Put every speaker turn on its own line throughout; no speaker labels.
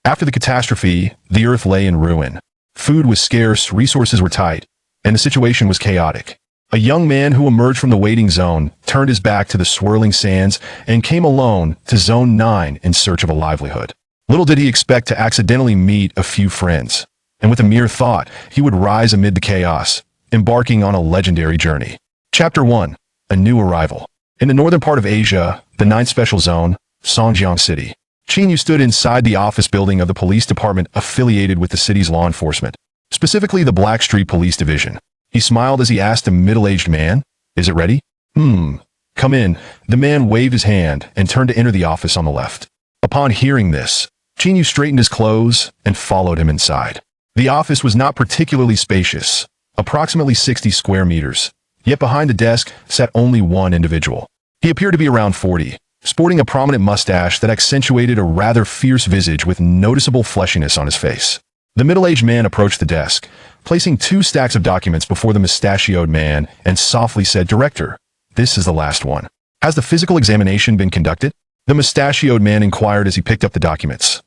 After the catastrophe, the Earth lay in ruin. Food was scarce, resources were tight, and the situation was chaotic. A young man who emerged from the waiting zone turned his back to the swirling sands and came alone to Zone 9 in search of a livelihood. Little did he expect to accidentally meet a few friends, and with a mere thought, he would rise amid the chaos, embarking on a legendary journey. Chapter 1. A New Arrival. In the northern part of Asia, the 9th Special Zone, Songjiang City, Qinyu stood inside the office building of the police department affiliated with the city's law enforcement, specifically the Blackstreet Police Division. He smiled as he asked a middle-aged man, "Is it ready?" Come in." The man waved his hand and turned to enter the office on the left. Upon hearing this, Qinyu straightened his clothes and followed him inside. The office was not particularly spacious, approximately 60 square meters, yet behind the desk sat only one individual. He appeared to be around 40, sporting a prominent mustache that accentuated a rather fierce visage with noticeable fleshiness on his face. The middle-aged man approached the desk, placing 2 stacks of documents before the mustachioed man and softly said, "Director, this is the last one. Has the physical examination been conducted?" The mustachioed man inquired as he picked up the documents.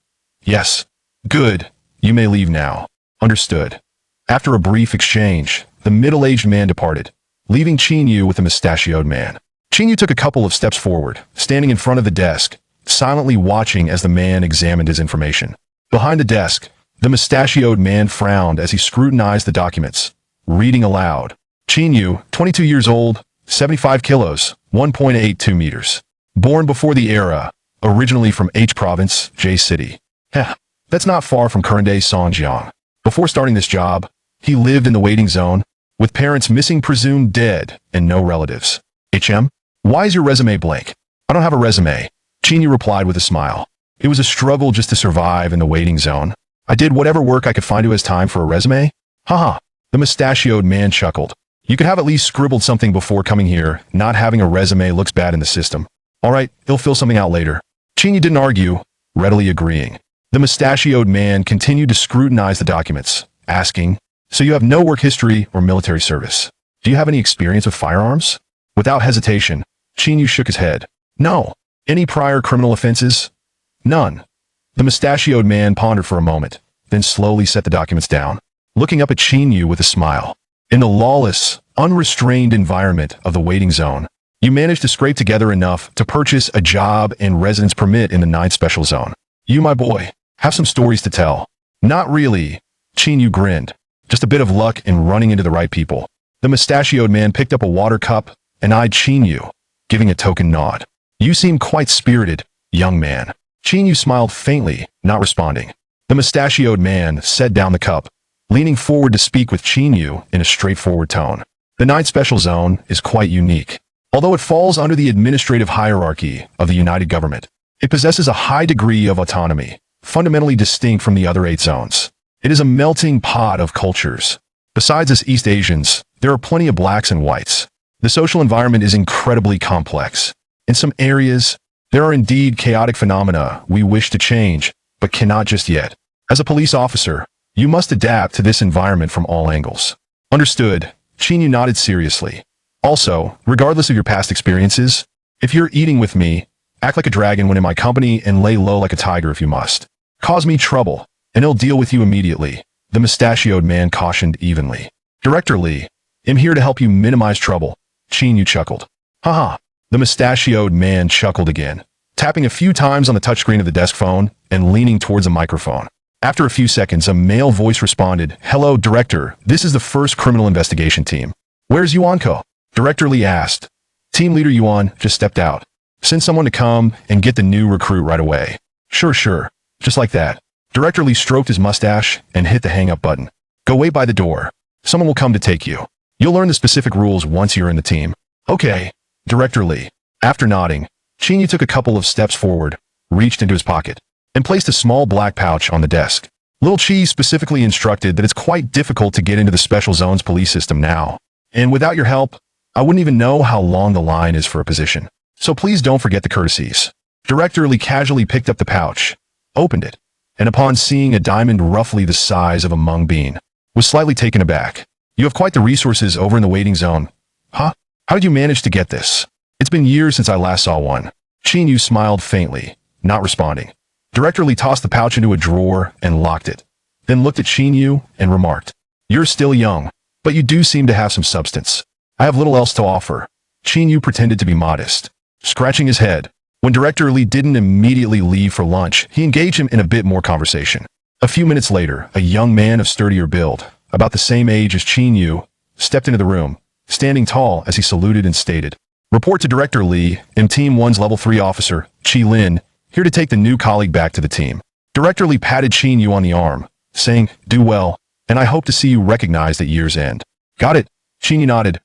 "Yes." "Good. You may leave now." "Understood." After a brief exchange, the middle-aged man departed, leaving Qinyu with the mustachioed man. Qinyu took a couple of steps forward, standing in front of the desk, silently watching as the man examined his information. Behind the desk, the mustachioed man frowned as he scrutinized the documents, reading aloud. Qinyu, 22 years old, 75 kilos, 1.82 meters. Born before the era, originally from H Province, J City. That's not far from current-day Songjiang. Before starting this job, he lived in the waiting zone, with parents missing, presumed dead, and no relatives. "HM? Why is your resume blank?" "I don't have a resume," Qinyu replied with a smile. It was a struggle just to survive in the waiting zone. "I did whatever work I could find who has time for a resume." "Haha." The mustachioed man chuckled. "You could have at least scribbled something before coming here. Not having a resume looks bad in the system." "All right, he'll fill something out later." Qinyu didn't argue, readily agreeing. The mustachioed man continued to scrutinize the documents, asking, "So you have no work history or military service? Do you have any experience with firearms?" Without hesitation, Qinyu shook his head. "No." "Any prior criminal offenses?" "None." The mustachioed man pondered for a moment, then slowly set the documents down, looking up at Qinyu with a smile. "In the lawless, unrestrained environment of the waiting zone, you managed to scrape together enough to purchase a job and residence permit in the 9th Special Zone. You, my boy, have some stories to tell." "Not really," Qinyu grinned. "Just a bit of luck in running into the right people." The mustachioed man picked up a water cup and eyed Qinyu, giving a token nod. "You seem quite spirited, young man." Qinyu smiled faintly, not responding. The mustachioed man set down the cup, leaning forward to speak with Qinyu in a straightforward tone. "The 9th Special Zone is quite unique. Although it falls under the administrative hierarchy of the United Government, it possesses a high degree of autonomy, fundamentally distinct from the other 8 zones. It is a melting pot of cultures. Besides us East Asians, there are plenty of blacks and whites. The social environment is incredibly complex. In some areas, there are indeed chaotic phenomena we wish to change, but cannot just yet. As a police officer, you must adapt to this environment from all angles." "Understood." Qinyu nodded seriously. "Also, regardless of your past experiences, if you're eating with me, act like a dragon when in my company and lay low like a tiger if you must. Cause me trouble, and I'll deal with you immediately," the mustachioed man cautioned evenly. "Director Lee, I'm here to help you minimize trouble," Qinyu chuckled. "Haha." The mustachioed man chuckled again, tapping a few times on the touchscreen of the desk phone and leaning towards a microphone. After a few seconds, a male voice responded, "Hello, Director. This is the 1st Criminal Investigation Team." "Where's Yuanko?" Director Lee asked. "Team Leader Yuan just stepped out. Send someone to come and get the new recruit right away." Sure. Just like that." Director Lee stroked his mustache and hit the hang-up button. "Go wait by the door. Someone will come to take you. You'll learn the specific rules once you're in the team." "Okay." Director Lee. After nodding, Qinyu took a couple of steps forward, reached into his pocket, and placed a small black pouch on the desk. Little Chi specifically instructed that it's quite difficult to get into the Special Zone's police system now. And without your help, I wouldn't even know how long the line is for a position. So please don't forget the courtesies. Director Lee casually picked up the pouch, opened it, and upon seeing a diamond roughly the size of a mung bean, was slightly taken aback. "You have quite the resources over in the waiting zone." "Huh? How did you manage to get this?" "It's been years since I last saw one." Qinyu smiled faintly, not responding. Director Lee tossed the pouch into a drawer and locked it, then looked at Qin Yu and remarked, "You're still young, but you do seem to have some substance. I have little else to offer." Qin Yu pretended to be modest, scratching his head. When Director Lee didn't immediately leave for lunch, he engaged him in a bit more conversation. A few minutes later, a young man of sturdier build, about the same age as Qin Yu, stepped into the room, standing tall as he saluted and stated, "Report to Director Lee, I'm Team 1's Level 3 officer, Qi Lin, here to take the new colleague back to the team." Director Lee patted Qin Yu on the arm, saying, "Do well, and I hope to see you recognized at year's end." "Got it." Qin Yu nodded.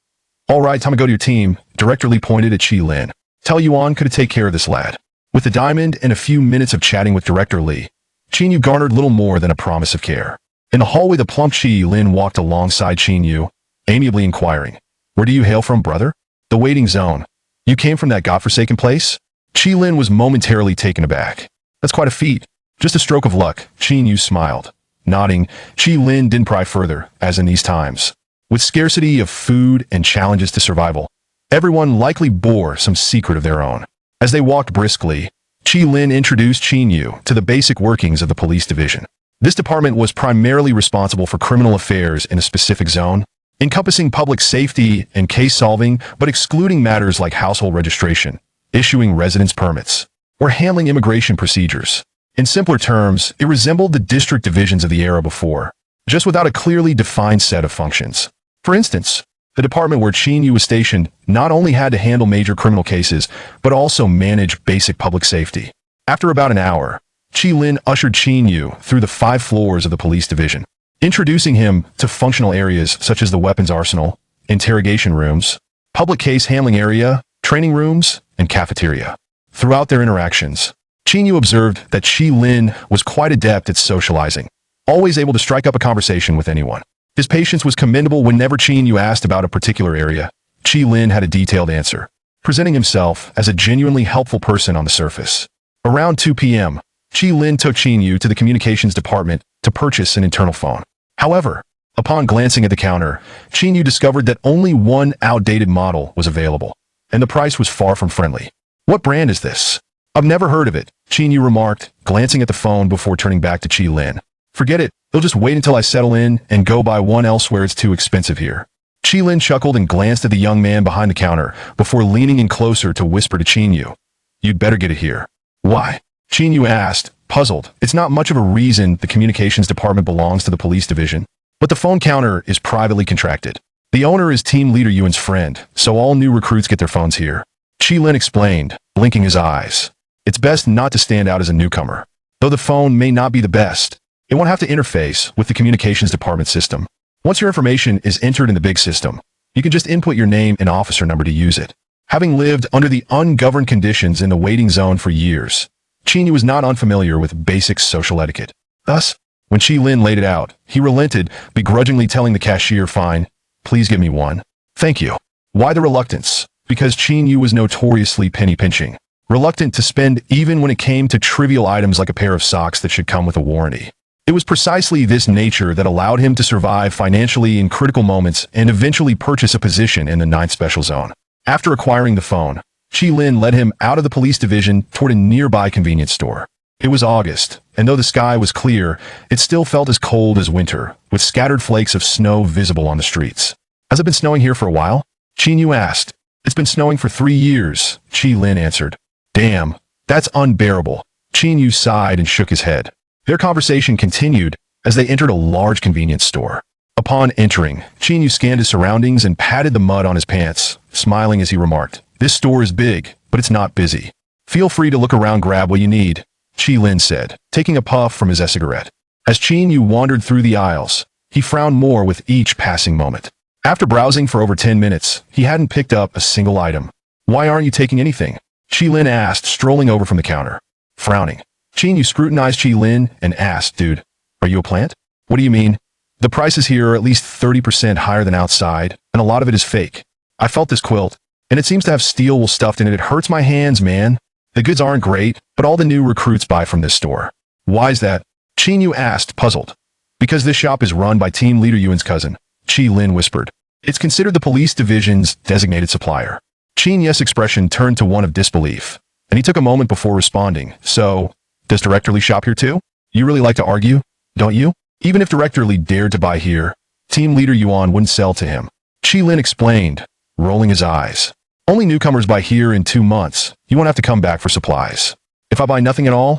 "All right, time to go to your team." Director Lee pointed at Qi Lin. "Tell Yuan could take care of this lad." With the diamond and a few minutes of chatting with Director Lee, Qin Yu garnered little more than a promise of care. In the hallway, the plump Qi Lin walked alongside Qin Yu, amiably inquiring, "Where do you hail from, brother?" "The waiting zone." "You came from that godforsaken place?" Qi Lin was momentarily taken aback. "That's quite a feat." "Just a stroke of luck," Qin Yu smiled. Nodding, Qi Lin didn't pry further, as in these times. With scarcity of food and challenges to survival, everyone likely bore some secret of their own. As they walked briskly, Qi Lin introduced Qin Yu to the basic workings of the police division. This department was primarily responsible for criminal affairs in a specific zone, encompassing public safety and case solving, but excluding matters like household registration, issuing residence permits, or handling immigration procedures. In simpler terms, it resembled the district divisions of the era before, just without a clearly defined set of functions. For instance, the department where Qin Yu was stationed not only had to handle major criminal cases, but also manage basic public safety. After about an hour, Qi Lin ushered Qin Yu through the 5 floors of the police division, introducing him to functional areas such as the weapons arsenal, interrogation rooms, public case handling area, training rooms, and cafeteria. Throughout their interactions, Qin Yu observed that Qi Lin was quite adept at socializing, always able to strike up a conversation with anyone. His patience was commendable. Whenever Qin Yu asked about a particular area, Qi Lin had a detailed answer, presenting himself as a genuinely helpful person on the surface. Around 2 p.m., Qi Lin took Qin Yu to the communications department to purchase an internal phone. However, upon glancing at the counter, Qin Yu discovered that only one outdated model was available, and the price was far from friendly. "What brand is this?" "I've never heard of it," Qin Yu remarked, glancing at the phone before turning back to Qi Lin. "Forget it. They'll just wait until I settle in and go buy one elsewhere. It's too expensive here." Qi Lin chuckled and glanced at the young man behind the counter before leaning in closer to whisper to Qin Yu, "You'd better get it here." "Why?" Qin Yu asked, puzzled. "It's not much of a reason the communications department belongs to the police division, but the phone counter is privately contracted. The owner is team leader Yuan's friend, so all new recruits get their phones here." Qi Lin explained, blinking his eyes. "It's best not to stand out as a newcomer. Though the phone may not be the best, it won't have to interface with the communications department system. Once your information is entered in the big system, you can just input your name and officer number to use it." Having lived under the ungoverned conditions in the waiting zone for years, Qin Yu was not unfamiliar with basic social etiquette. Thus, when Qi Lin laid it out, he relented, begrudgingly telling the cashier, "Fine, please give me one." "Thank you." Why the reluctance? Because Qin Yu was notoriously penny-pinching, reluctant to spend even when it came to trivial items like a pair of socks that should come with a warranty. It was precisely this nature that allowed him to survive financially in critical moments and eventually purchase a position in the 9th Special Zone. After acquiring the phone, Qi Lin led him out of the police division toward a nearby convenience store. It was August, and though the sky was clear, it still felt as cold as winter, with scattered flakes of snow visible on the streets. "Has it been snowing here for a while?" Qin Yu asked. "It's been snowing for 3 years, Qi Lin answered. "Damn, that's unbearable." Qin Yu sighed and shook his head. Their conversation continued as they entered a large convenience store. Upon entering, Qin Yu scanned his surroundings and patted the mud on his pants, smiling as he remarked, "This store is big, but it's not busy. Feel free to look around, grab what you need," Qi Lin said, taking a puff from his e-cigarette. As Qin Yu wandered through the aisles, he frowned more with each passing moment. After browsing for over 10 minutes, he hadn't picked up a single item. "Why aren't you taking anything?" Qi Lin asked, strolling over from the counter. Frowning, Qin Yu scrutinized Qi Lin and asked, "Dude, are you a plant?" "What do you mean?" "The prices here are at least 30% higher than outside, and a lot of it is fake. I felt this quilt, and it seems to have steel wool stuffed in it. It hurts my hands, man. The goods aren't great, but all the new recruits buy from this store." "Why's that?" Qin Yu asked, puzzled. "Because this shop is run by team leader Yuan's cousin," Qi Lin whispered. "It's considered the police division's designated supplier." Qin Yu's expression turned to one of disbelief, and he took a moment before responding. "So, Does Director Lee shop here too? You really like to argue, don't you? Even if Director Lee dared to buy here, Team Leader Yuan wouldn't sell to him. Qi Lin explained, rolling his eyes. Only newcomers buy here in 2 months. You won't have to come back for supplies. If I buy nothing at all,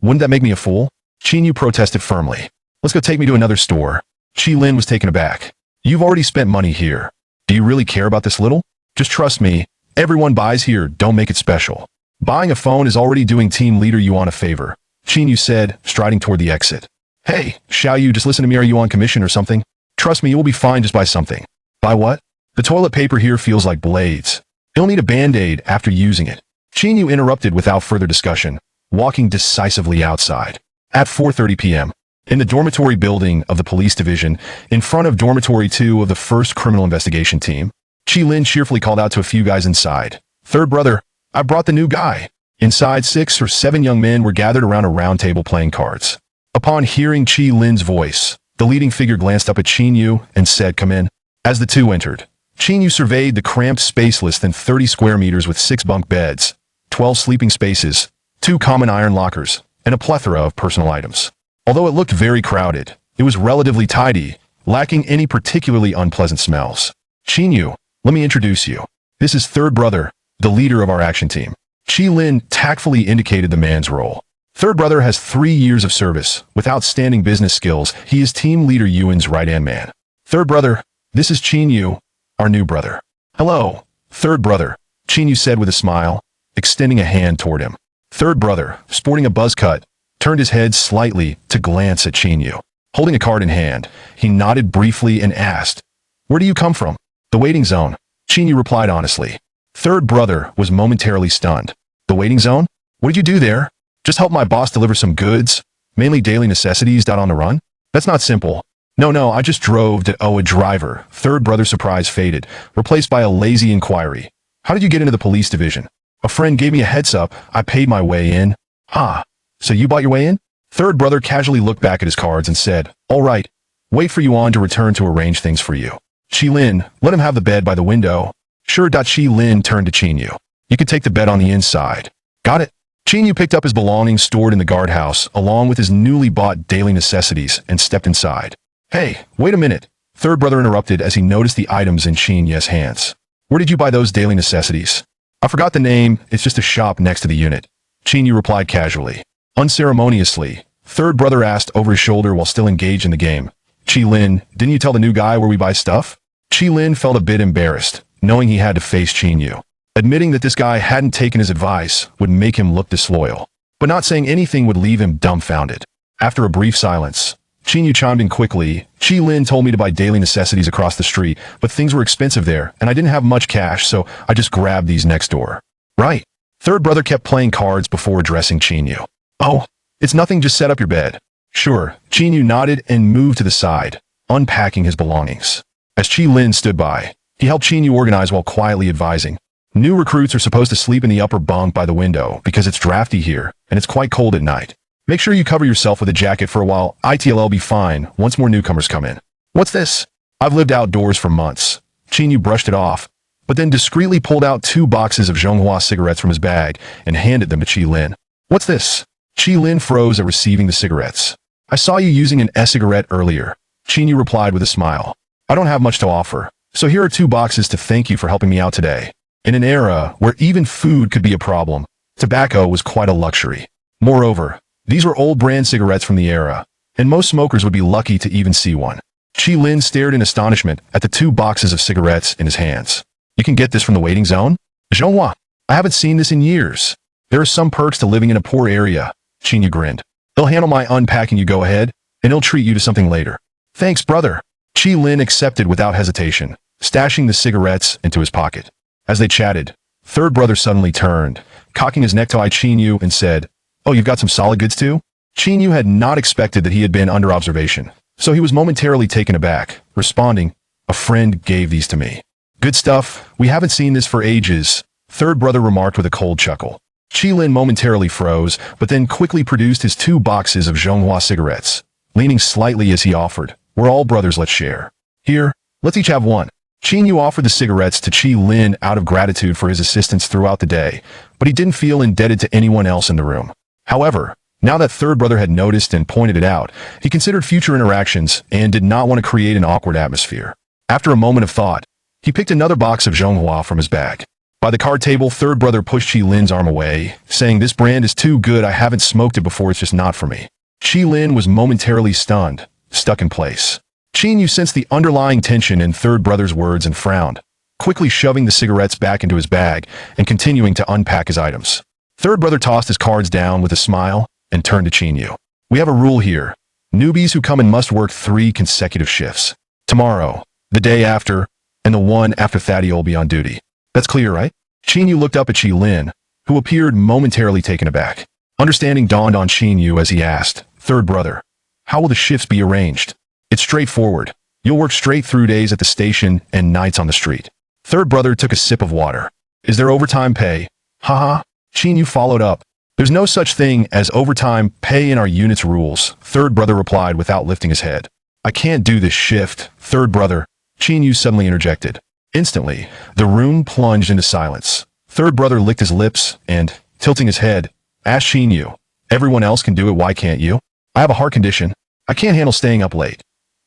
wouldn't that make me a fool? Qin Yu protested firmly. Let's go, take me to another store. Qi Lin was taken aback. You've already spent money here. Do you really care about this little? Just trust me. Everyone buys here, don't make it special. Buying a phone is already doing Team Leader Yuan a favor, Qin Yu said, striding toward the exit. Hey, Xiao Yu, just listen to me, are you on commission or something? Trust me, you will be fine, just buy something. Buy what? The toilet paper here feels like blades. You'll need a band-aid after using it. Qin Yu interrupted without further discussion, walking decisively outside. At 4:30 p.m., in the dormitory building of the police division, in front of dormitory 2 of the 1st Criminal Investigation Team, Qi Lin cheerfully called out to a few guys inside. Third brother, I brought the new guy. Inside, 6 or 7 young men were gathered around a round table playing cards. Upon hearing Qi Lin's voice, the leading figure glanced up at Qin Yu and said, come in. As the two entered, Qin Yu surveyed the cramped space less than 30 square meters with 6 bunk beds, 12 sleeping spaces, 2 common iron lockers, and a plethora of personal items. Although it looked very crowded, it was relatively tidy, lacking any particularly unpleasant smells. Qin Yu, let me introduce you. This is third brother, the leader of our action team. Qi Lin tactfully indicated the man's role. Third brother has 3 years of service. With outstanding business skills, he is team leader Yuan's right-hand man. Third brother, this is Qin Yu, our new brother. Hello, third brother, Qin Yu said with a smile, extending a hand toward him. Third brother, sporting a buzz cut, turned his head slightly to glance at Qin Yu. Holding a card in hand, he nodded briefly and asked, where do you come from? The waiting zone, Qin Yu replied honestly. Third brother was momentarily stunned. The waiting zone? What did you do there? Just help my boss deliver some goods, mainly daily necessities. On the run? That's not simple. No, I just drove to a driver. Third brother's surprise faded, replaced by a lazy inquiry. How did you get into the police division? A friend gave me a heads up. I paid my way in. Ah, so you bought your way in? Third brother casually looked back at his cards and said, all right, wait for Yuan to return to arrange things for you. Qi Lin, let him have the bed by the window. Sure. Qi Lin turned to Qin Yu. You can take the bed on the inside. Got it. Qin Yu picked up his belongings stored in the guardhouse, along with his newly bought daily necessities, and stepped inside. Hey, wait a minute. Third brother interrupted as he noticed the items in Qin Yu's hands. Where did you buy those daily necessities? I forgot the name. It's just a shop next to the unit. Qin Yu replied casually. Unceremoniously, third brother asked over his shoulder while still engaged in the game. Qi Lin, didn't you tell the new guy where we buy stuff? Qi Lin felt a bit embarrassed, knowing he had to face Qin Yu. Admitting that this guy hadn't taken his advice would make him look disloyal, but not saying anything would leave him dumbfounded. After a brief silence, Qin Yu chimed in quickly. Qi Lin told me to buy daily necessities across the street, but things were expensive there, and I didn't have much cash, so I just grabbed these next door. Right. Third brother kept playing cards before addressing Qin Yu. Oh, it's nothing, just set up your bed. Sure. Qin Yu nodded and moved to the side, unpacking his belongings. As Qi Lin stood by, he helped Qin Yu organize while quietly advising. New recruits are supposed to sleep in the upper bunk by the window because it's drafty here and it's quite cold at night. Make sure you cover yourself with a jacket for a while. It'll be fine once more newcomers come in. What's this? I've lived outdoors for months. Qin Yu brushed it off, but then discreetly pulled out 2 boxes of Zhonghua cigarettes from his bag and handed them to Qi Lin. What's this? Qi Lin froze at receiving the cigarettes. I saw you using an e-cigarette earlier. Qin Yu replied with a smile. I don't have much to offer, so here are 2 boxes to thank you for helping me out today. In an era where even food could be a problem, tobacco was quite a luxury. Moreover, these were old brand cigarettes from the era, and most smokers would be lucky to even see one. Qi Lin stared in astonishment at the 2 boxes of cigarettes in his hands. You can get this from the waiting zone? Zhonghua, I haven't seen this in years. There are some perks to living in a poor area. Qin Yu grinned. They'll handle my unpacking, you go ahead, and he'll treat you to something later. Thanks, brother. Qi Lin accepted without hesitation, stashing the cigarettes into his pocket. As they chatted, third brother suddenly turned, cocking his neck to eye Qin Yu and said, oh, you've got some solid goods too? Qin Yu had not expected that he had been under observation, so he was momentarily taken aback, responding, a friend gave these to me. Good stuff, we haven't seen this for ages, third brother remarked with a cold chuckle. Qi Lin momentarily froze, but then quickly produced his 2 boxes of Zhonghua cigarettes, leaning slightly as he offered, we're all brothers, let's share. Here, let's each have one. Qin Yu offered the cigarettes to Qi Lin out of gratitude for his assistance throughout the day, but he didn't feel indebted to anyone else in the room. However, Now that third brother had noticed and pointed it out, he considered future interactions and did not want to create an awkward atmosphere. After a moment of thought, he picked another box of Zhonghua from his bag. By the card table, third brother pushed Qi Lin's arm away, saying, "This brand is too good, I haven't smoked it before, it's just not for me." Qi Lin was momentarily stunned, stuck in place. Qin Yu sensed the underlying tension in third brother's words and frowned, quickly shoving the cigarettes back into his bag and continuing to unpack his items. Third brother tossed his cards down with a smile and turned to Qin Yu. "We have a rule here. Newbies who come in must work 3 consecutive shifts. Tomorrow, the day after, and the one after Thaddeus will be on duty. That's clear, right?" Qin Yu looked up at Qi Lin, who appeared momentarily taken aback. Understanding dawned on Qin Yu as he asked, "Third brother, how will the shifts be arranged?" "It's straightforward. You'll work straight through days at the station and nights on the street." Third brother took a sip of water. "Is there overtime pay?" "Haha." Qin Yu followed up. "There's no such thing as overtime pay in our unit's rules," third brother replied without lifting his head. "I can't do this shift, third brother," Qin Yu suddenly interjected. Instantly, the room plunged into silence. Third brother licked his lips and, tilting his head, asked Qin Yu, "Everyone else can do it, why can't you?" "I have a heart condition. I can't handle staying up late."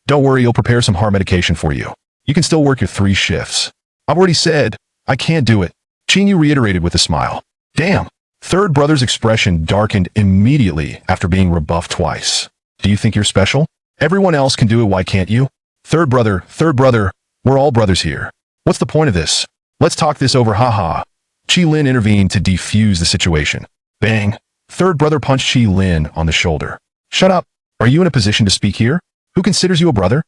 "Don't worry, he'll prepare some heart medication for you. You can still work your 3 shifts." "I've already said, I can't do it," Qin Yu reiterated with a smile. "Damn." Third brother's expression darkened immediately after being rebuffed twice. "Do you think you're special? Everyone else can do it, why can't you?" Third brother, we're all brothers here. What's the point of this? Let's talk this over, haha." Qi Lin intervened to defuse the situation. Bang. Third brother punched Qi Lin on the shoulder. "Shut up. Are you in a position to speak here? Who considers you a brother?"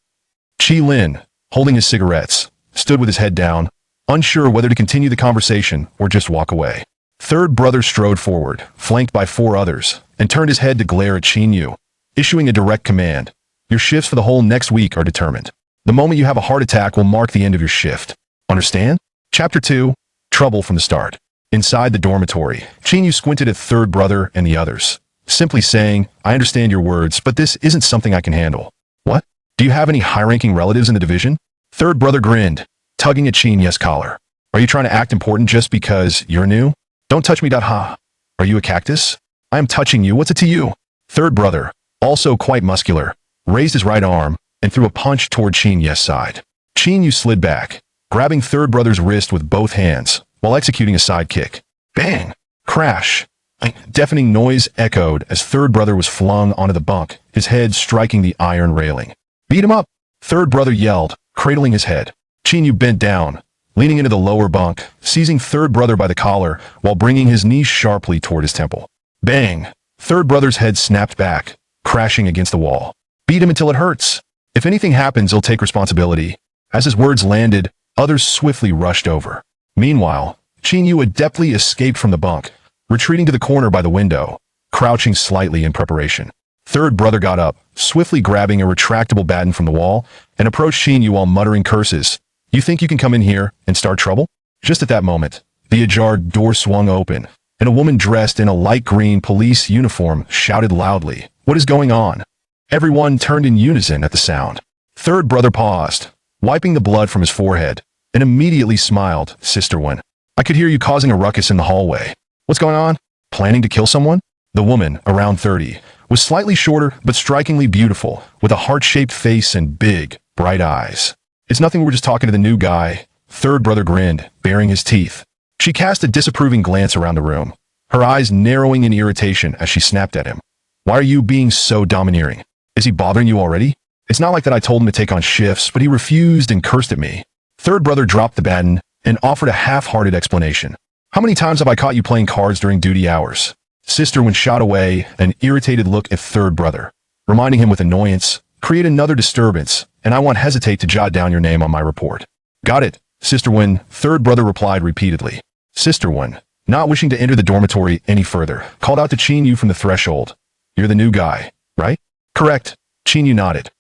Qi Lin, holding his cigarettes, stood with his head down, unsure whether to continue the conversation or just walk away. Third brother strode forward, flanked by 4 others, and turned his head to glare at Qin Yu, issuing a direct command. "Your shifts for the whole next week are determined. The moment you have a heart attack will mark the end of your shift. Understand?" Chapter 2, Trouble from the Start. Inside the dormitory, Qin Yu squinted at third brother and the others, simply saying, "I understand your words, but this isn't something I can handle." "What? Do you have any high-ranking relatives in the division?" Third brother grinned, tugging at Qin Yu's collar. "Are you trying to act important just because you're new? Don't touch me, ha. Are you a cactus? I am touching you, what's it to you?" Third brother, also quite muscular, raised his right arm and threw a punch toward Qin Yu's side. Qin Yu slid back, grabbing third brother's wrist with both hands, while executing a side kick. Bang! Crash! A deafening noise echoed as third brother was flung onto the bunk, his head striking the iron railing. "Beat him up!" third brother yelled, cradling his head. Qin Yu bent down, leaning into the lower bunk, seizing third brother by the collar while bringing his knees sharply toward his temple. Bang! Third brother's head snapped back, crashing against the wall. "Beat him until it hurts. If anything happens, he'll take responsibility." As his words landed, others swiftly rushed over. Meanwhile, Qin Yu adeptly escaped from the bunk, retreating to the corner by the window, crouching slightly in preparation. Third brother got up, swiftly grabbing a retractable baton from the wall, and approached Qin Yu while muttering curses. "You think you can come in here and start trouble?" Just at that moment, the ajar door swung open, and a woman dressed in a light green police uniform shouted loudly, "What is going on?" Everyone turned in unison at the sound. Third brother paused, wiping the blood from his forehead, and immediately smiled. "Sister Wen, I could hear you causing a ruckus in the hallway. What's going on? Planning to kill someone?" The woman, around 30, was slightly shorter but strikingly beautiful, with a heart-shaped face and big, bright eyes. "It's nothing, we're just talking to the new guy." Third brother grinned, baring his teeth. She cast a disapproving glance around the room, her eyes narrowing in irritation as she snapped at him. "Why are you being so domineering? Is he bothering you already? It's not like that I told him to take on shifts, but he refused and cursed at me." Third brother dropped the baton and offered a half-hearted explanation. "How many times have I caught you playing cards during duty hours?" Sister Wen shot away an irritated look at third brother, reminding him with annoyance, "Create another disturbance, and I won't hesitate to jot down your name on my report." "Got it, Sister Wen," third brother replied repeatedly. Sister Wen, not wishing to enter the dormitory any further, called out to Qin Yu from the threshold. "You're the new guy, right?" "Correct." Qin Yu nodded.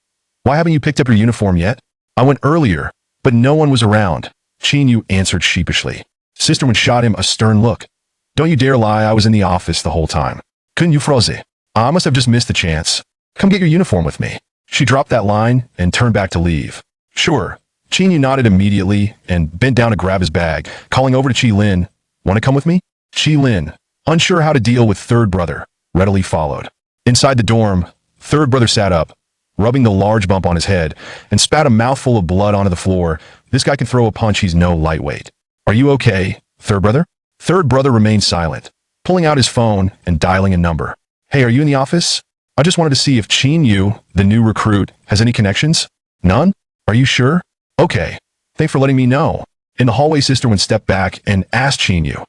"Why haven't you picked up your uniform yet?" "I went earlier, but no one was around," Qin Yu answered sheepishly. Sister Wen shot him a stern look. "Don't you dare lie, I was in the office the whole time." "Couldn't you froze it? I must have just missed the chance. Come get your uniform with me." She dropped that line and turned back to leave. "Sure." Qin Yu nodded immediately and bent down to grab his bag, calling over to Qi Lin. "Want to come with me?" Qi Lin, unsure how to deal with third brother, readily followed. Inside the dorm, third brother sat up, rubbing the large bump on his head, and spat a mouthful of blood onto the floor. This guy can throw a punch, he's no lightweight. Are you okay, third brother? Third brother remained silent, pulling out his phone and dialing a number. Hey, are you in the office? I just wanted to see if Chin Yu, the new recruit, has any connections? None? Are you sure? Okay. Thanks for letting me know. In the hallway, Sister Wen stepped back and asked Chin Yu,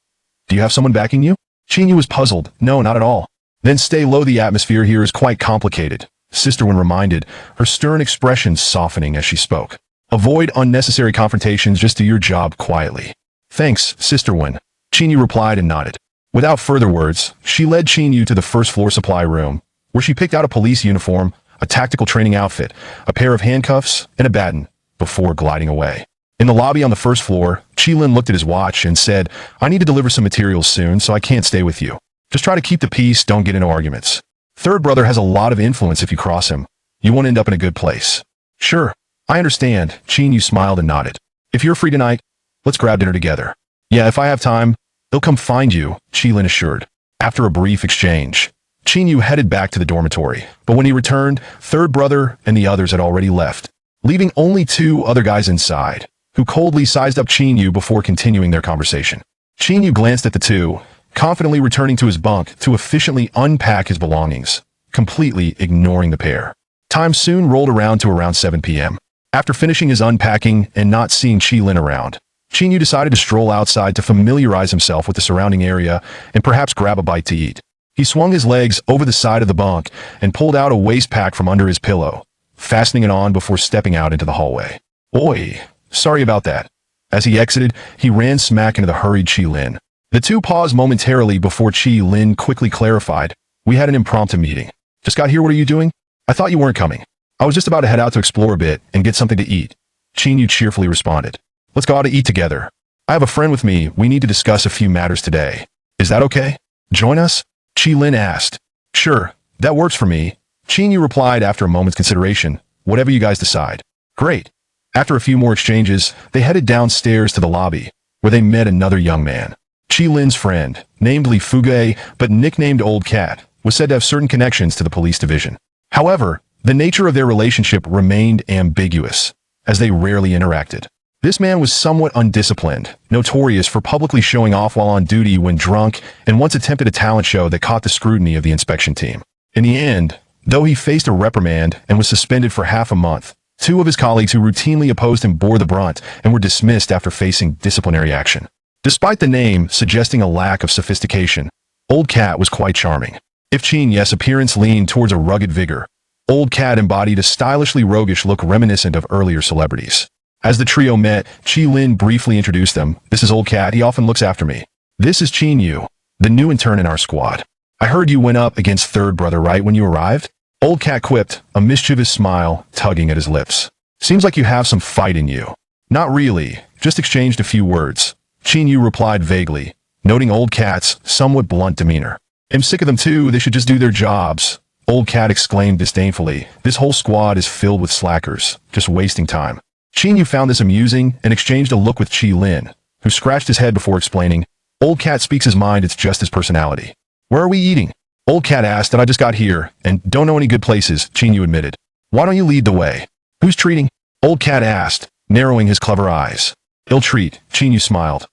do you have someone backing you? Chin Yu was puzzled. No, not at all. Then stay low, the atmosphere here is quite complicated, Sister Wen reminded, her stern expression softening as she spoke. Avoid unnecessary confrontations, just do your job quietly. Thanks, Sister Wen. Chin Yu replied and nodded. Without further words, she led Chin Yu to the first floor supply room, where she picked out a police uniform, a tactical training outfit, a pair of handcuffs, and a baton, before gliding away. In the lobby on the first floor, Qilin looked at his watch and said, I need to deliver some materials soon, so I can't stay with you. Just try to keep the peace, don't get into arguments. Third brother has a lot of influence if you cross him. You won't end up in a good place. Sure, I understand, Qin Yu smiled and nodded. If you're free tonight, let's grab dinner together. Yeah, if I have time, they'll come find you, Qilin assured. After a brief exchange, Qin Yu headed back to the dormitory, but when he returned, third brother and the others had already left, leaving only two other guys inside, who coldly sized up Qin Yu before continuing their conversation. Qin Yu glanced at the two, confidently returning to his bunk to efficiently unpack his belongings, completely ignoring the pair. Time soon rolled around to around 7 p.m. After finishing his unpacking and not seeing Qilin around, Qin Yu decided to stroll outside to familiarize himself with the surrounding area and perhaps grab a bite to eat. He swung his legs over the side of the bunk and pulled out a waist pack from under his pillow, fastening it on before stepping out into the hallway. Oi, sorry about that. As he exited, he ran smack into the hurried Qilin. The two paused momentarily before Qilin quickly clarified, we had an impromptu meeting. Just got here, what are you doing? I thought you weren't coming. I was just about to head out to explore a bit and get something to eat. Qin Yu cheerfully responded. Let's go out to eat together. I have a friend with me, we need to discuss a few matters today. Is that okay? Join us? Qilin asked. Sure, that works for me. Qin Yu replied after a moment's consideration, whatever you guys decide. Great. After a few more exchanges, they headed downstairs to the lobby, where they met another young man. Qilin's friend, named Li Fuge, but nicknamed Old Cat, was said to have certain connections to the police division. However, the nature of their relationship remained ambiguous, as they rarely interacted. This man was somewhat undisciplined, notorious for publicly showing off while on duty when drunk, and once attempted a talent show that caught the scrutiny of the inspection team. In the end, though he faced a reprimand and was suspended for half a month, two of his colleagues who routinely opposed him bore the brunt and were dismissed after facing disciplinary action. Despite the name suggesting a lack of sophistication, Old Cat was quite charming. If Qin Yu's appearance leaned towards a rugged vigor, Old Cat embodied a stylishly roguish look reminiscent of earlier celebrities. As the trio met, Qilin briefly introduced them. This is Old Cat, he often looks after me. This is Qin Yu, the new intern in our squad. I heard you went up against third brother right when you arrived? Old Cat quipped, a mischievous smile tugging at his lips. Seems like you have some fight in you. Not really, just exchanged a few words. Qin Yu replied vaguely, noting Old Cat's somewhat blunt demeanor. I'm sick of them too, they should just do their jobs. Old Cat exclaimed disdainfully, this whole squad is filled with slackers, just wasting time. Qin Yu found this amusing and exchanged a look with Qilin, who scratched his head before explaining, Old Cat speaks his mind, it's just his personality. Where are we eating? Old Cat asked, and I just got here, and don't know any good places, Qin Yu admitted. Why don't you lead the way? Who's treating? Old Cat asked, narrowing his clever eyes. He'll treat, Qin Yu smiled.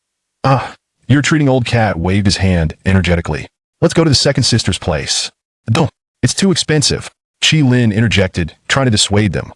You're treating. Old Cat waved his hand energetically. Let's go to the second sister's place. Don't. It's too expensive. Qilin interjected, trying to dissuade them.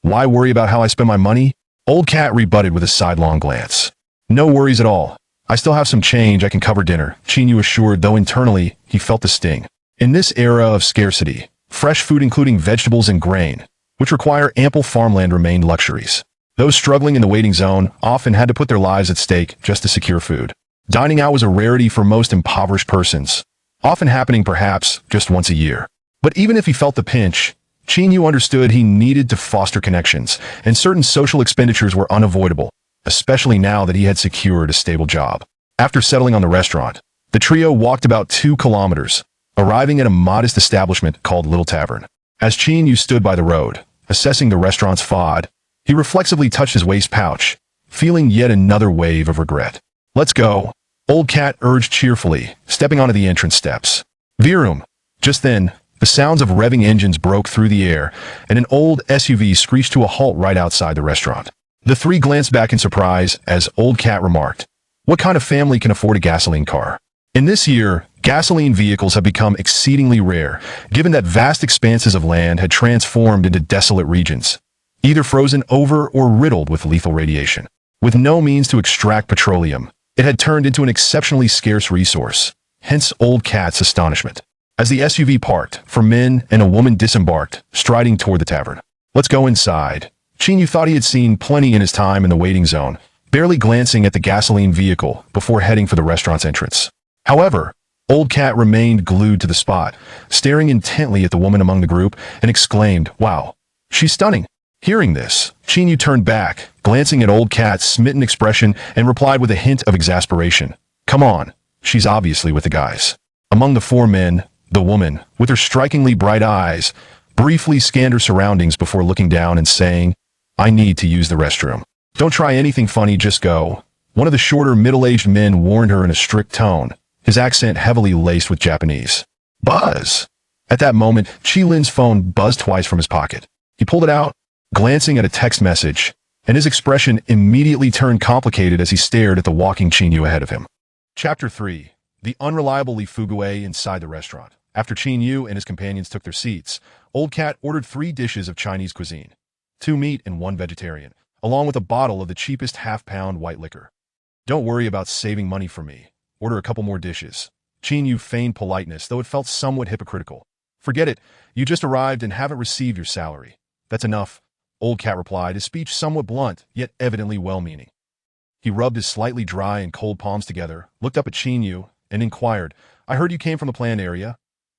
Why worry about how I spend my money? Old Cat rebutted with a sidelong glance. No worries at all. I still have some change, I can cover dinner, Qin Yu assured, though internally, he felt the sting. In this era of scarcity, fresh food including vegetables and grain, which require ample farmland, remained luxuries. Those struggling in the waiting zone often had to put their lives at stake just to secure food. Dining out was a rarity for most impoverished persons, often happening perhaps just once a year. But even if he felt the pinch, Qin Yu understood he needed to foster connections, and certain social expenditures were unavoidable, especially now that he had secured a stable job. After settling on the restaurant, the trio walked about 2 kilometers, arriving at a modest establishment called Little Tavern. As Qin Yu stood by the road, assessing the restaurant's facade, he reflexively touched his waist pouch, feeling yet another wave of regret. Let's go, Old Cat urged cheerfully, stepping onto the entrance steps. Virum. Just then, The sounds of revving engines broke through the air, and an old SUV screeched to a halt right outside the restaurant. The three glanced back in surprise as Old Cat remarked, "What kind of family can afford a gasoline car?" In this year, gasoline vehicles have become exceedingly rare, given that vast expanses of land had transformed into desolate regions, either frozen over or riddled with lethal radiation. With no means to extract petroleum, it had turned into an exceptionally scarce resource, hence Old Cat's astonishment. As the SUV parked, four men and a woman disembarked, striding toward the tavern. "Let's go inside." Chinyu thought he had seen plenty in his time in the waiting zone, barely glancing at the gasoline vehicle before heading for the restaurant's entrance. However, Old Cat remained glued to the spot, staring intently at the woman among the group, and exclaimed, "Wow, she's stunning." Hearing this, Chinyu turned back, glancing at Old Cat's smitten expression, and replied with a hint of exasperation, "Come on, she's obviously with the guys." Among the four men, the woman, with her strikingly bright eyes, briefly scanned her surroundings before looking down and saying, "I need to use the restroom." "Don't try anything funny, just go," one of the shorter middle-aged men warned her in a strict tone, his accent heavily laced with Japanese. Buzz! At that moment, Chi Lin's phone buzzed twice from his pocket. He pulled it out, glancing at a text message, and his expression immediately turned complicated as he stared at the walking Chinyu ahead of him. Chapter 3. The unreliable Li Fugue inside the restaurant. After Chinyu and his companions took their seats, Old Cat ordered 3 dishes of Chinese cuisine, 2 meat and 1 vegetarian, along with a bottle of the cheapest half-pound white liquor. "Don't worry about saving money for me. Order a couple more dishes." Chinyu feigned politeness, though it felt somewhat hypocritical. "Forget it. You just arrived and haven't received your salary." "That's enough," Old Cat replied, his speech somewhat blunt, yet evidently well-meaning. He rubbed his slightly dry and cold palms together, looked up at Chinyu, and inquired, "I heard you came from the planned area?"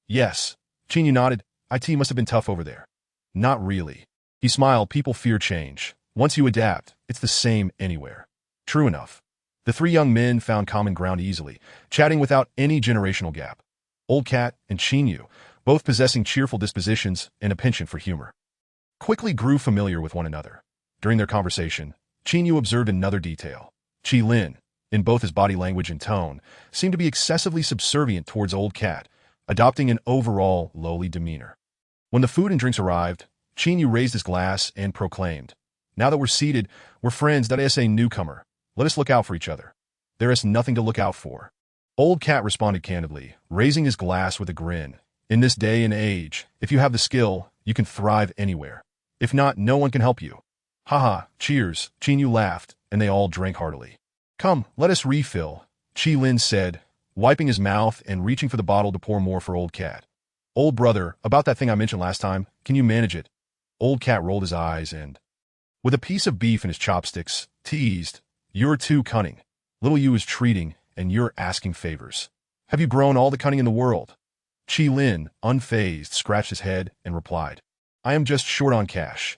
"Yes." Chinyu nodded. "IT must have been tough over there." "Not really." He smiled. "People fear change. Once you adapt, it's the same anywhere." True enough. The 3 young men found common ground easily, chatting without any generational gap. Old Cat and Chinyu, both possessing cheerful dispositions and a penchant for humor, quickly grew familiar with one another. During their conversation, Chinyu observed another detail. Chi Lin, in both his body language and tone, seemed to be excessively subservient towards Old Cat, adopting an overall lowly demeanor. When the food and drinks arrived, Chinyu raised his glass and proclaimed, "Now that we're seated, we're friends. That is a newcomer. Let us look out for each other." "There is nothing to look out for." Old Cat responded candidly, raising his glass with a grin. "In this day and age, if you have the skill, you can thrive anywhere. If not, no one can help you." "Haha, cheers." Chinyu laughed, and they all drank heartily. "Come, let us refill," Chi Lin said, wiping his mouth and reaching for the bottle to pour more for Old Cat. "Old brother, about that thing I mentioned last time, can you manage it?" Old Cat rolled his eyes and, with a piece of beef in his chopsticks, teased, "You're too cunning. Little you is treating, and you're asking favors. Have you grown all the cunning in the world?" Chi Lin, unfazed, scratched his head and replied, "I am just short on cash."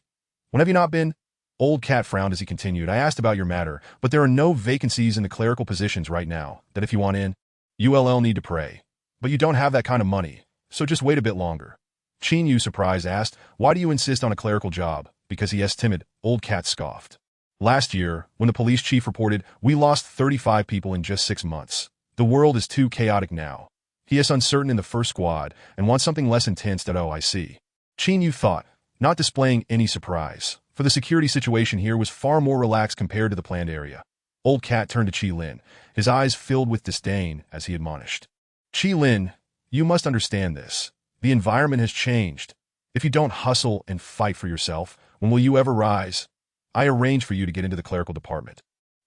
"When have you not been?" Old Cat frowned as he continued, "I asked about your matter, but there are no vacancies in the clerical positions right now, that if you want in, you'll need to pray. But you don't have that kind of money, so just wait a bit longer." Chinyu, surprised, asked, "Why do you insist on a clerical job?" "Because he is timid," Old Cat scoffed. "Last year, when the police chief reported, we lost 35 people in just 6 months. The world is too chaotic now. He is uncertain in the first squad and wants something less intense than OIC. Chinyu thought, not displaying any surprise, for the security situation here was far more relaxed compared to the planned area. Old Cat turned to Chi Lin, his eyes filled with disdain as he admonished, "Chi Lin, you must understand this. The environment has changed. If you don't hustle and fight for yourself, when will you ever rise? I arranged for you to get into the clerical department.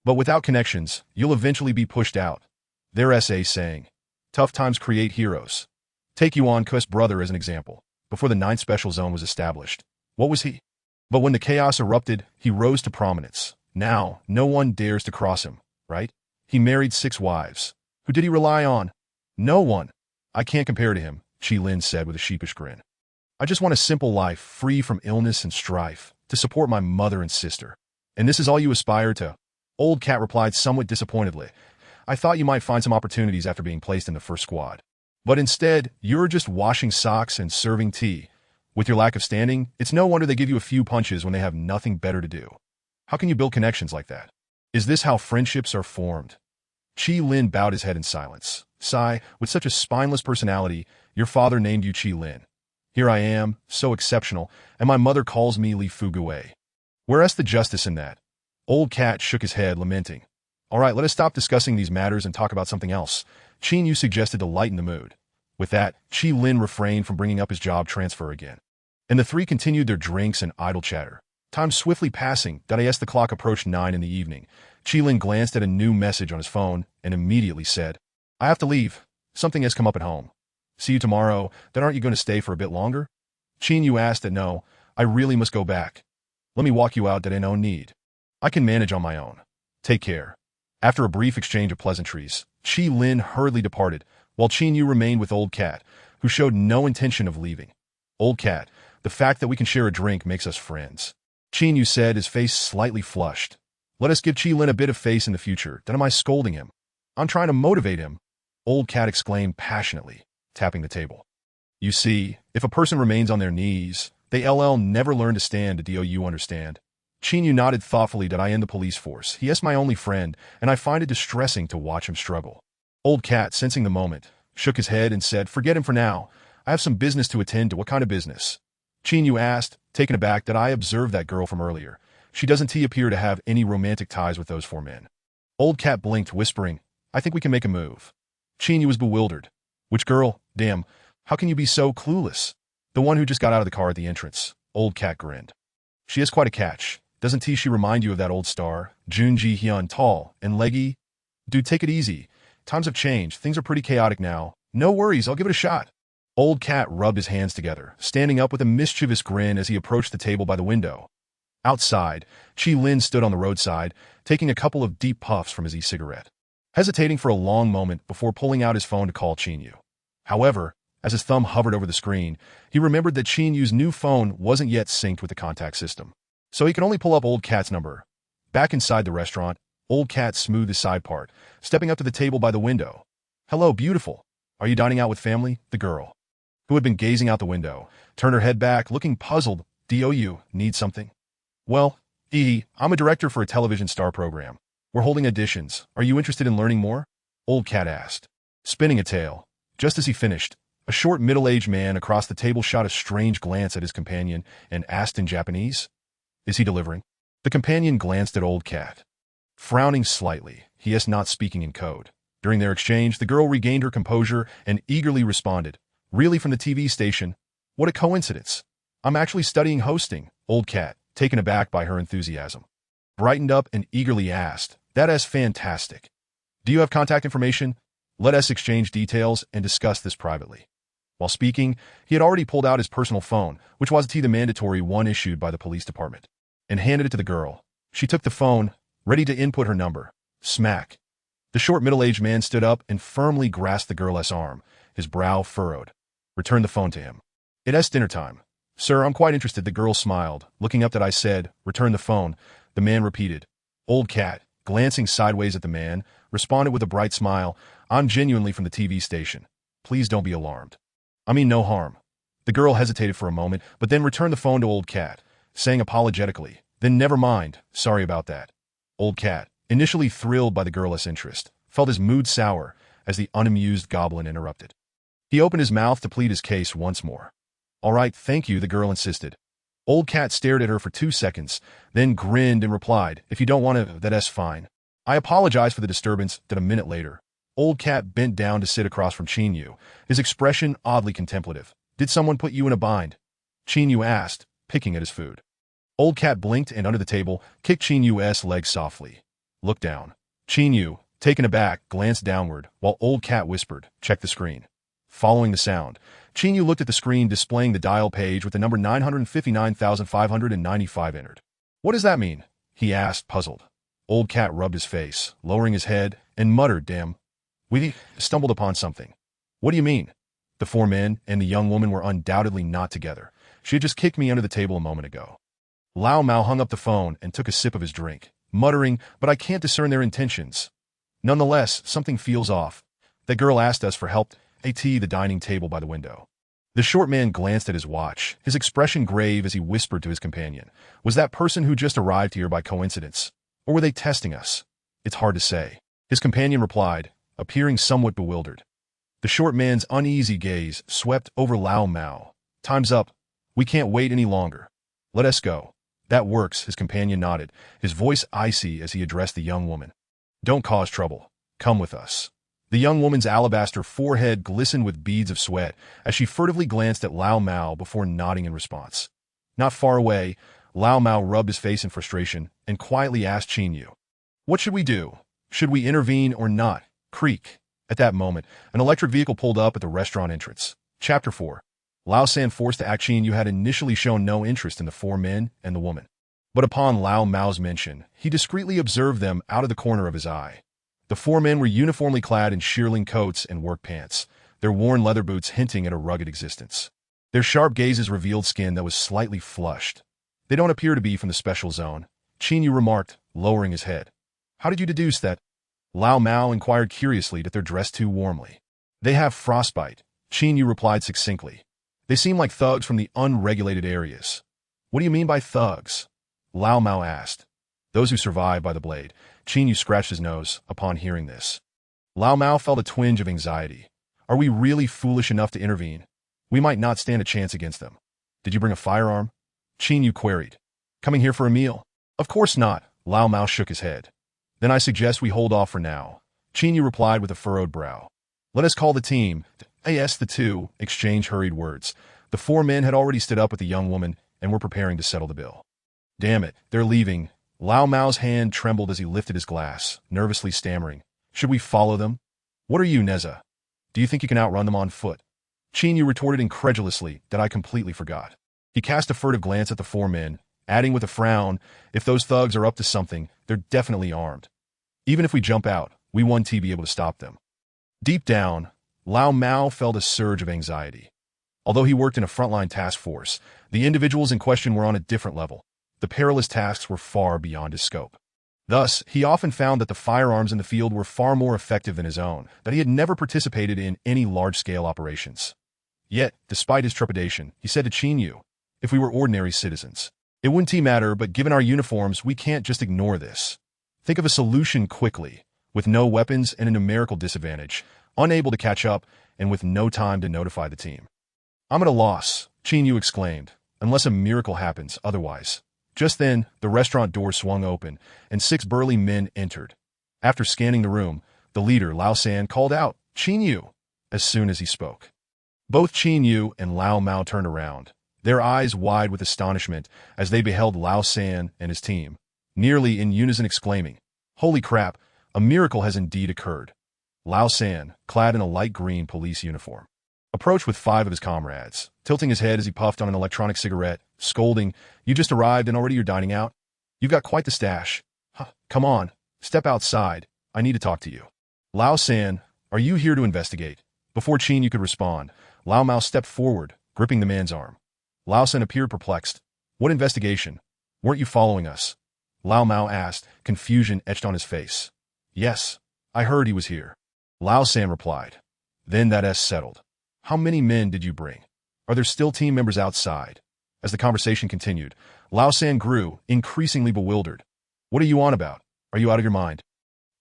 But without connections, you'll eventually be pushed out. Their essay saying, tough times create heroes. Take Yuan Ku's brother as an example. Before the 9th Special Zone was established, what was he? But when the chaos erupted, he rose to prominence. Now, no one dares to cross him, right? He married 6 wives. Who did he rely on? No one. I can't compare to him," Chi Lin said with a sheepish grin. "I just want a simple life, free from illness and strife, to support my mother and sister. And this is all you aspire to?" Old Cat replied somewhat disappointedly, "I thought you might find some opportunities after being placed in the first squad. But instead, you're just washing socks and serving tea. With your lack of standing, it's no wonder they give you a few punches when they have nothing better to do. How can you build connections like that? Is this how friendships are formed?" Chi Lin bowed his head in silence. "Sigh, with such a spineless personality, your father named you Chi Lin. Here I am, so exceptional, and my mother calls me Li Fugue. Where's the justice in that? Old Cat shook his head, lamenting. All right, let us stop discussing these matters and talk about something else. Qin Yu suggested to lighten the mood. With that, Qi Lin refrained from bringing up his job transfer again. And the three continued their drinks and idle chatter. Time swiftly passing, as the clock approached 9 in the evening. Qi Lin glanced at a new message on his phone and immediately said, I have to leave. Something has come up at home. See you tomorrow. Then aren't you going to stay for a bit longer? Qin Yu asked that no, I really must go back. Let me walk you out that I no need. I can manage on my own. Take care. After a brief exchange of pleasantries, Qi Lin hurriedly departed, while Qin Yu remained with Old Cat, who showed no intention of leaving. Old Cat, the fact that we can share a drink makes us friends. Qin Yu said, his face slightly flushed. Let us give Qi Lin a bit of face in the future. Then am I scolding him? I'm trying to motivate him. Old Cat exclaimed passionately, tapping the table. You see, if a person remains on their knees, they never learn to stand. Do you understand? Qin Yu nodded thoughtfully. I am the police force. He is my only friend, and I find it distressing to watch him struggle. Old Cat, sensing the moment, shook his head and said, forget him for now. I have some business to attend to. What kind of business? Qin Yu asked, taken aback that I observed that girl from earlier. She doesn't appear to have any romantic ties with those 4 men. Old Cat blinked, whispering, I think we can make a move. Qin Yu was bewildered. Which girl? Damn, how can you be so clueless? The one who just got out of the car at the entrance. Old Cat grinned. She has quite a catch. Doesn't she remind you of that old star, Jun Ji Hyun, tall and leggy? Dude, take it easy. Times have changed. Things are pretty chaotic now. No worries, I'll give it a shot. Old Cat rubbed his hands together, standing up with a mischievous grin as he approached the table by the window. Outside, Qi Lin stood on the roadside, taking a couple of deep puffs from his e-cigarette, hesitating for a long moment before pulling out his phone to call Qin Yu. However, as his thumb hovered over the screen, he remembered that Qin Yu's new phone wasn't yet synced with the contact system, so he could only pull up Old Cat's number. Back inside the restaurant, Old Cat smoothed his side part, stepping up to the table by the window. Hello, beautiful. Are you dining out with family? The girl, who had been gazing out the window, turned her head back, looking puzzled. Do you need something? Well, I'm a director for a television star program. We're holding auditions. Are you interested in learning more? Old Cat asked, spinning a tale. Just as he finished, a short middle-aged man across the table shot a strange glance at his companion and asked in Japanese, Is he delivering? The companion glanced at Old Cat, frowning slightly. He is not speaking in code. During their exchange, the girl regained her composure and eagerly responded, Really, from the TV station? What a coincidence. I'm actually studying hosting. Old Cat, taken aback by her enthusiasm, brightened up and eagerly asked, That is fantastic. Do you have contact information? Let us exchange details and discuss this privately. While speaking, he had already pulled out his personal phone, which was the mandatory one issued by the police department, and handed it to the girl. She took the phone, ready to input her number. Smack. The short middle-aged man stood up and firmly grasped the girl's arm, his brow furrowed. Returned the phone to him. It is dinner time. Sir, I'm quite interested. The girl smiled, looking up. I said, return the phone. The man repeated. Old Cat, glancing sideways at the man, responded with a bright smile. I'm genuinely from the TV station. Please don't be alarmed. I mean no harm. The girl hesitated for a moment, but then returned the phone to Old Cat, saying apologetically, Then never mind. Sorry about that. Old Cat, initially thrilled by the girl's interest, felt his mood sour as the unamused goblin interrupted. He opened his mouth to plead his case once more. All right, thank you, the girl insisted. Old Cat stared at her for 2 seconds, then grinned and replied, If you don't want to, that's fine. I apologize for the disturbance. That a minute later, Old Cat bent down to sit across from Qin Yu, his expression oddly contemplative. Did someone put you in a bind? Qin Yu asked, picking at his food. Old Cat blinked and under the table, kicked Qin Yu's leg softly. Look down. Qin Yu, taken aback, glanced downward, while Old Cat whispered, Check the screen. Following the sound, Qin Yu looked at the screen displaying the dial page with the number 959,595 entered. What does that mean? He asked, puzzled. Old Cat rubbed his face, lowering his head, and muttered, Damn. We stumbled upon something. What do you mean? The 4 men and the young woman were undoubtedly not together. She had just kicked me under the table a moment ago. Lao Mao hung up the phone and took a sip of his drink, muttering, But I can't discern their intentions. Nonetheless, something feels off. That girl asked us for help at the dining table by the window. The short man glanced at his watch, his expression grave as he whispered to his companion, Was that person who just arrived here by coincidence? Or were they testing us? It's hard to say. His companion replied, appearing somewhat bewildered. The short man's uneasy gaze swept over Lao Mao, Time's up. We can't wait any longer. Let us go. That works, his companion nodded, his voice icy as he addressed the young woman. Don't cause trouble. Come with us. The young woman's alabaster forehead glistened with beads of sweat as she furtively glanced at Lao Mao before nodding in response. Not far away, Lao Mao rubbed his face in frustration and quietly asked Qin Yu, "What should we do? Should we intervene or not?" Creak. At that moment, an electric vehicle pulled up at the restaurant entrance. Chapter 4. Lao San, forced to act. Qin Yu had initially shown no interest in the four men and the woman. But upon Lao Mao's mention, he discreetly observed them out of the corner of his eye. The four men were uniformly clad in shearling coats and work pants, their worn leather boots hinting at a rugged existence. Their sharp gazes revealed skin that was slightly flushed. "They don't appear to be from the special zone," Qin Yu remarked, lowering his head. "How did you deduce that?" Lao Mao inquired curiously that they're dressed too warmly. "They have frostbite," Qin Yu replied succinctly. "They seem like thugs from the unregulated areas." "What do you mean by thugs?" Lao Mao asked. "Those who survive by the blade." Qin Yu scratched his nose upon hearing this. Lao Mao felt a twinge of anxiety. "Are we really foolish enough to intervene? We might not stand a chance against them." "Did you bring a firearm?" Qin Yu queried. "Coming here for a meal?" "Of course not." Lao Mao shook his head. "Then I suggest we hold off for now," Qin Yu replied with a furrowed brow. "Let us call the team." Yes, the two exchanged hurried words. The four men had already stood up with the young woman and were preparing to settle the bill. "Damn it, they're leaving." Lao Mao's hand trembled as he lifted his glass, nervously stammering. "Should we follow them?" "What are you, Neza? Do you think you can outrun them on foot?" Qin Yu retorted incredulously that I completely forgot. He cast a furtive glance at the four men, adding with a frown, "If those thugs are up to something, they're definitely armed. Even if we jump out, we won't be able to stop them." Deep down, Lao Mao felt a surge of anxiety. Although he worked in a frontline task force, the individuals in question were on a different level. The perilous tasks were far beyond his scope. Thus, he often found that the firearms in the field were far more effective than his own, that he had never participated in any large-scale operations. Yet, despite his trepidation, he said to Qin Yu, "If we were ordinary citizens, it wouldn't matter, but given our uniforms, we can't just ignore this. Think of a solution quickly, with no weapons and a numerical disadvantage, unable to catch up, and with no time to notify the team." "I'm at a loss," Qin Yu exclaimed, "unless a miracle happens otherwise." Just then, the restaurant door swung open, and 6 burly men entered. After scanning the room, the leader, Lao San, called out, "Qin Yu," as soon as he spoke. Both Qin Yu and Lao Mao turned around, their eyes wide with astonishment as they beheld Lao San and his team, nearly in unison exclaiming, "Holy crap, a miracle has indeed occurred." Lao San, clad in a light green police uniform, approached with 5 of his comrades, tilting his head as he puffed on an electronic cigarette, scolding, "You just arrived and already you're dining out? You've got quite the stash. Huh, come on, step outside. I need to talk to you." "Lao San, are you here to investigate?" Before Qin Yu could respond, Lao Mao stepped forward, gripping the man's arm. Lao San appeared perplexed. "What investigation? Weren't you following us?" Lao Mao asked, confusion etched on his face. "Yes, I heard he was here," Lao San replied. "Then that's settled. How many men did you bring? Are there still team members outside?" As the conversation continued, Lao San grew increasingly bewildered. "What are you on about? Are you out of your mind?"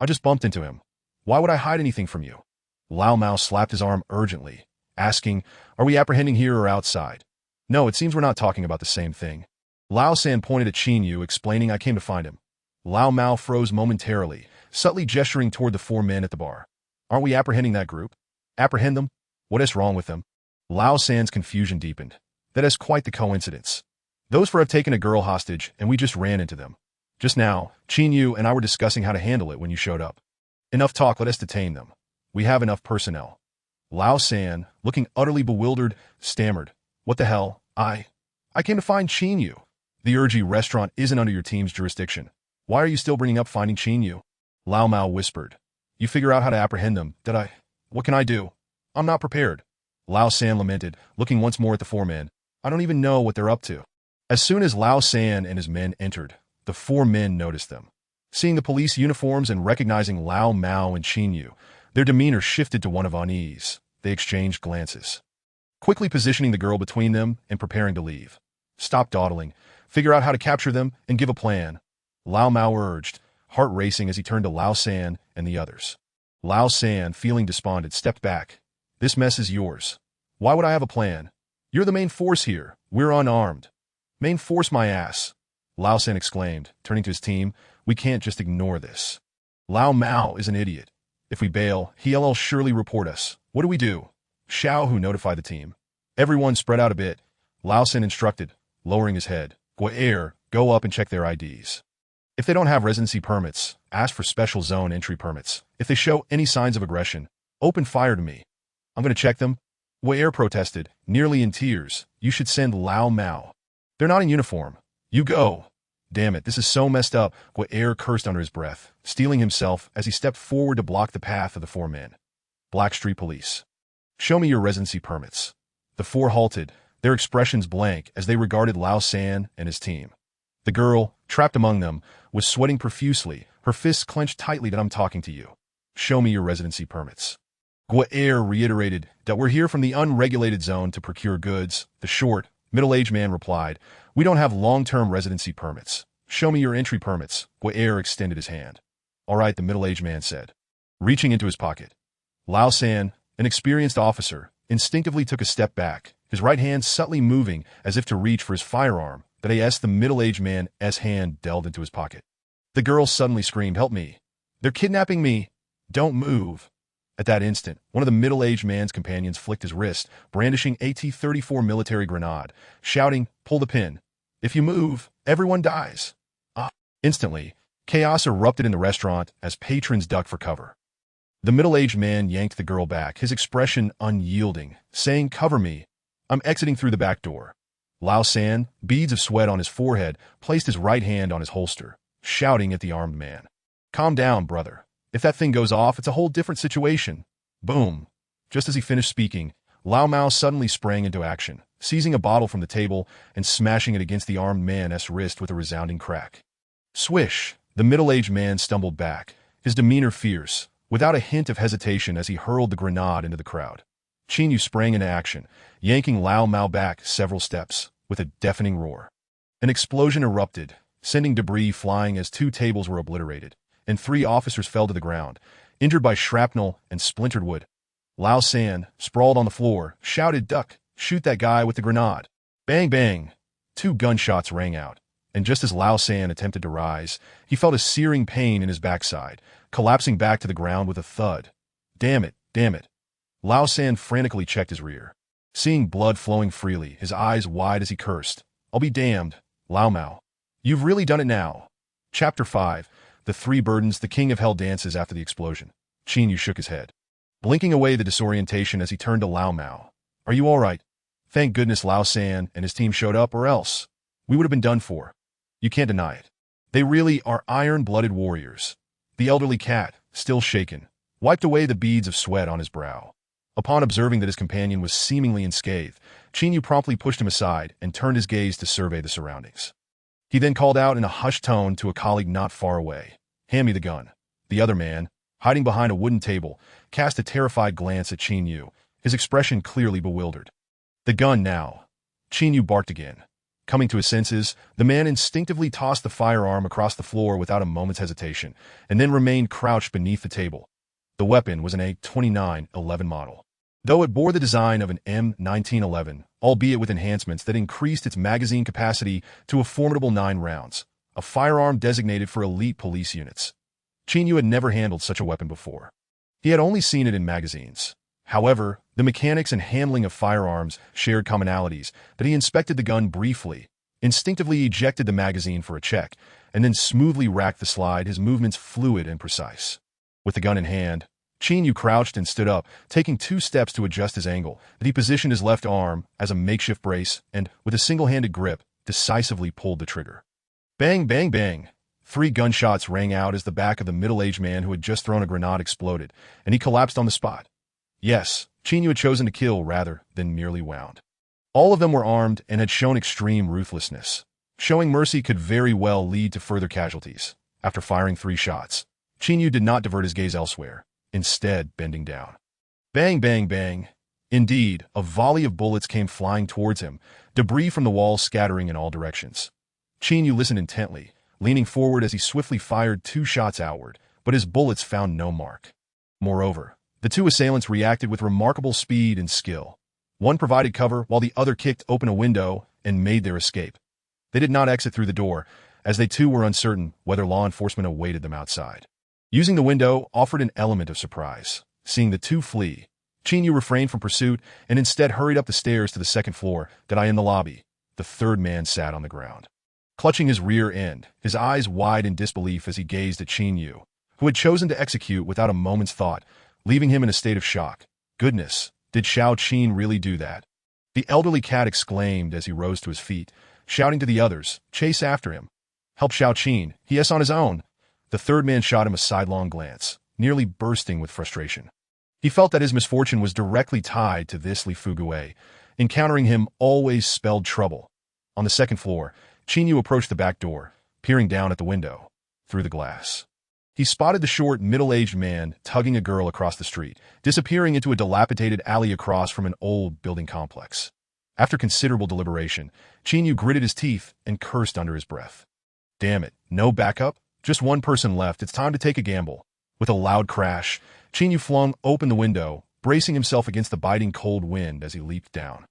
"I just bumped into him. Why would I hide anything from you?" Lao Mao slapped his arm urgently, asking, "Are we apprehending here or outside?" "No, it seems we're not talking about the same thing." Lao San pointed at Qin Yu, explaining, "I came to find him." Lao Mao froze momentarily, subtly gesturing toward the 4 men at the bar. "Aren't we apprehending that group?" "Apprehend them? What is wrong with them?" Lao San's confusion deepened. "That is quite the coincidence. Those 4 have taken a girl hostage, and we just ran into them. Just now, Qin Yu and I were discussing how to handle it when you showed up." "Enough talk, let us detain them. We have enough personnel." Lao San, looking utterly bewildered, stammered, "What the hell? I came to find Qin Yu. The Urji restaurant isn't under your team's jurisdiction. Why are you still bringing up finding Qin Yu?" Lao Mao whispered. "You figure out how to apprehend them, did I? What can I do? I'm not prepared." Lao San lamented, looking once more at the 4 men. "I don't even know what they're up to." As soon as Lao San and his men entered, the 4 men noticed them. Seeing the police uniforms and recognizing Lao Mao and Qin Yu, their demeanor shifted to one of unease. They exchanged glances, quickly positioning the girl between them and preparing to leave. "Stop dawdling. Figure out how to capture them and give a plan," Lao Mao urged, heart racing as he turned to Lao San and the others. Lao San, feeling despondent, stepped back. "This mess is yours. Why would I have a plan? You're the main force here. We're unarmed. Main force my ass, Lao San exclaimed, turning to his team. We can't just ignore this. Lao Mao is an idiot. If we bail, he'll surely report us. What do we do? Xiao Hu notified the team. Everyone spread out a bit. Lao San instructed, lowering his head. Guair, go up and check their IDs. If they don't have residency permits, ask for special zone entry permits. If they show any signs of aggression, open fire to me. I'm going to check them. Guair protested, nearly in tears. You should send Lao Mao. They're not in uniform. You go. Damn it, this is so messed up, Guair cursed under his breath, steeling himself as he stepped forward to block the path of the four men. Blackstreet Police. Show me your residency permits. The four halted, their expressions blank as they regarded Lao San and his team. The girl, trapped among them, was sweating profusely, her fists clenched tightly. That I'm talking to you. Show me your residency permits. Guair reiterated that we're here from the unregulated zone to procure goods. The short, middle-aged man replied, we don't have long-term residency permits. Show me your entry permits. Guair extended his hand. All right, the middle-aged man said, reaching into his pocket. Lao San, an experienced officer, instinctively took a step back, his right hand subtly moving as if to reach for his firearm. That the middle-aged man's hand delved into his pocket. The girl suddenly screamed, help me. They're kidnapping me. Don't move. At that instant, one of the middle-aged man's companions flicked his wrist, brandishing a T-34 military grenade, shouting, pull the pin. If you move, everyone dies. Instantly, chaos erupted in the restaurant as patrons ducked for cover. The middle-aged man yanked the girl back, his expression unyielding, saying, cover me. I'm exiting through the back door. Lao San, beads of sweat on his forehead, placed his right hand on his holster, shouting at the armed man. Calm down, brother. If that thing goes off, it's a whole different situation. Boom. Just as he finished speaking, Lao Mao suddenly sprang into action, seizing a bottle from the table and smashing it against the armed man's wrist with a resounding crack. Swish! The middle-aged man stumbled back, his demeanor fierce, without a hint of hesitation as he hurled the grenade into the crowd. Qin Yu sprang into action, yanking Lao Mao back several steps, with a deafening roar. An explosion erupted, sending debris flying as 2 tables were obliterated, and 3 officers fell to the ground, injured by shrapnel and splintered wood. Lao San, sprawled on the floor, shouted, duck, shoot that guy with the grenade. Bang, bang. 2 gunshots rang out, and just as Lao San attempted to rise, he felt a searing pain in his backside, collapsing back to the ground with a thud. Damn it, damn it. Lao San frantically checked his rear. Seeing blood flowing freely, his eyes wide as he cursed. I'll be damned, Lao Mao. You've really done it now. Chapter 5. The 3 Burdens. The King of Hell dances after the explosion. Qin Yu shook his head, blinking away the disorientation as he turned to Lao Mao. Are you all right? Thank goodness Lao San and his team showed up, or else we would have been done for. You can't deny it. They really are iron-blooded warriors. The elderly cat, still shaken, wiped away the beads of sweat on his brow. Upon observing that his companion was seemingly unscathed, Qin Yu promptly pushed him aside and turned his gaze to survey the surroundings. He then called out in a hushed tone to a colleague not far away, hand me the gun. The other man, hiding behind a wooden table, cast a terrified glance at Qin Yu, his expression clearly bewildered. The gun now. Qin Yu barked again. Coming to his senses, the man instinctively tossed the firearm across the floor without a moment's hesitation, and then remained crouched beneath the table. The weapon was an A2911 model. Though it bore the design of an M1911, albeit with enhancements that increased its magazine capacity to a formidable 9 rounds, a firearm designated for elite police units. Qin Yu had never handled such a weapon before. He had only seen it in magazines. However, the mechanics and handling of firearms shared commonalities that he inspected the gun briefly, instinctively ejected the magazine for a check, and then smoothly racked the slide, his movements fluid and precise. With the gun in hand, Qin Yu crouched and stood up, taking 2 steps to adjust his angle, that he positioned his left arm as a makeshift brace and, with a single-handed grip, decisively pulled the trigger. Bang, bang, bang. 3 gunshots rang out as the back of the middle-aged man who had just thrown a grenade exploded, and he collapsed on the spot. Yes, Qin Yu had chosen to kill rather than merely wound. All of them were armed and had shown extreme ruthlessness. Showing mercy could very well lead to further casualties. After firing 3 shots, Qin Yu did not divert his gaze elsewhere, instead bending down. Bang, bang, bang. Indeed, a volley of bullets came flying towards him, debris from the walls scattering in all directions. Qin Yu listened intently, leaning forward as he swiftly fired 2 shots outward, but his bullets found no mark. Moreover, the 2 assailants reacted with remarkable speed and skill. One provided cover while the other kicked open a window and made their escape. They did not exit through the door, as they too were uncertain whether law enforcement awaited them outside. Using the window offered an element of surprise. Seeing the two flee, Chinyu refrained from pursuit and instead hurried up the stairs to the second floor. That I in the lobby. The third man sat on the ground, clutching his rear end, his eyes wide in disbelief as he gazed at Chinyu, who had chosen to execute without a moment's thought, leaving him in a state of shock. Goodness, did Xiao Qin really do that? The elderly cat exclaimed as he rose to his feet, shouting to the others, chase after him. Help Xiao Qin, he is on his own. The third man shot him a sidelong glance, nearly bursting with frustration. He felt that his misfortune was directly tied to this Li Fugue. Encountering him always spelled trouble. On the second floor, Chinyu approached the back door, peering down at the window, through the glass. He spotted the short, middle-aged man tugging a girl across the street, disappearing into a dilapidated alley across from an old building complex. After considerable deliberation, Chinyu gritted his teeth and cursed under his breath. Damn it, no backup? Just one person left, it's time to take a gamble. With a loud crash, Chinyu flung open the window, bracing himself against the biting cold wind as he leaped down.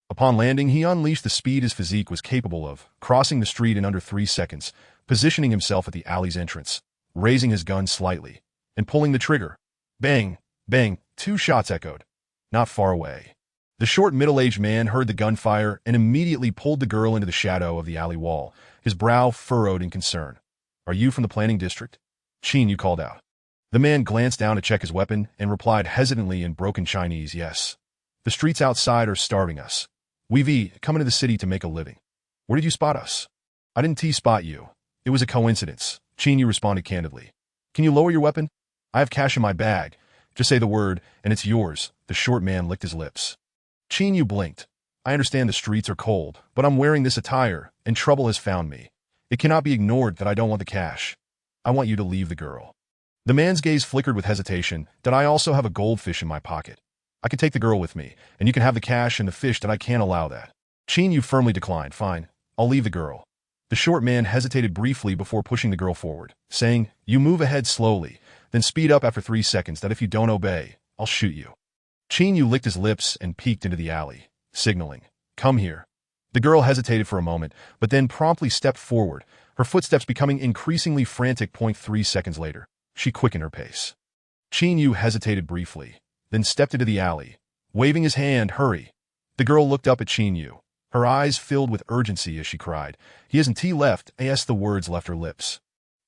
Upon landing, he unleashed the speed his physique was capable of, crossing the street in under 3 seconds, positioning himself at the alley's entrance, raising his gun slightly, and pulling the trigger. Bang, bang, 2 shots echoed. Not far away. The short middle-aged man heard the gunfire and immediately pulled the girl into the shadow of the alley wall, his brow furrowed in concern. Are you from the planning district? Chinyu called out. The man glanced down to check his weapon and replied hesitantly in broken Chinese, yes. The streets outside are starving us. We've come into the city to make a living. Where did you spot us? I didn't spot you. It was a coincidence, Chinyu responded candidly. Can you lower your weapon? I have cash in my bag. Just say the word, and it's yours. The short man licked his lips. Chinyu blinked. I understand the streets are cold, but I'm wearing this attire, and trouble has found me. It cannot be ignored that I don't want the cash. I want you to leave the girl. The man's gaze flickered with hesitation. That I also have a goldfish in my pocket. I can take the girl with me, and you can have the cash and the fish. That I can't allow that. Chinyu firmly declined. Fine, I'll leave the girl. The short man hesitated briefly before pushing the girl forward, saying, you move ahead slowly, then speed up after 3 seconds. That if you don't obey, I'll shoot you. Chinyu licked his lips and peeked into the alley, signaling, come here. The girl hesitated for a moment, but then promptly stepped forward, her footsteps becoming increasingly frantic. 3 seconds later, she quickened her pace. Chinyu hesitated briefly, then stepped into the alley, waving his hand, hurry. The girl looked up at Chinyu, her eyes filled with urgency as she cried, he hasn't left, as the words left her lips.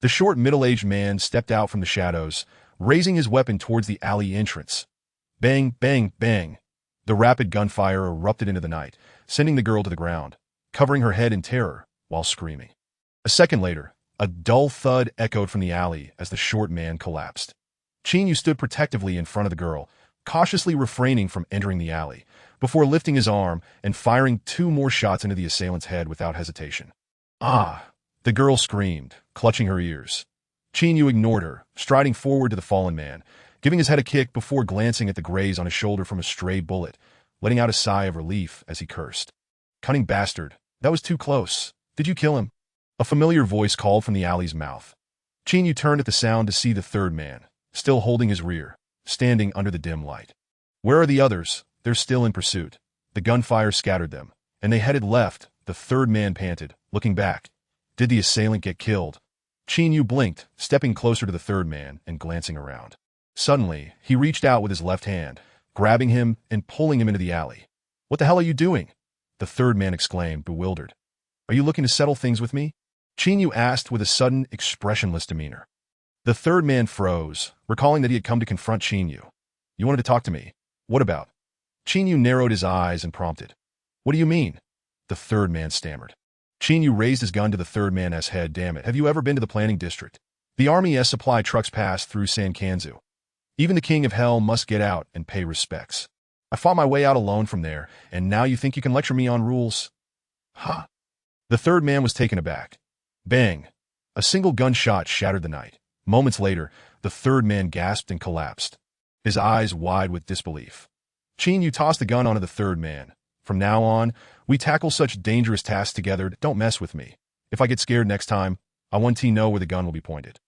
The short middle-aged man stepped out from the shadows, raising his weapon towards the alley entrance. Bang, bang, bang. The rapid gunfire erupted into the night, sending the girl to the ground, covering her head in terror while screaming. A second later, a dull thud echoed from the alley as the short man collapsed. Chinyu stood protectively in front of the girl, cautiously refraining from entering the alley, before lifting his arm and firing 2 more shots into the assailant's head without hesitation. Ah! The girl screamed, clutching her ears. Chinyu ignored her, striding forward to the fallen man, giving his head a kick before glancing at the graze on his shoulder from a stray bullet, letting out a sigh of relief as he cursed. Cunning bastard, that was too close. Did you kill him? A familiar voice called from the alley's mouth. Chinyu turned at the sound to see the third man, still holding his rear, standing under the dim light. Where are the others? They're still in pursuit. The gunfire scattered them, and they headed left. The third man panted, looking back. Did the assailant get killed? Chinyu blinked, stepping closer to the third man and glancing around. Suddenly, he reached out with his left hand, grabbing him and pulling him into the alley. What the hell are you doing? The third man exclaimed, bewildered. Are you looking to settle things with me? Chinyu asked with a sudden, expressionless demeanor. The third man froze, recalling that he had come to confront Chinyu. You wanted to talk to me. What about? Chinyu narrowed his eyes and prompted. What do you mean? The third man stammered. Chinyu raised his gun to the third man's head. Damn it, have you ever been to the planning district? The army's supply trucks pass through Sankanzu. Even the king of hell must get out and pay respects. I fought my way out alone from there, and now you think you can lecture me on rules? Huh? The third man was taken aback. Bang! A single gunshot shattered the night. Moments later, the third man gasped and collapsed, his eyes wide with disbelief. Chinyu tossed the gun onto the third man. From now on, we tackle such dangerous tasks together. Don't mess with me. If I get scared next time, I want to know where the gun will be pointed.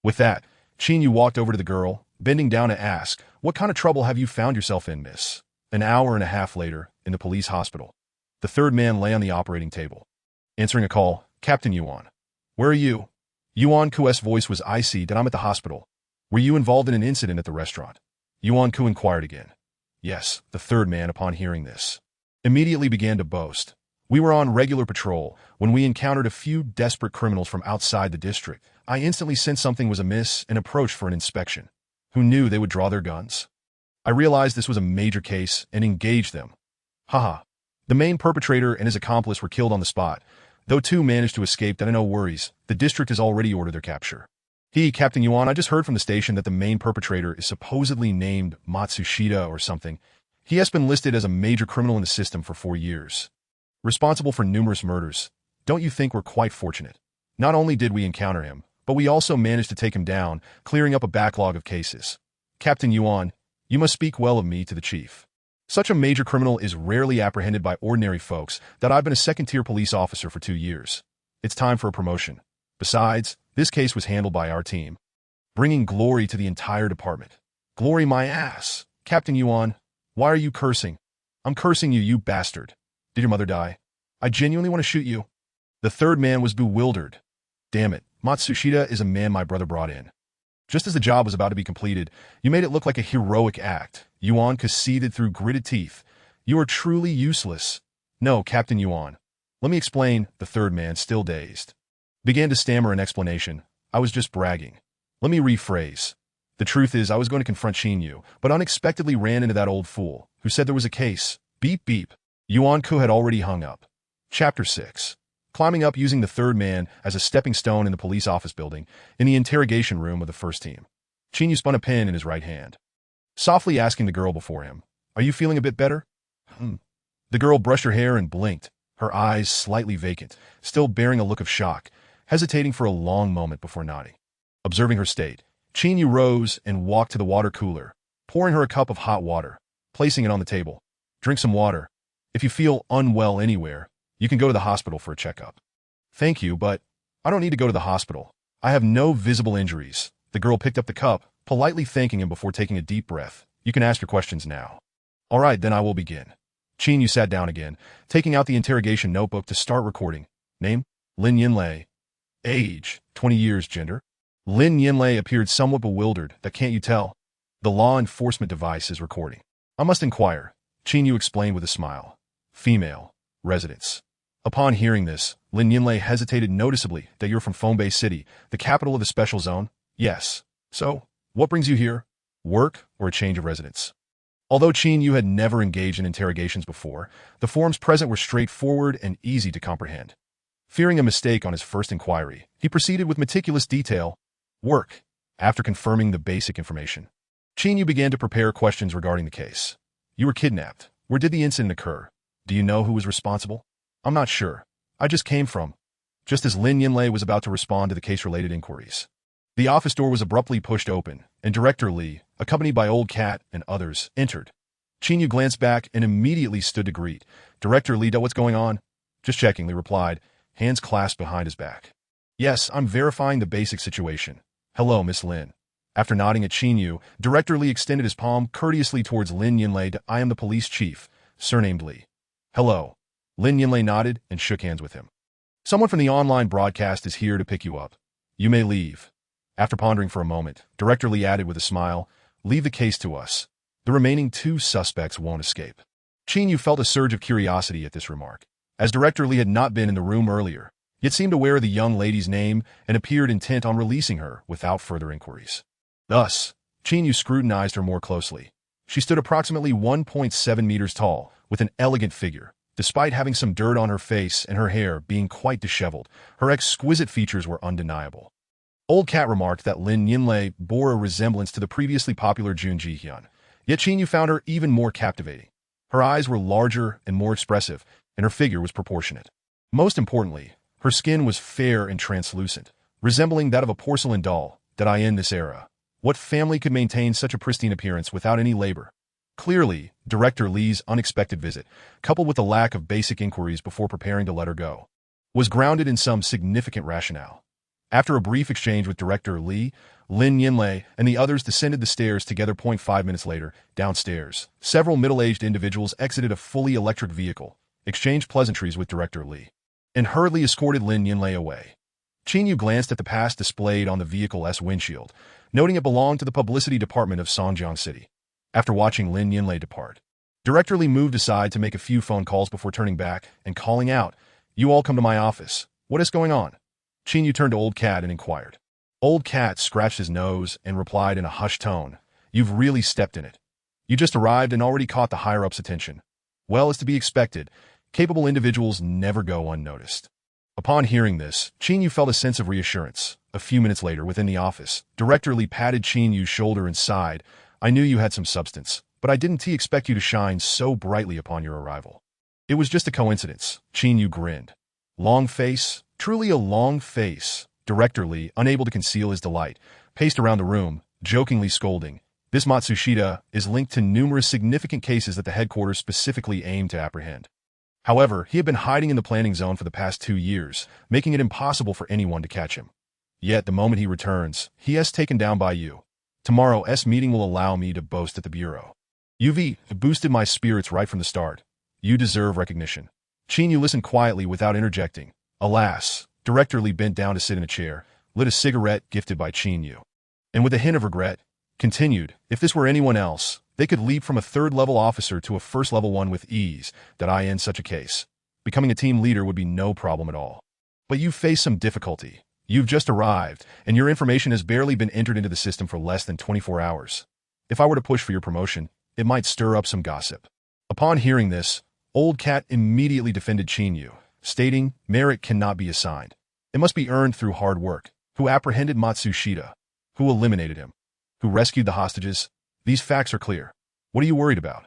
With that, Chinyu walked over to the girl, bending down to ask, what kind of trouble have you found yourself in, miss? An hour and a half later, in the police hospital, the third man lay on the operating table. Answering a call, Captain Yuan. Where are you? Yuan Ku's voice was icy. That I'm at the hospital. Were you involved in an incident at the restaurant? Yuan Ku inquired again. Yes, the third man, upon hearing this, immediately began to boast. We were on regular patrol when we encountered a few desperate criminals from outside the district. I instantly sensed something was amiss and approached for an inspection. Who knew they would draw their guns? I realized this was a major case and engaged them. Haha. The main perpetrator and his accomplice were killed on the spot, though two managed to escape. That no worries. The district has already ordered their capture. Captain Yuan, I just heard from the station that the main perpetrator is supposedly named Matsushita or something. He has been listed as a major criminal in the system for 4 years, responsible for numerous murders. Don't you think we're quite fortunate? Not only did we encounter him, but we also managed to take him down, clearing up a backlog of cases. Captain Yuan, you must speak well of me to the chief. Such a major criminal is rarely apprehended by ordinary folks. That I've been a second-tier police officer for 2 years. It's time for a promotion. Besides, this case was handled by our team, bringing glory to the entire department. Glory my ass. Captain Yuan, why are you cursing? I'm cursing you, you bastard. Did your mother die? I genuinely want to shoot you. The third man was bewildered. Damn it, Matsushita is a man my brother brought in. Just as the job was about to be completed, you made it look like a heroic act. Yuan conceded through gritted teeth. You are truly useless. No, Captain Yuan. Let me explain. The third man, still dazed, began to stammer an explanation. I was just bragging. Let me rephrase. The truth is I was going to confront Shinyu, but unexpectedly ran into that old fool, who said there was a case. Beep beep. Yuan Ku had already hung up. Chapter 6. Climbing up using the third man as a stepping stone in the police office building, in the interrogation room of the first team. Shinyu spun a pen in his right hand, softly asking the girl before him, Are you feeling a bit better? The girl brushed her hair and blinked, her eyes slightly vacant, still bearing a look of shock, hesitating for a long moment before nodding. Observing her state, Shinyu rose and walked to the water cooler, pouring her a cup of hot water, placing it on the table. Drink some water. If you feel unwell anywhere, you can go to the hospital for a checkup. Thank you, but I don't need to go to the hospital. I have no visible injuries. The girl picked up the cup, politely thanking him before taking a deep breath. You can ask your questions now. All right, then I will begin. Shinyu sat down again, taking out the interrogation notebook to start recording. Name? Lin Yinlei. Age? 20 years. Gender? Lin Yinlei appeared somewhat bewildered. That can't you tell? The law enforcement device is recording. I must inquire. Shinyu explained with a smile. Female. Residence. Upon hearing this, Lin Yinlei hesitated noticeably. That you're from Fonbei City, the capital of the special zone? Yes. So, what brings you here? Work or a change of residence? Although Shinyu had never engaged in interrogations before, the forms present were straightforward and easy to comprehend. Fearing a mistake on his first inquiry, he proceeded with meticulous detail. Work. After confirming the basic information, Shinyu began to prepare questions regarding the case. You were kidnapped. Where did the incident occur? Do you know who was responsible? I'm not sure. I just came from. Just as Lin Yinlei was about to respond to the case-related inquiries, the office door was abruptly pushed open, and Director Li, accompanied by Old Cat and others, entered. Shinyu glanced back and immediately stood to greet. Director Li, what's going on? Just checking, Li replied, hands clasped behind his back. Yes, I'm verifying the basic situation. Hello, Miss Lin. After nodding at Shinyu, Director Li extended his palm courteously towards Lin Yinlei. I am the police chief, surnamed Li. Hello. Lin Yinlei nodded and shook hands with him. Someone from the online broadcast is here to pick you up. You may leave. After pondering for a moment, Director Li added with a smile, Leave the case to us. The remaining 2 suspects won't escape. Shinyu felt a surge of curiosity at this remark, as Director Li had not been in the room earlier, yet seemed aware of the young lady's name and appeared intent on releasing her without further inquiries. Thus, Shinyu scrutinized her more closely. She stood approximately 1.7 meters tall, with an elegant figure. Despite having some dirt on her face and her hair being quite disheveled, her exquisite features were undeniable. Old Cat remarked that Lin Yinlei bore a resemblance to the previously popular Jun Ji-hyun, yet Shinyu found her even more captivating. Her eyes were larger and more expressive, and her figure was proportionate. Most importantly, her skin was fair and translucent, resembling that of a porcelain doll. That I in this era. What family could maintain such a pristine appearance without any labor? Clearly, Director Li's unexpected visit, coupled with the lack of basic inquiries before preparing to let her go, was grounded in some significant rationale. After a brief exchange with Director Li, Lin Yinlei and the others descended the stairs together. 5 minutes later, downstairs, several middle-aged individuals exited a fully electric vehicle, exchanged pleasantries with Director Li, and hurriedly escorted Lin Yinlei away. Qin Yu glanced at the pass displayed on the vehicle's windshield, noting it belonged to the publicity department of Songjiang City. After watching Lin Yinlei depart, Director Li moved aside to make a few phone calls before turning back and calling out, "You all come to my office. What is going on?" Qin Yu turned to Old Cat and inquired. Old Cat scratched his nose and replied in a hushed tone, "You've really stepped in it. You just arrived and already caught the higher-ups' attention. Well, as to be expected, capable individuals never go unnoticed." Upon hearing this, Qin Yu felt a sense of reassurance. A few minutes later, within the office, Director Li patted Qin Yu's shoulder and sighed, "I knew you had some substance, but I didn't expect you to shine so brightly upon your arrival." "It was just a coincidence," Qin Yu grinned. "Long face? Truly a long face." Director Li, unable to conceal his delight, paced around the room, jokingly scolding, "This Matsushita is linked to numerous significant cases that the headquarters specifically aim to apprehend. However, he had been hiding in the planning zone for the past 2 years, making it impossible for anyone to catch him. Yet, the moment he returns, he is taken down by you. Tomorrow's meeting will allow me to boast at the bureau. You've boosted my spirits right from the start. You deserve recognition." Qin Yu listened quietly without interjecting. Alas, Director Li bent down to sit in a chair, lit a cigarette gifted by Qin Yu, and with a hint of regret, continued, "If this were anyone else, they could leap from a third-level officer to a first-level one with ease. That I in such a case. Becoming a team leader would be no problem at all. But you face some difficulty. You've just arrived, and your information has barely been entered into the system for less than 24 hours. If I were to push for your promotion, it might stir up some gossip." Upon hearing this, Old Cat immediately defended Qin Yu, stating, "Merit cannot be assigned. It must be earned through hard work. Who apprehended Matsushita? Who eliminated him? Who rescued the hostages? These facts are clear. What are you worried about?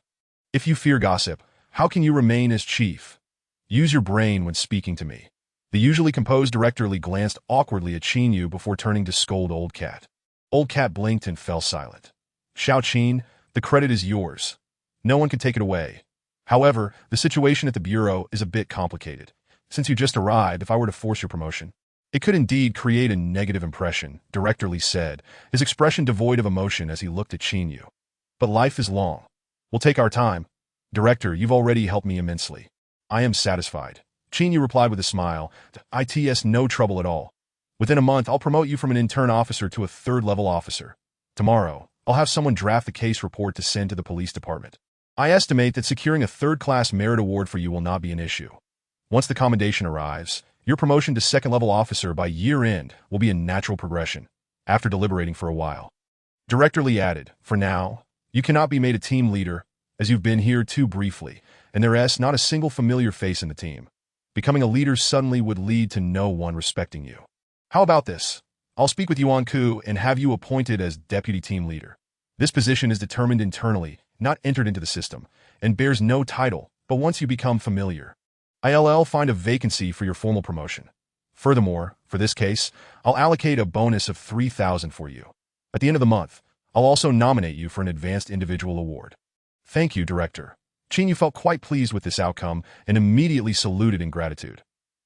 If you fear gossip, how can you remain as chief? Use your brain when speaking to me." The usually composed Director Li glanced awkwardly at Qin Yu before turning to scold Old Cat. Old Cat blinked and fell silent. "Xiao Qin, the credit is yours. No one can take it away. However, the situation at the bureau is a bit complicated. Since you just arrived, if I were to force your promotion, it could indeed create a negative impression," Director Li said, his expression devoid of emotion as he looked at Qin Yu. "But life is long. We'll take our time. Director, you've already helped me immensely. I am satisfied." Qin Yu replied with a smile, "It's no trouble at all. Within a month, I'll promote you from an intern officer to a third-level officer. Tomorrow, I'll have someone draft the case report to send to the police department. I estimate that securing a third-class merit award for you will not be an issue. Once the commendation arrives, your promotion to second-level officer by year-end will be a natural progression." After deliberating for a while, Director Li added, "For now, you cannot be made a team leader, as you've been here too briefly, and there is not a single familiar face in the team. Becoming a leader suddenly would lead to no one respecting you. How about this? I'll speak with Yuan Ku and have you appointed as deputy team leader. This position is determined internally, not entered into the system, and bears no title, but once you become familiar, I'll find a vacancy for your formal promotion. Furthermore, for this case, I'll allocate a bonus of 3,000 for you. At the end of the month, I'll also nominate you for an advanced individual award." "Thank you, Director." Qin Yu felt quite pleased with this outcome and immediately saluted in gratitude.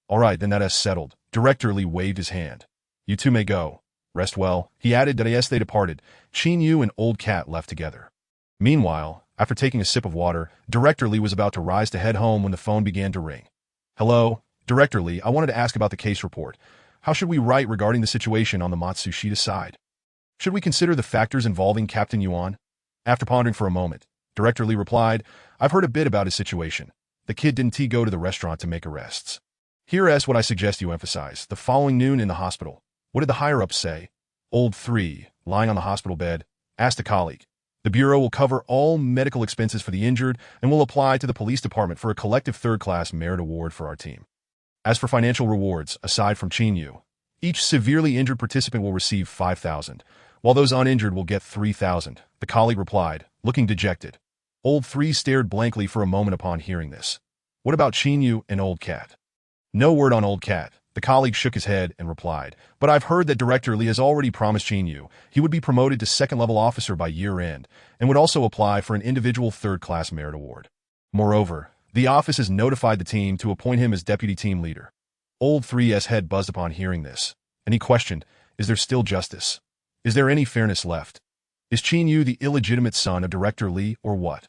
"All right, then that is settled." Director Li waved his hand. "You two may go. Rest well." He added that as they departed, Qin Yu and Old Cat left together. Meanwhile, after taking a sip of water, Director Li was about to rise to head home when the phone began to ring. "Hello, Director Li, I wanted to ask about the case report. How should we write regarding the situation on the Matsushita side? Should we consider the factors involving Captain Yuan?" After pondering for a moment, Director Li replied, "I've heard a bit about his situation. The kid didn't go to the restaurant to make arrests. Here is what I suggest you emphasize. The following noon in the hospital. What did the higher-ups say?" Old 3, lying on the hospital bed, asked a colleague. "The Bureau will cover all medical expenses for the injured and will apply to the police department for a collective third-class merit award for our team. As for financial rewards, aside from Qin Yu, each severely injured participant will receive 5,000, while those uninjured will get 3,000, the colleague replied, looking dejected. Old 3 stared blankly for a moment upon hearing this. "What about Qin Yu and Old Cat?" "No word on Old Cat." The colleague shook his head and replied, "But I've heard that Director Li has already promised Qin Yu he would be promoted to second-level officer by year-end and would also apply for an individual third-class merit award. Moreover, the office has notified the team to appoint him as deputy team leader." Old 3's head buzzed upon hearing this. And he questioned, is there still justice? Is there any fairness left? Is Qin Yu the illegitimate son of Director Li or what?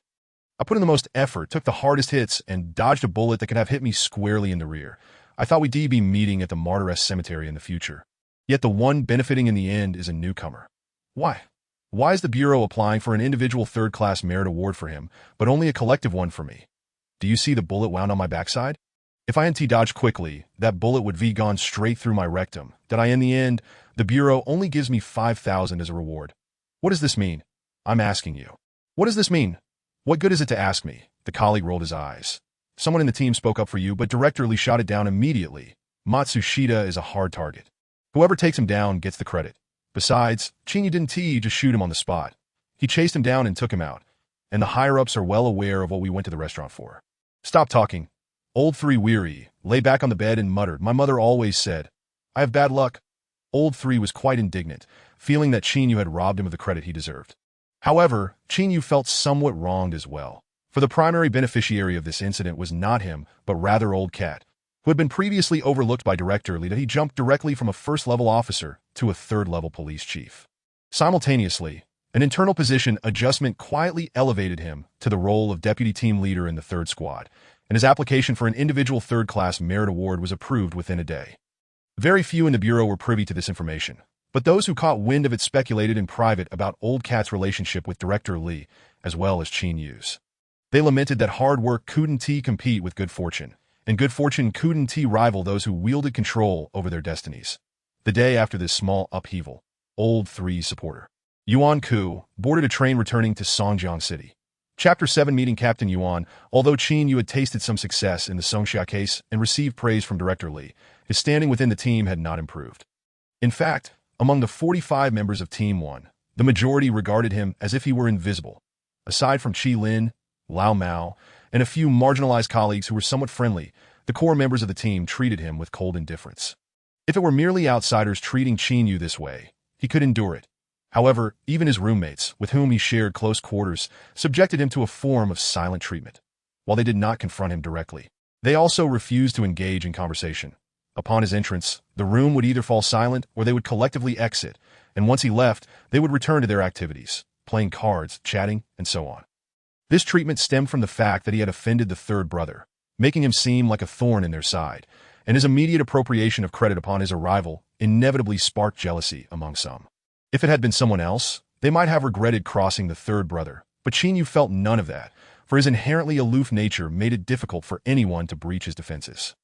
I put in the most effort, took the hardest hits, and dodged a bullet that could have hit me squarely in the rear. I thought we'd be meeting at the Martyrs Cemetery in the future. Yet the one benefiting in the end is a newcomer. Why? Why is the Bureau applying for an individual third-class merit award for him, but only a collective one for me? Do you see the bullet wound on my backside? If I hadn't dodged quickly, that bullet would have gone straight through my rectum. Did I in the end? The Bureau only gives me 5,000 as a reward. What does this mean? I'm asking you. What does this mean? What good is it to ask me? The colleague rolled his eyes. Someone in the team spoke up for you, but Director Lee shot it down immediately. Matsushita is a hard target. Whoever takes him down gets the credit. Besides, Chinyu didn't just shoot him on the spot. He chased him down and took him out. And the higher-ups are well aware of what we went to the restaurant for. Stop talking. Old 3 weary, lay back on the bed and muttered, my mother always said, I have bad luck. Old 3 was quite indignant, feeling that Chinyu had robbed him of the credit he deserved. However, Chinyu felt somewhat wronged as well, for the primary beneficiary of this incident was not him, but rather Old Cat, who had been previously overlooked by Director Lee that he jumped directly from a first-level officer to a third-level police chief. Simultaneously, an internal position adjustment quietly elevated him to the role of deputy team leader in the 3rd Squad, and his application for an individual third-class merit award was approved within a day. Very few in the Bureau were privy to this information, but those who caught wind of it speculated in private about Old Cat's relationship with Director Lee, as well as Chin Yu's. They lamented that hard work couldn't compete with good fortune, and good fortune couldn't rival those who wielded control over their destinies. The day after this small upheaval, Old 3 supporter Yuan Ku boarded a train returning to Songjiang City. Chapter 7 Meeting Captain Yuan. Although Qin Yu had tasted some success in the Songxia case and received praise from Director Lee, his standing within the team had not improved. In fact, among the 45 members of Team 1, the majority regarded him as if he were invisible. Aside from Qi Lin, Lao Mao, and a few marginalized colleagues who were somewhat friendly, the core members of the team treated him with cold indifference. If it were merely outsiders treating Qin Yu this way, he could endure it. However, even his roommates, with whom he shared close quarters, subjected him to a form of silent treatment. While they did not confront him directly, they also refused to engage in conversation. Upon his entrance, the room would either fall silent or they would collectively exit, and once he left, they would return to their activities, playing cards, chatting, and so on. This treatment stemmed from the fact that he had offended the 3rd brother, making him seem like a thorn in their side, and his immediate appropriation of credit upon his arrival inevitably sparked jealousy among some. If it had been someone else, they might have regretted crossing the 3rd brother, but Chinyu felt none of that, for his inherently aloof nature made it difficult for anyone to breach his defenses.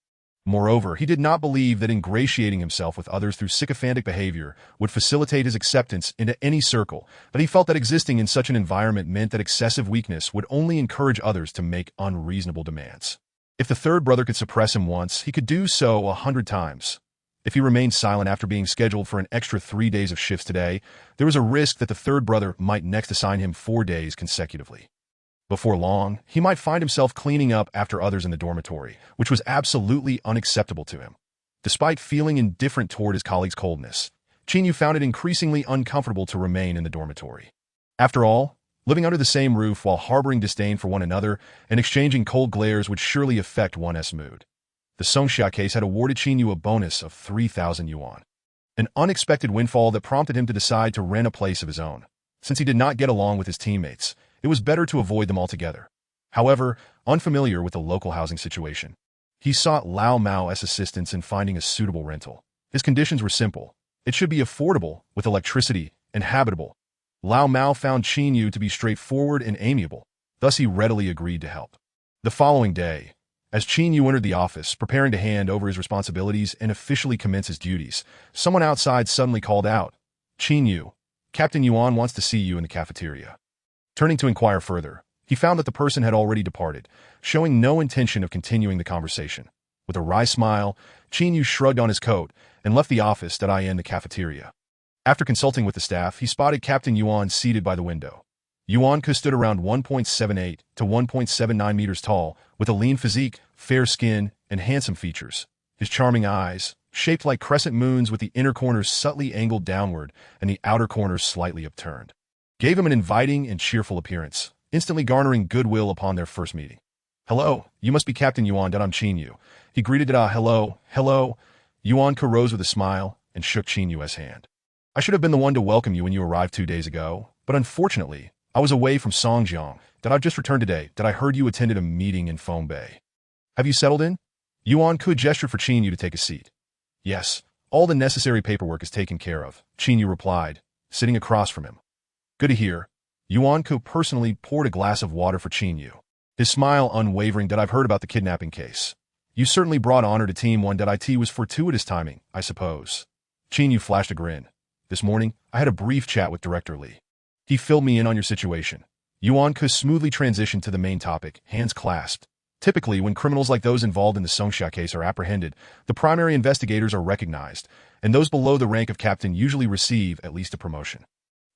Moreover, he did not believe that ingratiating himself with others through sycophantic behavior would facilitate his acceptance into any circle, but he felt that existing in such an environment meant that excessive weakness would only encourage others to make unreasonable demands. If the 3rd brother could suppress him once, he could do so 100 times. If he remained silent after being scheduled for an extra 3 days of shifts today, there was a risk that the 3rd brother might next assign him 4 days consecutively. Before long, he might find himself cleaning up after others in the dormitory, which was absolutely unacceptable to him. Despite feeling indifferent toward his colleagues' coldness, Chinyu found it increasingly uncomfortable to remain in the dormitory. After all, living under the same roof while harboring disdain for one another and exchanging cold glares would surely affect one's mood. The Songxia case had awarded Chinyu a bonus of 3,000 yuan. An unexpected windfall that prompted him to decide to rent a place of his own. Since he did not get along with his teammates, it was better to avoid them altogether. However, unfamiliar with the local housing situation, he sought Lao Mao's assistance in finding a suitable rental. His conditions were simple. It should be affordable, with electricity, and habitable. Lao Mao found Qin Yu to be straightforward and amiable, thus he readily agreed to help. The following day, as Qin Yu entered the office, preparing to hand over his responsibilities and officially commence his duties, someone outside suddenly called out, Qin Yu, Captain Yuan wants to see you in the cafeteria. Turning to inquire further, he found that the person had already departed, showing no intention of continuing the conversation. With a wry smile, Qin Yu shrugged on his coat and left the office in the cafeteria. After consulting with the staff, he spotted Captain Yuan seated by the window. Yuan stood around 1.78 to 1.79 meters tall, with a lean physique, fair skin, and handsome features. His charming eyes, shaped like crescent moons with the inner corners subtly angled downward and the outer corners slightly upturned, gave him an inviting and cheerful appearance, instantly garnering goodwill upon their first meeting. Hello, you must be Captain Yuan. I'm Qin Yu. He greeted hello. Yuan rose with a smile and shook Qin Yue's hand. I should have been the one to welcome you when you arrived 2 days ago, but unfortunately, I was away from Songjiang. I've just returned today. I heard you attended a meeting in Fongbei. Have you settled in? Yuan Ku gestured for Qin Yu to take a seat. Yes, all the necessary paperwork is taken care of, Qin Yu replied, sitting across from him. Good to hear. Yuan Ku personally poured a glass of water for Qin Yu, his smile unwavering. I've heard about the kidnapping case. You certainly brought honor to Team 1. It was fortuitous timing, I suppose. Qin Yu flashed a grin. This morning, I had a brief chat with Director Li. He filled me in on your situation. Yuan Ku smoothly transitioned to the main topic, hands clasped. Typically, when criminals like those involved in the Songxia case are apprehended, the primary investigators are recognized, and those below the rank of captain usually receive at least a promotion.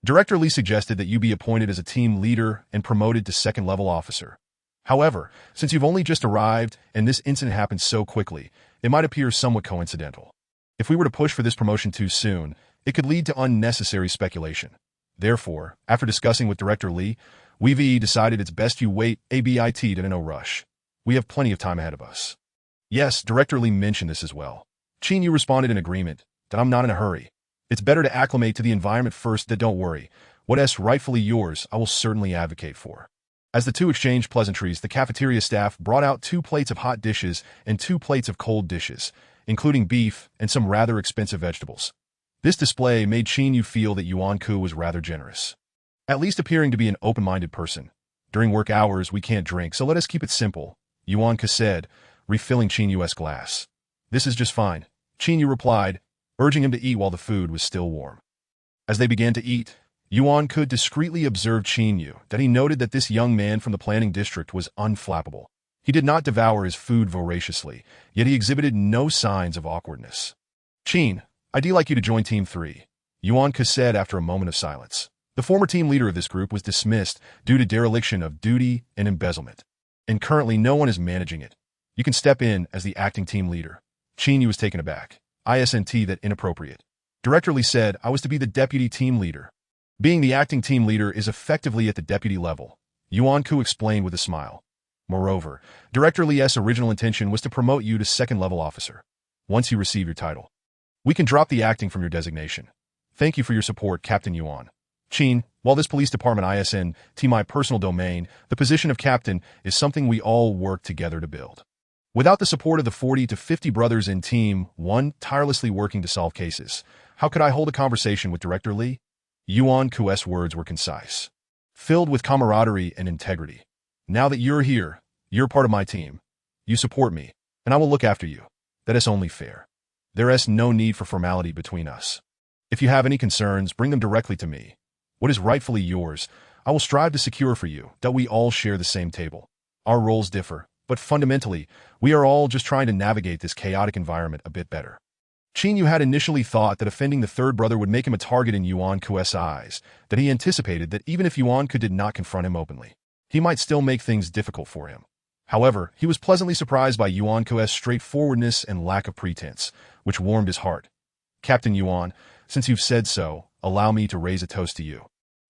Director Li suggested that you be appointed as a team leader and promoted to second-level officer. However, since you've only just arrived and this incident happened so quickly, it might appear somewhat coincidental. If we were to push for this promotion too soon, it could lead to unnecessary speculation. Therefore, after discussing with Director Li, we decided it's best you wait a bit in no rush. We have plenty of time ahead of us. Yes, Director Li mentioned this as well. Qin Yu responded in agreement that I'm not in a hurry. It's better to acclimate to the environment first. Don't worry. What's rightfully yours, I will certainly advocate for. As the two exchanged pleasantries, the cafeteria staff brought out 2 plates of hot dishes and 2 plates of cold dishes, including beef and some rather expensive vegetables. This display made Qin Yu feel that Yuan Ku was rather generous, at least appearing to be an open-minded person. During work hours, we can't drink, so let us keep it simple, Yuan Ku said, refilling Qin Yu's glass. This is just fine, Qin Yu replied, urging him to eat while the food was still warm. As they began to eat, Yuan Ku discreetly observed Qin Yu that he noted that this young man from the planning district was unflappable. He did not devour his food voraciously, yet he exhibited no signs of awkwardness. Qin, I'd like you to join Team 3, Yuan Ku said after a moment of silence. The former team leader of this group was dismissed due to dereliction of duty and embezzlement, and currently no one is managing it. You can step in as the acting team leader. Qin Yu was taken aback. Isn't that inappropriate? Director Li said I was to be the deputy team leader. Being the acting team leader is effectively at the deputy level, Yuan Ku explained with a smile. Moreover, Director Li's original intention was to promote you to second-level officer. Once you receive your title, we can drop the acting from your designation. Thank you for your support, Captain Yuan. Qin, while this police department isn't my personal domain, the position of captain is something we all work together to build. Without the support of the 40 to 50 brothers in Team 1 tirelessly working to solve cases, how could I hold a conversation with Director Li? Yuan Ku's words were concise, filled with camaraderie and integrity. Now that you're here, you're part of my team. You support me, and I will look after you. That is only fair. There is no need for formality between us. If you have any concerns, bring them directly to me. What is rightfully yours, I will strive to secure for you. That we all share the same table. Our roles differ, but fundamentally, we are all just trying to navigate this chaotic environment a bit better. Qin Yu had initially thought that offending the third brother would make him a target in Yuan Ku's eyes, that he anticipated that even if Yuan Ku did not confront him openly, he might still make things difficult for him. However, he was pleasantly surprised by Yuan Ku's straightforwardness and lack of pretense, which warmed his heart. Captain Yuan, since you've said so, allow me to raise a toast to you.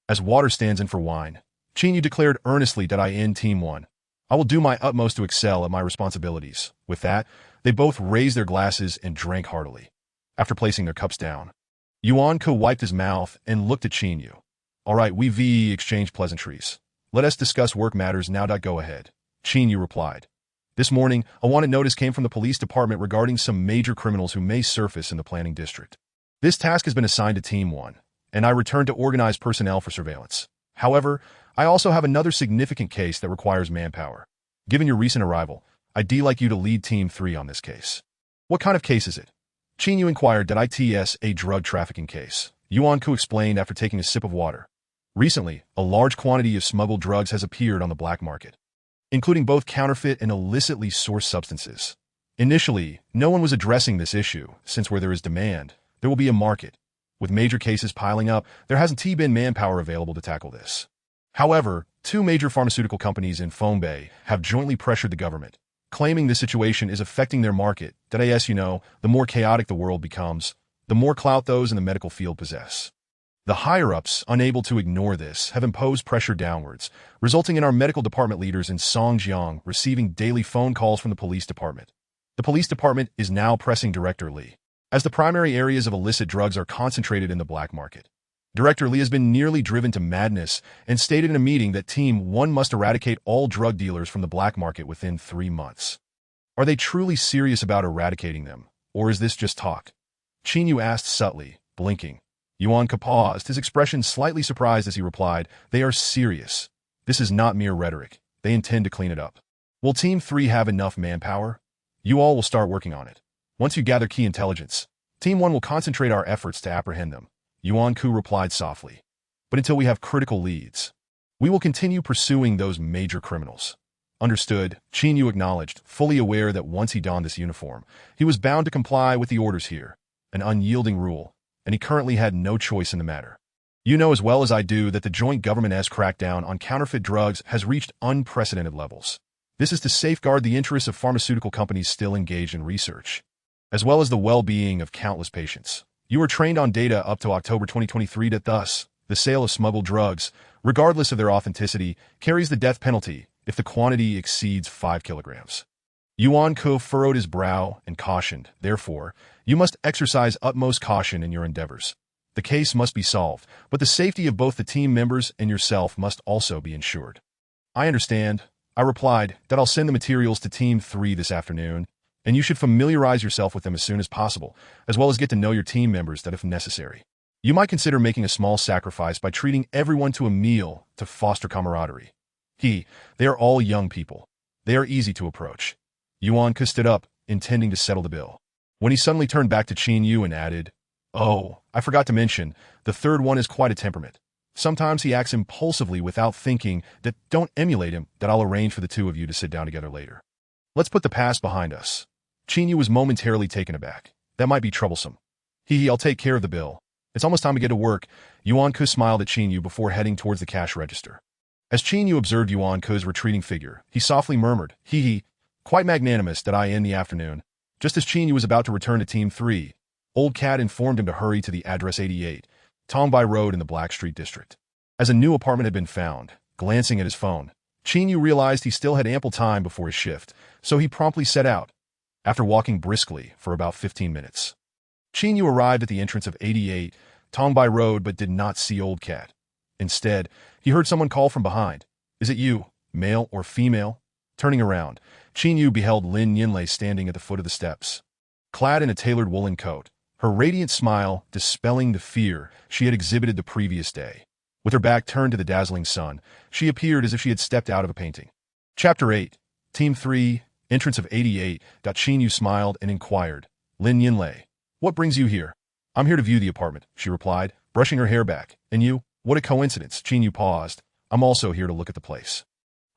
As water stands in for wine, Qin Yu declared earnestly that I in Team 1. I will do my utmost to excel at my responsibilities. With that, they both raised their glasses and drank heartily. After placing their cups down, Yuan Ku wiped his mouth and looked at Qin Yu. All right, we exchanged pleasantries. Let us discuss work matters now. Go ahead, Qin Yu replied. This morning, a wanted notice came from the police department regarding some major criminals who may surface in the planning district. This task has been assigned to Team 1, and I returned to organize personnel for surveillance. However, I also have another significant case that requires manpower. Given your recent arrival, I'd like you to lead Team 3 on this case. What kind of case is it? Qin Yu inquired. It's a drug trafficking case, Yuan Ku explained after taking a sip of water. Recently, a large quantity of smuggled drugs has appeared on the black market, including both counterfeit and illicitly sourced substances. Initially, no one was addressing this issue, since where there is demand, there will be a market. With major cases piling up, there hasn't been manpower available to tackle this. However, 2 major pharmaceutical companies in Fongbei have jointly pressured the government, claiming this situation is affecting their market. The more chaotic the world becomes, the more clout those in the medical field possess. The higher-ups, unable to ignore this, have imposed pressure downwards, resulting in our medical department leaders in Songjiang receiving daily phone calls from the police department. The police department is now pressing Director Li. as the primary areas of illicit drugs are concentrated in the black market. Director Lee has been nearly driven to madness and stated in a meeting that Team 1 must eradicate all drug dealers from the black market within 3 months. Are they truly serious about eradicating them, or is this just talk? Qin Yu asked subtly, blinking. Yuan Ke paused, his expression slightly surprised as he replied, "They are serious. This is not mere rhetoric. They intend to clean it up. Will Team 3 have enough manpower? You all will start working on it. Once you gather key intelligence, Team 1 will concentrate our efforts to apprehend them." Yuan Ke replied softly. "But until we have critical leads, we will continue pursuing those major criminals." Understood, Qin Yu acknowledged, fully aware that once he donned this uniform, he was bound to comply with the orders here, an unyielding rule, and he currently had no choice in the matter. You know as well as I do that the joint government's crackdown on counterfeit drugs has reached unprecedented levels. This is to safeguard the interests of pharmaceutical companies still engaged in research, as well as the well-being of countless patients. You were trained on data up to October 2023 that thus, the sale of smuggled drugs, regardless of their authenticity, carries the death penalty if the quantity exceeds 5 kilograms. Yuan Ke furrowed his brow and cautioned, therefore, you must exercise utmost caution in your endeavors. The case must be solved, but the safety of both the team members and yourself must also be ensured. I understand, I replied, that I'll send the materials to Team 3 this afternoon, and you should familiarize yourself with them as soon as possible, as well as get to know your team members that if necessary. You might consider making a small sacrifice by treating everyone to a meal to foster camaraderie. They are all young people. They are easy to approach. Yuan Ke stood up, intending to settle the bill, when he suddenly turned back to Qin Yu and added, "Oh, I forgot to mention, the third one is quite a temperament. Sometimes he acts impulsively without thinking. That don't emulate him, that I'll arrange for the two of you to sit down together later. Let's put the past behind us." Qin Yu was momentarily taken aback. That might be troublesome. I'll take care of the bill. It's almost time to get to work. Yuan Ke smiled at Qin Yu before heading towards the cash register. As Qin Yu observed Yuan Ke's retreating figure, he softly murmured, quite magnanimous that I end the afternoon. Just as Qin Yu was about to return to Team 3, Old Cat informed him to hurry to the address 88, Tongbai Road in the Blackstreet district. As a new apartment had been found, glancing at his phone, Qin Yu realized he still had ample time before his shift, so he promptly set out, after walking briskly for about 15 minutes. Qin Yu arrived at the entrance of 88, Tongbai Road, but did not see Old Cat. Instead, he heard someone call from behind. "Is it you, male or female?" Turning around, Qin Yu beheld Lin Yinlei standing at the foot of the steps. Clad in a tailored woolen coat, her radiant smile dispelling the fear she had exhibited the previous day. With her back turned to the dazzling sun, she appeared as if she had stepped out of a painting. Chapter 8, Team 3, Entrance of 88. Qin Yu smiled and inquired, "Lin Yinlei, what brings you here?" "I'm here to view the apartment," she replied, brushing her hair back. "And you?" "What a coincidence." Qin Yu paused. "I'm also here to look at the place."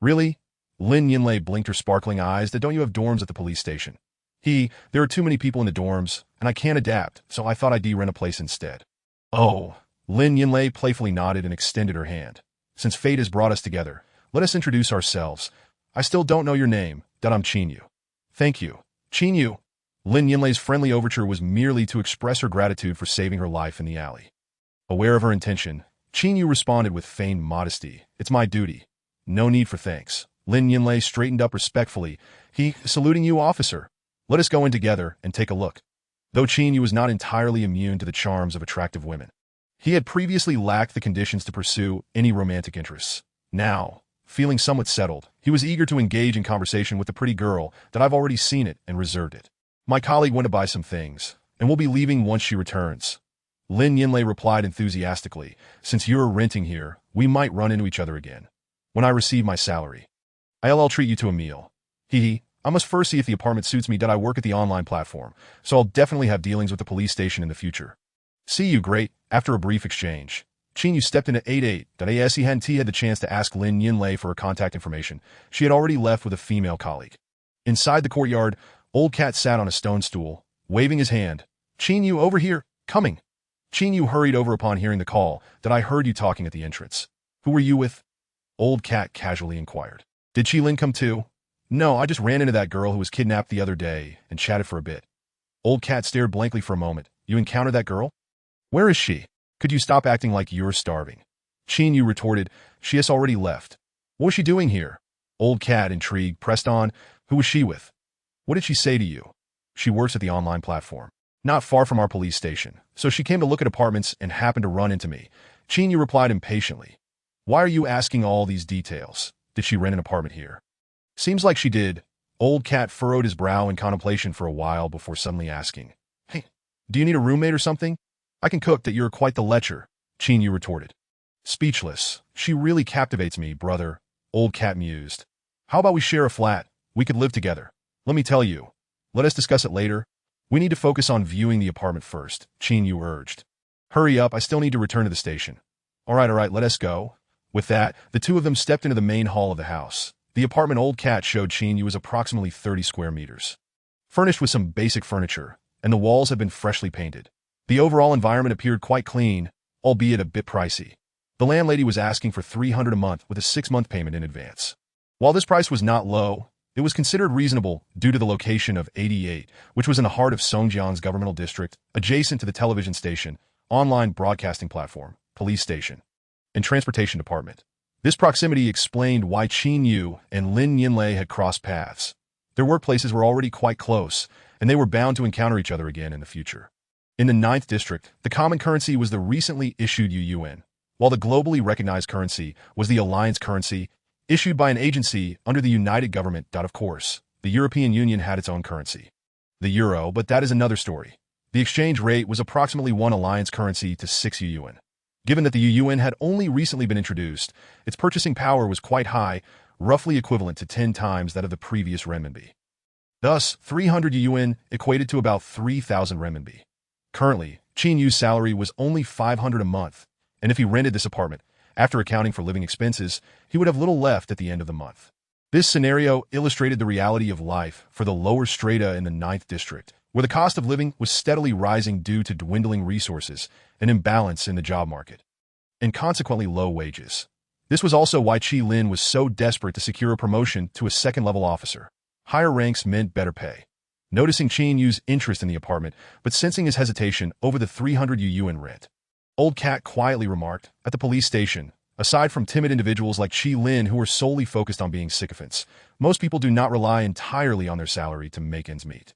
"Really?" Lin Yinlei blinked her sparkling eyes. "Don't you have dorms at the police station?" "There are too many people in the dorms, and I can't adapt, so I thought I'd rent a place instead." "Oh." Lin Yinlei playfully nodded and extended her hand. "Since fate has brought us together, let us introduce ourselves. I still don't know your name. I'm Qin Yu." "Thank you." "Qin Yu." Lin Yinlei's friendly overture was merely to express her gratitude for saving her life in the alley. Aware of her intention, Qin Yu responded with feigned modesty, "It's my duty. No need for thanks." Lin Yinlei straightened up respectfully. "Saluting you, officer. Let us go in together and take a look." Though Qin Yu was not entirely immune to the charms of attractive women, he had previously lacked the conditions to pursue any romantic interests. Now, feeling somewhat settled, he was eager to engage in conversation with the pretty girl that I've already seen it and reserved it. "My colleague went to buy some things, and will be leaving once she returns." Lin Yinlei replied enthusiastically, "Since you're renting here, we might run into each other again. When I receive my salary, I'll treat you to a meal." I must first see if the apartment suits me. I work at the online platform, so I'll definitely have dealings with the police station in the future." "See you, great." After a brief exchange, Qin Yu stepped into 88. As he hadn't had the chance to ask Lin Yinlei for her contact information, she had already left with a female colleague. Inside the courtyard, Old Cat sat on a stone stool, waving his hand. "Qin Yu, over here, coming." Qin Yu hurried over upon hearing the call. "I heard you talking at the entrance. Who were you with?" Old Cat casually inquired. "Did Lin come too?" "No, I just ran into that girl who was kidnapped the other day and chatted for a bit." Old Cat stared blankly for a moment. "You encountered that girl? Where is she? Could you stop acting like you're starving?" Qin Yu retorted, "She has already left." "What was she doing here?" Old Cat, intrigued, pressed on. "Who was she with? What did she say to you?" "She works at the online platform." Not far from our police station, so she came to look at apartments and happened to run into me. Chin-Yu replied impatiently. Why are you asking all these details? Did she rent an apartment here? Seems like she did. Old Cat furrowed his brow in contemplation for a while before suddenly asking. Hey, do you need a roommate or something? I can cook that you're quite the lecher, Chin-Yu retorted. Speechless. She really captivates me, brother, Old Cat mused. How about we share a flat? We could live together. Let me tell you. Let us discuss it later. We need to focus on viewing the apartment first, Chin-Yu urged. Hurry up, I still need to return to the station. All right, let us go. With that, the two of them stepped into the main hall of the house. The apartment Old Cat showed Chin-Yu was approximately 30 square meters. Furnished with some basic furniture, and the walls had been freshly painted. The overall environment appeared quite clean, albeit a bit pricey. The landlady was asking for $300 a month with a 6-month payment in advance. While this price was not low, it was considered reasonable due to the location of 88, which was in the heart of Songjiang's governmental district, adjacent to the television station, online broadcasting platform, police station, and transportation department. This proximity explained why Chin-Yu and Lin Yinlei had crossed paths. Their workplaces were already quite close, and they were bound to encounter each other again in the future. In the 9th district, the common currency was the recently issued yuan, while the globally recognized currency was the alliance currency, issued by an agency under the United Government. Of course, the European Union had its own currency, the euro, but that is another story. The exchange rate was approximately 1 alliance currency to 6 yuan. Given that the yuan had only recently been introduced, its purchasing power was quite high, roughly equivalent to 10 times that of the previous renminbi. Thus, 300 yuan equated to about 3,000 renminbi. Currently, Chin-Yu's salary was only $500 a month, and if he rented this apartment, after accounting for living expenses, he would have little left at the end of the month. This scenario illustrated the reality of life for the lower strata in the 9th district, where the cost of living was steadily rising due to dwindling resources, an imbalance in the job market, and consequently low wages. This was also why Chi Lin was so desperate to secure a promotion to a second-level officer. Higher ranks meant better pay. Noticing Chin-Yu's interest in the apartment, but sensing his hesitation over the 300 yuan rent, Old Cat quietly remarked, at the police station, aside from timid individuals like Chi Lin who are solely focused on being sycophants, most people do not rely entirely on their salary to make ends meet.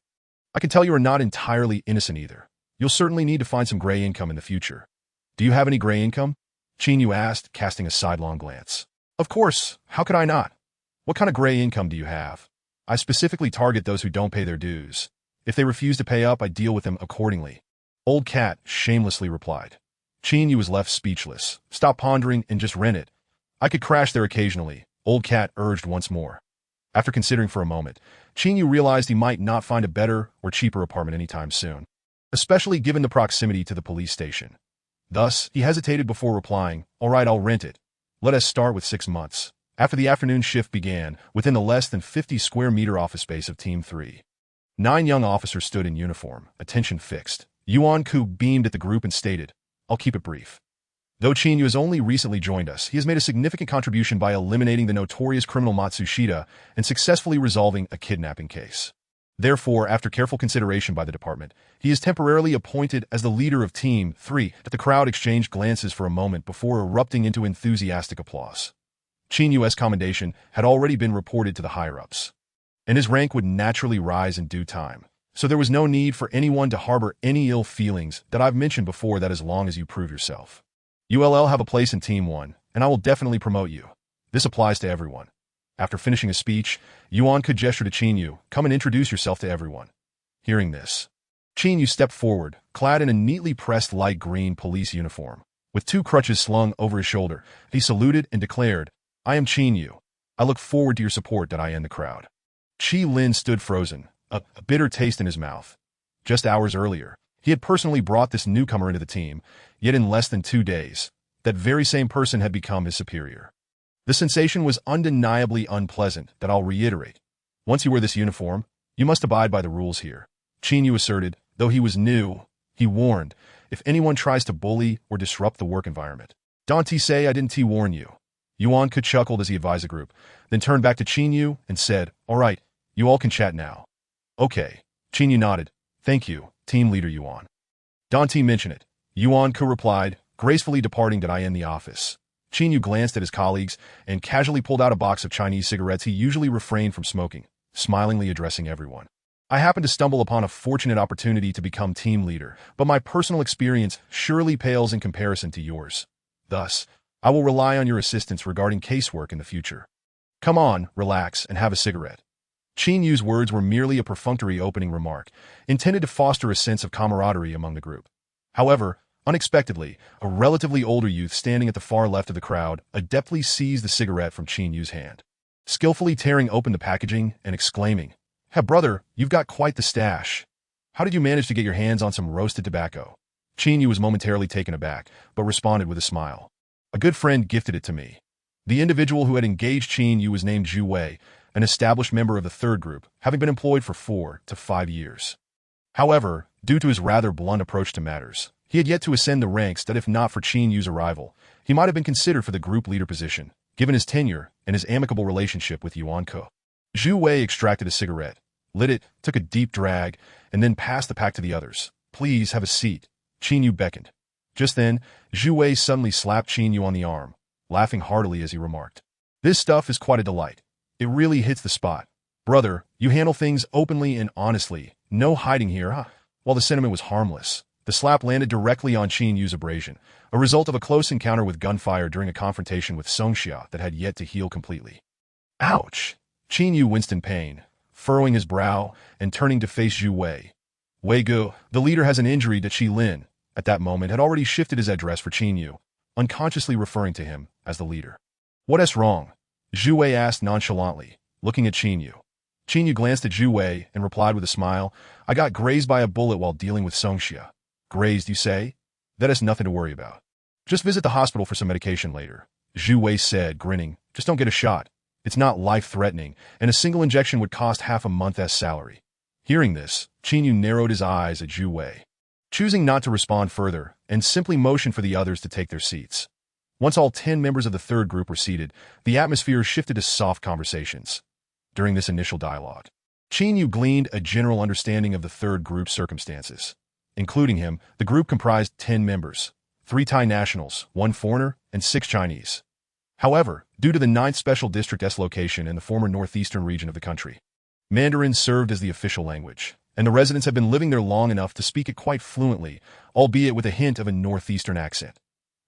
I can tell you are not entirely innocent either. You'll certainly need to find some gray income in the future. Do you have any gray income? Chin-Yu asked, casting a sidelong glance. Of course, how could I not? What kind of gray income do you have? I specifically target those who don't pay their dues. If they refuse to pay up, I deal with them accordingly. Old Cat shamelessly replied. Chin-Yu was left speechless. Stop pondering and just rent it. I could crash there occasionally, Old Cat urged once more. After considering for a moment, Chin-Yu realized he might not find a better or cheaper apartment anytime soon, especially given the proximity to the police station. Thus, he hesitated before replying, all right, I'll rent it. Let us start with 6 months. After the afternoon shift began, within the less than 50 square meter office space of Team 3. 9 young officers stood in uniform, attention fixed. Yuan Ku beamed at the group and stated, I'll keep it brief. Though Chin-Yu has only recently joined us, he has made a significant contribution by eliminating the notorious criminal Matsushita and successfully resolving a kidnapping case. Therefore, after careful consideration by the department, he is temporarily appointed as the leader of Team 3. The crowd exchanged glances for a moment before erupting into enthusiastic applause. Chin-Yu's commendation had already been reported to the higher-ups, and his rank would naturally rise in due time. So there was no need for anyone to harbor any ill feelings that I've mentioned before that as long as you prove yourself. You'll have a place in Team 1, and I will definitely promote you. This applies to everyone. After finishing his speech, Yuan could gesture to Chin-Yu, come and introduce yourself to everyone. Hearing this, Chin-Yu stepped forward, clad in a neatly pressed light green police uniform. With 2 crutches slung over his shoulder, he saluted and declared, I am Chin-Yu. I look forward to your support. I end the crowd. Chi Lin stood frozen, a bitter taste in his mouth. Just hours earlier, he had personally brought this newcomer into the team, yet in less than 2 days, that very same person had become his superior. The sensation was undeniably unpleasant, that I'll reiterate. Once you wear this uniform, you must abide by the rules here. Chin-Yu asserted, though he was new, he warned, if anyone tries to bully or disrupt the work environment. Don't say I didn't warn you. Yuan Ku chuckled as he advised the group, then turned back to Chin-Yu and said, all right, you all can chat now. Okay. Chin-Yu nodded. Thank you, team leader Yuan. Dante mention it. Yuan Ku replied, gracefully departing I end the office. Chin-Yu glanced at his colleagues and casually pulled out a box of Chinese cigarettes he usually refrained from smoking, smilingly addressing everyone. I happened to stumble upon a fortunate opportunity to become team leader, but my personal experience surely pales in comparison to yours. Thus, I will rely on your assistance regarding casework in the future. Come on, relax, and have a cigarette. Qin Yu's words were merely a perfunctory opening remark, intended to foster a sense of camaraderie among the group. However, unexpectedly, a relatively older youth standing at the far left of the crowd adeptly seized the cigarette from Qin Yu's hand, skillfully tearing open the packaging and exclaiming, "Hey, brother, you've got quite the stash. How did you manage to get your hands on some roasted tobacco?" Qin Yu was momentarily taken aback, but responded with a smile. "A good friend gifted it to me." The individual who had engaged Qin Yu was named Zhu Wei, an established member of the third group, having been employed for 4 to 5 years. However, due to his rather blunt approach to matters, he had yet to ascend the ranks that if not for Qin Yu's arrival, he might have been considered for the group leader position, given his tenure and his amicable relationship with Yuan Ke. Zhu Wei extracted a cigarette, lit it, took a deep drag, and then passed the pack to the others. "Please have a seat." Qin Yu beckoned. Just then, Zhu Wei suddenly slapped Qin Yu on the arm, laughing heartily as he remarked, "This stuff is quite a delight. It really hits the spot. Brother, you handle things openly and honestly. No hiding here, huh?" While the sentiment was harmless, the slap landed directly on Qin Yu's abrasion, a result of a close encounter with gunfire during a confrontation with Songxia that had yet to heal completely. Ouch! Qin Yu winced in pain, furrowing his brow and turning to face Zhu Wei. Wei Gu, the leader, has an injury that Qi Lin, at that moment, had already shifted his address for Qin Yu, unconsciously referring to him as the leader. "What is wrong?" Zhu Wei asked nonchalantly, looking at Qin Yu. Qin Yu glanced at Zhu Wei and replied with a smile, "I got grazed by a bullet while dealing with Songxia." "Grazed, you say? That is nothing to worry about. Just visit the hospital for some medication later," Zhu Wei said, grinning. "Just don't get a shot. It's not life-threatening, and a single injection would cost half a month's salary." Hearing this, Qin Yu narrowed his eyes at Zhu Wei, choosing not to respond further, and simply motioned for the others to take their seats. Once all 10 members of the third group were seated, the atmosphere shifted to soft conversations. During this initial dialogue, Qin Yu gleaned a general understanding of the third group's circumstances. Including him, the group comprised 10 members, 3 Thai nationals, 1 foreigner, and 6 Chinese. However, due to the 9th Special District location in the former northeastern region of the country, Mandarin served as the official language, and the residents had been living there long enough to speak it quite fluently, albeit with a hint of a northeastern accent.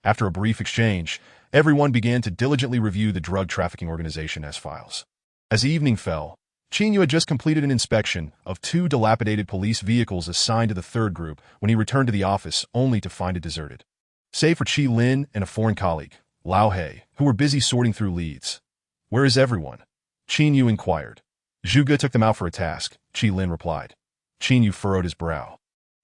After a brief exchange, everyone began to diligently review the drug trafficking organization as files. As evening fell, Qin Yu had just completed an inspection of 2 dilapidated police vehicles assigned to the third group when he returned to the office only to find it deserted. Save for Qi Lin and a foreign colleague, Lao He, who were busy sorting through leads. "Where is everyone?" Qin Yu inquired. "Zhu Ge took them out for a task," Qi Lin replied. Qin Yu furrowed his brow.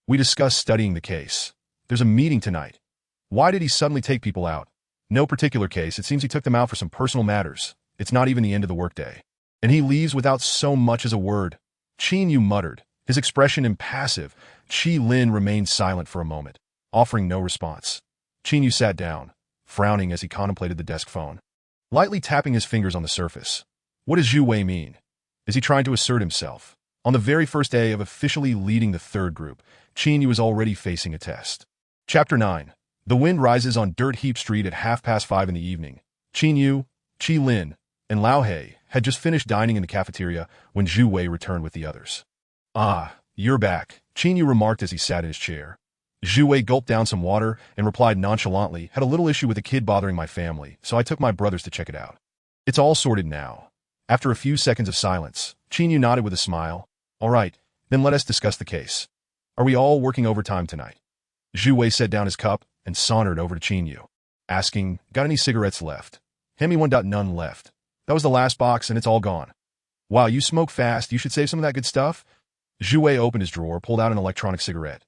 "We discussed studying the case. There's a meeting tonight. Why did he suddenly take people out?" "No particular case. It seems he took them out for some personal matters. It's not even the end of the workday. And he leaves without so much as a word." Qin Yu muttered, his expression impassive. Qi Lin remained silent for a moment, offering no response. Qin Yu sat down, frowning as he contemplated the desk phone, lightly tapping his fingers on the surface. What does Zhu Wei mean? Is he trying to assert himself? On the very first day of officially leading the third group, Qin Yu was already facing a test. Chapter 9. The wind rises on Dirt Heap Street at 5:30 in the evening. Qin Yu, Qi Lin, and Lao He had just finished dining in the cafeteria when Zhu Wei returned with the others. "Ah, you're back," Qin Yu remarked as he sat in his chair. Zhu Wei gulped down some water and replied nonchalantly, "Had a little issue with a kid bothering my family, so I took my brothers to check it out. It's all sorted now." After a few seconds of silence, Qin Yu nodded with a smile. "All right, then let us discuss the case. Are we all working overtime tonight?" Zhu Wei set down his cup and sauntered over to Qin Yu, asking, "Got any cigarettes left?" "Hand me one. None left. That was the last box and it's all gone." "Wow, you smoke fast. You should save some of that good stuff." Zhu Wei opened his drawer, pulled out an electronic cigarette,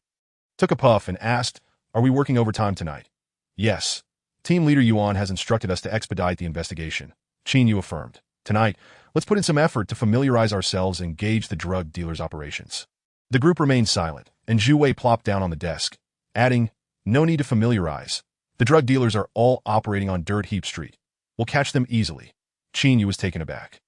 took a puff, and asked, "Are we working overtime tonight?" "Yes. Team leader Yuan has instructed us to expedite the investigation," Qin Yu affirmed. "Tonight, let's put in some effort to familiarize ourselves and gauge the drug dealer's operations." The group remained silent, and Zhu Wei plopped down on the desk, adding, "No need to familiarize. The drug dealers are all operating on Dirt Heap Street. We'll catch them easily." Qin Yu was taken aback.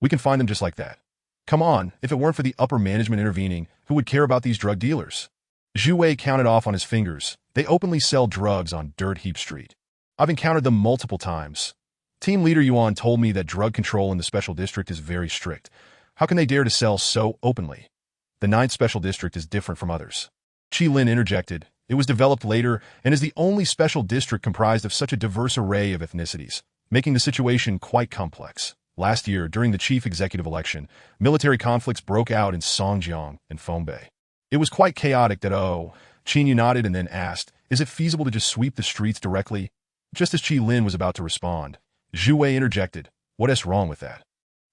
"We can find them just like that. Come on, if it weren't for the upper management intervening, who would care about these drug dealers?" Zhu Wei counted off on his fingers. "They openly sell drugs on Dirt Heap Street. I've encountered them multiple times. Team leader Yuan told me that drug control in the special district is very strict. How can they dare to sell so openly?" The Ninth Special District is different from others. Chi Lin interjected. It was developed later and is the only special district comprised of such a diverse array of ethnicities, making the situation quite complex. Last year, during the chief executive election, military conflicts broke out in Songjiang and Fongbei. It was quite chaotic that Qin Yu nodded and then asked, is it feasible to just sweep the streets directly? Just as Chi Lin was about to respond, Zhu Wei interjected, what's wrong with that?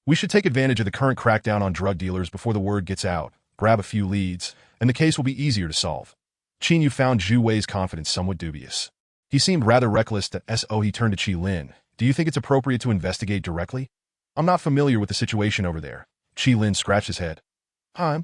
We should take advantage of the current crackdown on drug dealers before the word gets out, grab a few leads, and the case will be easier to solve. Qin Yu found Zhu Wei's confidence somewhat dubious. He seemed rather reckless that he turned to Chi Lin. Do you think it's appropriate to investigate directly? I'm not familiar with the situation over there. Chi Lin scratched his head. Zhu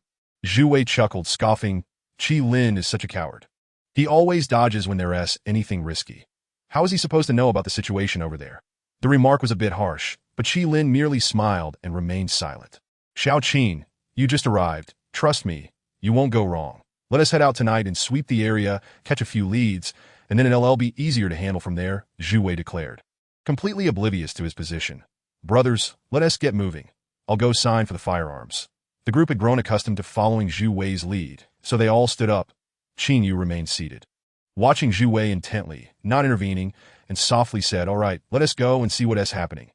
Wei chuckled, scoffing. Chi Lin is such a coward. He always dodges when there's anything risky. How is he supposed to know about the situation over there? The remark was a bit harsh, but Chi Lin merely smiled and remained silent. Xiao Qin, you just arrived. Trust me, you won't go wrong. Let us head out tonight and sweep the area, catch a few leads, and then it'll be easier to handle from there, Zhu Wei declared. Completely oblivious to his position. Brothers, let us get moving. I'll go sign for the firearms. The group had grown accustomed to following Zhu Wei's lead, so they all stood up. Qin Yu remained seated. Watching Zhu Wei intently, not intervening, and softly said, all right, let us go and see what's happening.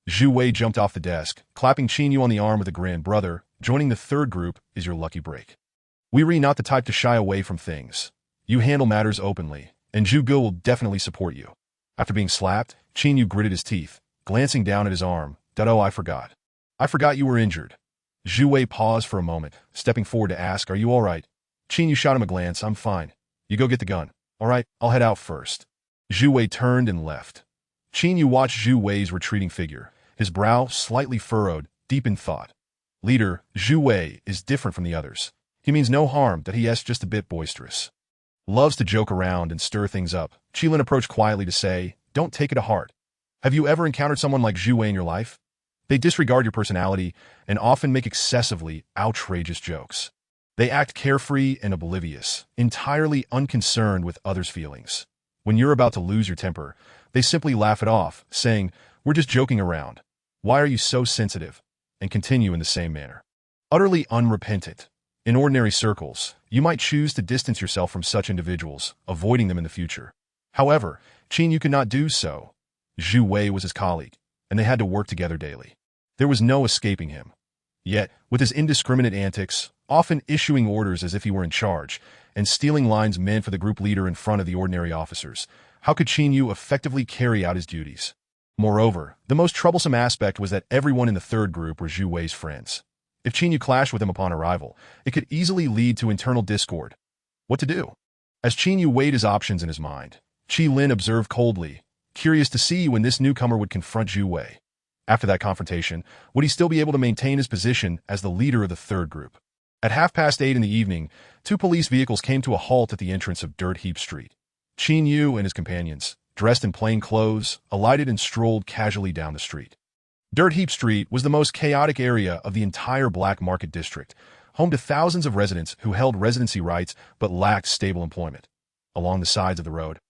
Zhu Wei jumped off the desk, clapping Qin Yu on the arm with a grin. Brother, joining the third group is your lucky break. We're not the type to shy away from things. You handle matters openly, and Zhu Gu will definitely support you. After being slapped, Qin Yu gritted his teeth, glancing down at his arm. I forgot. I forgot you were injured. Zhu Wei paused for a moment, stepping forward to ask, are you all right? Qin Yu shot him a glance. I'm fine. You go get the gun. All right, I'll head out first. Zhu Wei turned and left. Qin Yu watched Zhu Wei's retreating figure, his brow slightly furrowed, deep in thought. Leader, Zhu Wei is different from the others. He means no harm, that he is just a bit boisterous. Loves to joke around and stir things up. Chi Lin approached quietly to say, don't take it to heart. Have you ever encountered someone like Zhu Wei in your life? They disregard your personality and often make excessively outrageous jokes. They act carefree and oblivious, entirely unconcerned with others' feelings. When you're about to lose your temper, they simply laugh it off, saying, we're just joking around. Why are you so sensitive? And continue in the same manner. Utterly unrepentant. In ordinary circles, you might choose to distance yourself from such individuals, avoiding them in the future. However, Qin Yu could not do so. Zhu Wei was his colleague, and they had to work together daily. There was no escaping him. Yet, with his indiscriminate antics, often issuing orders as if he were in charge, and stealing lines meant for the group leader in front of the ordinary officers, how could Qin Yu effectively carry out his duties? Moreover, the most troublesome aspect was that everyone in the third group were Zhu Wei's friends. If Qin Yu clashed with them upon arrival, it could easily lead to internal discord. What to do? As Qin Yu weighed his options in his mind, Chi Lin observed coldly, curious to see when this newcomer would confront Zhu Wei. After that confrontation, would he still be able to maintain his position as the leader of the third group? At 8:30 in the evening, 2 police vehicles came to a halt at the entrance of Dirt Heap Street. Qin Yu and his companions, dressed in plain clothes, alighted and strolled casually down the street. Dirt Heap Street was the most chaotic area of the entire Black Market District, home to thousands of residents who held residency rights but lacked stable employment. Along the sides of the road,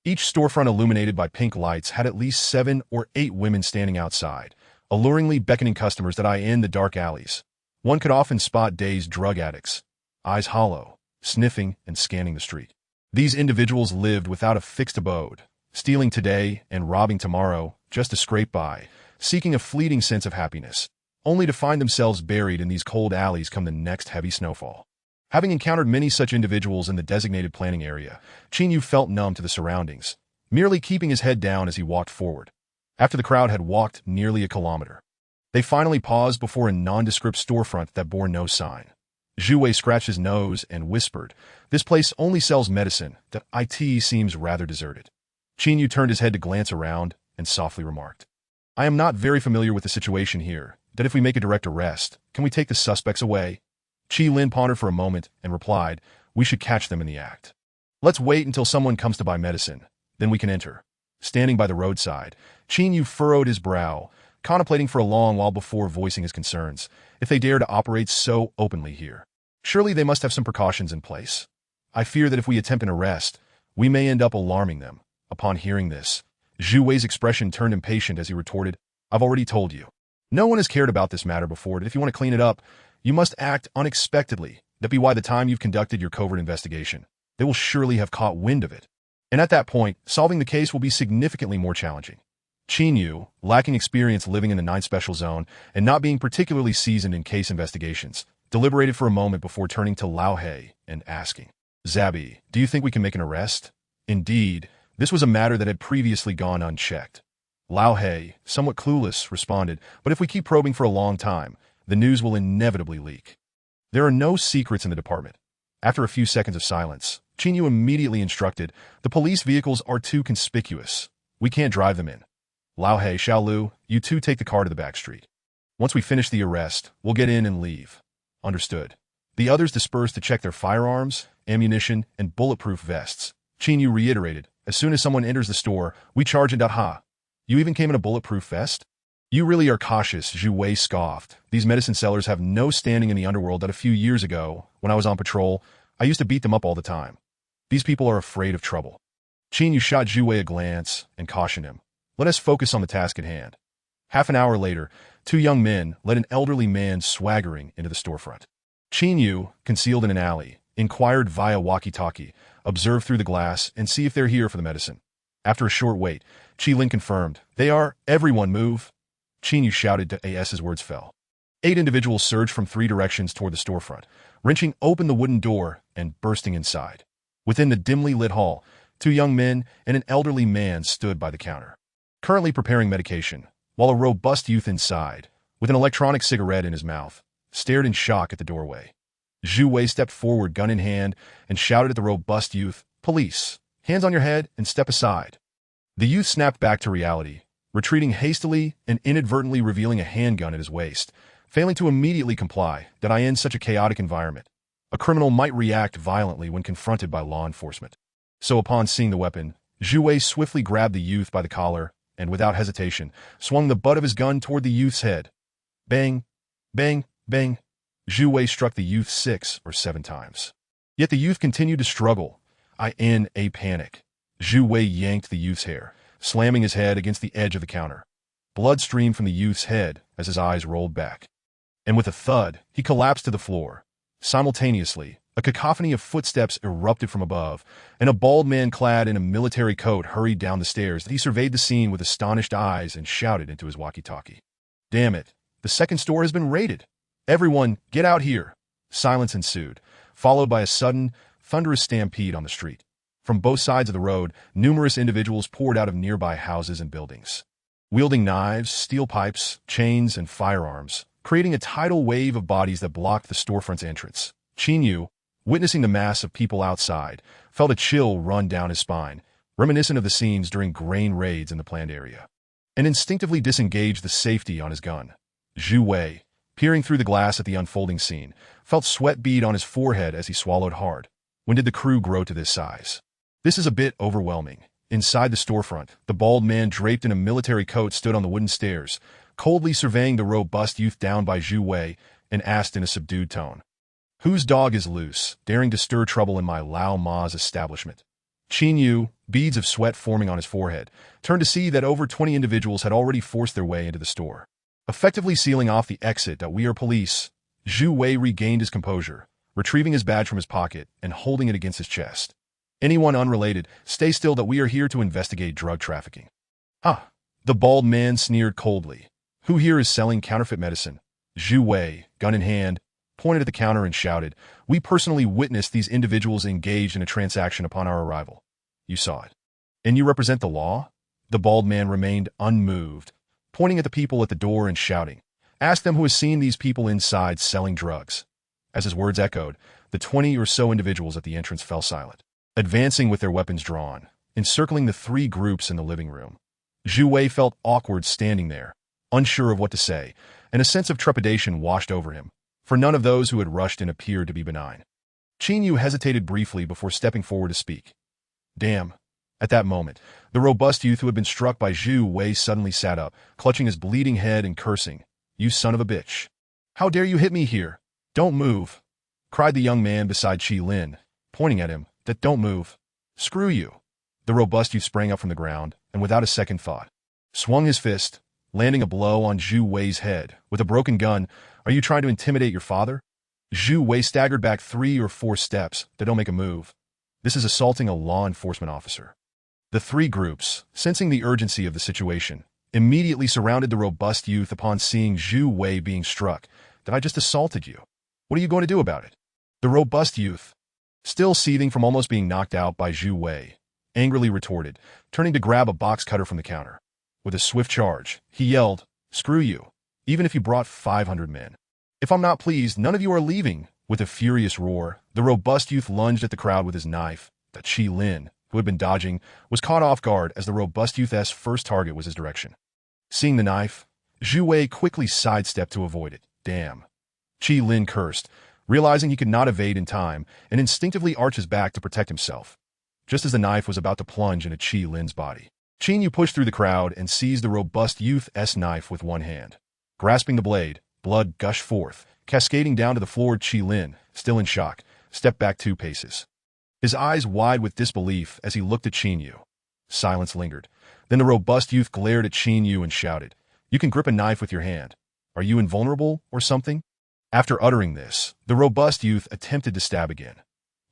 each storefront illuminated by pink lights had at least 7 or 8 women standing outside, alluringly beckoning customers that in the dark alleys. One could often spot dazed drug addicts, eyes hollow, sniffing and scanning the street. These individuals lived without a fixed abode, stealing today and robbing tomorrow just to scrape by, seeking a fleeting sense of happiness, only to find themselves buried in these cold alleys come the next heavy snowfall. Having encountered many such individuals in the designated planning area, Qin Yu felt numb to the surroundings, merely keeping his head down as he walked forward. After the crowd had walked nearly a kilometer, they finally paused before a nondescript storefront that bore no sign. Zhu Wei scratched his nose and whispered, this place only sells medicine, that it seems rather deserted. Qin Yu turned his head to glance around and softly remarked, I am not very familiar with the situation here, that if we make a direct arrest, can we take the suspects away? Chi Lin pondered for a moment and replied, we should catch them in the act. Let's wait until someone comes to buy medicine, then we can enter. Standing by the roadside, Qin Yu furrowed his brow, contemplating for a long while before voicing his concerns. If they dare to operate so openly here, surely they must have some precautions in place. I fear that if we attempt an arrest, we may end up alarming them. Upon hearing this, Zhu Wei's expression turned impatient as he retorted, I've already told you. No one has cared about this matter before, but if you want to clean it up, you must act unexpectedly, That be why the time you've conducted your covert investigation, they will surely have caught wind of it. And at that point, solving the case will be significantly more challenging. Qin Yu, lacking experience living in the 9th Special Zone and not being particularly seasoned in case investigations, deliberated for a moment before turning to Lao He and asking, Zabi, do you think we can make an arrest? Indeed, this was a matter that had previously gone unchecked. Lao He, somewhat clueless, responded, but if we keep probing for a long time, the news will inevitably leak. There are no secrets in the department. After a few seconds of silence, Qin Yu immediately instructed, the police vehicles are too conspicuous. We can't drive them in. Lao He, Xiaolu, you two take the car to the back street. Once we finish the arrest, we'll get in and leave. Understood. The others dispersed to check their firearms, ammunition, and bulletproof vests. Qin Yu reiterated, as soon as someone enters the store, we charge and ha. You even came in a bulletproof vest? You really are cautious, Zhu Wei scoffed. These medicine sellers have no standing in the underworld that a few years ago, when I was on patrol, I used to beat them up all the time. These people are afraid of trouble. Qin Yu shot Zhu Wei a glance and cautioned him. Let us focus on the task at hand. Half an hour later, two young men led an elderly man swaggering into the storefront. Qin Yu, concealed in an alley, inquired via walkie-talkie, observe through the glass, and see if they're here for the medicine. After a short wait, Qi Lin confirmed, they are, everyone move. Qin Yu shouted to as words fell. 8 individuals surged from 3 directions toward the storefront, wrenching open the wooden door and bursting inside. Within the dimly lit hall, 2 young men and an elderly man stood by the counter, currently preparing medication, while a robust youth inside, with an electronic cigarette in his mouth, stared in shock at the doorway. Zhu Wei stepped forward, gun in hand, and shouted at the robust youth, Police, hands on your head and step aside. The youth snapped back to reality, retreating hastily and inadvertently revealing a handgun at his waist, failing to immediately comply, that in such a chaotic environment, a criminal might react violently when confronted by law enforcement. So upon seeing the weapon, Zhu Wei swiftly grabbed the youth by the collar and, without hesitation, swung the butt of his gun toward the youth's head. Bang, bang, bang. Zhu Wei struck the youth 6 or 7 times. Yet the youth continued to struggle. In a panic, Zhu Wei yanked the youth's hair, slamming his head against the edge of the counter. Blood streamed from the youth's head as his eyes rolled back. And with a thud, he collapsed to the floor. Simultaneously, a cacophony of footsteps erupted from above, and a bald man clad in a military coat hurried down the stairs. He surveyed the scene with astonished eyes and shouted into his walkie-talkie. Damn it, the second store has been raided. Everyone, get out here. Silence ensued, followed by a sudden, thunderous stampede on the street. From both sides of the road, numerous individuals poured out of nearby houses and buildings, wielding knives, steel pipes, chains, and firearms, creating a tidal wave of bodies that blocked the storefront's entrance. Qin Yu, witnessing the mass of people outside, felt a chill run down his spine, reminiscent of the scenes during grain raids in the planned area, and instinctively disengaged the safety on his gun. Zhu Wei, peering through the glass at the unfolding scene, felt sweat bead on his forehead as he swallowed hard. When did the crew grow to this size? This is a bit overwhelming. Inside the storefront, the bald man draped in a military coat stood on the wooden stairs, coldly surveying the robust youth down by Zhu Wei, and asked in a subdued tone, Whose dog is loose, daring to stir trouble in my Lao Ma's establishment? Qin Yu, beads of sweat forming on his forehead, turned to see that over 20 individuals had already forced their way into the store, effectively sealing off the exit. That we are police. Zhu Wei regained his composure, retrieving his badge from his pocket and holding it against his chest. Anyone unrelated, stay still. That we are here to investigate drug trafficking. The bald man sneered coldly. Who here is selling counterfeit medicine? Zhu Wei, gun in hand, pointed at the counter and shouted, We personally witnessed these individuals engaged in a transaction upon our arrival. You saw it. And you represent the law? The bald man remained unmoved, pointing at the people at the door and shouting, Ask them who has seen these people inside selling drugs. As his words echoed, the 20 or so individuals at the entrance fell silent, advancing with their weapons drawn, encircling the 3 groups in the living room. Zhu Wei felt awkward standing there, unsure of what to say, and a sense of trepidation washed over him, for none of those who had rushed in appeared to be benign. Qin Yu hesitated briefly before stepping forward to speak. Damn. At that moment, the robust youth who had been struck by Zhu Wei suddenly sat up, clutching his bleeding head and cursing, You son of a bitch. How dare you hit me here? Don't move, cried the young man beside Qi Lin, pointing at him, That don't move. Screw you. The robust youth sprang up from the ground, and without a second thought, swung his fist, landing a blow on Zhu Wei's head. With a broken gun, are you trying to intimidate your father? Zhu Wei staggered back 3 or 4 steps. They don't make a move. This is assaulting a law enforcement officer. The 3 groups, sensing the urgency of the situation, immediately surrounded the robust youth upon seeing Zhu Wei being struck. That I just assaulted you. What are you going to do about it? The robust youth, still seething from almost being knocked out by Zhu Wei, angrily retorted, turning to grab a box cutter from the counter. With a swift charge, he yelled, "Screw you, even if you brought 500 men. If I'm not pleased, none of you are leaving." With a furious roar, the robust youth lunged at the crowd with his knife. That Qi Lin, who had been dodging, was caught off guard as the robust youth's first target was his direction. Seeing the knife, Zhu Wei quickly sidestepped to avoid it. Damn. Qi Lin cursed, realizing he could not evade in time, and instinctively arched his back to protect himself. Just as the knife was about to plunge into Qi Lin's body, Qin Yu pushed through the crowd and seized the robust youth's knife with one hand. Grasping the blade, blood gushed forth, cascading down to the floor. Qi Lin, still in shock, stepped back 2 paces. His eyes wide with disbelief as he looked at Qin Yu. Silence lingered. Then the robust youth glared at Qin Yu and shouted, "You can grip a knife with your hand. Are you invulnerable or something?" After uttering this, the robust youth attempted to stab again.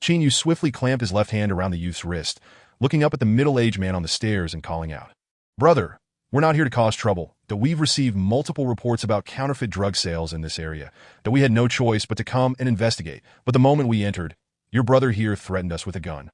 Qin Yu swiftly clamped his left hand around the youth's wrist, looking up at the middle-aged man on the stairs and calling out, "Brother, we're not here to cause trouble. That we've received multiple reports about counterfeit drug sales in this area. That we had no choice but to come and investigate. But the moment we entered, your brother here threatened us with a gun.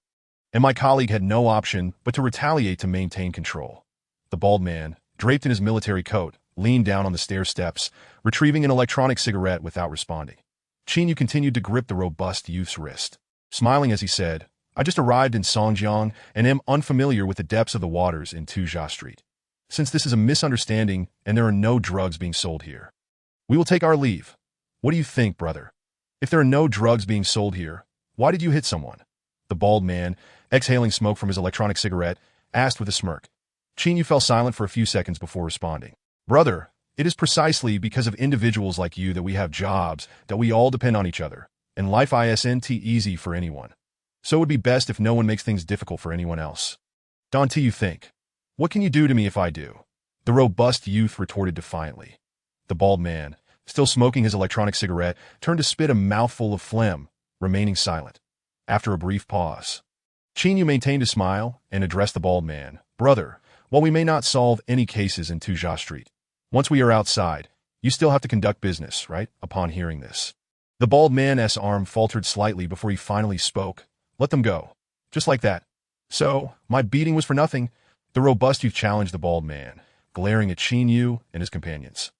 And my colleague had no option but to retaliate to maintain control." The bald man, draped in his military coat, leaned down on the stair steps, retrieving an electronic cigarette without responding. Qin Yu continued to grip the robust youth's wrist, smiling as he said, "I just arrived in Songjiang and am unfamiliar with the depths of the waters in Tujia Street. Since this is a misunderstanding and there are no drugs being sold here, we will take our leave. What do you think, brother? If there are no drugs being sold here, why did you hit someone?" The bald man, exhaling smoke from his electronic cigarette, asked with a smirk. Qin Yu fell silent for a few seconds before responding. "Brother, it is precisely because of individuals like you that we have jobs, that we all depend on each other, and life isn't easy for anyone. So it would be best if no one makes things difficult for anyone else. Don't you think? What can you do to me if I do?" The robust youth retorted defiantly. The bald man, still smoking his electronic cigarette, turned to spit a mouthful of phlegm, remaining silent. After a brief pause, Qin Yu maintained a smile and addressed the bald man. "Brother, while we may not solve any cases in Tujia Street, once we are outside, you still have to conduct business, right?" Upon hearing this, the bald man's arm faltered slightly before he finally spoke. "Let them go. Just like that. So, my beating was for nothing?" The robust youth challenged the bald man, glaring at Qin Yu and his companions,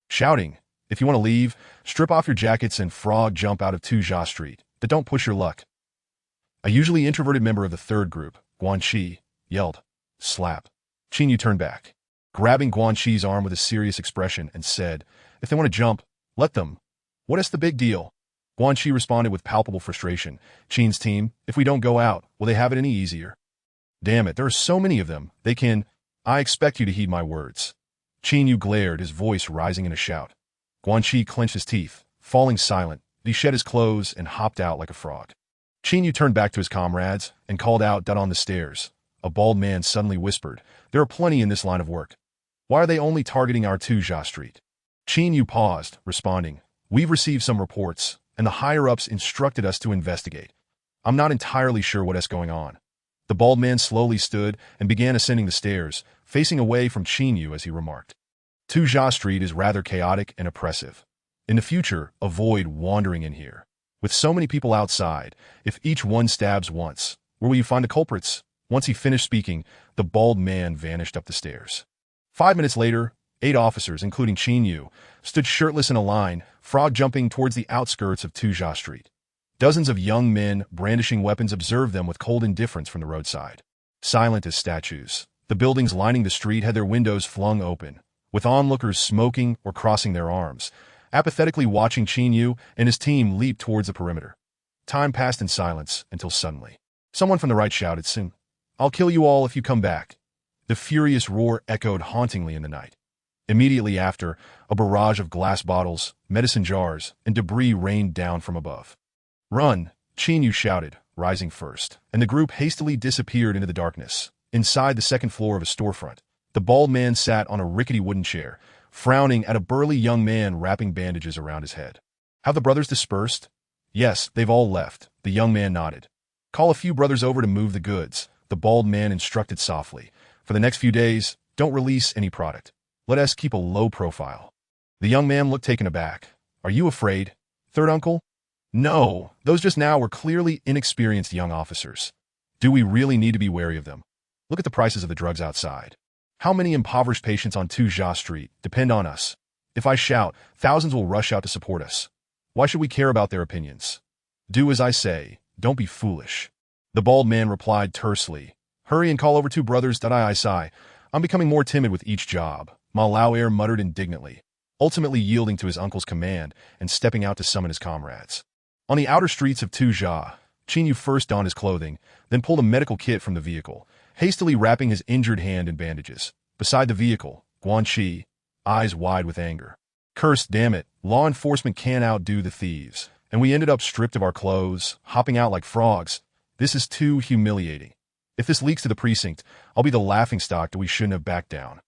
shouting, "If you want to leave, strip off your jackets and frog jump out of Tujia Street. But don't push your luck." A usually introverted member of the 3rd group, Guanxi, yelled, "Slap." Qin Yu turned back, grabbing Guanxi's arm with a serious expression, and said, "If they want to jump, let them. What is the big deal?" Guanxi responded with palpable frustration. "Qin's team, if we don't go out, will they have it any easier? Damn it, there are so many of them. They can. I expect you to heed my words." Qin Yu glared, his voice rising in a shout. Guanxi clenched his teeth, falling silent. He shed his clothes and hopped out like a frog. Qin Yu turned back to his comrades and called out that on the stairs. A bald man suddenly whispered, "There are plenty in this line of work. Why are they only targeting our Tujia Street?" Qin Yu paused, responding, "We've received some reports, and the higher-ups instructed us to investigate. I'm not entirely sure what is going on." The bald man slowly stood and began ascending the stairs, facing away from Qin Yu as he remarked, "Tujia Street is rather chaotic and oppressive. In the future, avoid wandering in here. With so many people outside, if each one stabs once, where will you find the culprits?" Once he finished speaking, the bald man vanished up the stairs. 5 minutes later, 8 officers, including Qin Yu, stood shirtless in a line, frog jumping towards the outskirts of Tujia Street. Dozens of young men brandishing weapons observed them with cold indifference from the roadside. Silent as statues, the buildings lining the street had their windows flung open, with onlookers smoking or crossing their arms, apathetically watching Qin Yu and his team leap towards the perimeter. Time passed in silence until suddenly, someone from the right shouted, "Soon, I'll kill you all if you come back." The furious roar echoed hauntingly in the night. Immediately after, a barrage of glass bottles, medicine jars, and debris rained down from above. "Run!" Qin Yu shouted, rising first, and the group hastily disappeared into the darkness. Inside the 2nd floor of a storefront, the bald man sat on a rickety wooden chair, frowning at a burly young man wrapping bandages around his head. Have the brothers dispersed? Yes, they've all left, the young man nodded. Call a few brothers over to move the goods, the bald man instructed softly. For the next few days, don't release any product. Let us keep a low profile. The young man looked taken aback. Are you afraid, third uncle? No, those just now were clearly inexperienced young officers. Do we really need to be wary of them? Look at the prices of the drugs outside. How many impoverished patients on Tuja Street depend on us? If I shout, thousands will rush out to support us. Why should we care about their opinions? Do as I say, don't be foolish. The bald man replied tersely. Hurry and call over 2 brothers that I sigh. I'm becoming more timid with each job, Ma Lao Air muttered indignantly, ultimately yielding to his uncle's command and stepping out to summon his comrades. On the outer streets of Tuja, Qin first donned his clothing, then pulled a medical kit from the vehicle, hastily wrapping his injured hand in bandages. Beside the vehicle, Guanqi, eyes wide with anger. Curse, damn it, law enforcement can't outdo the thieves, and we ended up stripped of our clothes, hopping out like frogs. This is too humiliating. If this leaks to the precinct, I'll be the laughingstock that we shouldn't have backed down.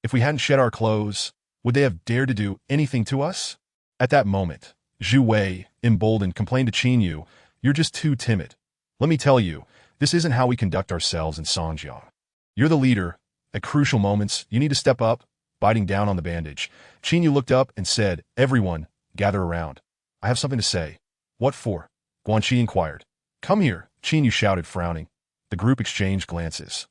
If we hadn't shed our clothes, would they have dared to do anything to us? At that moment, Zhu Wei, emboldened, complained to Qin Yu, you're just too timid. Let me tell you, this isn't how we conduct ourselves in Songjiang. You're the leader. At crucial moments, you need to step up. Biting down on the bandage, Qin Yu looked up and said, everyone, gather around. I have something to say. What for? Guanqi inquired. Come here, Qin Yu shouted, frowning. The group exchanged glances.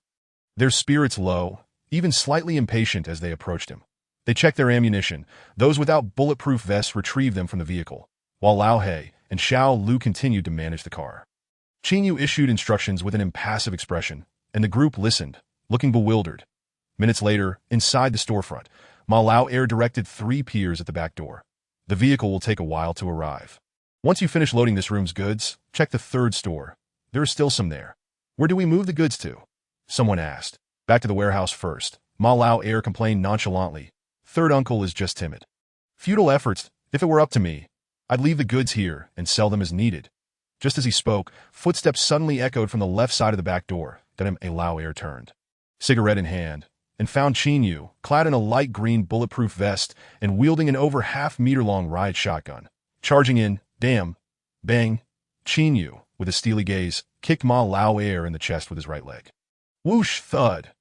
Their spirits low, even slightly impatient as they approached him. They checked their ammunition. Those without bulletproof vests retrieved them from the vehicle, while Lao He and Xiao Lu continued to manage the car. Qin Yu issued instructions with an impassive expression, and the group listened, looking bewildered. Minutes later, inside the storefront, Ma Lao Air directed 3 peers at the back door. The vehicle will take a while to arrive. Once you finish loading this room's goods, check the 3rd store. There are still some there. Where do we move the goods to? Someone asked. Back to the warehouse first. Ma Lao Air complained nonchalantly. Third uncle is just timid. Futile efforts. If it were up to me, I'd leave the goods here and sell them as needed. Just as he spoke, footsteps suddenly echoed from the left side of the back door. Then a Lao Air turned, cigarette in hand, and found Qin Yu, clad in a light green bulletproof vest and wielding an over half-meter-long riot shotgun. Charging in, damn, bang, Qin Yu, with a steely gaze, kicked Ma Lao Air in the chest with his right leg. Whoosh, thud.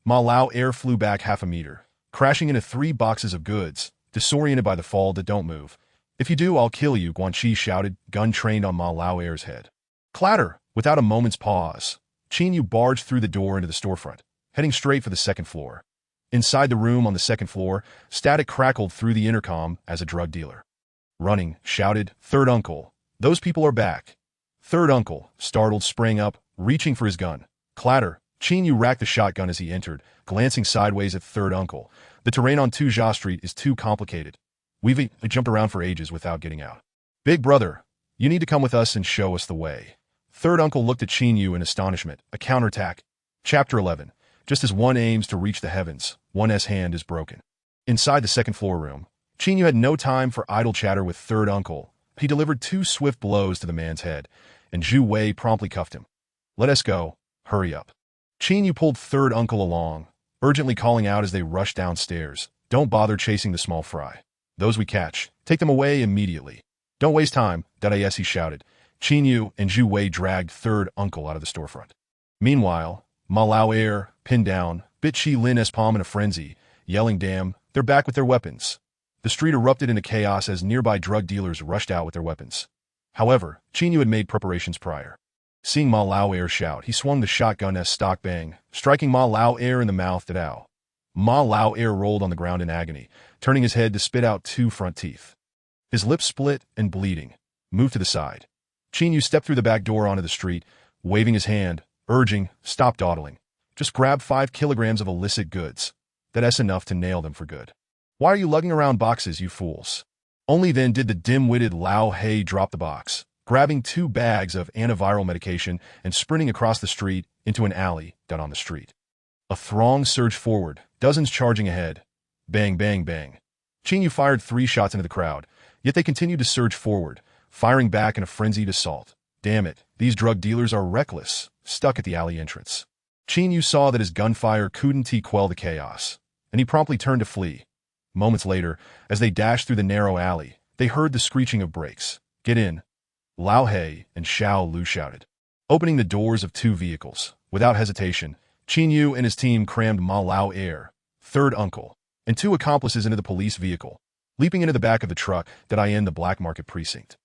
Ma Lao Air flew back half a meter, crashing into 3 boxes of goods, disoriented by the fall. That don't move. If you do, I'll kill you, Guanqi shouted, gun trained on Ma Lao Air's head. Clatter! Without a moment's pause, Qin Yu barged through the door into the storefront, heading straight for the 2nd floor. Inside the room on the 2nd floor, static crackled through the intercom as a drug dealer. Running, shouted, Third uncle. Those people are back. Third uncle, startled, sprang up, reaching for his gun. Clatter. Qin Yu racked the shotgun as he entered, glancing sideways at third uncle. The terrain on Tuja Street is too complicated. We've jumped around for ages without getting out. Big brother, you need to come with us and show us the way. Third uncle looked at Qin Yu in astonishment. A counterattack. Chapter 11. Just as one aims to reach the heavens, one's hand is broken. Inside the 2nd floor room, Qin Yu had no time for idle chatter with third uncle. He delivered 2 swift blows to the man's head, and Zhu Wei promptly cuffed him. Let us go. Hurry up. Qin Yu pulled third uncle along, urgently calling out as they rushed downstairs. Don't bother chasing the small fry. Those we catch, take them away immediately. Don't waste time, he shouted. Qin Yu and Zhu Wei dragged third uncle out of the storefront. Meanwhile, Ma Lao Air, pinned down, bit Qi Lin's palm in a frenzy, yelling, damn, they're back with their weapons. The street erupted into chaos as nearby drug dealers rushed out with their weapons. However, Qin Yu had made preparations prior. Seeing Ma Lao Air shout, he swung the shotgun as stock bang, striking Ma Lao Air in the mouth. Ma Lao Air rolled on the ground in agony, turning his head to spit out 2 front teeth. His lips split and bleeding. Moved to the side. Qin Yu stepped through the back door onto the street, waving his hand, urging, stop dawdling. Just grab 5 kilograms of illicit goods. That's enough to nail them for good. Why are you lugging around boxes, you fools? Only then did the dim-witted Lao He drop the box, grabbing 2 bags of antiviral medication and sprinting across the street into an alley down on the street. A throng surged forward, dozens charging ahead. Bang, bang, bang. Qin Yu fired 3 shots into the crowd, yet they continued to surge forward, firing back in a frenzied assault. Damn it, these drug dealers are reckless, stuck at the alley entrance. Qin Yu saw that his gunfire couldn't quell the chaos, and he promptly turned to flee. Moments later, as they dashed through the narrow alley, They heard the screeching of brakes. "Get in," Lao He and Xiao Lu shouted, opening the doors of two vehicles. Without hesitation, Qin Yu and his team crammed Ma Lao Air, third uncle, and two accomplices into the police vehicle, leaping into the back of the truck that I in the black market precinct.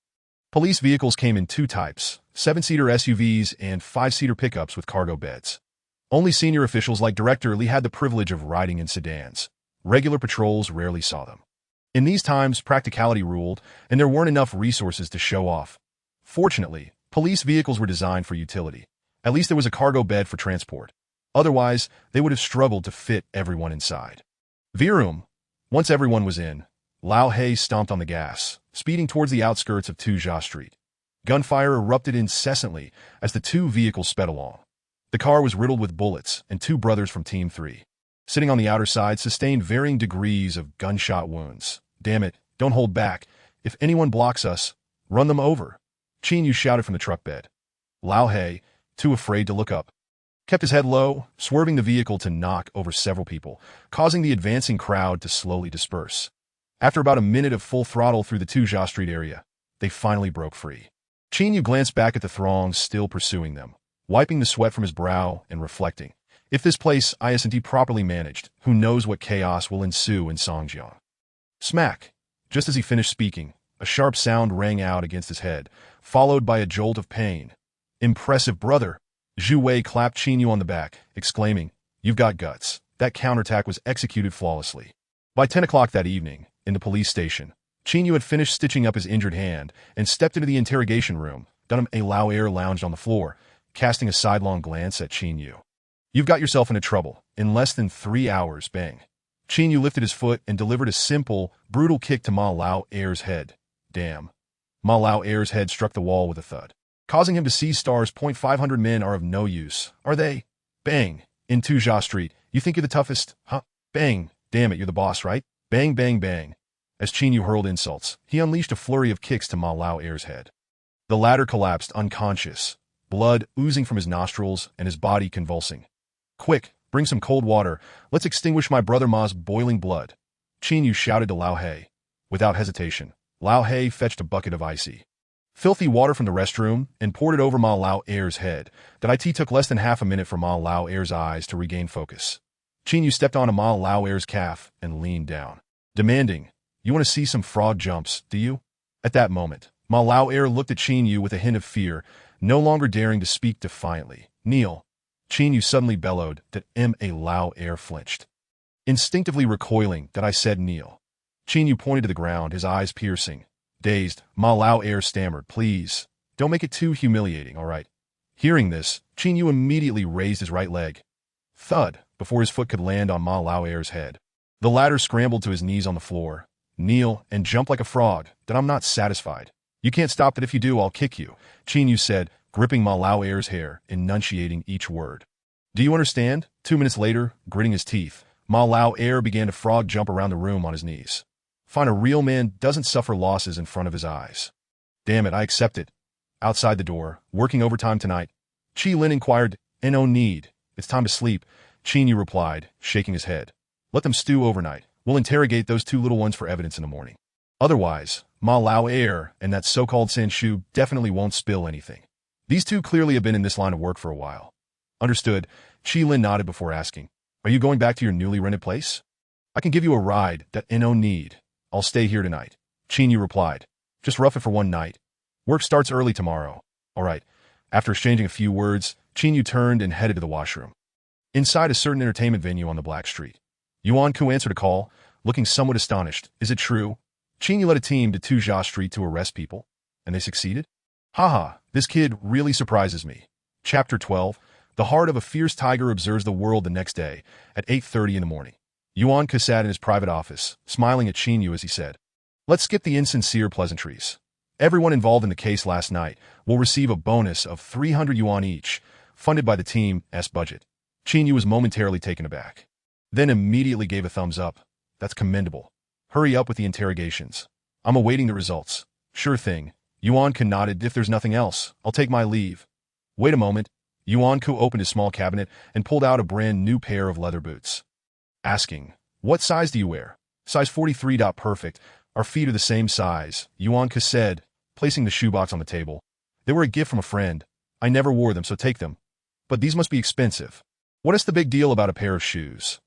Police vehicles came in two types, 7-seater SUVs and 5-seater pickups with cargo beds. Only senior officials like Director Li had the privilege of riding in sedans. Regular patrols rarely saw them. In these times, practicality ruled, and there weren't enough resources to show off. Fortunately, police vehicles were designed for utility. At least there was a cargo bed for transport. Otherwise, they would have struggled to fit everyone inside. Virum. Once everyone was in, Lao He stomped on the gas, speeding towards the outskirts of Tujia Street. Gunfire erupted incessantly as the two vehicles sped along. The car was riddled with bullets, and two brothers from Team 3, sitting on the outer side, sustained varying degrees of gunshot wounds. "Damn it, don't hold back. If anyone blocks us, run them over," Qin Yu shouted from the truck bed. Lao He, too afraid to look up, kept his head low, swerving the vehicle to knock over several people, causing the advancing crowd to slowly disperse. After about a minute of full throttle through the Tujia Street area, they finally broke free. Qin Yu glanced back at the throng still pursuing them, wiping the sweat from his brow and reflecting, if this place isn't properly managed, who knows what chaos will ensue in Songjiang. Smack! Just as he finished speaking, a sharp sound rang out against his head, followed by a jolt of pain. "Impressive, brother!" Zhu Wei clapped Qin Yu on the back, exclaiming, "You've got guts." That counterattack was executed flawlessly. By 10 o'clock that evening, in the police station, Qin Yu had finished stitching up his injured hand and stepped into the interrogation room. A Lao Air lounged on the floor, casting a sidelong glance at Qin Yu. "You've got yourself into trouble. In less than 3 hours, bang." Qin Yu lifted his foot and delivered a simple, brutal kick to Ma Lao Air's head. Damn. Ma Lao Air's head struck the wall with a thud, causing him to see stars. "500 men are of no use, are they?" Bang. In Tujia Street, "You think you're the toughest, huh?" Bang. "Damn it, you're the boss, right?" Bang, bang, bang. As Qin Yu hurled insults, he unleashed a flurry of kicks to Ma Lao Air's head. The latter collapsed unconscious, blood oozing from his nostrils and his body convulsing. "Quick, bring some cold water. Let's extinguish my brother Ma's boiling blood," Qin Yu shouted to Lao He. Without hesitation, Lao He fetched a bucket of icy, filthy water from the restroom and poured it over Ma Lao Air's head. That took less than half a minute for Ma Lao Air's eyes to regain focus. Qin Yu stepped onto Ma Lao Air's calf and leaned down, demanding, "You want to see some fraud jumps, do you?" At that moment, Ma Lao Air looked at Qin Yu with a hint of fear, no longer daring to speak defiantly. "Kneel." Qin Yu suddenly bellowed. Ma Lao Air flinched, instinctively recoiling. "I said kneel." Qin Yu pointed to the ground, his eyes piercing. Dazed, Ma Lao Air stammered, "Please, don't make it too humiliating, all right?" Hearing this, Qin Yu immediately raised his right leg. Thud, before his foot could land on Ma Lao Air's head. The latter scrambled to his knees on the floor. "Kneel and jump like a frog. I'm not satisfied." "You can't stop that. If you do, I'll kick you," Qin Yu said, gripping Ma Lao Air's hair, enunciating each word. "Do you understand?" 2 minutes later, gritting his teeth, Ma Lao Air began to frog jump around the room on his knees. Fine, a real man doesn't suffer losses in front of his eyes. "Damn it, I accept it." Outside the door, working overtime tonight, Qi Lin inquired, "No need. It's time to sleep," Qin Yu replied, shaking his head. "Let them stew overnight. We'll interrogate those two little ones for evidence in the morning. Otherwise, Ma Lao Air and that so-called Sanshu definitely won't spill anything. These two clearly have been in this line of work for a while." "Understood." Qi Lin nodded before asking, "Are you going back to your newly rented place?" "I can give you a ride. No need. I'll stay here tonight," Qin Yu replied. "Just rough it for one night. Work starts early tomorrow." "All right." After exchanging a few words, Qin Yu turned and headed to the washroom. Inside a certain entertainment venue on the Black Street, Yuan Ku answered a call, looking somewhat astonished. "Is it true? Qin Yu led a team to Tujia Street to arrest people, and they succeeded? Haha, this kid really surprises me." Chapter 12. The heart of a fierce tiger observes the world the next day at 8:30 in the morning. Yuan Ku sat in his private office, smiling at Qin Yu as he said, "Let's skip the insincere pleasantries. Everyone involved in the case last night will receive a bonus of 300 yuan each, funded by the team's budget." Qin Yu was momentarily taken aback, then immediately gave a thumbs up. "That's commendable. Hurry up with the interrogations. I'm awaiting the results." "Sure thing." Yuan Ku nodded. "If there's nothing else, I'll take my leave." "Wait a moment." Yuan Ku opened his small cabinet and pulled out a brand new pair of leather boots, asking, "What size do you wear?" "Size 43. Perfect. Our feet are the same size, Yuan Ke said, placing the shoebox on the table. They were a gift from a friend. I never wore them, so take them. But these must be expensive. What is the big deal about a pair of shoes?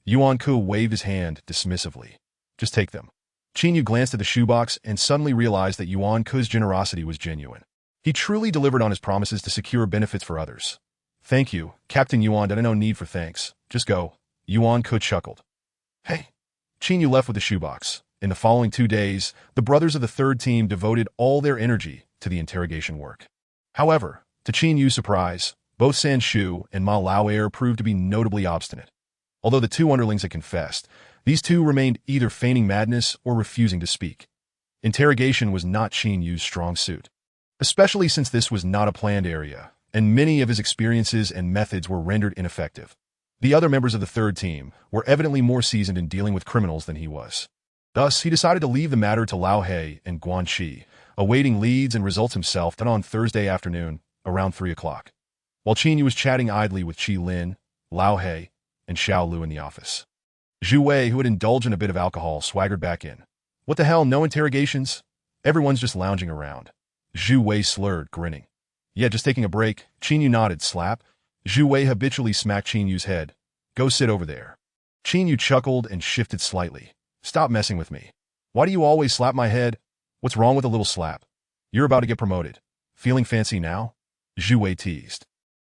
Yuan Ke waved his hand dismissively. Just take them. Qin Yu glanced at the shoebox and suddenly realized that Yuan Ke's generosity was genuine. He truly delivered on his promises to secure benefits for others. Thank you, Captain Yuan. There is no need for thanks. Just go. Yuan Ke chuckled. Hey. Qin Yu left with the shoebox. In the following 2 days, the brothers of the third team devoted all their energy to the interrogation work. However, to Qin Yu's surprise, both San Shu and Ma Lauer proved to be notably obstinate. Although the two underlings had confessed, these two remained either feigning madness or refusing to speak. Interrogation was not Qin Yu's strong suit, especially since this was not a planned area, and many of his experiences and methods were rendered ineffective. The other members of the third team were evidently more seasoned in dealing with criminals than he was. Thus, he decided to leave the matter to Lao He and Guan Qi, awaiting leads and results himself on Thursday afternoon, around 3 o'clock. While Qin Yu was chatting idly with Qi Lin, Lao He, and Xiao Lu in the office. Zhu Wei, who had indulged in a bit of alcohol, swaggered back in. What the hell, no interrogations? Everyone's just lounging around. Zhu Wei slurred, grinning. Yeah, just taking a break. Qin Yu nodded, slap. Zhu Wei habitually smacked Qin Yu's head. Go sit over there. Qin Yu chuckled and shifted slightly. Stop messing with me. Why do you always slap my head? What's wrong with a little slap? You're about to get promoted. Feeling fancy now? Zhu Wei teased.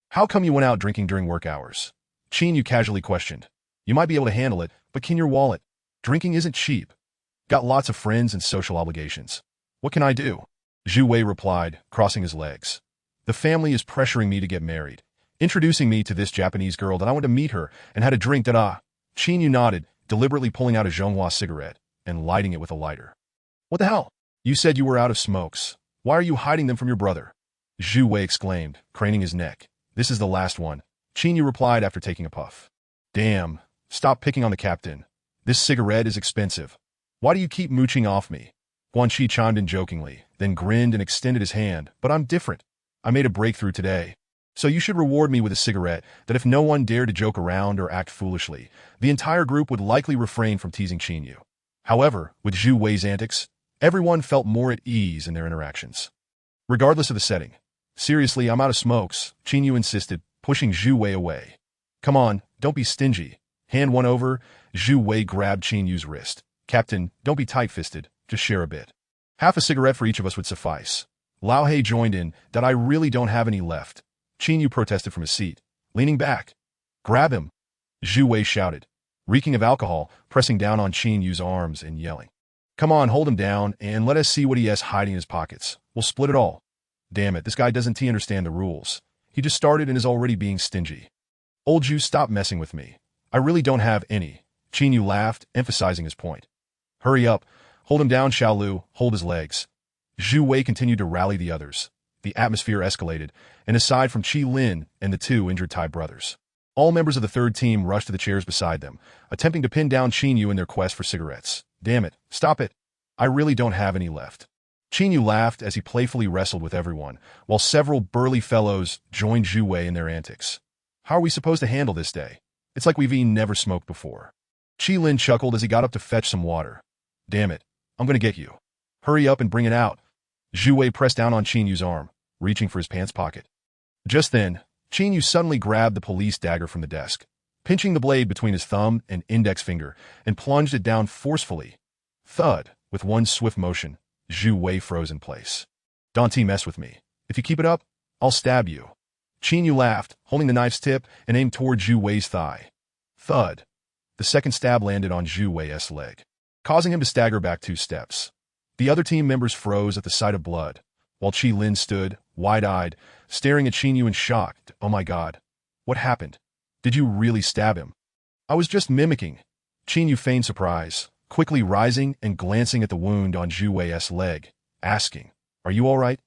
How come you went out drinking during work hours? Qin Yu casually questioned. You might be able to handle it, but can your wallet? Drinking isn't cheap. Got lots of friends and social obligations. What can I do? Zhu Wei replied, crossing his legs. The family is pressuring me to get married, introducing me to this Japanese girl that I want to meet her and had a drink that Qin Yu nodded, deliberately pulling out a Zhonghua cigarette and lighting it with a lighter. What the hell? You said you were out of smokes. Why are you hiding them from your brother? Zhu Wei exclaimed, craning his neck. This is the last one. Qin Yu replied after taking a puff. Damn, stop picking on the captain. This cigarette is expensive. Why do you keep mooching off me? Guan Qi chimed in jokingly, then grinned and extended his hand. But I'm different. I made a breakthrough today. So you should reward me with a cigarette that if no one dared to joke around or act foolishly, the entire group would likely refrain from teasing Qin Yu. However, with Zhu Wei's antics, everyone felt more at ease in their interactions. Regardless of the setting. Seriously, I'm out of smokes, Qin Yu insisted, pushing Zhu Wei away. Come on, don't be stingy. Hand one over. Zhu Wei grabbed Qin Yu's wrist. Captain, don't be tight-fisted. Just share a bit. Half a cigarette for each of us would suffice. Lao He joined in. That I really don't have any left. Qin Yu protested from his seat, leaning back. Grab him. Zhu Wei shouted, reeking of alcohol, pressing down on Qin Yu's arms and yelling. Come on, hold him down, and let us see what he has hiding in his pockets. We'll split it all. Damn it, this guy doesn't understand the rules. He just started and is already being stingy. Old Zhu, stop messing with me. I really don't have any. Qin Yu laughed, emphasizing his point. Hurry up. Hold him down, Xiao Lu. Hold his legs. Zhu Wei continued to rally the others. The atmosphere escalated, and aside from Qi Lin and the two injured Tai brothers, all members of the third team rushed to the chairs beside them, attempting to pin down Qin Yu in their quest for cigarettes. Damn it. Stop it. I really don't have any left. Qin Yu laughed as he playfully wrestled with everyone, while several burly fellows joined Zhu Wei in their antics. How are we supposed to handle this day? It's like we've never smoked before. Qi Lin chuckled as he got up to fetch some water. Damn it. I'm gonna get you. Hurry up and bring it out. Zhu Wei pressed down on Qin Yu's arm, reaching for his pants pocket. Just then, Qin Yu suddenly grabbed the police dagger from the desk, pinching the blade between his thumb and index finger, and plunged it down forcefully. Thud, with one swift motion, Zhu Wei froze in place. Don't mess with me. If you keep it up, I'll stab you. Qin Yu laughed, holding the knife's tip and aimed toward Zhu Wei's thigh. Thud. The second stab landed on Zhu Wei's leg, causing him to stagger back 2 steps. The other team members froze at the sight of blood, while Qi Lin stood, wide-eyed, staring at Qin Yu in shock. Oh my god. What happened? Did you really stab him? I was just mimicking. Qin Yu feigned surprise, quickly rising and glancing at the wound on Zhu Wei's leg, asking, Are you all right?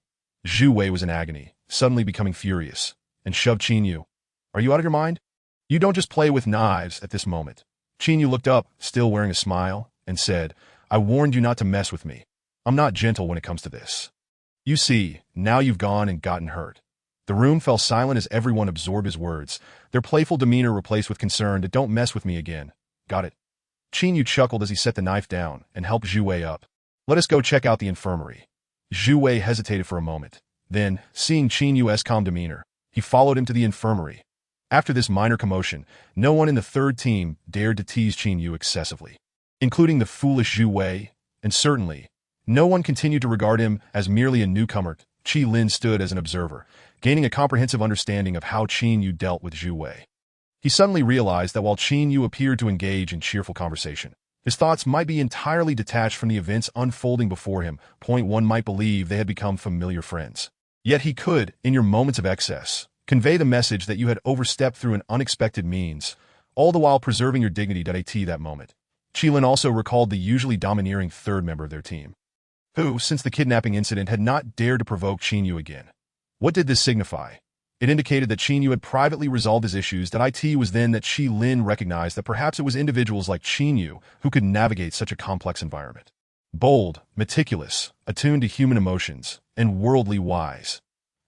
Zhu Wei was in agony, suddenly becoming furious, and shoved Qin Yu. Are you out of your mind? You don't just play with knives at this moment. Qin Yu looked up, still wearing a smile, and said, I warned you not to mess with me. I'm not gentle when it comes to this. You see, now you've gone and gotten hurt. The room fell silent as everyone absorbed his words, their playful demeanor replaced with concern to don't mess with me again. Got it. Qin Yu chuckled as he set the knife down and helped Zhu Wei up. Let us go check out the infirmary. Zhu Wei hesitated for a moment. Then, seeing Qin Yu's calm demeanor, he followed him to the infirmary. After this minor commotion, no one in the third team dared to tease Qin Yu excessively, including the foolish Zhu Wei, and certainly, no one continued to regard him as merely a newcomer. Qi Lin stood as an observer, gaining a comprehensive understanding of how Qin Yu dealt with Zhu Wei. He suddenly realized that while Qin Yu appeared to engage in cheerful conversation, his thoughts might be entirely detached from the events unfolding before him. One might believe they had become familiar friends. Yet he could, in your moments of excess, convey the message that you had overstepped through an unexpected means, all the while preserving your dignity. At that moment, Qi Lin also recalled the usually domineering third member of their team, who, since the kidnapping incident, had not dared to provoke Qin Yu again. What did this signify? It indicated that Qin Yu had privately resolved his issues. It was then that Qi Lin recognized that perhaps it was individuals like Qin Yu who could navigate such a complex environment. Bold, meticulous, attuned to human emotions, and worldly wise.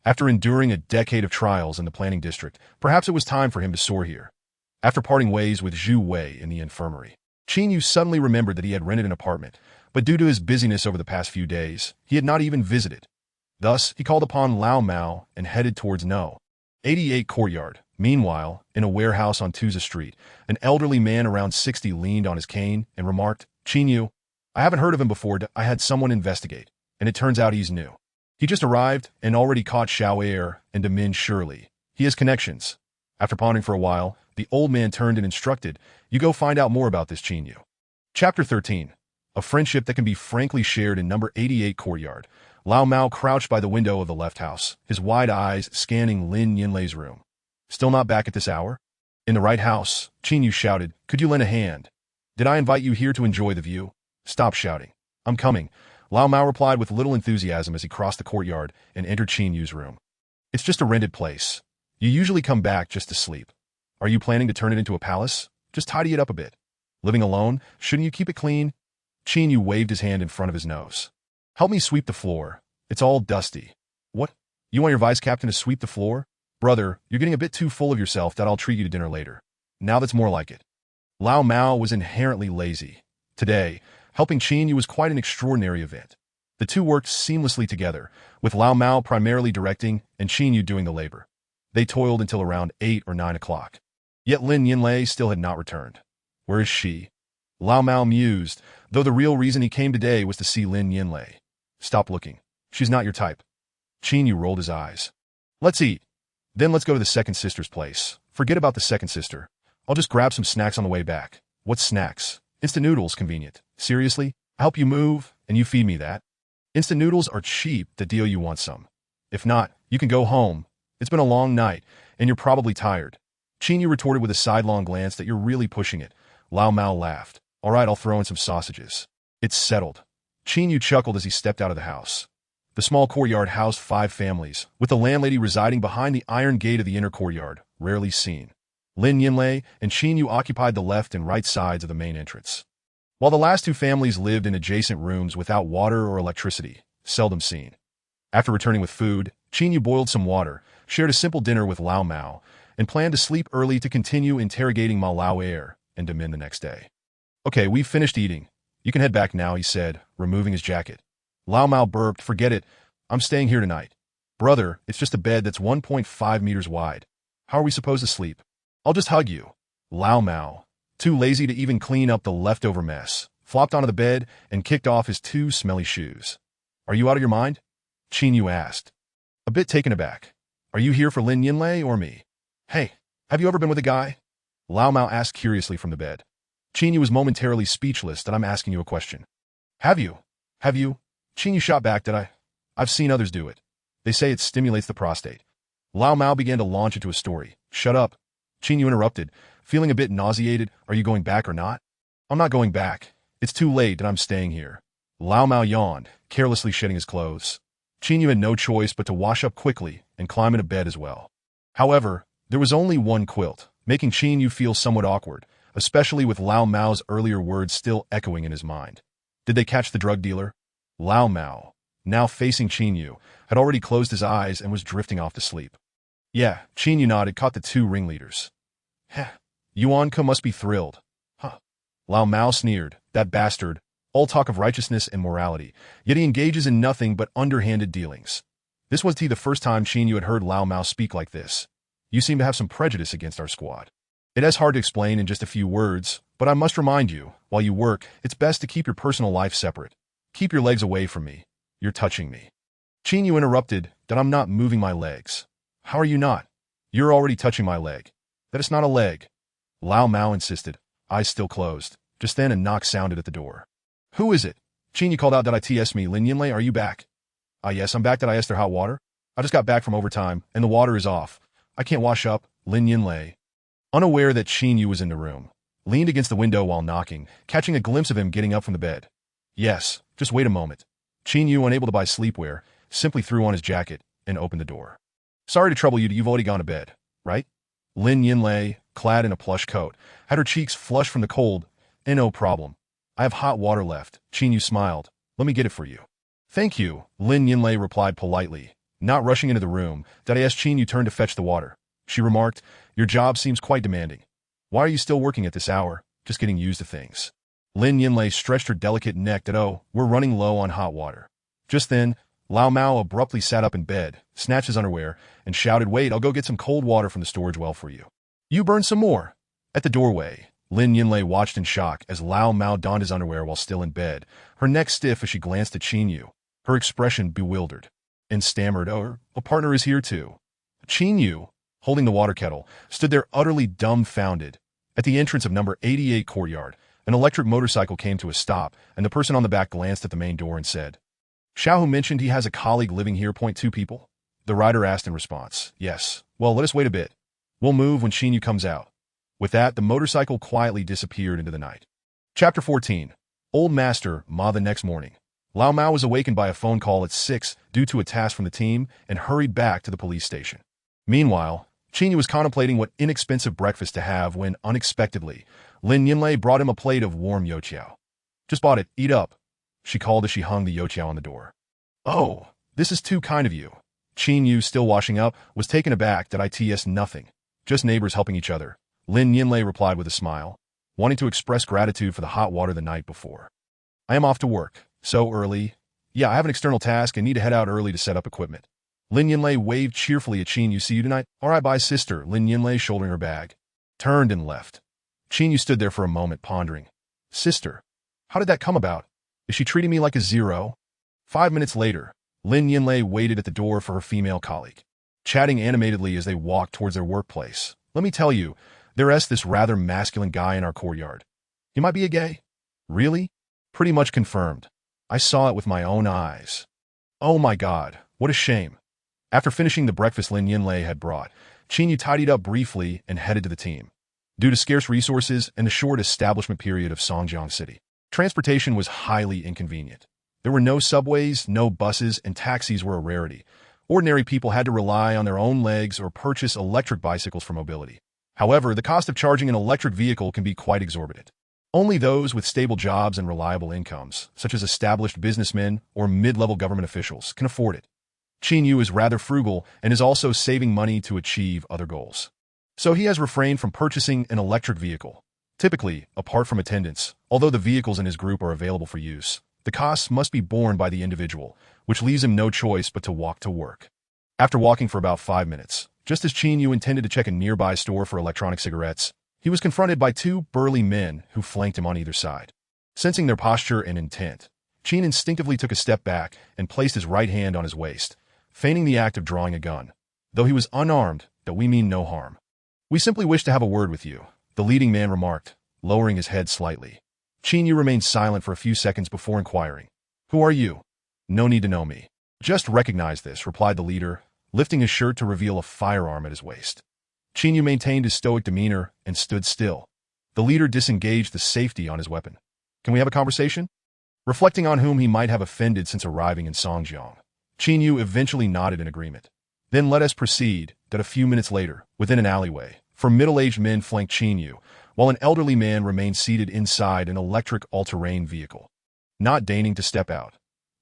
After enduring a decade of trials in the planning district, perhaps it was time for him to soar here. After parting ways with Zhu Wei in the infirmary, Qin Yu suddenly remembered that he had rented an apartment, but due to his busyness over the past few days, he had not even visited. Thus, he called upon Lao Mao and headed towards No. 88 Courtyard. Meanwhile, in a warehouse on Tuza Street, an elderly man around 60 leaned on his cane and remarked, "Qin Yu, I haven't heard of him before. I had someone investigate, and it turns out he's new. He just arrived and already caught Xiao Er and Demin Shirley. He has connections." After pondering for a while, the old man turned and instructed, "You go find out more about this Qin Yu." Chapter 13. A friendship that can be frankly shared in number 88 Courtyard. Lao Mao crouched by the window of the left house, his wide eyes scanning Lin Yinlei's room. "Still not back at this hour?" "In the right house," Qin Yu shouted. "Could you lend a hand?" "Did I invite you here to enjoy the view?" "Stop shouting. I'm coming." Lao Mao replied with little enthusiasm as he crossed the courtyard and entered Qin Yu's room. "It's just a rented place. You usually come back just to sleep. Are you planning to turn it into a palace? Just tidy it up a bit. Living alone, shouldn't you keep it clean?" Qin Yu waved his hand in front of his nose. "Help me sweep the floor. It's all dusty." "What? You want your vice captain to sweep the floor?" "Brother, you're getting a bit too full of yourself. I'll treat you to dinner later." "Now that's more like it." Lao Mao was inherently lazy. Today, helping Qin Yu was quite an extraordinary event. The two worked seamlessly together, with Lao Mao primarily directing and Qin Yu doing the labor. They toiled until around 8 or 9 o'clock. Yet Lin Yinlei still had not returned. Where is she? Lao Mao mused, though the real reason he came today was to see Lin Yinlei. Stop looking. She's not your type. Qin Yu rolled his eyes. Let's eat. Then let's go to the second sister's place. Forget about the second sister. I'll just grab some snacks on the way back. What snacks? Instant noodles, convenient. Seriously? I help you move, and you feed me that? Instant noodles are cheap. The deal, you want some. If not, you can go home. It's been a long night, and you're probably tired. Qin Yu retorted with a sidelong glance that you're really pushing it. Lao Mao laughed. All right, I'll throw in some sausages. It's settled. Qin Yu chuckled as he stepped out of the house. The small courtyard housed 5 families, with the landlady residing behind the iron gate of the inner courtyard, rarely seen. Lin Yinlei and Qin Yu occupied the left and right sides of the main entrance, while the last 2 families lived in adjacent rooms without water or electricity, seldom seen. After returning with food, Qin Yu boiled some water, shared a simple dinner with Lao Mao, and planned to sleep early to continue interrogating Ma Lao Er and Demin the next day. Okay, we've finished eating. You can head back now, he said, removing his jacket. Lao Mao burped. Forget it. I'm staying here tonight. Brother, it's just a bed that's 1.5 meters wide. How are we supposed to sleep? I'll just hug you. Lao Mao, too lazy to even clean up the leftover mess, flopped onto the bed and kicked off his 2 smelly shoes. Are you out of your mind? Qin Yu asked. A bit taken aback. Are you here for Lin Yinlei or me? Hey, have you ever been with a guy? Lao Mao asked curiously from the bed. Qin Yu was momentarily speechless. That I'm asking you a question. Have you? Have you? Qin Yu shot back. I've seen others do it. They say it stimulates the prostate. Lao Mao began to launch into a story. Shut up. Qin Yu interrupted, feeling a bit nauseated. Are you going back or not? I'm not going back. It's too late and I'm staying here. Lao Mao yawned, carelessly shedding his clothes. Qin Yu had no choice but to wash up quickly and climb into bed as well. However, there was only one quilt, making Qin Yu feel somewhat awkward, especially with Lao Mao's earlier words still echoing in his mind. Did they catch the drug dealer? Lao Mao, now facing Qin Yu, had already closed his eyes and was drifting off to sleep. Yeah, Qin Yu nodded, caught the 2 ringleaders. Heh, Yuan Ke must be thrilled. Huh. Lao Mao sneered, that bastard. all talk of righteousness and morality, yet he engages in nothing but underhanded dealings. This was the first time Qin Yu had heard Lao Mao speak like this. You seem to have some prejudice against our squad. It is hard to explain in just a few words, but I must remind you, while you work, it's best to keep your personal life separate. Keep your legs away from me. You're touching me. Qin Yu interrupted that I'm not moving my legs. How are you not? You're already touching my leg. That it's not a leg. Lao Mao insisted, eyes still closed. Just then a knock sounded at the door. Who is it? Qin Yu called out, "Its me, Lin Yinlei, are you back?" Yes, I'm back. Did I ask their hot water? I just got back from overtime, and the water is off. I can't wash up, Lin Yinlei. Unaware that Qin Yu was in the room, leaned against the window while knocking, catching a glimpse of him getting up from the bed. Yes, just wait a moment. Qin Yu, unable to buy sleepwear, simply threw on his jacket and opened the door. Sorry to trouble you, you've already gone to bed, right? Lin Yinlei, clad in a plush coat, had her cheeks flushed from the cold. No problem. I have hot water left. Qin Yu smiled. Let me get it for you. Thank you, Lin Yinlei replied politely, not rushing into the room. That as Qin Yu turned to fetch the water, she remarked, your job seems quite demanding. Why are you still working at this hour? Just getting used to things. Lin Yinlei stretched her delicate neck that, we're running low on hot water. Just then, Lao Mao abruptly sat up in bed, snatched his underwear, and shouted, wait, I'll go get some cold water from the storage well for you. You burn some more. At the doorway, Lin Yinlei watched in shock as Lao Mao donned his underwear while still in bed, her neck stiff as she glanced at Qin Yu, her expression bewildered, and stammered, a partner is here too. Qin Yu, holding the water kettle, stood there utterly dumbfounded. At the entrance of number 88 courtyard, an electric motorcycle came to a stop, and the person on the back glanced at the main door and said, Xiaohu mentioned he has a colleague living here. Two people? The rider asked in response. Yes. Well, let us wait a bit. We'll move when Qin Yu comes out. With that, the motorcycle quietly disappeared into the night. Chapter 14. Old Master Ma. The next morning, Lao Mao was awakened by a phone call at 6 due to a task from the team and hurried back to the police station. Meanwhile, Qin Yu was contemplating what inexpensive breakfast to have when, unexpectedly, Lin Yinlei brought him a plate of warm youtiao. Just bought it, eat up, she called as she hung the youtiao on the door. Oh, this is too kind of you. Qin Yu, still washing up, was taken aback that it's nothing. Just neighbors helping each other, Lin Yinlei replied with a smile, wanting to express gratitude for the hot water the night before. I am off to work. So early? Yeah, I have an external task and need to head out early to set up equipment. Lin Yinlei waved cheerfully at Qin Yu. See you tonight? All right, bye, sister. Lin Yinlei, shouldering her bag, turned and left. Qin Yu stood there for a moment, pondering. Sister? How did that come about? Is she treating me like a zero? 5 minutes later, Lin Yinlei waited at the door for her female colleague, chatting animatedly as they walked towards their workplace. Let me tell you, there's this rather masculine guy in our courtyard. He might be a gay. Really? Pretty much confirmed. I saw it with my own eyes. Oh my God, what a shame. After finishing the breakfast Lin Yinlei had brought, Qin Yu tidied up briefly and headed to the team. Due to scarce resources and the short establishment period of Songjiang City, transportation was highly inconvenient. There were no subways, no buses, and taxis were a rarity. Ordinary people had to rely on their own legs or purchase electric bicycles for mobility. However, the cost of charging an electric vehicle can be quite exorbitant. Only those with stable jobs and reliable incomes, such as established businessmen or mid-level government officials, can afford it. Qin Yu is rather frugal and is also saving money to achieve other goals. So he has refrained from purchasing an electric vehicle. Typically, apart from attendance, although the vehicles in his group are available for use, the costs must be borne by the individual, which leaves him no choice but to walk to work. After walking for about 5 minutes, just as Qin Yu intended to check a nearby store for electronic cigarettes, he was confronted by 2 burly men who flanked him on either side. Sensing their posture and intent, Qin instinctively took a step back and placed his right hand on his waist, feigning the act of drawing a gun. Though he was unarmed, that we mean no harm. We simply wish to have a word with you, the leading man remarked, lowering his head slightly. Qin Yu remained silent for a few seconds before inquiring, Who are you? No need to know me. Just recognize this, replied the leader, lifting his shirt to reveal a firearm at his waist. Qin Yu maintained his stoic demeanor and stood still. The leader disengaged the safety on his weapon. Can we have a conversation? Reflecting on whom he might have offended since arriving in Songjiang, Qin Yu eventually nodded in agreement. Then let us proceed, that a few minutes later, within an alleyway, 4 middle-aged men flanked Qin Yu, while an elderly man remained seated inside an electric all-terrain vehicle. Not deigning to step out,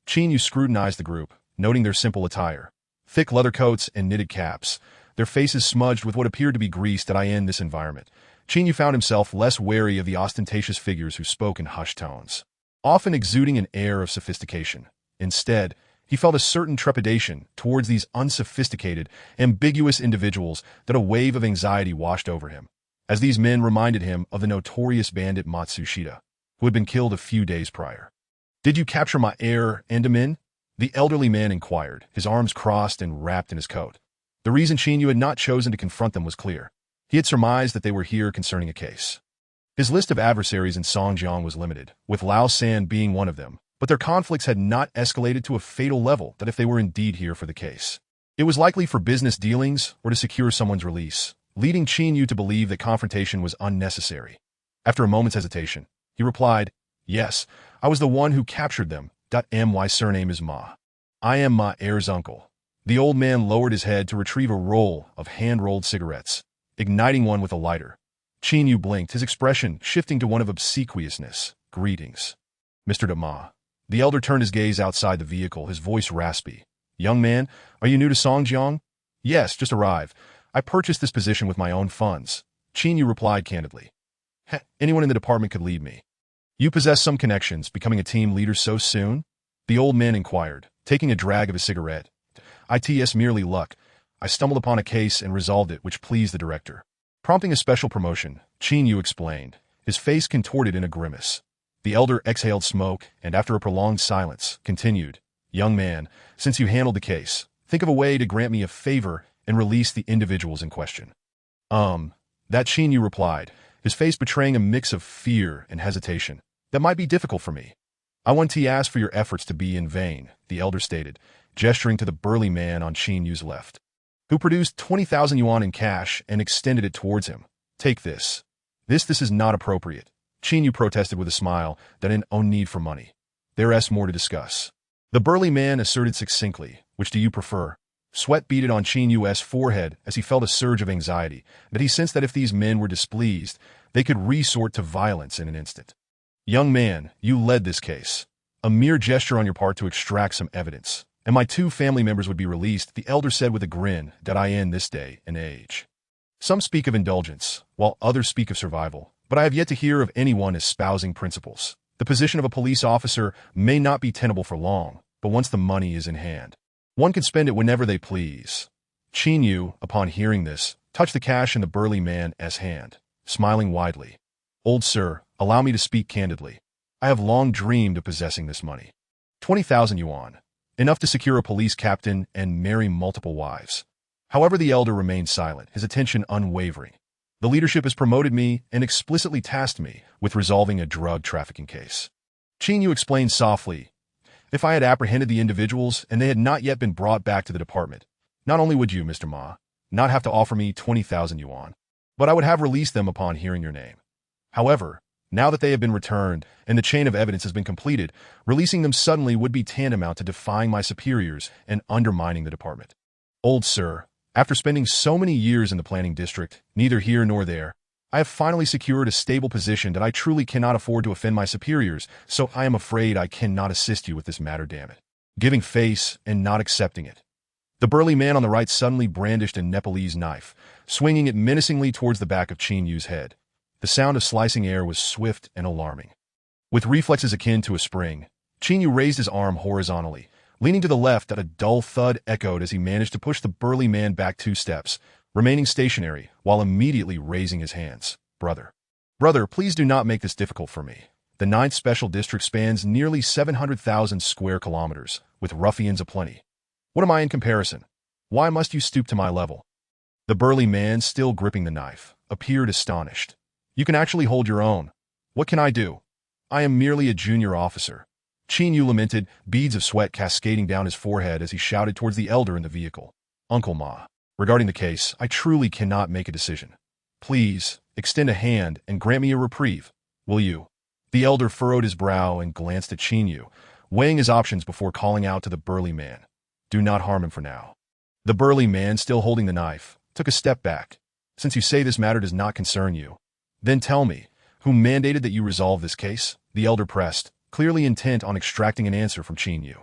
Qin Yu scrutinized the group, noting their simple attire, thick leather coats and knitted caps, their faces smudged with what appeared to be grease. That in this environment, Qin Yu found himself less wary of the ostentatious figures who spoke in hushed tones. often exuding an air of sophistication. Instead, he felt a certain trepidation towards these unsophisticated, ambiguous individuals that a wave of anxiety washed over him, as these men reminded him of the notorious bandit Matsushita, who had been killed a few days prior. "Did you capture my heir, Andaman?" the elderly man inquired, his arms crossed and wrapped in his coat. The reason Chinyu had not chosen to confront them was clear. He had surmised that they were here concerning a case. His list of adversaries in Songjiang was limited, with Lao San being one of them, but their conflicts had not escalated to a fatal level that if they were indeed here for the case, it was likely for business dealings or to secure someone's release, leading Chinyu to believe that confrontation was unnecessary. After a moment's hesitation, he replied, "Yes, I was the one who captured them. My surname is Ma. I am my heir's uncle." The old man lowered his head to retrieve a roll of hand-rolled cigarettes, igniting one with a lighter. Chinyu blinked, his expression shifting to one of obsequiousness. "Greetings, Mr. Ma." The elder turned his gaze outside the vehicle, his voice raspy. "Young man, are you new to Songjiang?" "Yes, just arrived. I purchased this position with my own funds." Chinyu replied candidly. "Anyone in the department could lead me." "You possess some connections, becoming a team leader so soon?" The old man inquired, taking a drag of his cigarette. "It's merely luck. I stumbled upon a case and resolved it, which pleased the director." Prompting a special promotion, Chinyu explained, his face contorted in a grimace. The elder exhaled smoke and, after a prolonged silence, continued, "Young man, since you handled the case, think of a way to grant me a favor and release the individuals in question." That Chinyu replied, his face betraying a mix of fear and hesitation. "That might be difficult for me." "I want to ask for your efforts to be in vain," the elder stated, gesturing to the burly man on Chinyu's left, who produced 20,000 yuan in cash and extended it towards him. "Take this." This is not appropriate," Chinyu protested with a smile that had no need for money. "There's more to discuss." The burly man asserted succinctly, "Which do you prefer?" Sweat beaded on Chinyu's forehead as he felt a surge of anxiety, that he sensed that if these men were displeased, they could resort to violence in an instant. "Young man, you led this case. A mere gesture on your part to extract some evidence, and my 2 family members would be released," the elder said with a grin, "that I end this day and age. Some speak of indulgence, while others speak of survival, but I have yet to hear of anyone espousing principles. The position of a police officer may not be tenable for long, but once the money is in hand, one can spend it whenever they please." Chinyu, upon hearing this, touched the cash in the burly man's hand, smiling widely. "Old sir, allow me to speak candidly. I have long dreamed of possessing this money. 20,000 yuan. Enough to secure a police captain and marry multiple wives." However, the elder remained silent, his attention unwavering. "The leadership has promoted me and explicitly tasked me with resolving a drug trafficking case." Chinyu explained softly, "If I had apprehended the individuals and they had not yet been brought back to the department, not only would you, Mr. Ma, not have to offer me 20,000 yuan, but I would have released them upon hearing your name. However, now that they have been returned and the chain of evidence has been completed, releasing them suddenly would be tantamount to defying my superiors and undermining the department. Old sir, after spending so many years in the planning district, neither here nor there, I have finally secured a stable position that I truly cannot afford to offend my superiors, so I am afraid I cannot assist you with this matter, damn it." Giving face and not accepting it. The burly man on the right suddenly brandished a Nepalese knife, swinging it menacingly towards the back of Chinyu's head. The sound of slicing air was swift and alarming. With reflexes akin to a spring, Chinyu raised his arm horizontally, leaning to the left that a dull thud echoed as he managed to push the burly man back 2 steps, remaining stationary while immediately raising his hands. Brother, please do not make this difficult for me. The 9th Special District spans nearly 700,000 square kilometers, with ruffians aplenty. What am I in comparison? Why must you stoop to my level?" The burly man, still gripping the knife, appeared astonished. "You can actually hold your own. What can I do? I am merely a junior officer." Chinyu lamented, beads of sweat cascading down his forehead as he shouted towards the elder in the vehicle. "Uncle Ma, regarding the case, I truly cannot make a decision. Please, extend a hand and grant me a reprieve, will you?" The elder furrowed his brow and glanced at Chinyu, weighing his options before calling out to the burly man. "Do not harm him for now." The burly man, still holding the knife, took a step back. "Since you say this matter does not concern you, then tell me, who mandated that you resolve this case?" The elder pressed, clearly intent on extracting an answer from Chinyu.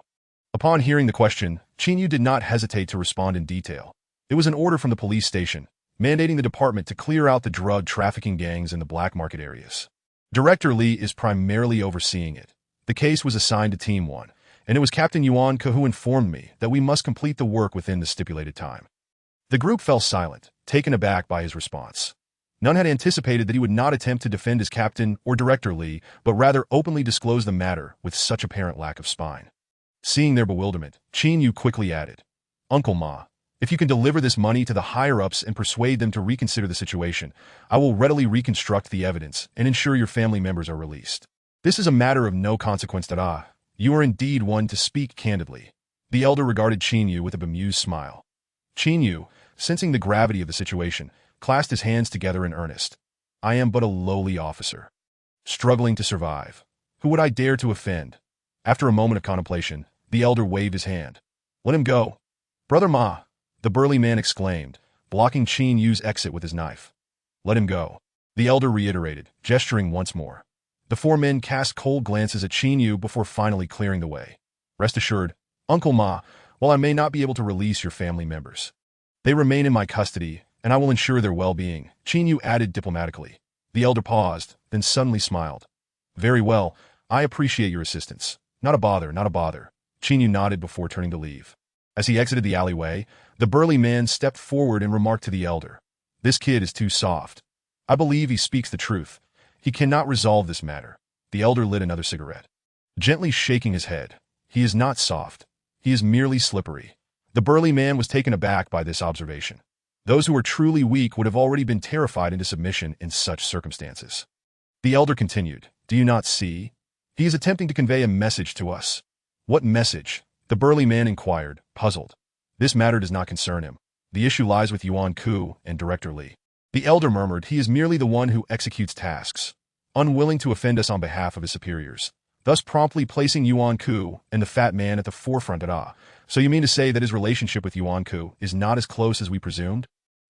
Upon hearing the question, Chinyu did not hesitate to respond in detail. It was an order from the police station, mandating the department to clear out the drug trafficking gangs in the black market areas. Director Li is primarily overseeing it. The case was assigned to Team 1, and it was Captain Yuan Ke who informed me that we must complete the work within the stipulated time. The group fell silent, taken aback by his response. None had anticipated that he would not attempt to defend his captain or Director Li, but rather openly disclose the matter with such apparent lack of spine. Seeing their bewilderment, Qin Yu quickly added, "Uncle Ma, if you can deliver this money to the higher-ups and persuade them to reconsider the situation, I will readily reconstruct the evidence and ensure your family members are released. This is a matter of no consequence, Dada. You are indeed one to speak candidly." The elder regarded Qin Yu with a bemused smile. Qin Yu, sensing the gravity of the situation, clasped his hands together in earnest. "I am but a lowly officer, struggling to survive. Who would I dare to offend?" After a moment of contemplation, the elder waved his hand. "Let him go." "Brother Ma," the burly man exclaimed, blocking Qin Yu's exit with his knife. "Let him go," the elder reiterated, gesturing once more. The four men cast cold glances at Qin Yu before finally clearing the way. "Rest assured, Uncle Ma, while I may not be able to release your family members, they remain in my custody, and I will ensure their well-being," Qin Yu added diplomatically. The elder paused, then suddenly smiled. "Very well, I appreciate your assistance. Not a bother, not a bother." Qin Yu nodded before turning to leave. As he exited the alleyway, the burly man stepped forward and remarked to the elder, "This kid is too soft. I believe he speaks the truth. He cannot resolve this matter." The elder lit another cigarette, gently shaking his head. "He is not soft. He is merely slippery." The burly man was taken aback by this observation. Those who were truly weak would have already been terrified into submission in such circumstances. The elder continued, "Do you not see? He is attempting to convey a message to us." "What message?" the burly man inquired, puzzled. "This matter does not concern him. The issue lies with Yuan Ku and Director Li." The elder murmured, "He is merely the one who executes tasks, unwilling to offend us on behalf of his superiors, thus promptly placing Yuan Ku and the fat man at the forefront. So you mean to say that his relationship with Yuan Ku is not as close as we presumed?"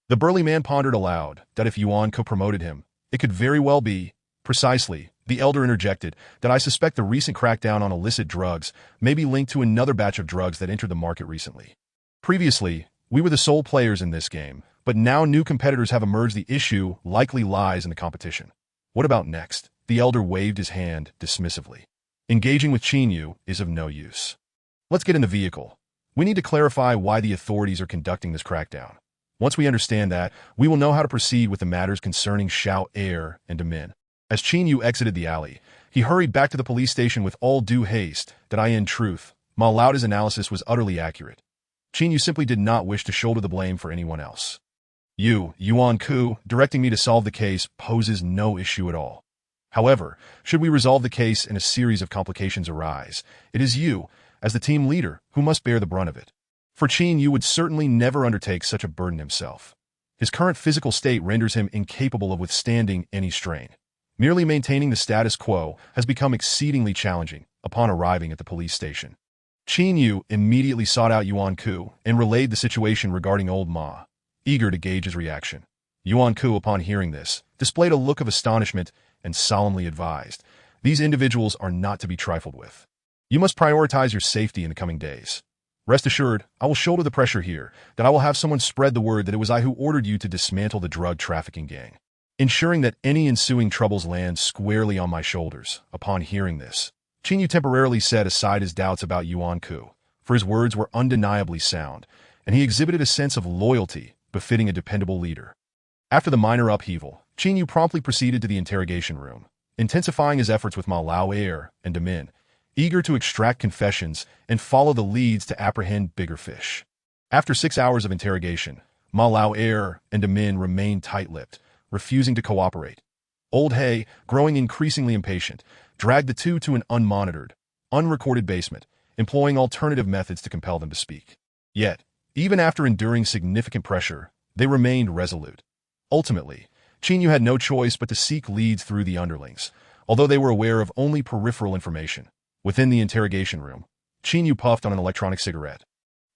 The burly man pondered aloud that if Yuan Ku promoted him, it could very well be, precisely, the elder interjected, that I suspect the recent crackdown on illicit drugs may be linked to another batch of drugs that entered the market recently. Previously, we were the sole players in this game, but now new competitors have emerged. The issue likely lies in the competition. What about next? The elder waved his hand dismissively. Engaging with Qin Yu is of no use. Let's get in the vehicle. We need to clarify why the authorities are conducting this crackdown. Once we understand that, we will know how to proceed with the matters concerning Xiao Er and Demin. As Qin Yu exited the alley, he hurried back to the police station with all due haste. That in truth, Ma Laoda's analysis was utterly accurate. Qin Yu simply did not wish to shoulder the blame for anyone else. Yuan Ku, directing me to solve the case poses no issue at all. However, should we resolve the case and a series of complications arise, it is you, as the team leader, who must bear the brunt of it. For Qin Yu would certainly never undertake such a burden himself. His current physical state renders him incapable of withstanding any strain. Merely maintaining the status quo has become exceedingly challenging upon arriving at the police station. Qin Yu immediately sought out Yuan Ku and relayed the situation regarding old Ma, eager to gauge his reaction. Yuan Ku, upon hearing this, displayed a look of astonishment and solemnly advised, "These individuals are not to be trifled with. You must prioritize your safety in the coming days. Rest assured, I will shoulder the pressure here, that I will have someone spread the word that it was I who ordered you to dismantle the drug trafficking gang, ensuring that any ensuing troubles land squarely on my shoulders." Upon hearing this, Qin Yu temporarily set aside his doubts about Yuan Ku, for his words were undeniably sound, and he exhibited a sense of loyalty befitting a dependable leader. After the minor upheaval, Qin Yu promptly proceeded to the interrogation room, intensifying his efforts with Ma Lao and Demin, eager to extract confessions and follow the leads to apprehend bigger fish. After 6 hours of interrogation, Ma Lao and Demin remained tight-lipped, refusing to cooperate. Old Hay, growing increasingly impatient, dragged the two to an unmonitored, unrecorded basement, employing alternative methods to compel them to speak. Yet, even after enduring significant pressure, they remained resolute. Ultimately, Qin Yu had no choice but to seek leads through the underlings, although they were aware of only peripheral information. Within the interrogation room, Qin Yu puffed on an electronic cigarette.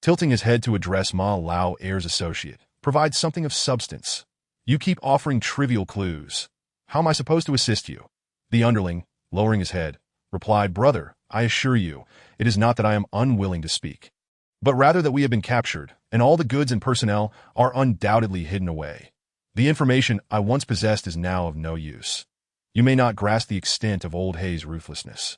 Tilting his head to address Ma Lao's associate, "Provide something of substance. You keep offering trivial clues. How am I supposed to assist you?" The underling, lowering his head, replied, "Brother, I assure you, it is not that I am unwilling to speak, but rather that we have been captured, and all the goods and personnel are undoubtedly hidden away. The information I once possessed is now of no use. You may not grasp the extent of Old Hay's ruthlessness.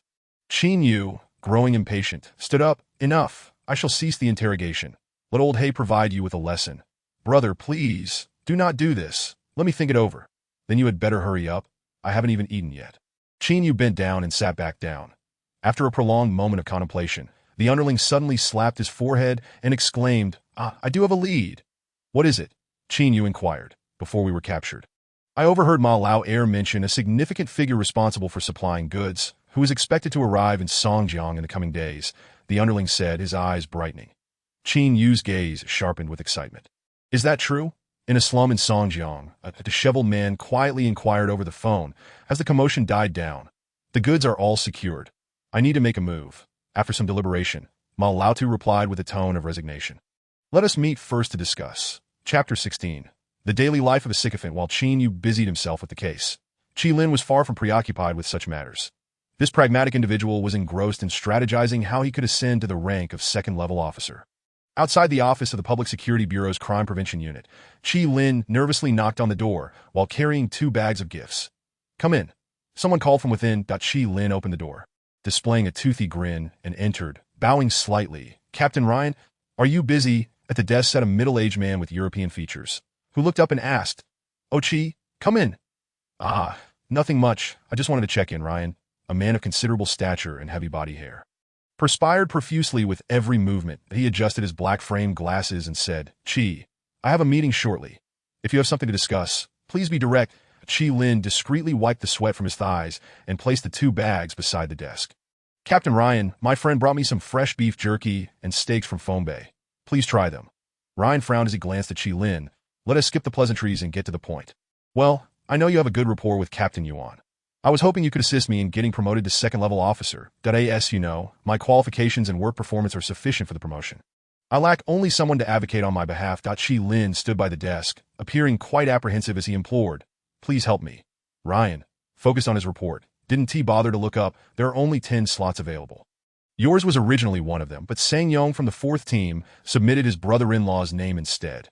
Qin Yu, growing impatient, stood up. Enough. I shall cease the interrogation. Let old Hay provide you with a lesson. Brother, please, do not do this. Let me think it over. Then you had better hurry up. I haven't even eaten yet. Qin Yu bent down and sat back down. After a prolonged moment of contemplation, the underling suddenly slapped his forehead and exclaimed, I do have a lead. What is it? Qin Yu inquired, before we were captured. I overheard Ma Lao Air mention a significant figure responsible for supplying goods, who is expected to arrive in Songjiang in the coming days, the underling said, his eyes brightening. Qin Yu's gaze sharpened with excitement. Is that true? In a slum in Songjiang, a disheveled man quietly inquired over the phone as the commotion died down. The goods are all secured. I need to make a move. After some deliberation, Ma Laotu replied with a tone of resignation. Let us meet first to discuss. Chapter 16. The daily life of a sycophant. While Qin Yu busied himself with the case, Qi Lin was far from preoccupied with such matters. This pragmatic individual was engrossed in strategizing how he could ascend to the rank of second-level officer. Outside the office of the Public Security Bureau's Crime Prevention Unit, Qi Lin nervously knocked on the door while carrying 2 bags of gifts. Come in. Someone called from within. Qi Lin opened the door, displaying a toothy grin, and entered, bowing slightly. Captain Ryan, are you busy? At the desk sat a middle-aged man with European features, who looked up and asked, Oh, Qi, come in. Nothing much. I just wanted to check in, Ryan, a man of considerable stature and heavy body hair. Perspired profusely with every movement, he adjusted his black-framed glasses and said, Qi, I have a meeting shortly. If you have something to discuss, please be direct. Qi Lin discreetly wiped the sweat from his thighs and placed the 2 bags beside the desk. Captain Ryan, my friend brought me some fresh beef jerky and steaks from Foam Bay. Please try them. Ryan frowned as he glanced at Qi Lin. Let us skip the pleasantries and get to the point. Well, I know you have a good rapport with Captain Yuan. I was hoping you could assist me in getting promoted to second-level officer. As you know, my qualifications and work performance are sufficient for the promotion. I lack only someone to advocate on my behalf. Qi Lin stood by the desk, appearing quite apprehensive as he implored, Please help me. Ryan, focused on his report, didn't bother to look up. There are only 10 slots available. Yours was originally one of them, but Sang Yong from the 4th team submitted his brother-in-law's name instead.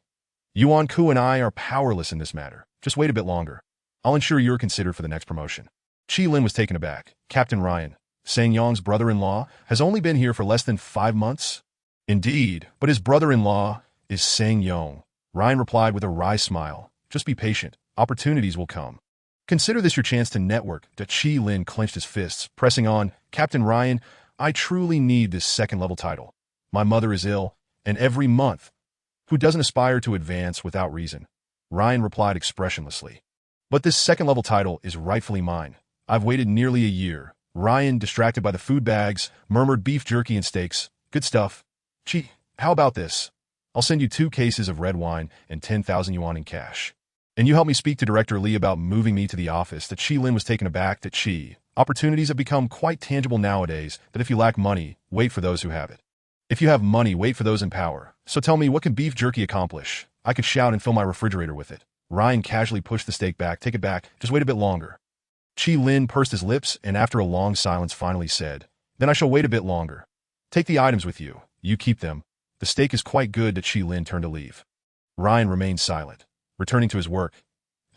Yuan Ku and I are powerless in this matter. Just wait a bit longer. I'll ensure you're considered for the next promotion. Qi Lin was taken aback. Captain Ryan, Sang Yong's brother-in-law, has only been here for less than 5 months? Indeed, but his brother-in-law is Sang Yong. Ryan replied with a wry smile. Just be patient. Opportunities will come. Consider this your chance to network. Qi Lin clenched his fists, pressing on. Captain Ryan, I truly need this second-level title. My mother is ill, and every month. Who doesn't aspire to advance without reason? Ryan replied expressionlessly. But this second-level title is rightfully mine. I've waited nearly a year. Ryan, distracted by the food bags, murmured beef jerky and steaks. Good stuff. Qi, how about this? I'll send you 2 cases of red wine and 10,000 yuan in cash. And you help me speak to Director Li about moving me to the office. Qi Lin was taken aback. Qi, opportunities have become quite tangible nowadays, that if you lack money, wait for those who have it. If you have money, wait for those in power. So tell me, what can beef jerky accomplish? I could shout and fill my refrigerator with it. Ryan casually pushed the steak back. Take it back. Just wait a bit longer. Qi Lin pursed his lips and after a long silence finally said, Then I shall wait a bit longer. Take the items with you. You keep them. The steak is quite good. Qi Lin turned to leave. Ryan remained silent. Returning to his work,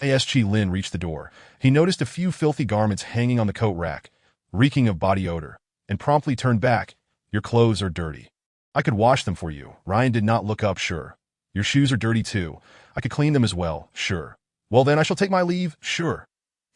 as Qi Lin reached the door, he noticed a few filthy garments hanging on the coat rack, reeking of body odor, and promptly turned back. Your clothes are dirty. I could wash them for you. Ryan did not look up. Sure. Your shoes are dirty too. I could clean them as well. Sure. Well then I shall take my leave. Sure.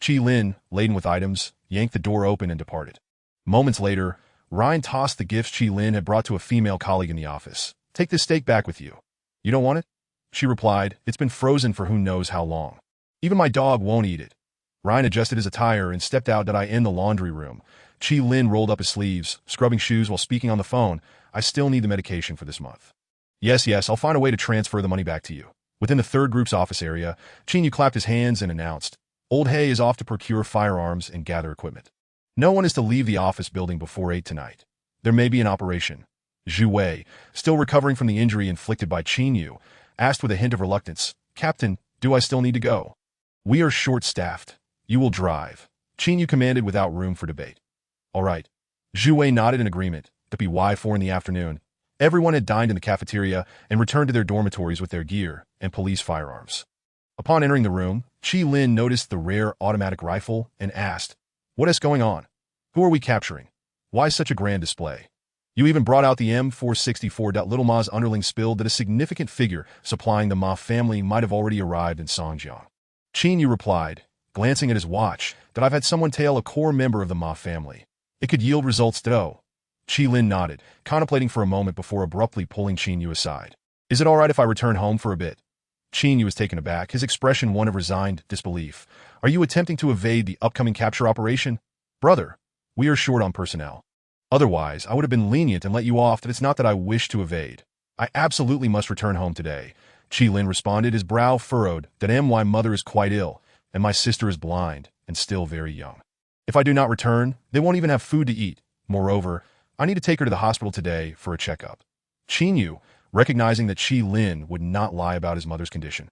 Qi Lin, laden with items, yanked the door open and departed. Moments later, Ryan tossed the gifts Qi Lin had brought to a female colleague in the office. Take this steak back with you. You don't want it? She replied, It's been frozen for who knows how long. Even my dog won't eat it. Ryan adjusted his attire and stepped out. In the laundry room. Qi Lin rolled up his sleeves, scrubbing shoes while speaking on the phone. I still need the medication for this month. Yes, I'll find a way to transfer the money back to you. Within the 3rd group's office area, Qin Yu clapped his hands and announced, Old Hay is off to procure firearms and gather equipment. No one is to leave the office building before 8 tonight. There may be an operation. Zhu Wei, still recovering from the injury inflicted by Qin Yu, asked with a hint of reluctance, Captain, do I still need to go? We are short-staffed. You will drive. Qin Yu commanded without room for debate. All right. Zhu Wei nodded in agreement. WY4 in the afternoon. Everyone had dined in the cafeteria and returned to their dormitories with their gear and police firearms. Upon entering the room, Qi Lin noticed the rare automatic rifle and asked, What is going on? Who are we capturing? Why such a grand display? You even brought out the M464. Little Ma's underling spilled that a significant figure supplying the Ma family might have already arrived in Songjiang. Qin Yu replied, glancing at his watch, that I've had someone tail a core member of the Ma family. It could yield results though. Qi Lin nodded, contemplating for a moment before abruptly pulling Qin Yu aside. Is it all right if I return home for a bit? Qin Yu was taken aback, his expression one of resigned disbelief. Are you attempting to evade the upcoming capture operation? Brother, we are short on personnel. Otherwise, I would have been lenient and let you off. That it's not that I wish to evade. I absolutely must return home today. Qi Lin responded, his brow furrowed, that my mother is quite ill, and my sister is blind, and still very young. If I do not return, they won't even have food to eat. Moreover, I need to take her to the hospital today for a checkup. Qin Yu, recognizing that Qi Lin would not lie about his mother's condition,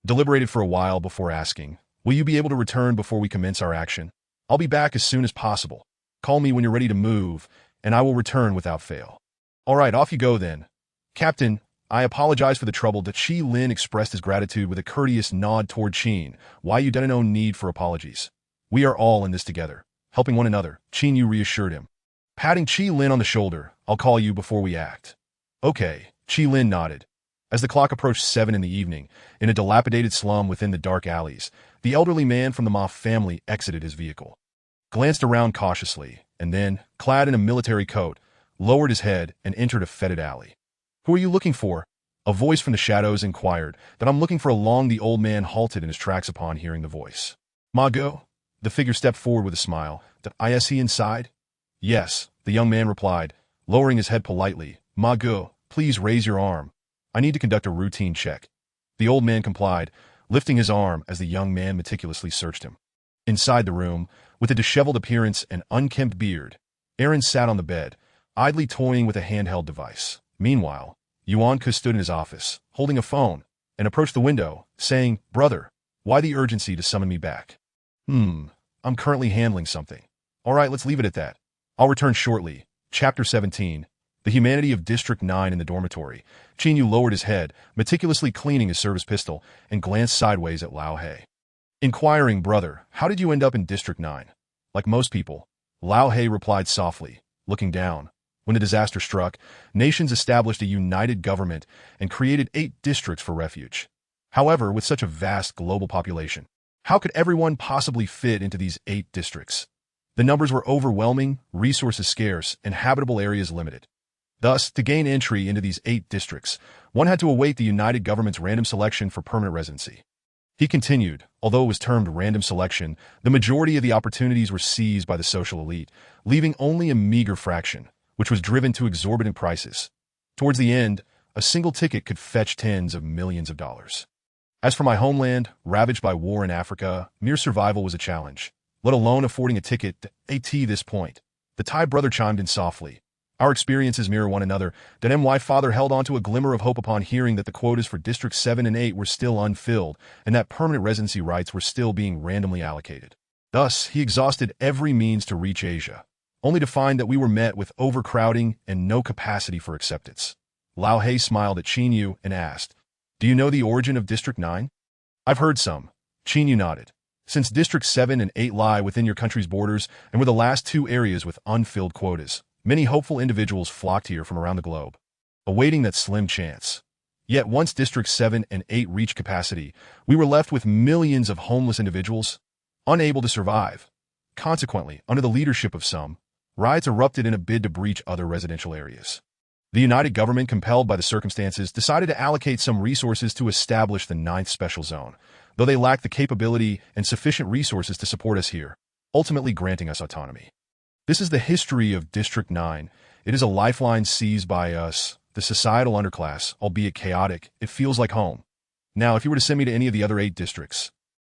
deliberated for a while before asking, will you be able to return before we commence our action? I'll be back as soon as possible. Call me when you're ready to move, and I will return without fail. All right, off you go then. Captain, I apologize for the trouble. That Qi Lin expressed his gratitude with a courteous nod toward Qin. Why you done no need for apologies. We are all in this together, helping one another, Qin Yu reassured him. Patting Qi Lin on the shoulder, I'll call you before we act. Okay, Qi Lin nodded. As the clock approached 7 in the evening, in a dilapidated slum within the dark alleys, the elderly man from the Ma family exited his vehicle, glanced around cautiously, and then, clad in a military coat, lowered his head and entered a fetid alley. Who are you looking for? A voice from the shadows inquired. That I'm looking for along. The old man halted in his tracks upon hearing the voice. Ma go? The figure stepped forward with a smile. That I see inside? Yes, the young man replied, lowering his head politely. Ma go, please raise your arm. I need to conduct a routine check. The old man complied, lifting his arm as the young man meticulously searched him. Inside the room, with a disheveled appearance and unkempt beard, Aaron sat on the bed, idly toying with a handheld device. Meanwhile, Yuan Ke stood in his office, holding a phone, and approached the window, saying, Brother, why the urgency to summon me back? I'm currently handling something. All right, let's leave it at that. I'll return shortly. Chapter 17. The Humanity of District 9 in the dormitory. Qin Yu lowered his head, meticulously cleaning his service pistol, and glanced sideways at Lao He. Inquiring, brother, how did you end up in District 9? Like most people, Lao He replied softly, looking down. When the disaster struck, nations established a united government and created 8 districts for refuge. However, with such a vast global population, how could everyone possibly fit into these 8 districts? The numbers were overwhelming, resources scarce, and habitable areas limited. Thus, to gain entry into these 8 districts, one had to await the united government's random selection for permanent residency. He continued, although it was termed random selection, the majority of the opportunities were seized by the social elite, leaving only a meager fraction, which was driven to exorbitant prices. Towards the end, a single ticket could fetch tens of millions of dollars. As for my homeland, ravaged by war in Africa, mere survival was a challenge, let alone affording a ticket to AT this point. The Thai brother chimed in softly. Our experiences mirror one another. That my father held on to a glimmer of hope upon hearing that the quotas for Districts 7 and 8 were still unfilled, and that permanent residency rights were still being randomly allocated. Thus, he exhausted every means to reach Asia, only to find that we were met with overcrowding and no capacity for acceptance. Lao He smiled at Qin Yu and asked, Do you know the origin of District 9? I've heard some. Qin Yu nodded. Since Districts 7 and 8 lie within your country's borders and were the last 2 areas with unfilled quotas, many hopeful individuals flocked here from around the globe, awaiting that slim chance. Yet once Districts 7 and 8 reached capacity, we were left with millions of homeless individuals, unable to survive. Consequently, under the leadership of some, riots erupted in a bid to breach other residential areas. The united government, compelled by the circumstances, decided to allocate some resources to establish the 9th Special Zone, though they lacked the capability and sufficient resources to support us here, ultimately granting us autonomy. This is the history of District 9. It is a lifeline seized by us, the societal underclass, albeit chaotic. It feels like home. Now, if you were to send me to any of the other 8 districts,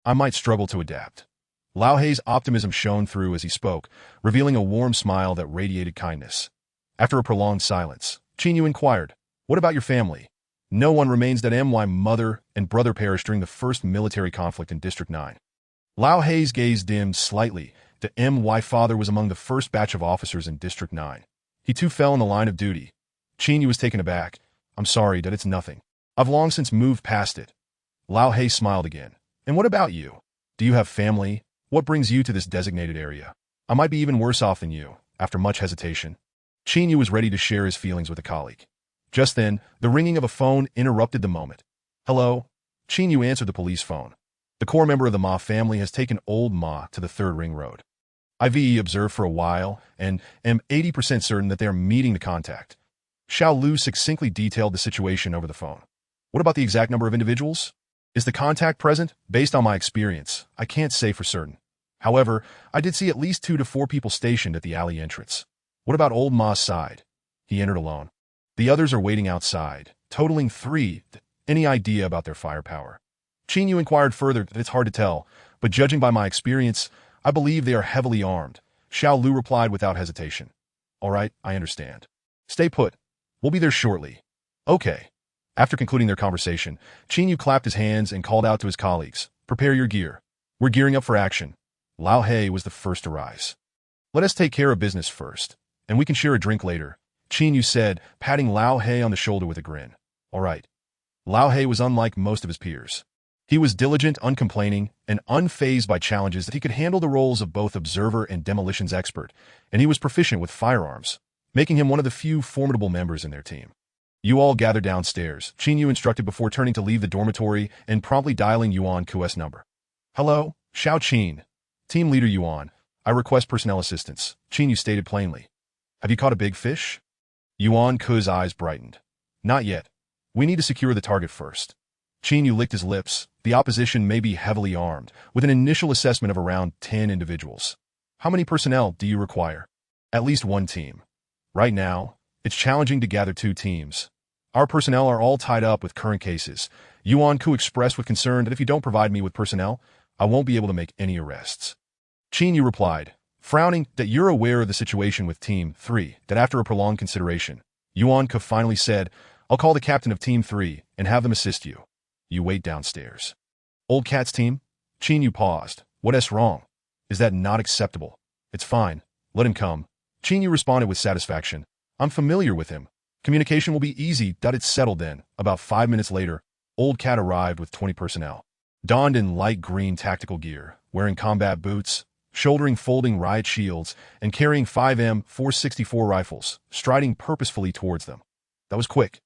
I might struggle to adapt. Lao He's optimism shone through as he spoke, revealing a warm smile that radiated kindness. After a prolonged silence, Qin Yu inquired, What about your family? No one remains. That my mother and brother perished during the first military conflict in District 9. Lao He's gaze dimmed slightly. The my father was among the first batch of officers in District 9. He too fell in the line of duty. Qin Yu was taken aback. I'm sorry, that it's nothing. I've long since moved past it. Lao He smiled again. And what about you? Do you have family? What brings you to this designated area? I might be even worse off than you. after much hesitation. Qin Yu was ready to share his feelings with a colleague. Just then, the ringing of a phone interrupted the moment. Hello? Qin Yu answered the police phone. The core member of the Ma family has taken old Ma to the third ring road. I've observed for a while and am 80% certain that they are meeting the contact. Xiao Lu succinctly detailed the situation over the phone. What about the exact number of individuals? Is the contact present? Based on my experience, I can't say for certain. However, I did see at least 2 to 4 people stationed at the alley entrance. What about old Ma's side? He entered alone. The others are waiting outside, totaling 3. Any idea about their firepower? Qin Yu inquired further that it's hard to tell, but judging by my experience, I believe they are heavily armed. Xiao Lu replied without hesitation. All right, I understand. Stay put. We'll be there shortly. Okay. After concluding their conversation, Qin Yu clapped his hands and called out to his colleagues. Prepare your gear. We're gearing up for action. Lao He was the first to rise. Let us take care of business first, and we can share a drink later, Qin Yu said, patting Lao He on the shoulder with a grin. All right. Lao He was unlike most of his peers. He was diligent, uncomplaining, and unfazed by challenges that he could handle the roles of both observer and demolitions expert, and he was proficient with firearms, making him one of the few formidable members in their team. You all gather downstairs, Qin Yu instructed before turning to leave the dormitory and promptly dialing Yuan Ku's number. Hello, Xiao Qin. Team leader Yuan, I request personnel assistance, Qin Yu stated plainly. Have you caught a big fish? Yuan Ku's eyes brightened. Not yet. We need to secure the target first. Qin Yu licked his lips. The opposition may be heavily armed, with an initial assessment of around 10 individuals. How many personnel do you require? At least 1 team. Right now, it's challenging to gather 2 teams. Our personnel are all tied up with current cases. Yuan Ku expressed with concern that if you don't provide me with personnel, I won't be able to make any arrests. Qin Yu replied, frowning, that you're aware of the situation with Team 3, that after a prolonged consideration, Yuan Ku finally said, I'll call the captain of Team 3 and have them assist you. You wait downstairs. Old Cat's team? Qin Yu paused. What's wrong? Is that not acceptable? It's fine. Let him come. Qin Yu responded with satisfaction. I'm familiar with him. Communication will be easy. It's settled then. About 5 minutes later, Old Cat arrived with 20 personnel. Donned in light green tactical gear, wearing combat boots, shouldering folding riot shields, and carrying 5M 464 rifles, striding purposefully towards them. That was quick.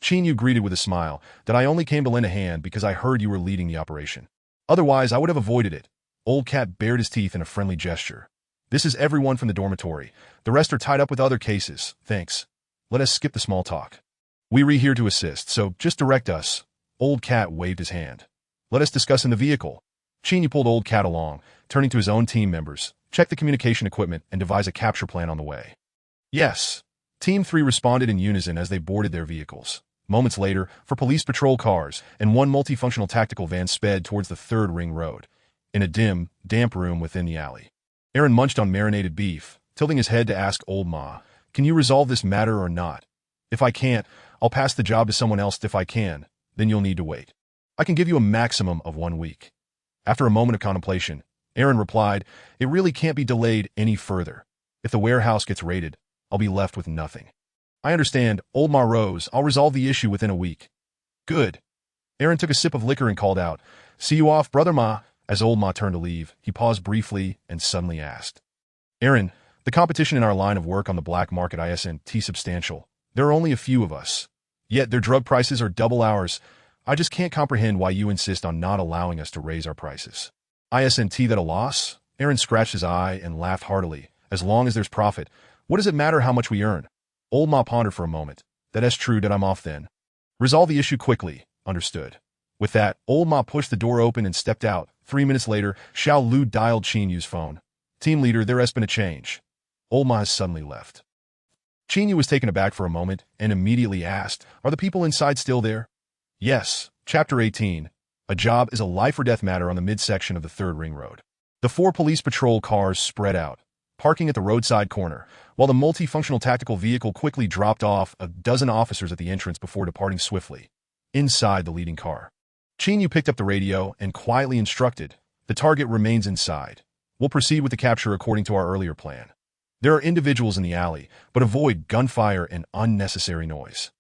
Qin Yu greeted with a smile, that I only came to lend a hand because I heard you were leading the operation. Otherwise, I would have avoided it. Old Cat bared his teeth in a friendly gesture. This is everyone from the dormitory. The rest are tied up with other cases. Thanks. Let us skip the small talk. We're here to assist, so just direct us. Old Cat waved his hand. Let us discuss in the vehicle. Qin Yu pulled Old Cat along, turning to his own team members, check the communication equipment, and devise a capture plan on the way. Yes. Team 3 responded in unison as they boarded their vehicles. Moments later, 4 police patrol cars and 1 multifunctional tactical van sped towards the third ring road, in a dim, damp room within the alley. Aaron munched on marinated beef, tilting his head to ask Old Ma, can you resolve this matter or not? If I can't, I'll pass the job to someone else. If I can, then you'll need to wait. I can give you a maximum of 1 week. After a moment of contemplation, Aaron replied, it really can't be delayed any further. If the warehouse gets raided, I'll be left with nothing. I understand. Old Ma rose. I'll resolve the issue within a week. Good. Aaron took a sip of liquor and called out, see you off, Brother Ma. As Old Ma turned to leave, he paused briefly and suddenly asked, Aaron, the competition in our line of work on the black market isn't substantial. There are only a few of us. Yet their drug prices are double ours. I just can't comprehend why you insist on not allowing us to raise our prices. Isn't that a loss? Aaron scratched his eye and laughed heartily. As long as there's profit, what does it matter how much we earn? Old Ma pondered for a moment. That's true. I'm off then. Resolve the issue quickly. Understood. With that, Old Ma pushed the door open and stepped out. 3 minutes later, Xiao Lu dialed Qin Yu's phone. Team leader, there has been a change. Old Ma has suddenly left. Qin Yu was taken aback for a moment and immediately asked, are the people inside still there? Yes. Chapter 18. A job is a life or death matter on the midsection of the third ring road. The 4 police patrol cars spread out, parking at the roadside corner, while the multifunctional tactical vehicle quickly dropped off a dozen officers at the entrance before departing swiftly. Inside the leading car, Qin Yu picked up the radio and quietly instructed, the target remains inside. We'll proceed with the capture according to our earlier plan. There are individuals in the alley, but avoid gunfire and unnecessary noise.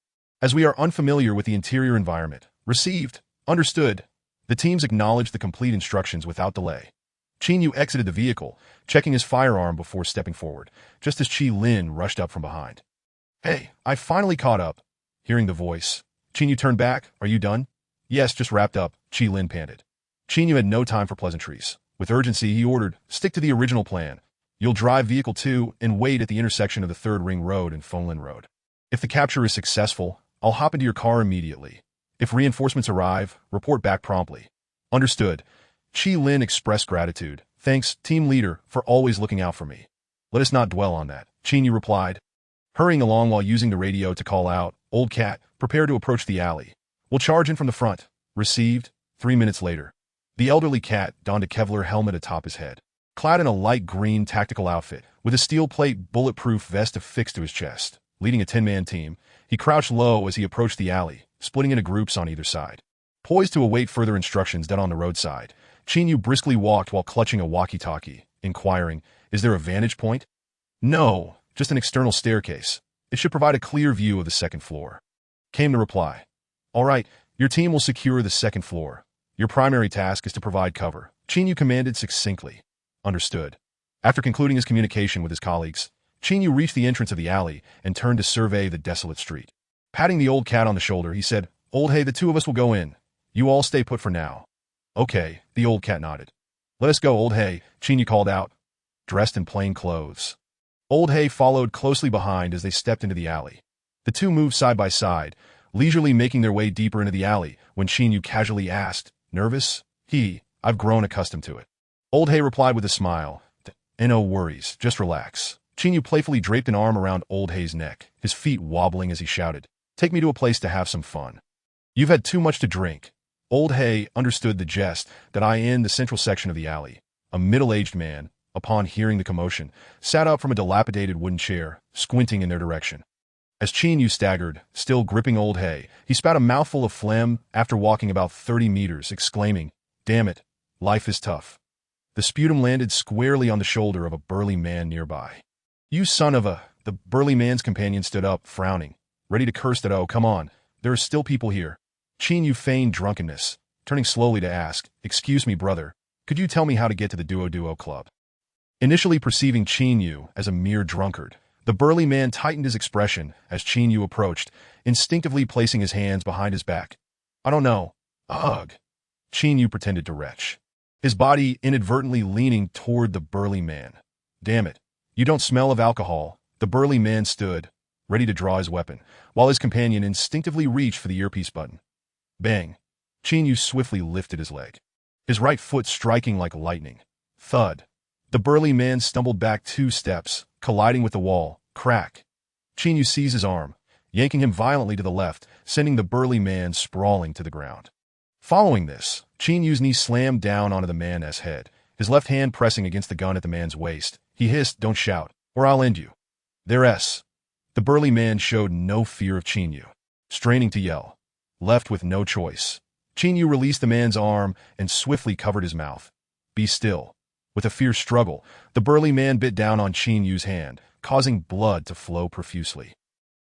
As we are unfamiliar with the interior environment, received, understood. The teams acknowledged the complete instructions without delay. Qin Yu exited the vehicle, checking his firearm before stepping forward, just as Qi Lin rushed up from behind. "Hey, I finally caught up." Hearing the voice, Qin Yu turned back. "Are you done?" "Yes, just wrapped up," Qi Lin panted. Qin Yu had no time for pleasantries. With urgency, he ordered, "Stick to the original plan. You'll drive Vehicle 2 and wait at the intersection of the 3rd Ring Road and Fenglin Road. If the capture is successful, I'll hop into your car immediately. If reinforcements arrive, report back promptly." "Understood." Qi Lin expressed gratitude. "Thanks, team leader, for always looking out for me." "Let us not dwell on that," Qin Yu replied, hurrying along while using the radio to call out, "Old cat, prepare to approach the alley. We'll charge in from the front." Received. 3 minutes later. The elderly cat donned a Kevlar helmet atop his head. Clad in a light green tactical outfit, with a steel plate bulletproof vest affixed to his chest, leading a 10-man team, he crouched low as he approached the alley, splitting into groups on either side. Poised to await further instructions dead on the roadside, Qin Yu briskly walked while clutching a walkie-talkie, inquiring, "Is there a vantage point?" "No, just an external staircase. It should provide a clear view of the 2nd floor." Came the reply. "All right, your team will secure the 2nd floor. Your primary task is to provide cover," Qin Yu commanded succinctly. "Understood." After concluding his communication with his colleagues, Qin Yu reached the entrance of the alley and turned to survey the desolate street. Patting the old cat on the shoulder, he said, "Old Hey, the 2 of us will go in. You all stay put for now." "Okay," the old cat nodded. "Let us go, Old Hey," Qin Yu called out, dressed in plain clothes. Old Hey followed closely behind as they stepped into the alley. The two moved side by side, leisurely making their way deeper into the alley when Qin Yu casually asked, "Nervous?" "I've grown accustomed to it." Old Hay replied with a smile, "No worries, just relax." Qin Yu playfully draped an arm around Old Hay's neck, his feet wobbling as he shouted, "Take me to a place to have some fun." "You've had too much to drink." Old Hay understood the jest that I in the central section of the alley. A middle-aged man, upon hearing the commotion, sat up from a dilapidated wooden chair, squinting in their direction. As Qin Yu staggered, still gripping Old Hay, he spat a mouthful of phlegm after walking about 30 meters, exclaiming, "Damn it, life is tough." The sputum landed squarely on the shoulder of a burly man nearby. "You son of a..." The burly man's companion stood up, frowning, ready to curse that, "Oh, come on, there are still people here." Qin Yu feigned drunkenness, turning slowly to ask, "Excuse me, brother, could you tell me how to get to the Duo Club?" Initially perceiving Qin Yu as a mere drunkard, the burly man tightened his expression as Qin Yu approached, instinctively placing his hands behind his back. "I don't know." "Ugh." Qin Yu pretended to retch, his body inadvertently leaning toward the burly man. "Damn it, you don't smell of alcohol." The burly man stood, ready to draw his weapon, while his companion instinctively reached for the earpiece button. Bang! Qin Yu swiftly lifted his leg, his right foot striking like lightning. Thud! The burly man stumbled back 2 steps, colliding with the wall. Crack! Qin Yu seized his arm, yanking him violently to the left, sending the burly man sprawling to the ground. Following this, Qin Yu's knee slammed down onto the man's head, his left hand pressing against the gun at the man's waist. He hissed, "Don't shout, or I'll end you." "There's." The burly man showed no fear of Qin Yu, straining to yell. Left with no choice, Qin Yu released the man's arm and swiftly covered his mouth. "Be still." With a fierce struggle, the burly man bit down on Qin Yu's hand, causing blood to flow profusely.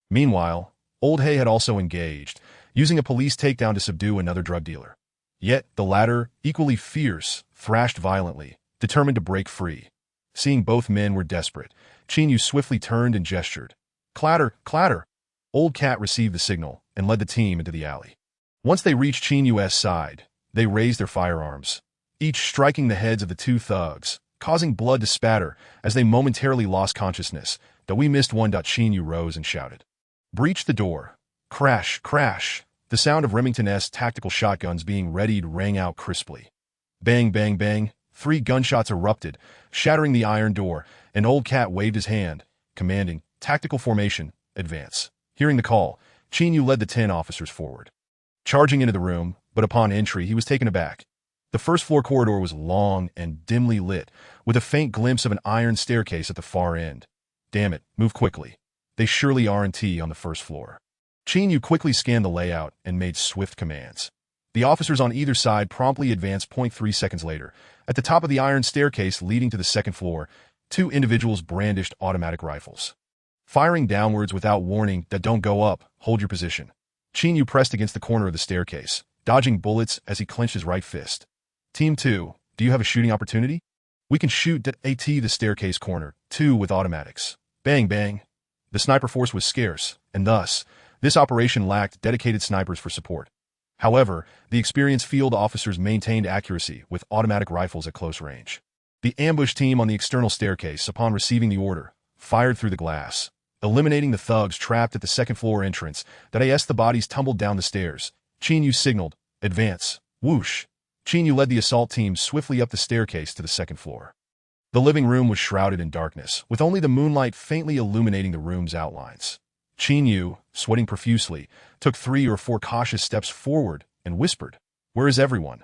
Meanwhile, Old Hay had also engaged, using a police takedown to subdue another drug dealer. Yet the latter, equally fierce, thrashed violently, determined to break free. Seeing both men were desperate, Qin Yu swiftly turned and gestured. Clatter, clatter! Old Cat received the signal and led the team into the alley. Once they reached Qin Yu's side, they raised their firearms, each striking the heads of the 2 thugs, causing blood to spatter as they momentarily lost consciousness. "Though we missed one." Qin Yu rose and shouted. "Breach the door." Crash, crash! The sound of Remington-esque tactical shotguns being readied rang out crisply. Bang, bang, bang! 3 gunshots erupted, shattering the iron door, and Old Cat waved his hand, commanding, "Tactical formation, advance." Hearing the call, Qin Yu led the 10 officers forward, charging into the room, but upon entry he was taken aback. The first-floor corridor was long and dimly lit, with a faint glimpse of an iron staircase at the far end. "Damn it, move quickly. They surely aren't on the first floor." Qin Yu quickly scanned the layout and made swift commands. The officers on either side promptly advanced. 3 seconds later, at the top of the iron staircase leading to the 2nd floor, 2 individuals brandished automatic rifles, firing downwards without warning. "Don't go up, hold your position." Qin Yu pressed against the corner of the staircase, dodging bullets as he clenched his right fist. "Team 2, do you have a shooting opportunity?" We can shoot at the staircase corner, 2 with automatics. Bang, bang. The sniper force was scarce, and thus, this operation lacked dedicated snipers for support. However, the experienced field officers maintained accuracy with automatic rifles at close range. The ambush team on the external staircase, upon receiving the order, fired through the glass, eliminating the thugs trapped at the second-floor entrance. That as the bodies tumbled down the stairs, Chinyu signaled, "Advance." Whoosh! Chinyu led the assault team swiftly up the staircase to the second floor. The living room was shrouded in darkness, with only the moonlight faintly illuminating the room's outlines. Chinyu, sweating profusely, took 3 or 4 cautious steps forward and whispered, "Where is everyone?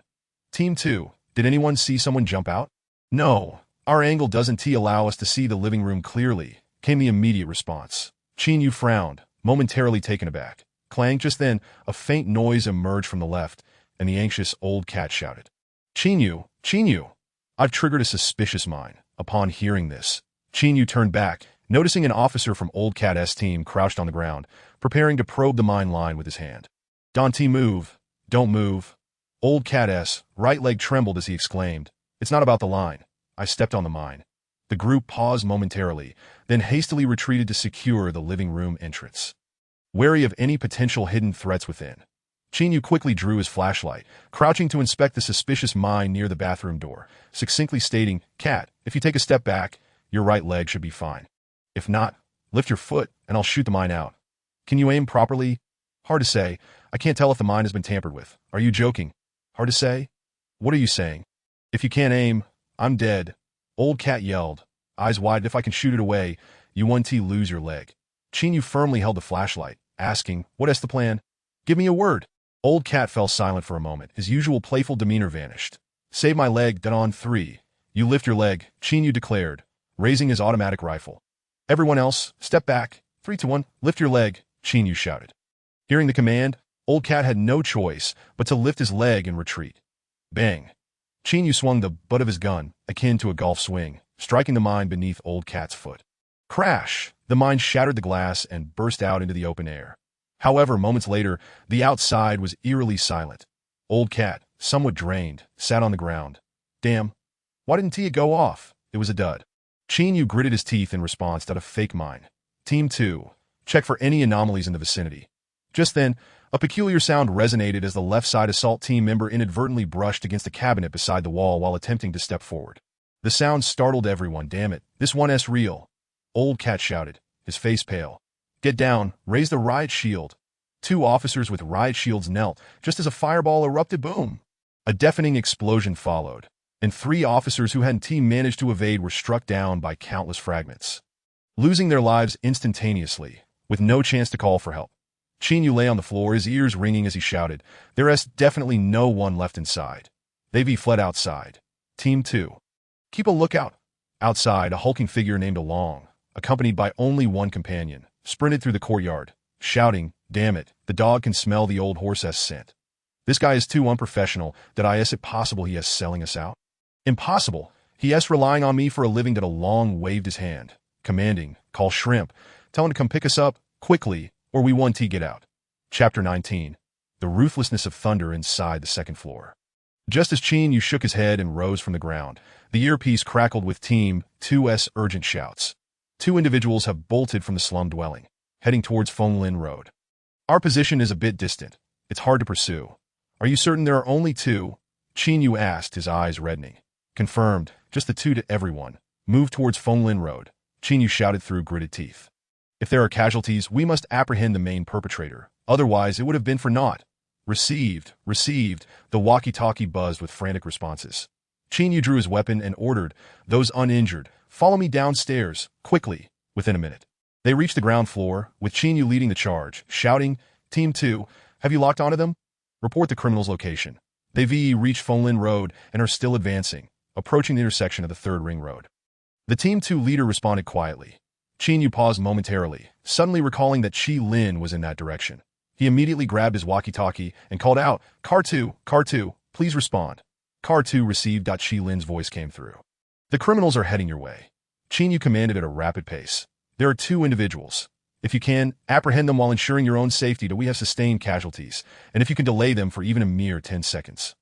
Team 2, did anyone see someone jump out?" "No, our angle doesn't allow us to see the living room clearly," came the immediate response. Chinyu frowned, momentarily taken aback. Clang! Just then, a faint noise emerged from the left, and the anxious old cat shouted, "Chinyu, Chinyu! I've triggered a suspicious mine." Upon hearing this, Chinyu turned back, noticing an officer from Old Cat's team crouched on the ground, preparing to probe the mine line with his hand. "Don't move. Don't move." Old Cat's right leg trembled as he exclaimed, "It's not about the line. I stepped on the mine." The group paused momentarily, then hastily retreated to secure the living room entrance. Wary of any potential hidden threats within, Chinyu quickly drew his flashlight, crouching to inspect the suspicious mine near the bathroom door, succinctly stating, "Cat, if you take a step back, your right leg should be fine. If not, lift your foot and I'll shoot the mine out." "Can you aim properly?" "Hard to say. I can't tell if the mine has been tampered with." "Are you joking?" "Hard to say." "What are you saying?" "If you can't aim, I'm dead." Old Cat yelled, eyes wide. "If I can shoot it away, you won't lose your leg." Chinyu firmly held the flashlight, asking, "What is the plan?" "Give me a word." Old Cat fell silent for a moment. His usual playful demeanor vanished. "Save my leg, then on 3. You lift your leg," Chinyu declared, raising his automatic rifle. "Everyone else, step back. 3 to 1, lift your leg," Chinyu shouted. Hearing the command, Old Cat had no choice but to lift his leg and retreat. Bang! Chinyu swung the butt of his gun, akin to a golf swing, striking the mine beneath Old Cat's foot. Crash! The mine shattered the glass and burst out into the open air. However, moments later, the outside was eerily silent. Old Cat, somewhat drained, sat on the ground. "Damn. Why didn't it go off?" It was a dud. Chinyu gritted his teeth in response to a fake mine. "Team 2, check for any anomalies in the vicinity." Just then, a peculiar sound resonated as the left side assault team member inadvertently brushed against a cabinet beside the wall while attempting to step forward. The sound startled everyone. "Damn it, this one's real," Old Cat shouted, his face pale. "Get down, raise the riot shield." 2 officers with riot shields knelt, just as a fireball erupted. Boom! A deafening explosion followed, and 3 officers who hadn't managed to evade were struck down by countless fragments, losing their lives instantaneously, with no chance to call for help. Chinyu lay on the floor, his ears ringing as he shouted, "There's definitely no one left inside. They've fled outside. Team 2, keep a lookout." Outside, a hulking figure named Along, accompanied by only one companion, sprinted through the courtyard, shouting, "Damn it, the dog can smell the old horse's scent. This guy is too unprofessional. Is it possible he is selling us out?" "Impossible. He is relying on me for a living." That Along waved his hand, commanding, "Call Shrimp. Tell him to come pick us up, quickly, or we want to get out." Chapter 19. The Ruthlessness of Thunder Inside the Second Floor. Just as Chinyu shook his head and rose from the ground, the earpiece crackled with Team 2's urgent shouts. 2 individuals have bolted from the slum dwelling, heading towards Fonglin Road. "Our position is a bit distant. It's hard to pursue." "Are you certain there are only 2? Chinyu asked, his eyes reddening. "Confirmed. Just the 2 to everyone. Move towards Fonglin Road," Chinyu shouted through gritted teeth. "If there are casualties, we must apprehend the main perpetrator. Otherwise, it would have been for naught." Received, received. The walkie-talkie buzzed with frantic responses. Chinyu drew his weapon and ordered, "Those uninjured, follow me downstairs, quickly." Within a minute, they reached the ground floor, with Chinyu leading the charge, shouting, "Team 2, have you locked onto them? Report the criminal's location." They've reached Fonglin Road and are still advancing, approaching the intersection of the 3rd Ring Road. The Team 2 leader responded quietly. Chinyu paused momentarily, suddenly recalling that Chi Lin was in that direction. He immediately grabbed his walkie-talkie and called out, Car 2, please respond." Car 2 received. Chi Lin's voice came through. "The criminals are heading your way." Chinyu commanded at a rapid pace. "There are 2 individuals. If you can, apprehend them while ensuring your own safety. We have sustained casualties, and if you can delay them for even a mere 10 seconds.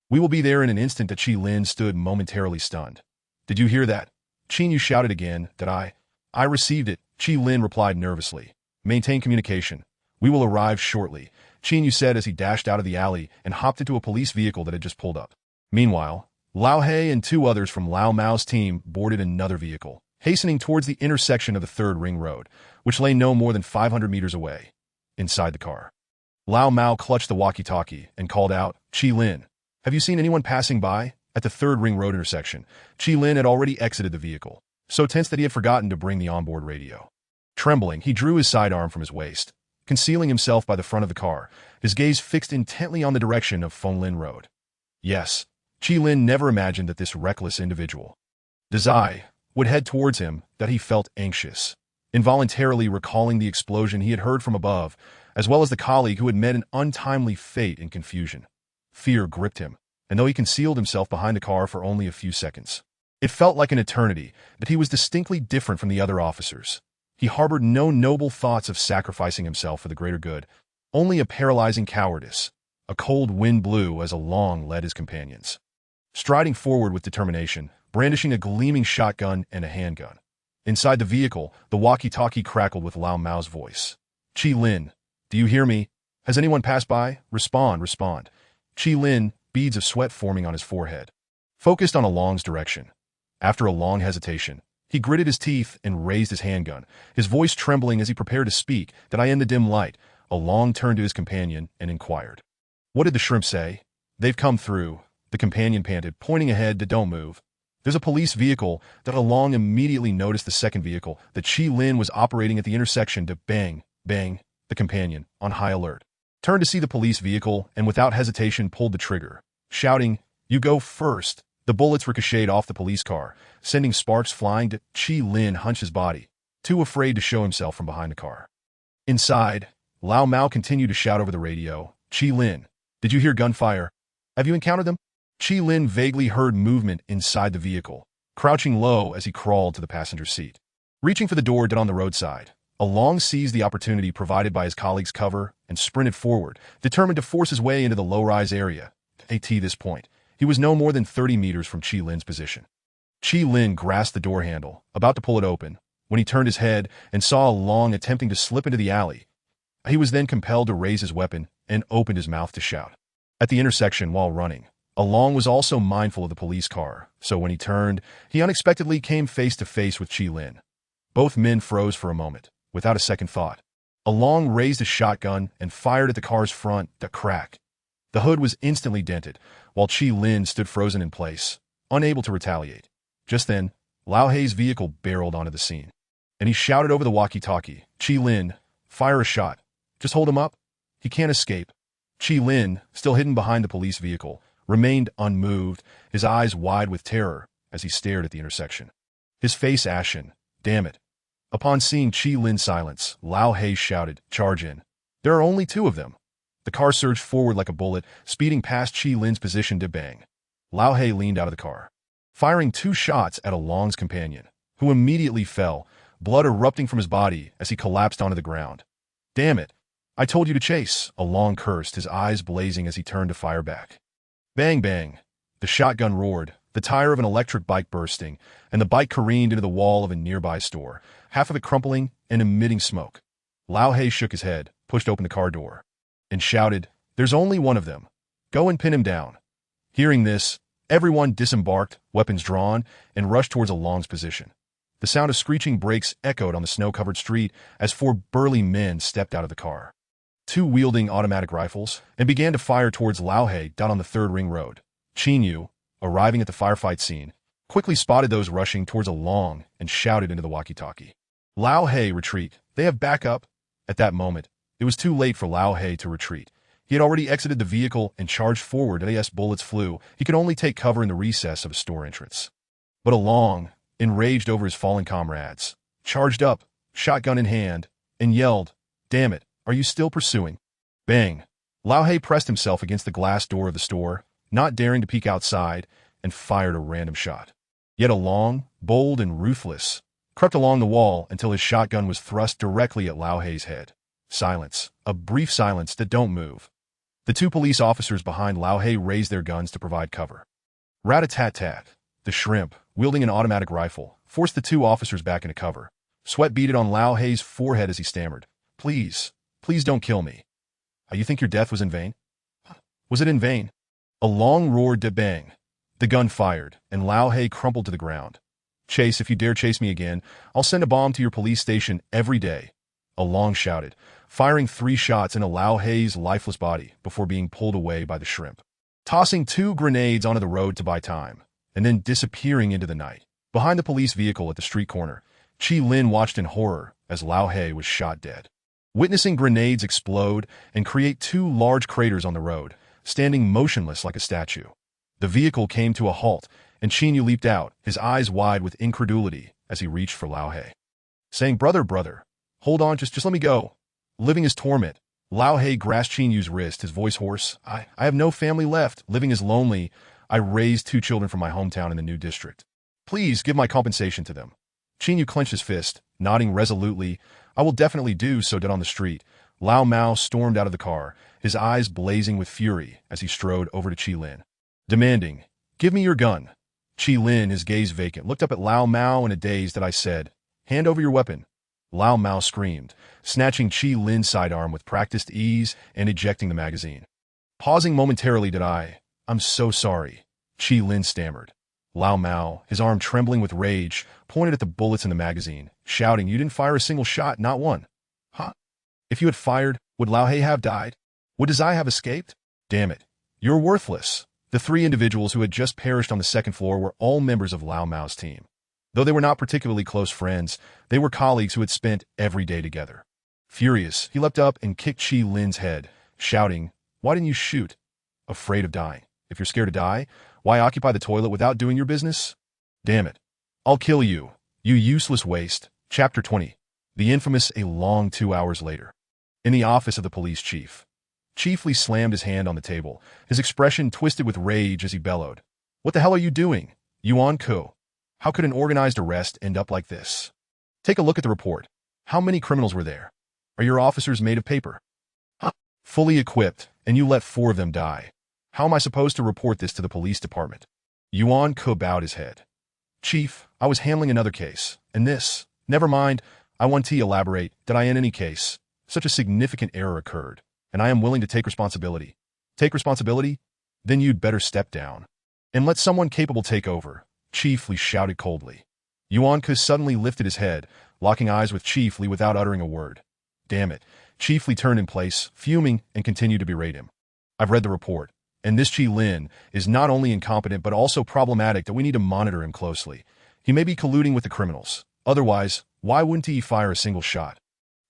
We will be there in an instant." Chi Lin stood momentarily stunned. Did you hear that? Qin Yu shouted again. Did I? I received it, Qi Lin replied nervously. Maintain communication. We will arrive shortly, Qin Yu said as he dashed out of the alley and hopped into a police vehicle that had just pulled up. Meanwhile, Lao He and two others from Lao Mao's team boarded another vehicle, hastening towards the intersection of the third ring road, which lay no more than 500 meters away. Inside the car, Lao Mao clutched the walkie-talkie and called out, Qi Lin, have you seen anyone passing by? At the third ring road intersection, Qi Lin had already exited the vehicle, so tense that he had forgotten to bring the onboard radio. Trembling, he drew his sidearm from his waist, concealing himself by the front of the car, his gaze fixed intently on the direction of Fenglin Road. Yes, Qi Lin never imagined that this reckless individual, Dazai, would head towards him, that he felt anxious, involuntarily recalling the explosion he had heard from above, as well as the colleague who had met an untimely fate in confusion. Fear gripped him, and though he concealed himself behind the car for only a few seconds, it felt like an eternity that he was distinctly different from the other officers. He harbored no noble thoughts of sacrificing himself for the greater good, only a paralyzing cowardice. A cold wind blew as Along led his companions, striding forward with determination, brandishing a gleaming shotgun and a handgun. Inside the vehicle, the walkie-talkie crackled with Lao Mao's voice. Qi Lin, do you hear me? Has anyone passed by? Respond. Qi Lin, beads of sweat forming on his forehead, focused on Along's direction. After a long hesitation, he gritted his teeth and raised his handgun, his voice trembling as he prepared to speak. Did I in the dim light? Along turned to his companion and inquired. What did the shrimp say? They've come through, the companion panted, pointing ahead to don't move. There's a police vehicle. That Along immediately noticed the second vehicle that Qi Lin was operating at the intersection to bang, the companion, on high alert, turned to see the police vehicle and without hesitation pulled the trigger, shouting, you go first. The bullets ricocheted off the police car, sending sparks flying. To Qi Lin hunched his body, too afraid to show himself from behind the car. Inside, Lao Mao continued to shout over the radio, Qi Lin, did you hear gunfire? Have you encountered them? Qi Lin vaguely heard movement inside the vehicle, crouching low as he crawled to the passenger seat. Reaching for the door dead on the roadside, Along seized the opportunity provided by his colleague's cover and sprinted forward, determined to force his way into the low-rise area. At this point, he was no more than 30 meters from Qi Lin's position. Qi Lin grasped the door handle, about to pull it open, when he turned his head and saw Along attempting to slip into the alley. He was then compelled to raise his weapon and opened his mouth to shout. At the intersection while running, Along was also mindful of the police car, so when he turned, he unexpectedly came face to face with Qi Lin. Both men froze for a moment, without a second thought. Along raised his shotgun and fired at the car's front. To crack. The hood was instantly dented, while Qi Lin stood frozen in place, unable to retaliate. Just then, Lao Hei's vehicle barreled onto the scene, and he shouted over the walkie-talkie, Qi Lin, fire a shot. Just hold him up. He can't escape. Qi Lin, still hidden behind the police vehicle, remained unmoved, his eyes wide with terror as he stared at the intersection. His face ashen. Damn it. Upon seeing Qi Lin's silence, Lao Hei shouted, charge in. There are only two of them. The car surged forward like a bullet, speeding past Qi Lin's position to bang. Lao Hei leaned out of the car, firing 2 shots at Along's companion, who immediately fell, blood erupting from his body as he collapsed onto the ground. Damn it. I told you to chase, Along cursed, his eyes blazing as he turned to fire back. Bang bang. The shotgun roared, the tire of an electric bike bursting, and the bike careened into the wall of a nearby store, half of it crumpling and emitting smoke. Lao Hei shook his head, pushed open the car door, and shouted, there's only one of them. Go and pin him down. Hearing this, everyone disembarked, weapons drawn, and rushed towards Along's position. The sound of screeching brakes echoed on the snow-covered street as 4 burly men stepped out of the car, 2 wielding automatic rifles, and began to fire towards Lao Hei down on the third ring road. Qin Yu, arriving at the firefight scene, quickly spotted those rushing towards Along and shouted into the walkie-talkie. Lao Hei, retreat. They have backup. At that moment, it was too late for Lao Hei to retreat. He had already exited the vehicle and charged forward as bullets flew. He could only take cover in the recess of a store entrance. But Along, enraged over his fallen comrades, charged up, shotgun in hand, and yelled, damn it, are you still pursuing? Bang. Lao Hei pressed himself against the glass door of the store, not daring to peek outside, and fired a random shot. Yet Along, bold and ruthless, crept along the wall until his shotgun was thrust directly at Lao Hei's head. Silence. A brief silence that don't move. The 2 police officers behind Lao Hei raised their guns to provide cover. Rat-a-tat-tat. The shrimp, wielding an automatic rifle, forced the two officers back into cover. Sweat beaded on Lao Hei's forehead as he stammered, "Please, please don't kill me. You think your death was in vain?" Was it in vain? A long roar de bang. The gun fired, and Lao Hei crumpled to the ground. "Chase, if you dare chase me again, I'll send a bomb to your police station every day," Along shouted, firing 3 shots into Lao Hei's lifeless body before being pulled away by the shrimp. Tossing 2 grenades onto the road to buy time, and then disappearing into the night. Behind the police vehicle at the street corner, Chi Lin watched in horror as Lao Hei was shot dead. Witnessing grenades explode and create 2 large craters on the road, standing motionless like a statue. The vehicle came to a halt, and Chinyu leaped out, his eyes wide with incredulity as he reached for Lao Hei. Saying, brother, hold on, just let me go." Living his torment, Lao Hei grasped Chinyu's wrist, his voice hoarse. I have no family left. Living is lonely. I raised 2 children from my hometown in the new district. Please give my compensation to them." Chinyu clenched his fist, nodding resolutely. "I will definitely do so." Dead on the street, Lao Mao stormed out of the car, his eyes blazing with fury as he strode over to Chi Lin, demanding, "Give me your gun." Chi Lin, his gaze vacant, looked up at Lao Mao in a daze that I said, "Hand over your weapon." Lao Mao screamed, snatching Chi Lin's sidearm with practiced ease and ejecting the magazine. Pausing momentarily, "I'm so sorry," Chi Lin stammered. Lao Mao, his arm trembling with rage, pointed at the bullets in the magazine, shouting, "You didn't fire a single shot, not one." "Huh? If you had fired, would Lao Hei have died? Would Dazai have escaped? Damn it, you're worthless." The 3 individuals who had just perished on the second floor were all members of Lao Mao's team. Though they were not particularly close friends, they were colleagues who had spent every day together. Furious, he leapt up and kicked Chi Lin's head, shouting, "Why didn't you shoot? Afraid of dying. If you're scared to die, why occupy the toilet without doing your business? Damn it. I'll kill you, you useless waste." Chapter 20. The infamous A long 2 hours later. In the office of the police chief. Chief Lee slammed his hand on the table, his expression twisted with rage as he bellowed, "What the hell are you doing? Yuan Ko? How could an organized arrest end up like this? Take a look at the report. How many criminals were there? Are your officers made of paper? Huh? Fully equipped, and you let 4 of them die. How am I supposed to report this to the police department?" Yuan Ko bowed his head. "Chief, I was handling another case, and this. Never mind, I want to elaborate. Did I in any case? Such a significant error occurred, and I am willing to take responsibility." "Take responsibility? Then you'd better step down and let someone capable take over," Chief Lee shouted coldly. Yuan Ko suddenly lifted his head, locking eyes with Chief Lee without uttering a word. Damn it. Chief Lee turned in place, fuming, and continued to berate him. "I've read the report, and this Chi Lin is not only incompetent but also problematic that we need to monitor him closely. He may be colluding with the criminals. Otherwise, why wouldn't he fire a single shot?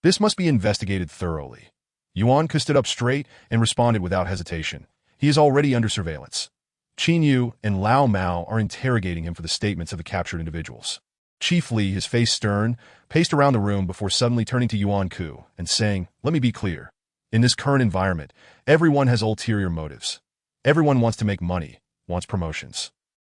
This must be investigated thoroughly." Yuan Ko stood up straight and responded without hesitation. "He is already under surveillance. Qin Yu and Lao Mao are interrogating him for the statements of the captured individuals." Chief Lee, his face stern, paced around the room before suddenly turning to Yuan Ko and saying, "Let me be clear. In this current environment, everyone has ulterior motives. Everyone wants to make money, wants promotions,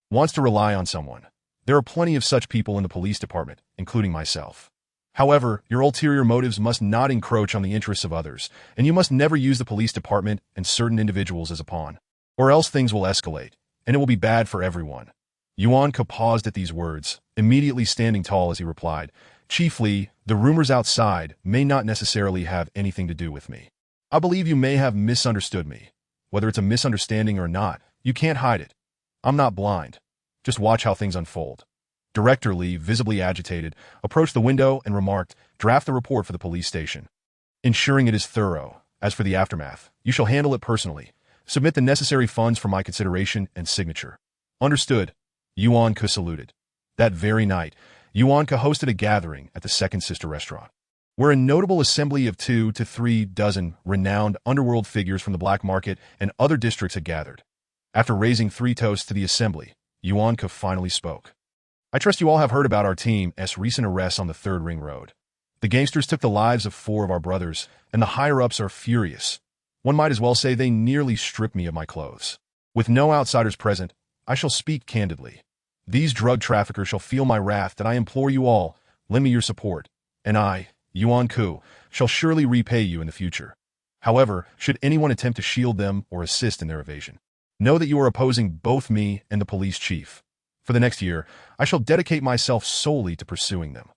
wants to rely on someone. There are plenty of such people in the police department, including myself. However, your ulterior motives must not encroach on the interests of others, and you must never use the police department and certain individuals as a pawn. Or else things will escalate, and it will be bad for everyone." Yuan Ko paused at these words, immediately standing tall as he replied, "Chief Lee, the rumors outside may not necessarily have anything to do with me. I believe you may have misunderstood me. Whether it's a misunderstanding or not, you can't hide it. I'm not blind. Just watch how things unfold." Director Lee, visibly agitated, approached the window and remarked, "Draft the report for the police station, ensuring it is thorough. As for the aftermath, you shall handle it personally. Submit the necessary funds for my consideration and signature." "Understood." Yuan Ko saluted. That very night, Yuan Ko hosted a gathering at the Second Sister restaurant, where a notable assembly of 2 to 3 dozen renowned underworld figures from the black market and other districts had gathered. After raising 3 toasts to the assembly, Yuan Ko finally spoke. "I trust you all have heard about our team's recent arrests on the 3rd Ring Road. The gangsters took the lives of 4 of our brothers, and the higher-ups are furious. One might as well say they nearly stripped me of my clothes. With no outsiders present, I shall speak candidly. These drug traffickers shall feel my wrath, and I implore you all, lend me your support, and I, Yuan Ko, shall surely repay you in the future. However, should anyone attempt to shield them or assist in their evasion, know that you are opposing both me and the police chief. For the next year, I shall dedicate myself solely to pursuing them.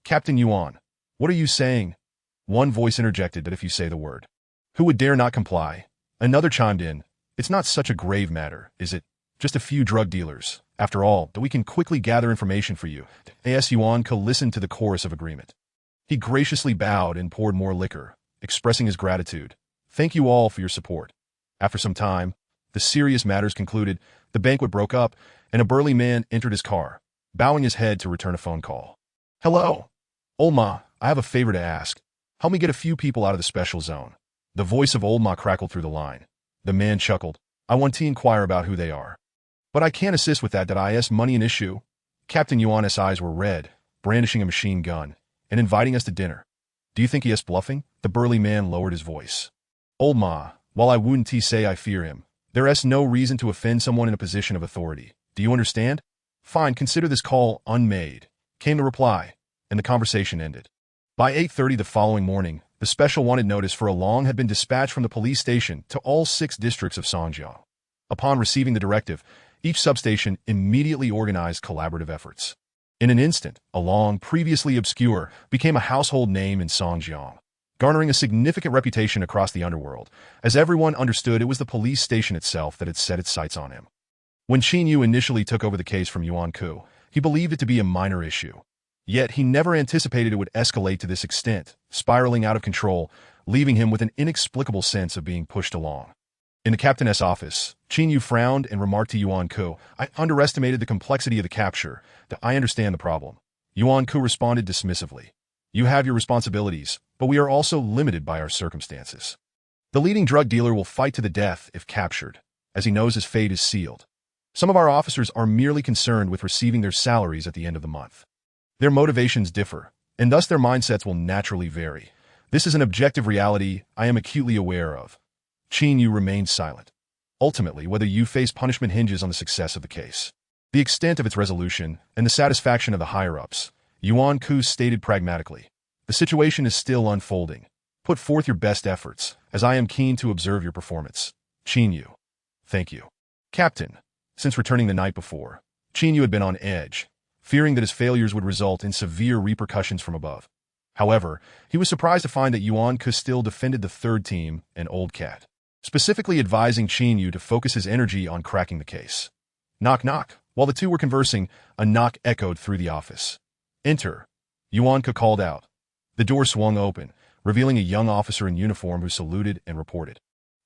Captain Yuan, what are you saying? One voice interjected that if you say the word, who would dare not comply? Another chimed in, it's not such a grave matter, is it? Just a few drug dealers. After all, that we can quickly gather information for you. A.S. Yuan listened to the chorus of agreement. He graciously bowed and poured more liquor, expressing his gratitude. Thank you all for your support. After some time, the serious matters concluded, the banquet broke up, and a burly man entered his car, bowing his head to return a phone call. Hello. Old Ma, I have a favor to ask. Help me get a few people out of the special zone. The voice of Old Ma crackled through the line. The man chuckled. I want to inquire about who they are. But I can't assist with that is money an issue. Captain Yuan's eyes were red, brandishing a machine gun, and inviting us to dinner. Do you think he is bluffing? The burly man lowered his voice. Old Ma, while I wouldn't say I fear him, there is no reason to offend someone in a position of authority. Do you understand? Fine, consider this call unmade, came the reply, and the conversation ended. By 8:30 the following morning, the special wanted notice for Along had been dispatched from the police station to all 6 districts of Songjiang. Upon receiving the directive, each substation immediately organized collaborative efforts. In an instant, Along, previously obscure, became a household name in Songjiang, garnering a significant reputation across the underworld, as everyone understood it was the police station itself that had set its sights on him. When Qin Yu initially took over the case from Yuan Ku, he believed it to be a minor issue. Yet he never anticipated it would escalate to this extent, spiraling out of control, leaving him with an inexplicable sense of being pushed along. In the captain's office, Qin Yu frowned and remarked to Yuan Ku, I underestimated the complexity of the capture. I understand the problem. Yuan Ku responded dismissively. You have your responsibilities, but we are also limited by our circumstances. The leading drug dealer will fight to the death if captured, as he knows his fate is sealed. Some of our officers are merely concerned with receiving their salaries at the end of the month. Their motivations differ, and thus their mindsets will naturally vary. This is an objective reality I am acutely aware of. Qin Yu remained silent. Ultimately, whether you face punishment hinges on the success of the case, the extent of its resolution, and the satisfaction of the higher-ups. Yuan Ku stated pragmatically. The situation is still unfolding. Put forth your best efforts, as I am keen to observe your performance. Qin Yu. Thank you. Captain. Since returning the night before, Qin Yu had been on edge, fearing that his failures would result in severe repercussions from above. However, he was surprised to find that Yuan Ku still defended the third team and Old Cat, specifically advising Qin Yu to focus his energy on cracking the case. Knock knock. While the two were conversing, a knock echoed through the office. Enter. Yuan Ku called out. The door swung open, revealing a young officer in uniform who saluted and reported.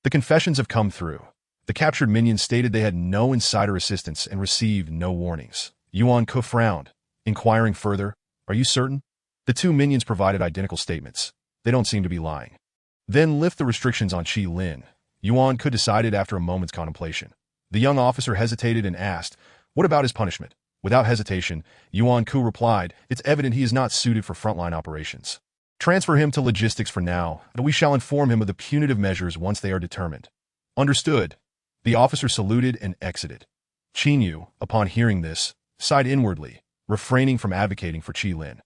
The confessions have come through. The captured minions stated they had no insider assistance and received no warnings. Yuan Ku frowned, inquiring further, Are you certain? The 2 minions provided identical statements. They don't seem to be lying. Then lift the restrictions on Qi Lin. Yuan Ku decided after a moment's contemplation. The young officer hesitated and asked, What about his punishment? Without hesitation, Yuan Ku replied, It's evident he is not suited for frontline operations. Transfer him to logistics for now, and we shall inform him of the punitive measures once they are determined. Understood. The officer saluted and exited. Qin Yu, upon hearing this, sighed inwardly, refraining from advocating for Qi Lin,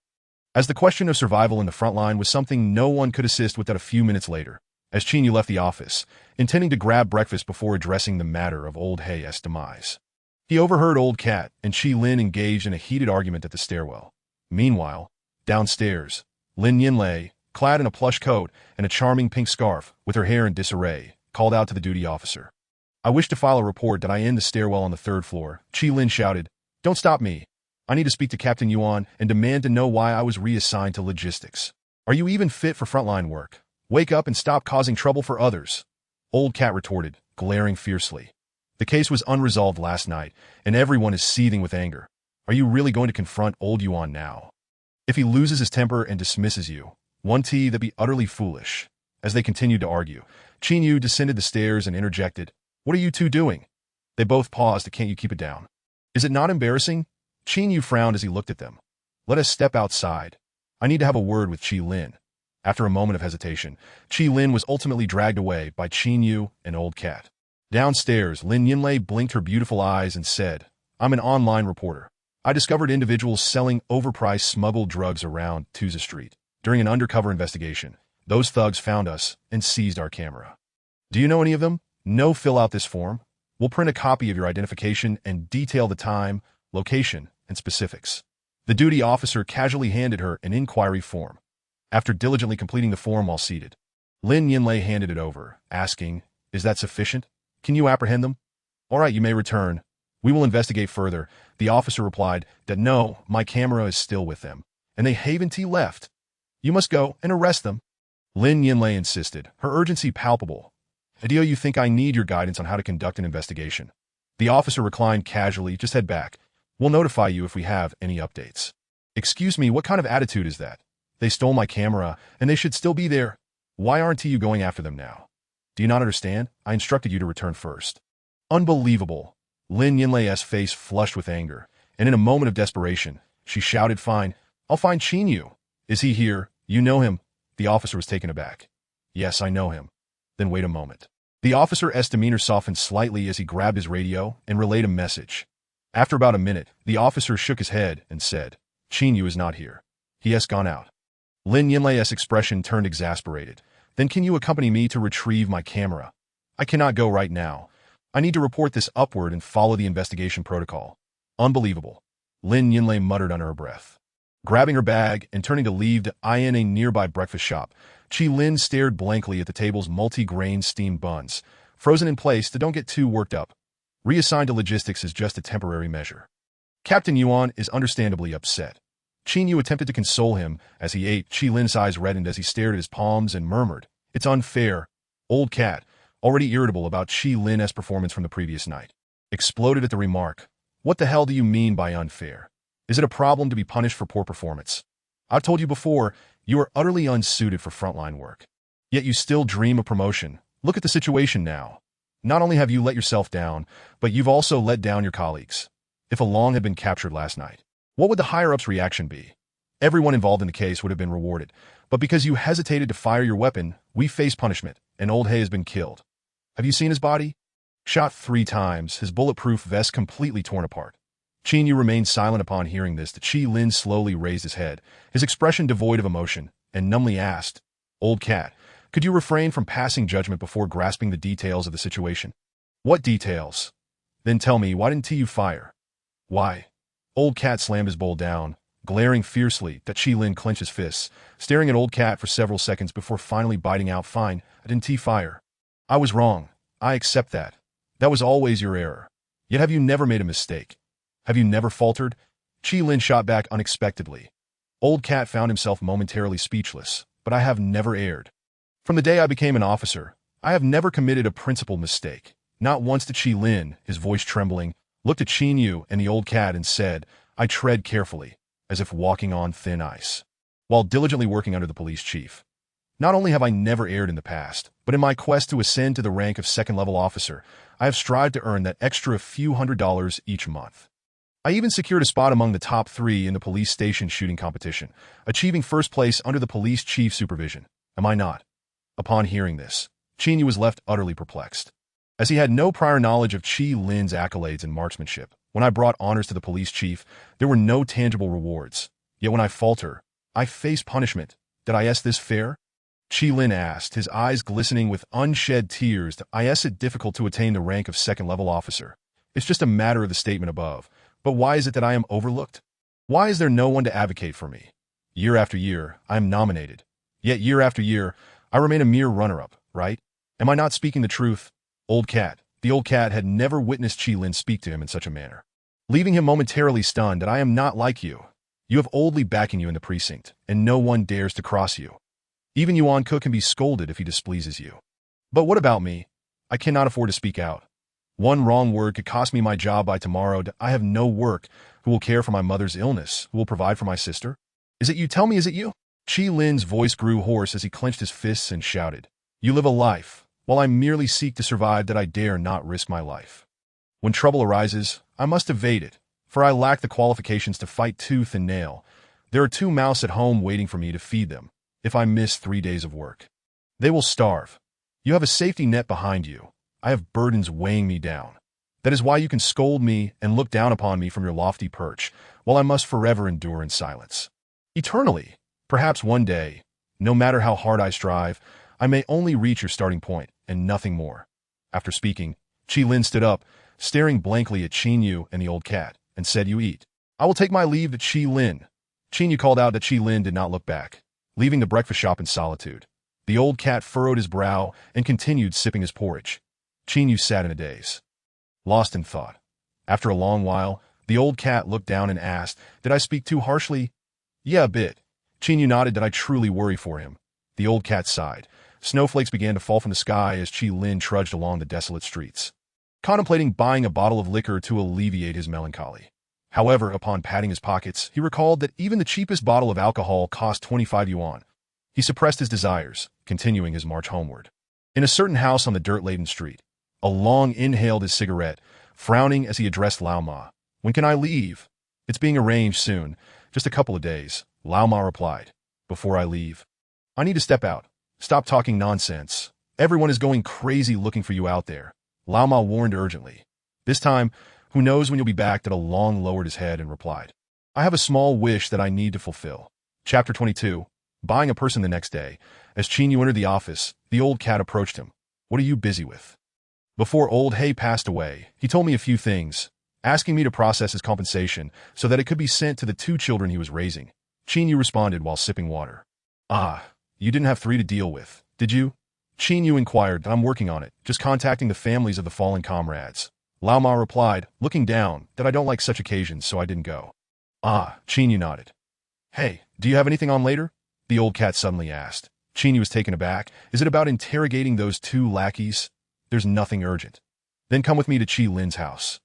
as the question of survival in the front line was something no one could assist with. That a few minutes later, as Qin Yu left the office, intending to grab breakfast before addressing the matter of Old Hei's demise, he overheard Old Cat and Qi Lin engaged in a heated argument at the stairwell. Meanwhile, downstairs, Lin Yinlei, clad in a plush coat and a charming pink scarf, with her hair in disarray, called out to the duty officer. I wish to file a report that I am in the stairwell on the 3rd floor. Qi Lin shouted. Don't stop me. I need to speak to Captain Yuan and demand to know why I was reassigned to logistics. Are you even fit for frontline work? Wake up and stop causing trouble for others. Old Cat retorted, glaring fiercely. The case was unresolved last night, and everyone is seething with anger. Are you really going to confront old Yuan now? If he loses his temper and dismisses you, that'd be utterly foolish. As they continued to argue, Qin Yu descended the stairs and interjected, What are you two doing? They both paused. Can't you keep it down? Is it not embarrassing? Qin Yu frowned as he looked at them. Let us step outside. I need to have a word with Qi Lin. After a moment of hesitation, Qi Lin was ultimately dragged away by Qin Yu and Old Cat. Downstairs, Lin Yinlei blinked her beautiful eyes and said, I'm an online reporter. I discovered individuals selling overpriced smuggled drugs around Tuza Street. During an undercover investigation, those thugs found us and seized our camera. Do you know any of them? No. Fill out this form. We'll print a copy of your identification and detail the time, location, and specifics. The duty officer casually handed her an inquiry form. After diligently completing the form while seated, Lin Yinlei handed it over, asking, "Is that sufficient? Can you apprehend them?" "All right, you may return. We will investigate further." The officer replied that no, my camera is still with them, and they haven't left. "You must go and arrest them." Lin Yinlei insisted, her urgency palpable. "Do you think I need your guidance on how to conduct an investigation?" The officer reclined casually, "Just head back. We'll notify you if we have any updates." "Excuse me, what kind of attitude is that? They stole my camera, and they should still be there. Why aren't you going after them now? Do you not understand? I instructed you to return first." Unbelievable. Lin Yinlei's face flushed with anger, and in a moment of desperation, she shouted, "Fine, I'll find Qinyu. Is he here? You know him?" The officer was taken aback. "Yes, I know him." "Then wait a moment." The officer's demeanor softened slightly as he grabbed his radio and relayed a message. After about a minute, the officer shook his head and said, "Qinyu is not here. He has gone out." Lin Yinlei's expression turned exasperated. "Then can you accompany me to retrieve my camera?" "I cannot go right now. I need to report this upward and follow the investigation protocol." "Unbelievable," Lin Yinlei muttered under her breath. Grabbing her bag and turning to leave to in a nearby breakfast shop, Qi Lin stared blankly at the table's multi-grain steamed buns, frozen in place to "Don't get too worked up. Reassigned to logistics is just a temporary measure." Captain Yuan is understandably upset. Qinyu attempted to console him as he ate. Qi Lin's eyes reddened as he stared at his palms and murmured, "It's unfair." Old Cat, already irritable about Qi Lin's performance from the previous night, exploded at the remark. "What the hell do you mean by unfair? Is it a problem to be punished for poor performance? I've told you before, you are utterly unsuited for frontline work. Yet you still dream of promotion. Look at the situation now. Not only have you let yourself down, but you've also let down your colleagues. If Along had been captured last night, what would the higher-ups' reaction be? Everyone involved in the case would have been rewarded, but because you hesitated to fire your weapon, we face punishment, and Old Hay has been killed. Have you seen his body? Shot 3 times, his bulletproof vest completely torn apart." Qinyu remained silent upon hearing this. Qi Lin slowly raised his head, his expression devoid of emotion, and numbly asked, "Old Cat, could you refrain from passing judgment before grasping the details of the situation?" "What details?" "Then tell me, why didn't you fire?" "Why?" Old Cat slammed his bowl down, glaring fiercely. Qi Lin clenched his fists, staring at Old Cat for several seconds before finally biting out, "Fine, I didn't fire. I was wrong. I accept that. That was always your error. Yet have you never made a mistake? Have you never faltered?" Qi Lin shot back unexpectedly. Old Cat found himself momentarily speechless. "But I have never erred. From the day I became an officer, I have never committed a principled mistake. Not once." Qi Lin, his voice trembling, looked at Qinyu and the Old Cat and said, "I tread carefully, as if walking on thin ice, while diligently working under the police chief. Not only have I never erred in the past, but in my quest to ascend to the rank of second-level officer, I have strived to earn that extra few $100s each month. I even secured a spot among the top 3 in the police station shooting competition, achieving first place under the police chief's supervision. Am I not?" Upon hearing this, Qinyu was left utterly perplexed. As he had no prior knowledge of Qi Lin's accolades and marksmanship, when I brought honors to the police chief, there were no tangible rewards. Yet when I falter, I face punishment. Did I ask this fair? Qi Lin asked, his eyes glistening with unshed tears. Is it difficult to attain the rank of second-level officer? It's just a matter of the statement above. But why is it that I am overlooked? Why is there no one to advocate for me? Year after year, I am nominated. Yet year after year, I remain a mere runner-up, right? Am I not speaking the truth? Old Cat. The Old Cat had never witnessed Qi Lin speak to him in such a manner, leaving him momentarily stunned. "That I am not like you. You have Oldly backing you in the precinct, and no one dares to cross you. Even Yuan Cook can be scolded if he displeases you. But what about me? I cannot afford to speak out. One wrong word could cost me my job by tomorrow. I have no work. Who will care for my mother's illness? Who will provide for my sister? Is it you? Tell me, is it you?" Qi Lin's voice grew hoarse as he clenched his fists and shouted, "You live a life, while I merely seek to survive. That I dare not risk my life. When trouble arises, I must evade it, for I lack the qualifications to fight tooth and nail. There are 2 mouths at home waiting for me to feed them. If I miss 3 days of work, they will starve. You have a safety net behind you. I have burdens weighing me down. That is why you can scold me and look down upon me from your lofty perch, while I must forever endure in silence. Eternally. Perhaps one day, no matter how hard I strive, I may only reach your starting point, and nothing more." After speaking, Qi Lin stood up, staring blankly at Qinyu and the Old Cat, and said, "You eat." "I will take my leave to Chi Lin." Chinyu called out that Chi Lin did not look back, leaving the breakfast shop in solitude. The old cat furrowed his brow and continued sipping his porridge. Chinyu sat in a daze, lost in thought. After a long while, the old cat looked down and asked, "Did I speak too harshly?" "Yeah, a bit." Chinyu nodded. "Did I truly worry for him?" The old cat sighed. Snowflakes began to fall from the sky as Chi Lin trudged along the desolate streets, contemplating buying a bottle of liquor to alleviate his melancholy. However, upon patting his pockets, he recalled that even the cheapest bottle of alcohol cost 25 yuan. He suppressed his desires, continuing his march homeward. In a certain house on the dirt-laden street, Along inhaled his cigarette, frowning as he addressed Lao Ma. "When can I leave?" "It's being arranged soon. Just a couple of days," Lao Ma replied. "Before I leave, I need to step out. Stop talking nonsense. Everyone is going crazy looking for you out there," Lao Ma warned urgently. This time, "Who knows when you'll be back?" That Along lowered his head and replied, "I have a small wish that I need to fulfill." Chapter 22. Buying a person the next day. As Chinyu entered the office, the old cat approached him. "What are you busy with?" "Before old Hay passed away, he told me a few things, asking me to process his compensation so that it could be sent to the 2 children he was raising." Chinyu responded while sipping water. "Ah, you didn't have 3 to deal with, did you?" Chinyu inquired. "I'm working on it, just contacting the families of the fallen comrades." Lao Ma replied, looking down, "That I don't like such occasions, so I didn't go." "Ah," Chinyu nodded. "Hey, do you have anything on later?" the old cat suddenly asked. Chinyu was taken aback. "Is it about interrogating those 2 lackeys?" "There's nothing urgent." "Then come with me to Chi Lin's house."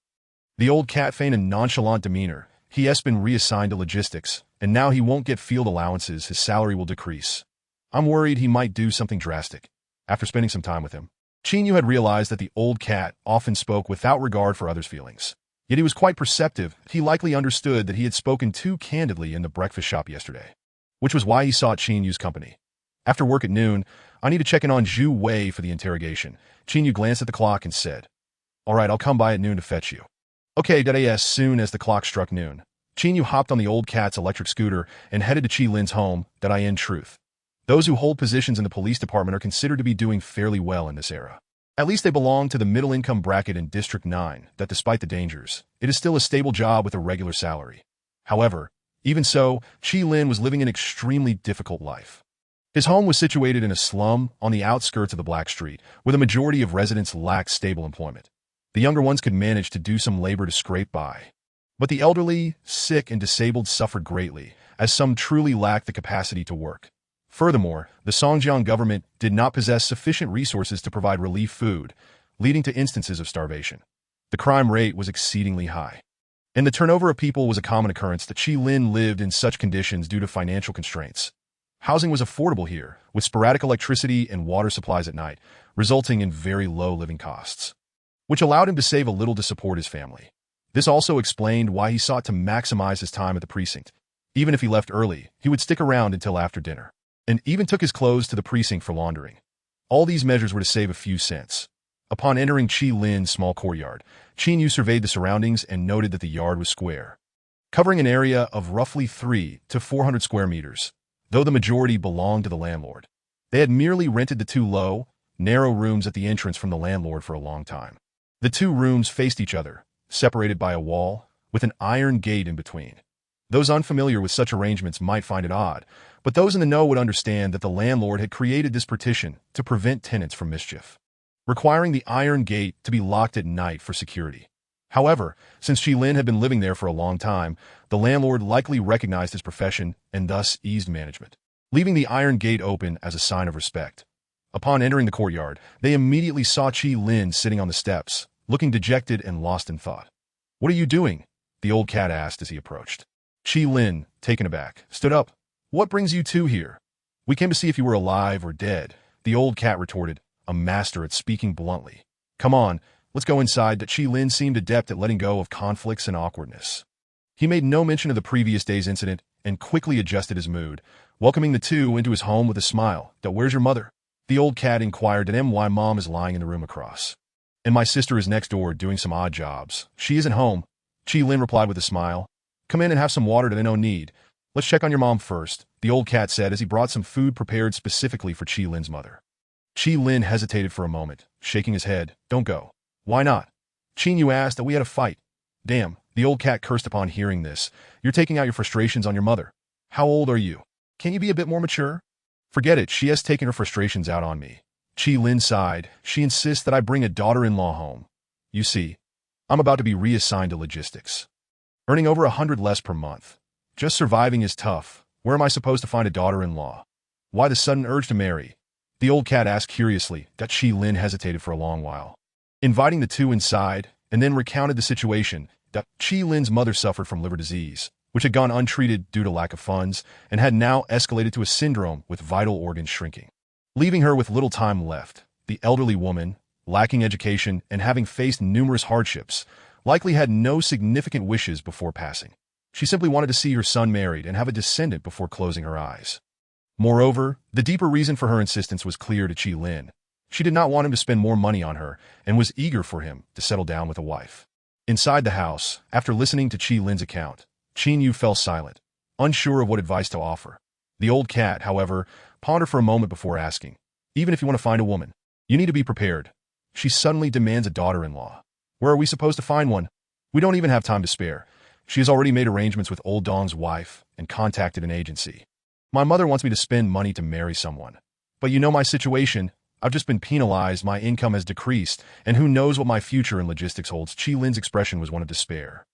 The old cat feigned a nonchalant demeanor. He has been reassigned to logistics, and now he won't get field allowances. His salary will decrease. I'm worried he might do something drastic. After spending some time with him, Chinyu had realized that the old cat often spoke without regard for others' feelings. Yet he was quite perceptive. He likely understood that he had spoken too candidly in the breakfast shop yesterday, which was why he sought Chinyu's company. After work at noon, "I need to check in on Zhu Wei for the interrogation." Chinyu glanced at the clock and said, "All right, I'll come by at noon to fetch you." "Okay, as soon as the clock struck noon, Chinyu hopped on the old cat's electric scooter and headed to Chi Lin's home. In truth, those who hold positions in the police department are considered to be doing fairly well in this era. At least they belong to the middle-income bracket in District 9, that despite the dangers, it is still a stable job with a regular salary. However, even so, Chi Lin was living an extremely difficult life. His home was situated in a slum on the outskirts of the Black Street, where the majority of residents lacked stable employment. The younger ones could manage to do some labor to scrape by. But the elderly, sick, and disabled suffered greatly, as some truly lacked the capacity to work. Furthermore, the Songjiang government did not possess sufficient resources to provide relief food, leading to instances of starvation. The crime rate was exceedingly high, and the turnover of people was a common occurrence. That Chi Lin lived in such conditions due to financial constraints. Housing was affordable here, with sporadic electricity and water supplies at night, resulting in very low living costs, which allowed him to save a little to support his family. This also explained why he sought to maximize his time at the precinct. Even if he left early, he would stick around until after dinner, and even took his clothes to the precinct for laundering. All these measures were to save a few cents. Upon entering Chi Lin's small courtyard, Chinyu surveyed the surroundings and noted that the yard was square, covering an area of roughly 300 to 400 square meters. Though the majority belonged to the landlord, they had merely rented the 2 low, narrow rooms at the entrance from the landlord for a long time. The 2 rooms faced each other, separated by a wall, with an iron gate in between. Those unfamiliar with such arrangements might find it odd, but those in the know would understand that the landlord had created this partition to prevent tenants from mischief, requiring the iron gate to be locked at night for security. However, since Chi Lin had been living there for a long time, the landlord likely recognized his profession and thus eased management, leaving the iron gate open as a sign of respect. Upon entering the courtyard, they immediately saw Chi Lin sitting on the steps, looking dejected and lost in thought. "What are you doing?" the old cat asked as he approached. Chi Lin, taken aback, stood up. "What brings you 2 here?" "We came to see if you were alive or dead," the old cat retorted, a master at speaking bluntly. "Come on, let's go inside." That Chi Lin seemed adept at letting go of conflicts and awkwardness. He made no mention of the previous day's incident and quickly adjusted his mood, welcoming the 2 into his home with a smile. "Where's your mother?" the old cat inquired. "My mom is lying in the room across, and my sister is next door doing some odd jobs. She isn't home," Chi Lin replied with a smile. "Come in and have some water. No need. Let's check on your mom first," the old cat said as he brought some food prepared specifically for Chi Lin's mother. Chi Lin hesitated for a moment, shaking his head. "Don't go." "Why not?" Chinyu asked. "That we had a fight." "Damn, The old cat cursed upon hearing this. You're taking out your frustrations on your mother. How old are you? Can't you be a bit more mature? Forget it, she has taken her frustrations out on me. Chi Lin sighed. She insists that I bring a daughter-in-law home. You see, I'm about to be reassigned to logistics. Earning over 100 less per month. Just surviving is tough. Where am I supposed to find a daughter-in-law? Why the sudden urge to marry? The old cat asked curiously. That Chi Lin hesitated for a long while, inviting the two inside, and then recounted the situation. That Chi Lin's mother suffered from liver disease, which had gone untreated due to lack of funds, and had now escalated to a syndrome with vital organs shrinking, leaving her with little time left. The elderly woman, lacking education and having faced numerous hardships, likely had no significant wishes before passing. She simply wanted to see her son married and have a descendant before closing her eyes. Moreover, the deeper reason for her insistence was clear to Chi Lin. She did not want him to spend more money on her and was eager for him to settle down with a wife. Inside the house, after listening to Chi Lin's account, Qin Yu fell silent, unsure of what advice to offer. The old cat, however, pondered for a moment before asking, even if you want to find a woman, you need to be prepared. She suddenly demands a daughter-in-law. Where are we supposed to find one? We don't even have time to spare. She has already made arrangements with old Dong's wife and contacted an agency. My mother wants me to spend money to marry someone. But you know my situation. I've just been penalized, my income has decreased, and who knows what my future in logistics holds. Chi Lin's expression was one of despair.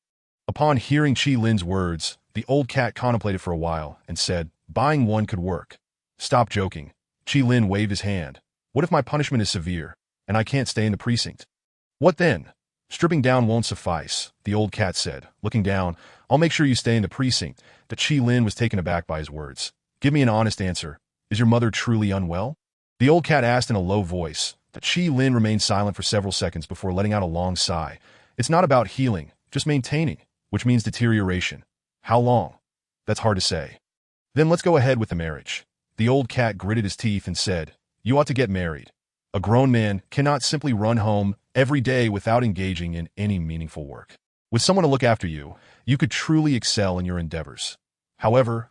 Upon hearing Chi Lin's words, the old cat contemplated for a while and said, buying one could work. Stop joking. Chi Lin waved his hand. What if my punishment is severe, and I can't stay in the precinct? What then? Stripping down won't suffice, the old cat said, looking down. I'll make sure you stay in the precinct. That Chi Lin was taken aback by his words. Give me an honest answer. Is your mother truly unwell? The old cat asked in a low voice. That Chi Lin remained silent for several seconds before letting out a long sigh. It's not about healing, just maintaining, which means deterioration. How long? That's hard to say. Then let's go ahead with the marriage. The old cat gritted his teeth and said, you ought to get married. A grown man cannot simply run home every day without engaging in any meaningful work. With someone to look after you, you could truly excel in your endeavors. However,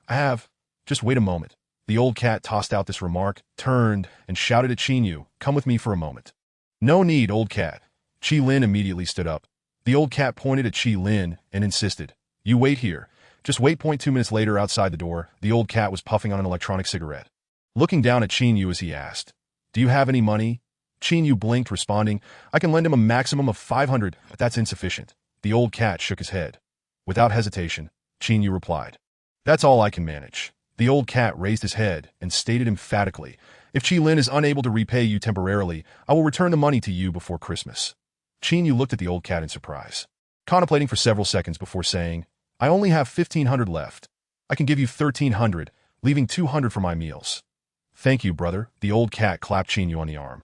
just wait a moment. The old cat tossed out this remark, turned, and shouted at Qin Yu, come with me for a moment. No need, old cat. Chi Lin immediately stood up. The old cat pointed at Chi Lin and insisted, you wait here. Just wait. 2 minutes later, outside the door, the old cat was puffing on an electronic cigarette, looking down at Qin Yu as he asked, do you have any money? Qin Yu blinked, responding, I can lend him a maximum of 500, but that's insufficient. The old cat shook his head. Without hesitation, Qin Yu replied, that's all I can manage. The old cat raised his head and stated emphatically, if Chi Lin is unable to repay you temporarily, I will return the money to you before Christmas. Qin Yu looked at the old cat in surprise, contemplating for several seconds before saying, I only have 1,500 left. I can give you 1,300, leaving 200 for my meals. Thank you, brother. The old cat clapped Qin Yu on the arm.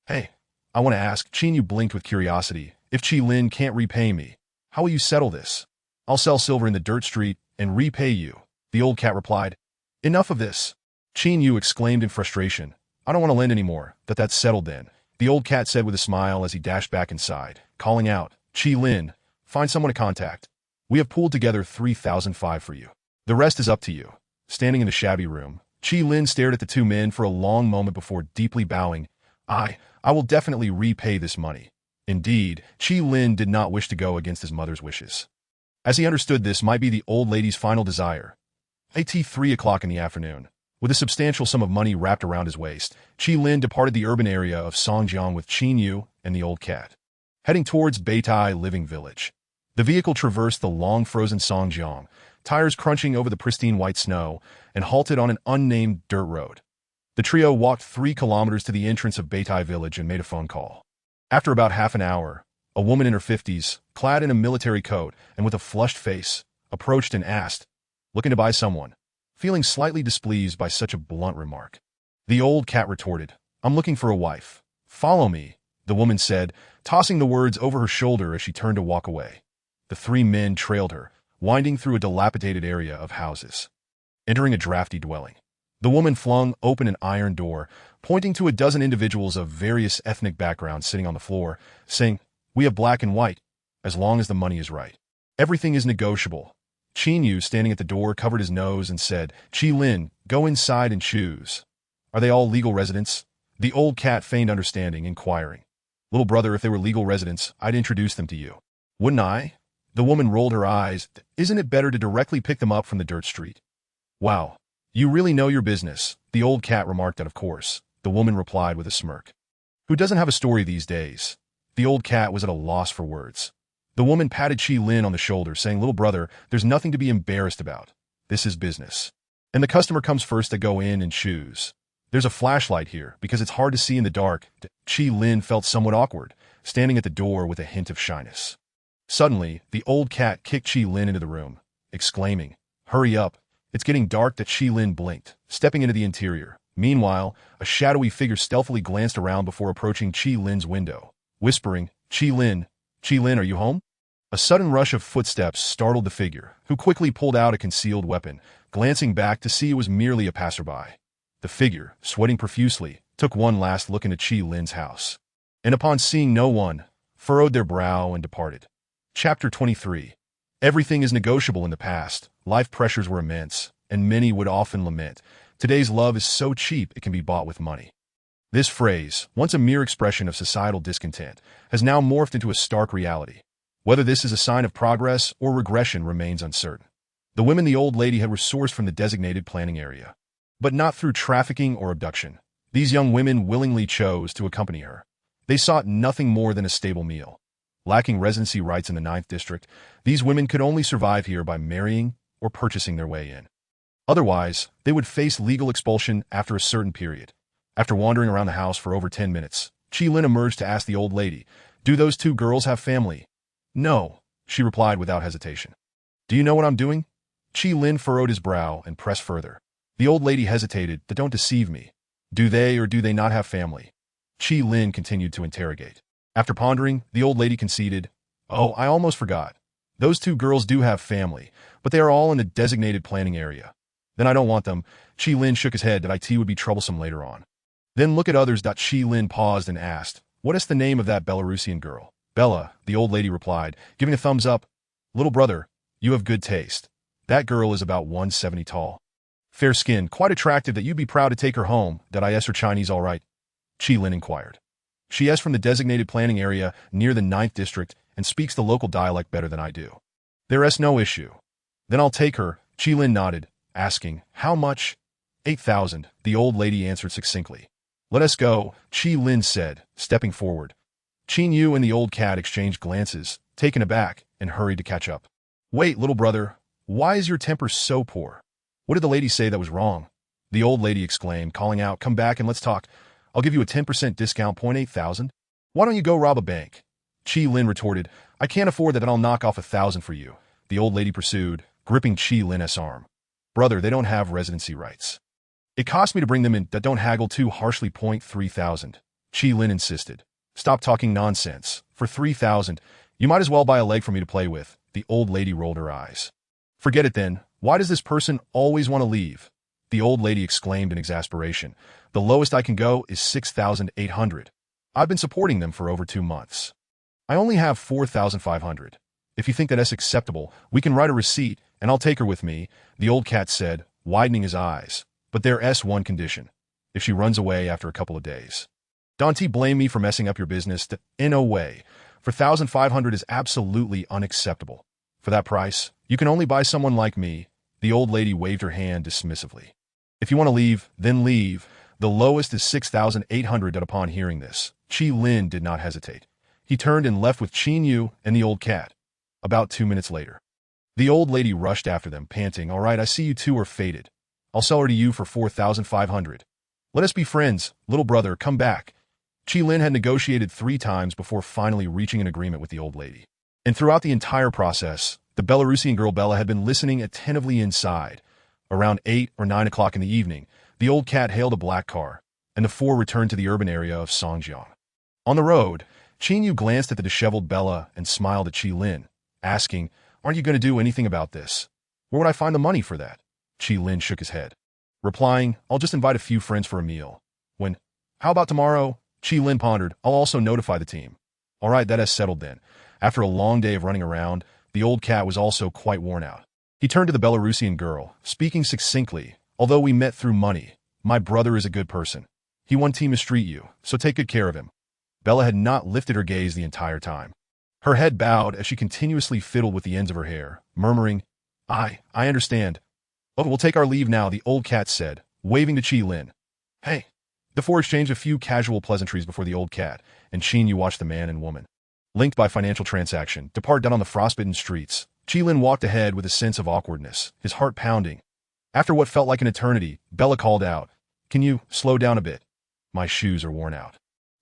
Hey, I want to ask. Qin Yu blinked with curiosity. If Chi Lin can't repay me, how will you settle this? I'll sell silver in the dirt street and repay you. The old cat replied. Enough of this. Qin Yu exclaimed in frustration. I don't want to lend anymore. That's settled then. The old cat said with a smile as he dashed back inside, calling out, Chi Lin, find someone to contact. We have pooled together 3,005 for you. The rest is up to you. Standing in the shabby room, Chi Lin stared at the two men for a long moment before deeply bowing. I will definitely repay this money. Indeed, Chi Lin did not wish to go against his mother's wishes, as he understood this might be the old lady's final desire. At 3 o'clock in the afternoon, with a substantial sum of money wrapped around his waist, Chi Lin departed the urban area of Songjiang with Qin Yu and the old cat, heading towards Beitai Living Village. The vehicle traversed the long frozen Songjiang, tires crunching over the pristine white snow, and halted on an unnamed dirt road. The trio walked 3 kilometers to the entrance of Beitai Village and made a phone call. After about half an hour, a woman in her 50s, clad in a military coat and with a flushed face, approached and asked, looking to buy someone, feeling slightly displeased by such a blunt remark. The old cat retorted, I'm looking for a wife. Follow me, the woman said, tossing the words over her shoulder as she turned to walk away. The 3 men trailed her, winding through a dilapidated area of houses. Entering a drafty dwelling, the woman flung open an iron door, pointing to a dozen individuals of various ethnic backgrounds sitting on the floor, saying, we have black and white, as long as the money is right. Everything is negotiable. Qin Yu, standing at the door, covered his nose and said, Chi Lin, go inside and choose. Are they all legal residents? The old cat feigned understanding, inquiring. Little brother, if they were legal residents, I'd introduce them to you. Wouldn't I? The woman rolled her eyes. Isn't it better to directly pick them up from the dirt street? Wow, you really know your business, the old cat remarked that of course. The woman replied with a smirk. Who doesn't have a story these days? The old cat was at a loss for words. The woman patted Chi Lin on the shoulder, saying, little brother, there's nothing to be embarrassed about. This is business. And the customer comes first to go in and choose. There's a flashlight here, because it's hard to see in the dark. Chi Lin felt somewhat awkward, standing at the door with a hint of shyness. Suddenly, the old cat kicked Chi Lin into the room, exclaiming, hurry up, it's getting dark. That Chi Lin blinked, stepping into the interior. Meanwhile, a shadowy figure stealthily glanced around before approaching Chi Lin's window, whispering, Chi Lin, are you home? A sudden rush of footsteps startled the figure, who quickly pulled out a concealed weapon, glancing back to see it was merely a passerby. The figure, sweating profusely, took one last look into Chi Lin's house, and upon seeing no one, furrowed their brow and departed. Chapter 23. Everything is negotiable in the past. Life pressures were immense, and many would often lament, today's love is so cheap it can be bought with money. This phrase, once a mere expression of societal discontent, has now morphed into a stark reality. Whether this is a sign of progress or regression remains uncertain. The women the old lady had were sourced from the designated planning area, but not through trafficking or abduction. These young women willingly chose to accompany her. They sought nothing more than a stable meal. Lacking residency rights in the 9th District, these women could only survive here by marrying or purchasing their way in. Otherwise, they would face legal expulsion after a certain period. After wandering around the house for over 10 minutes, Chi Lin emerged to ask the old lady, do those two girls have family? No, she replied without hesitation. Do you know what I'm doing? Chi Lin furrowed his brow and pressed further. The old lady hesitated. Don't deceive me. Do they or do they not have family? Chi Lin continued to interrogate. After pondering, the old lady conceded, oh, I almost forgot. Those two girls do have family, but they are all in the designated planning area. Then I don't want them. Chi Lin shook his head that it would be troublesome later on. Then look at others. Chi Lin paused and asked, what is the name of that Belarusian girl? Bella, the old lady replied, giving a thumbs up. Little brother, you have good taste. That girl is about 170 tall. Fair skin, quite attractive that you'd be proud to take her home. Did I ask her Chinese all right? Chi Lin inquired. She is from the designated planning area near the 9th District and speaks the local dialect better than I do. There is no issue. Then I'll take her. Chi Lin nodded, asking, how much? 8,000, the old lady answered succinctly. Let us go, Chi Lin said, stepping forward. Qin Yu and the old cat exchanged glances, taken aback, and hurried to catch up. Wait, little brother, why is your temper so poor? What did the lady say that was wrong? The old lady exclaimed, calling out, come back and let's talk. I'll give you a 10% discount. 8,000. Why don't you go rob a bank? Chi Lin retorted, I can't afford that. I'll knock off 1,000 for you. The old lady pursued, gripping Chi Lin's arm. Brother, they don't have residency rights. It cost me to bring them in. That don't haggle too harshly. 3,000. Chi Lin insisted. Stop talking nonsense. For 3,000, you might as well buy a leg for me to play with. The old lady rolled her eyes. Forget it then. Why does this person always want to leave? The old lady exclaimed in exasperation. The lowest I can go is 6,800. I've been supporting them for over 2 months. I only have 4,500. If you think that is acceptable, we can write a receipt, and I'll take her with me, the old cat said, widening his eyes. But there's one condition. If she runs away after a couple of days. Don't blame me for messing up your business. In no way. 4,500 is absolutely unacceptable. For that price, you can only buy someone like me. The old lady waved her hand dismissively. If you want to leave, then leave. The lowest is 6,800. Upon hearing this, Chi Lin did not hesitate. He turned and left with Qin Yu and the old cat. About 2 minutes later, the old lady rushed after them, panting, all right, I see you two are fated. I'll sell her to you for 4,500. Let us be friends, little brother, come back. Chi Lin had negotiated 3 times before finally reaching an agreement with the old lady. And throughout the entire process, the Belarusian girl Bella had been listening attentively inside. Around 8 or 9 o'clock in the evening, the old cat hailed a black car, and the four returned to the urban area of Songjiang. On the road, Qin Yu glanced at the disheveled Bella and smiled at Chi Lin, asking, aren't you going to do anything about this? Where would I find the money for that? Chi Lin shook his head, replying, I'll just invite a few friends for a meal. How about tomorrow? Chi Lin pondered, I'll also notify the team. All right, that is settled then. After a long day of running around, the old cat was also quite worn out. He turned to the Belarusian girl, speaking succinctly, although we met through money, my brother is a good person. He wants to mistreat you, so take good care of him. Bella had not lifted her gaze the entire time. Her head bowed as she continuously fiddled with the ends of her hair, murmuring, I understand. Oh, we'll take our leave now, the old cat said, waving to Chi Lin. Hey. The four exchanged a few casual pleasantries before the old cat, and Qin Yu watched the man and woman, linked by financial transaction, depart down on the frostbitten streets. Chi Lin walked ahead with a sense of awkwardness, his heart pounding. After what felt like an eternity, Bella called out, Can you slow down a bit? My shoes are worn out.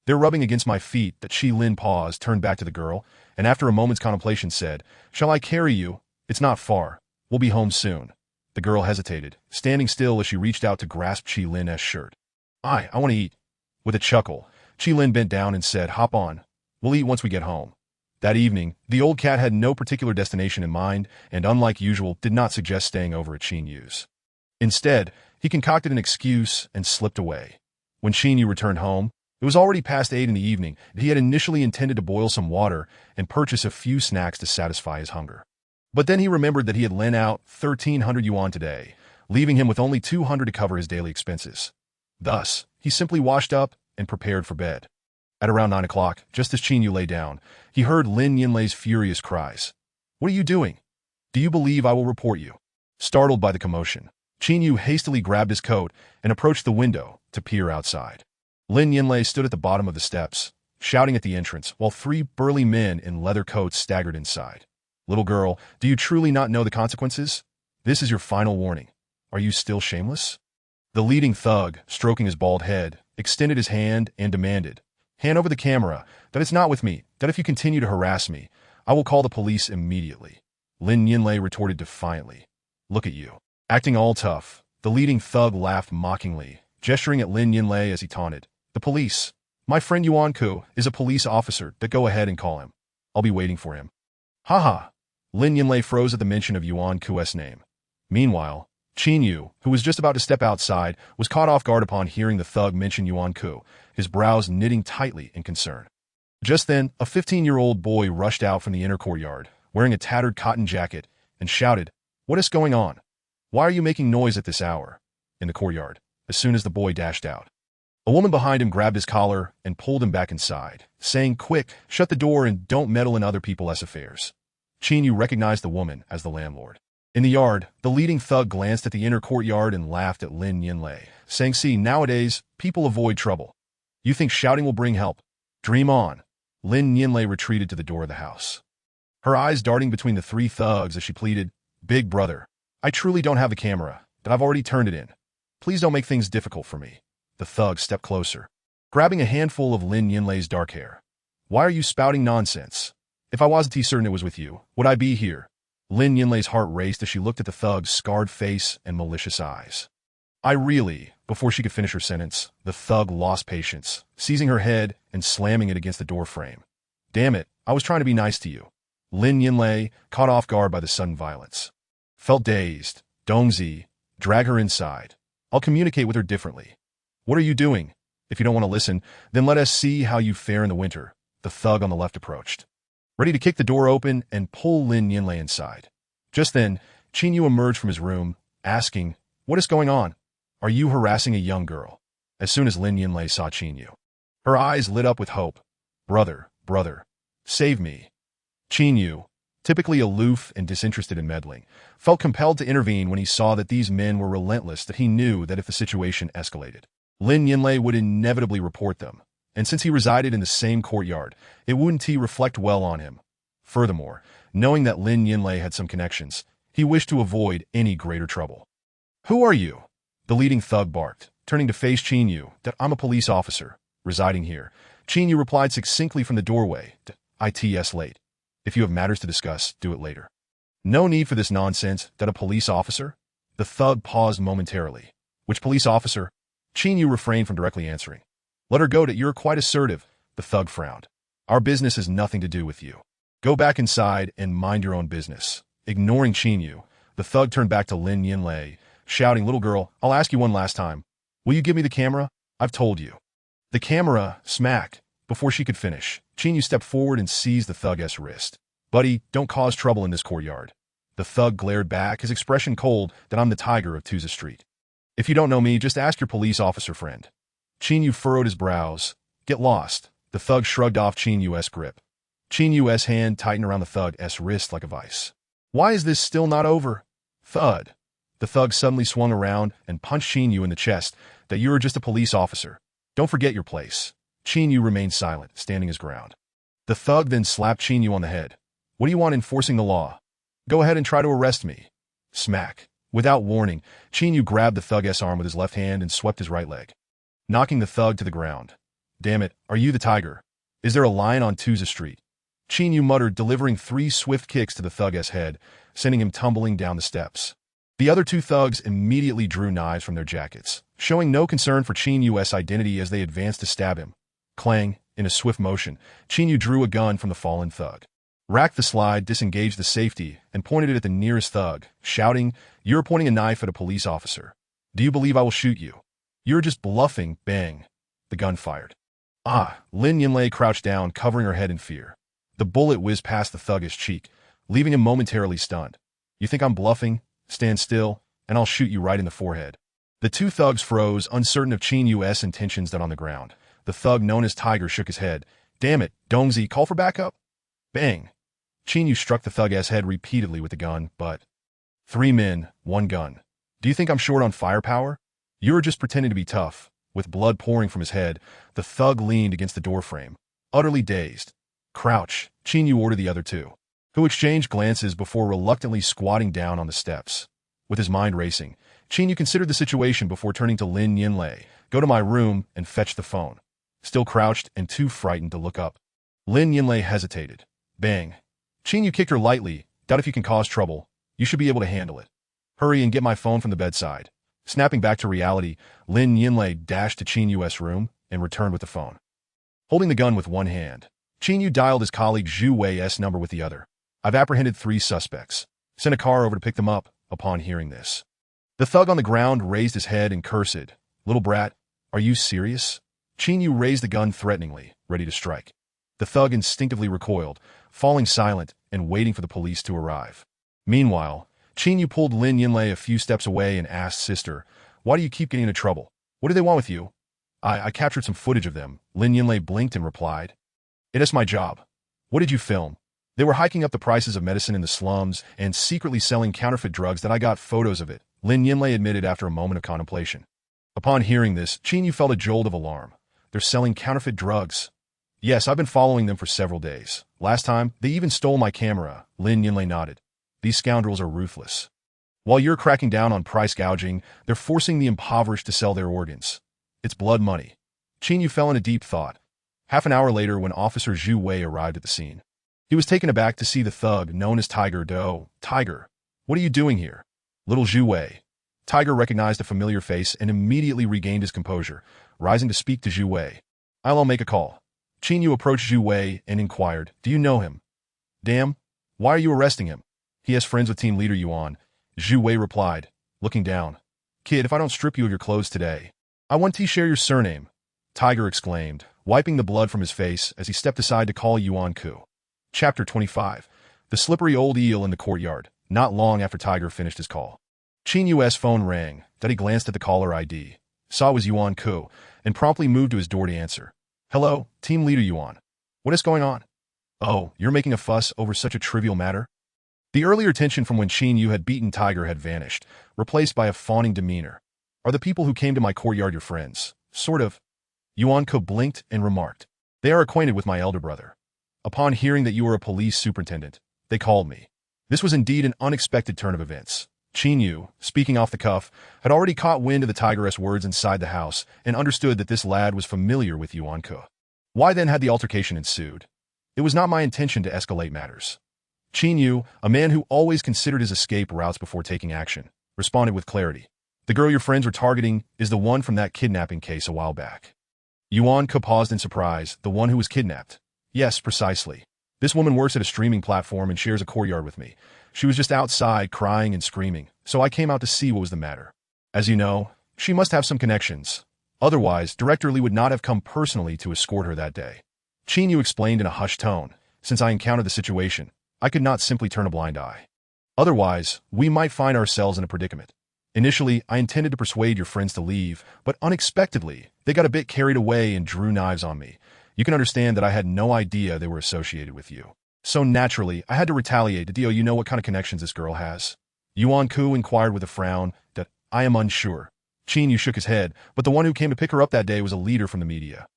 They're rubbing against my feet. That Chi Lin paused, turned back to the girl, and after a moment's contemplation said, Shall I carry you? It's not far. We'll be home soon. The girl hesitated, standing still as she reached out to grasp Chi Lin's shirt. I want to eat. With a chuckle, Chi Lin bent down and said, Hop on. We'll eat once we get home. That evening, the old cat had no particular destination in mind and, unlike usual, did not suggest staying over at Qin Yu's. Instead, he concocted an excuse and slipped away. When Qin Yu returned home, it was already past 8 in the evening, and he had initially intended to boil some water and purchase a few snacks to satisfy his hunger. But then he remembered that he had lent out 1,300 yuan today, leaving him with only 200 to cover his daily expenses. Thus, he simply washed up and prepared for bed. At around 9 o'clock, just as Qin Yu lay down, he heard Lin Yinlei's furious cries. What are you doing? Do you believe I will report you? Startled by the commotion, Qin Yu hastily grabbed his coat and approached the window to peer outside. Lin Yinlei stood at the bottom of the steps, shouting at the entrance, while 3 burly men in leather coats staggered inside. Little girl, do you truly not know the consequences? This is your final warning. Are you still shameless? The leading thug, stroking his bald head, extended his hand and demanded, Hand over the camera, that it's not with me, that if you continue to harass me, I will call the police immediately. Lin Yinlei retorted defiantly. Look at you. Acting all tough, the leading thug laughed mockingly, gesturing at Lin Yinlei as he taunted. The police. My friend Yuan Ku is a police officer, that go ahead and call him. I'll be waiting for him. Ha. Lin Yinlei froze at the mention of Yuan Ku's name. Meanwhile, Qin Yu, who was just about to step outside, was caught off guard upon hearing the thug mention Yuan Ku, his brows knitting tightly in concern. Just then, a 15-year-old boy rushed out from the inner courtyard, wearing a tattered cotton jacket, and shouted, What is going on? Why are you making noise at this hour? In the courtyard, as soon as the boy dashed out. A woman behind him grabbed his collar and pulled him back inside, saying, Quick, shut the door and don't meddle in other people's affairs. Qin Yu recognized the woman as the landlord. In the yard, the leading thug glanced at the inner courtyard and laughed at Lin Yinlei, saying, See, nowadays, people avoid trouble. You think shouting will bring help? Dream on. Lin Yinlei retreated to the door of the house, her eyes darting between the 3 thugs as she pleaded, Big brother, I truly don't have the camera, but I've already turned it in. Please don't make things difficult for me. The thug stepped closer, grabbing a handful of Lin Yinlei's dark hair. Why are you spouting nonsense? If I wasn't certain it was with you, would I be here? Lin Yinlei's heart raced as she looked at the thug's scarred face and malicious eyes. Before she could finish her sentence, the thug lost patience, seizing her head and slamming it against the doorframe. Damn it, I was trying to be nice to you. Lin Yinlei, caught off guard by the sudden violence, felt dazed. Dongzi, drag her inside. I'll communicate with her differently. What are you doing? If you don't want to listen, then let us see how you fare in the winter. The thug on the left approached, ready to kick the door open and pull Lin Yinlei inside. Just then, Qin Yu emerged from his room, asking, What is going on? Are you harassing a young girl? As soon as Lin Yinlei saw Qin Yu, her eyes lit up with hope. Brother, save me. Qin Yu, typically aloof and disinterested in meddling, felt compelled to intervene when he saw that these men were relentless, that he knew that if the situation escalated, Lin Yinlei would inevitably report them, and since he resided in the same courtyard, it wouldn't reflect well on him. Furthermore, knowing that Lin Yinlei had some connections, he wished to avoid any greater trouble. Who are you? The leading thug barked, turning to face Qin Yu. That I'm a police officer, residing here. Qin Yu replied succinctly from the doorway, It's late. If you have matters to discuss, do it later. No need for this nonsense. That a police officer? The thug paused momentarily. Which police officer? Qin Yu refrained from directly answering. Let her go. That you're quite assertive. The thug frowned. Our business has nothing to do with you. Go back inside and mind your own business. Ignoring Qin Yu, the thug turned back to Lin Yinlei, shouting, Little girl, I'll ask you one last time. Will you give me the camera? I've told you. The camera, smack. Before she could finish, Qin Yu stepped forward and seized the thug's wrist. Buddy, don't cause trouble in this courtyard. The thug glared back, his expression cold, that I'm the tiger of Tuza Street. If you don't know me, just ask your police officer friend. Qin Yu furrowed his brows. Get lost. The thug shrugged off Qin Yu's grip. Chin Yu's hand tightened around the thug's wrist like a vice. Why is this still not over? Thud. The thug suddenly swung around and punched Chin Yu in the chest. That you're just a police officer. Don't forget your place. Chin Yu remained silent, standing his ground. The thug then slapped Chin Yu on the head. What do you want enforcing the law? Go ahead and try to arrest me. Smack. Without warning, Chin Yu grabbed the thug's arm with his left hand and swept his right leg, knocking the thug to the ground. Damn it, are you the tiger? Is there a lion on Tuesday Street? Chin Yu muttered, delivering 3 swift kicks to the thug's head, sending him tumbling down the steps. The other 2 thugs immediately drew knives from their jackets, showing no concern for Chin Yu's identity as they advanced to stab him. Clang, in a swift motion, Chin Yu drew a gun from the fallen thug, racked the slide, disengaged the safety, and pointed it at the nearest thug, shouting, "You're pointing a knife at a police officer. Do you believe I will shoot you? You're just bluffing." Bang. The gun fired. Lin Yinlei crouched down, covering her head in fear. The bullet whizzed past the thug's cheek, leaving him momentarily stunned. You think I'm bluffing? Stand still, and I'll shoot you right in the forehead. The 2 thugs froze, uncertain of Chin Yu's intentions dead on the ground. The thug known as Tiger shook his head. Damn it, Dongzi, call for backup? Bang. Chin Yu struck the thug's head repeatedly with the gun, but 3 men, 1 gun. Do you think I'm short on firepower? You're just pretending to be tough. With blood pouring from his head, the thug leaned against the doorframe, utterly dazed. Crouch, Chin Yu ordered the other 2, who exchanged glances before reluctantly squatting down on the steps. With his mind racing, Chin Yu considered the situation before turning to Lin Yinlei. Go to my room and fetch the phone. Still crouched and too frightened to look up, Lin Yinlei hesitated. Bang. Chin Yu kicked her lightly. Doubt if you can cause trouble. You should be able to handle it. Hurry and get my phone from the bedside. Snapping back to reality, Lin Yinlei dashed to Chin Yu's room and returned with the phone. Holding the gun with one hand, Chin Yu dialed his colleague Zhu Wei's number with the other. I've apprehended 3 suspects. Send a car over to pick them up. Upon hearing this, the thug on the ground raised his head and cursed. Little brat, are you serious? Chin Yu raised the gun threateningly, ready to strike. The thug instinctively recoiled, falling silent and waiting for the police to arrive. Meanwhile, Chin Yu pulled Lin Yinlei a few steps away and asked, Sister, why do you keep getting into trouble? What do they want with you? I captured some footage of them. Lin Yinlei blinked and replied. It is my job. What did you film? They were hiking up the prices of medicine in the slums and secretly selling counterfeit drugs that I got photos of it, Lin Yinlei admitted after a moment of contemplation. Upon hearing this, Chin Yu felt a jolt of alarm. They're selling counterfeit drugs. Yes, I've been following them for several days. Last time, they even stole my camera, Lin Yinlei nodded. These scoundrels are ruthless. While you're cracking down on price gouging, they're forcing the impoverished to sell their organs. It's blood money. Chin Yu fell into deep thought. Half an hour later, when Officer Zhu Wei arrived at the scene, he was taken aback to see the thug known as Tiger Do. Tiger, what are you doing here? Little Zhu Wei. Tiger recognized a familiar face and immediately regained his composure, rising to speak to Zhu Wei. I'll make a call. Chin Yu approached Zhu Wei and inquired, do you know him? Damn, why are you arresting him? He has friends with team leader Yuan. Zhu Wei replied, looking down. Kid, if I don't strip you of your clothes today, I want to share your surname. Tiger exclaimed, wiping the blood from his face as he stepped aside to call Yuan Ku. Chapter 25. The slippery old eel in the courtyard. Not long after Tiger finished his call, Chin Yu's phone rang. That he glanced at the caller ID, saw it was Yuan Ku, and promptly moved to his door to answer. Hello, team leader Yuan. What is going on? Oh, you're making a fuss over such a trivial matter? The earlier tension from when Chin Yu had beaten Tiger had vanished, replaced by a fawning demeanor. Are the people who came to my courtyard your friends? Sort of. Yuan Ku blinked and remarked. They are acquainted with my elder brother. Upon hearing that you were a police superintendent, they called me. This was indeed an unexpected turn of events. Chin Yu, speaking off the cuff, had already caught wind of the tigress words inside the house and understood that this lad was familiar with Yuan Ku. Why then had the altercation ensued? It was not my intention to escalate matters. Chin Yu, a man who always considered his escape routes before taking action, responded with clarity. The girl your friends were targeting is the one from that kidnapping case a while back. Yuan Ku paused in surprise. The one who was kidnapped? Yes, precisely. This woman works at a streaming platform and shares a courtyard with me. She was just outside crying and screaming, so I came out to see what was the matter. As you know, she must have some connections. Otherwise, Director Lee would not have come personally to escort her that day. Chin Yu explained in a hushed tone. Since I encountered the situation, I could not simply turn a blind eye. Otherwise, we might find ourselves in a predicament. Initially, I intended to persuade your friends to leave, but unexpectedly, they got a bit carried away and drew knives on me. You can understand that I had no idea they were associated with you. So naturally, I had to retaliate. Dio, you know what kind of connections this girl has? Yuan Ku inquired with a frown. That I am unsure. Qin Yu shook his head, but the one who came to pick her up that day was a leader from the media.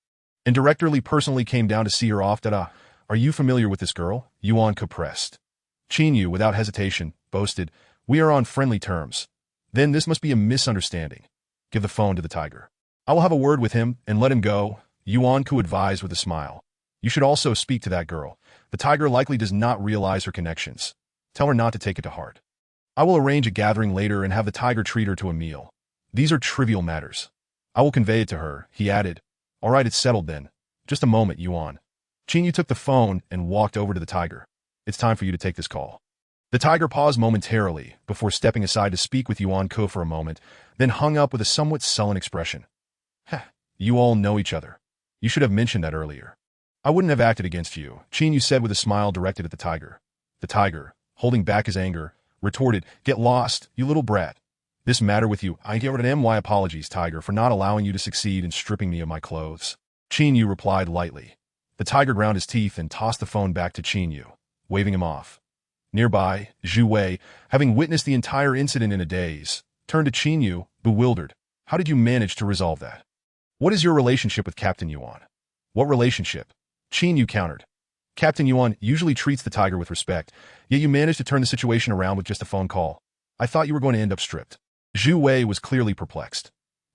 And directly personally came down to see her off. Are you familiar with this girl? Yuan Ku pressed. Qin Yu, without hesitation, boasted, we are on friendly terms. Then this must be a misunderstanding. Give the phone to the tiger. I will have a word with him and let him go, Yuan Ku advised with a smile. You should also speak to that girl. The tiger likely does not realize her connections. Tell her not to take it to heart. I will arrange a gathering later and have the tiger treat her to a meal. These are trivial matters. I will convey it to her, he added. All right, it's settled then. Just a moment, Yuan. Qin Yu took the phone and walked over to the tiger. It's time for you to take this call. The tiger paused momentarily before stepping aside to speak with Yuan Ku for a moment, then hung up with a somewhat sullen expression. You all know each other. You should have mentioned that earlier. I wouldn't have acted against you, Qin Yu said with a smile directed at the tiger. The tiger, holding back his anger, retorted, Get lost, you little brat. This matter with you, I give it an my apologies, tiger, for not allowing you to succeed in stripping me of my clothes. Qin Yu replied lightly. The tiger ground his teeth and tossed the phone back to Qin Yu, waving him off. Nearby, Zhu Wei, having witnessed the entire incident in a daze, turned to Qin Yu, bewildered. How did you manage to resolve that? What is your relationship with Captain Yuan? What relationship? Qin Yu countered. Captain Yuan usually treats the tiger with respect, yet you managed to turn the situation around with just a phone call. I thought you were going to end up stripped. Zhu Wei was clearly perplexed.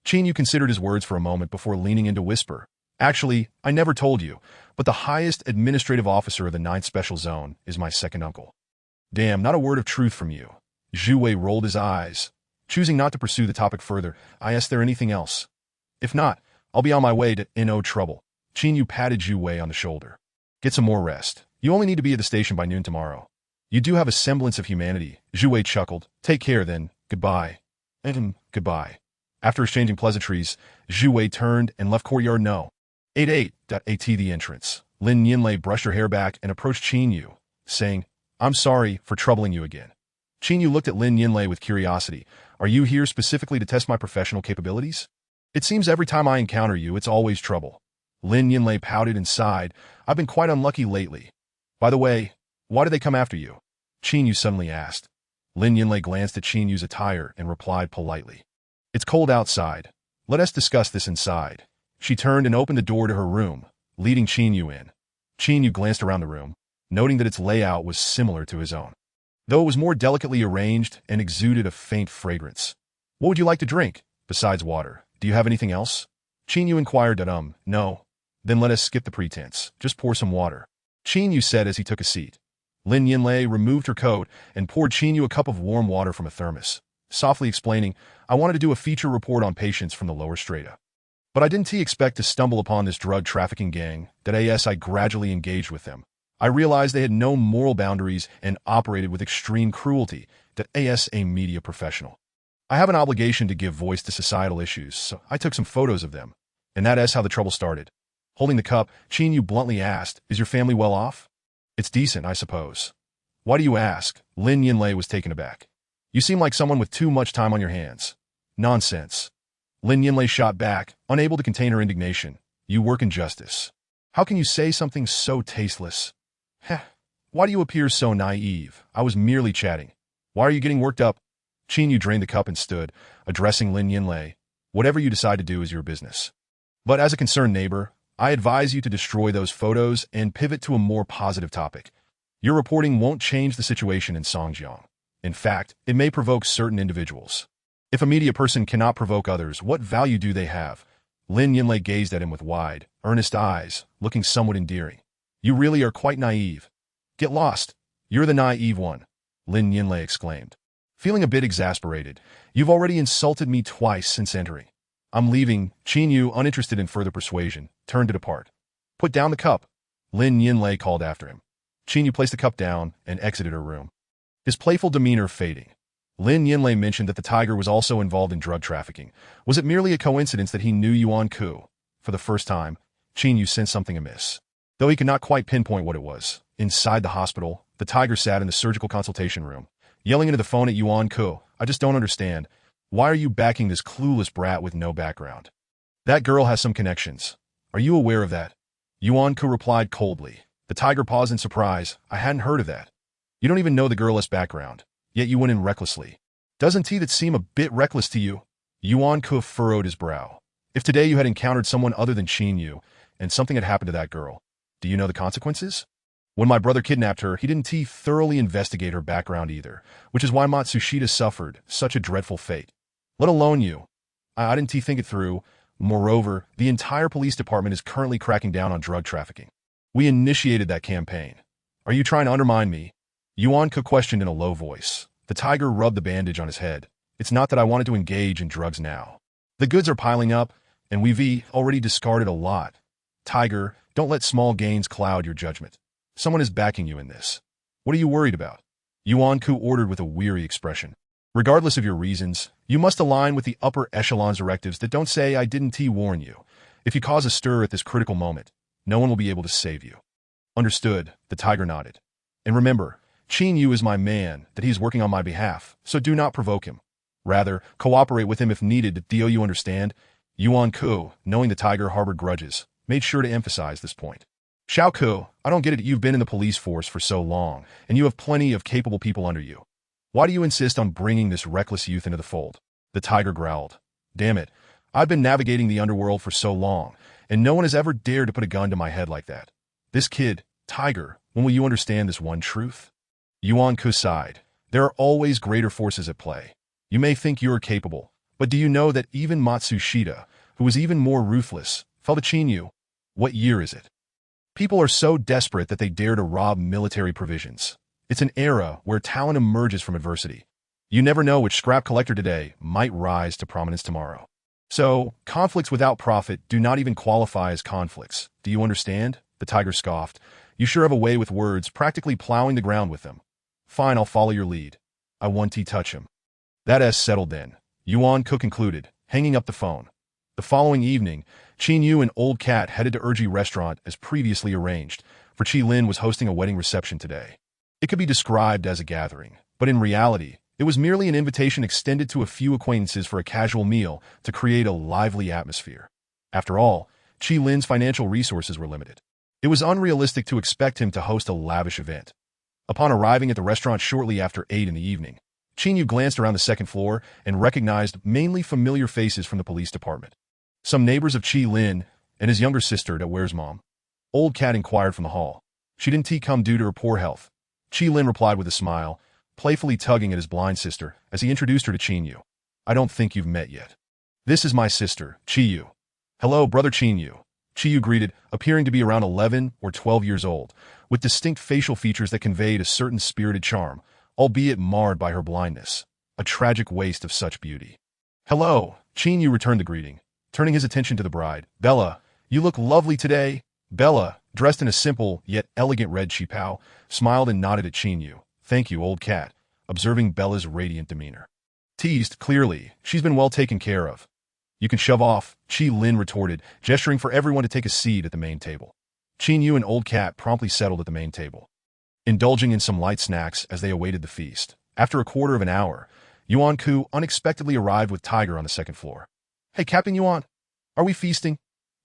Qin Yu considered his words for a moment before leaning in to whisper. Actually, I never told you, but the highest administrative officer of the 9th Special Zone is my second uncle. Damn, not a word of truth from you. Zhu Wei rolled his eyes. Choosing not to pursue the topic further, I asked there anything else. If not, I'll be on my way to no trouble. Qin Yu patted Zhu Wei on the shoulder. Get some more rest. You only need to be at the station by noon tomorrow. You do have a semblance of humanity. Zhu Wei chuckled. Take care then. Goodbye. Goodbye. After exchanging pleasantries, Zhu Wei turned and left courtyard no. 88.at the entrance. Lin Yinlei brushed her hair back and approached Qin Yu, saying, I'm sorry for troubling you again. Qin Yu looked at Lin Yinlei with curiosity. Are you here specifically to test my professional capabilities? It seems every time I encounter you, it's always trouble. Lin Yinlei pouted and sighed. I've been quite unlucky lately. By the way, why did they come after you? Qin Yu suddenly asked. Lin Yinlei glanced at Qin Yu's attire and replied politely. It's cold outside. Let us discuss this inside. She turned and opened the door to her room, leading Qin Yu in. Qin Yu glanced around the room, noting that its layout was similar to his own, though it was more delicately arranged and exuded a faint fragrance. What would you like to drink, besides water? Do you have anything else? Qin Yu inquired. No. Then let us skip the pretense. Just pour some water. Qin Yu said as he took a seat. Lin Yinlei removed her coat and poured Qin Yu a cup of warm water from a thermos, softly explaining, I wanted to do a feature report on patients from the lower strata. But I didn't expect to stumble upon this drug trafficking gang that I gradually engaged with them. I realized they had no moral boundaries and operated with extreme cruelty that a media professional. I have an obligation to give voice to societal issues, so I took some photos of them. And that's how the trouble started. Holding the cup, Qin Yu bluntly asked, Is your family well off? It's decent, I suppose. Why do you ask? Lin Yinlei was taken aback. You seem like someone with too much time on your hands. Nonsense. Lin Yinlei shot back, unable to contain her indignation. You work in justice. How can you say something so tasteless? Why do you appear so naive? I was merely chatting. Why are you getting worked up? Qin Yu drained the cup and stood, addressing Lin Yinlei. Whatever you decide to do is your business. But as a concerned neighbor, I advise you to destroy those photos and pivot to a more positive topic. Your reporting won't change the situation in Songjiang. In fact, it may provoke certain individuals. If a media person cannot provoke others, what value do they have? Lin Yinlei gazed at him with wide, earnest eyes, looking somewhat endearing. You really are quite naive. Get lost. You're the naive one, Lin Yinlei exclaimed. Feeling a bit exasperated, you've already insulted me twice since entering. I'm leaving. Qin Yu, uninterested in further persuasion, turned to depart. Put down the cup. Lin Yinlei called after him. Qin Yu placed the cup down and exited her room, his playful demeanor fading. Lin Yinlei mentioned that the tiger was also involved in drug trafficking. Was it merely a coincidence that he knew Yuan Ku? For the first time, Qin Yu sensed something amiss. Though he could not quite pinpoint what it was, inside the hospital, the tiger sat in the surgical consultation room, yelling into the phone at Yuan Ku. I just don't understand. Why are you backing this clueless brat with no background? That girl has some connections. Are you aware of that? Yuan-ku replied coldly. The tiger paused in surprise. I hadn't heard of that. You don't even know the girl's background, yet you went in recklessly. Doesn't that seem a bit reckless to you? Yuan-ku furrowed his brow. If today you had encountered someone other than Qin Yu, and something had happened to that girl, do you know the consequences? When my brother kidnapped her, he didn't thoroughly investigate her background either, which is why Matsushita suffered such a dreadful fate. Let alone you. I didn't think it through. Moreover, the entire police department is currently cracking down on drug trafficking. We initiated that campaign. Are you trying to undermine me? Yuan-ku questioned in a low voice. The tiger rubbed the bandage on his head. It's not that I wanted to engage in drugs now. The goods are piling up, and we've already discarded a lot. Tiger, don't let small gains cloud your judgment. Someone is backing you in this. What are you worried about? Yuan-ku ordered with a weary expression. Regardless of your reasons, you must align with the upper echelon's directives that don't say I didn't warn you. If you cause a stir at this critical moment, no one will be able to save you. Understood, the tiger nodded. And remember, Qin Yu is my man, that he is working on my behalf, so do not provoke him. Rather, cooperate with him if needed. Do you understand? Yuan-ku, knowing the tiger harbored grudges, made sure to emphasize this point. Xiao-ku, I don't get it. You've been in the police force for so long, and you have plenty of capable people under you. Why do you insist on bringing this reckless youth into the fold? The tiger growled. Damn it, I've been navigating the underworld for so long, and no one has ever dared to put a gun to my head like that. This kid, Tiger, when will you understand this one truth? Yuan-ku sighed. There are always greater forces at play. You may think you are capable, but do you know that even Matsushita, who was even more ruthless, fell to Qin Yu? What year is it? People are so desperate that they dare to rob military provisions. It's an era where talent emerges from adversity. You never know which scrap collector today might rise to prominence tomorrow. So, conflicts without profit do not even qualify as conflicts. Do you understand? The tiger scoffed. You sure have a way with words, practically plowing the ground with them. Fine, I'll follow your lead. I won't touch him. That S settled then. Yuan-ku concluded, hanging up the phone. The following evening, Qin Yu and Old Cat headed to Urji restaurant as previously arranged, for Qi Lin was hosting a wedding reception today. It could be described as a gathering, but in reality, it was merely an invitation extended to a few acquaintances for a casual meal to create a lively atmosphere. After all, Qi Lin's financial resources were limited. It was unrealistic to expect him to host a lavish event. Upon arriving at the restaurant shortly after 8 in the evening, Qin Yu glanced around the second floor and recognized mainly familiar faces from the police department. Some neighbors of Qi Lin and his younger sister, where's mom? Old Cat inquired from the hall. She didn't come due to her poor health. Qi Lin replied with a smile, playfully tugging at his blind sister as he introduced her to Qin Yu. I don't think you've met yet. This is my sister, Qi Yu. Hello, brother Qin Yu. Qi Yu greeted, appearing to be around 11 or 12 years old, with distinct facial features that conveyed a certain spirited charm, albeit marred by her blindness. A tragic waste of such beauty. Hello, Qin Yu returned the greeting, turning his attention to the bride. Bella, you look lovely today. Bella, dressed in a simple yet elegant red qipao, smiled and nodded at Qin Yu. Thank you, Old Cat, observing Bella's radiant demeanor. Teased, clearly, she's been well taken care of. You can shove off, Qi Lin retorted, gesturing for everyone to take a seat at the main table. Qin Yu and Old Cat promptly settled at the main table, indulging in some light snacks as they awaited the feast. After a quarter of an hour, Yuan-ku unexpectedly arrived with Tiger on the second floor. Hey, Captain Yuan, are we feasting?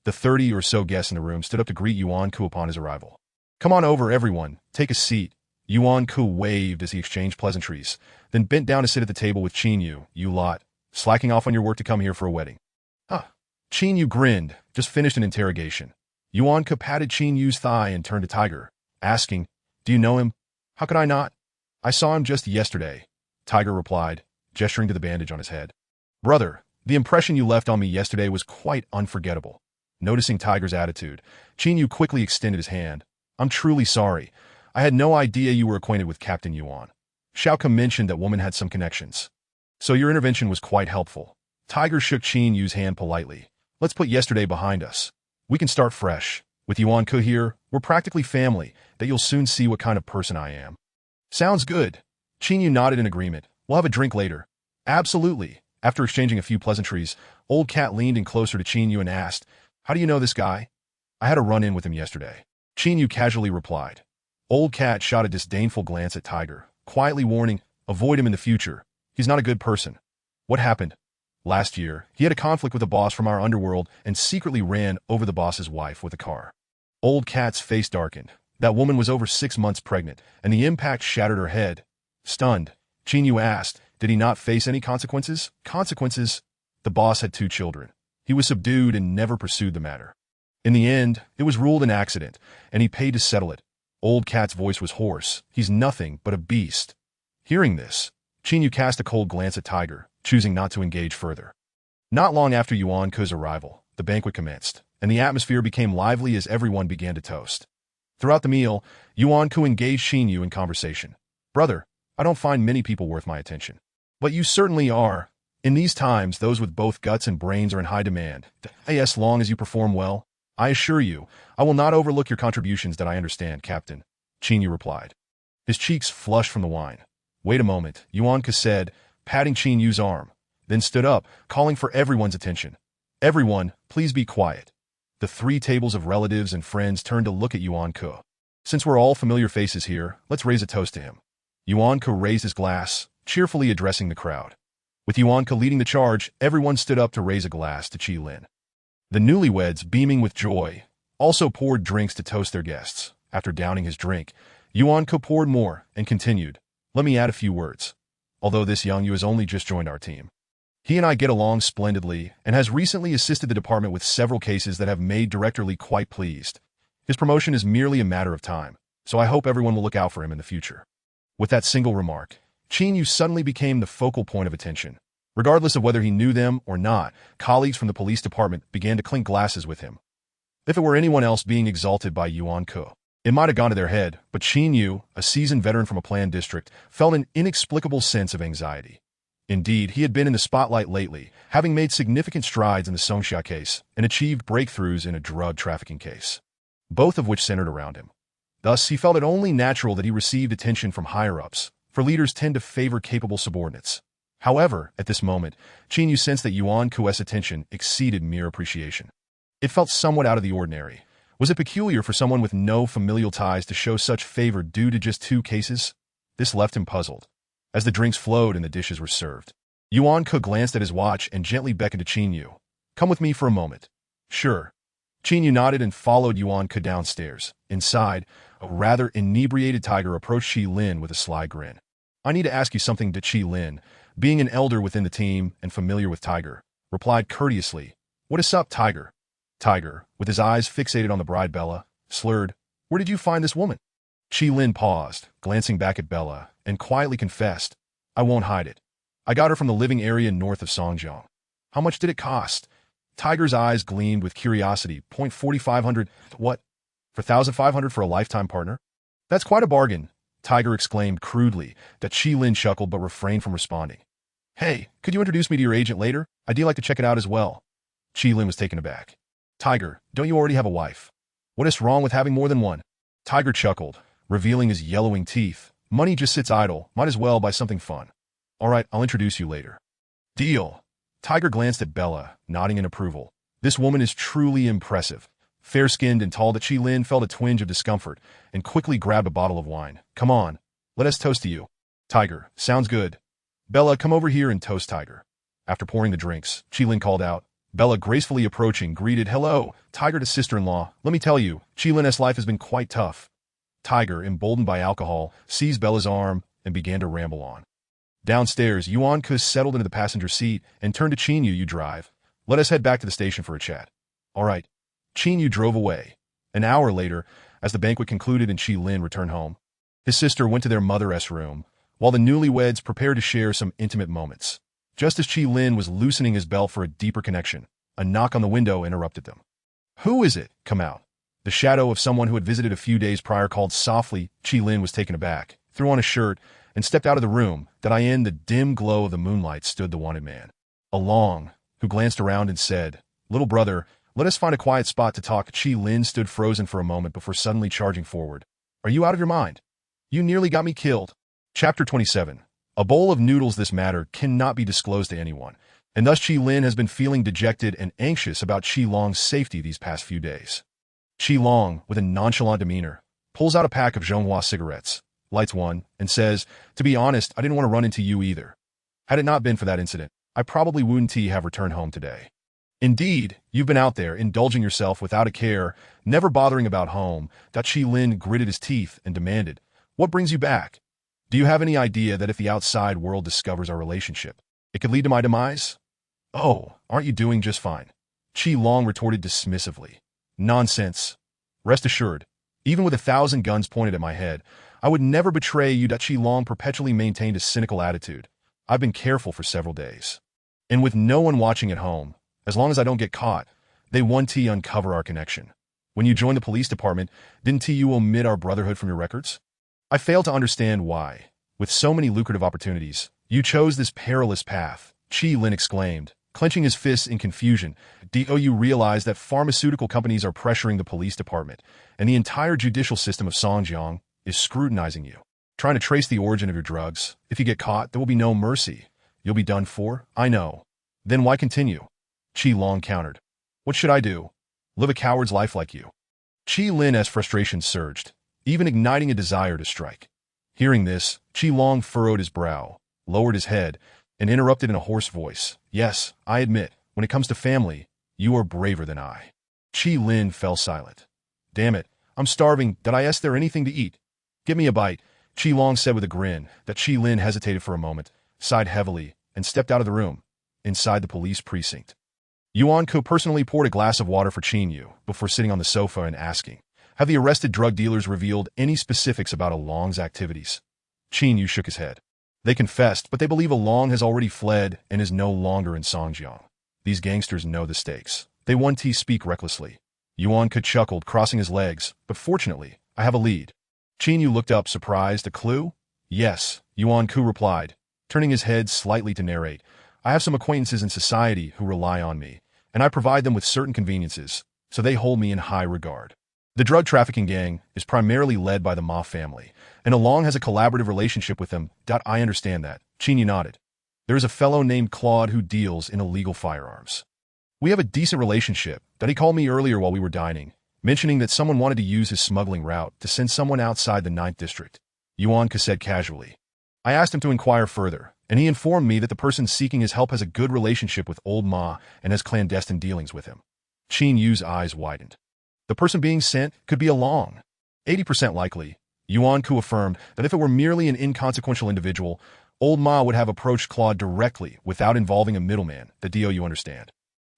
The 30 or so guests in the room stood up to greet Yuan-ku upon his arrival. Come on over, everyone. Take a seat. Yuan-ku waved as he exchanged pleasantries, then bent down to sit at the table with Qin Yu. You lot, slacking off on your work to come here for a wedding. Huh. Qin Yu grinned, just finished an interrogation. Yuan-ku patted Qin Yu's thigh and turned to Tiger, asking, Do you know him? How could I not? I saw him just yesterday, Tiger replied, gesturing to the bandage on his head. Brother, the impression you left on me yesterday was quite unforgettable. Noticing Tiger's attitude, Qin Yu quickly extended his hand. I'm truly sorry. I had no idea you were acquainted with Captain Yuan. Xiao-ku mentioned that woman had some connections. So your intervention was quite helpful. Tiger shook Qin Yu's hand politely. Let's put yesterday behind us. We can start fresh. With Yuan-ku here, we're practically family, that you'll soon see what kind of person I am. Sounds good. Qin Yu nodded in agreement. We'll have a drink later. Absolutely. After exchanging a few pleasantries, Old Cat leaned in closer to Qin Yu and asked, How do you know this guy? I had a run-in with him yesterday. Qin Yu casually replied. Old Cat shot a disdainful glance at Tiger, quietly warning, avoid him in the future. He's not a good person. What happened? Last year, he had a conflict with a boss from our underworld and secretly ran over the boss's wife with a car. Old Kat's face darkened. That woman was over 6 months pregnant, and the impact shattered her head. Stunned, Chinyu asked, did he not face any consequences? Consequences? The boss had 2 children. He was subdued and never pursued the matter. In the end, it was ruled an accident, and he paid to settle it. Old Kat's voice was hoarse. He's nothing but a beast. Hearing this, Chinyu cast a cold glance at Tiger, choosing not to engage further. Not long after Yuan Ke's arrival, the banquet commenced, and the atmosphere became lively as everyone began to toast. Throughout the meal, Yuan Ke engaged Chinyu in conversation. Brother, I don't find many people worth my attention. But you certainly are. In these times, those with both guts and brains are in high demand. As long as you perform well, I assure you, I will not overlook your contributions that I understand, Captain, Chinyu replied. His cheeks flushed from the wine. Wait a moment, Yuan Ke said, patting Chinyu's arm, then stood up, calling for everyone's attention. Everyone, please be quiet. The 3 tables of relatives and friends turned to look at Yuan Ke. Since we're all familiar faces here, let's raise a toast to him. Yuan Ke raised his glass, cheerfully addressing the crowd. With Yuan Ke leading the charge, everyone stood up to raise a glass to Chi Lin. The newlyweds, beaming with joy, also poured drinks to toast their guests. After downing his drink, Yuan Ke poured more and continued, let me add a few words. Although this young you has only just joined our team, he and I get along splendidly and has recently assisted the department with several cases that have made Director Lee quite pleased. His promotion is merely a matter of time, so I hope everyone will look out for him in the future. With that single remark, Chinyu suddenly became the focal point of attention. Regardless of whether he knew them or not, colleagues from the police department began to clink glasses with him. If it were anyone else being exalted by Yuan Ke, it might have gone to their head, but Chinyu, a seasoned veteran from a planned district, felt an inexplicable sense of anxiety. Indeed, he had been in the spotlight lately, having made significant strides in the Songxia case and achieved breakthroughs in a drug trafficking case, both of which centered around him. Thus, he felt it only natural that he received attention from higher-ups, for leaders tend to favor capable subordinates. However, at this moment, Chinyu sensed that Yuan Ke's attention exceeded mere appreciation. It felt somewhat out of the ordinary. Was it peculiar for someone with no familial ties to show such favor due to just 2 cases? This left him puzzled. As the drinks flowed and the dishes were served, Yuan Ke glanced at his watch and gently beckoned to Chinyu. Come with me for a moment. Sure. Chinyu nodded and followed Yuan Ke downstairs. Inside, a rather inebriated Tiger approached Chi Lin with a sly grin. I need to ask you something, to Chi Lin, being an elder within the team and familiar with Tiger, replied courteously. What is up, Tiger? Tiger, with his eyes fixated on the bride Bella, slurred, where did you find this woman? Chi Lin paused, glancing back at Bella, and quietly confessed, I won't hide it. I got her from the living area north of Songjiang. How much did it cost? Tiger's eyes gleamed with curiosity. 4,500. What? For 1,500 for a lifetime partner? That's quite a bargain, Tiger exclaimed crudely. That Chi Lin chuckled but refrained from responding. Hey, could you introduce me to your agent later? I'd like to check it out as well. Chi Lin was taken aback. Tiger, don't you already have a wife? What is wrong with having more than one? Tiger chuckled, revealing his yellowing teeth. Money just sits idle. Might as well buy something fun. All right, I'll introduce you later. Deal. Tiger glanced at Bella, nodding in approval. This woman is truly impressive. Fair-skinned and tall, that Chi Lin felt a twinge of discomfort and quickly grabbed a bottle of wine. Come on, let us toast to you. Tiger, sounds good. Bella, come over here and toast Tiger. After pouring the drinks, Chi Lin called out. Bella, gracefully approaching, greeted, hello, Tiger to sister-in-law. Let me tell you, Chi Lin's life has been quite tough. Tiger, emboldened by alcohol, seized Bella's arm and began to ramble on. Downstairs, Yuan Ke settled into the passenger seat and turned to Chinyu. You drive. Let us head back to the station for a chat. All right. Chinyu drove away. An hour later, as the banquet concluded and Chi Lin returned home, his sister went to their mother's room, while the newlyweds prepared to share some intimate moments. Just as Chi Lin was loosening his belt for a deeper connection, a knock on the window interrupted them. Who is it? Come out. The shadow of someone who had visited a few days prior called softly. Chi Lin was taken aback, threw on a shirt, and stepped out of the room. That in the dim glow of the moonlight stood the wanted man. Along, who glanced around and said, Little brother, let us find a quiet spot to talk. Chi Lin stood frozen for a moment before suddenly charging forward. Are you out of your mind? You nearly got me killed. Chapter 27. A bowl of noodles. This matter cannot be disclosed to anyone, and thus Chi Lin has been feeling dejected and anxious about Chi Long's safety these past few days. Chi Long, with a nonchalant demeanor, pulls out a pack of Zhonghua cigarettes, lights one, and says, To be honest, I didn't want to run into you either. Had it not been for that incident, I probably wouldn't have returned home today. Indeed, you've been out there, indulging yourself without a care, never bothering about home. Chi Lin gritted his teeth and demanded, "What brings you back? Do you have any idea that if the outside world discovers our relationship, it could lead to my demise?" "Oh, aren't you doing just fine?" Chi Long retorted dismissively. "Nonsense. Rest assured, even with 1,000 guns pointed at my head, I would never betray you." Chi Long perpetually maintained a cynical attitude. "I've been careful for several days. And with no one watching at home, as long as I don't get caught, they want to uncover our connection. When you joined the police department, didn't you omit our brotherhood from your records? I fail to understand why, with so many lucrative opportunities, you chose this perilous path." Chi Lin exclaimed, clenching his fists in confusion. "Do you realize that pharmaceutical companies are pressuring the police department, and the entire judicial system of Songjiang is scrutinizing you, trying to trace the origin of your drugs? If you get caught, there will be no mercy. You'll be done for." "I know. Then why continue?" Chi Long countered. "What should I do? Live a coward's life like you?" Chi Lin's frustration surged, even igniting a desire to strike. Hearing this, Chi Long furrowed his brow, lowered his head, and interrupted in a hoarse voice. "Yes, I admit, when it comes to family, you are braver than I." Chi Lin fell silent. "Damn it, I'm starving. Is there anything to eat?" "Give me a bite," Chi Long said with a grin. Chi Lin hesitated for a moment, sighed heavily, and stepped out of the room. Inside the police precinct, Yuan Ku personally poured a glass of water for Qin Yu before sitting on the sofa and asking, "Have the arrested drug dealers revealed any specifics about Along's activities?" Qin Yu shook his head. "They confessed, but they believe Along has already fled and is no longer in Songjiang. These gangsters know the stakes. They want to speak recklessly." Yuan Ku chuckled, crossing his legs, "But fortunately, I have a lead." Qin Yu looked up, surprised. "A clue?" "Yes," Yuan Ku replied, turning his head slightly to narrate. "I have some acquaintances in society who rely on me, and I provide them with certain conveniences, so they hold me in high regard. The drug trafficking gang is primarily led by the Ma family, and Along has a collaborative relationship with them. I understand that." Qin Yu nodded. "There is a fellow named Claude who deals in illegal firearms. We have a decent relationship. He called me earlier while we were dining, mentioning that someone wanted to use his smuggling route to send someone outside the 9th district." Yuan Ku said casually. "I asked him to inquire further, and he informed me that the person seeking his help has a good relationship with old Ma and has clandestine dealings with him." Qin Yu's eyes widened. "The person being sent could be Along." 80% likely, Yuan Ku affirmed that if it were merely an inconsequential individual, old Ma would have approached Claude directly without involving a middleman. You understand?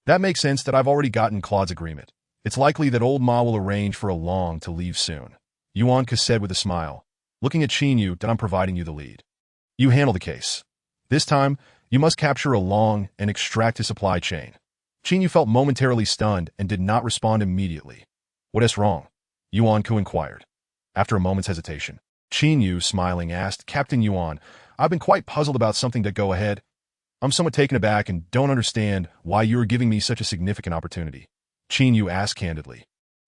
"That makes sense. I've already gotten Claude's agreement. It's likely that old Ma will arrange for Along to leave soon," Yuan Ku said with a smile. Looking at Qin Yu, "I'm providing you the lead. You handle the case. This time, you must capture Along and extract his supply chain." Qin Yu felt momentarily stunned and did not respond immediately. "What is wrong?" Yuan Ku inquired. After a moment's hesitation, Qin Yu, smiling, asked, "Captain Yuan, I've been quite puzzled about something. Go ahead." "I'm somewhat taken aback and don't understand why you are giving me such a significant opportunity," Qin Yu asked candidly.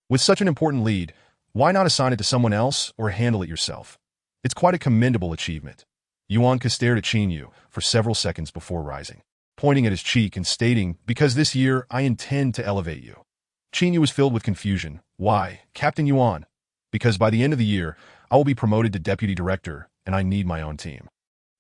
"With such an important lead, why not assign it to someone else or handle it yourself? It's quite a commendable achievement." Yuan Ku stared at Qin Yu for several seconds before rising, pointing at his cheek and stating, "Because this year I intend to elevate you." Qin Yu was filled with confusion. "Why, Captain Yuan?" "Because by the end of the year, I will be promoted to deputy director, and I need my own team.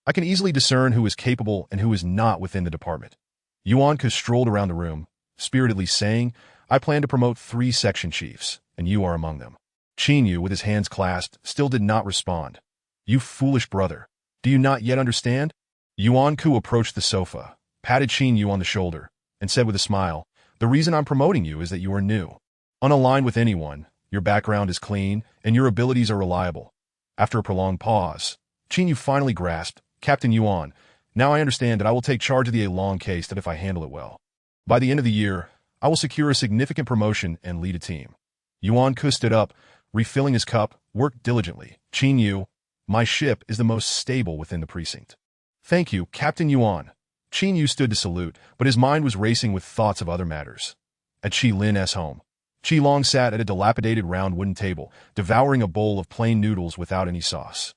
I can easily discern who is capable and who is not within the department." Yuan Ku strolled around the room, spiritedly saying, "I plan to promote 3 section chiefs, and you are among them." Qin Yu, with his hands clasped, still did not respond. "You foolish brother. Do you not yet understand?" Yuan Ku approached the sofa, patted Qin Yu on the shoulder, and said with a smile, "The reason I'm promoting you is that you are new, unaligned with anyone, your background is clean, and your abilities are reliable." After a prolonged pause, Qin Yu finally grasped, "Captain Yuan, now I understand that I will take charge of the Along case if I handle it well. By the end of the year, I will secure a significant promotion and lead a team." Yuan Ku stood up, refilling his cup, worked diligently. "Qin Yu, my ship is the most stable within the precinct." "Thank you, Captain Yuan." Qin Yu stood to salute, but his mind was racing with thoughts of other matters. At Qi Lin's home, Qi Long sat at a dilapidated round wooden table, devouring a bowl of plain noodles without any sauce.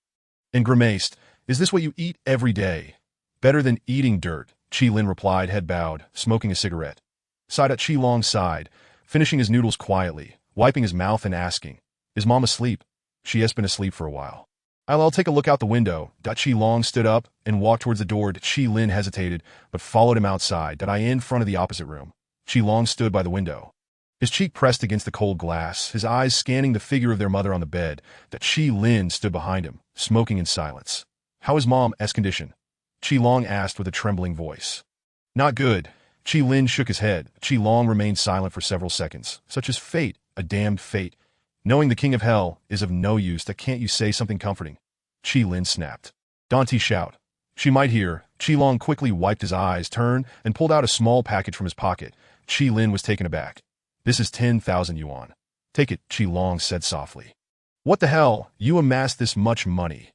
And grimaced, "Is this what you eat every day?" "Better than eating dirt," Qi Lin replied, head bowed, smoking a cigarette. Qi Long sighed, finishing his noodles quietly, wiping his mouth and asking, "Is Mom asleep?" "She has been asleep for a while." "I'll take a look out the window." Qi Long stood up and walked towards the door. Qi Lin hesitated, but followed him outside. In front of the opposite room, Qi Long stood by the window, his cheek pressed against the cold glass, his eyes scanning the figure of their mother on the bed. That Qi Lin stood behind him, smoking in silence. "How is Mom's condition?" Qi Long asked with a trembling voice. "Not good." Qi Lin shook his head. Qi Long remained silent for several seconds. "Such as fate, a damned fate. Knowing the king of hell is of no use. That can't you say something comforting?" Qi Lin snapped. "Don't shout. She might hear." Qi Long quickly wiped his eyes, turned, and pulled out a small package from his pocket. Qi Lin was taken aback. "This is 10,000 yuan. Take it," Qi Long said softly. "What the hell? You amassed this much money?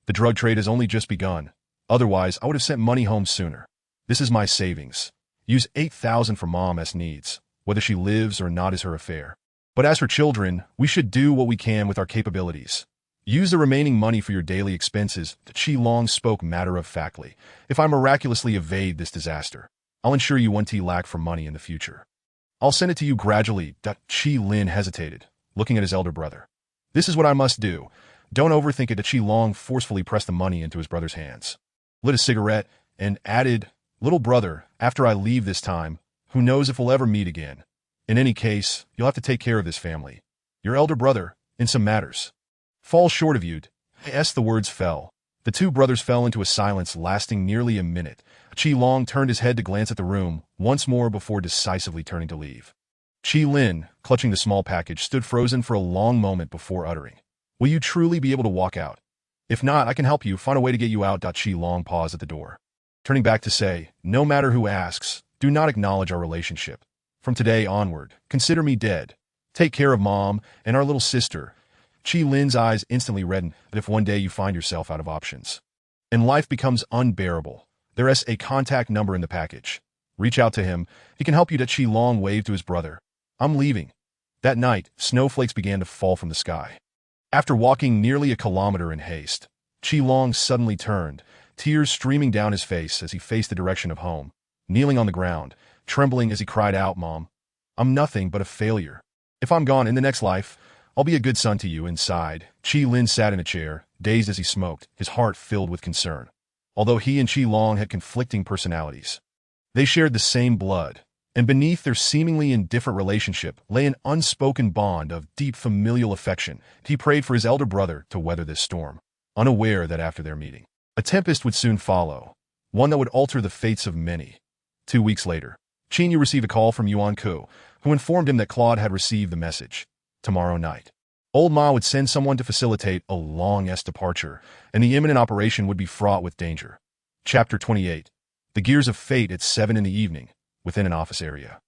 The drug trade has only just begun. Otherwise, I would have sent money home sooner. This is my savings. Use 8,000 for Mom's needs. Whether she lives or not is her affair. But as for children, we should do what we can with our capabilities. Use the remaining money for your daily expenses." Qi Long spoke matter-of-factly. "If I miraculously evade this disaster, I'll ensure you won't lack for money in the future. I'll send it to you gradually." Qi Lin hesitated, looking at his elder brother. "This is what I must do. Don't overthink it." Qi Long forcefully pressed the money into his brother's hands, lit a cigarette, and added, "Little brother, after I leave this time, who knows if we'll ever meet again. In any case, you'll have to take care of this family. Your elder brother, in some matters, falls short of you." As the words fell, the two brothers fell into a silence lasting nearly a minute. Qi Long turned his head to glance at the room once more before decisively turning to leave. Qi Lin, clutching the small package, stood frozen for a long moment before uttering, "Will you truly be able to walk out? If not, I can help you find a way to get you out." Qi Long paused at the door, turning back to say, "No matter who asks, do not acknowledge our relationship. From today onward, consider me dead. Take care of Mom and our little sister." Qi Lin's eyes instantly reddened. "But if one day you find yourself out of options, and life becomes unbearable, there's a contact number in the package. Reach out to him. He can help you." Qi Long waved to his brother. "I'm leaving." That night, snowflakes began to fall from the sky. After walking nearly a kilometer in haste, Qi Long suddenly turned, tears streaming down his face as he faced the direction of home. Kneeling on the ground, trembling as he cried out, "Mom, I'm nothing but a failure. If I'm gone in the next life, I'll be a good son to you." Inside, Qi Lin sat in a chair, dazed as he smoked, his heart filled with concern. Although he and Qi Long had conflicting personalities, they shared the same blood, and beneath their seemingly indifferent relationship lay an unspoken bond of deep familial affection. He prayed for his elder brother to weather this storm, unaware that after their meeting, a tempest would soon follow, one that would alter the fates of many. 2 weeks later, Qin Yu received a call from Yuan Ku, who informed him that Claude had received the message. Tomorrow night, Old Ma would send someone to facilitate a long-s departure, and the imminent operation would be fraught with danger. Chapter 28. The Gears of Fate at 7 in the evening, within an office area.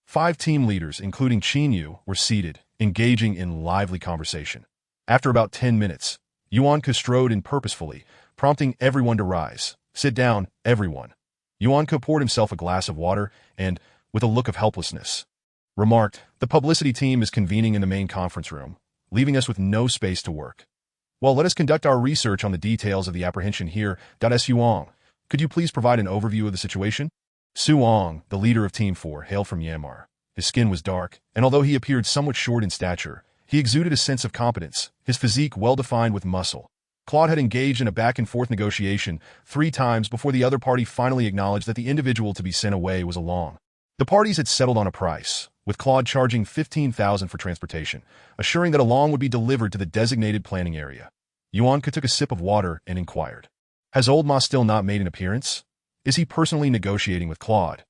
5 team leaders, including Qin Yu, were seated, engaging in lively conversation. After about 10 minutes, Yuan Ku strode in purposefully, prompting everyone to rise. "Sit down, everyone." Yuan Ku poured himself a glass of water and, with a look of helplessness, remarked, "The publicity team is convening in the main conference room, leaving us with no space to work. Well, let us conduct our research on the details of the apprehension here. Suong, could you please provide an overview of the situation?" Suong, the leader of Team 4, hailed from Myanmar. His skin was dark, and although he appeared somewhat short in stature, he exuded a sense of competence, his physique well-defined with muscle. Claude had engaged in a back-and-forth negotiation 3 times before the other party finally acknowledged that the individual to be sent away was Along. The parties had settled on a price, with Claude charging 15,000 for transportation, assuring that Along would be delivered to the designated planning area. Yuan Ku took a sip of water and inquired, "Has Old Ma still not made an appearance? Is he personally negotiating with Claude?"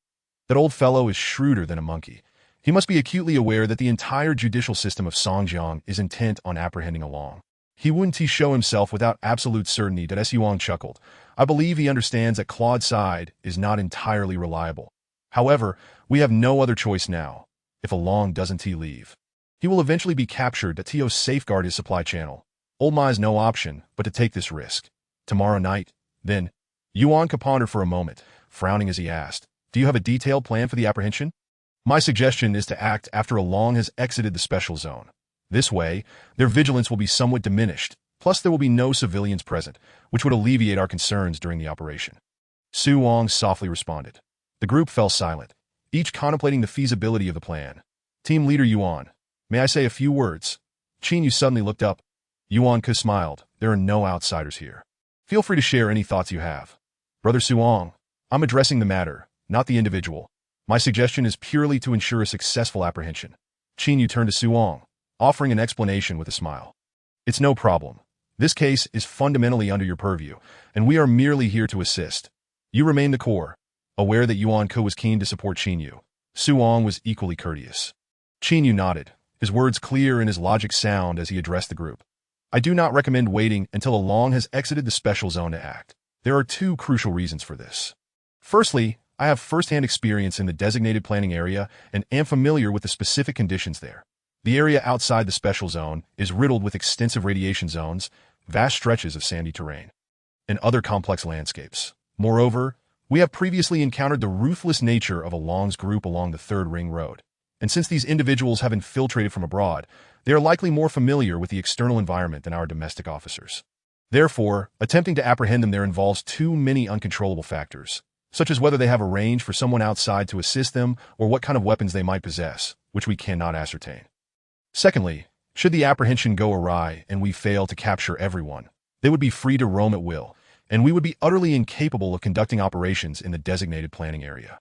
"That old fellow is shrewder than a monkey. He must be acutely aware that the entire judicial system of Songjiang is intent on apprehending Along. He wouldn't show himself without absolute certainty." Yuan chuckled. "I believe he understands that Claude's side is not entirely reliable. However, we have no other choice now. If Along doesn't leave, he will eventually be captured. To safeguard his supply channel, Old Ma has no option but to take this risk. Tomorrow night, then." Yuan Ku pondered for a moment, frowning as he asked, "Do you have a detailed plan for the apprehension?" "My suggestion is to act after Along has exited the special zone. This way, their vigilance will be somewhat diminished, plus there will be no civilians present, which would alleviate our concerns during the operation." Su Wong softly responded. The group fell silent, each contemplating the feasibility of the plan. "Team leader Yuan, may I say a few words?" Qin Yu suddenly looked up. Yuan Ku smiled. "There are no outsiders here. Feel free to share any thoughts you have." "Brother Suong, I'm addressing the matter, not the individual. My suggestion is purely to ensure a successful apprehension. Qin Yu turned to Su Wang, offering an explanation with a smile. It's no problem. This case is fundamentally under your purview, and we are merely here to assist. You remain the core. Aware that Yuan Ke was keen to support Qin Yu, Su Wang was equally courteous. Qin Yu nodded, his words clear and his logic sound as he addressed the group. I do not recommend waiting until a Long has exited the special zone to act. There are two crucial reasons for this. Firstly, I have first-hand experience in the designated planning area and am familiar with the specific conditions there. The area outside the special zone is riddled with extensive radiation zones, vast stretches of sandy terrain, and other complex landscapes. Moreover, we have previously encountered the ruthless nature of a Long's group along the Third Ring Road. And since these individuals have infiltrated from abroad, they are likely more familiar with the external environment than our domestic officers. Therefore, attempting to apprehend them there involves too many uncontrollable factors, such as whether they have arranged for someone outside to assist them or what kind of weapons they might possess, which we cannot ascertain. Secondly, should the apprehension go awry and we fail to capture everyone, they would be free to roam at will, and we would be utterly incapable of conducting operations in the designated planning area.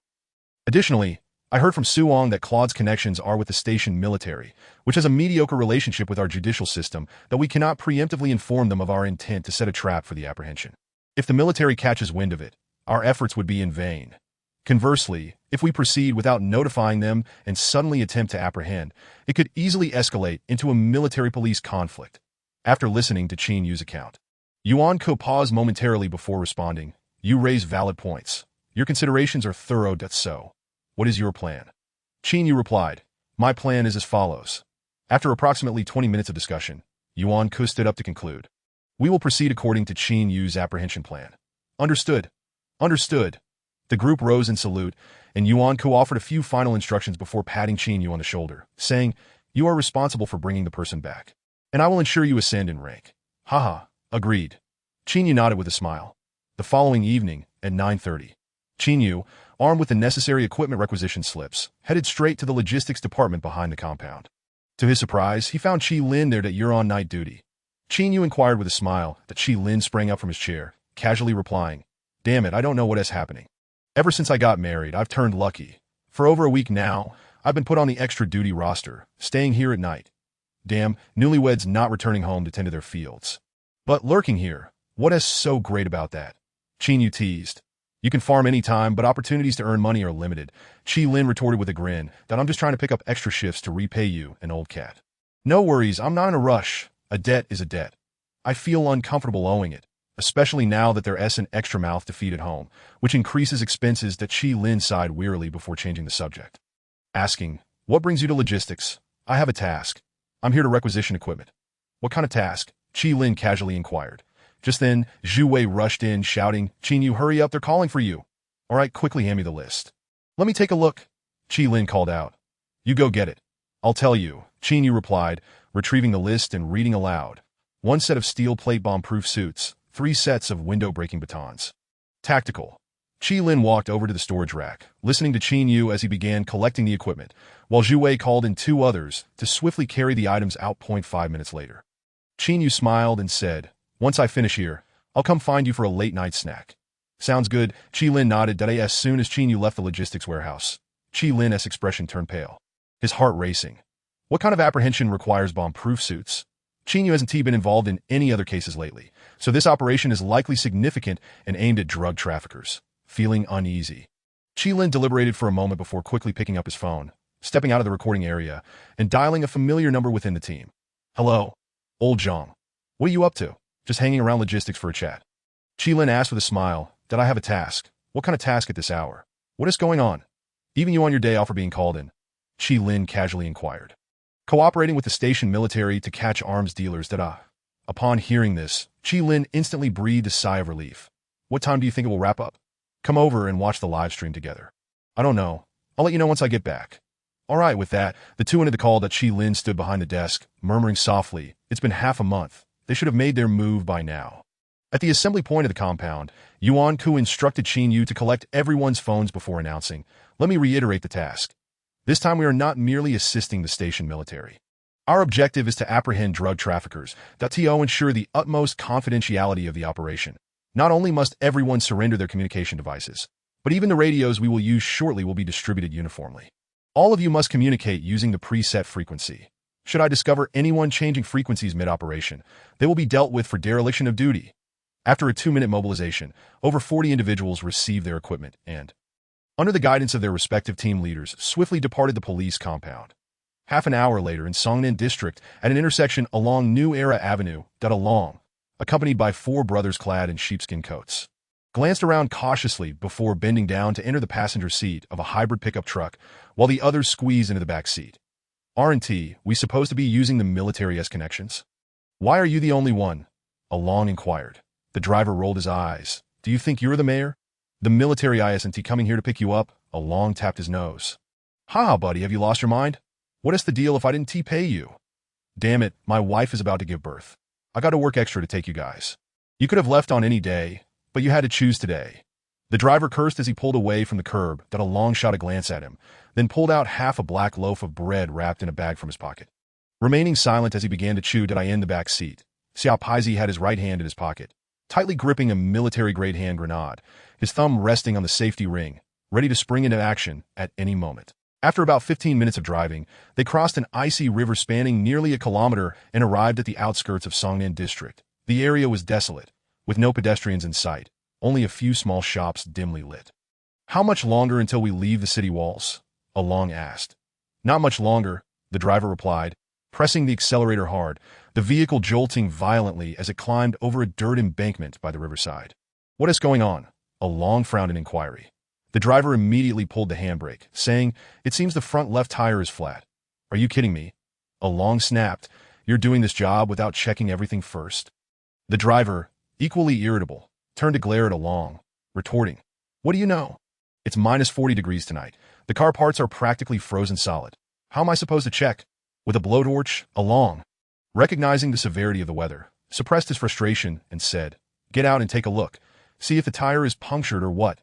Additionally, I heard from Su Wang that Claude's connections are with the station military, which has a mediocre relationship with our judicial system that we cannot preemptively inform them of our intent to set a trap for the apprehension. If the military catches wind of it, our efforts would be in vain. Conversely, if we proceed without notifying them and suddenly attempt to apprehend, it could easily escalate into a military police conflict. After listening to Qin Yu's account, Yuan Ke paused momentarily before responding. You raise valid points. Your considerations are thorough. So, what is your plan? Qin Yu replied, my plan is as follows. After approximately 20 minutes of discussion, Yuan Ke stood up to conclude. We will proceed according to Qin Yu's apprehension plan. Understood. Understood. The group rose in salute, and Yuan Ke offered a few final instructions before patting Qin Yu on the shoulder, saying, you are responsible for bringing the person back, and I will ensure you ascend in rank. Haha, agreed. Qin Yu nodded with a smile. The following evening, at 9:30, Qin Yu, armed with the necessary equipment requisition slips, headed straight to the logistics department behind the compound. To his surprise, he found Qi Lin there that you're on night duty. Qin Yu inquired with a smile that Qi Lin sprang up from his chair, casually replying, damn it, I don't know what is happening. Ever since I got married, I've turned lucky. For over a week now, I've been put on the extra duty roster, staying here at night. Damn, newlyweds not returning home to tend to their fields. But lurking here, what is so great about that? Qin Yu teased. You can farm any time, but opportunities to earn money are limited. Qi Lin retorted with a grin that I'm just trying to pick up extra shifts to repay you, an old cat. No worries, I'm not in a rush. A debt is a debt. I feel uncomfortable owing it, especially now that there's an extra mouth to feed at home, which increases expenses. That Qi Lin sighed wearily before changing the subject. Asking, what brings you to logistics? I have a task. I'm here to requisition equipment. What kind of task? Qi Lin casually inquired. Just then, Zhu Wei rushed in, shouting, Qin Yu, hurry up, they're calling for you. All right, quickly hand me the list. Let me take a look. Qi Lin called out. You go get it. I'll tell you, Qin Yu replied, retrieving the list and reading aloud. 1 set of steel plate bomb-proof suits, 3 sets of window-breaking batons. Tactical. Qi Lin walked over to the storage rack, listening to Qin Yu as he began collecting the equipment, while Zhu Wei called in 2 others to swiftly carry the items out. 5 minutes later. Qin Yu smiled and said, once I finish here, I'll come find you for a late-night snack. Sounds good. Qi Lin nodded. As soon as Qin Yu left the logistics warehouse, Qi Lin's expression turned pale, his heart racing. What kind of apprehension requires bomb-proof suits? Qin Yu hasn't been involved in any other cases lately, so this operation is likely significant and aimed at drug traffickers. Feeling uneasy, Qi Lin deliberated for a moment before quickly picking up his phone, stepping out of the recording area, and dialing a familiar number within the team. Hello, old Zhang. What are you up to? Just hanging around logistics for a chat. Qi Lin asked with a smile, did I have a task? What kind of task at this hour? What is going on? Even you on your day off are being called in? Qi Lin casually inquired. Cooperating with the station military to catch arms dealers. Upon hearing this, Qi Lin instantly breathed a sigh of relief. What time do you think it will wrap up? Come over and watch the live stream together. I don't know. I'll let you know once I get back. All right, with that, the two ended the call. That Qi Lin stood behind the desk, murmuring softly, it's been half a month. They should have made their move by now. At the assembly point of the compound, Yuan Ke instructed Qin Yu to collect everyone's phones before announcing, let me reiterate the task. This time we are not merely assisting the station military. Our objective is to apprehend drug traffickers. To ensure the utmost confidentiality of the operation. Not only must everyone surrender their communication devices, But even the radios we will use shortly will be distributed uniformly. All of you must communicate using the preset frequency. Should I discover anyone changing frequencies mid-operation, they will be dealt with for dereliction of duty. After a 2-minute mobilization, over 40 individuals received their equipment and, under the guidance of their respective team leaders, swiftly departed the police compound. Half an hour later in Songnan District, at an intersection along New Era Avenue, Along, accompanied by 4 brothers clad in sheepskin coats, glanced around cautiously before bending down to enter the passenger seat of a hybrid pickup truck while the others squeezed into the back seat. "Aren't we supposed to be using the military-esque connections?" "Why are you the only one?" Along inquired. The driver rolled his eyes. "Do you think you're the mayor?" "The military isn't coming here to pick you up." Along tapped his nose. "Ha, buddy, have you lost your mind? What is the deal if I didn't pay you?" "Damn it, my wife is about to give birth. I got to work extra to take you guys. You could have left on any day, but you had to choose today." The driver cursed as he pulled away from the curb. Along shot a glance at him, then pulled out half a black loaf of bread wrapped in a bag from his pocket. Remaining silent as he began to chew in the back seat, Xiaopaizi had his right hand in his pocket, tightly gripping a military-grade hand grenade, his thumb resting on the safety ring, ready to spring into action at any moment. After about 15 minutes of driving, they crossed an icy river spanning nearly a kilometer and arrived at the outskirts of Songnan District. The area was desolate, with no pedestrians in sight, only a few small shops dimly lit. "How much longer until we leave the city walls?" Along asked. "Not much longer," the driver replied, pressing the accelerator hard, the vehicle jolting violently as it climbed over a dirt embankment by the riverside. "What is going on?" Along frowned in inquiry. The driver immediately pulled the handbrake, saying, "It seems the front left tire is flat." "Are you kidding me?" Along snapped. "You're doing this job without checking everything first?" The driver, equally irritable, turned to glare at Along, retorting, "What do you know? It's minus 40 degrees tonight. The car parts are practically frozen solid. How am I supposed to check?" With a blowtorch, Along, recognizing the severity of the weather, suppressed his frustration and said, "Get out and take a look. See if the tire is punctured or what."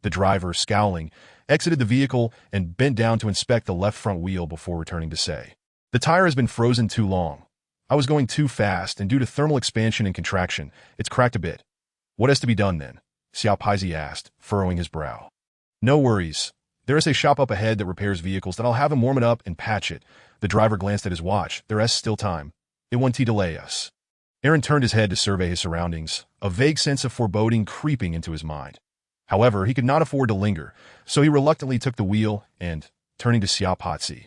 The driver, scowling, exited the vehicle and bent down to inspect the left front wheel before returning to say, "The tire has been frozen too long. I was going too fast, and due to thermal expansion and contraction, it's cracked a bit." "What has to be done then?" Xiaopaizi asked, furrowing his brow. "No worries. There is a shop up ahead that repairs vehicles that I'll have him warm it up and patch it." The driver glanced at his watch. "There's still time. It won't delay us." Aaron turned his head to survey his surroundings, a vague sense of foreboding creeping into his mind. However, he could not afford to linger, so he reluctantly took the wheel and, turning to Xiaopaizi,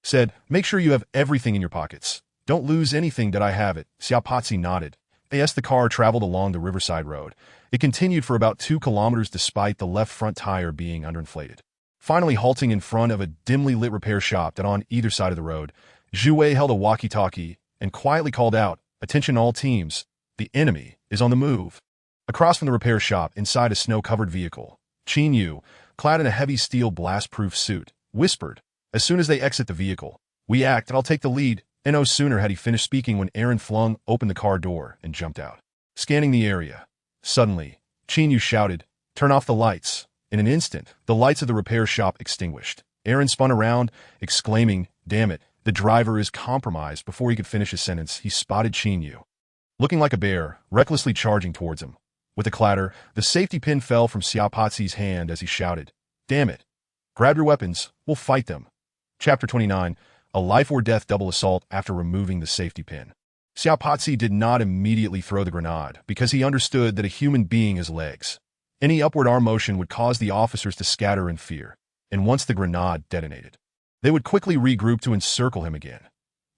said, "Make sure you have everything in your pockets. Don't lose anything that I have it." Xiaopaizi nodded. As the car traveled along the riverside road, it continued for about 2 kilometers despite the left front tire being underinflated. Finally halting in front of a dimly lit repair shop that on either side of the road, Zhu held a walkie-talkie and quietly called out, "Attention all teams, the enemy is on the move." Across from the repair shop, inside a snow-covered vehicle, Qin Yu, clad in a heavy steel blast-proof suit, whispered, as soon as they exit the vehicle, "We act and I'll take the lead." And no sooner had he finished speaking when Aaron flung open the car door and jumped out, scanning the area. Suddenly, Qin Yu shouted, "Turn off the lights." In an instant, the lights of the repair shop extinguished. Aaron spun around, exclaiming, "Damn it, the driver is compromised." Before he could finish his sentence, he spotted Qin Yu, looking like a bear, recklessly charging towards him. With a clatter, the safety pin fell from Xiaopaizi's hand as he shouted, "Damn it! Grab your weapons, we'll fight them." Chapter 29, A Life-or-Death Double Assault After Removing the Safety Pin. Xiaopaizi did not immediately throw the grenade because he understood that a human being has legs. Any upward arm motion would cause the officers to scatter in fear, and once the grenade detonated, they would quickly regroup to encircle him again.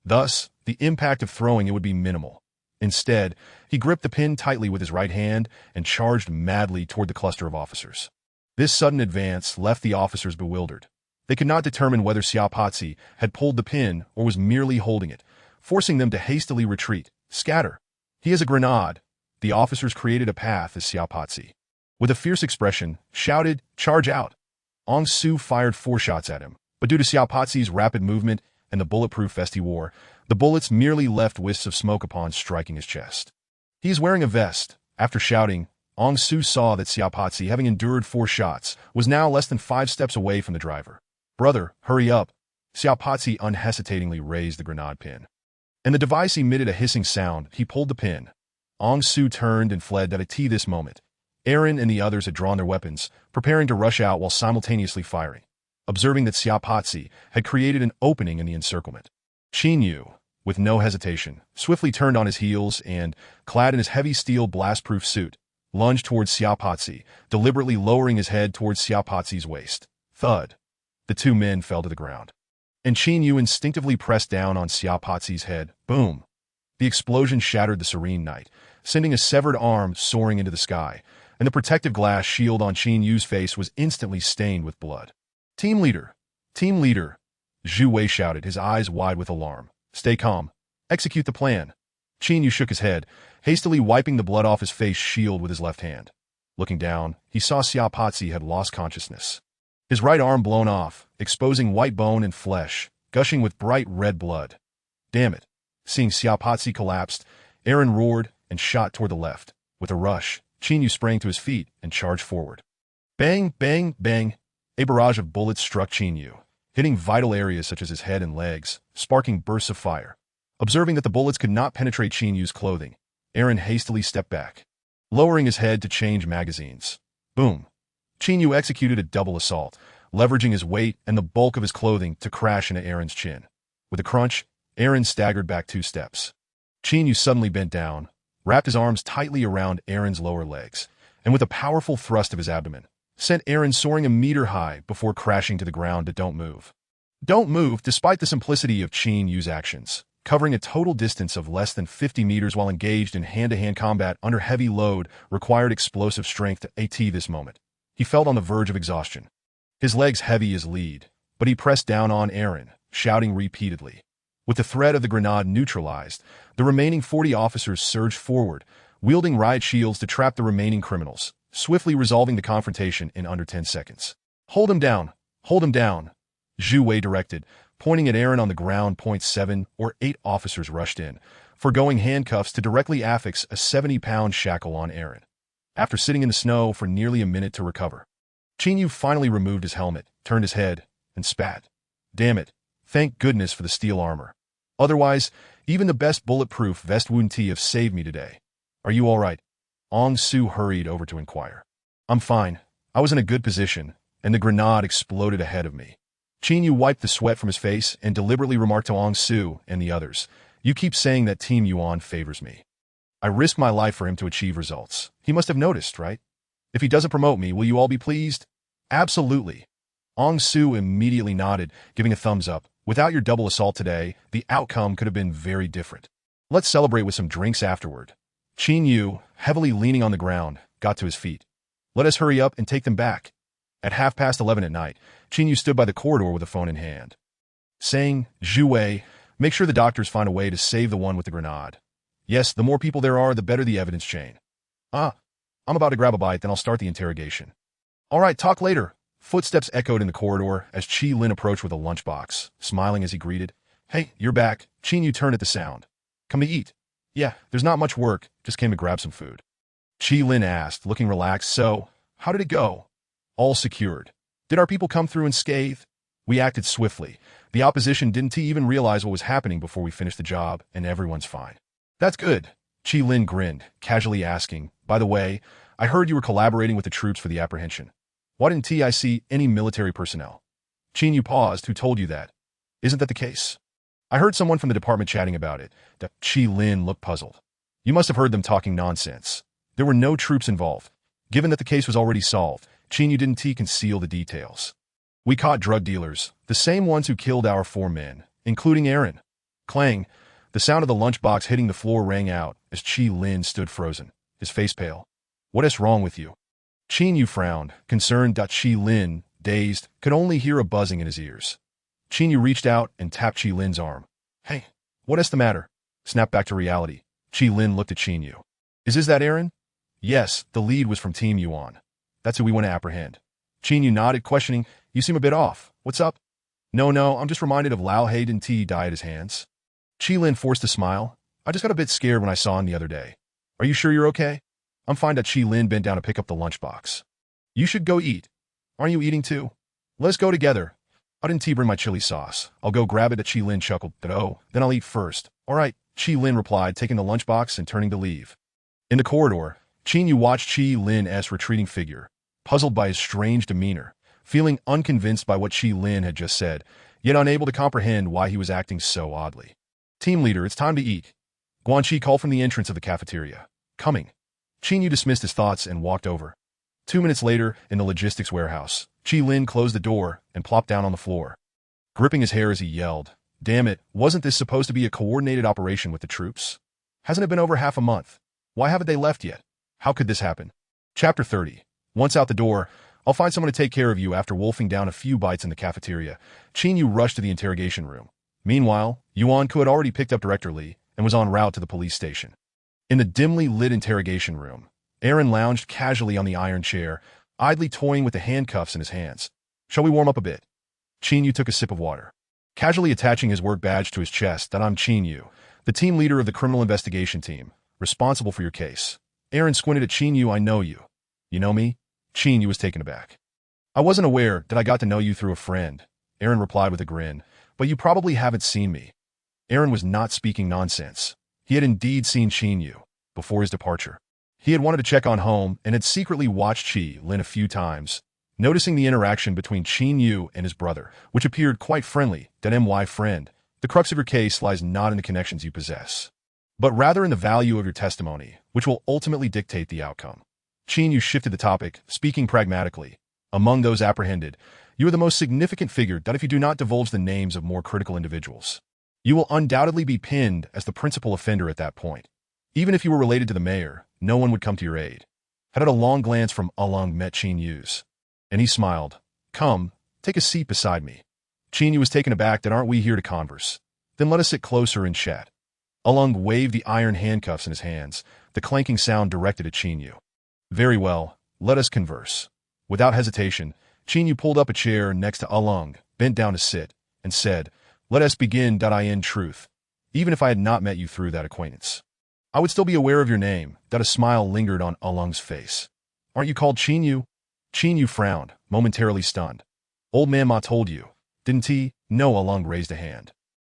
Thus, the impact of throwing it would be minimal. Instead, he gripped the pin tightly with his right hand and charged madly toward the cluster of officers. This sudden advance left the officers bewildered. They could not determine whether Xiaopaizi had pulled the pin or was merely holding it, forcing them to hastily retreat, scatter. "He has a grenade." The officers created a path as Xiaopaizi, with a fierce expression, shouted, "Charge out!" Ong Su fired 4 shots at him, but due to Xiaopaizi's rapid movement and the bulletproof vest he wore, the bullets merely left wisps of smoke upon striking his chest. "He is wearing a vest." After shouting, Ong Su saw that Xiaopaizi, having endured 4 shots, was now less than 5 steps away from the driver. "Brother, hurry up." Xiaopaizi unhesitatingly raised the grenade pin, and the device emitted a hissing sound. He pulled the pin. Ong Su turned and fled at this moment. Aaron and the others had drawn their weapons, preparing to rush out while simultaneously firing. Observing that Xiaopatzi had created an opening in the encirclement, Qin Yu, with no hesitation, swiftly turned on his heels and, clad in his heavy steel blast-proof suit, lunged towards Xiaopatzi, deliberately lowering his head towards Xiaopatzi's waist. Thud. The two men fell to the ground. And Qin Yu instinctively pressed down on Xiaopatzi's head. Boom. The explosion shattered the serene night, sending a severed arm soaring into the sky, and the protective glass shield on Qin Yu's face was instantly stained with blood. Team leader! Team leader! Zhu Wei shouted, his eyes wide with alarm. Stay calm. Execute the plan. Qin Yu shook his head, hastily wiping the blood off his face shield with his left hand. Looking down, he saw Xiaopatzi had lost consciousness. His right arm blown off, exposing white bone and flesh, gushing with bright red blood. Damn it. Seeing Xiaopatzi collapsed, Aaron roared and shot toward the left. With a rush, Qin Yu sprang to his feet and charged forward. Bang, bang, bang. A barrage of bullets struck Qin Yu, hitting vital areas such as his head and legs, sparking bursts of fire. Observing that the bullets could not penetrate Qin Yu's clothing, Aaron hastily stepped back, lowering his head to change magazines. Boom. Qin Yu executed a double assault, leveraging his weight and the bulk of his clothing to crash into Aaron's chin. With a crunch, Aaron staggered back 2 steps. Qin Yu suddenly bent down, wrapped his arms tightly around Aaron's lower legs, and with a powerful thrust of his abdomen, sent Aaron soaring a meter high before crashing to the ground to Don't Move. Don't Move, despite the simplicity of Qin Yu's actions, covering a total distance of less than 50 meters while engaged in hand-to-hand combat under heavy load, required explosive strength to AT this moment. He felt on the verge of exhaustion. His legs heavy as lead, but he pressed down on Aaron, shouting repeatedly. With the threat of the grenade neutralized, the remaining 40 officers surged forward, wielding riot shields to trap the remaining criminals, swiftly resolving the confrontation in under 10 seconds. Hold him down! Hold him down! Zhu Wei directed, pointing at Aaron on the ground. 7 or 8 officers rushed in, foregoing handcuffs to directly affix a 70-pound shackle on Aaron. After sitting in the snow for nearly a minute to recover, Qin Yu finally removed his helmet, turned his head, and spat. Damn it. Thank goodness for the steel armor. Otherwise, even the best bulletproof vest wouldn't have saved me today. Are you all right? Ong Su hurried over to inquire. I'm fine. I was in a good position, and the grenade exploded ahead of me. Qin Yu wiped the sweat from his face and deliberately remarked to Ong Su and the others, You keep saying that Team Yuan favors me. I risked my life for him to achieve results. He must have noticed, right? If he doesn't promote me, will you all be pleased? Absolutely. Ong Su immediately nodded, giving a thumbs up. Without your double assault today, the outcome could have been very different. Let's celebrate with some drinks afterward. Qin Yu, heavily leaning on the ground, got to his feet. Let us hurry up and take them back. At 11:30 at night, Qin Yu stood by the corridor with a phone in hand, saying, Zhu Wei, make sure the doctors find a way to save the one with the grenade. Yes, the more people there are, the better the evidence chain. I'm about to grab a bite, then I'll start the interrogation. All right, talk later. Footsteps echoed in the corridor as Qi Lin approached with a lunchbox, smiling as he greeted. Hey, you're back. Qin Yu turned at the sound. Come to eat. Yeah, there's not much work. Just came to grab some food. Qi Lin asked, looking relaxed. So, how did it go? All secured. Did our people come through unscathed? We acted swiftly. The opposition didn't even realize what was happening before we finished the job, and everyone's fine. That's good. Qi Lin grinned, casually asking, By the way, I heard you were collaborating with the troops for the apprehension. Why didn't I see any military personnel? Qin Yu paused. Who told you that? Isn't that the case? I heard someone from the department chatting about it. Qi Lin looked puzzled. You must have heard them talking nonsense. There were no troops involved. Given that the case was already solved, Qin Yu didn't conceal the details. We caught drug dealers, the same ones who killed our 4 men, including Aaron. Clang, the sound of the lunchbox hitting the floor rang out as Qi Lin stood frozen, his face pale. What is wrong with you? Qin Yu frowned, concerned. Qi Lin, dazed, could only hear a buzzing in his ears. Qin Yu reached out and tapped Qi Lin's arm. Hey, what is the matter? Snap back to reality. Qi Lin looked at Qin Yu. Is that Aaron? Yes, the lead was from Team Yuan. That's who we want to apprehend. Qin Yu nodded, questioning, You seem a bit off. What's up? No, I'm just reminded of Lao He didn't die at his hands. Qi Lin forced a smile. I just got a bit scared when I saw him the other day. Are you sure you're okay? I'm fine. Qi Lin bent down to pick up the lunchbox. You should go eat. Aren't you eating too? Let's go together. I didn't bring my chili sauce. I'll go grab it. Qi Lin chuckled. Oh, then I'll eat first. All right, Qi Lin replied, taking the lunchbox and turning to leave. In the corridor, Qin Yu watched Qi Lin's retreating figure, puzzled by his strange demeanor, feeling unconvinced by what Qi Lin had just said, yet unable to comprehend why he was acting so oddly. Team leader, it's time to eat. Guan Qi called from the entrance of the cafeteria. Coming. Qin Yu dismissed his thoughts and walked over. 2 minutes later, in the logistics warehouse, Qi Lin closed the door and plopped down on the floor, gripping his hair as he yelled, "Damn it, wasn't this supposed to be a coordinated operation with the troops? Hasn't it been over half a month? Why haven't they left yet? How could this happen?" Chapter 30. Once out the door, I'll find someone to take care of you. After wolfing down a few bites in the cafeteria, Qin Yu rushed to the interrogation room. Meanwhile, Yuan Ku had already picked up Director Li and was en route to the police station. In the dimly lit interrogation room, Aaron lounged casually on the iron chair, idly toying with the handcuffs in his hands. "Shall we warm up a bit?" Qin Yu took a sip of water. Casually attaching his work badge to his chest, "That I'm Qin Yu, the team leader of the criminal investigation team, responsible for your case." Aaron squinted at Qin Yu. "I know you." "You know me?" Qin Yu was taken aback. "I wasn't aware that I got to know you through a friend," Aaron replied with a grin, "but you probably haven't seen me." Aaron was not speaking nonsense. He had indeed seen Qin Yu before his departure. He had wanted to check on home and had secretly watched Qi Lin a few times, noticing the interaction between Qin Yu and his brother, which appeared quite friendly. "My friend, the crux of your case lies not in the connections you possess, but rather in the value of your testimony, which will ultimately dictate the outcome." Qin Yu shifted the topic, speaking pragmatically. "Among those apprehended, you are the most significant figure that if you do not divulge the names of more critical individuals, you will undoubtedly be pinned as the principal offender at that point. Even if you were related to the mayor, no one would come to your aid." Had a long glance from Along met Qin Yu's, and he smiled. "Come, take a seat beside me." Qin Yu was taken aback. "That aren't we here to converse? Then let us sit closer and chat." Along waved the iron handcuffs in his hands, the clanking sound directed at Qin Yu. "Very well, let us converse." Without hesitation, Qin Yu pulled up a chair next to Along, bent down to sit, and said, "Let us begin. In truth, even if I had not met you through that acquaintance, I would still be aware of your name." A smile lingered on Along's face. "Aren't you called Qin Yu?" Qin Yu frowned, momentarily stunned. "Old man Ma told you, didn't he?" "No." Along raised a hand,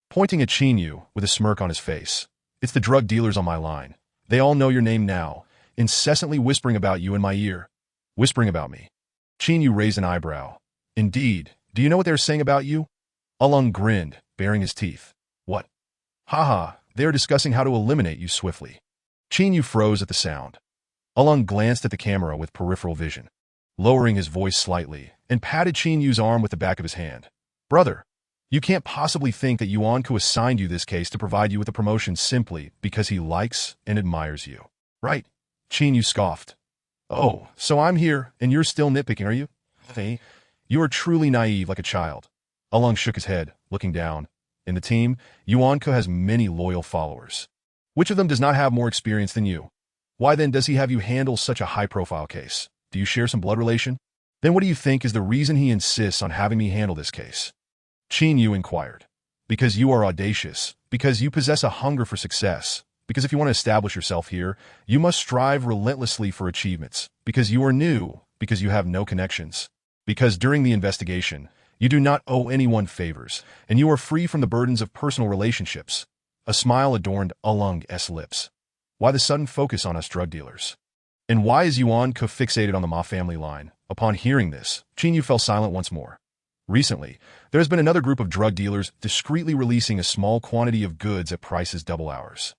pointing at Qin Yu with a smirk on his face. "It's the drug dealers on my line. They all know your name now, incessantly whispering about you in my ear." "Whispering about me?" Qin Yu raised an eyebrow. "Indeed. Do you know what they're saying about you?" Along grinned, baring his teeth. "What?" "Haha, they are discussing how to eliminate you swiftly." Qin Yu froze at the sound. Along glanced at the camera with peripheral vision, lowering his voice slightly, and patted Qin Yu's arm with the back of his hand. "Brother, you can't possibly think that Yuan Ku assigned you this case to provide you with a promotion simply because he likes and admires you, right?" Qin Yu scoffed. "Oh, so I'm here, and you're still nitpicking, are you? Hey, you are truly naive like a child." Along shook his head, looking down. "In the team, Yuan Ku has many loyal followers. Which of them does not have more experience than you? Why then does he have you handle such a high-profile case? Do you share some blood relation? Then what do you think is the reason he insists on having me handle this case?" Qin Yu inquired. "Because you are audacious, because you possess a hunger for success, because if you want to establish yourself here, you must strive relentlessly for achievements, because you are new, because you have no connections, because during the investigation, you do not owe anyone favors, and you are free from the burdens of personal relationships." A smile adorned Along's lips. "Why the sudden focus on us drug dealers? And why is Yuan Ku fixated on the Ma family line?" Upon hearing this, Qin Yu fell silent once more. "Recently, there has been another group of drug dealers discreetly releasing a small quantity of goods at prices double ours."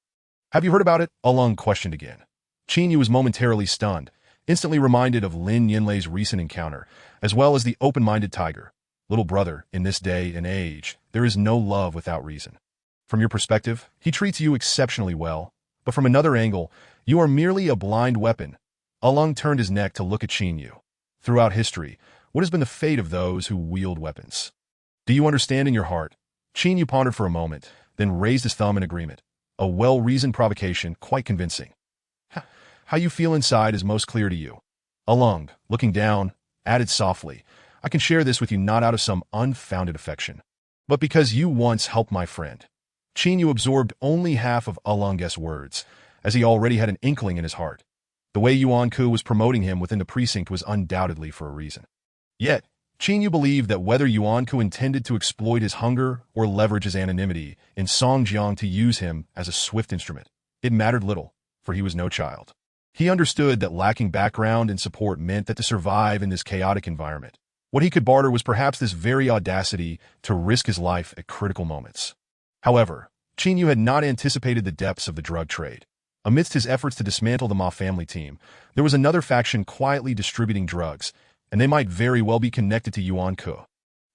"Have you heard about it?" Along questioned again. Qin Yu was momentarily stunned, instantly reminded of Lin Yinlei's recent encounter, as well as the open-minded tiger. "Little brother, in this day and age, there is no love without reason. From your perspective, he treats you exceptionally well, but from another angle, you are merely a blind weapon." Along turned his neck to look at Qin Yu. "Throughout history, what has been the fate of those who wield weapons? Do you understand in your heart?" Qin Yu pondered for a moment, then raised his thumb in agreement. A well-reasoned provocation, quite convincing. "How you feel inside is most clear to you." Along, looking down, added softly, "I can share this with you not out of some unfounded affection, but because you once helped my friend." Qin Yu absorbed only half of Along's words, as he already had an inkling in his heart. The way Yuan Ku was promoting him within the precinct was undoubtedly for a reason. Yet, Qin Yu believed that whether Yuan Ku intended to exploit his hunger or leverage his anonymity in Songjiang to use him as a swift instrument, it mattered little, for he was no child. He understood that lacking background and support meant that to survive in this chaotic environment, what he could barter was perhaps this very audacity to risk his life at critical moments. However, Chinyu had not anticipated the depths of the drug trade. Amidst his efforts to dismantle the Ma family team, there was another faction quietly distributing drugs, and they might very well be connected to Yuan Ke.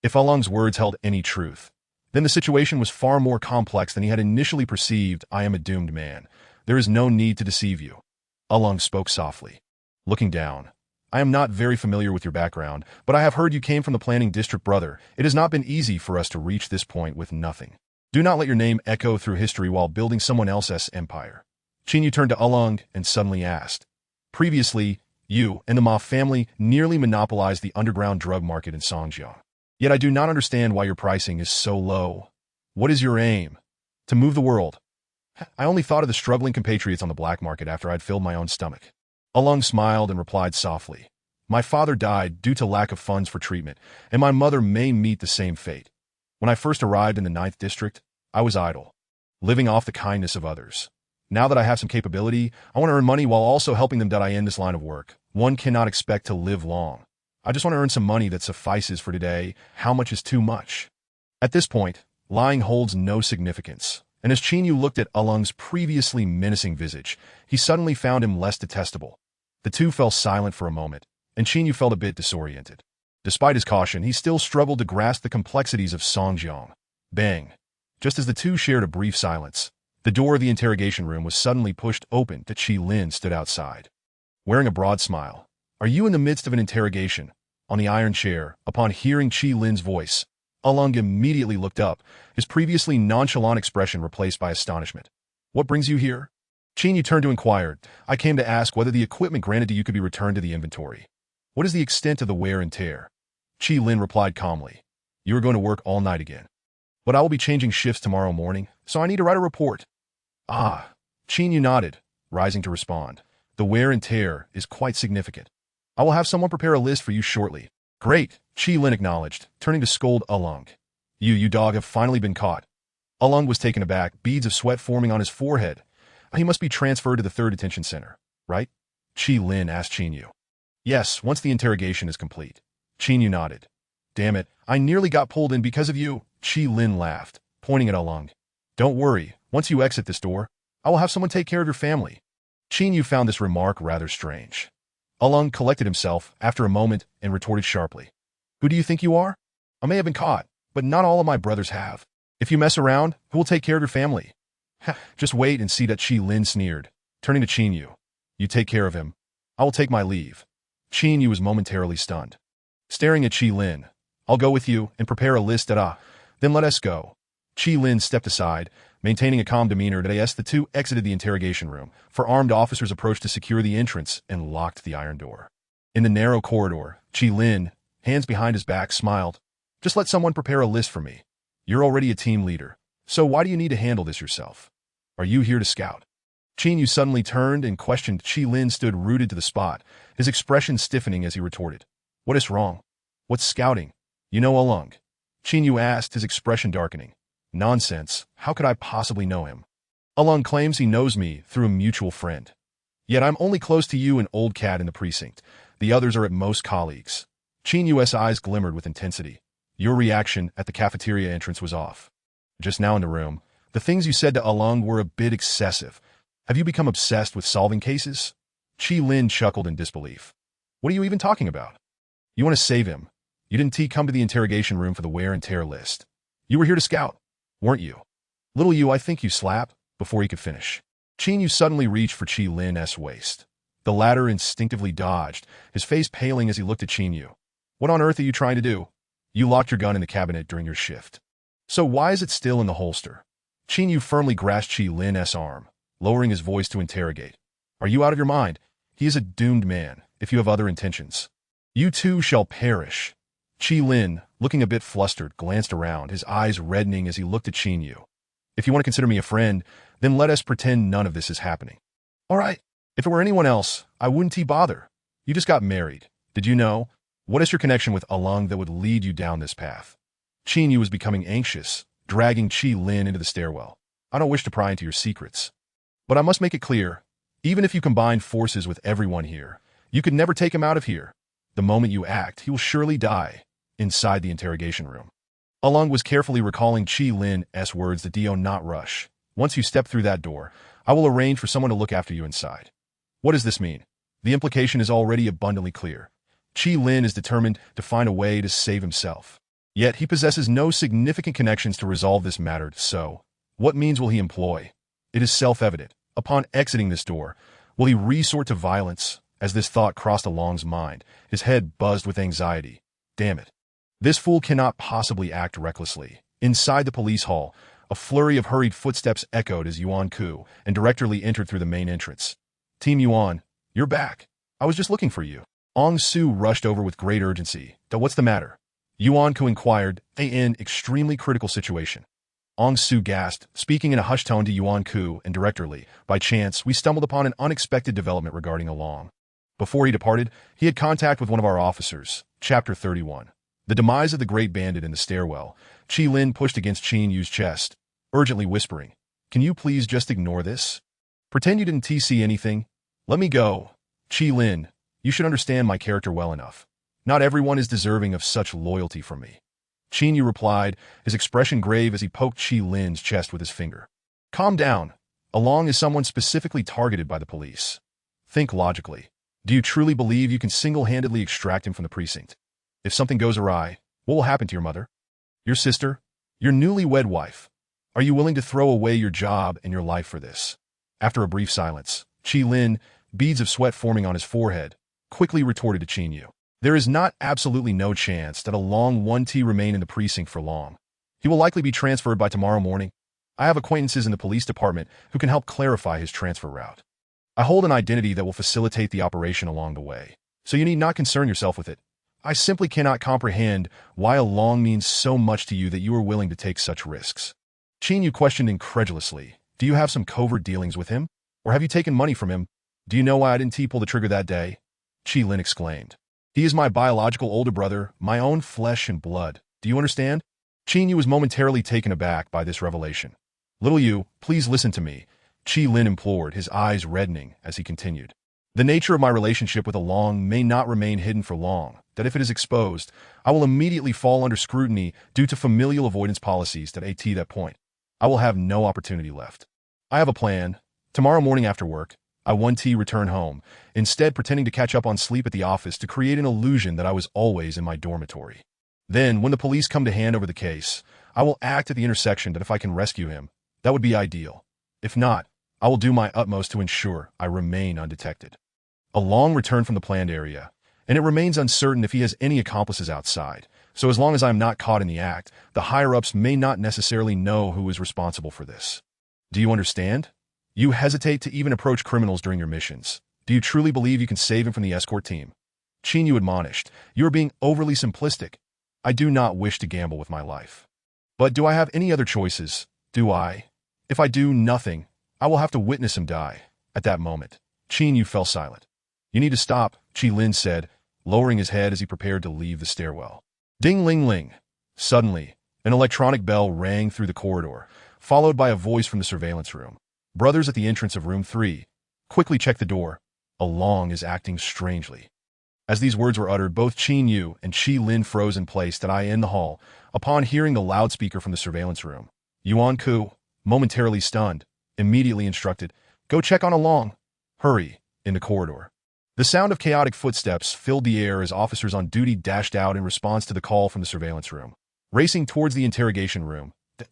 If Along's words held any truth, then the situation was far more complex than he had initially perceived. I am a doomed man. There is no need to deceive you. Along spoke softly. Looking down, I am not very familiar with your background, but I have heard you came from the planning district, brother. It has not been easy for us to reach this point with nothing. Do not let your name echo through history while building someone else's empire. Chinyu turned to Along and suddenly asked. Previously, you and the Ma family nearly monopolized the underground drug market in Songjiang. Yet I do not understand why your pricing is so low. What is your aim? To move the world? I only thought of the struggling compatriots on the black market after I'd filled my own stomach. Along smiled and replied softly. My father died due to lack of funds for treatment, and my mother may meet the same fate. When I first arrived in the 9th district, I was idle, living off the kindness of others. Now that I have some capability, I want to earn money while also helping them. I end this line of work. One cannot expect to live long. I just want to earn some money that suffices for today. How much is too much? At this point, lying holds no significance, and as Chinyu looked at Along's previously menacing visage, he suddenly found him less detestable. The two fell silent for a moment, and Chinyu felt a bit disoriented. Despite his caution, he still struggled to grasp the complexities of Songjiang. Bang! Just as the two shared a brief silence, the door of the interrogation room was suddenly pushed open. Qi Lin stood outside. Wearing a broad smile. Are you in the midst of an interrogation? On the iron chair, upon hearing Qi Lin's voice, Along immediately looked up, his previously nonchalant expression replaced by astonishment. What brings you here? Chinyu turned to inquire. I came to ask whether the equipment granted to you could be returned to the inventory. What is the extent of the wear and tear? Qi Lin replied calmly. You are going to work all night again. But I will be changing shifts tomorrow morning, so I need to write a report. Ah, Chinyu nodded, rising to respond. The wear and tear is quite significant. I will have someone prepare a list for you shortly. Great, Qi Lin acknowledged, turning to scold Along. You dog have finally been caught. Along was taken aback, beads of sweat forming on his forehead. He must be transferred to the 3rd detention center, right? Qi Lin asked Chinyu. Yes, once the interrogation is complete. Chinyu nodded. Damn it, I nearly got pulled in because of you. Qi Lin laughed, pointing at Along. Don't worry, once you exit this door, I will have someone take care of your family. Chinyu found this remark rather strange. Along collected himself after a moment and retorted sharply. Who do you think you are? I may have been caught, but not all of my brothers have. If you mess around, who will take care of your family? Just wait and see. That Qi Lin sneered, turning to Chinyu. You take care of him. I will take my leave. Chinyu was momentarily stunned. Staring at Qi Lin, I'll go with you and prepare a list. Then let us go. Qi Lin stepped aside, maintaining a calm demeanor. As the two exited the interrogation room, four armed officers approached to secure the entrance and locked the iron door. In the narrow corridor, Qi Lin, hands behind his back, smiled. Just let someone prepare a list for me. You're already a team leader, so why do you need to handle this yourself? Are you here to scout? Chinyu suddenly turned and questioned. Qi Lin stood rooted to the spot, his expression stiffening as he retorted. What is wrong? What's scouting? You know Along? Chinyu asked, his expression darkening. Nonsense, how could I possibly know him? Along claims he knows me through a mutual friend. Yet I'm only close to you and old cat in the precinct. The others are at most colleagues. Chinyu's eyes glimmered with intensity. Your reaction at the cafeteria entrance was off. Just now in the room, the things you said to Along were a bit excessive. Have you become obsessed with solving cases? Qi Lin chuckled in disbelief. What are you even talking about? You want to save him. You didn't come to the interrogation room for the wear and tear list. You were here to scout, weren't you? Little you, I think you slapped, before he could finish. Chinyu suddenly reached for Qi Lin's waist. The latter instinctively dodged, his face paling as he looked at Chinyu. What on earth are you trying to do? You locked your gun in the cabinet during your shift. So why is it still in the holster? Chinyu firmly grasped Qi Lin's arm, lowering his voice to interrogate. Are you out of your mind? He is a doomed man, if you have other intentions. You too shall perish. Qi Lin, looking a bit flustered, glanced around, his eyes reddening as he looked at Chinyu. If you want to consider me a friend, then let us pretend none of this is happening. All right. If it were anyone else, I wouldn't bother. You just got married. Did you know? What is your connection with Along that would lead you down this path? Chinyu was becoming anxious, dragging Qi Lin into the stairwell. I don't wish to pry into your secrets. But I must make it clear, Even if you combine forces with everyone here, you could never take him out of here. The moment you act, he will surely die. Inside the interrogation room, Along was carefully recalling Chi Lin's words that do not rush. Once you step through that door, I will arrange for someone to look after you inside. What does this mean? The implication is already abundantly clear. Chi Lin is determined to find a way to save himself. Yet he possesses no significant connections to resolve this matter, so what means will he employ? It is self-evident. Upon exiting this door, will he resort to violence? As this thought crossed Along's mind, his head buzzed with anxiety. Damn it. This fool cannot possibly act recklessly. Inside the police hall, a flurry of hurried footsteps echoed as Yuan Ku and Director Li entered through the main entrance. Team Yuan, you're back. I was just looking for you. Ong Su rushed over with great urgency. What's the matter? Yuan Ku inquired, in extremely critical situation. Ong Su gasped, speaking in a hushed tone to Yuan Ku and Director Li. By chance, we stumbled upon an unexpected development regarding Along. Before he departed, he had contact with one of our officers. Chapter 31. The demise of the great bandit in the stairwell. Chi Lin pushed against Qin Yu's chest, urgently whispering, "Can you please just ignore this? Pretend you didn't see anything? Let me go. Chi Lin, you should understand my character well enough. Not everyone is deserving of such loyalty from me." Qin Yu replied, his expression grave as he poked Chi Lin's chest with his finger. "Calm down. Along is someone specifically targeted by the police. Think logically. Do you truly believe you can single-handedly extract him from the precinct? If something goes awry, what will happen to your mother? Your sister? Your newlywed wife? Are you willing to throw away your job and your life for this?" After a brief silence, Chi Lin, beads of sweat forming on his forehead, quickly retorted to Qin Yu. "There is not absolutely no chance that Along 1T remain in the precinct for long. He will likely be transferred by tomorrow morning. I have acquaintances in the police department who can help clarify his transfer route. I hold an identity that will facilitate the operation along the way, so you need not concern yourself with it. I simply cannot comprehend why Along means so much to you that you are willing to take such risks." Qin Yu questioned incredulously, "Do you have some covert dealings with him? Or have you taken money from him? Do you know why I didn't pull the trigger that day?" Chi Lin exclaimed. "He is my biological older brother, my own flesh and blood. Do you understand?" Qin Yu was momentarily taken aback by this revelation. "Little Yu, please listen to me," Chi Lin implored, his eyes reddening as he continued. "The nature of my relationship with Along may not remain hidden for long, that if it is exposed, I will immediately fall under scrutiny due to familial avoidance policies at that point. I will have no opportunity left. I have a plan. Tomorrow morning after work, I 1T return home, instead pretending to catch up on sleep at the office to create an illusion that I was always in my dormitory. Then, when the police come to hand over the case, I will act at the intersection that if I can rescue him, that would be ideal. If not, I will do my utmost to ensure I remain undetected." Along returned from the planned area, and it remains uncertain if he has any accomplices outside, so as long as I am not caught in the act, the higher-ups may not necessarily know who is responsible for this. Do you understand? You hesitate to even approach criminals during your missions. Do you truly believe you can save him from the escort team? Qin Yu admonished, "You are being overly simplistic. I do not wish to gamble with my life. But do I have any other choices? Do I? If I do nothing, I will have to witness him die." At that moment, Qin Yu fell silent. "You need to stop," Chi Lin said, lowering his head as he prepared to leave the stairwell. Ding-ling-ling. Suddenly, an electronic bell rang through the corridor, followed by a voice from the surveillance room. "Brothers at the entrance of room 3. Quickly check the door. Along is acting strangely." As these words were uttered, both Qin Yu and Chi Lin froze in place in the hall upon hearing the loudspeaker from the surveillance room. Yuan Ku, momentarily stunned, immediately instructed, "Go check on Along. Hurry," in the corridor. The sound of chaotic footsteps filled the air as officers on duty dashed out in response to the call from the surveillance room. Racing towards the interrogation room, the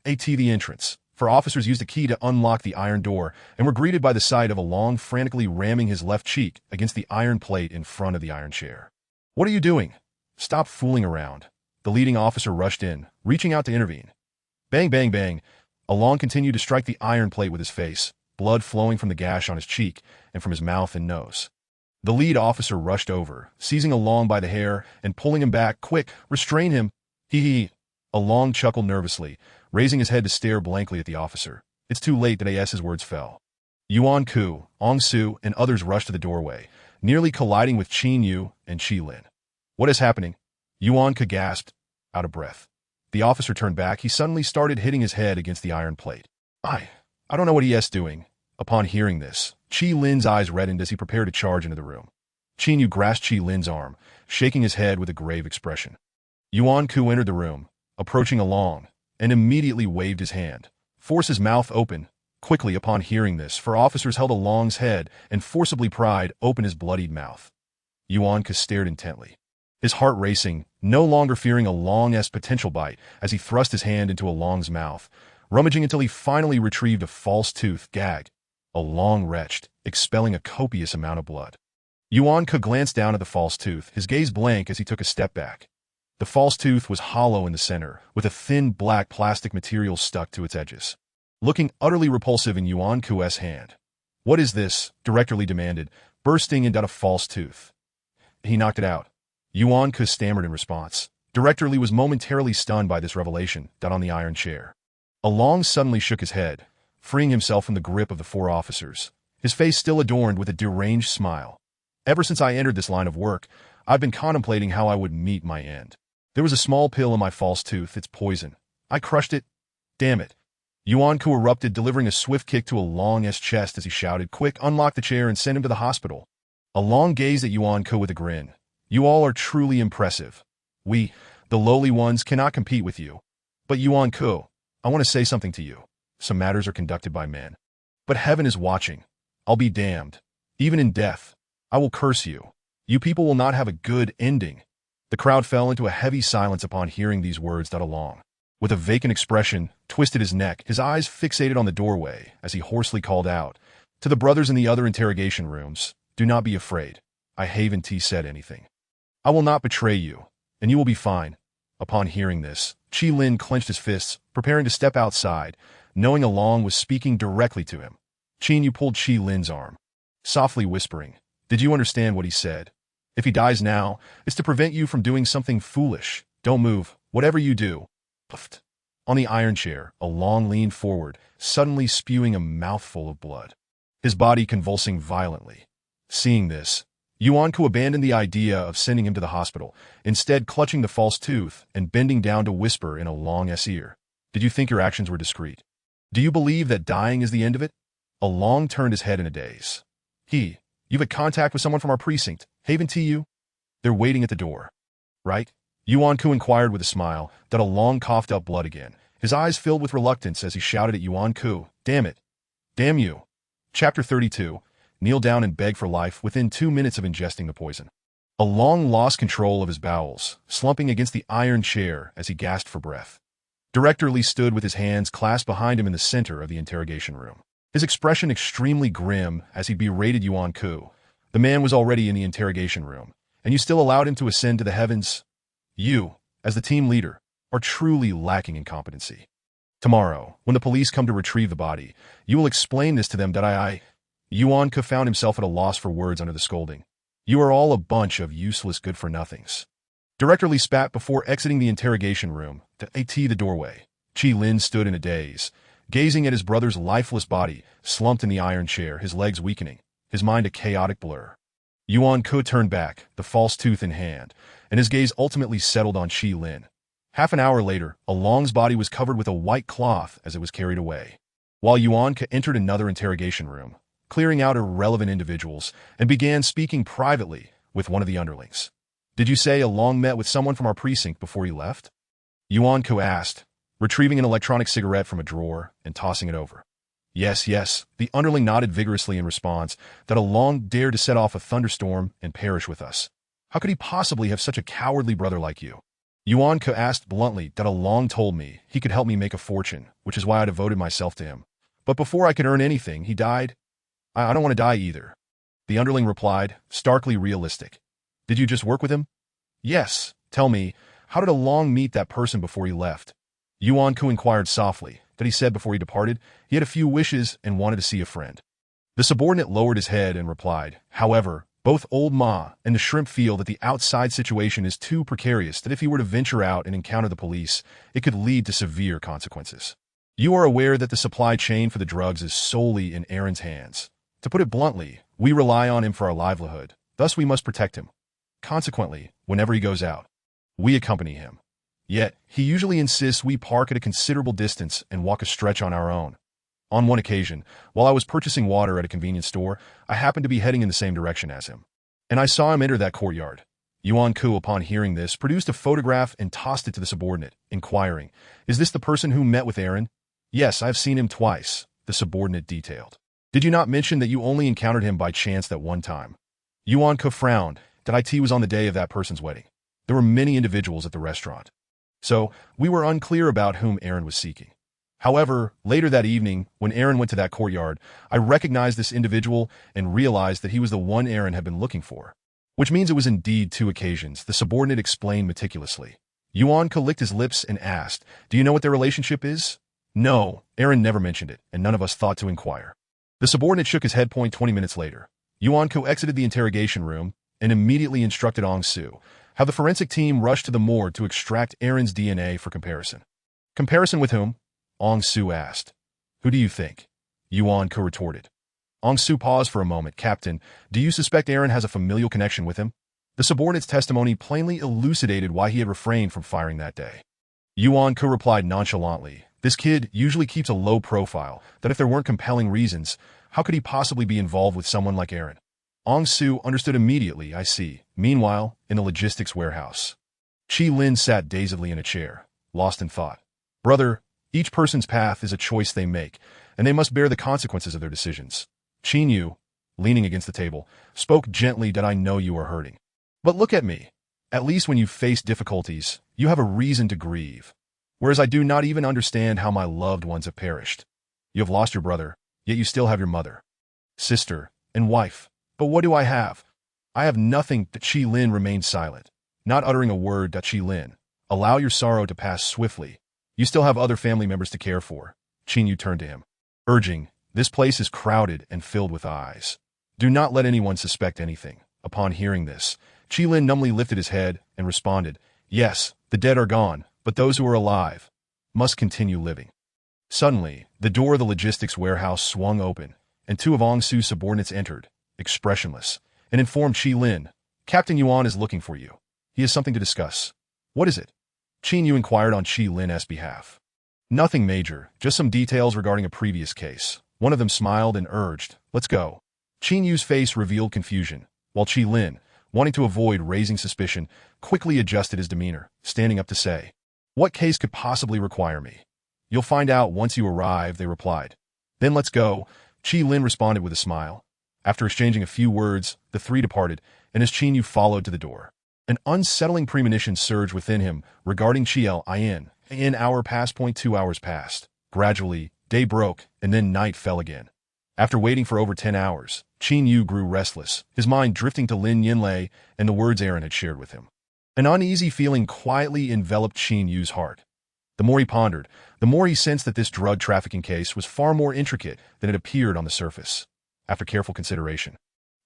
entrance, for officers used a key to unlock the iron door and were greeted by the sight of Along frantically ramming his left cheek against the iron plate in front of the iron chair. "What are you doing? Stop fooling around." The leading officer rushed in, reaching out to intervene. Bang, bang, bang. Along continued to strike the iron plate with his face, blood flowing from the gash on his cheek and from his mouth and nose. The lead officer rushed over, seizing Along by the hair and pulling him back. "Quick, restrain him." He. Along chuckled nervously, raising his head to stare blankly at the officer. "It's too late," his words fell. Yuan Ku, Ong Su, and others rushed to the doorway, nearly colliding with Qin Yu and Chi Lin. "What is happening?" Yuan Ku gasped, out of breath. The officer turned back. He suddenly started hitting his head against the iron plate. I don't know what he is doing. Upon hearing this, Chi Lin's eyes reddened as he prepared to charge into the room. Qin Yu grasped Chi Lin's arm, shaking his head with a grave expression. Yuan Ku entered the room, approaching Along, and immediately waved his hand, forced his mouth open. Quickly upon hearing this, for officers held Along's head and forcibly pried open his bloodied mouth. Yuan Ku stared intently, his heart racing, no longer fearing Along's potential bite as he thrust his hand into Along's mouth, rummaging until he finally retrieved a false tooth, gagged. Along retched, expelling a copious amount of blood. Yuan Ku glanced down at the false tooth, his gaze blank as he took a step back. The false tooth was hollow in the center, with a thin black plastic material stuck to its edges, looking utterly repulsive in Yuan Ku's hand. "What is this?" Director Lee demanded, bursting into a false tooth. "He knocked it out," Yuan Ku stammered in response. Director Lee was momentarily stunned by this revelation, on the iron chair. Along suddenly shook his head, freeing himself from the grip of the four officers, his face still adorned with a deranged smile. "Ever since I entered this line of work, I've been contemplating how I would meet my end. There was a small pill in my false tooth, it's poison. I crushed it. Damn it." Yuan Ku erupted, delivering a swift kick to Along's chest as he shouted, "Quick, unlock the chair and send him to the hospital." Along gazed at Yuan Ku with a grin. "You all are truly impressive. We, the lowly ones, cannot compete with you. But Yuan Ku, I want to say something to you. Some matters are conducted by men. But heaven is watching. I'll be damned. Even in death, I will curse you. You people will not have a good ending." The crowd fell into a heavy silence upon hearing these words. Along, with a vacant expression, twisted his neck, his eyes fixated on the doorway as he hoarsely called out, "To the brothers in the other interrogation rooms, do not be afraid. I haven't said anything. I will not betray you, and you will be fine." Upon hearing this, Chi Lin clenched his fists, preparing to step outside, knowing Along was speaking directly to him. Qin Yu pulled Chi Lin's arm, softly whispering, "Did you understand what he said? If he dies now, it's to prevent you from doing something foolish. Don't move, whatever you do." Puffed. On the iron chair, Along leaned forward, suddenly spewing a mouthful of blood, his body convulsing violently. Seeing this, Yuan Ku abandoned the idea of sending him to the hospital, instead clutching the false tooth and bending down to whisper in Along's ear, "Did you think your actions were discreet? Do you believe that dying is the end of it?" Along turned his head in a daze. "You've had contact with someone from our precinct, haven't you? They're waiting at the door, right?" Yuan Ku inquired with a smile. Along coughed up blood again, his eyes filled with reluctance as he shouted at Yuan Ku, "Damn it! Damn you!" Chapter 32. Kneel down and beg for life within 2 minutes of ingesting the poison. Along lost control of his bowels, slumping against the iron chair as he gasped for breath. Director Lee stood with his hands clasped behind him in the center of the interrogation room, his expression extremely grim as he berated Yuan Ku. "The man was already in the interrogation room, and you still allowed him to ascend to the heavens? You, as the team leader, are truly lacking in competency. Tomorrow, when the police come to retrieve the body, you will explain this to them." Yuan Ku found himself at a loss for words under the scolding. "You are all a bunch of useless good-for-nothings." Director Lee spat before exiting the interrogation room to the doorway. Chi Lin stood in a daze, gazing at his brother's lifeless body, slumped in the iron chair, his legs weakening, his mind a chaotic blur. Yuan Ku turned back, the false tooth in hand, and his gaze ultimately settled on Chi Lin. Half an hour later, Along's body was covered with a white cloth as it was carried away, while Yuan Ku entered another interrogation room, clearing out irrelevant individuals, and began speaking privately with one of the underlings. "Did you say Along met with someone from our precinct before he left?" Yuan Ku asked, retrieving an electronic cigarette from a drawer and tossing it over. Yes, the underling nodded vigorously in response. "Along dared to set off a thunderstorm and perish with us. How could he possibly have such a cowardly brother like you?" Yuan Ku asked bluntly. "Along told me he could help me make a fortune, which is why I devoted myself to him. But before I could earn anything, he died. I don't want to die either." The underling replied, starkly realistic. "Did you just work with him?" "Yes. Tell me, how did Along meet that person before he left?" Yuan Ku inquired softly. He said before he departed, he had a few wishes and wanted to see a friend. The subordinate lowered his head and replied, "However, both Old Ma and the shrimp feel that the outside situation is too precarious that if he were to venture out and encounter the police, it could lead to severe consequences. You are aware that the supply chain for the drugs is solely in Aaron's hands. To put it bluntly, we rely on him for our livelihood, thus we must protect him. Consequently, whenever he goes out, we accompany him. Yet, he usually insists we park at a considerable distance and walk a stretch on our own. On one occasion, while I was purchasing water at a convenience store, I happened to be heading in the same direction as him. And I saw him enter that courtyard. Yuan Ku, upon hearing this, produced a photograph and tossed it to the subordinate, inquiring, "Is this the person who met with Aaron?" "Yes, I've seen him twice," the subordinate detailed. "Did you not mention that you only encountered him by chance that one time?" Yuan Ku frowned. That IT was on the day of that person's wedding. There were many individuals at the restaurant. So, we were unclear about whom Aaron was seeking. However, later that evening, when Aaron went to that courtyard, I recognized this individual and realized that he was the one Aaron had been looking for. Which means it was indeed 2 occasions, the subordinate explained meticulously. Yuan Ku licked his lips and asked, "Do you know what their relationship is?" "No, Aaron never mentioned it, and none of us thought to inquire." The subordinate shook his head. 20 minutes later, Yuan Ku exited the interrogation room and immediately instructed Ong Su, how the forensic team rushed to the morgue to extract Aaron's DNA for comparison. "Comparison with whom?" Ong Su asked. "Who do you think?" Yuan Ku retorted. Ong Su paused for a moment. "Captain, do you suspect Aaron has a familial connection with him?" The subordinate's testimony plainly elucidated why he had refrained from firing that day. Yuan Ku replied nonchalantly, "This kid usually keeps a low profile, that if there weren't compelling reasons, how could he possibly be involved with someone like Aaron?" Ong Su understood immediately. "I see." Meanwhile, in the logistics warehouse, Chi Lin sat dazedly in a chair, lost in thought. "Brother, each person's path is a choice they make, and they must bear the consequences of their decisions. Qin Yu, leaning against the table, spoke gently. "That I know you are hurting. But look at me. At least when you face difficulties, you have a reason to grieve. Whereas I do not even understand how my loved ones have perished. You have lost your brother, yet you still have your mother, sister, and wife. But what do I have? I have nothing." That Chi Lin remained silent, not uttering a word. That Chi Lin, allow your sorrow to pass swiftly. You still have other family members to care for. Qin Yu turned to him, urging, "This place is crowded and filled with eyes. Do not let anyone suspect anything." Upon hearing this, Chi Lin numbly lifted his head and responded, "Yes, the dead are gone, but those who are alive must continue living." Suddenly, the door of the logistics warehouse swung open, and 2 of Ong Su's subordinates entered, expressionless, and informed Chi Lin, "Captain Yuan is looking for you. He has something to discuss." "What is it?" Qin Yu inquired on Chi Lin's behalf. "Nothing major, just some details regarding a previous case." One of them smiled and urged, "Let's go." Qin Yu's face revealed confusion, while Chi Lin, wanting to avoid raising suspicion, quickly adjusted his demeanor, standing up to say, "What case could possibly require me?" "You'll find out once you arrive," they replied. "Then let's go," Chi Lin responded with a smile. After exchanging a few words, the 3 departed, and as Qin Yu followed to the door, an unsettling premonition surged within him regarding Chi Lin. An hour passed. 2 hours passed. Gradually, day broke, and then night fell again. After waiting for over 10 hours, Qin Yu grew restless, his mind drifting to Lin Yinlei and the words Aaron had shared with him. An uneasy feeling quietly enveloped Qin Yu's heart. The more he pondered, the more he sensed that this drug trafficking case was far more intricate than it appeared on the surface. After careful consideration,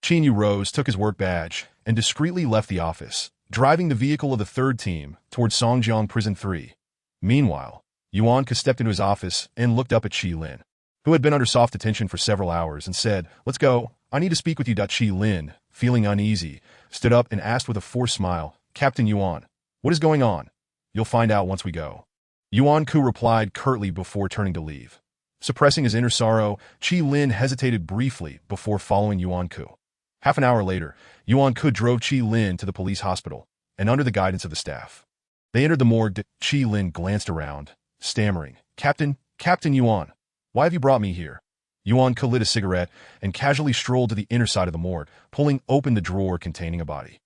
Qin Yu rose, took his work badge, and discreetly left the office, driving the vehicle of the 3rd team toward Songjiang Prison 3. Meanwhile, Yuan Ku stepped into his office and looked up at Chi Lin, who had been under soft detention for several hours, and said, "Let's go. I need to speak with you." Chi Lin, feeling uneasy, stood up and asked with a forced smile, "Captain Yuan, what is going on?" "You'll find out once we go," Yuan Ku replied curtly before turning to leave. Suppressing his inner sorrow, Chi Lin hesitated briefly before following Yuan Ku. Half an hour later, Yuan Ku drove Chi Lin to the police hospital, and under the guidance of the staff, they entered the morgue. Chi Lin glanced around, stammering, Captain Yuan, why have you brought me here?" Yuan Ku lit a cigarette and casually strolled to the inner side of the morgue, pulling open the drawer containing a body.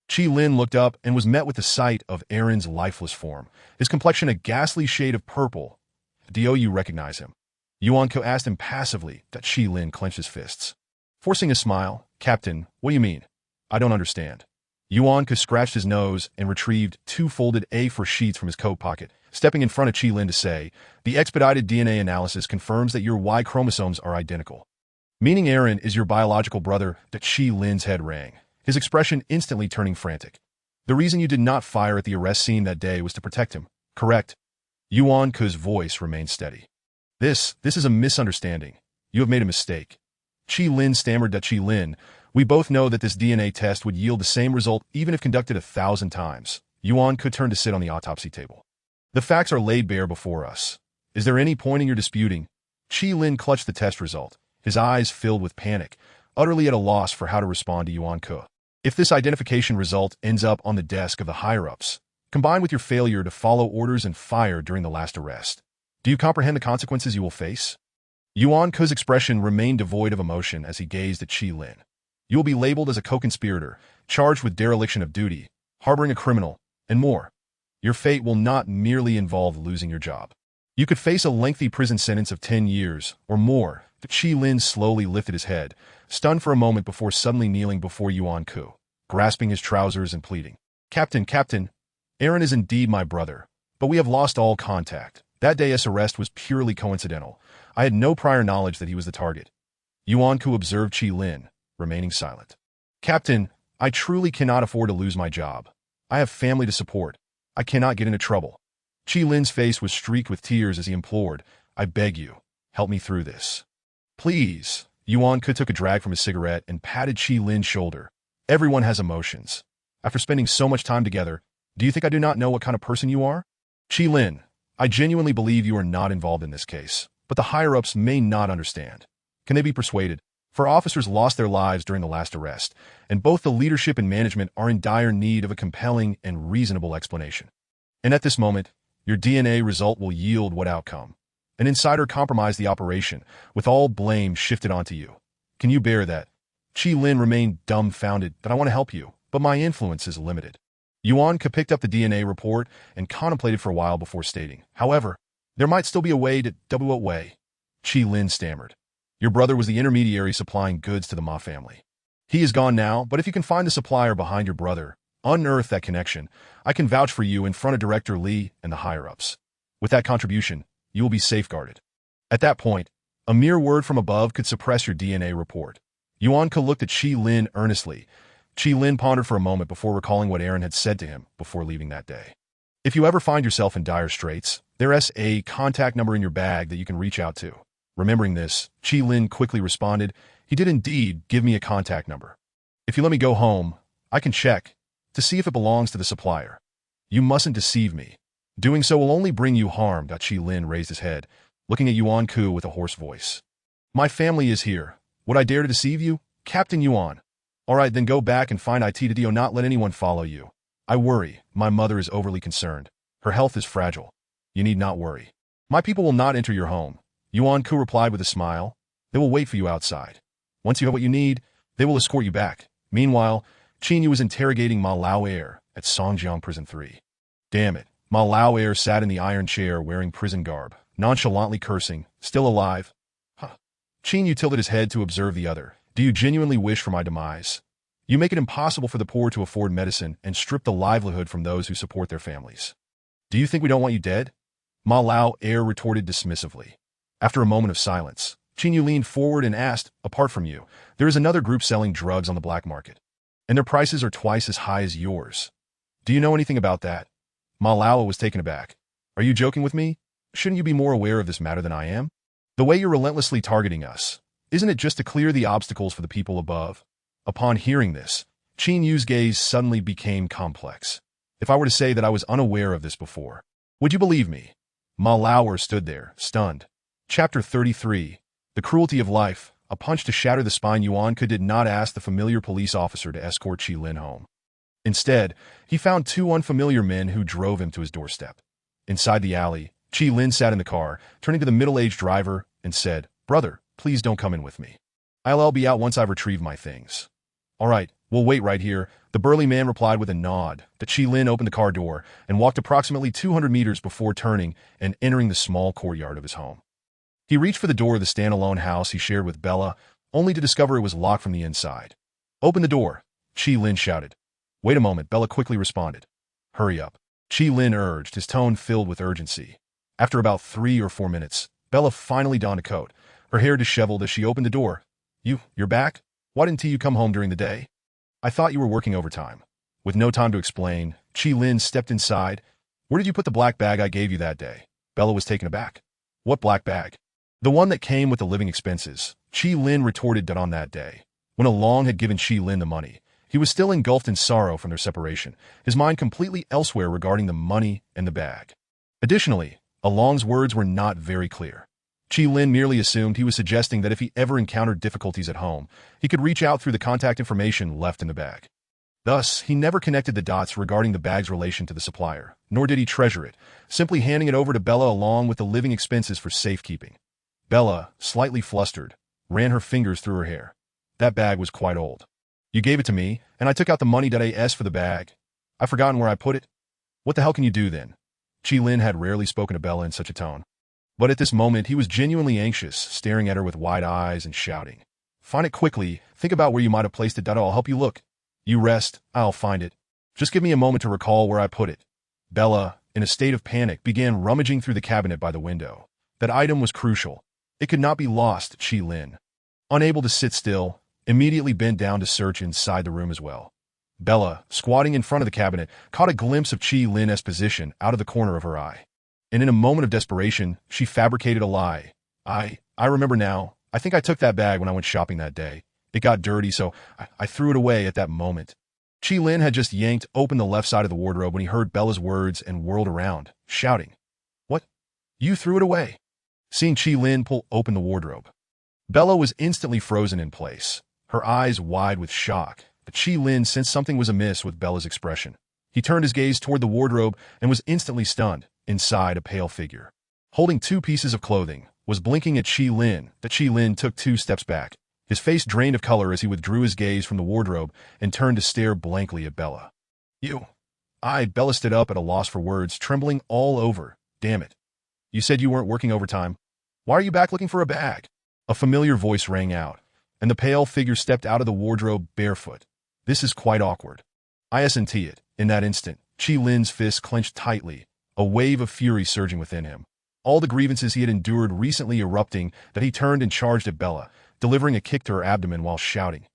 Chi Lin looked up and was met with the sight of Aaron's lifeless form, his complexion a ghastly shade of purple. "Do you recognize him?" Yuan Ku asked impassively. Chi Lin clenched his fists, forcing a smile. "Captain, what do you mean? I don't understand." Yuan Ku scratched his nose and retrieved 2 folded A4 sheets from his coat pocket, stepping in front of Chi Lin to say, "The expedited DNA analysis confirms that your Y chromosomes are identical, meaning Aaron is your biological brother." Chi Lin's head rang, his expression instantly turning frantic. "The reason you did not fire at the arrest scene that day was to protect him, correct?" Yuan Ku's voice remained steady. This is a misunderstanding. You have made a mistake." Chi Lin stammered. Chi Lin, we both know that this DNA test would yield the same result even if conducted 1,000 times. Yuan could turn to sit on the autopsy table. "The facts are laid bare before us. Is there any point in your disputing?" Qi Lin clutched the test result, his eyes filled with panic, utterly at a loss for how to respond to Yuan Ke. If this identification result ends up on the desk of the higher-ups, combined with your failure to follow orders and fire during the last arrest, do you comprehend the consequences you will face? Yuan Ke's expression remained devoid of emotion as he gazed at Qi Lin. You will be labeled as a co-conspirator, charged with dereliction of duty, harboring a criminal, and more. Your fate will not merely involve losing your job. You could face a lengthy prison sentence of 10 years or more. Qi Lin slowly lifted his head, stunned for a moment before suddenly kneeling before Yuan Ke, grasping his trousers and pleading. Captain, Aaron is indeed my brother, but we have lost all contact. That day's arrest was purely coincidental. I had no prior knowledge that he was the target. Yuan Ke observed Qi Lin, remaining silent. Captain, I truly cannot afford to lose my job. I have family to support. I cannot get into trouble. Qi Lin's face was streaked with tears as he implored, I beg you, help me through this. Please. Yuan Ke took a drag from his cigarette and patted Qi Lin's shoulder. Everyone has emotions. After spending so much time together, do you think I do not know what kind of person you are? Qi Lin, I genuinely believe you are not involved in this case, but the higher-ups may not understand. Can they be persuaded? For officers lost their lives during the last arrest, and both the leadership and management are in dire need of a compelling and reasonable explanation. And at this moment, your DNA result will yield what outcome? An insider compromised the operation, with all blame shifted onto you. Can you bear that? Qi Lin remained dumbfounded. That I want to help you, but my influence is limited. Yuan Ke picked up the DNA report and contemplated for a while before stating, however, there might still be a way to... What way? Qi Lin stammered. Your brother was the intermediary supplying goods to the Ma family. He is gone now, but if you can find the supplier behind your brother, unearth that connection, I can vouch for you in front of Director Li and the higher-ups. With that contribution, you will be safeguarded. At that point, a mere word from above could suppress your DNA report. Yuan Ke looked at Qi Lin earnestly. Qi Lin pondered for a moment before recalling what Aaron had said to him before leaving that day. If you ever find yourself in dire straits, there's a contact number in your bag that you can reach out to. Remembering this, Qi Lin quickly responded, he did indeed give me a contact number. If you let me go home, I can check to see if it belongs to the supplier. You mustn't deceive me. Doing so will only bring you harm. Qi Lin raised his head, looking at Yuan Ke with a hoarse voice. My family is here. Would I dare to deceive you? Captain Yuan. All right, then go back and find it to do not let anyone follow you. I worry. My mother is overly concerned. Her health is fragile. You need not worry. My people will not enter your home. Yuan Ke replied with a smile. They will wait for you outside. Once you have what you need, they will escort you back. Meanwhile, Qin Yu was interrogating Ma Lao Air at Songjiang Prison 3. Damn it. Ma Lao Air sat in the iron chair wearing prison garb, nonchalantly cursing, still alive. Huh. Qin Yu tilted his head to observe the other. Do you genuinely wish for my demise? You make it impossible for the poor to afford medicine and strip the livelihood from those who support their families. Do you think we don't want you dead? Ma Lao Air retorted dismissively. After a moment of silence, Qin Yu leaned forward and asked, apart from you, there is another group selling drugs on the black market, and their prices are twice as high as yours. Do you know anything about that? Ma Lao was taken aback. Are you joking with me? Shouldn't you be more aware of this matter than I am? The way you're relentlessly targeting us, isn't it just to clear the obstacles for the people above? Upon hearing this, Qin Yu's gaze suddenly became complex. If I were to say that I was unaware of this before, would you believe me? Ma Lao stood there, stunned. Chapter 33. The Cruelty of Life. A punch to shatter the spine. Yuan Ke did not ask the familiar police officer to escort Qi Lin home. Instead, he found two unfamiliar men who drove him to his doorstep. Inside the alley, Qi Lin sat in the car, turning to the middle-aged driver, and said, Brother, please don't come in with me. I'll be out once I've retrieved my things. All right, we'll wait right here, the burly man replied with a nod. Qi Lin opened the car door and walked approximately 200 meters before turning and entering the small courtyard of his home. He reached for the door of the standalone house he shared with Bella, only to discover it was locked from the inside. Open the door, Qi Lin shouted. Wait a moment, Bella quickly responded. Hurry up, Qi Lin urged, his tone filled with urgency. After about 3 or 4 minutes, Bella finally donned a coat, her hair disheveled as she opened the door. You're back? Why didn't you come home during the day? I thought you were working overtime. With no time to explain, Qi Lin stepped inside. Where did you put the black bag I gave you that day? Bella was taken aback. What black bag? The one that came with the living expenses. Qi Lin retorted that on that day, when Along had given Qi Lin the money, he was still engulfed in sorrow from their separation, his mind completely elsewhere regarding the money and the bag. Additionally, Along's words were not very clear. Chi Lin merely assumed he was suggesting that if he ever encountered difficulties at home, he could reach out through the contact information left in the bag. Thus, he never connected the dots regarding the bag's relation to the supplier, nor did he treasure it, simply handing it over to Bella along with the living expenses for safekeeping. Bella, slightly flustered, ran her fingers through her hair. That bag was quite old. You gave it to me, and I took out the money that I asked for the bag. I've forgotten where I put it. What the hell can you do then? Chi Lin had rarely spoken to Bella in such a tone. But at this moment, he was genuinely anxious, staring at her with wide eyes and shouting. Find it quickly. Think about where you might have placed it. I'll help you look. You rest. I'll find it. Just give me a moment to recall where I put it. Bella, in a state of panic, began rummaging through the cabinet by the window. That item was crucial. It could not be lost, Chi Lin. Unable to sit still, immediately bent down to search inside the room as well. Bella, squatting in front of the cabinet, caught a glimpse of Chi Lin's position out of the corner of her eye. And in a moment of desperation, she fabricated a lie. I remember now. I think I took that bag when I went shopping that day. It got dirty, so I threw it away at that moment. Chi Lin had just yanked open the left side of the wardrobe when he heard Bella's words and whirled around, shouting. What? You threw it away? Seeing Chi Lin pull open the wardrobe, Bella was instantly frozen in place, her eyes wide with shock. But Chi Lin sensed something was amiss with Bella's expression. He turned his gaze toward the wardrobe and was instantly stunned. Inside, a pale figure, holding two pieces of clothing, was blinking at Chi Lin. But Chi Lin took 2 steps back, his face drained of color as he withdrew his gaze from the wardrobe and turned to stare blankly at Bella. Bella stood up at a loss for words, trembling all over. Damn it. You said you weren't working overtime. Why are you back looking for a bag? A familiar voice rang out, and the pale figure stepped out of the wardrobe barefoot. This is quite awkward. ISNT it. In that instant, Chi Lin's fist clenched tightly, a wave of fury surging within him. All the grievances he had endured recently erupting, that he turned and charged at Bella, delivering a kick to her abdomen while shouting.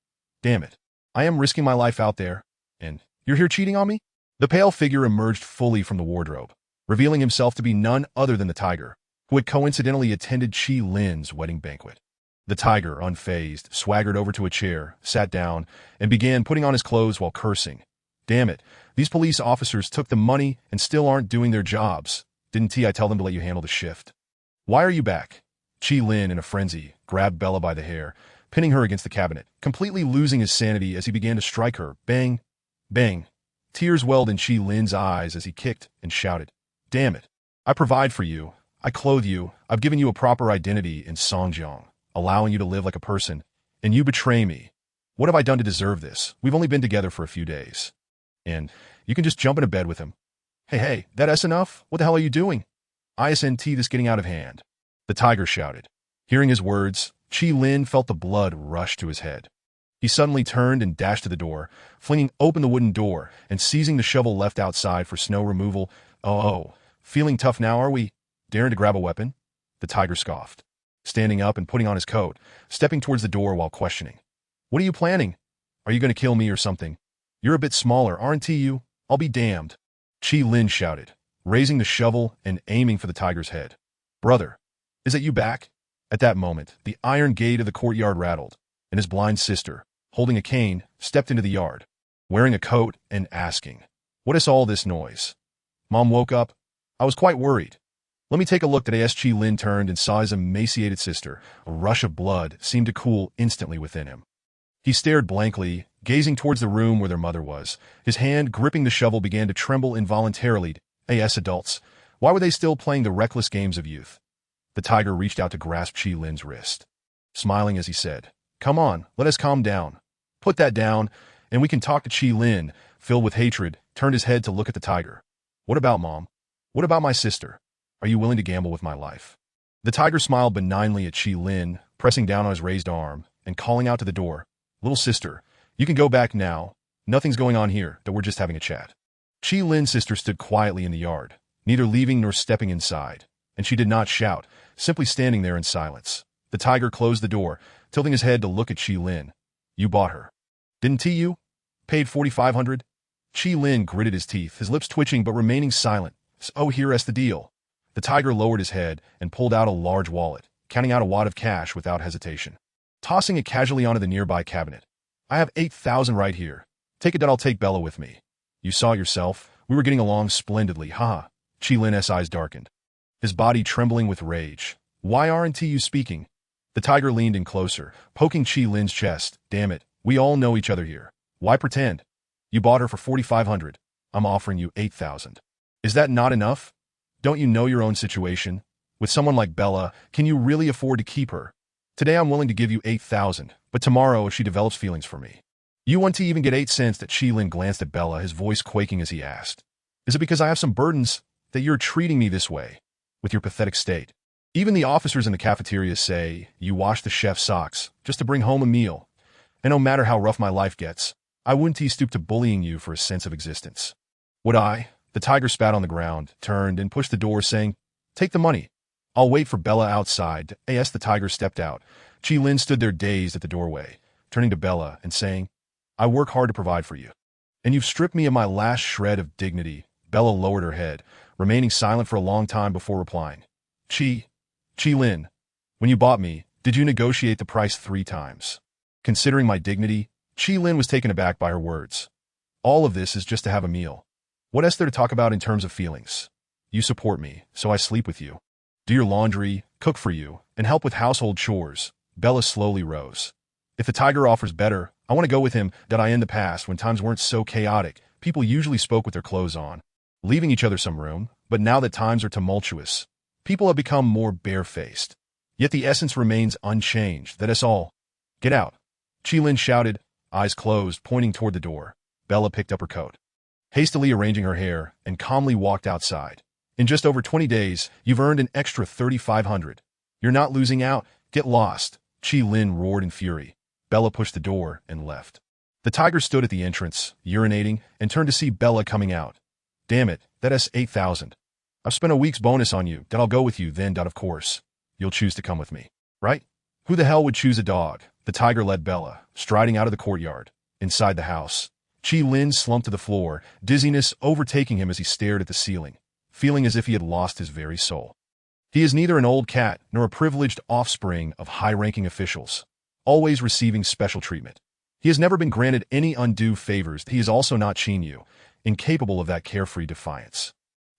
Damn it. I am risking my life out there, and you're here cheating on me? The pale figure emerged fully from the wardrobe, revealing himself to be none other than the tiger, who had coincidentally attended Chi Lin's wedding banquet. The tiger, unfazed, swaggered over to a chair, sat down, and began putting on his clothes while cursing. Damn it, these police officers took the money and still aren't doing their jobs. Didn't I tell them to let you handle the shift? Why are you back? Chi Lin, in a frenzy, grabbed Bella by the hair, pinning her against the cabinet, completely losing his sanity as he began to strike her. Bang! Bang! Tears welled in Chi Lin's eyes as he kicked and shouted. Damn it! I provide for you. I clothe you. I've given you a proper identity in Songjiang, allowing you to live like a person, and you betray me. What have I done to deserve this? We've only been together for a few days. And you can just jump into bed with him. Hey, that's enough? What the hell are you doing? ISNT, this getting out of hand. The tiger shouted. Hearing his words, Chi Lin felt the blood rush to his head. He suddenly turned and dashed to the door, flinging open the wooden door and seizing the shovel left outside for snow removal. Oh, feeling tough now, are we? Daring to grab a weapon? The tiger scoffed, standing up and putting on his coat, stepping towards the door while questioning. What are you planning? Are you going to kill me or something? You're a bit smaller, aren't you? I'll be damned. Chi Lin shouted, raising the shovel and aiming for the tiger's head. Brother, is that you back? At that moment, the iron gate of the courtyard rattled, and his blind sister, holding a cane, stepped into the yard, wearing a coat and asking, What is all this noise? Mom woke up. I was quite worried. Let me take a look. As Chi Lin turned and saw his emaciated sister, a rush of blood seemed to cool instantly within him. He stared blankly, gazing towards the room where their mother was. His hand gripping the shovel began to tremble involuntarily. As adults, why were they still playing the reckless games of youth? The tiger reached out to grasp Chi Lin's wrist, smiling as he said, Come on, let us calm down. Put that down, and we can talk. To Chi Lin, filled with hatred, turned his head to look at the tiger. What about Mom? What about my sister? Are you willing to gamble with my life? The tiger smiled benignly at Chi Lin, pressing down on his raised arm and calling out to the door. Little sister, you can go back now. Nothing's going on here, that we're just having a chat. Chi Lin's sister stood quietly in the yard, neither leaving nor stepping inside, and she did not shout, simply standing there in silence. The tiger closed the door, tilting his head to look at Chi Lin. You bought her. Didn't you? Paid 4,500? Chi Lin gritted his teeth, his lips twitching but remaining silent. So here's the deal. The tiger lowered his head and pulled out a large wallet, counting out a wad of cash without hesitation, tossing it casually onto the nearby cabinet. I have 8,000 right here. Take it. I'll take Bella with me. You saw yourself. We were getting along splendidly, haha. Chi Lin's eyes darkened, his body trembling with rage. Why aren't you speaking? The tiger leaned in closer, poking Qi Lin's chest. Damn it, we all know each other here. Why pretend? You bought her for 4,500. I'm offering you 8,000. Is that not enough? Don't you know your own situation? With someone like Bella, can you really afford to keep her? Today I'm willing to give you 8,000, but tomorrow if she develops feelings for me. You want to even get 8 cents? That Qi Lin glanced at Bella, his voice quaking as he asked. Is it because I have some burdens that you're treating me this way, with your pathetic state? Even the officers in the cafeteria say you wash the chef's socks just to bring home a meal. And no matter how rough my life gets, I wouldn't stoop to bullying you for a sense of existence. Would I? The tiger spat on the ground, turned, and pushed the door, saying, Take the money. I'll wait for Bella outside. As the tiger stepped out, Qi Lin stood there dazed at the doorway, turning to Bella and saying, I work hard to provide for you. And you've stripped me of my last shred of dignity. Bella lowered her head, remaining silent for a long time before replying. Qi Lin, when you bought me, did you negotiate the price 3 times? Considering my dignity, Qi Lin was taken aback by her words. All of this is just to have a meal. What else there to talk about in terms of feelings? You support me, so I sleep with you, do your laundry, cook for you, and help with household chores. Bella slowly rose. If the tiger offers better, I want to go with him. That I in the past, when times weren't so chaotic, people usually spoke with their clothes on, leaving each other some room, but now that times are tumultuous, people have become more barefaced. Yet the essence remains unchanged. That is all. Get out. Qi Lin shouted, eyes closed, pointing toward the door. Bella picked up her coat, hastily arranging her hair, and calmly walked outside. In just over 20 days, you've earned an extra 3,500. You're not losing out. Get lost. Qi Lin roared in fury. Bella pushed the door and left. The tiger stood at the entrance, urinating, and turned to see Bella coming out. Damn it, that's 8,000. I've spent a week's bonus on you. That I'll go with you then. Of course, you'll choose to come with me, right? Who the hell would choose a dog? The tiger led Bella, striding out of the courtyard. Inside the house, Qi Lin slumped to the floor, dizziness overtaking him as he stared at the ceiling, feeling as if he had lost his very soul. He is neither an old cat nor a privileged offspring of high-ranking officials, always receiving special treatment. He has never been granted any undue favors. He is also not Qin, incapable of that carefree defiance,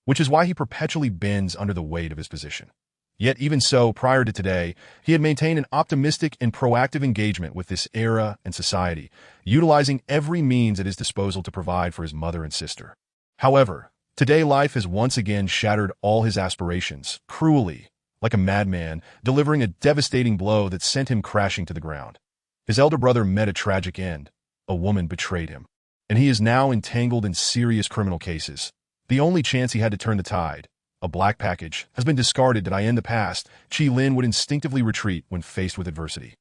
which is why he perpetually bends under the weight of his position. Yet even so, prior to today, he had maintained an optimistic and proactive engagement with this era and society, utilizing every means at his disposal to provide for his mother and sister. However, today life has once again shattered all his aspirations, cruelly, like a madman, delivering a devastating blow that sent him crashing to the ground. His elder brother met a tragic end. A woman betrayed him, and he is now entangled in serious criminal cases. The only chance he had to turn the tide, a black package, has been discarded. That in the past, Qi Lin would instinctively retreat when faced with adversity.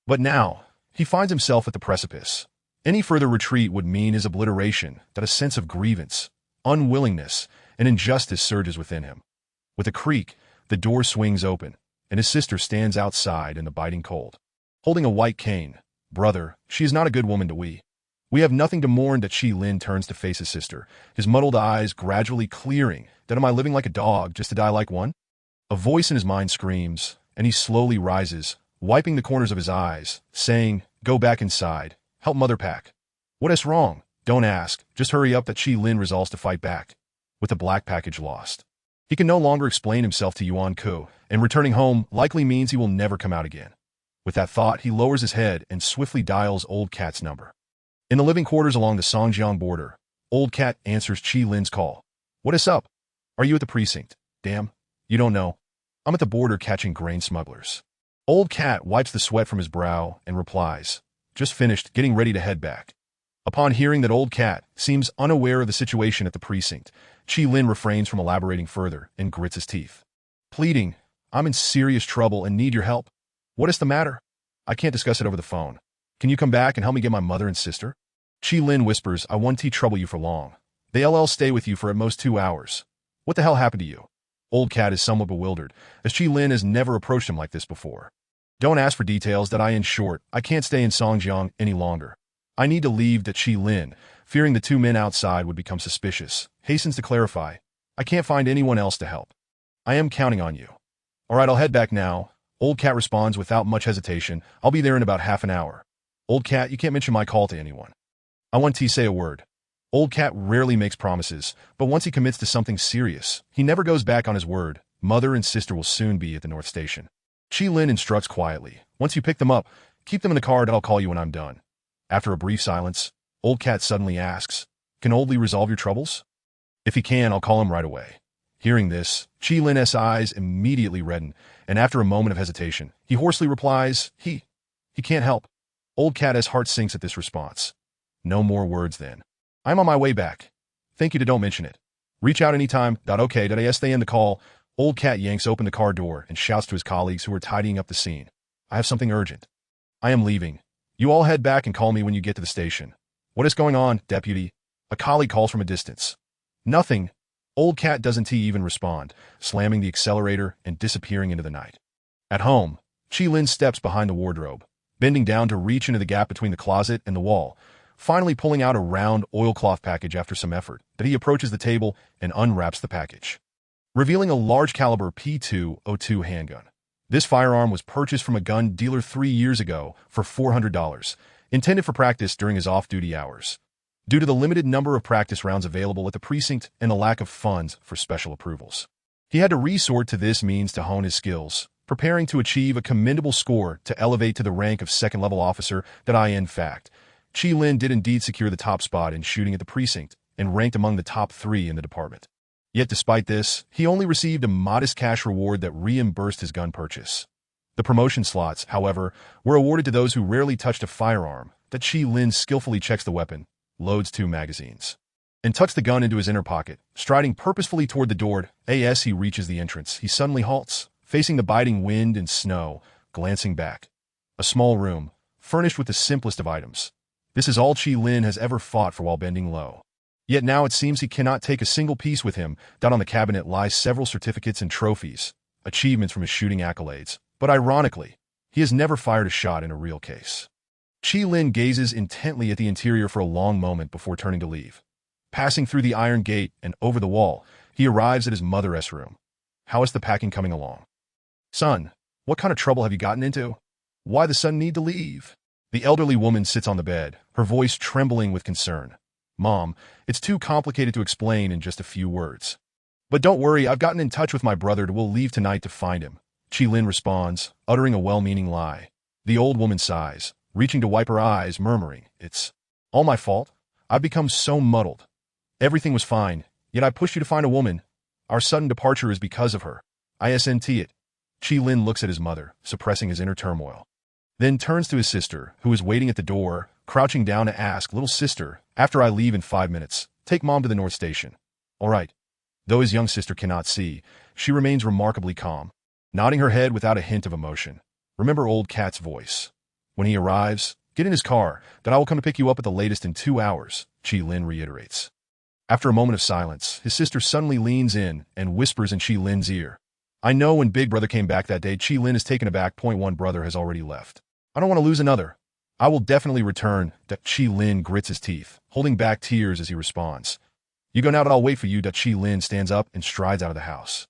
But now, he finds himself at the precipice. Any further retreat would mean his obliteration. That a sense of grievance, unwillingness, and injustice surges within him. With a creak, the door swings open, and his sister stands outside in the biting cold, holding a white cane. Brother, she is not a good woman to we. We have nothing to mourn. That Qi Lin turns to face his sister, his muddled eyes gradually clearing. That am I living like a dog just to die like one? A voice in his mind screams, and he slowly rises, wiping the corners of his eyes, saying, Go back inside. Help mother pack. What is wrong? Don't ask. Just hurry up. That Qi Lin resolves to fight back. With the black package lost, he can no longer explain himself to Yuan Ku, and returning home likely means he will never come out again. With that thought, he lowers his head and swiftly dials Old Cat's number. In the living quarters along the Songjiang border, Old Cat answers Qi Lin's call. What is up? Are you at the precinct? Damn, you don't know. I'm at the border catching grain smugglers. Old Cat wipes the sweat from his brow and replies, Just finished, getting ready to head back. Upon hearing that Old Cat seems unaware of the situation at the precinct, Qi Lin refrains from elaborating further and grits his teeth, pleading, I'm in serious trouble and need your help. What is the matter? I can't discuss it over the phone. Can you come back and help me get my mother and sister? Qi Lin whispers, I won't trouble you for long. They'll stay with you for at most 2 hours. What the hell happened to you? Old Cat is somewhat bewildered, as Qi Lin has never approached him like this before. Don't ask for details. That in short, I can't stay in Songjiang any longer. I need to leave. That Qi Lin, fearing the 2 men outside would become suspicious, hastens to clarify, I can't find anyone else to help. I am counting on you. All right, I'll head back now. Old Cat responds without much hesitation, I'll be there in about half an hour. Old Cat, you can't mention my call to anyone. I want to say a word. Old Cat rarely makes promises, but once he commits to something serious, he never goes back on his word. Mother and sister will soon be at the North Station. Chi Lin instructs quietly. Once you pick them up, keep them in the car and I'll call you when I'm done. After a brief silence, Old Cat suddenly asks, Can Old Lee resolve your troubles? If he can, I'll call him right away. Hearing this, Chi Lin's eyes immediately redden, and after a moment of hesitation, he hoarsely replies, He can't help. Old Cat's heart sinks at this response. No more words then. I'm on my way back. Thank you to don't mention it. Reach out anytime. Okay. As they end the call, Old Cat yanks open the car door and shouts to his colleagues who are tidying up the scene. I have something urgent. I am leaving. You all head back and call me when you get to the station. What is going on, deputy? A colleague calls from a distance. Nothing. Old Cat doesn't even respond, slamming the accelerator and disappearing into the night. At home, Chi Lin steps behind the wardrobe, bending down to reach into the gap between the closet and the wall, finally pulling out a round oilcloth package after some effort. That he approaches the table and unwraps the package, revealing a large caliber .202 handgun. This firearm was purchased from a gun dealer 3 years ago for $400, intended for practice during his off-duty hours. Due to the limited number of practice rounds available at the precinct and the lack of funds for special approvals, he had to resort to this means to hone his skills, preparing to achieve a commendable score to elevate to the rank of second-level officer. In fact, Chi Lin did indeed secure the top spot in shooting at the precinct and ranked among the top 3 in the department. Yet despite this, he only received a modest cash reward that reimbursed his gun purchase. The promotion slots, however, were awarded to those who rarely touched a firearm. That Chi Lin skillfully checks the weapon, loads 2 magazines, and tucks the gun into his inner pocket, striding purposefully toward the door. As he reaches the entrance, he suddenly halts, facing the biting wind and snow, glancing back. A small room, furnished with the simplest of items. This is all Chi Lin has ever fought for while bending low. Yet now it seems he cannot take a single piece with him. On the cabinet lies several certificates and trophies, achievements from his shooting accolades. But ironically, he has never fired a shot in a real case. Chi Lin gazes intently at the interior for a long moment before turning to leave. Passing through the iron gate and over the wall, he arrives at his mother's room. How is the packing coming along? Son, what kind of trouble have you gotten into? Why the son need to leave? The elderly woman sits on the bed, her voice trembling with concern. Mom, it's too complicated to explain in just a few words. But don't worry, I've gotten in touch with my brother and we'll leave tonight to find him. Chi Lin responds, uttering a well-meaning lie. The old woman sighs, reaching to wipe her eyes, murmuring, It's all my fault. I've become so muddled. Everything was fine, yet I pushed you to find a woman. Our sudden departure is because of her. Isn't it? Chi Lin looks at his mother, suppressing his inner turmoil. Then turns to his sister, who is waiting at the door, crouching down to ask, Little sister, after I leave in 5 minutes, take Mom to the North Station. All right. Though his young sister cannot see, she remains remarkably calm, nodding her head without a hint of emotion. Remember Old Cat's voice. When he arrives, get in his car, that I will come to pick you up at the latest in 2 hours, Chi Lin reiterates. After a moment of silence, his sister suddenly leans in and whispers in Chi Lin's ear. I know when Big Brother came back that day, Chi Lin is taken aback. One brother has already left. I don't want to lose another. I will definitely return. Chi Lin grits his teeth, holding back tears as he responds. You go now, I'll wait for you. Chi Lin stands up and strides out of the house.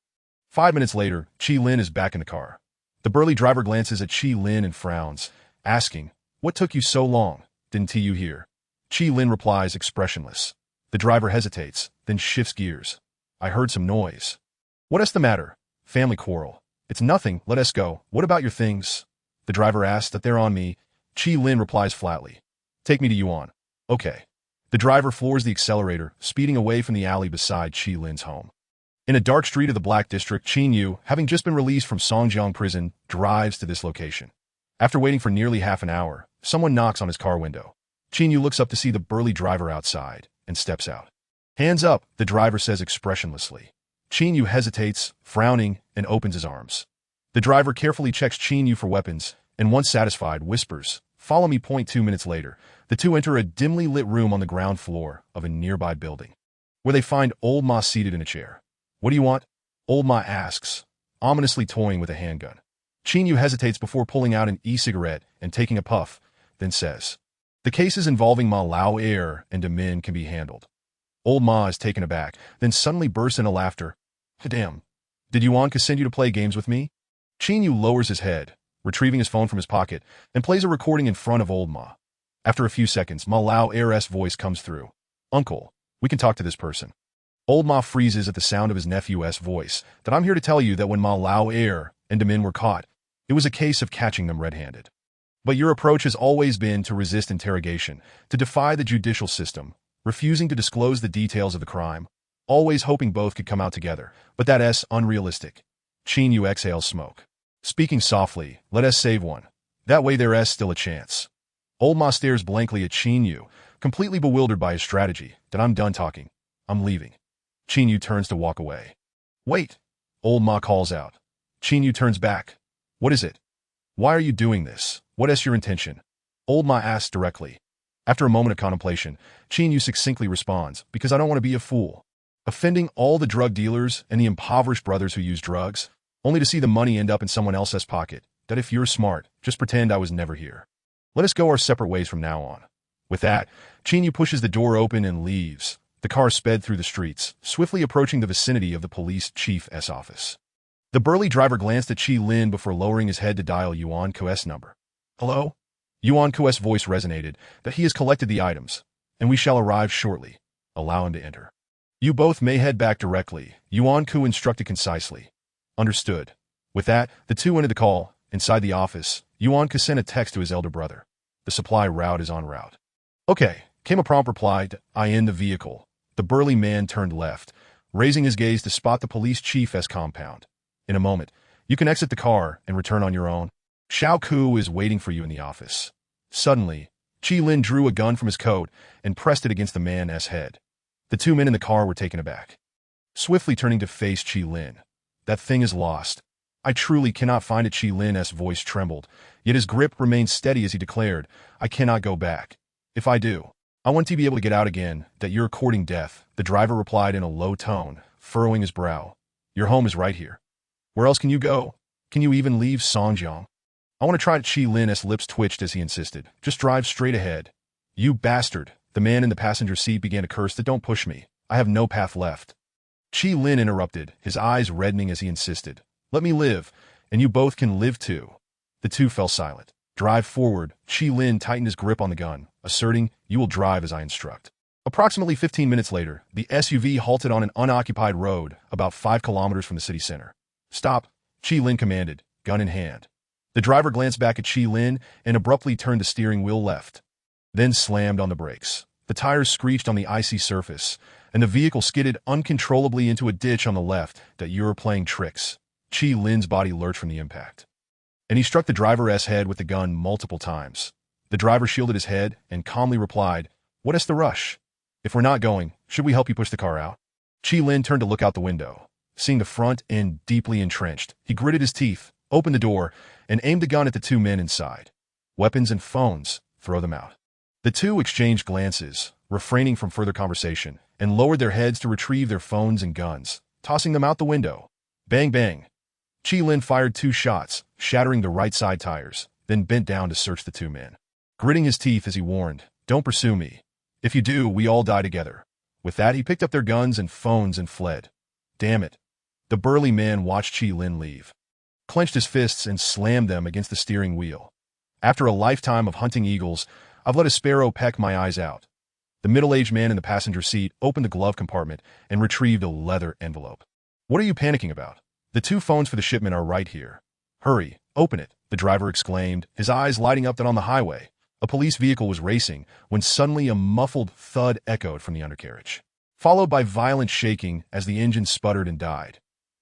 5 minutes later, Chi Lin is back in the car. The burly driver glances at Chi Lin and frowns, asking, What took you so long? Didn't you hear? Chi Lin replies, expressionless. The driver hesitates, then shifts gears. I heard some noise. What is the matter? Family quarrel. It's nothing, let us go. What about your things? The driver asks. That they're on me. Chi Lin replies flatly. Take me to Yuan. Okay. The driver floors the accelerator, speeding away from the alley beside Chi Lin's home. In a dark street of the Black District, Qin Yu, having just been released from Songjiang prison, drives to this location. After waiting for nearly half an hour, someone knocks on his car window. Qin Yu looks up to see the burly driver outside and steps out. Hands up, the driver says expressionlessly. Qin Yu hesitates, frowning, and opens his arms. The driver carefully checks Qin Yu for weapons, and once satisfied, whispers, Follow me. 2 minutes later, the two enter a dimly lit room on the ground floor of a nearby building, where they find Old Ma seated in a chair. What do you want? Old Ma asks, ominously toying with a handgun. Qin Yu hesitates before pulling out an e-cigarette and taking a puff, then says, The cases involving Ma Lao Air and Demin can be handled. Old Ma is taken aback, then suddenly bursts into laughter. Damn. Did Yuan send you to play games with me? Qin Yu lowers his head, retrieving his phone from his pocket, and plays a recording in front of Old Ma. After a few seconds, Ma Lao Air's voice comes through. Uncle, we can talk to this person. Old Ma freezes at the sound of his nephew's voice, that I'm here to tell you that when Ma Lao Air and Damin were caught, it was a case of catching them red-handed. But your approach has always been to resist interrogation, to defy the judicial system, refusing to disclose the details of the crime, always hoping both could come out together. But that's unrealistic. Chin Yu exhales smoke. Speaking softly, let us save one. That way there's still a chance. Old Ma stares blankly at Chin Yu, completely bewildered by his strategy. That I'm done talking. I'm leaving. Chin Yu turns to walk away. Wait! Old Ma calls out. Chin Yu turns back. What is it? Why are you doing this? What is your intention? Old Ma asks directly. After a moment of contemplation, Chin Yu succinctly responds, because I don't want to be a fool. Offending all the drug dealers and the impoverished brothers who use drugs, only to see the money end up in someone else's pocket. That if you're smart, just pretend I was never here. Let us go our separate ways from now on. With that, Chin Yu pushes the door open and leaves. The car sped through the streets, swiftly approaching the vicinity of the police chief's office. The burly driver glanced at Chi Lin before lowering his head to dial Yuan Ku's number. Hello? Yuan Ku's voice resonated, that he has collected the items, and we shall arrive shortly. Allow him to enter. You both may head back directly, Yuan Ku instructed concisely. Understood. With that, the two ended the call. Inside the office, Yuan Ku sent a text to his elder brother. The supply route is en route. Okay, came a prompt reply to, I in the vehicle. The burly man turned left, raising his gaze to spot the police chief's compound. In a moment, you can exit the car and return on your own. Xiao Ku is waiting for you in the office. Suddenly, Chi Lin drew a gun from his coat and pressed it against the man's head. The two men in the car were taken aback. Swiftly turning to face Chi Lin. That thing is lost. I truly cannot find it. Chi Lin's voice trembled, yet his grip remained steady as he declared, I cannot go back. If I do, I want to be able to get out again. That you're courting death, the driver replied in a low tone, furrowing his brow. Your home is right here. Where else can you go? Can you even leave Songjiang? I want to try it. Chi Lin's lips twitched as he insisted. Just drive straight ahead. You bastard. The man in the passenger seat began to curse. That don't push me. I have no path left. Chi Lin interrupted, his eyes reddening as he insisted. Let me live, and you both can live too. The two fell silent. Drive forward. Chi Lin tightened his grip on the gun, asserting, you will drive as I instruct. Approximately 15 minutes later, the SUV halted on an unoccupied road about 5 kilometers from the city center. Stop, Chi Lin commanded, gun in hand. The driver glanced back at Chi Lin and abruptly turned the steering wheel left, then slammed on the brakes. The tires screeched on the icy surface, and the vehicle skidded uncontrollably into a ditch on the left. That you're playing tricks. Chi Lin's body lurched from the impact, and he struck the driver's head with the gun multiple times. The driver shielded his head and calmly replied, What is the rush? If we're not going, should we help you push the car out? Chi Lin turned to look out the window. Seeing the front end deeply entrenched, he gritted his teeth, opened the door, and aimed the gun at the two men inside. Weapons and phones, throw them out. The two exchanged glances, refraining from further conversation, and lowered their heads to retrieve their phones and guns, tossing them out the window. Bang bang. Chi Lin fired 2 shots, shattering the right side tires, then bent down to search the two men. Gritting his teeth as he warned, Don't pursue me. If you do, we all die together. With that, he picked up their guns and phones and fled. Damn it. The burly man watched Chi Lin leave, clenched his fists and slammed them against the steering wheel. After a lifetime of hunting eagles, I've let a sparrow peck my eyes out. The middle-aged man in the passenger seat opened the glove compartment and retrieved a leather envelope. What are you panicking about? The 2 phones for the shipment are right here. Hurry, open it, the driver exclaimed, his eyes lighting up. That on the highway, a police vehicle was racing when suddenly a muffled thud echoed from the undercarriage, followed by violent shaking as the engine sputtered and died.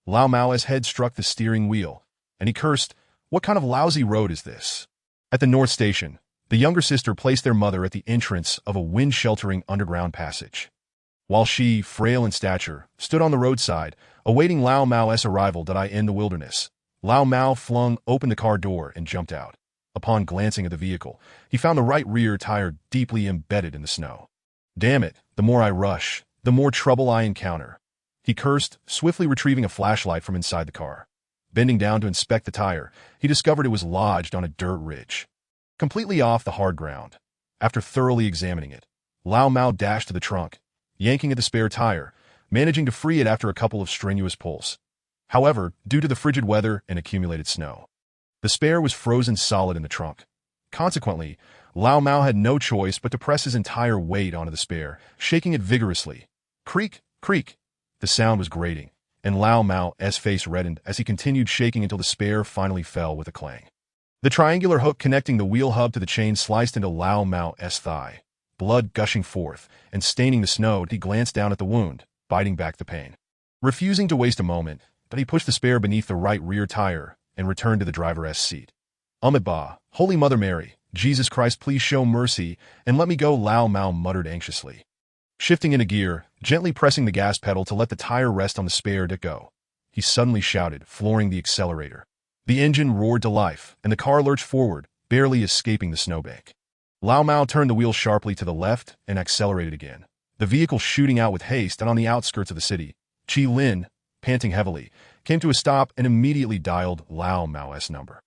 Lao Mao's head struck the steering wheel, and he cursed, What kind of lousy road is this? At the North Station, the younger sister placed their mother at the entrance of a wind-sheltering underground passage, while she, frail in stature, stood on the roadside, awaiting Lao Mao's arrival. That I in the wilderness. Lao Mao flung open the car door and jumped out. Upon glancing at the vehicle, he found the right rear tire deeply embedded in the snow. Damn it, the more I rush, the more trouble I encounter. He cursed, swiftly retrieving a flashlight from inside the car. Bending down to inspect the tire, he discovered it was lodged on a dirt ridge, completely off the hard ground. After thoroughly examining it, Lao Mao dashed to the trunk, yanking at the spare tire, managing to free it after a couple of strenuous pulls. However, due to the frigid weather and accumulated snow, the spare was frozen solid in the trunk. Consequently, Lao Mao had no choice but to press his entire weight onto the spare, shaking it vigorously. Creak, creak. The sound was grating, and Lao Mao's face reddened as he continued shaking until the spare finally fell with a clang. The triangular hook connecting the wheel hub to the chain sliced into Lao Mao's thigh, blood gushing forth and staining the snow. He glanced down at the wound, biting back the pain. Refusing to waste a moment, but he pushed the spare beneath the right rear tire and returned to the driver's seat. Bah, Holy Mother Mary, Jesus Christ, please show mercy and let me go, Lao Mao muttered anxiously. Shifting into gear, gently pressing the gas pedal to let the tire rest on the spare to go, he suddenly shouted, flooring the accelerator. The engine roared to life, and the car lurched forward, barely escaping the snowbank. Lao Mao turned the wheel sharply to the left and accelerated again, the vehicle shooting out with haste. And on the outskirts of the city, Chi Lin, panting heavily, came to a stop and immediately dialed Lao Mao's number.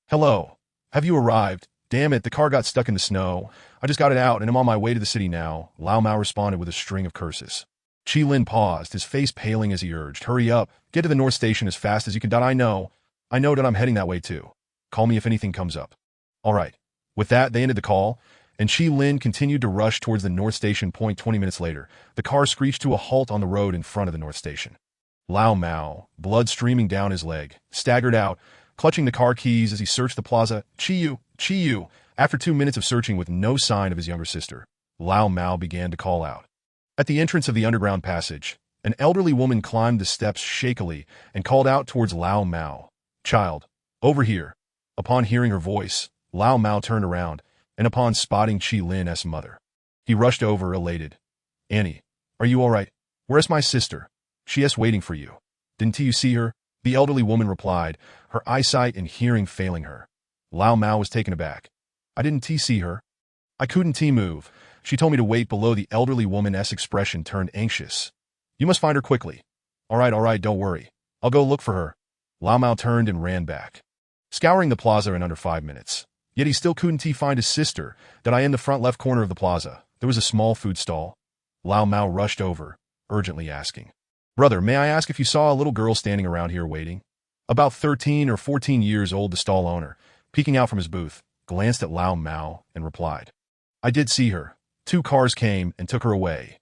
Hello. Have you arrived? Damn it, the car got stuck in the snow. I just got it out and am on my way to the city now, Lao Mao responded with a string of curses. Chi Lin paused, his face paling as he urged, hurry up, get to the North Station as fast as you can. I know that I'm heading that way too. Call me if anything comes up. All right. With that, they ended the call, and Chi Lin continued to rush towards the North Station. 20 minutes later, the car screeched to a halt on the road in front of the North Station. Lao Mao, blood streaming down his leg, staggered out, clutching the car keys as he searched the plaza. Chi-yu. After 2 minutes of searching with no sign of his younger sister, Lao Mao began to call out. At the entrance of the underground passage, an elderly woman climbed the steps shakily and called out towards Lao Mao. Child, over here. Upon hearing her voice, Lao Mao turned around, and upon spotting Chi Lin's mother, he rushed over, elated. Annie, are you all right? Where's my sister? She's waiting for you. Didn't you see her? The elderly woman replied, her eyesight and hearing failing her. Lao Mao was taken aback. I didn't see her. I couldn't move. She told me to wait below. The elderly woman's expression turned anxious. You must find her quickly. All right, don't worry. I'll go look for her. Lao Mao turned and ran back, scouring the plaza in under 5 minutes. Yet he still couldn't find his sister. In the front left corner of the plaza, there was a small food stall. Lao Mao rushed over, urgently asking, Brother, may I ask if you saw a little girl standing around here waiting? About 13 or 14 years old, the stall owner, peeking out from his booth, glanced at Lao Mao and replied, I did see her. 2 cars came and took her away.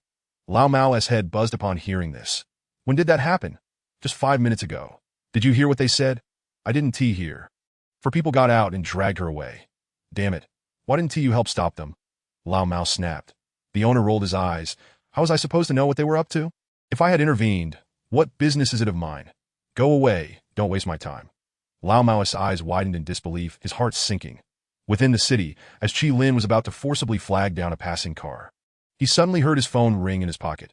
Lao Mao's head buzzed upon hearing this. When did that happen? Just 5 minutes ago. Did you hear what they said? I didn't hear. 4 people got out and dragged her away. Damn it. Why didn't you help stop them? Lao Mao snapped. The owner rolled his eyes. How was I supposed to know what they were up to? If I had intervened, what business is it of mine? Go away. Don't waste my time. Lao Mao's eyes widened in disbelief, his heart sinking. Within the city, as Chi Lin was about to forcibly flag down a passing car, he suddenly heard his phone ring in his pocket.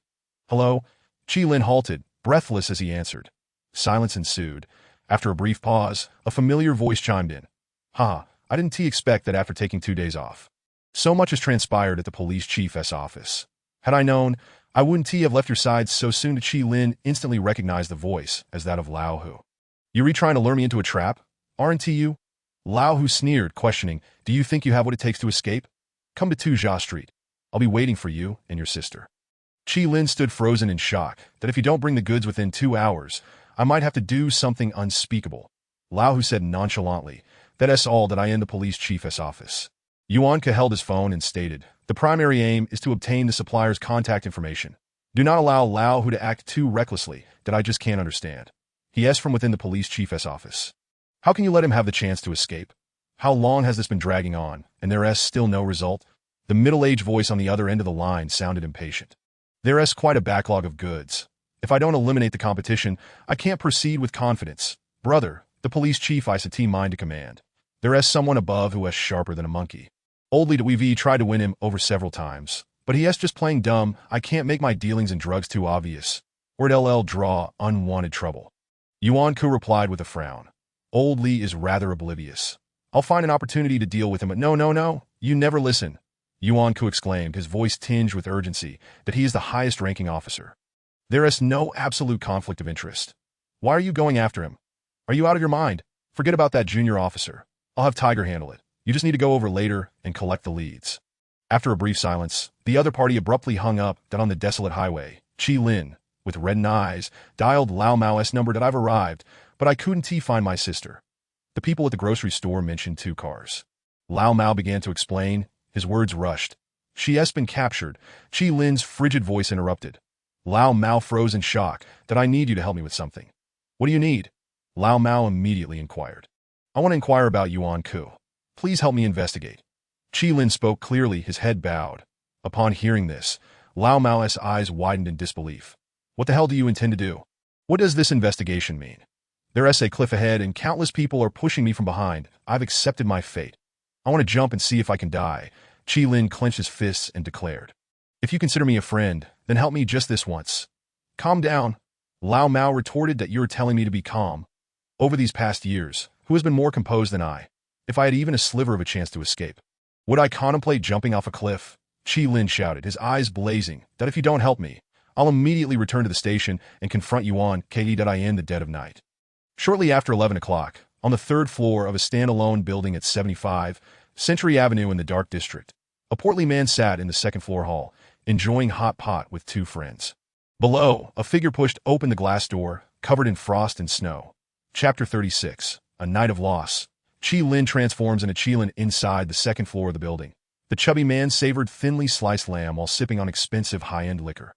Hello? Chi Lin halted, breathless as he answered. Silence ensued. After a brief pause, a familiar voice chimed in. I didn't expect that after taking 2 days off. So much has transpired at the police chief's office. Had I known, I wouldn't have left your side so soon. Chi Lin instantly recognized the voice as that of Lao Hu. You trying to lure me into a trap? Aren't you? Lao Hu sneered, questioning, do you think you have what it takes to escape? Come to Jia Street. I'll be waiting for you and your sister. Chi Lin stood frozen in shock that if you don't bring the goods within 2 hours, I might have to do something unspeakable. Lao Hu said nonchalantly, that's all that I in the police chief's office. Yuan Ke held his phone and stated, the primary aim is to obtain the supplier's contact information. Do not allow Lao Hu to act too recklessly that I just can't understand. He asked from within the police chief's office. How can you let him have the chance to escape? How long has this been dragging on, and there's still no result? The middle-aged voice on the other end of the line sounded impatient. There's quite a backlog of goods. If I don't eliminate the competition, I can't proceed with confidence. Brother, the police chief is a team mind to command. There's someone above who is sharper than a monkey. Oldly we've tried to win him over several times, but he is just playing dumb. I can't make my dealings in drugs too obvious, or it'll draw unwanted trouble. Yuan Ku replied with a frown. Old Lee is rather oblivious. I'll find an opportunity to deal with him, but no, you never listen. Yuan Ku exclaimed, his voice tinged with urgency, that he is the highest-ranking officer. There is no absolute conflict of interest. Why are you going after him? Are you out of your mind? Forget about that junior officer. I'll have Tiger handle it. You just need to go over later and collect the leads. After a brief silence, the other party abruptly hung up. That on the desolate highway, Chi Lin, with reddened eyes, dialed Lao Mao's number. That I've arrived, but I couldn't find my sister. The people at the grocery store mentioned 2 cars. Lao Mao began to explain. His words rushed. She has been captured. Chi Lin's frigid voice interrupted. Lao Mao froze in shock. That I need you to help me with something. What do you need? Lao Mao immediately inquired. I want to inquire about Yuan Ku. Please help me investigate. Qi Lin spoke clearly, his head bowed. Upon hearing this, Lao Mao's eyes widened in disbelief. What the hell do you intend to do? What does this investigation mean? There's a cliff ahead and countless people are pushing me from behind. I've accepted my fate. I want to jump and see if I can die. Qi Lin clenched his fists and declared. If you consider me a friend, then help me just this once. Calm down. Lao Mao retorted that you're telling me to be calm. Over these past years, who has been more composed than I? If I had even a sliver of a chance to escape, would I contemplate jumping off a cliff? Qi Lin shouted, his eyes blazing, that if you don't help me, I'll immediately return to the station and confront Yuan Ku in the dead of night. Shortly after 11 o'clock, on the third floor of a standalone building at 75 Century Avenue in the Dark District, a portly man sat in the second-floor hall, enjoying hot pot with two friends. Below, a figure pushed open the glass door, covered in frost and snow. Chapter 36, A Night of Loss. Qi Lin transforms into Qi Lin inside the second floor of the building. The chubby man savored thinly sliced lamb while sipping on expensive high-end liquor.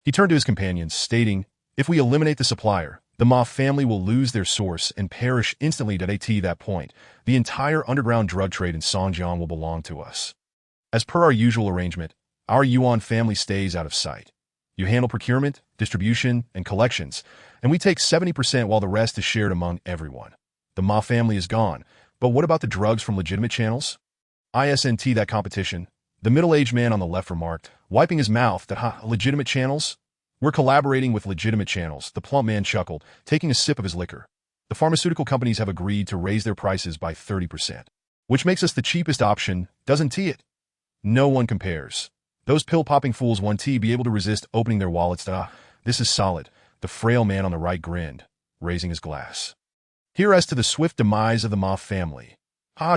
He turned to his companions, stating, if we eliminate the supplier, the Ma family will lose their source and perish instantly. At that point, the entire underground drug trade in Songjiang will belong to us. As per our usual arrangement, our Yuan family stays out of sight. You handle procurement, distribution, and collections, and we take 70% while the rest is shared among everyone. The Ma family is gone, but what about the drugs from legitimate channels? Isn't that competition? The middle-aged man on the left remarked, wiping his mouth, that legitimate channels? We're collaborating with legitimate channels, the plump man chuckled, taking a sip of his liquor. The pharmaceutical companies have agreed to raise their prices by 30%, which makes us the cheapest option, doesn't it? No one compares. Those pill-popping fools won't be able to resist opening their wallets. This is solid. The frail man on the right grinned, raising his glass. Here's to the swift demise of the Ma family.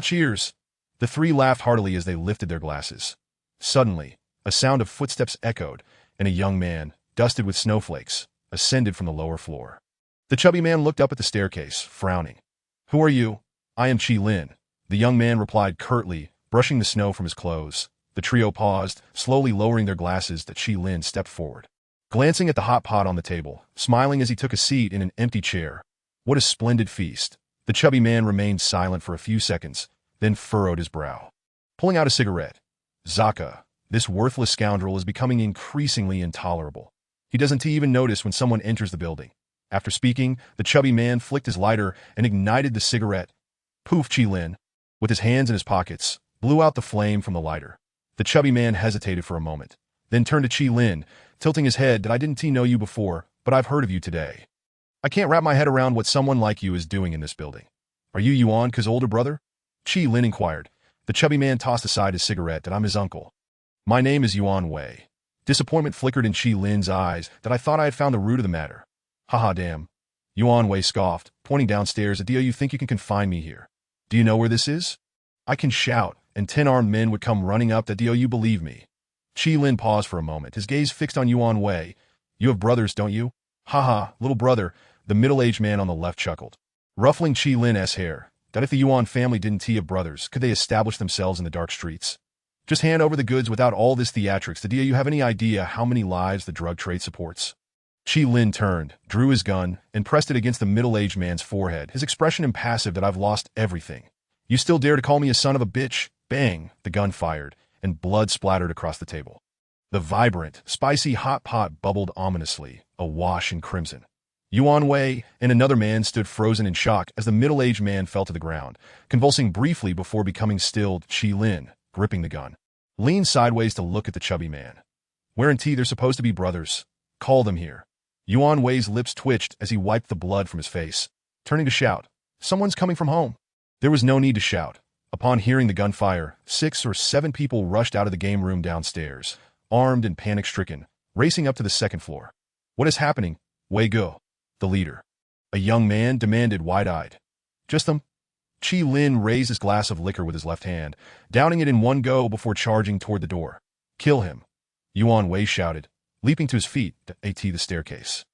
Cheers. The three laughed heartily as they lifted their glasses. Suddenly, a sound of footsteps echoed, and a young man, dusted with snowflakes, ascended from the lower floor. The chubby man looked up at the staircase, frowning. Who are you? I am Qi Lin. The young man replied curtly, brushing the snow from his clothes. The trio paused, slowly lowering their glasses. That Qi Lin stepped forward, glancing at the hot pot on the table, smiling as he took a seat in an empty chair. What a splendid feast. The chubby man remained silent for a few seconds, then furrowed his brow. Pulling out a cigarette. Zaka, this worthless scoundrel is becoming increasingly intolerable. He doesn't even notice when someone enters the building. After speaking, the chubby man flicked his lighter and ignited the cigarette. Poof! Qi Lin, with his hands in his pockets, blew out the flame from the lighter. The chubby man hesitated for a moment, then turned to Qi Lin, tilting his head. That I didn't know you before, but I've heard of you today. I can't wrap my head around what someone like you is doing in this building. Are you Yuan Ku's older brother? Qi Lin inquired. The chubby man tossed aside his cigarette. That I'm his uncle. My name is Yuan Wei. Disappointment flickered in Qi Lin's eyes. That I thought I had found the root of the matter. Haha, damn. Yuan Wei scoffed, pointing downstairs. Do you think you can confine me here? Do you know where this is? I can shout, and 10 armed men would come running up. Do you believe me? Qi Lin paused for a moment, his gaze fixed on Yuan Wei. You have brothers, don't you? Haha, little brother, the middle-aged man on the left chuckled, ruffling Qi Lin's hair. That if the Yuan family didn't have brothers, could they establish themselves in the dark streets? Just hand over the goods without all this theatrics. Do you have any idea how many lives the drug trade supports? Qi Lin turned, drew his gun, and pressed it against the middle-aged man's forehead, his expression impassive. That I've lost everything. You still dare to call me a son of a bitch? Bang! The gun fired, and blood splattered across the table. The vibrant, spicy hot pot bubbled ominously, awash in crimson. Yuan Wei and another man stood frozen in shock as the middle-aged man fell to the ground, convulsing briefly before becoming stilled. Qi Lin, gripping the gun, leaned sideways to look at the chubby man. Weren't they're supposed to be brothers? Call them here. Yuan Wei's lips twitched as he wiped the blood from his face, turning to shout, Someone's coming from home. There was no need to shout. Upon hearing the gunfire, 6 or 7 people rushed out of the game room downstairs, armed and panic-stricken, racing up to the second floor. What is happening? Wei Go, the leader. A young man demanded wide-eyed. Just them? Qi Lin raised his glass of liquor with his left hand, downing it in one go before charging toward the door. Kill him, Yuan Wei shouted, leaping to his feet at the staircase.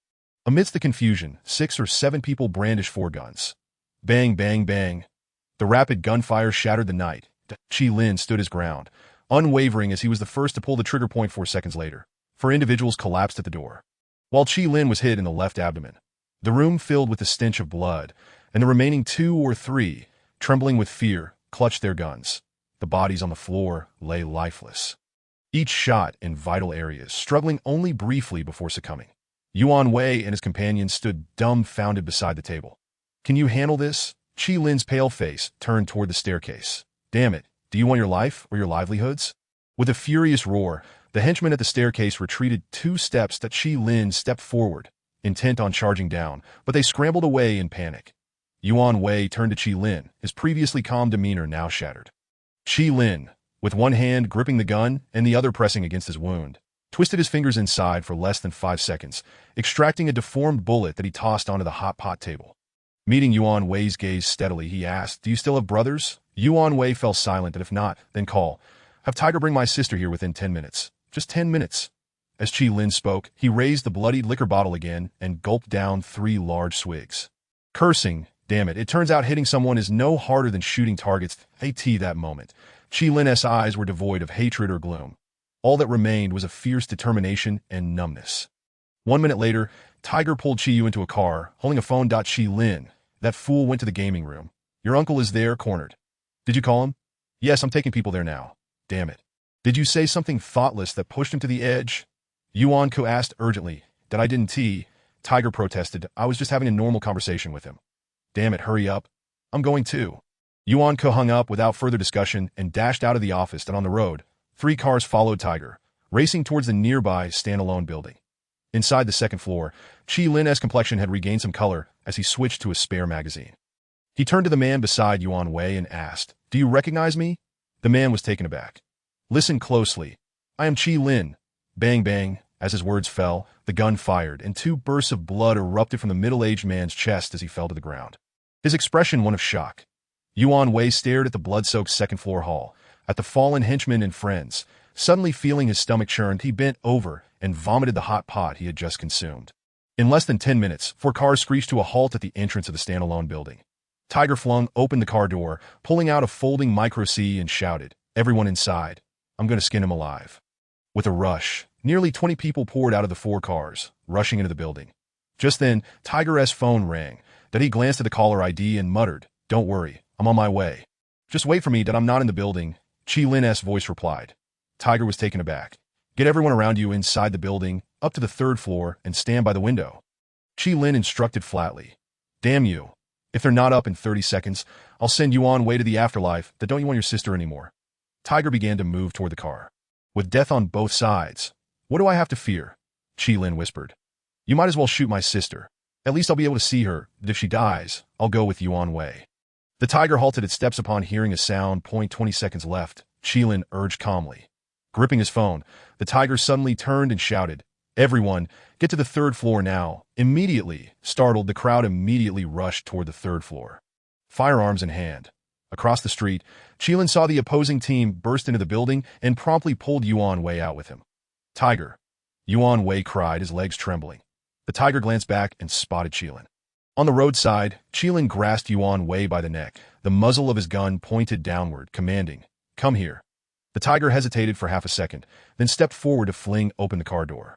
Amidst the confusion, 6 or 7 people brandished 4 guns. Bang, bang, bang. The rapid gunfire shattered the night. Qi Lin stood his ground, unwavering as he was the first to pull the trigger point 4 seconds later. 4 individuals collapsed at the door. while Qi Lin was hit in the left abdomen. The room filled with the stench of blood, and the remaining 2 or 3, trembling with fear, clutched their guns. The bodies on the floor lay lifeless, each shot in vital areas, struggling only briefly before succumbing. Yuan Wei and his companions stood dumbfounded beside the table. "Can you handle this?" Qi Lin's pale face turned toward the staircase. "Damn it, do you want your life or your livelihoods?" With a furious roar, the henchmen at the staircase retreated 2 steps that Qi Lin stepped forward, intent on charging down, but they scrambled away in panic. Yuan Wei turned to Qi Lin, his previously calm demeanor now shattered. Qi Lin, with one hand gripping the gun and the other pressing against his wound, twisted his fingers inside for less than 5 seconds, extracting a deformed bullet that he tossed onto the hot pot table. Meeting Yuan Wei's gaze steadily, he asked, "Do you still have brothers?" Yuan Wei fell silent, and if not, then call. "Have Tiger bring my sister here within 10 minutes. Just 10 minutes. As Qi Lin spoke, he raised the bloodied liquor bottle again and gulped down 3 large swigs. Cursing, "Damn it, it turns out hitting someone is no harder than shooting targets." That moment, Qi Lin's eyes were devoid of hatred or gloom. All that remained was a fierce determination and numbness. 1 minute later, Tiger pulled Qi Yu into a car, holding a phone. Qi Lin, that fool went to the gaming room. "Your uncle is there, cornered." "Did you call him?" "Yes, I'm taking people there now." "Damn it. Did you say something thoughtless that pushed him to the edge?" Yuan Ko asked urgently. "That I didn't." Tiger protested. "I was just having a normal conversation with him." "Damn it, hurry up. I'm going too." Yuan Ko hung up without further discussion and dashed out of the office, and on the road, 3 cars followed Tiger, racing towards the nearby standalone building. Inside the second floor, Qi Lin's complexion had regained some color as he switched to a spare magazine. He turned to the man beside Yuan Wei and asked, "Do you recognize me?" The man was taken aback. "Listen closely. I am Qi Lin." Bang bang, as his words fell, the gun fired, and 2 bursts of blood erupted from the middle-aged man's chest as he fell to the ground. His expression one of shock. Yuan Wei stared at the blood-soaked second-floor hall, at the fallen henchmen and friends. Suddenly feeling his stomach churned, he bent over and vomited the hot pot he had just consumed. In less than 10 minutes, 4 cars screeched to a halt at the entrance of the standalone building. Tiger flung open the car door, pulling out a folding micro-C and shouted, "Everyone inside. I'm going to skin him alive." With a rush, nearly 20 people poured out of the 4 cars, rushing into the building. Just then, Tiger's phone rang. He glanced at the caller ID and muttered, "Don't worry, I'm on my way. Just wait for me. I'm not in the building." Qi Lin's voice replied. Tiger was taken aback. "Get everyone around you inside the building, up to the 3rd floor, and stand by the window." Qi Lin instructed flatly. "Damn you. If they're not up in 30 seconds, I'll send you on way to the afterlife. Don't you want your sister anymore?" Tiger began to move toward the car. "With death on both sides, what do I have to fear?" Qi Lin whispered. "You might as well shoot my sister. At least I'll be able to see her, but if she dies, I'll go with Yuan Wei." The Tiger halted its steps upon hearing a sound. 20 seconds left, Qi Lin urged calmly. Gripping his phone, the Tiger suddenly turned and shouted, "Everyone, get to the 3rd floor now." Immediately, startled, the crowd immediately rushed toward the 3rd floor, firearms in hand. Across the street, Qi Lin saw the opposing team burst into the building and promptly pulled Yuan Wei out with him. "Tiger!" Yuan Wei cried, his legs trembling. The Tiger glanced back and spotted Qi Lin. On the roadside, Qi Lin grasped Yuan Wei by the neck, the muzzle of his gun pointed downward, commanding, "Come here." The Tiger hesitated for half a second, then stepped forward to fling open the car door.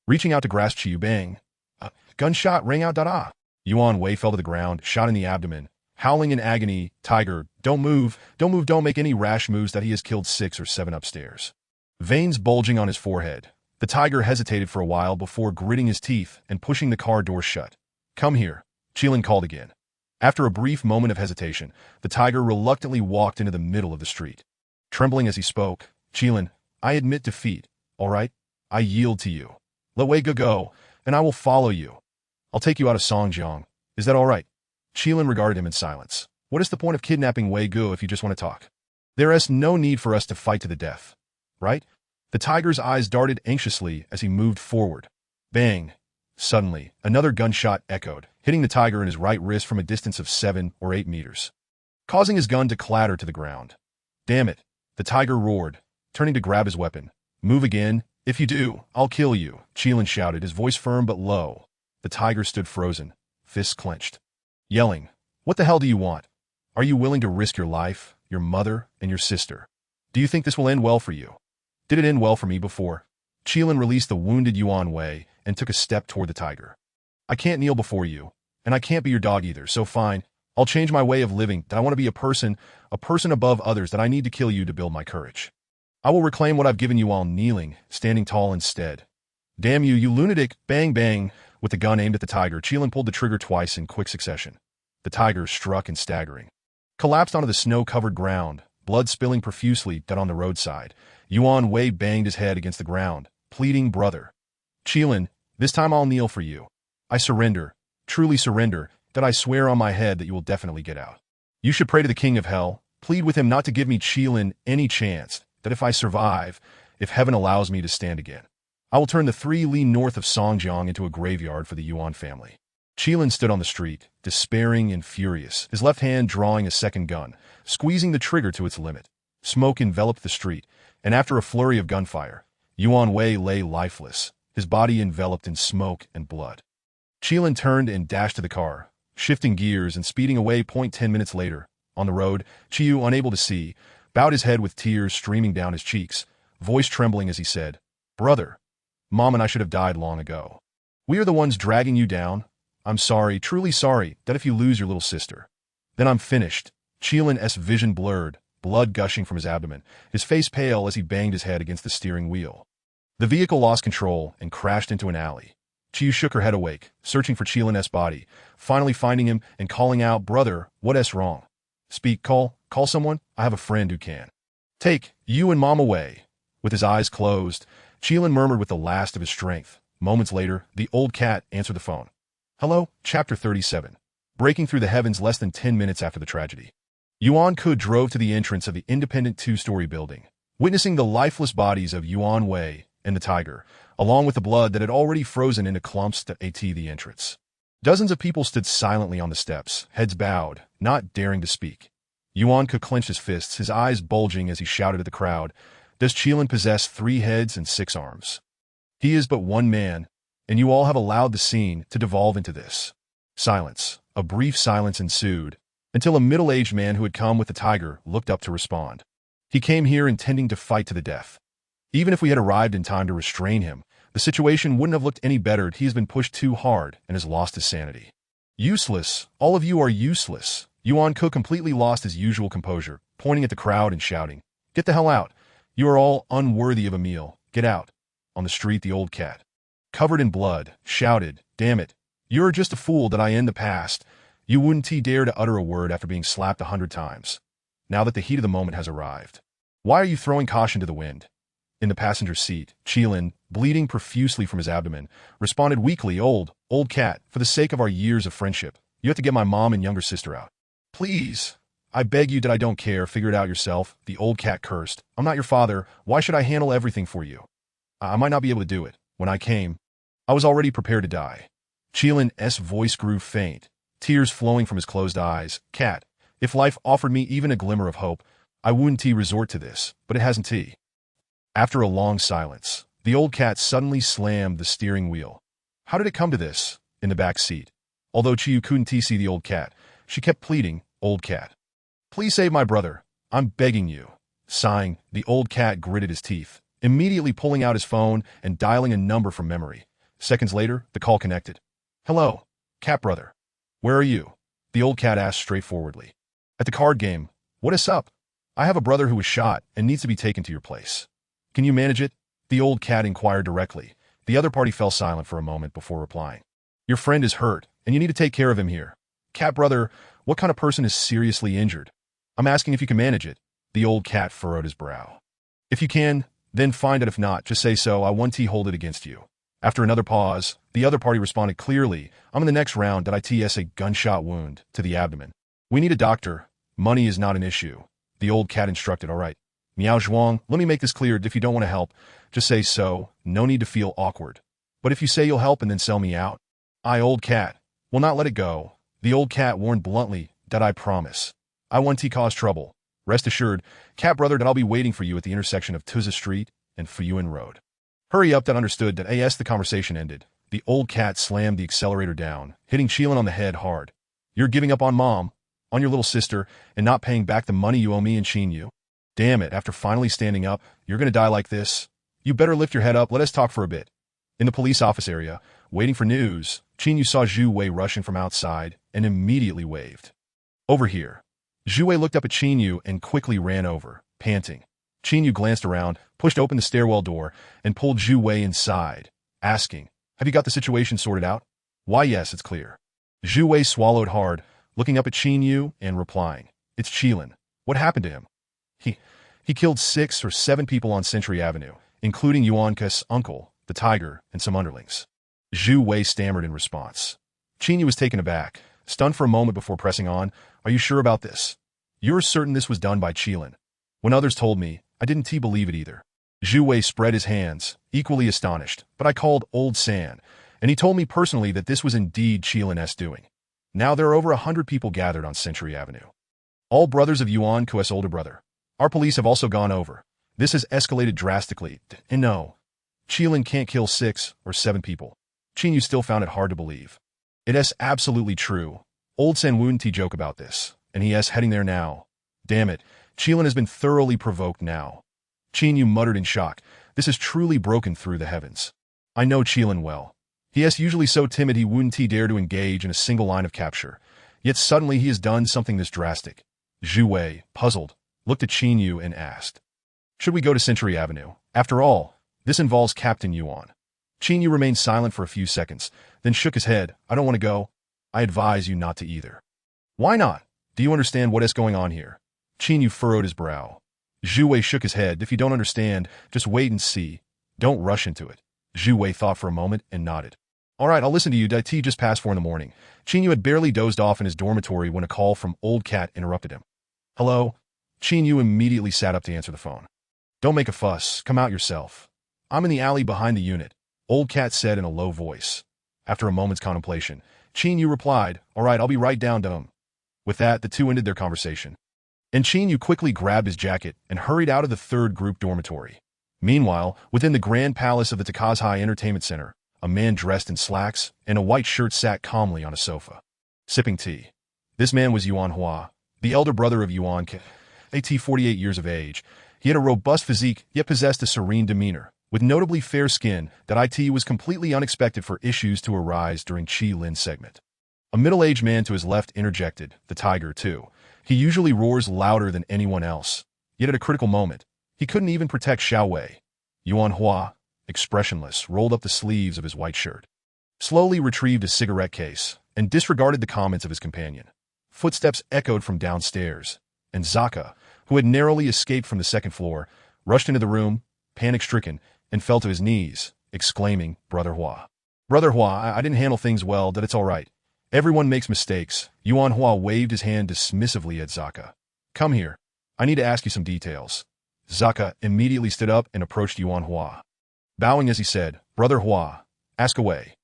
Reaching out to grasp Qi Yu, bang! A gunshot rang out. Yuan Wei fell to the ground, shot in the abdomen, howling in agony, "Tiger, don't move, don't make any rash moves." He has killed 6 or 7 upstairs. Veins bulging on his forehead, the Tiger hesitated for a while before gritting his teeth and pushing the car door shut. "Come here," Qi Lin called again. After a brief moment of hesitation, the Tiger reluctantly walked into the middle of the street. Trembling as he spoke, "Qi Lin, I admit defeat, all right? I yield to you. Let Wei go, and I will follow you. I'll take you out of Songjiang. Is that all right?" Qi Lin regarded him in silence. "What is the point of kidnapping Wei Gu if you just want to talk? There is no need for us to fight to the death, right?" The Tiger's eyes darted anxiously as he moved forward. Bang! Suddenly, another gunshot echoed, hitting the Tiger in his right wrist from a distance of 7 or 8 meters, causing his gun to clatter to the ground. "Damn it!" the Tiger roared, turning to grab his weapon. "Move again. If you do, I'll kill you," Qi Lin shouted, his voice firm but low. The Tiger stood frozen, fists clenched, yelling, "What the hell do you want? Are you willing to risk your life, your mother, and your sister? Do you think this will end well for you? Did it end well for me before?" Qilin released the wounded Yuan Wei and took a step toward the tiger. I can't kneel before you, and I can't be your dog either, so fine. I'll change my way of living, that I want to be a person above others, that I need to kill you to build my courage. I will reclaim what I've given you while kneeling, standing tall instead. Damn you, you lunatic! Bang, bang! With the gun aimed at the tiger, Qilin pulled the trigger twice in quick succession. The tiger struck and staggering, collapsed onto the snow-covered ground, blood spilling profusely dead on the roadside. Yuan Wei banged his head against the ground, pleading, brother. Qilin, this time I'll kneel for you. I surrender, truly surrender, that I swear on my head that you will definitely get out. You should pray to the king of hell, plead with him not to give me Qilin any chance, that if I survive, if heaven allows me to stand again, I will turn the 3 li north of Songjiang into a graveyard for the Yuan family. Qilin stood on the street, despairing and furious, his left hand drawing a second gun, squeezing the trigger to its limit. Smoke enveloped the street, and after a flurry of gunfire, Yuan Wei lay lifeless, his body enveloped in smoke and blood. Qilin turned and dashed to the car, shifting gears and speeding away. 10 minutes later, on the road, Qiu, unable to see, bowed his head with tears streaming down his cheeks, voice trembling as he said, Brother, Mom and I should have died long ago. We are the ones dragging you down. I'm sorry, truly sorry, that if you lose your little sister, then I'm finished. Qilin's vision blurred, blood gushing from his abdomen, his face pale as he banged his head against the steering wheel. The vehicle lost control and crashed into an alley. Qiu shook her head awake, searching for Qilin's body, finally finding him and calling out, Brother, what's wrong? Speak, call someone, I have a friend who can. Take you and Mom away. With his eyes closed, Qilin murmured with the last of his strength. Moments later, the old cat answered the phone. Hello, Chapter 37. Breaking through the heavens less than 10 minutes after the tragedy. Yuan Ke drove to the entrance of the independent 2-story building, witnessing the lifeless bodies of Yuan Wei and the tiger, along with the blood that had already frozen into clumps at the entrance. Dozens of people stood silently on the steps, heads bowed, not daring to speak. Yuan Ke clenched his fists, his eyes bulging as he shouted at the crowd, Does Qilin possess 3 heads and 6 arms? He is but one man, and you all have allowed the scene to devolve into this. Silence. A brief silence ensued, until a middle-aged man who had come with the tiger looked up to respond. He came here intending to fight to the death. Even if we had arrived in time to restrain him, the situation wouldn't have looked any better. He has been pushed too hard and has lost his sanity. Useless. All of you are useless. Yuan Ke completely lost his usual composure, pointing at the crowd and shouting, Get the hell out. You are all unworthy of a meal. Get out. On the street, the old cat, covered in blood, shouted, Damn it. You're just a fool that I end the past. You wouldn't dare to utter a word after being slapped 100 times. Now that the heat of the moment has arrived. Why are you throwing caution to the wind? In the passenger seat, Qilin, bleeding profusely from his abdomen, responded weakly, Old cat, for the sake of our years of friendship, you have to get my mom and younger sister out. Please. I beg you that I don't care. Figure it out yourself. The old cat cursed. I'm not your father. Why should I handle everything for you? I might not be able to do it. When I came, I was already prepared to die. Qilin's voice grew faint, tears flowing from his closed eyes. Cat, if life offered me even a glimmer of hope, I wouldn't resort to this, but it hasn't. After a long silence, the old cat suddenly slammed the steering wheel. How did it come to this? In the back seat. Although Qiu couldn't see the old cat, she kept pleading, Old cat. Please save my brother. I'm begging you. Sighing, the old cat gritted his teeth, immediately pulling out his phone and dialing a number from memory. Seconds later, the call connected. Hello, cat brother. Where are you? The old cat asked straightforwardly. At the card game. What is up? I have a brother who was shot and needs to be taken to your place. Can you manage it? The old cat inquired directly. The other party fell silent for a moment before replying. Your friend is hurt, and you need to take care of him here. Cat brother, what kind of person is seriously injured? I'm asking if you can manage it. The old cat furrowed his brow. If you can, then find it. If not, just say so. I won't hold it against you. After another pause, the other party responded clearly. I'm in the next round. That ITS a gunshot wound to the abdomen. We need a doctor. Money is not an issue. The old cat instructed. All right. Miao Zhuang, let me make this clear. If you don't want to help, just say so. No need to feel awkward. But if you say you'll help and then sell me out, I, old cat, will not let it go. The old cat warned bluntly. That I promise. I won't cause trouble. Rest assured, cat brother, that I'll be waiting for you at the intersection of Tuza Street and Fuyuan Road. Hurry up. That understood. That as the conversation ended, the old cat slammed the accelerator down, hitting Qilin on the head hard. You're giving up on Mom, on your little sister, and not paying back the money you owe me and Xin Yu? Damn it, after finally standing up, you're gonna die like this? You better lift your head up, let us talk for a bit. In the police office area, waiting for news, Qin saw Zhu Wei rushing from outside and immediately waved. Over here. Zhu Wei looked up at Qin and quickly ran over, panting. Qin glanced around, pushed open the stairwell door, and pulled Zhu Wei inside, asking, "Have you got the situation sorted out?" "Why, yes, it's clear." Zhu Wei swallowed hard, looking up at Qin and replying, "It's Qilin. What happened to him?" He killed 6 or 7 people on Century Avenue, including Yuan Ke's uncle, the tiger, and some underlings. Zhu Wei stammered in response. Qin was taken aback, stunned for a moment before pressing on. "Are you sure about this? You're certain this was done by Qilin?" "When others told me, I didn't believe it either." Zhu Wei spread his hands, equally astonished, but I called Old San, and he told me personally that this was indeed Qilin's doing. Now there are over 100 people gathered on Century Avenue. All brothers of Yuan Ke's older brother. Our police have also gone over. This has escalated drastically, and no, Qilin can't kill 6 or 7 people. Qin still found it hard to believe. It is absolutely true. Old San wouldn't joke about this, and he is heading there now. Damn it, Qilin has been thoroughly provoked now. Qin muttered in shock. This has truly broken through the heavens. I know Qilin well. He is usually so timid he wouldn't dare to engage in a single line of capture. Yet suddenly he has done something this drastic. Zhu Wei, puzzled, looked at Qin and asked, "Should we go to Century Avenue? After all, this involves Captain Yuan." Qin remained silent for a few seconds, then shook his head. "I don't want to go. I advise you not to either." "Why not? Do you understand what is going on here?" Qin furrowed his brow. Zhu Wei shook his head. "If you don't understand, just wait and see. Don't rush into it." Zhu Wei thought for a moment and nodded. "All right, I'll listen to you." Tea just past 4 in the morning. Qin had barely dozed off in his dormitory when a call from Old Cat interrupted him. "Hello?" Qin immediately sat up to answer the phone. "Don't make a fuss. Come out yourself." "I'm in the alley behind the unit," Old Cat said in a low voice. After a moment's contemplation, Qin replied, "All right, I'll be right down to him." With that, the two ended their conversation. And Qin quickly grabbed his jacket and hurried out of the 3rd group dormitory. Meanwhile, within the grand palace of the Takazhai Entertainment Center, a man dressed in slacks and a white shirt sat calmly on a sofa, sipping tea. This man was Yuan Hua, the elder brother of Yuan Ke, 48 years of age. He had a robust physique, yet possessed a serene demeanor, with notably fair skin that was completely unexpected for issues to arise during Qilin's segment. A middle-aged man to his left interjected, the tiger too. He usually roars louder than anyone else, yet at a critical moment, he couldn't even protect Xiao Wei. Yuan Hua, expressionless, rolled up the sleeves of his white shirt, slowly retrieved his cigarette case, and disregarded the comments of his companion. Footsteps echoed from downstairs, and Zaka, who had narrowly escaped from the 2nd floor, rushed into the room, panic-stricken, and fell to his knees, exclaiming, "Brother Hua. Brother Hua, I didn't handle things well, that it's all right. Everyone makes mistakes." Yuan Hua waved his hand dismissively at Zaka. "Come here. I need to ask you some details." Zaka immediately stood up and approached Yuan Hua, bowing as he said, "Brother Hua, ask away.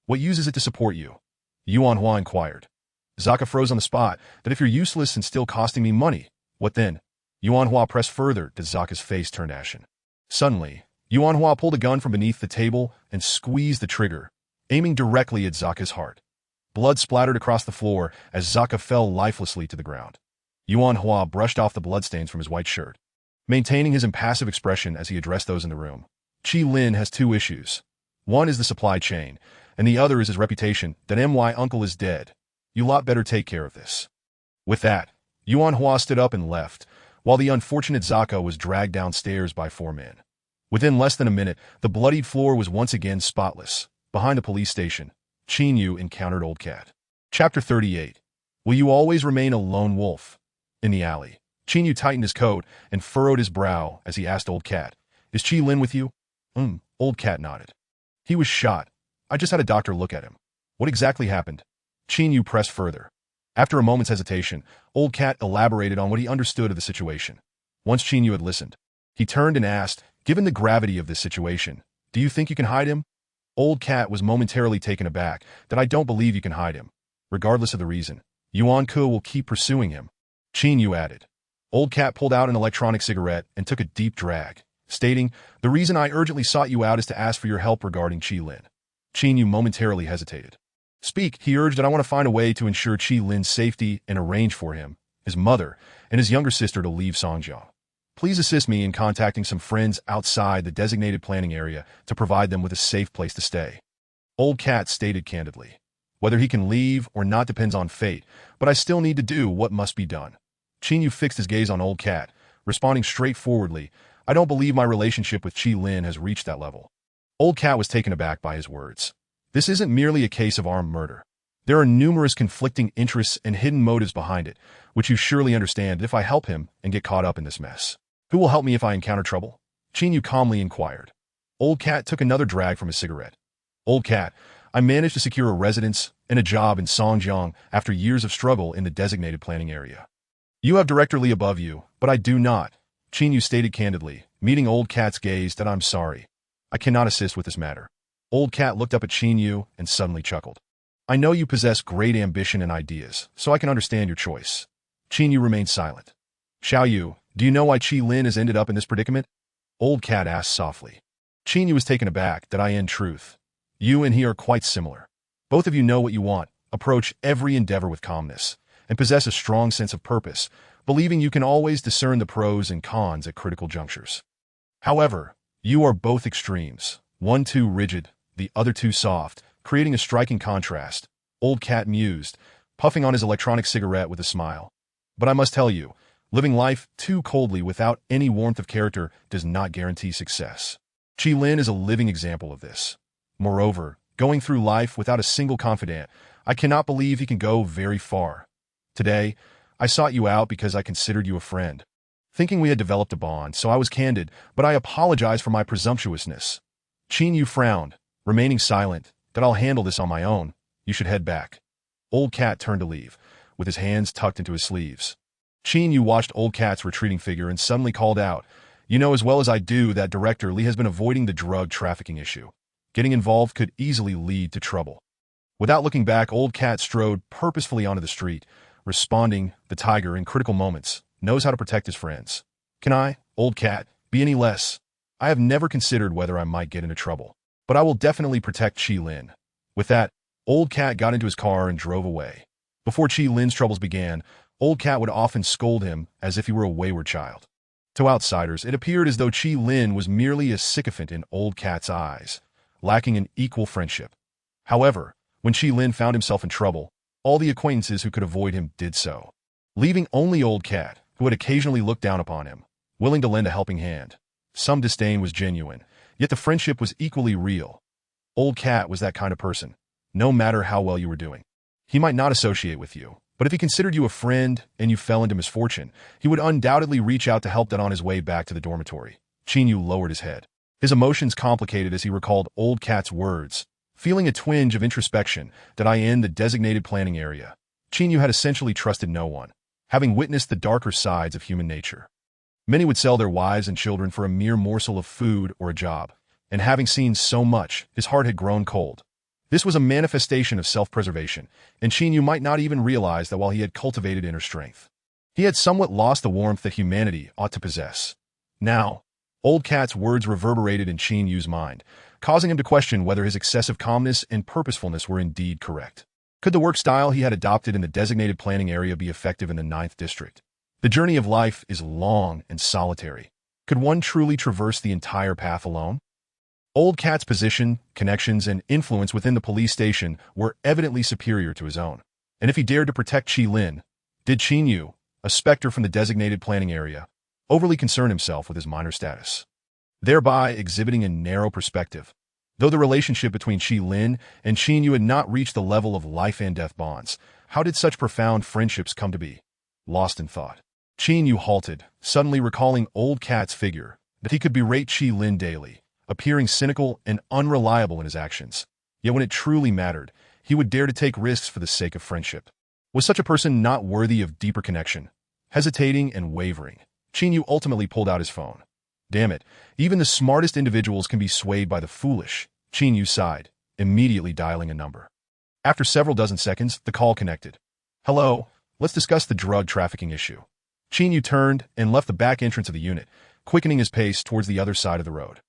What use is it to support you?" Yuan Hua inquired. Zaka froze on the spot. "That if you're useless and still costing me money, what then?" Yuan Hua pressed further till Zaka's face turned ashen. Suddenly, Yuan Hua pulled a gun from beneath the table and squeezed the trigger, aiming directly at Zaka's heart. Blood splattered across the floor as Zaka fell lifelessly to the ground. Yuan Hua brushed off the bloodstains from his white shirt, maintaining his impassive expression as he addressed those in the room. Qilin has 2 issues. One is the supply chain, and the other is his reputation. That my uncle is dead. You lot better take care of this. With that, Yuan Hua stood up and left, while the unfortunate Zaka was dragged downstairs by 4 men. Within less than a minute, the bloodied floor was once again spotless. Behind the police station, Qin encountered Old Cat. Chapter 38. Will you always remain a lone wolf? In the alley, Qin tightened his coat and furrowed his brow as he asked Old Cat, "Is Qilin with you?" Old Cat nodded. "He was shot. I just had a doctor look at him." "What exactly happened?" Qin pressed further. After a moment's hesitation, Old Cat elaborated on what he understood of the situation. Once Qin had listened, he turned and asked, "Given the gravity of this situation, do you think you can hide him?" Old Cat was momentarily taken aback. "That I don't believe you can hide him. Regardless of the reason, Yuan Ke will keep pursuing him." Qin added. Old Cat pulled out an electronic cigarette and took a deep drag, stating, "The reason I urgently sought you out is to ask for your help regarding Qilin." Qin momentarily hesitated. "Speak," he urged. "That I want to find a way to ensure Qilin's safety and arrange for him, his mother, and his younger sister to leave Songjiang." Please assist me in contacting some friends outside the designated planning area to provide them with a safe place to stay. Old Cat stated candidly. Whether he can leave or not depends on fate, but I still need to do what must be done. Chinyu fixed his gaze on Old Cat, responding straightforwardly, I don't believe my relationship with Chi Lin has reached that level. Old Cat was taken aback by his words. This isn't merely a case of armed murder. There are numerous conflicting interests and hidden motives behind it, which you surely understand if I help him and get caught up in this mess. Who will help me if I encounter trouble? Chinyu calmly inquired. Old Cat took another drag from his cigarette. Old Cat, I managed to secure a residence and a job in Songjiang after years of struggle in the designated planning area. You have Director Li above you, but I do not, Chinyu stated candidly, meeting Old Cat's gaze that I'm sorry. I cannot assist with this matter. Old Cat looked up at Chinyu and suddenly chuckled. I know you possess great ambition and ideas, so I can understand your choice. Chinyu remained silent. Xiao Yu, do you know why Chi Lin has ended up in this predicament? Old Cat asked softly. Chinyu was taken aback that in truth. You and he are quite similar. Both of you know what you want, approach every endeavor with calmness, and possess a strong sense of purpose, believing you can always discern the pros and cons at critical junctures. However, you are both extremes, one too rigid, the other too soft, creating a striking contrast. Old Cat mused, puffing on his electronic cigarette with a smile. But I must tell you, living life too coldly without any warmth of character does not guarantee success. Chi Lin is a living example of this. Moreover, going through life without a single confidant, I cannot believe he can go very far. Today, I sought you out because I considered you a friend. Thinking we had developed a bond, so I was candid, but I apologize for my presumptuousness. Chinyu frowned, remaining silent, that I'll handle this on my own. You should head back. Old Cat turned to leave, with his hands tucked into his sleeves. Chinyu watched Old Cat's retreating figure and suddenly called out, You know as well as I do that Director Li has been avoiding the drug trafficking issue. Getting involved could easily lead to trouble. Without looking back, Old Cat strode purposefully onto the street, responding, the tiger in critical moments knows how to protect his friends. Can I, Old Cat, be any less? I have never considered whether I might get into trouble, but I will definitely protect Chi Lin. With that, Old Cat got into his car and drove away. Before Chi Lin's troubles began, Old Cat would often scold him as if he were a wayward child. To outsiders, it appeared as though Chi Lin was merely a sycophant in Old Cat's eyes, lacking an equal friendship. However, when Chi Lin found himself in trouble, all the acquaintances who could avoid him did so, leaving only Old Cat, who had occasionally looked down upon him, willing to lend a helping hand. Some disdain was genuine, yet the friendship was equally real. Old Cat was that kind of person, no matter how well you were doing. He might not associate with you, but if he considered you a friend and you fell into misfortune, he would undoubtedly reach out to help that on his way back to the dormitory. Chinyu lowered his head. His emotions complicated as he recalled Old Cat's words, feeling a twinge of introspection that in the designated planning area. Chinyu had essentially trusted no one, having witnessed the darker sides of human nature. Many would sell their wives and children for a mere morsel of food or a job, and having seen so much, his heart had grown cold. This was a manifestation of self-preservation, and Chinyu might not even realize that while he had cultivated inner strength, he had somewhat lost the warmth that humanity ought to possess. Now, Old Cat's words reverberated in Chinyu's mind, causing him to question whether his excessive calmness and purposefulness were indeed correct. Could the work style he had adopted in the designated planning area be effective in the 9th district? The journey of life is long and solitary. Could one truly traverse the entire path alone? Old Cat's position, connections, and influence within the police station were evidently superior to his own. And if he dared to protect Chi Lin, did Chinyu, a specter from the designated planning area, overly concern himself with his minor status, thereby exhibiting a narrow perspective? Though the relationship between Chi Lin and Chinyu had not reached the level of life and death bonds, how did such profound friendships come to be? Lost in thought, Chinyu halted, suddenly recalling Old Cat's figure, that he could berate Chi Lin daily, appearing cynical and unreliable in his actions. Yet when it truly mattered, he would dare to take risks for the sake of friendship. Was such a person not worthy of deeper connection? Hesitating and wavering, Chinyu ultimately pulled out his phone. Damn it, even the smartest individuals can be swayed by the foolish, Chinyu sighed, immediately dialing a number. After several dozen seconds, the call connected. Hello, let's discuss the drug trafficking issue. Chinyu turned and left the back entrance of the unit, quickening his pace towards the other side of the road.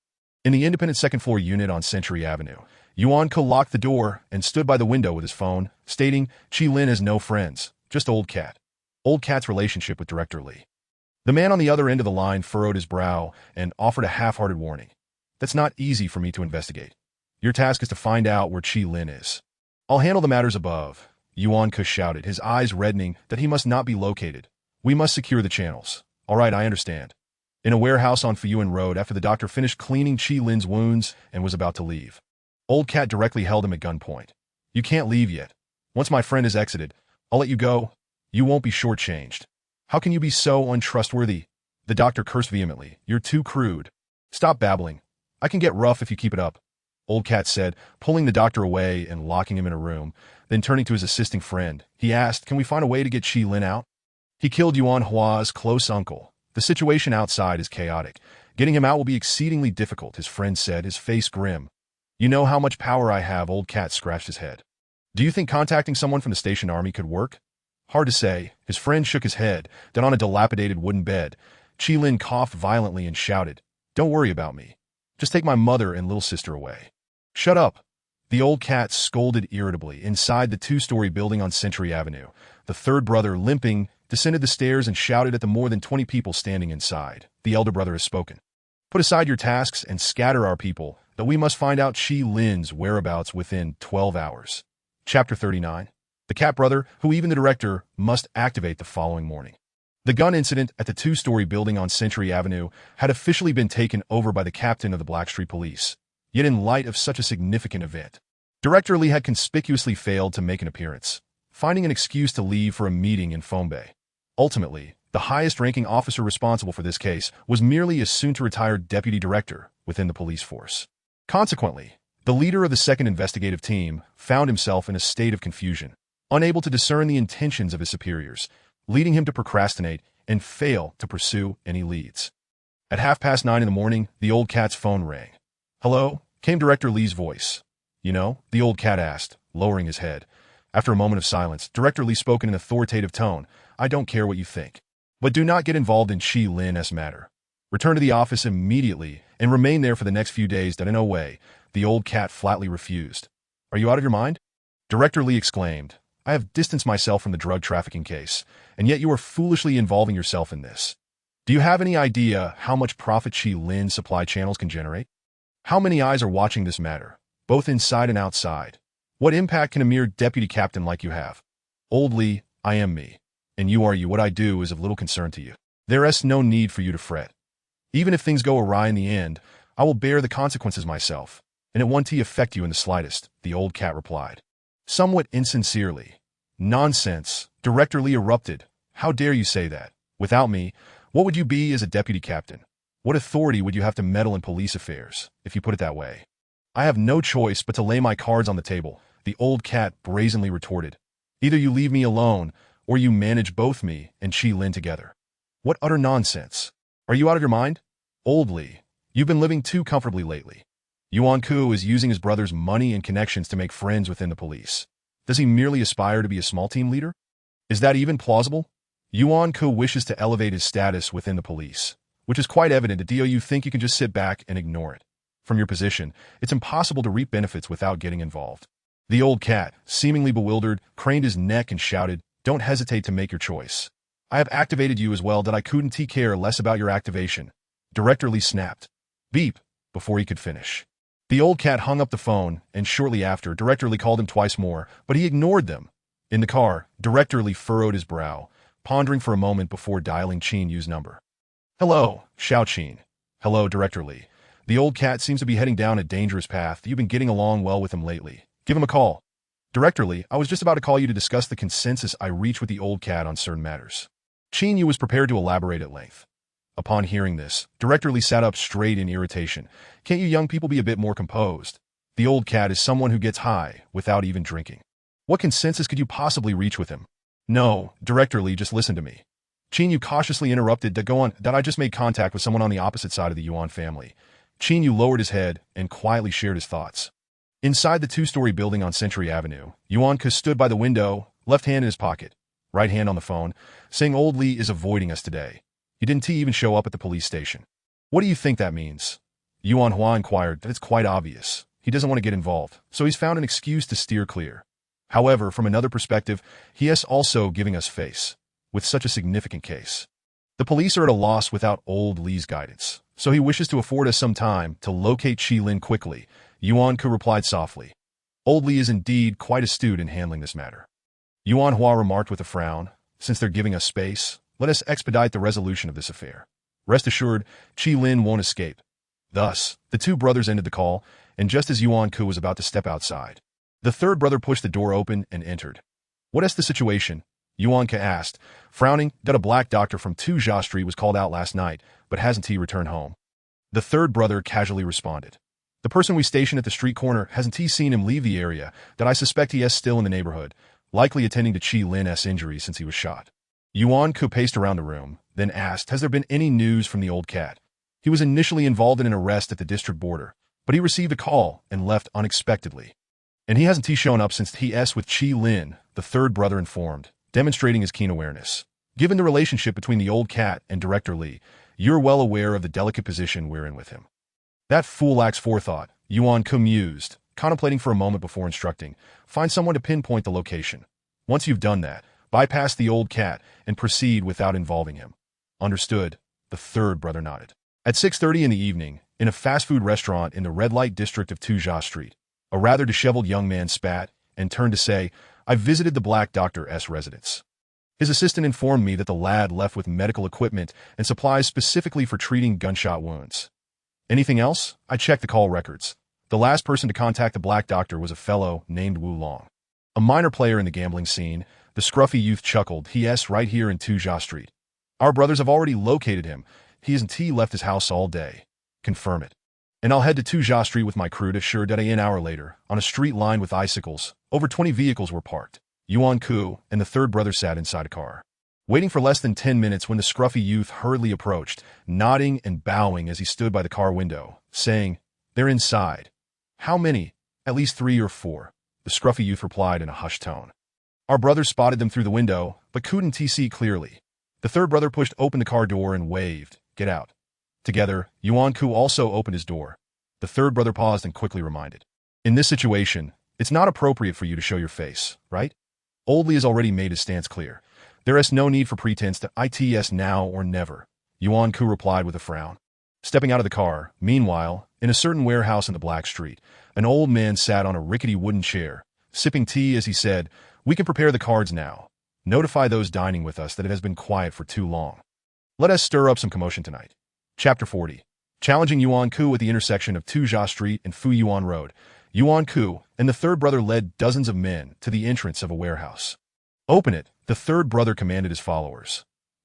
In the independent second-floor unit on Century Avenue, Yuan-ko locked the door and stood by the window with his phone, stating, Chi Lin has no friends, just Old Cat. Old Cat's relationship with Director Li. The man on the other end of the line furrowed his brow and offered a half-hearted warning. That's not easy for me to investigate. Your task is to find out where Chi Lin is. I'll handle the matters above, Yuan Ke shouted, his eyes reddening that he must not be located. We must secure the channels. All right, I understand. In a warehouse on Fuyuan Road after the doctor finished cleaning Chi Lin's wounds and was about to leave. Old Cat directly held him at gunpoint. You can't leave yet. Once my friend has exited, I'll let you go. You won't be shortchanged. How can you be so untrustworthy? The doctor cursed vehemently. You're too crude. Stop babbling. I can get rough if you keep it up. Old Cat said, pulling the doctor away and locking him in a room. Then turning to his assisting friend, he asked, can we find a way to get Chi Lin out? He killed Yuan Hua's close uncle. The situation outside is chaotic. Getting him out will be exceedingly difficult, his friend said, his face grim. You know how much power I have, Old Cat scratched his head. Do you think contacting someone from the station army could work? Hard to say. His friend shook his head. Then on a dilapidated wooden bed, Chi Lin coughed violently and shouted, don't worry about me. Just take my mother and little sister away. Shut up. The Old Cat scolded irritably. Inside the two-story building on Century Avenue, the third brother, limping, descended the stairs and shouted at the more than 20 people standing inside. The elder brother has spoken. Put aside your tasks and scatter our people, that we must find out Chi Lin's whereabouts within 12 hours. Chapter 39. The Cat Brother, who even the director, must activate the following morning. The gun incident at the two-story building on Century Avenue had officially been taken over by the captain of the Blackstreet Police. Yet in light of such a significant event, Director Lee had conspicuously failed to make an appearance, finding an excuse to leave for a meeting in Fombay. Ultimately, the highest-ranking officer responsible for this case was merely a soon-to-retire deputy director within the police force. Consequently, the leader of the second investigative team found himself in a state of confusion, unable to discern the intentions of his superiors, leading him to procrastinate and fail to pursue any leads. At 9:30 in the morning, the Old Cat's phone rang. Hello, came Director Lee's voice. You know, the Old Cat asked, lowering his head. After a moment of silence, Director Lee spoke in an authoritative tone. I don't care what you think, but do not get involved in Chi Lin's matter. Return to the office immediately and remain there for the next few days. That in no way, the Old Cat flatly refused. Are you out of your mind? Director Lee exclaimed. I have distanced myself from the drug trafficking case, and yet you are foolishly involving yourself in this. Do you have any idea how much profit Chi Lin's supply channels can generate? How many eyes are watching this matter, both inside and outside? What impact can a mere deputy captain like you have? Old Lee, I am me, and you are you. What I do is of little concern to you. There is no need for you to fret. Even if things go awry in the end, I will bear the consequences myself, and it won't affect you in the slightest, the Old Cat replied. Somewhat insincerely. Nonsense, Director Lee erupted. How dare you say that? Without me, what would you be as a deputy captain? What authority would you have to meddle in police affairs, if you put it that way? I have no choice but to lay my cards on the table, the Old Cat brazenly retorted. Either you leave me alone, or you manage both me and Chi Lin together. What utter nonsense. Are you out of your mind? Old Lee, you've been living too comfortably lately. Yuan Ku is using his brother's money and connections to make friends within the police. Does he merely aspire to be a small team leader? Is that even plausible? Yuan Ku wishes to elevate his status within the police, which is quite evident to you think you can just sit back and ignore it. From your position, it's impossible to reap benefits without getting involved. The Old Cat, seemingly bewildered, craned his neck and shouted, Don't hesitate to make your choice. I have activated you as well that I couldn't care less about your activation. Director Lee snapped. Beep, before he could finish. The Old Cat hung up the phone, and shortly after, Director Lee called him twice more, but he ignored them. In the car, Director Lee furrowed his brow, pondering for a moment before dialing Qin Yu's number. Hello, Xiao Qin. Hello, Director Lee. The Old Cat seems to be heading down a dangerous path. You've been getting along well with him lately. Give him a call. Director Lee, I was just about to call you to discuss the consensus I reached with the Old Cat on certain matters. Qin Yu was prepared to elaborate at length. Upon hearing this, Director Lee sat up straight in irritation. Can't you young people be a bit more composed? The Old Cat is someone who gets high without even drinking. What consensus could you possibly reach with him? No, Director Lee, just listen to me. Qin Yu cautiously interrupted to go on that I just made contact with someone on the opposite side of the Yuan family. Qin Yu lowered his head and quietly shared his thoughts. Inside the two-story building on Century Avenue, Yuan Ke stood by the window, left hand in his pocket, right hand on the phone, saying Old Lee is avoiding us today. He didn't even show up at the police station. What do you think that means? Yuan Hua inquired. That it's quite obvious. He doesn't want to get involved, so he's found an excuse to steer clear. However, from another perspective, he is also giving us face, with such a significant case. The police are at a loss without old Lee's guidance, so he wishes to afford us some time to locate Qi Lin quickly, Yuan Ku replied softly. Old Lee is indeed quite astute in handling this matter. Yuan Hua remarked with a frown, since they're giving us space, let us expedite the resolution of this affair. Rest assured, Qi Lin won't escape. Thus, the two brothers ended the call, and just as Yuan Ku was about to step outside, the third brother pushed the door open and entered. What is the situation? Yuan Ku asked, frowning, that a black doctor from 2 Jia Street was called out last night, but hasn't he returned home? The third brother casually responded. The person we stationed at the street corner hasn't he seen him leave the area, that I suspect he is still in the neighborhood, likely attending to Qi Lin's injury since he was shot. Yuan Ku paced around the room, then asked, has there been any news from the old cat? He was initially involved in an arrest at the district border, but he received a call and left unexpectedly. And he hasn't shown up since he's with Qi Lin, the third brother informed, demonstrating his keen awareness. Given the relationship between the old cat and Director Lee, you're well aware of the delicate position we're in with him. That fool lacks forethought, Yuan Ku mused, contemplating for a moment before instructing. Find someone to pinpoint the location. Once you've done that, bypass the old cat and proceed without involving him. Understood, the third brother nodded. At 6:30 in the evening, in a fast food restaurant in the red light district of 2 Jia Street, a rather disheveled young man spat and turned to say, I visited the Black Doctor's residence. His assistant informed me that the lad left with medical equipment and supplies specifically for treating gunshot wounds. Anything else? I checked the call records. The last person to contact the Black Doctor was a fellow named Wu Long. A minor player in the gambling scene, the scruffy youth chuckled, he's right here in 2 Jia Street. Our brothers have already located him. He left his house all day. Confirm it. And I'll head to 2 Jia Street with my crew to assure that an hour later, on a street lined with icicles, over 20 vehicles were parked. Yuan Ku and the third brother sat inside a car, waiting for less than 10 minutes when the scruffy youth hurriedly approached, nodding and bowing as he stood by the car window, saying, they're inside. How many? At least 3 or 4, the scruffy youth replied in a hushed tone. Our brothers spotted them through the window, but couldn't see clearly. The third brother pushed open the car door and waved, get out. Together, Yuan Ku also opened his door. The third brother paused and quickly reminded. In this situation, it's not appropriate for you to show your face, right? Old Lee has already made his stance clear. There is no need for pretense to its now or never, Yuan Ku replied with a frown. Stepping out of the car, meanwhile, in a certain warehouse in the Black Street, an old man sat on a rickety wooden chair, sipping tea as he said, we can prepare the cards now. Notify those dining with us that it has been quiet for too long. Let us stir up some commotion tonight. Chapter 40. Challenging Yuan Ku at the intersection of 2 Jia Street and Fu Yuan Road, Yuan Ku and the third brother led dozens of men to the entrance of a warehouse. Open it, the third brother commanded his followers.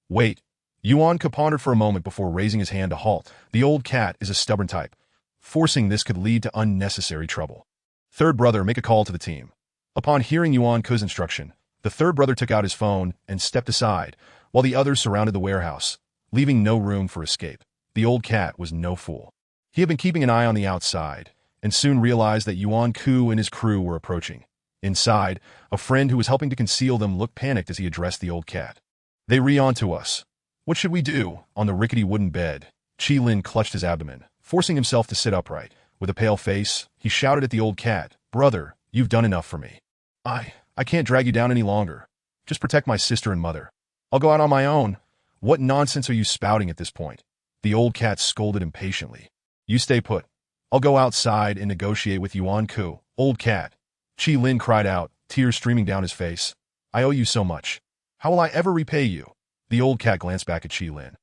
Wait. Yuan Ku pondered for a moment before raising his hand to halt. The old cat is a stubborn type. Forcing this could lead to unnecessary trouble. Third brother, make a call to the team. Upon hearing Yuan Ku's instruction, the third brother took out his phone and stepped aside, while the others surrounded the warehouse, leaving no room for escape. The old cat was no fool. He had been keeping an eye on the outside, and soon realized that Yuan Ku and his crew were approaching. Inside, a friend who was helping to conceal them looked panicked as he addressed the old cat. They re-on to us. What should we do? On the rickety wooden bed, Qi Lin clutched his abdomen, forcing himself to sit upright. With a pale face, he shouted at the old cat, Brother, you've done enough for me. I can't drag you down any longer. Just protect my sister and mother. I'll go out on my own. What nonsense are you spouting at this point? The old cat scolded impatiently. You stay put. I'll go outside and negotiate with Yuan Ku. Old cat. Qi Lin cried out, tears streaming down his face. I owe you so much. How will I ever repay you? The old cat glanced back at Qi Lin,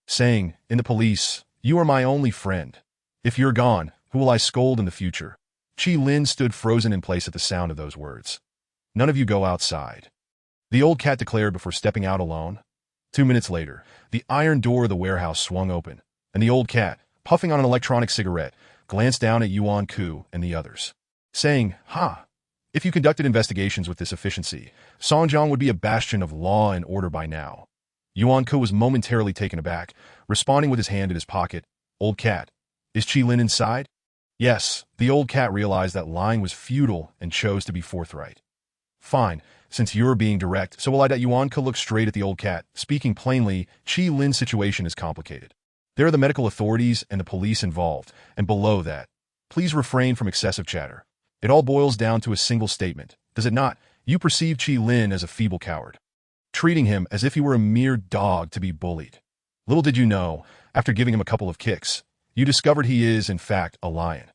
saying, in the police, you are my only friend. If you're gone, who will I scold in the future? Qi Lin stood frozen in place at the sound of those words. None of you go outside, the old cat declared before stepping out alone. 2 minutes later, the iron door of the warehouse swung open, and the old cat, puffing on an electronic cigarette, glanced down at Yuan Ku and the others, saying, if you conducted investigations with this efficiency, Songjiang would be a bastion of law and order by now. Yuan Ku was momentarily taken aback, responding with his hand in his pocket. Old cat, is Qi Lin inside? Yes, the old cat realized that lying was futile and chose to be forthright. Fine, since you're being direct, so will I. Yuan Ku looked straight at the old cat, speaking plainly. Qi Lin's situation is complicated. There are the medical authorities and the police involved, and below that, please refrain from excessive chatter. It all boils down to a single statement, does it not? You perceive Qi Lin as a feeble coward, treating him as if he were a mere dog to be bullied. Little did you know, after giving him a couple of kicks, you discovered he is, in fact, a lion.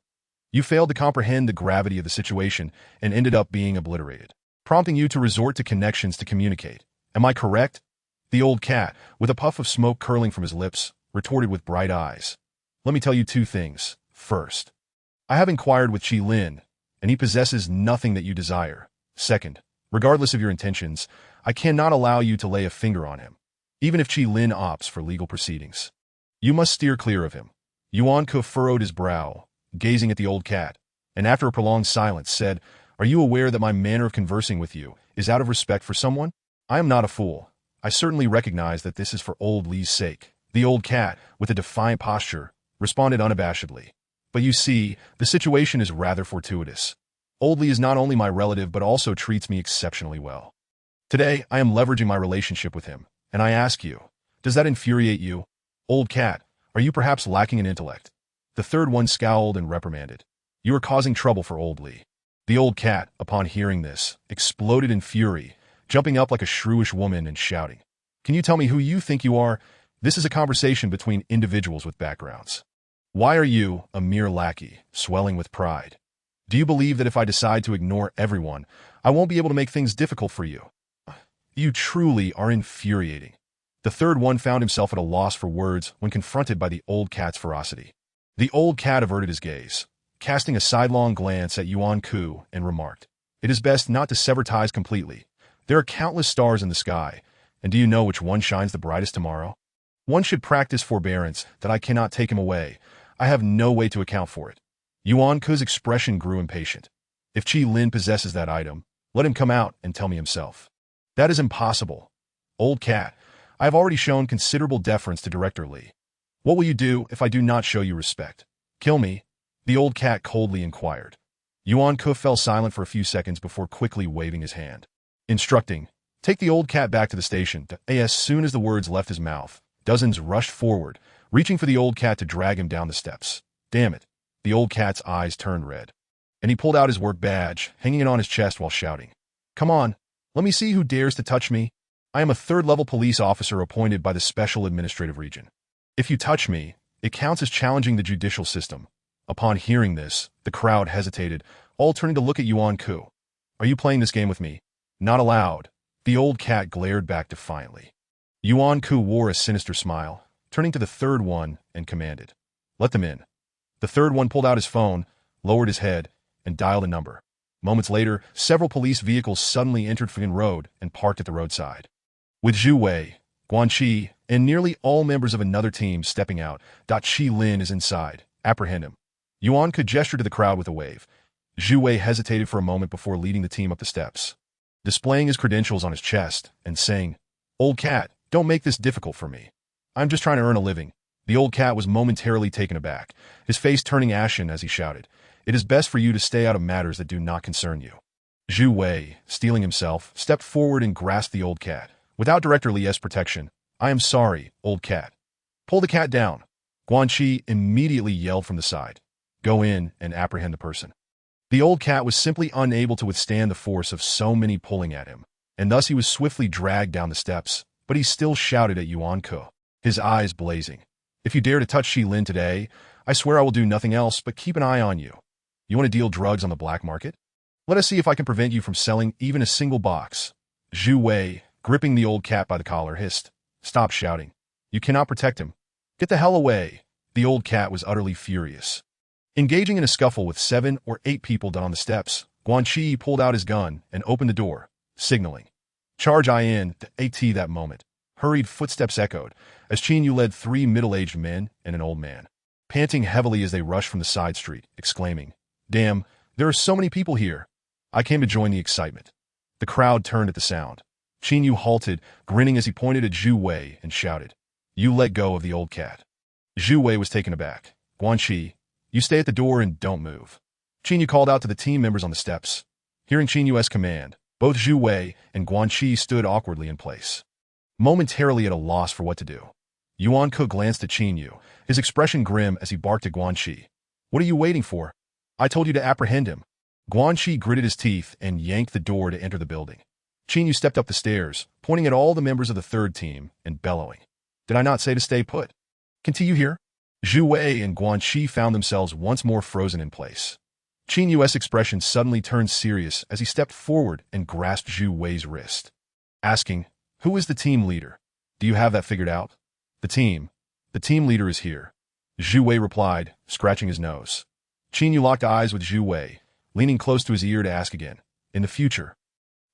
You failed to comprehend the gravity of the situation and ended up being obliterated, prompting you to resort to connections to communicate. Am I correct? The old cat, with a puff of smoke curling from his lips, retorted with bright eyes. Let me tell you two things. First, I have inquired with Chi Lin, and he possesses nothing that you desire. Second, regardless of your intentions, I cannot allow you to lay a finger on him, even if Chi Lin opts for legal proceedings. You must steer clear of him. Yuan Ke furrowed his brow, gazing at the old cat, and after a prolonged silence said, Are you aware that my manner of conversing with you is out of respect for someone? I am not a fool. I certainly recognize that this is for old Li's sake. The old cat, with a defiant posture, responded unabashedly. But you see, the situation is rather fortuitous. Old Li is not only my relative but also treats me exceptionally well. Today, I am leveraging my relationship with him, and I ask you, does that infuriate you? Old cat, are you perhaps lacking in intellect? The third one scowled and reprimanded. You are causing trouble for old Li. The old cat, upon hearing this, exploded in fury, jumping up like a shrewish woman and shouting, Can you tell me who you think you are? This is a conversation between individuals with backgrounds. Why are you, a mere lackey, swelling with pride? Do you believe that if I decide to ignore everyone, I won't be able to make things difficult for you? You truly are infuriating. The third one found himself at a loss for words when confronted by the old cat's ferocity. The old cat averted his gaze, casting a sidelong glance at Yuan Ke, and remarked, It is best not to sever ties completely. There are countless stars in the sky, and do you know which one shines the brightest tomorrow? One should practice forbearance that I cannot take him away. I have no way to account for it. Yuan Ke's expression grew impatient. If Chi Lin possesses that item, let him come out and tell me himself. That is impossible. Old cat, I have already shown considerable deference to Director Li. What will you do if I do not show you respect? Kill me? The old cat coldly inquired. Yuan Ke fell silent for a few seconds before quickly waving his hand, instructing, Take the old cat back to the station. As soon as the words left his mouth, dozens rushed forward, reaching for the old cat to drag him down the steps. Damn it. The old cat's eyes turned red, and he pulled out his work badge, hanging it on his chest while shouting, Come on, let me see who dares to touch me. I am a third-level police officer appointed by the Special Administrative Region. If you touch me, it counts as challenging the judicial system. Upon hearing this, the crowd hesitated, all turning to look at Yuan Ke. Are you playing this game with me? Not allowed. The old cat glared back defiantly. Yuan Ke wore a sinister smile, turning to the third one and commanded, Let them in. The third one pulled out his phone, lowered his head, and dialed a number. Moments later, several police vehicles suddenly entered Fugan Road and parked at the roadside. With Zhu Wei, Guanqi, and nearly all members of another team stepping out, Chi Lin is inside. Apprehend him. Yuan could gesture to the crowd with a wave. Zhu Wei hesitated for a moment before leading the team up the steps, displaying his credentials on his chest and saying, Old cat, don't make this difficult for me. I'm just trying to earn a living. The old cat was momentarily taken aback, his face turning ashen as he shouted, It is best for you to stay out of matters that do not concern you. Zhu Wei, steeling himself, stepped forward and grasped the old cat. Without Director Li's protection, I am sorry, old cat. Pull the cat down. Guanqi immediately yelled from the side. Go in and apprehend the person. The old cat was simply unable to withstand the force of so many pulling at him, and thus he was swiftly dragged down the steps, but he still shouted at Yuan Ke, his eyes blazing. If you dare to touch Chi Lin today, I swear I will do nothing else but keep an eye on you. You want to deal drugs on the black market? Let us see if I can prevent you from selling even a single box. Zhu Wei, gripping the old cat by the collar, hissed, Stop shouting. You cannot protect him. Get the hell away. The old cat was utterly furious. Engaging in a scuffle with 7 or 8 people down on the steps, Guanqi pulled out his gun and opened the door, signaling. Charge in. That moment. Hurried footsteps echoed, as Qin Yu led 3 middle-aged men and an old man, panting heavily as they rushed from the side street, exclaiming, Damn, there are so many people here. I came to join the excitement. The crowd turned at the sound. Qin Yu halted, grinning as he pointed at Zhu Wei and shouted, You let go of the old cat. Zhu Wei was taken aback. Guanqi, you stay at the door and don't move. Qin Yu called out to the team members on the steps. Hearing Qin Yu's command, both Zhu Wei and Guanqi stood awkwardly in place, momentarily at a loss for what to do. Yuan Ke glanced at Qin Yu, his expression grim as he barked at Guanqi. What are you waiting for? I told you to apprehend him. Guanqi gritted his teeth and yanked the door to enter the building. Qin Yu stepped up the stairs, pointing at all the members of the third team and bellowing. Did I not say to stay put? Continue here? Zhu Wei and Guan Qi found themselves once more frozen in place. Qin Yu's expression suddenly turned serious as he stepped forward and grasped Zhu Wei's wrist, asking, "Who is the team leader? Do you have that figured out?" The team leader is here," Zhu Wei replied, scratching his nose. Qin Yu locked eyes with Zhu Wei, leaning close to his ear to ask again, "In the future,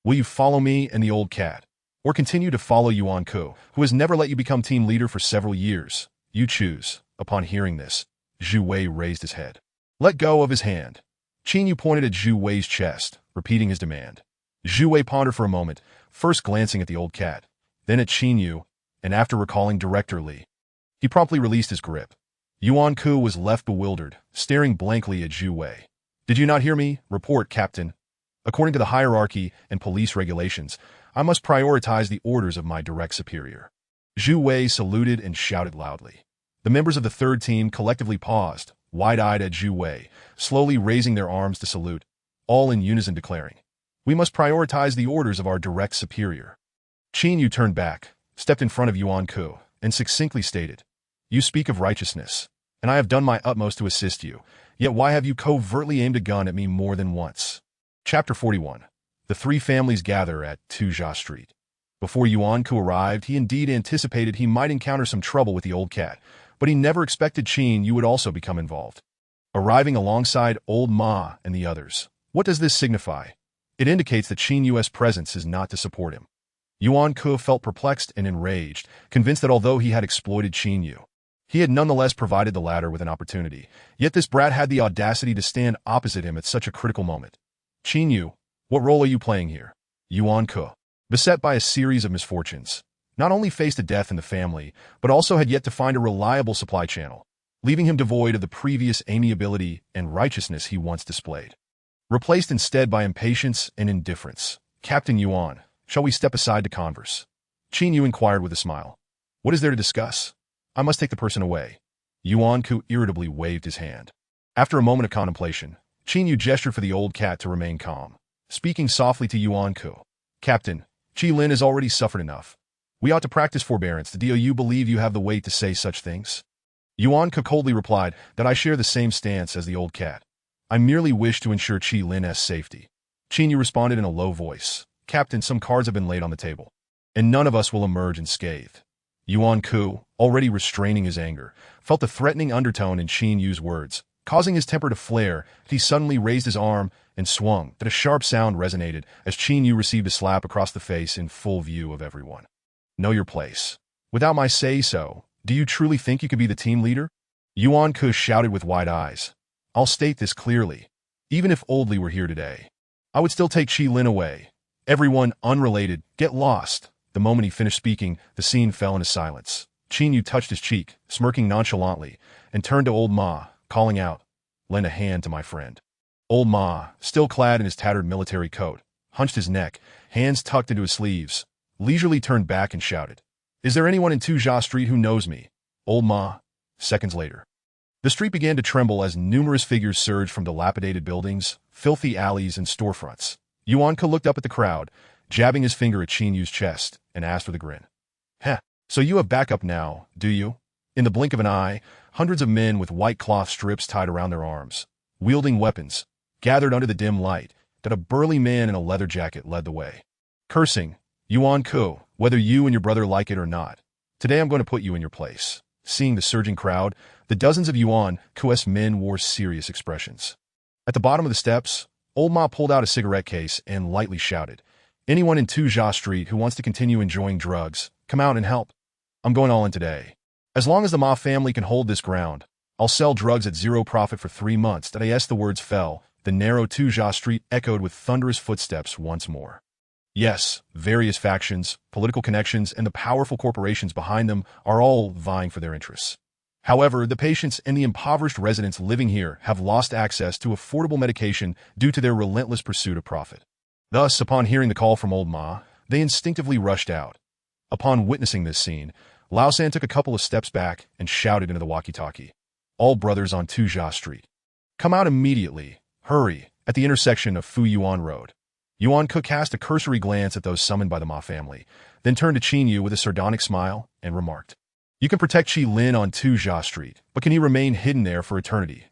will you follow me and the old cat, or continue to follow Yuan Ku, who has never let you become team leader for several years? You choose." Upon hearing this, Zhu Wei raised his head. "Let go of his hand." Qin Yu pointed at Zhu Wei's chest, repeating his demand. Zhu Wei pondered for a moment, first glancing at the old cat, then at Qin Yu, and after recalling Director Li, he promptly released his grip. Yuan Ku was left bewildered, staring blankly at Zhu Wei. "Did you not hear me? Report, Captain. According to the hierarchy and police regulations, I must prioritize the orders of my direct superior." Zhu Wei saluted and shouted loudly. The members of the third team collectively paused, wide-eyed at Zhu Wei, slowly raising their arms to salute, all in unison declaring, "We must prioritize the orders of our direct superior." Qin Yu turned back, stepped in front of Yuan Ku, and succinctly stated, "You speak of righteousness, and I have done my utmost to assist you, yet why have you covertly aimed a gun at me more than once?" Chapter 41. The three families gather at Tujia Street. Before Yuan Ku arrived, he indeed anticipated he might encounter some trouble with the old cat, but he never expected Qin Yu would also become involved. Arriving alongside Old Ma and the others, what does this signify? It indicates that Qin Yu's presence is not to support him. Yuan Ku felt perplexed and enraged, convinced that although he had exploited Qin Yu, he had nonetheless provided the latter with an opportunity, yet this brat had the audacity to stand opposite him at such a critical moment. "Qin Yu, what role are you playing here?" Yuan Ku, beset by a series of misfortunes, not only faced a death in the family, but also had yet to find a reliable supply channel, leaving him devoid of the previous amiability and righteousness he once displayed. Replaced instead by impatience and indifference. "Captain Yuan, shall we step aside to converse?" Qin Yu inquired with a smile. "What is there to discuss? I must take the person away." Yuan Ku irritably waved his hand. After a moment of contemplation, Qin Yu gestured for the old cat to remain calm, speaking softly to Yuan Ku. "Captain, Qi Lin has already suffered enough. We ought to practice forbearance. Do you believe you have the weight to say such things?" Yuan Ku coldly replied that I share the same stance as the old cat. I merely wish to ensure Qi Lin's safety. Qin Yu responded in a low voice. "Captain, some cards have been laid on the table, and none of us will emerge unscathed." Yuan Ku, already restraining his anger, felt the threatening undertone in Qin Yu's words, causing his temper to flare. He suddenly raised his arm and swung, that a sharp sound resonated as Qin Yu received a slap across the face in full view of everyone. "Know your place. Without my say-so, do you truly think you could be the team leader?" Yuan Ku shouted with wide eyes. "I'll state this clearly. Even if Old Li were here today, I would still take Qi Lin away. Everyone unrelated, get lost." The moment he finished speaking, the scene fell into silence. Qin Yu touched his cheek, smirking nonchalantly, and turned to Old Ma, calling out, "Lend a hand to my friend." Old Ma, still clad in his tattered military coat, hunched his neck, hands tucked into his sleeves, leisurely turned back and shouted, "Is there anyone in Tujia Street who knows me?" Old Ma. Seconds later, the street began to tremble as numerous figures surged from dilapidated buildings, filthy alleys, and storefronts. Yuan Ku looked up at the crowd, jabbing his finger at Qin Yu's chest, and asked with a grin, "Heh, so you have backup now, do you?" In the blink of an eye, hundreds of men with white cloth strips tied around their arms, wielding weapons, gathered under the dim light, that a burly man in a leather jacket led the way. Cursing, "Yuan Ku, whether you and your brother like it or not, today I'm going to put you in your place." Seeing the surging crowd, the dozens of Yuan Ku's men wore serious expressions. At the bottom of the steps, Old Ma pulled out a cigarette case and lightly shouted, "Anyone in Tujia Street who wants to continue enjoying drugs, come out and help. I'm going all in today. As long as the Ma family can hold this ground, I'll sell drugs at zero profit for 3 months." As the words fell, the narrow Tujia Street echoed with thunderous footsteps once more. Yes, various factions, political connections, and the powerful corporations behind them are all vying for their interests. However, the patients and the impoverished residents living here have lost access to affordable medication due to their relentless pursuit of profit. Thus, upon hearing the call from Old Ma, they instinctively rushed out. Upon witnessing this scene, Lao San took a couple of steps back and shouted into the walkie-talkie, "All brothers on Tujia Street, come out immediately. Hurry, at the intersection of Fu Yuan Road." Yuan Ku cast a cursory glance at those summoned by the Ma family, then turned to Qin Yu with a sardonic smile and remarked, You can protect Chi Lin on Jia Street, but can he remain hidden there for eternity?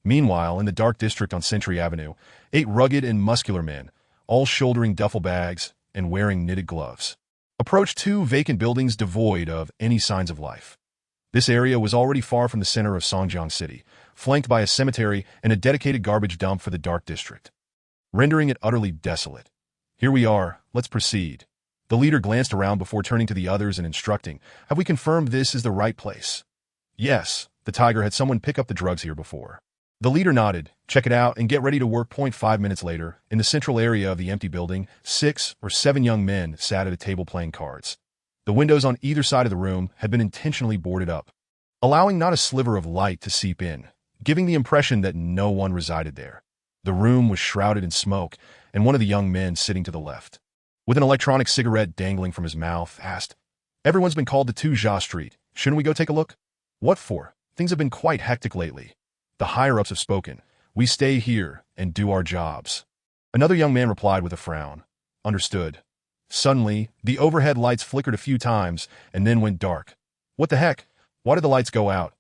Meanwhile, in the dark district on Century Avenue, 8 rugged and muscular men, all shouldering duffel bags and wearing knitted gloves, approached 2 vacant buildings devoid of any signs of life. This area was already far from the center of Songjiang City, flanked by a cemetery and a dedicated garbage dump for the dark district, rendering it utterly desolate. Here we are, let's proceed. The leader glanced around before turning to the others and instructing, have we confirmed this is the right place? Yes, the tiger had someone pick up the drugs here before. The leader nodded, check it out and get ready to work. 5 minutes later, in the central area of the empty building, 6 or 7 young men sat at a table playing cards. The windows on either side of the room had been intentionally boarded up, allowing not a sliver of light to seep in, giving the impression that no one resided there. The room was shrouded in smoke, and one of the young men sitting to the left, with an electronic cigarette dangling from his mouth, asked, everyone's been called to Jia Street. Shouldn't we go take a look? What for? Things have been quite hectic lately. The higher-ups have spoken. We stay here and do our jobs. Another young man replied with a frown. Understood. Suddenly, the overhead lights flickered a few times and then went dark. What the heck? Why did the lights go out?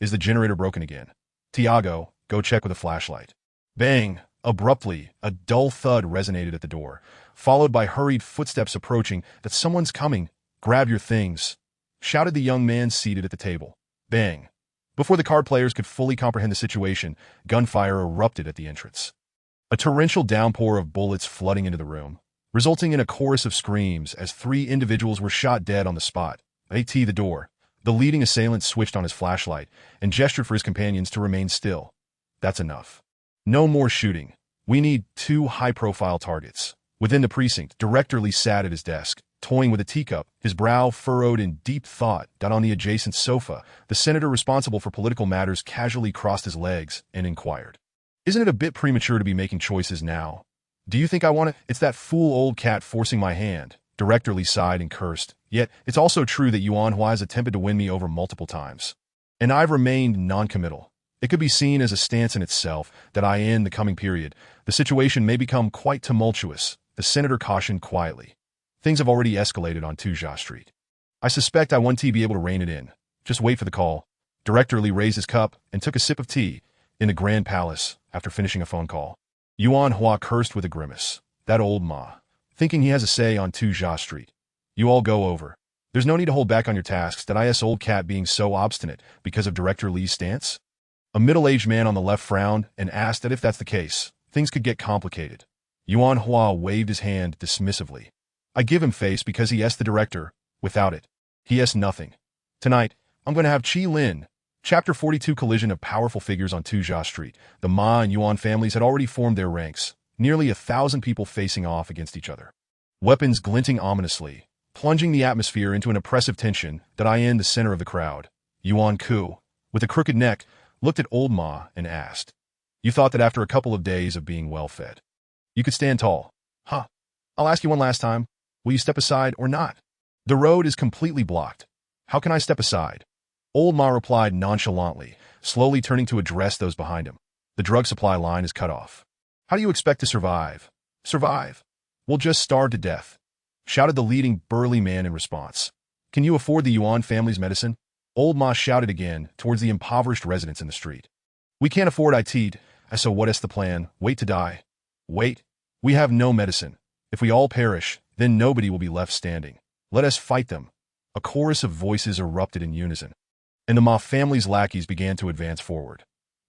Is the generator broken again? Tiago, go check with a flashlight. Bang! Abruptly, a dull thud resonated at the door, followed by hurried footsteps approaching. That someone's coming. Grab your things, shouted the young man seated at the table. Bang! Before the card players could fully comprehend the situation, gunfire erupted at the entrance. A torrential downpour of bullets flooding into the room, resulting in a chorus of screams as 3 individuals were shot dead on the spot. The door. The leading assailant switched on his flashlight and gestured for his companions to remain still. That's enough. No more shooting. We need 2 high-profile targets. Within the precinct, Director Lee sat at his desk, toying with a teacup, his brow furrowed in deep thought. On the adjacent sofa, the senator responsible for political matters casually crossed his legs and inquired, isn't it a bit premature to be making choices now? Do you think I want to? It's that fool old cat forcing my hand. Director Lee sighed and cursed. Yet, it's also true that Yuan Hua has attempted to win me over multiple times, and I've remained non-committal. It could be seen as a stance in itself that in the coming period, the situation may become quite tumultuous, the senator cautioned quietly. Things have already escalated on Jia Street. I suspect I won't be able to rein it in. Just wait for the call. Director Lee raised his cup and took a sip of tea in the Grand Palace after finishing a phone call. Yuan Hua cursed with a grimace. That old ma, thinking he has a say on Jia Street. You all go over. There's no need to hold back on your tasks. That old cat being so obstinate because of Director Lee's stance? A middle-aged man on the left frowned and asked that if that's the case, things could get complicated. Yuan Hua waved his hand dismissively. I give him face because he the director. Without it, he nothing. Tonight, I'm going to have Chi Lin. Chapter 42 Collision of powerful figures on Jia Street. The Ma and Yuan families had already formed their ranks, nearly 1,000 people facing off against each other. Weapons glinting ominously, plunging the atmosphere into an oppressive tension. In the center of the crowd, Yuan Ku, with a crooked neck, looked at old Ma and asked, you thought that after a couple of days of being well-fed, you could stand tall? Huh. I'll ask you one last time. Will you step aside or not? The road is completely blocked. How can I step aside? Old Ma replied nonchalantly, slowly turning to address those behind him. The drug supply line is cut off. How do you expect to survive? Survive? We'll just starve to death, shouted the leading burly man in response. Can you afford the Yuan family's medicine? Old Ma shouted again towards the impoverished residents in the street. We can't afford it. So what is the plan? Wait to die? Wait. We have no medicine. If we all perish, then nobody will be left standing. Let us fight them. A chorus of voices erupted in unison, and the Ma family's lackeys began to advance forward.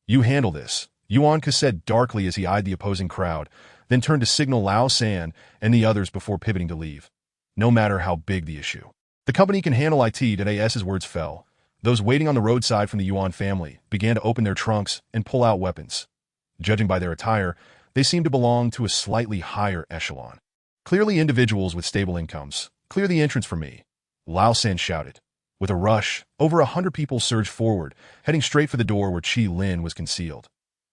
You handle this, Yuan Ke said darkly as he eyed the opposing crowd, then turned to signal Lao San and the others before pivoting to leave. No matter how big the issue, the company can handle it. As words fell, those waiting on the roadside from the Yuan family began to open their trunks and pull out weapons. Judging by their attire, they seemed to belong to a slightly higher echelon. Clearly individuals with stable incomes. Clear the entrance for me, Lao San shouted. With a rush, over 100 people surged forward, heading straight for the door where Chi Lin was concealed.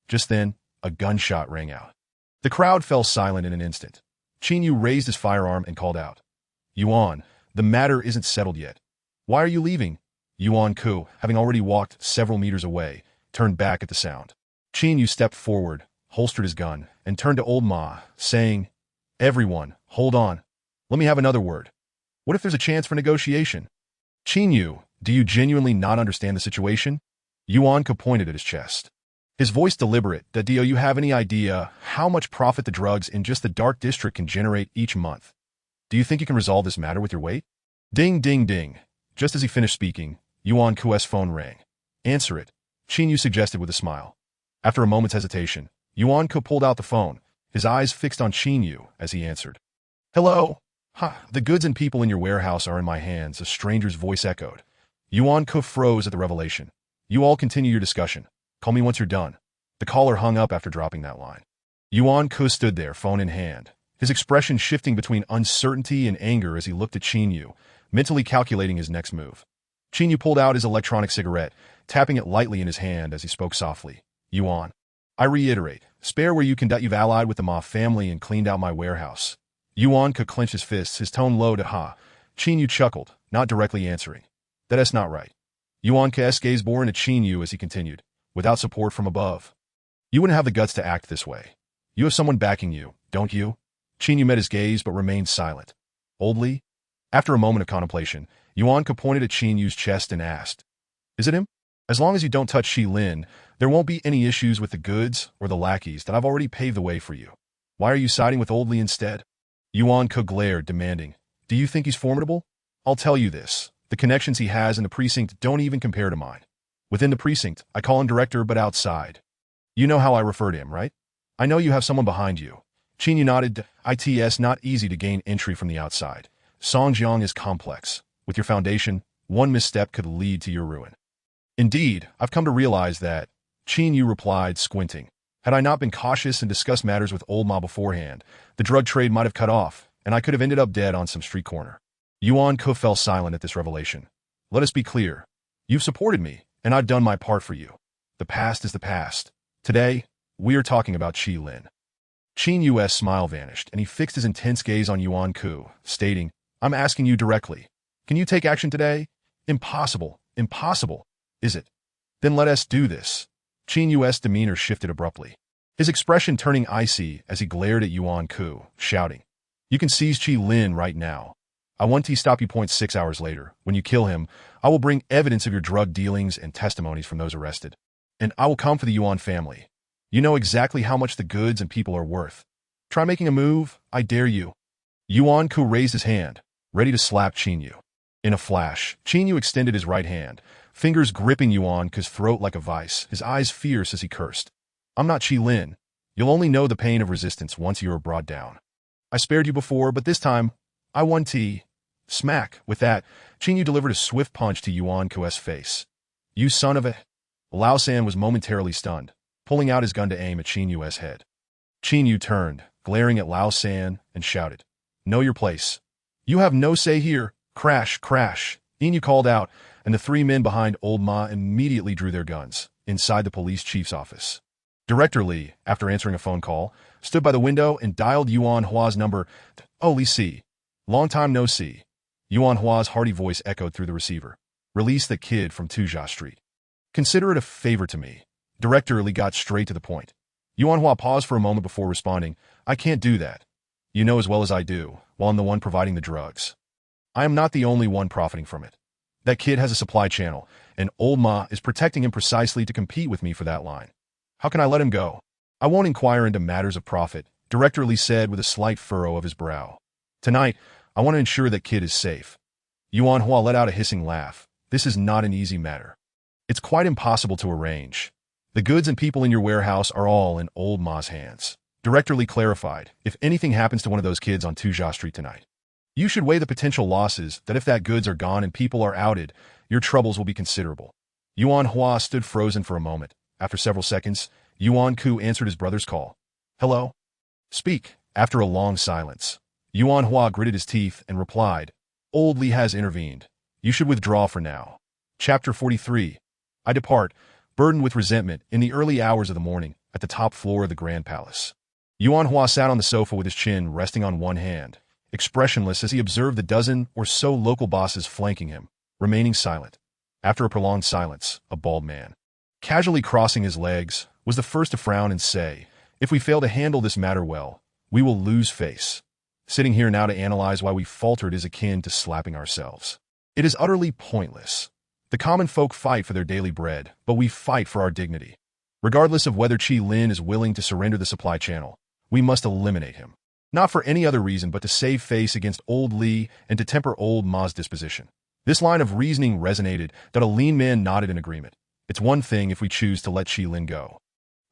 Just then, a gunshot rang out. The crowd fell silent in an instant. Qin Yu raised his firearm and called out, Yuan, the matter isn't settled yet. Why are you leaving? Yuan Ku, having already walked several meters away, turned back at the sound. Qin Yu stepped forward, holstered his gun, and turned to old Ma, saying, Everyone, hold on. Let me have another word. What if there's a chance for negotiation? Qin Yu, Do you genuinely not understand the situation? Yuan-Ke pointed at his chest. His voice deliberate. Do you have any idea how much profit the drugs in just the Dark District can generate each month? Do you think you can resolve this matter with your weight? Ding, ding, ding. Just as he finished speaking, Yuan-Ke's phone rang. Answer it, Qin Yu suggested with a smile. After a moment's hesitation, Yuan-Ke pulled out the phone, his eyes fixed on Qin Yu as he answered. Hello? The goods and people in your warehouse are in my hands, a stranger's voice echoed. Yuan-Ke froze at the revelation. You all continue your discussion. Call me once you're done. The caller hung up after dropping that line. Yuan-Ke stood there, phone in hand, his expression shifting between uncertainty and anger as he looked at Qin Yu, mentally calculating his next move. Qin Yu pulled out his electronic cigarette, tapping it lightly in his hand as he spoke softly. Yuan, I reiterate, spare where you can. You've allied with the Ma family and cleaned out my warehouse. Yuan-Ke clenched his fists, his tone low to ha. Qin Yu chuckled, not directly answering. That's not right. Yuan-Ke's gaze bore into Qin Yu as he continued. Without support from above, you wouldn't have the guts to act this way. You have someone backing you, don't you? Qin Yu met his gaze but remained silent. Oldly? After a moment of contemplation, Yuan-Ke pointed at Qin Yu's chest and asked, Is it him? As long as you don't touch Shi Lin, there won't be any issues with the goods or the lackeys that I've already paved the way for you. Why are you siding with Oldly instead? Yuan-Ke glared, demanding, Do you think he's formidable? I'll tell you this. The connections he has in the precinct don't even compare to mine. Within the precinct, I call him director, but outside. You know how I refer to him, right? I know you have someone behind you. Qin Yu nodded. It's not easy to gain entry from the outside. Songjiang is complex. With your foundation, one misstep could lead to your ruin. Indeed, I've come to realize that, Qin Yu replied, squinting. Had I not been cautious and discussed matters with Old Ma beforehand, the drug trade might have cut off, and I could have ended up dead on some street corner. Yuan-Ke fell silent at this revelation. Let us be clear. You've supported me, and I've done my part for you. The past is the past. Today, we are talking about Shi Lin. Qin Yu's smile vanished, and he fixed his intense gaze on Yuan-Ke, stating, I'm asking you directly. Can you take action today? Impossible. Impossible. Is it? Then let us do this. Qin Yu's demeanor shifted abruptly, his expression turning icy as he glared at Yuan-Ke, shouting, You can seize Shi Lin right now. I want to stop you. 6 hours later, when you kill him, I will bring evidence of your drug dealings and testimonies from those arrested. And I will come for the Yuan family. You know exactly how much the goods and people are worth. Try making a move, I dare you. Yuan-Ke raised his hand, ready to slap Qin Yu. In a flash, Qin Yu extended his right hand, fingers gripping Yuan-Ke's throat like a vice, his eyes fierce as he cursed. I'm not Shi Lin. You'll only know the pain of resistance once you are brought down. I spared you before, but this time, I won T. Smack. With that, Qin Yu delivered a swift punch to Yuan-Ke's face. You son of a... Lao San was momentarily stunned, pulling out his gun to aim at Qin Yu's head. Qin Yu turned, glaring at Lao San, and shouted, Know your place. You have no say here. Crash, crash. Qin Yu called out, and the three men behind Old Ma immediately drew their guns, inside the police chief's office. Director Li, after answering a phone call, stood by the window and dialed Yuan Hua's number. Oh, Li Si. Long time no see. Yuan Hua's hearty voice echoed through the receiver. Release the kid from Tujia Street. Consider it a favor to me. Director Li got straight to the point. Yuan Hua paused for a moment before responding. I can't do that. You know as well as I do, while I'm the one providing the drugs. I am not the only one profiting from it. That kid has a supply channel, and Old Ma is protecting him precisely to compete with me for that line. How can I let him go? I won't inquire into matters of profit, Director Li said with a slight furrow of his brow. Tonight, I want to ensure that kid is safe. Yuan Hua let out a hissing laugh. This is not an easy matter. It's quite impossible to arrange. The goods and people in your warehouse are all in Old Ma's hands. Director Li clarified, if anything happens to one of those kids on Tujia Street tonight, you should weigh the potential losses that if that goods are gone and people are outed, your troubles will be considerable. Yuan Hua stood frozen for a moment. After several seconds, Yuan-Ke answered his brother's call. Hello? Speak. After a long silence, Yuan Hua gritted his teeth and replied, Old Li has intervened. You should withdraw for now. Chapter 43. I depart, burdened with resentment, in the early hours of the morning, at the top floor of the Grand Palace. Yuan Hua sat on the sofa with his chin resting on one hand, expressionless as he observed the dozen or so local bosses flanking him, remaining silent. After a prolonged silence, a bald man, casually crossing his legs, was the first to frown and say, If we fail to handle this matter well, we will lose face. Sitting here now to analyze why we faltered is akin to slapping ourselves. It is utterly pointless. The common folk fight for their daily bread, but we fight for our dignity. Regardless of whether Qi Lin is willing to surrender the supply channel, we must eliminate him. Not for any other reason but to save face against old Li and to temper old Ma's disposition. This line of reasoning resonated that a lean man nodded in agreement. It's one thing if we choose to let Qi Lin go.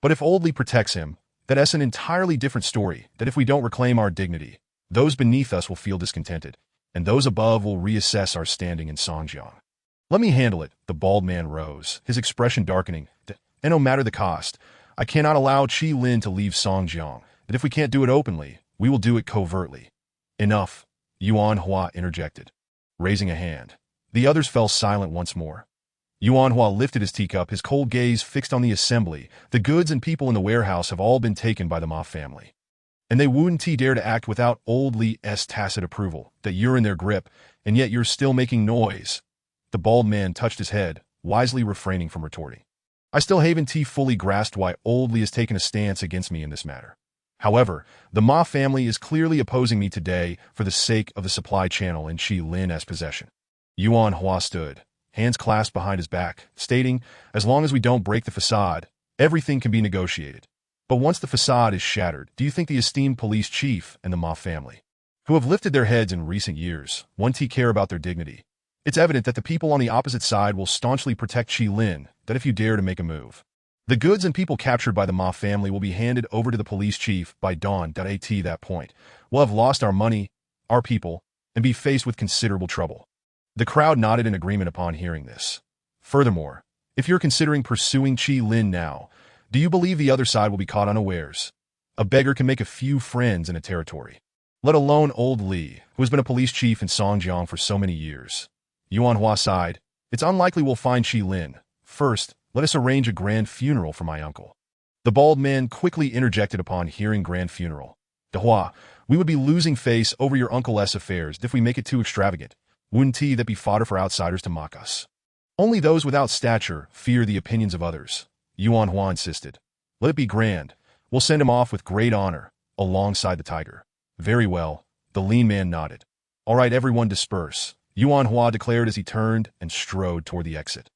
But if old Li protects him, that's an entirely different story, that if we don't reclaim our dignity, those beneath us will feel discontented, and those above will reassess our standing in Songjiang. Let me handle it, the bald man rose, his expression darkening. And no matter the cost, I cannot allow Qi Lin to leave Songjiang, that if we can't do it openly, we will do it covertly. Enough, Yuan Hua interjected, raising a hand. The others fell silent once more. Yuan Hua lifted his teacup, his cold gaze fixed on the assembly. The goods and people in the warehouse have all been taken by the Ma family. And they wouldn't dare to act without old Li's tacit approval, that you're in their grip, and yet you're still making noise. The bald man touched his head, wisely refraining from retorting. I still haven't fully grasped why old Li has taken a stance against me in this matter. However, the Ma family is clearly opposing me today for the sake of the supply channel in Qi Lin's possession. Yuan Hua stood, hands clasped behind his back, stating, as long as we don't break the facade, everything can be negotiated. But once the facade is shattered, do you think the esteemed police chief and the Ma family, who have lifted their heads in recent years, won't care about their dignity? It's evident that the people on the opposite side will staunchly protect Qi Lin, that if you dare to make a move, the goods and people captured by the Ma family will be handed over to the police chief by dawn. At that point, we'll have lost our money, our people, and be faced with considerable trouble. The crowd nodded in agreement upon hearing this. Furthermore, if you're considering pursuing Qi Lin now, do you believe the other side will be caught unawares? A beggar can make a few friends in a territory, let alone old Li, who has been a police chief in Songjiang for so many years. Yuan Hua sighed. It's unlikely we'll find Qi Lin. First, let us arrange a grand funeral for my uncle. The bald man quickly interjected upon hearing grand funeral. De Hua, we would be losing face over your uncle's affairs if we make it too extravagant. Wouldn't that be fodder for outsiders to mock us? Only those without stature fear the opinions of others, Yuan Hua insisted. Let it be grand. We'll send him off with great honor, alongside the tiger. Very well, the lean man nodded. All right, everyone disperse, Yuan Hua declared as he turned and strode toward the exit.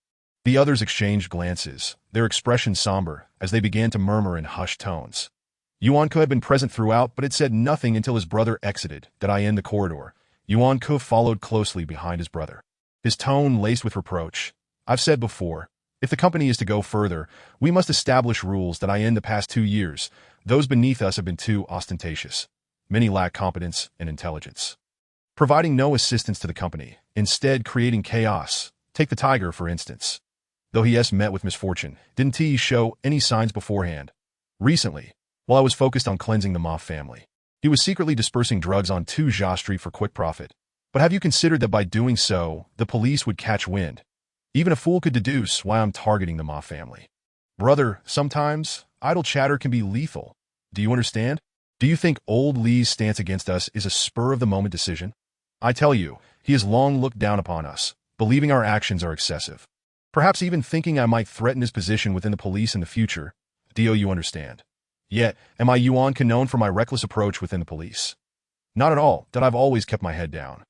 The others exchanged glances, their expressions somber, as they began to murmur in hushed tones. Yuan Ke had been present throughout, but had said nothing until his brother exited. In the corridor, Yuan Ke followed closely behind his brother, his tone laced with reproach. I've said before, if the company is to go further, we must establish rules. In the past 2 years, those beneath us have been too ostentatious. Many lack competence and intelligence, providing no assistance to the company, instead creating chaos. Take the tiger, for instance. Though he has met with misfortune, didn't he show any signs beforehand? Recently, while I was focused on cleansing the Ma family, he was secretly dispersing drugs on Jia Street for quick profit. But have you considered that by doing so, the police would catch wind? Even a fool could deduce why I'm targeting the Ma family. Brother, sometimes, idle chatter can be lethal. Do you understand? Do you think old Li's stance against us is a spur-of-the-moment decision? I tell you, he has long looked down upon us, believing our actions are excessive. Perhaps even thinking I might threaten his position within the police in the future. Do you understand? Yet, am I Yuan Ke known for my reckless approach within the police? Not at all, that I've always kept my head down.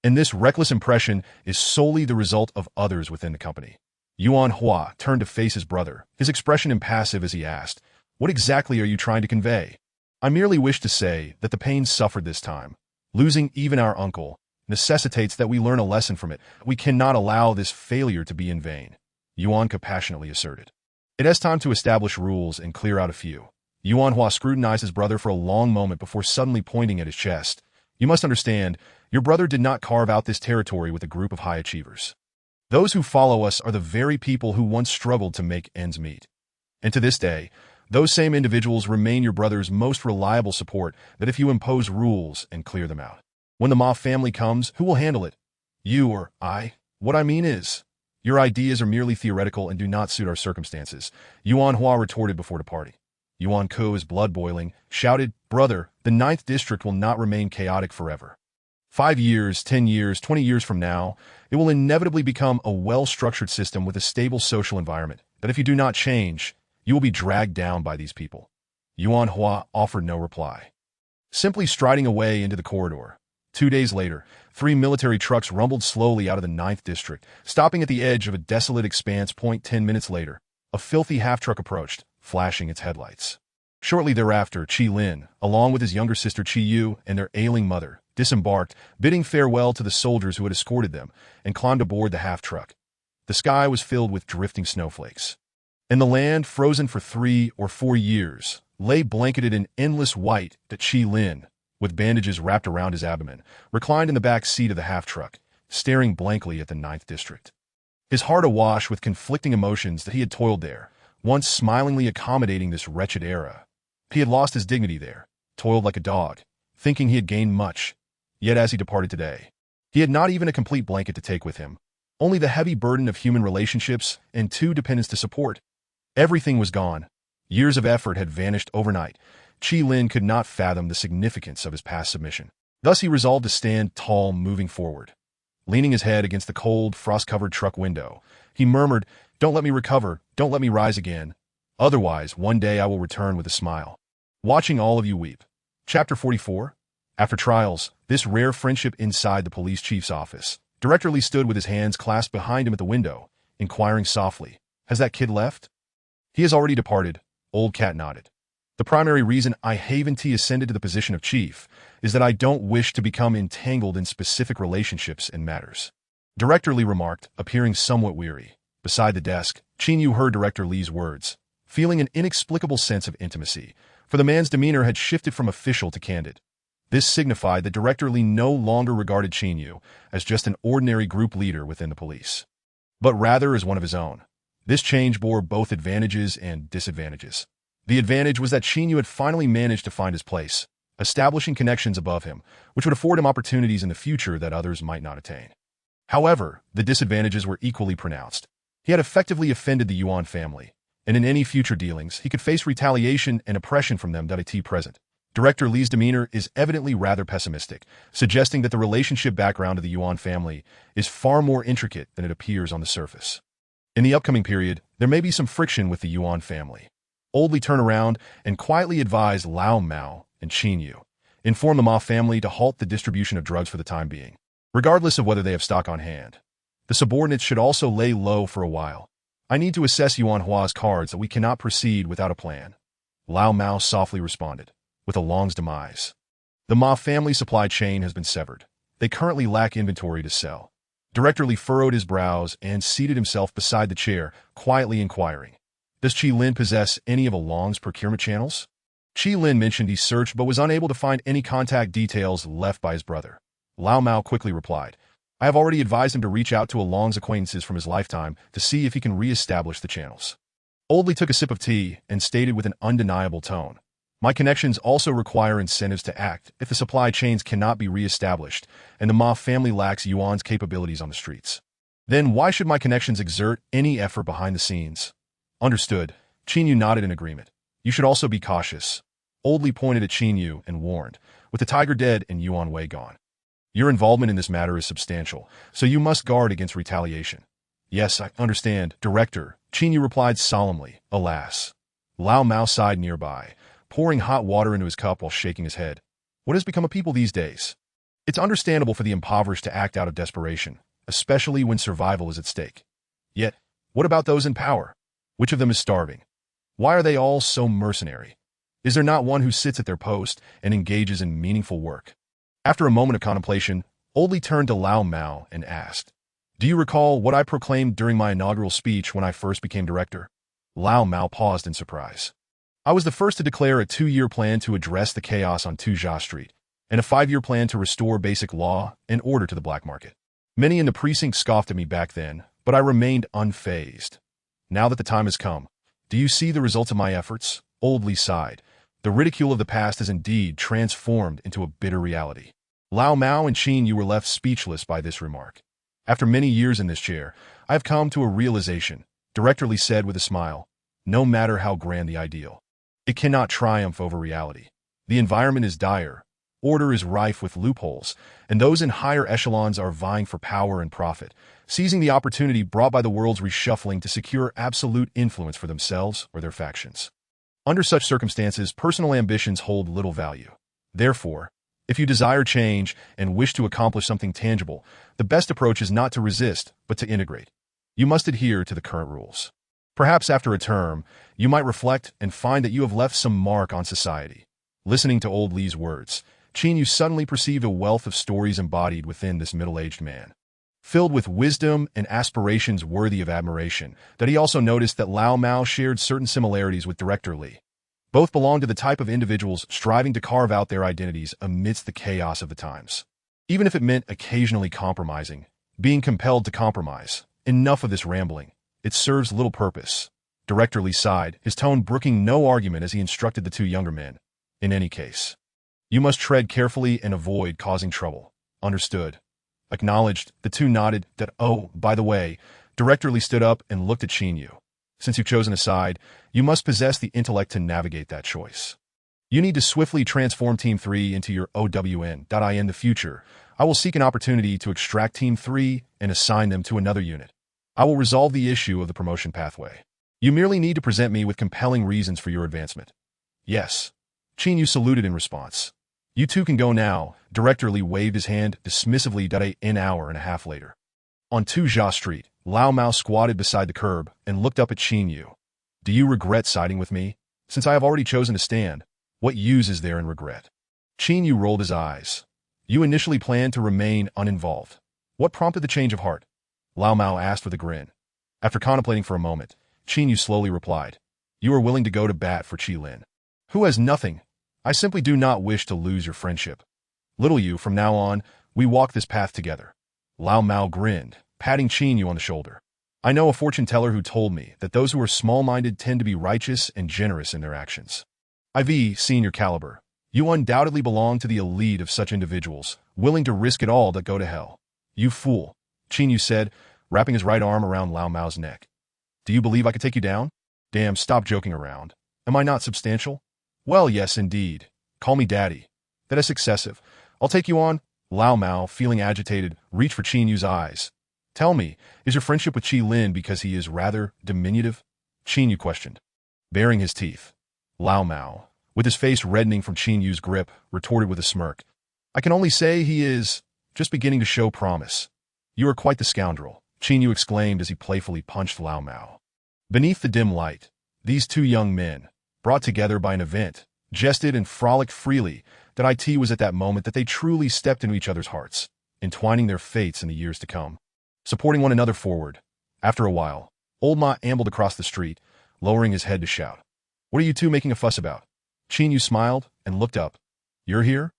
And this reckless impression is solely the result of others within the company. Yuan Hua turned to face his brother, his expression impassive as he asked, what exactly are you trying to convey? I merely wish to say that the pain suffered this time, losing even our uncle, necessitates that we learn a lesson from it. We cannot allow this failure to be in vain, Yuan Ke passionately asserted. It is time to establish rules and clear out a few. Yuan Hua scrutinized his brother for a long moment before suddenly pointing at his chest. You must understand, your brother did not carve out this territory with a group of high achievers. Those who follow us are the very people who once struggled to make ends meet. And to this day, those same individuals remain your brother's most reliable support that if you impose rules and clear them out. When the Ma family comes, who will handle it? You or I? What I mean is, your ideas are merely theoretical and do not suit our circumstances, Yuan Hua retorted before departing. Yuan Ke, his blood boiling, shouted, Brother, the 9th district will not remain chaotic forever. 5 years, 10 years, 20 years from now, it will inevitably become a well-structured system with a stable social environment. But if you do not change, you will be dragged down by these people. Yuan Hua offered no reply, simply striding away into the corridor. 2 days later, 3 military trucks rumbled slowly out of the Ninth District, stopping at the edge of a desolate expanse. 10 minutes later, a filthy half-truck approached, flashing its headlights. Shortly thereafter, Chi Lin, along with his younger sister Chi Yu and their ailing mother, disembarked, bidding farewell to the soldiers who had escorted them, and climbed aboard the half-truck. The sky was filled with drifting snowflakes, and the land, frozen for 3 or 4 years, lay blanketed in endless white. That Chi Lin, with bandages wrapped around his abdomen, reclined in the back seat of the half-truck, staring blankly at the Ninth District. His heart awash with conflicting emotions that he had toiled there, once smilingly accommodating this wretched era. He had lost his dignity there, toiled like a dog, thinking he had gained much. Yet as he departed today, he had not even a complete blanket to take with him, only the heavy burden of human relationships and 2 dependents to support. Everything was gone. Years of effort had vanished overnight. Chi Lin could not fathom the significance of his past submission. Thus he resolved to stand tall, moving forward. Leaning his head against the cold, frost-covered truck window, he murmured, "Don't let me recover, don't let me rise again. Otherwise, one day I will return with a smile, watching all of you weep." Chapter 44. After trials, this rare friendship inside the police chief's office, Director Lee stood with his hands clasped behind him at the window, inquiring softly, "Has that kid left?" "He has already departed," Old Cat nodded. "The primary reason I haven't ascended to the position of chief is that I don't wish to become entangled in specific relationships and matters," Director Lee remarked, appearing somewhat weary. Beside the desk, Chin Yu heard Director Lee's words, feeling an inexplicable sense of intimacy, for the man's demeanor had shifted from official to candid. This signified that Director Lee no longer regarded Chin Yu as just an ordinary group leader within the police, but rather as one of his own. This change bore both advantages and disadvantages. The advantage was that Chin Yu had finally managed to find his place, establishing connections above him, which would afford him opportunities in the future that others might not attain. However, the disadvantages were equally pronounced. He had effectively offended the Yuan family, and in any future dealings, he could face retaliation and oppression from them. At present, Director Lee's demeanor is evidently rather pessimistic, suggesting that the relationship background of the Yuan family is far more intricate than it appears on the surface. In the upcoming period, there may be some friction with the Yuan family. Old Lee turned around and quietly advised Lao Mao and Chin Yu, inform the Ma family to halt the distribution of drugs for the time being, regardless of whether they have stock on hand. The subordinates should also lay low for a while. I need to assess Yuan Hua's cards that we cannot proceed without a plan. Lao Mao softly responded, with Along's demise. The Ma family supply chain has been severed. They currently lack inventory to sell. Director Lee furrowed his brows and seated himself beside the chair, quietly inquiring, "Does Chi Lin possess any of Along's procurement channels?" Chi Lin mentioned he searched but was unable to find any contact details left by his brother. Lao Mao quickly replied, "I have already advised him to reach out to Along's acquaintances from his lifetime to see if he can re-establish the channels." Old Lee took a sip of tea and stated with an undeniable tone, "My connections also require incentives to act if the supply chains cannot be re-established and the Ma family lacks Yuan's capabilities on the streets. Then why should my connections exert any effort behind the scenes?" "Understood." Chin Yu nodded in agreement. "You should also be cautious." Old Lee pointed at Chin Yu and warned, "With the tiger dead and Yuan Wei gone, your involvement in this matter is substantial, so you must guard against retaliation." "Yes, I understand, Director," Chin Yu replied solemnly. "Alas." Lao Mao sighed nearby, pouring hot water into his cup while shaking his head. "What has become of people these days? It's understandable for the impoverished to act out of desperation, especially when survival is at stake. Yet, what about those in power? Which of them is starving? Why are they all so mercenary? Is there not one who sits at their post and engages in meaningful work?" After a moment of contemplation, Old Lee turned to Lao Mao and asked, "Do you recall what I proclaimed during my inaugural speech when I first became director?" Lao Mao paused in surprise. "I was the first to declare a 2-year plan to address the chaos on Tujia Street, and a 5-year plan to restore basic law and order to the black market. Many in the precinct scoffed at me back then, but I remained unfazed. Now that the time has come, do you see the results of my efforts?" Old Lee sighed. The ridicule of the past has indeed transformed into a bitter reality. Lao Mao and Chin Yu were left speechless by this remark. "After many years in this chair, I have come to a realization," Director Lee said with a smile. "No matter how grand the ideal, it cannot triumph over reality. The environment is dire, order is rife with loopholes, and those in higher echelons are vying for power and profit, seizing the opportunity brought by the world's reshuffling to secure absolute influence for themselves or their factions. Under such circumstances, personal ambitions hold little value. Therefore, If you desire change and wish to accomplish something tangible, the best approach is not to resist, but to integrate. You must adhere to the current rules. Perhaps after a term, you might reflect and find that you have left some mark on society. Listening to old Lee's words, Chin suddenly perceived a wealth of stories embodied within this middle-aged man, filled with wisdom and aspirations worthy of admiration, that he also noticed that Lao Mao shared certain similarities with Director Lee. Both belonged to the type of individuals striving to carve out their identities amidst the chaos of the times. Even if it meant occasionally compromising, being compelled to compromise. Enough of this rambling. It serves little purpose. Director Lee sighed, his tone brooking no argument as he instructed the two younger men. In any case, you must tread carefully and avoid causing trouble. Understood. Acknowledged, the two nodded. Oh, by the way, Director Lee stood up and looked at Chin. Since you've chosen a side, you must possess the intellect to navigate that choice. You need to swiftly transform Team 3 into your OWN. In the future, I will seek an opportunity to extract Team 3 and assign them to another unit. I will resolve the issue of the promotion pathway. You merely need to present me with compelling reasons for your advancement. Yes. Chin saluted in response. You two can go now. Director Lee waved his hand dismissively. An hour and a half later. On Tujia Street, Lao Mao squatted beside the curb and looked up at Chin. Do you regret siding with me? Since I have already chosen to stand, what use is there in regret? Chin rolled his eyes. You initially planned to remain uninvolved. What prompted the change of heart? Lao Mao asked with a grin. After contemplating for a moment, Chin slowly replied. You are willing to go to bat for Qilin, who has nothing. I simply do not wish to lose your friendship. Little you, from now on, we walk this path together. Lao Mao grinned, patting Chin on the shoulder. I know a fortune teller who told me that those who are small-minded tend to be righteous and generous in their actions. I've seen your caliber. You undoubtedly belong to the elite of such individuals, willing to risk it all to go to hell. You fool, Chin said, wrapping his right arm around Lao Mao's neck. Do you believe I could take you down? Damn, stop joking around. Am I not substantial? Well, yes, indeed. Call me daddy. That is excessive. I'll take you on. Lao Mao, feeling agitated, reached for Chin's eyes. Tell me, is your friendship with Qilin because he is rather diminutive? Chin questioned. Baring his teeth. Lao Mao, with his face reddening from Chin's grip, retorted with a smirk. I can only say he is just beginning to show promise. You are quite the scoundrel, Chin exclaimed as he playfully punched Lao Mao. Beneath the dim light, these two young men, brought together by an event, jested and frolicked freely. That it was at that moment that they truly stepped into each other's hearts, entwining their fates in the years to come, supporting one another forward. After a while, old Ma ambled across the street, lowering his head to shout. What are you two making a fuss about? Chin smiled and looked up. You're here?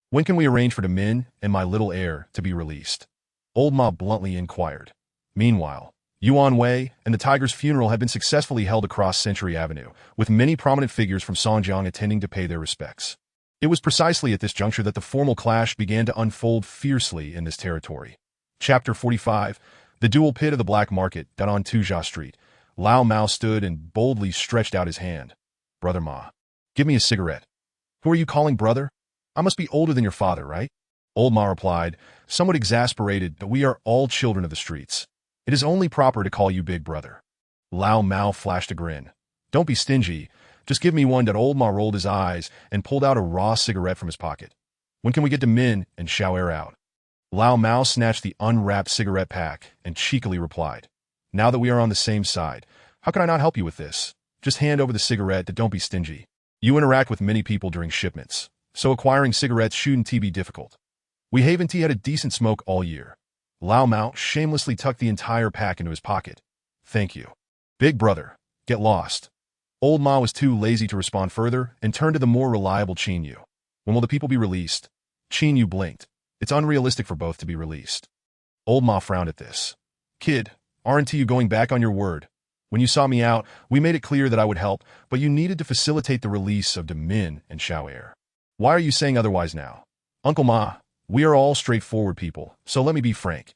When can we arrange for Min and my little heir to be released? Old Ma bluntly inquired. Meanwhile, Yuan Wei and the tiger's funeral had been successfully held across Century Avenue, with many prominent figures from Songjiang attending to pay their respects. It was precisely at this juncture that the formal clash began to unfold fiercely in this territory. Chapter 45, The Dual Pit of the Black Market. On Tujia Street, Lao Mao stood and boldly stretched out his hand. Brother Ma, give me a cigarette. Who are you calling brother? I must be older than your father, right? Old Ma replied, somewhat exasperated, but we are all children of the streets. It is only proper to call you big brother. Lao Mao flashed a grin. Don't be stingy. Just give me one. Old Ma rolled his eyes and pulled out a raw cigarette from his pocket. When can we get to Min and Xiao'er out? Lao Mao snatched the unwrapped cigarette pack and cheekily replied. Now that we are on the same side, how can I not help you with this? Just hand over the cigarette. Don't be stingy. You interact with many people during shipments, so acquiring cigarettes shouldn't be difficult. We haven't had a decent smoke all year. Lao Mao shamelessly tucked the entire pack into his pocket. Thank you. Big brother, get lost. Old Ma was too lazy to respond further and turned to the more reliable Chin. When will the people be released? Chin blinked. It's unrealistic for both to be released. Old Ma frowned at this. Kid, aren't you going back on your word? When you sought me out, we made it clear that I would help, but you needed to facilitate the release of Min and Xiao'er. Why are you saying otherwise now? Uncle Ma, we are all straightforward people, so let me be frank.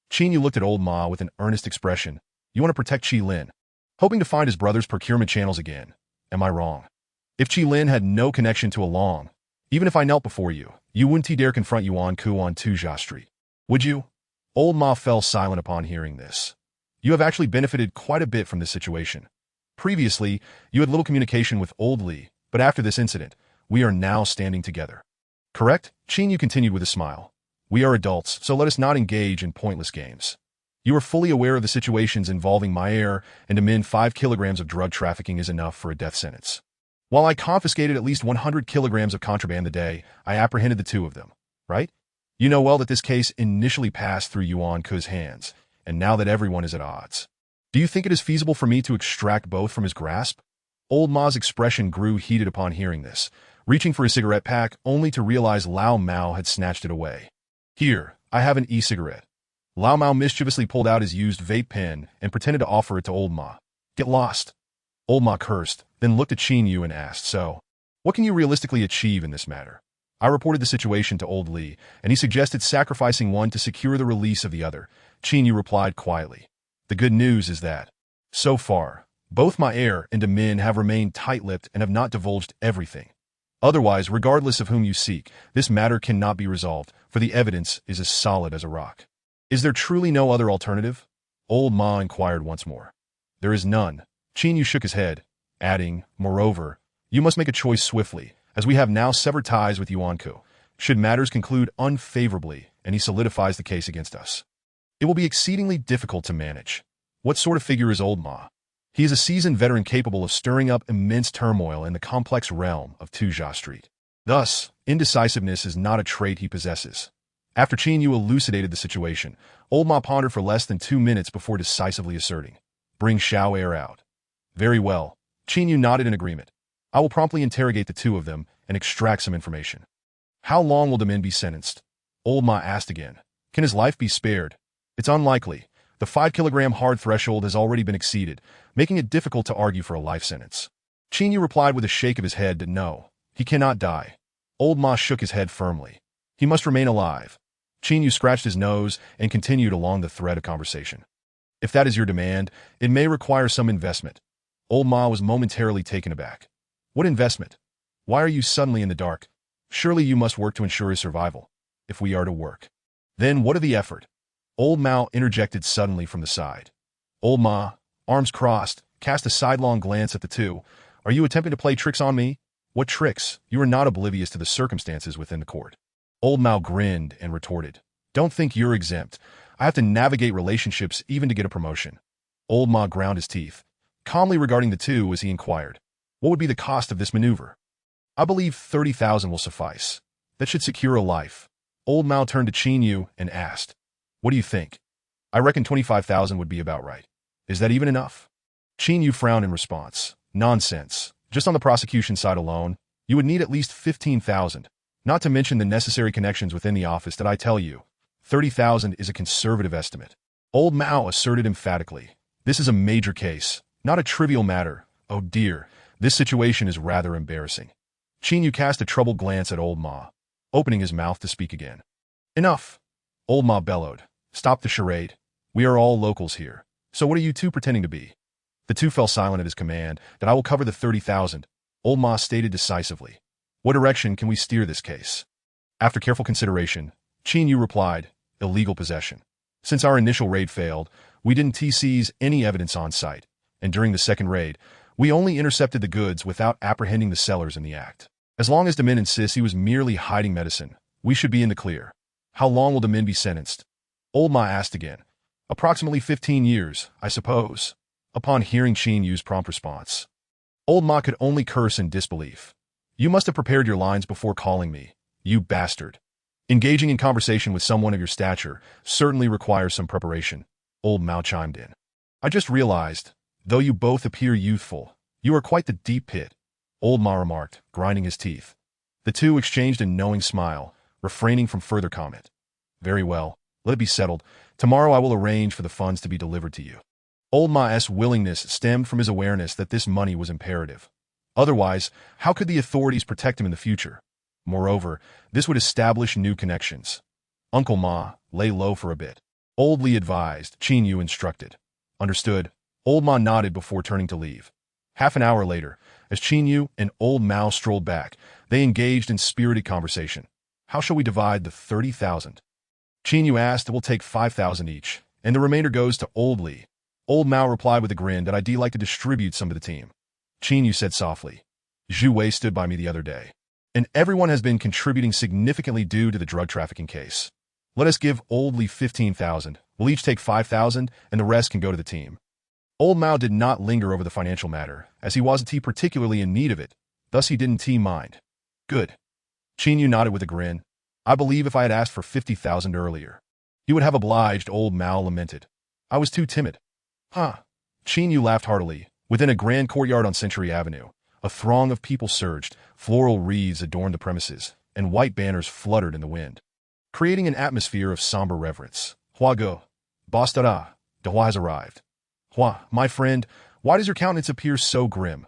Chin looked at Old Ma with an earnest expression. You want to protect Qilin, hoping to find his brother's procurement channels again. Am I wrong? If Qilin had no connection to Along, even if I knelt before you, you wouldn't dare confront Yuan Ku on Tujia Street. Would you? Old Ma fell silent upon hearing this. You have actually benefited quite a bit from this situation. Previously, you had little communication with Old Li, but after this incident, we are now standing together. Correct? Qin Yu continued with a smile. We are adults, so let us not engage in pointless games. You are fully aware of the situations involving my heir, and to min 5 kilograms of drug trafficking is enough for a death sentence. While I confiscated at least 100 kilograms of contraband the day, I apprehended the two of them, right? You know well that this case initially passed through Yuan Ku's hands, and now that everyone is at odds. Do you think it is feasible for me to extract both from his grasp? Old Ma's expression grew heated upon hearing this, reaching for his cigarette pack only to realize Lao Mao had snatched it away. Here, I have an e-cigarette. Lao Mao mischievously pulled out his used vape pen and pretended to offer it to Old Ma. Get lost. Old Ma cursed, then looked at Qin Yu and asked, so, what can you realistically achieve in this matter? I reported the situation to Old Li, and he suggested sacrificing one to secure the release of the other. Qin Yu replied quietly. The good news is that, so far, both my heir and Min have remained tight-lipped and have not divulged everything. Otherwise, regardless of whom you seek, this matter cannot be resolved, for the evidence is as solid as a rock. Is there truly no other alternative? Old Ma inquired once more. There is none. Qin Yu shook his head, adding, moreover, you must make a choice swiftly, as we have now severed ties with Yuan Ku. Should matters conclude unfavorably, and he solidifies the case against us, it will be exceedingly difficult to manage. What sort of figure is Old Ma? He is a seasoned veteran capable of stirring up immense turmoil in the complex realm of Tujia Street. Thus, indecisiveness is not a trait he possesses. After Qin Yu elucidated the situation, Old Ma pondered for less than 2 minutes before decisively asserting, bring Xiao Air out. Very well. Qin Yu nodded in agreement. I will promptly interrogate the two of them and extract some information. How long will the men be sentenced? Old Ma asked again. Can his life be spared? It's unlikely. The 5-kilogram hard threshold has already been exceeded, making it difficult to argue for a life sentence. Qin Yu replied with a shake of his head that no, he cannot die. Old Ma shook his head firmly. He must remain alive. Qin Yu scratched his nose and continued along the thread of conversation. If that is your demand, it may require some investment. Old Ma was momentarily taken aback. What investment? Why are you suddenly in the dark? Surely you must work to ensure his survival. If we are to work. Then what of the effort? Old Mao interjected suddenly from the side. Old Ma, arms crossed, cast a sidelong glance at the two. Are you attempting to play tricks on me? What tricks? You are not oblivious to the circumstances within the court. Old Mao grinned and retorted. Don't think you're exempt. I have to navigate relationships even to get a promotion. Old Ma ground his teeth, calmly regarding the two as he inquired, what would be the cost of this maneuver? I believe 30,000 will suffice. That should secure a life. Old Mao turned to Qin Yu and asked, what do you think? I reckon 25,000 would be about right. Is that even enough? Qin Yu frowned in response. Nonsense. Just on the prosecution side alone, you would need at least 15,000, not to mention the necessary connections within the office that I tell you. 30,000 is a conservative estimate. Old Mao asserted emphatically. This is a major case, not a trivial matter. Oh dear, this situation is rather embarrassing. Qin Yu cast a troubled glance at Old Ma, opening his mouth to speak again. Enough! Old Ma bellowed. Stop the charade. We are all locals here. So what are you two pretending to be? The two fell silent at his command, that I will cover the 30,000. Old Ma stated decisively. What direction can we steer this case? After careful consideration, Qin Yu replied, illegal possession. Since our initial raid failed, we didn't seize any evidence on site, and during the second raid, we only intercepted the goods without apprehending the sellers in the act. As long as Demin insists he was merely hiding medicine, we should be in the clear. How long will Demin be sentenced? Old Ma asked again. Approximately 15 years, I suppose. Upon hearing Qin Yu's prompt response, Old Ma could only curse in disbelief. You must have prepared your lines before calling me, you bastard. Engaging in conversation with someone of your stature certainly requires some preparation, Old Mao chimed in. I just realized, though you both appear youthful, you are quite the deep pit, Old Ma remarked, grinding his teeth. The two exchanged a knowing smile, refraining from further comment. Very well, let it be settled. Tomorrow I will arrange for the funds to be delivered to you. Old Ma's willingness stemmed from his awareness that this money was imperative. Otherwise, how could the authorities protect him in the future? Moreover, this would establish new connections. Uncle Ma, lay low for a bit. Old Li advised, Qin Yu instructed. Understood. Old Ma nodded before turning to leave. Half an hour later, as Qin Yu and Old Mao strolled back, they engaged in spirited conversation. How shall we divide the 30,000? Qin Yu asked. It will take 5,000 each, and the remainder goes to Old Li. Old Mao replied with a grin that I'd like to distribute some to the team. Qin Yu said softly. Zhu Wei stood by me the other day. and everyone has been contributing significantly due to the drug trafficking case. Let us give Old Lee 15,000. We'll each take 5,000, and the rest can go to the team. Old Mao did not linger over the financial matter, as he wasn't particularly in need of it, thus he didn't mind. Good. Qin Yu nodded with a grin. I believe if I had asked for 50,000 earlier, you would have obliged, Old Mao lamented. I was too timid. Huh. Qin Yu laughed heartily. Within a grand courtyard on Century Avenue, a throng of people surged, floral wreaths adorned the premises, and white banners fluttered in the wind, creating an atmosphere of somber reverence. Hua Go. Bostara. De Hua has arrived. Hua, my friend, why does your countenance appear so grim?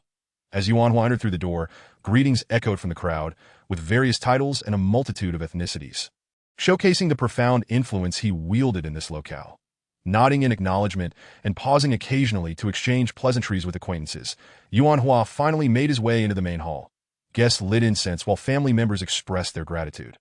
As Yuan Hua entered through the door, greetings echoed from the crowd, with various titles and a multitude of ethnicities, showcasing the profound influence he wielded in this locale. Nodding in acknowledgement and pausing occasionally to exchange pleasantries with acquaintances, Yuan Hua finally made his way into the main hall. Guests lit incense while family members expressed their gratitude.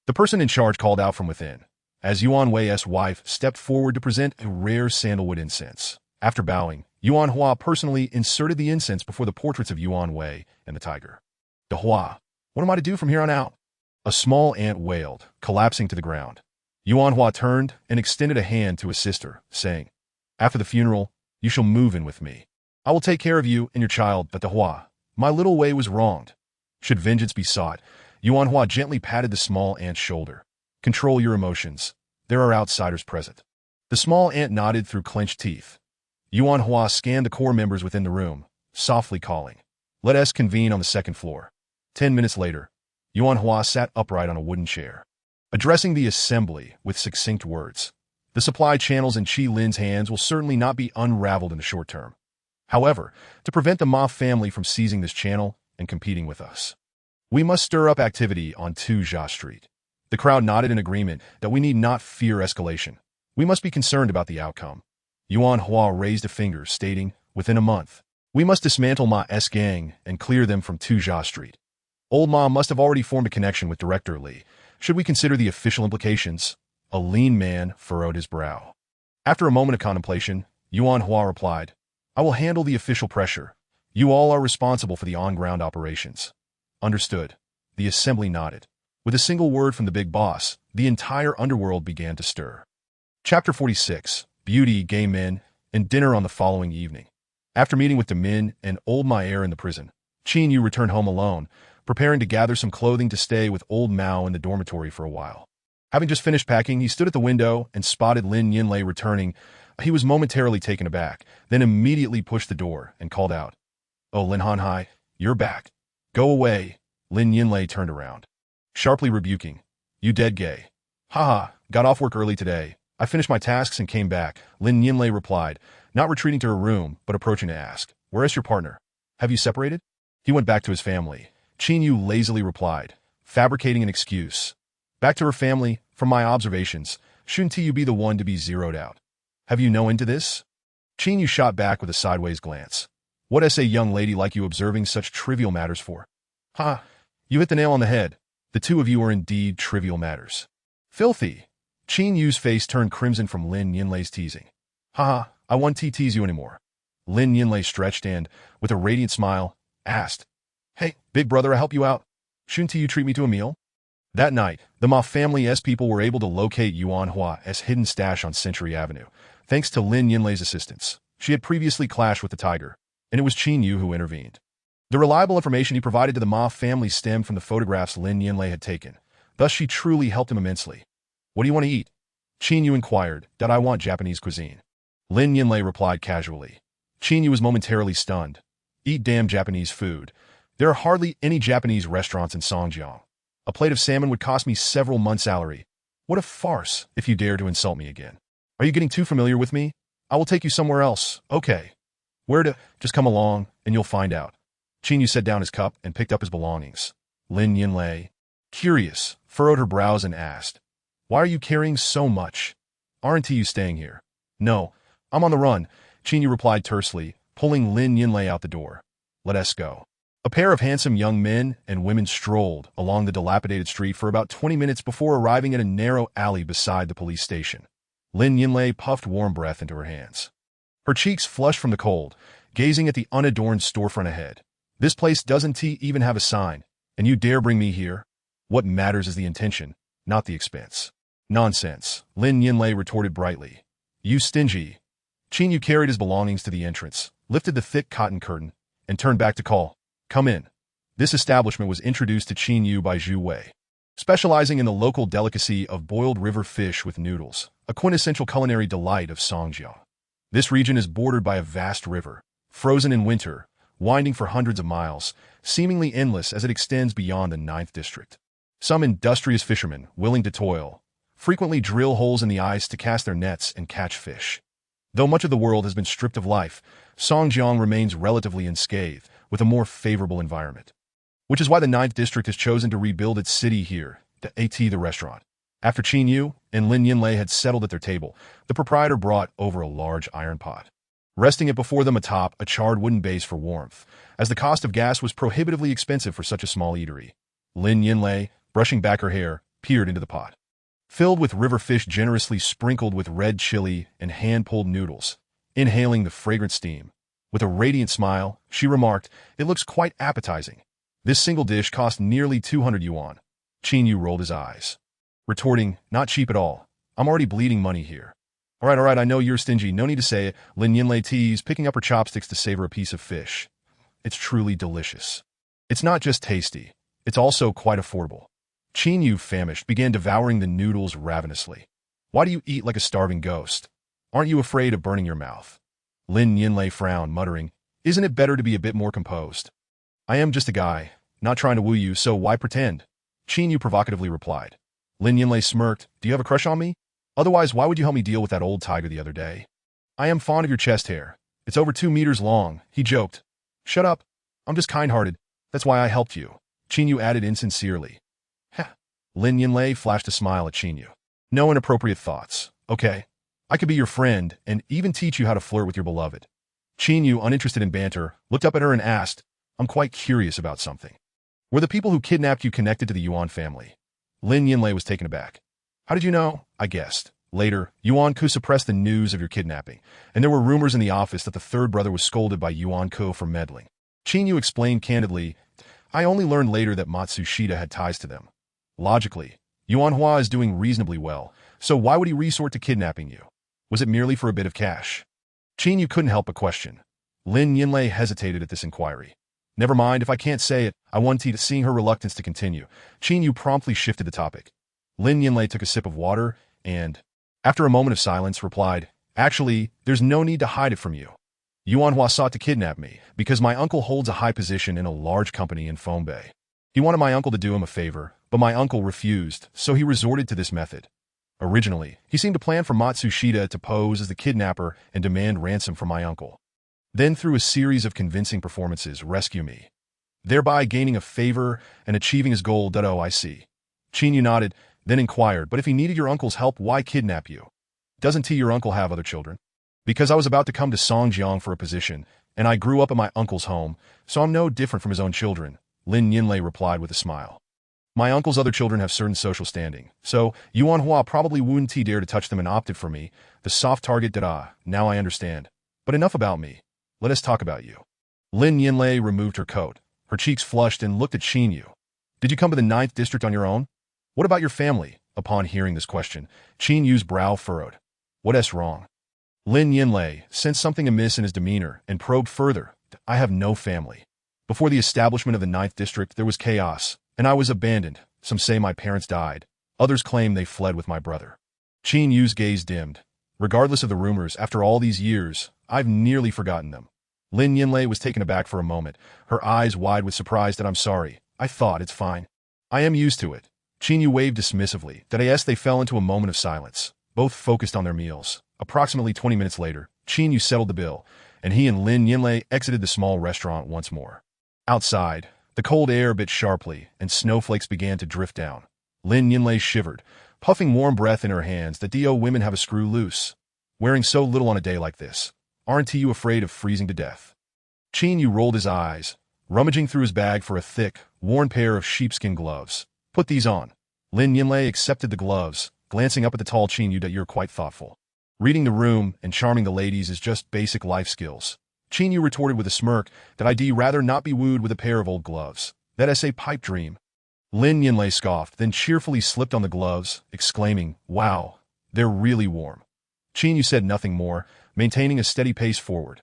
The person in charge called out from within, as Yuan Wei's wife stepped forward to present a rare sandalwood incense. After bowing, Yuan Hua personally inserted the incense before the portraits of Yuan Wei and the tiger. De Hua, what am I to do from here on out? A small ant wailed, collapsing to the ground. Yuan Hua turned and extended a hand to his sister, saying, After the funeral, you shall move in with me. I will take care of you and your child, but De Hua, my little Wei was wronged. Should vengeance be sought, Yuan Hua gently patted the small ant's shoulder. Control your emotions. There are outsiders present. The small ant nodded through clenched teeth. Yuan Hua scanned the core members within the room, softly calling, Let us convene on the second floor. 10 minutes later, Yuan Hua sat upright on a wooden chair, addressing the assembly with succinct words. The supply channels in Qi Lin's hands will certainly not be unraveled in the short term. However, to prevent the Ma family from seizing this channel and competing with us, we must stir up activity on Tujia Street. The crowd nodded in agreement that we need not fear escalation. We must be concerned about the outcome. Yuan Hua raised a finger, stating, Within a month, we must dismantle Ma's gang and clear them from Tujia Street. Old Ma must have already formed a connection with Director Li. Should we consider the official implications? A lean man furrowed his brow. After a moment of contemplation, Yuan Hua replied, I will handle the official pressure. You all are responsible for the on-ground operations. Understood. The assembly nodded. With a single word from the big boss, the entire underworld began to stir. Chapter 46. Beauty, Gay Men, and Dinner on the following evening. After meeting with De Min and Old Maier in the prison, Qin Yu returned home alone, preparing to gather some clothing to stay with Old Mao in the dormitory for a while. Having just finished packing, he stood at the window and spotted Lin Yinlei returning. He was momentarily taken aback, then immediately pushed the door and called out, Oh, Lin Hanhai, you're back. Go away. Lin Yinlei turned around, sharply rebuking, You dead gay. Haha, got off work early today. I finished my tasks and came back, Lin Yinlei replied, not retreating to her room, but approaching to ask, Where is your partner? Have you separated? He went back to his family. Qin Yu lazily replied, fabricating an excuse. Back to her family, from my observations, shouldn't you be the one to be zeroed out? Have you no into this? Qin Yu shot back with a sideways glance. What is a young lady like you observing such trivial matters for? Ha, you hit the nail on the head. The two of you are indeed trivial matters. Filthy. Qin Yu's face turned crimson from Lin Yinlei's teasing. Haha, I won't tease you anymore. Lin Yinlei stretched and, with a radiant smile, asked, Hey, big brother, I help you out. Shouldn't you treat me to a meal? That night, the Ma family's people were able to locate Yuan Hua's hidden stash on Century Avenue, thanks to Lin Yinlei's assistance. She had previously clashed with the tiger, and it was Qin Yu who intervened. The reliable information he provided to the Ma family stemmed from the photographs Lin Yinlei had taken. Thus, she truly helped him immensely. What do you want to eat? Qin Yu inquired. That I want Japanese cuisine. Lin Yinlei replied casually. Qin Yu was momentarily stunned. Eat damn Japanese food. There are hardly any Japanese restaurants in Songjiang. A plate of salmon would cost me several months' salary. What a farce, if you dare to insult me again. Are you getting too familiar with me? I will take you somewhere else. Okay. Where to? Just come along, and you'll find out. Qin Yu set down his cup and picked up his belongings. Lin Yinlei, curious, furrowed her brows and asked, Why are you carrying so much? Aren't you staying here? No, I'm on the run, Qin Yu replied tersely, pulling Lin Yinlei out the door. Let us go. A pair of handsome young men and women strolled along the dilapidated street for about 20 minutes before arriving at a narrow alley beside the police station. Lin Yinlei puffed warm breath into her hands. Her cheeks flushed from the cold, gazing at the unadorned storefront ahead. This place doesn't even have a sign. And you dare bring me here? What matters is the intention, not the expense. Nonsense, Lin Yinlei retorted brightly. You stingy. Qin Yu carried his belongings to the entrance, lifted the thick cotton curtain, and turned back to call, "Come in." This establishment was introduced to Qin Yu by Zhu Wei, specializing in the local delicacy of boiled river fish with noodles, a quintessential culinary delight of Songjiang. This region is bordered by a vast river, frozen in winter, winding for hundreds of miles, seemingly endless as it extends beyond the 9th district. Some industrious fishermen, willing to toil, frequently drill holes in the ice to cast their nets and catch fish. Though much of the world has been stripped of life, Songjiang remains relatively unscathed, with a more favorable environment. Which is why the 9th district has chosen to rebuild its city here, the restaurant. After Qin Yu and Lin Yinlei had settled at their table, the proprietor brought over a large iron pot, resting it before them atop a charred wooden base for warmth, as the cost of gas was prohibitively expensive for such a small eatery. Lin Yinlei, brushing back her hair, peered into the pot. Filled with river fish generously sprinkled with red chili and hand-pulled noodles, inhaling the fragrant steam. With a radiant smile, she remarked, "It looks quite appetizing." This single dish cost nearly 200 yuan. Qin Yu rolled his eyes, retorting, "Not cheap at all. I'm already bleeding money here." All right, I know you're stingy, no need to say it," Lin Yinlei teased, picking up her chopsticks to savor a piece of fish. "It's truly delicious. It's not just tasty, it's also quite affordable." Qin Yu, famished, began devouring the noodles ravenously. "Why do you eat like a starving ghost? Aren't you afraid of burning your mouth?" Lin Yinlei frowned, muttering, "Isn't it better to be a bit more composed?" "I am just a guy, not trying to woo you, so why pretend?" Qin Yu provocatively replied. Lin Yinlei smirked, "Do you have a crush on me? Otherwise, why would you help me deal with that old tiger the other day?" "I am fond of your chest hair. It's over 2 meters long," he joked. "Shut up. I'm just kind-hearted. That's why I helped you," Qin Yu added insincerely. "Heh." Lin Yinlei flashed a smile at Qin Yu. "No inappropriate thoughts, okay? I could be your friend and even teach you how to flirt with your beloved." Qin Yu, uninterested in banter, looked up at her and asked, "I'm quite curious about something. Were the people who kidnapped you connected to the Yuan family?" Lin Yinlei was taken aback. "How did you know?" "I guessed. Later, Yuan Ku suppressed the news of your kidnapping, and there were rumors in the office that the third brother was scolded by Yuan Ku for meddling." Qin Yu explained candidly, "I only learned later that Matsushita had ties to them. Logically, Yuan Hua is doing reasonably well, so why would he resort to kidnapping you? Was it merely for a bit of cash?" Qin Yu couldn't help but question. Lin Yinlei hesitated at this inquiry. "Never mind, if I can't say it, I wanted to." Seeing her reluctance to continue, Qin Yu promptly shifted the topic. Lin Yinlei took a sip of water and, after a moment of silence, replied, "Actually, there's no need to hide it from you. Yuan Hua sought to kidnap me because my uncle holds a high position in a large company in Fombay. He wanted my uncle to do him a favor, but my uncle refused, so he resorted to this method. Originally, he seemed to plan for Matsushita to pose as the kidnapper and demand ransom from my uncle. Then, through a series of convincing performances, rescue me, thereby gaining a favor and achieving his goal. Oh, I see." Qin Yu nodded, then inquired, "But if he needed your uncle's help, why kidnap you? Doesn't your uncle have other children?" "Because I was about to come to Songjiang for a position, and I grew up at my uncle's home, so I'm no different from his own children," Lin Yinlei replied with a smile. "My uncle's other children have certain social standing, so Yuan Hua probably wouldn't dare to touch them and opted for me, the soft target. Now I understand. But enough about me. Let us talk about you." Lin Yinlei removed her coat. Her cheeks flushed and looked at Qin Yu. "Did you come to the 9th district on your own? What about your family?" Upon hearing this question, Qin Yu's brow furrowed. "What's wrong?" Lin Yinlei sensed something amiss in his demeanor and probed further. "I have no family. Before the establishment of the 9th district, there was chaos, and I was abandoned. Some say my parents died. Others claim they fled with my brother." Qin Yu's gaze dimmed. "Regardless of the rumors, after all these years, I've nearly forgotten them." Lin Yinlei was taken aback for a moment, her eyes wide with surprise. "I'm sorry. I thought it's fine. I am used to it." Qin Yu waved dismissively. They fell into a moment of silence, both focused on their meals. Approximately 20 minutes later, Qin Yu settled the bill, and he and Lin Yinlei exited the small restaurant once more. Outside, the cold air bit sharply, and snowflakes began to drift down. Lin Yinlei shivered, puffing warm breath in her hands. Women have a screw loose. Wearing so little on a day like this. Aren't you afraid of freezing to death? Qin Yu rolled his eyes, rummaging through his bag for a thick, worn pair of sheepskin gloves. "Put these on." Lin Yinlei accepted the gloves, glancing up at the tall Qin Yu. "You're quite thoughtful. Reading the room and charming the ladies is just basic life skills." Qin Yu retorted with a smirk. "I'd rather not be wooed with a pair of old gloves." That's a pipe dream. Lin Yinlei scoffed, then cheerfully slipped on the gloves, exclaiming, "Wow, they're really warm." Qin Yu said nothing more, maintaining a steady pace forward.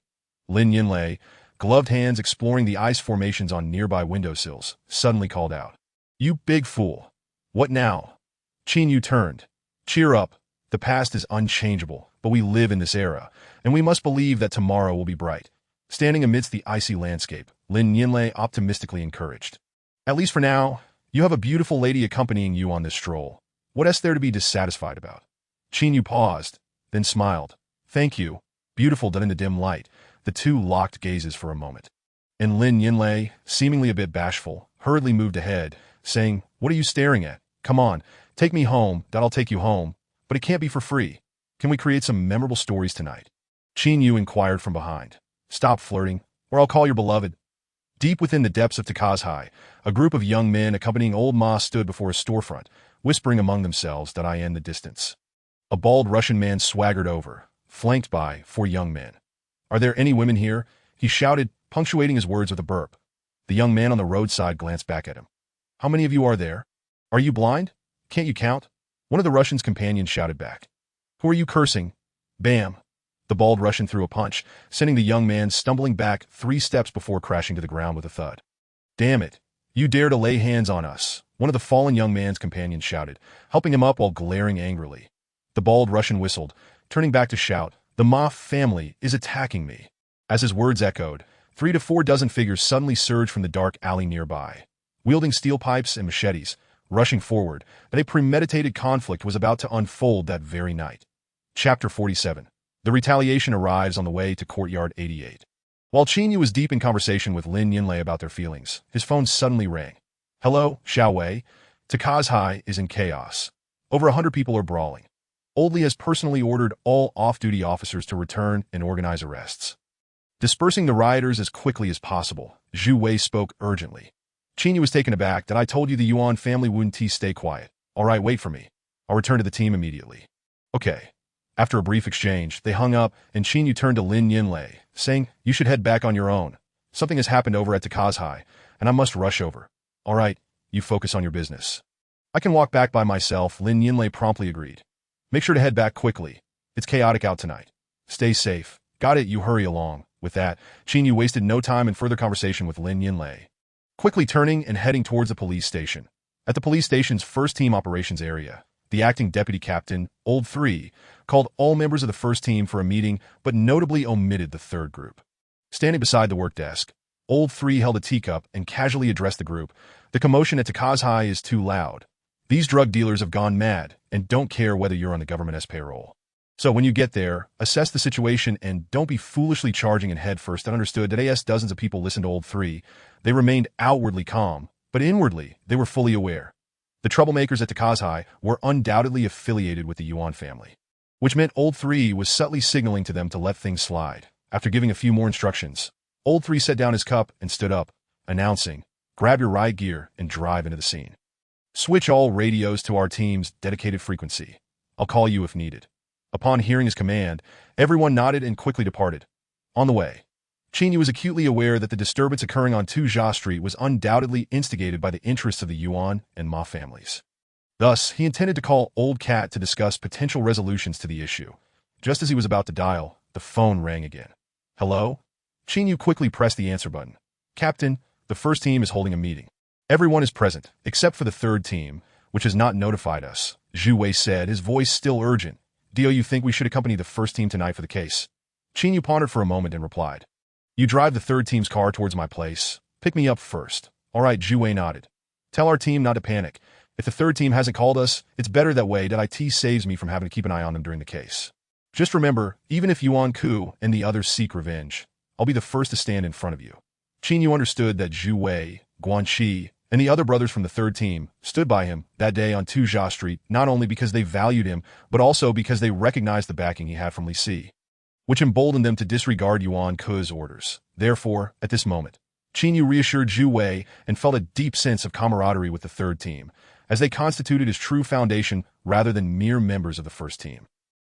Lin Yinlei, gloved hands exploring the ice formations on nearby windowsills, suddenly called out, "You big fool. What now?" Qin Yu turned. "Cheer up. The past is unchangeable, but we live in this era, and we must believe that tomorrow will be bright." Standing amidst the icy landscape, Lin Yinlei optimistically encouraged. "At least for now, you have a beautiful lady accompanying you on this stroll. What is there to be dissatisfied about?" Qin Yu paused, then smiled. "Thank you, beautiful." Done in the dim light, the two locked gazes for a moment. And Lin Yinlei, seemingly a bit bashful, hurriedly moved ahead, saying, "What are you staring at? Come on, take me home, that I'll take you home. But it can't be for free. Can we create some memorable stories tonight?" Qin Yu inquired from behind. "Stop flirting, or I'll call your beloved." Deep within the depths of Takazhai, a group of young men accompanying old Ma stood before a storefront, whispering among themselves that I in the distance. A bald Russian man swaggered over, flanked by 4 young men. "Are there any women here?" he shouted, punctuating his words with a burp. The young man on the roadside glanced back at him. "How many of you are there? Are you blind? Can't you count?" One of the Russian's companions shouted back. "Who are you cursing?" Bam! The bald Russian threw a punch, sending the young man stumbling back 3 steps before crashing to the ground with a thud. "Damn it! You dare to lay hands on us!" one of the fallen young man's companions shouted, helping him up while glaring angrily. The bald Russian whistled, turning back to shout, "The Ma family is attacking me." As his words echoed, 3 to 4 dozen figures suddenly surged from the dark alley nearby, wielding steel pipes and machetes, rushing forward, and a premeditated conflict was about to unfold that very night. Chapter 47. The retaliation arrives on the way to Courtyard 88. While Qin Yu was deep in conversation with Lin Yinlei about their feelings, his phone suddenly rang. "Hello, Xiao Wei. Takazhai is in chaos. Over 100 people are brawling. Old Li has personally ordered all off-duty officers to return and organize arrests. Dispersing the rioters as quickly as possible," Zhu Wei spoke urgently. Qin Yu was taken aback. "That I told you the Yuan family wouldn't stay quiet. All right, wait for me. I'll return to the team immediately." "Okay." After a brief exchange, they hung up, and Qin Yu turned to Lin Yinlei, saying, "You should head back on your own. Something has happened over at Takazhai, and I must rush over." "All right, you focus on your business." "I can walk back by myself," Lin Yinlei promptly agreed. "Make sure to head back quickly. It's chaotic out tonight. Stay safe." "Got it, you hurry along." With that, Qin Yu wasted no time in further conversation with Lin Yinlei, quickly turning and heading towards the police station. At the police station's first team operations area, the acting deputy captain, Old 3, called all members of the first team for a meeting, but notably omitted the third group. Standing beside the work desk, Old 3 held a teacup and casually addressed the group. "The commotion at Takazhai is too loud. These drug dealers have gone mad and don't care whether you're on the government's payroll. So when you get there, assess the situation and don't be foolishly charging in head first." And understood that as dozens of people listened to Old 3, they remained outwardly calm, but inwardly they were fully aware. The troublemakers at Takazhai were undoubtedly affiliated with the Yuan family, which meant Old 3 was subtly signaling to them to let things slide. After giving a few more instructions, Old 3 set down his cup and stood up, announcing, "Grab your riot gear and drive into the scene. Switch all radios to our team's dedicated frequency. I'll call you if needed." Upon hearing his command, everyone nodded and quickly departed. On the way, Qin Yu was acutely aware that the disturbance occurring on Tuzha Street was undoubtedly instigated by the interests of the Yuan and Ma families. Thus, he intended to call Old Cat to discuss potential resolutions to the issue. Just as he was about to dial, the phone rang again. "Hello?" Qin Yu quickly pressed the answer button. "Captain, the first team is holding a meeting. Everyone is present, except for the third team, which has not notified us," Zhu Wei said, his voice still urgent. "Do you think we should accompany the first team tonight for the case?" Qin Yu pondered for a moment and replied, "You drive the third team's car towards my place. Pick me up first." "All right," Zhu Wei nodded. "Tell our team not to panic. If the third team hasn't called us, it's better that way. That IT saves me from having to keep an eye on them during the case. Just remember, even if Yuan Ku and the others seek revenge, I'll be the first to stand in front of you." Qin Yu understood that Zhu Wei, Guanxi, and the other brothers from the third team stood by him that day on Tuzha Street, not only because they valued him, but also because they recognized the backing he had from Li Si, which emboldened them to disregard Yuan Ku's orders. Therefore, at this moment, Qin Yu reassured Zhu Wei and felt a deep sense of camaraderie with the third team, as they constituted his true foundation rather than mere members of the first team.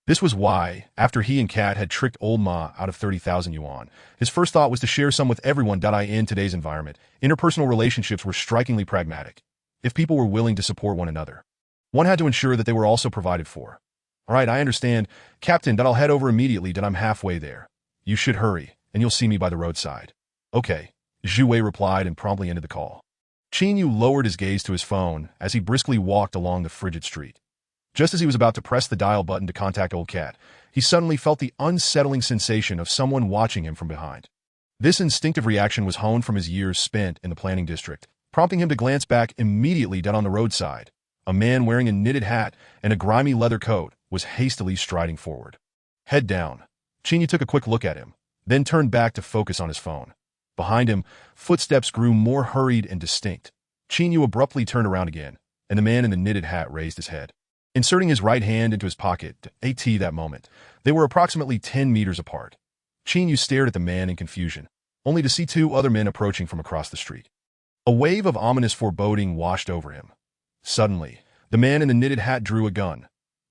This was why, after he and Kat had tricked old Ma out of 30,000 yuan, his first thought was to share some with everyone. In today's environment, interpersonal relationships were strikingly pragmatic. If people were willing to support one another, one had to ensure that they were also provided for. All right, I understand, Captain, I'll head over immediately. I'm halfway there. You should hurry, and you'll see me by the roadside. Okay, Zhu Wei replied and promptly ended the call. Qin Yu lowered his gaze to his phone as he briskly walked along the frigid street. Just as he was about to press the dial button to contact old Cat, he suddenly felt the unsettling sensation of someone watching him from behind. This instinctive reaction was honed from his years spent in the planning district, prompting him to glance back immediately. On the roadside, a man wearing a knitted hat and a grimy leather coat was hastily striding forward. Head down, Qin Yu took a quick look at him, then turned back to focus on his phone. Behind him, footsteps grew more hurried and distinct. Qin Yu abruptly turned around again, and the man in the knitted hat raised his head. Inserting his right hand into his pocket, that moment, they were approximately 10 meters apart. Qin Yu stared at the man in confusion, only to see two other men approaching from across the street. A wave of ominous foreboding washed over him. Suddenly, the man in the knitted hat drew a gun.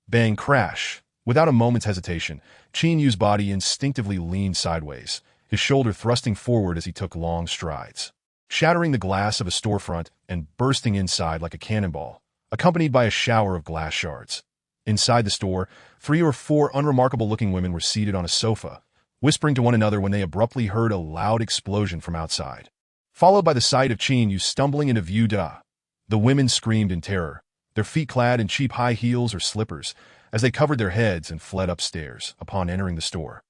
Bang, crash. Without a moment's hesitation, Qin Yu's body instinctively leaned sideways, his shoulder thrusting forward as he took long strides, shattering the glass of a storefront and bursting inside like a cannonball, accompanied by a shower of glass shards. Inside the store, 3 or 4 unremarkable-looking women were seated on a sofa, whispering to one another when they abruptly heard a loud explosion from outside, followed by the sight of Qin Yu stumbling into view. The women screamed in terror, their feet clad in cheap high heels or slippers, as they covered their heads and fled upstairs upon entering the store.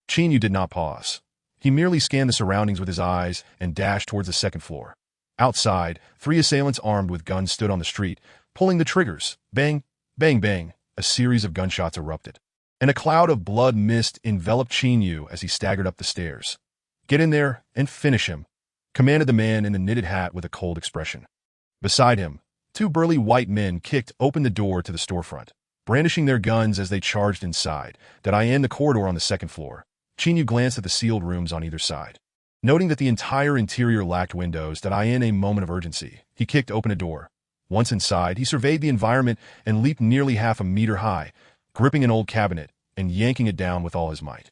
Qin Yu did not pause. He merely scanned the surroundings with his eyes and dashed towards the second floor. Outside, 3 assailants armed with guns stood on the street, pulling the triggers. Bang, bang, bang, a series of gunshots erupted, and a cloud of blood mist enveloped Qin Yu as he staggered up the stairs. Get in there and finish him, commanded the man in the knitted hat with a cold expression. Beside him, 2 burly white men kicked open the door to the storefront, brandishing their guns as they charged inside. In the corridor on the second floor, Qin Yu glanced at the sealed rooms on either side. Noting that the entire interior lacked windows, in a moment of urgency, he kicked open a door. Once inside, he surveyed the environment and leaped nearly half a meter high, gripping an old cabinet and yanking it down with all his might.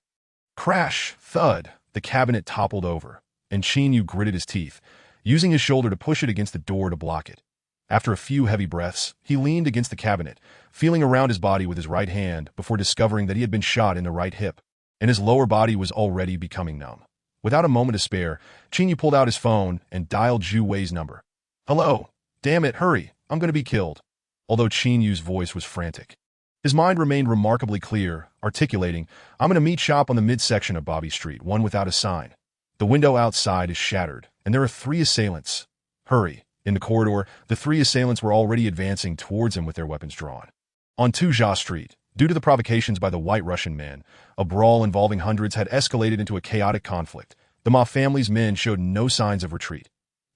Crash! Thud! The cabinet toppled over, and Qin Yu gritted his teeth, using his shoulder to push it against the door to block it. After a few heavy breaths, he leaned against the cabinet, feeling around his body with his right hand before discovering that he had been shot in the right hip, and his lower body was already becoming numb. Without a moment to spare, Qin Yu pulled out his phone and dialed Zhu Wei's number. Hello? Damn it, hurry, I'm going to be killed. Although Qin Yu's voice was frantic, his mind remained remarkably clear, articulating, I'm in a meat shop on the midsection of Bobby Street, one without a sign. The window outside is shattered, and there are 3 assailants. Hurry. In the corridor, the 3 assailants were already advancing towards him with their weapons drawn. On Tuzha Street, due to the provocations by the White Russian men, a brawl involving hundreds had escalated into a chaotic conflict. The Ma family's men showed no signs of retreat,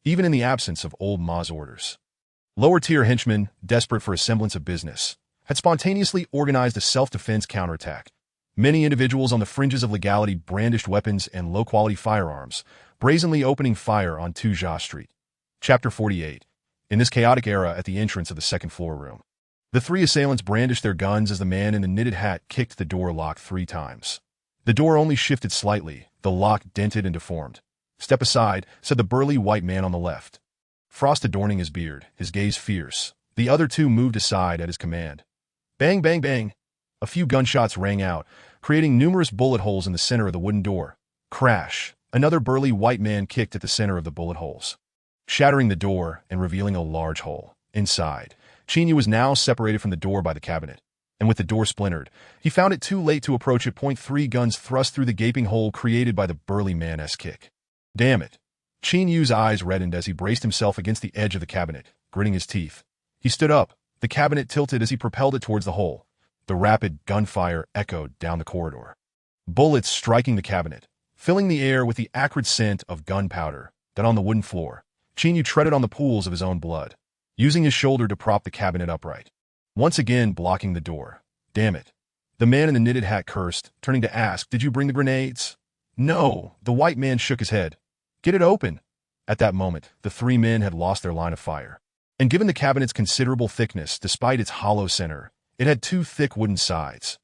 even in the absence of old Ma's orders. Lower-tier henchmen, desperate for a semblance of business, had spontaneously organized a self-defense counterattack. Many individuals on the fringes of legality brandished weapons and low-quality firearms, brazenly opening fire on Tuzha Street. Chapter 48. In this chaotic era at the entrance of the second-floor room, the 3 assailants brandished their guns as the man in the knitted hat kicked the door lock 3 times. The door only shifted slightly, the lock dented and deformed. Step aside, said the burly white man on the left, frost adorning his beard, his gaze fierce. The other 2 moved aside at his command. Bang, bang, bang. A few gunshots rang out, creating numerous bullet holes in the center of the wooden door. Crash. Another burly white man kicked at the center of the bullet holes, shattering the door and revealing a large hole. Inside, Qin Yu was now separated from the door by the cabinet, and with the door splintered, he found it too late to approach it. 3 guns thrust through the gaping hole created by the burly man's kick. Damn it. Qin Yu's eyes reddened as he braced himself against the edge of the cabinet, gritting his teeth. He stood up. The cabinet tilted as he propelled it towards the hole. The rapid gunfire echoed down the corridor, bullets striking the cabinet, filling the air with the acrid scent of gunpowder. Then on the wooden floor, Qin Yu treaded on the pools of his own blood, using his shoulder to prop the cabinet upright, once again blocking the door. Damn it. The man in the knitted hat cursed, turning to ask, Did you bring the grenades? No. The white man shook his head. Get it open. At that moment, the 3 men had lost their line of fire. And given the cabinet's considerable thickness, despite its hollow center, it had 2 thick wooden sides.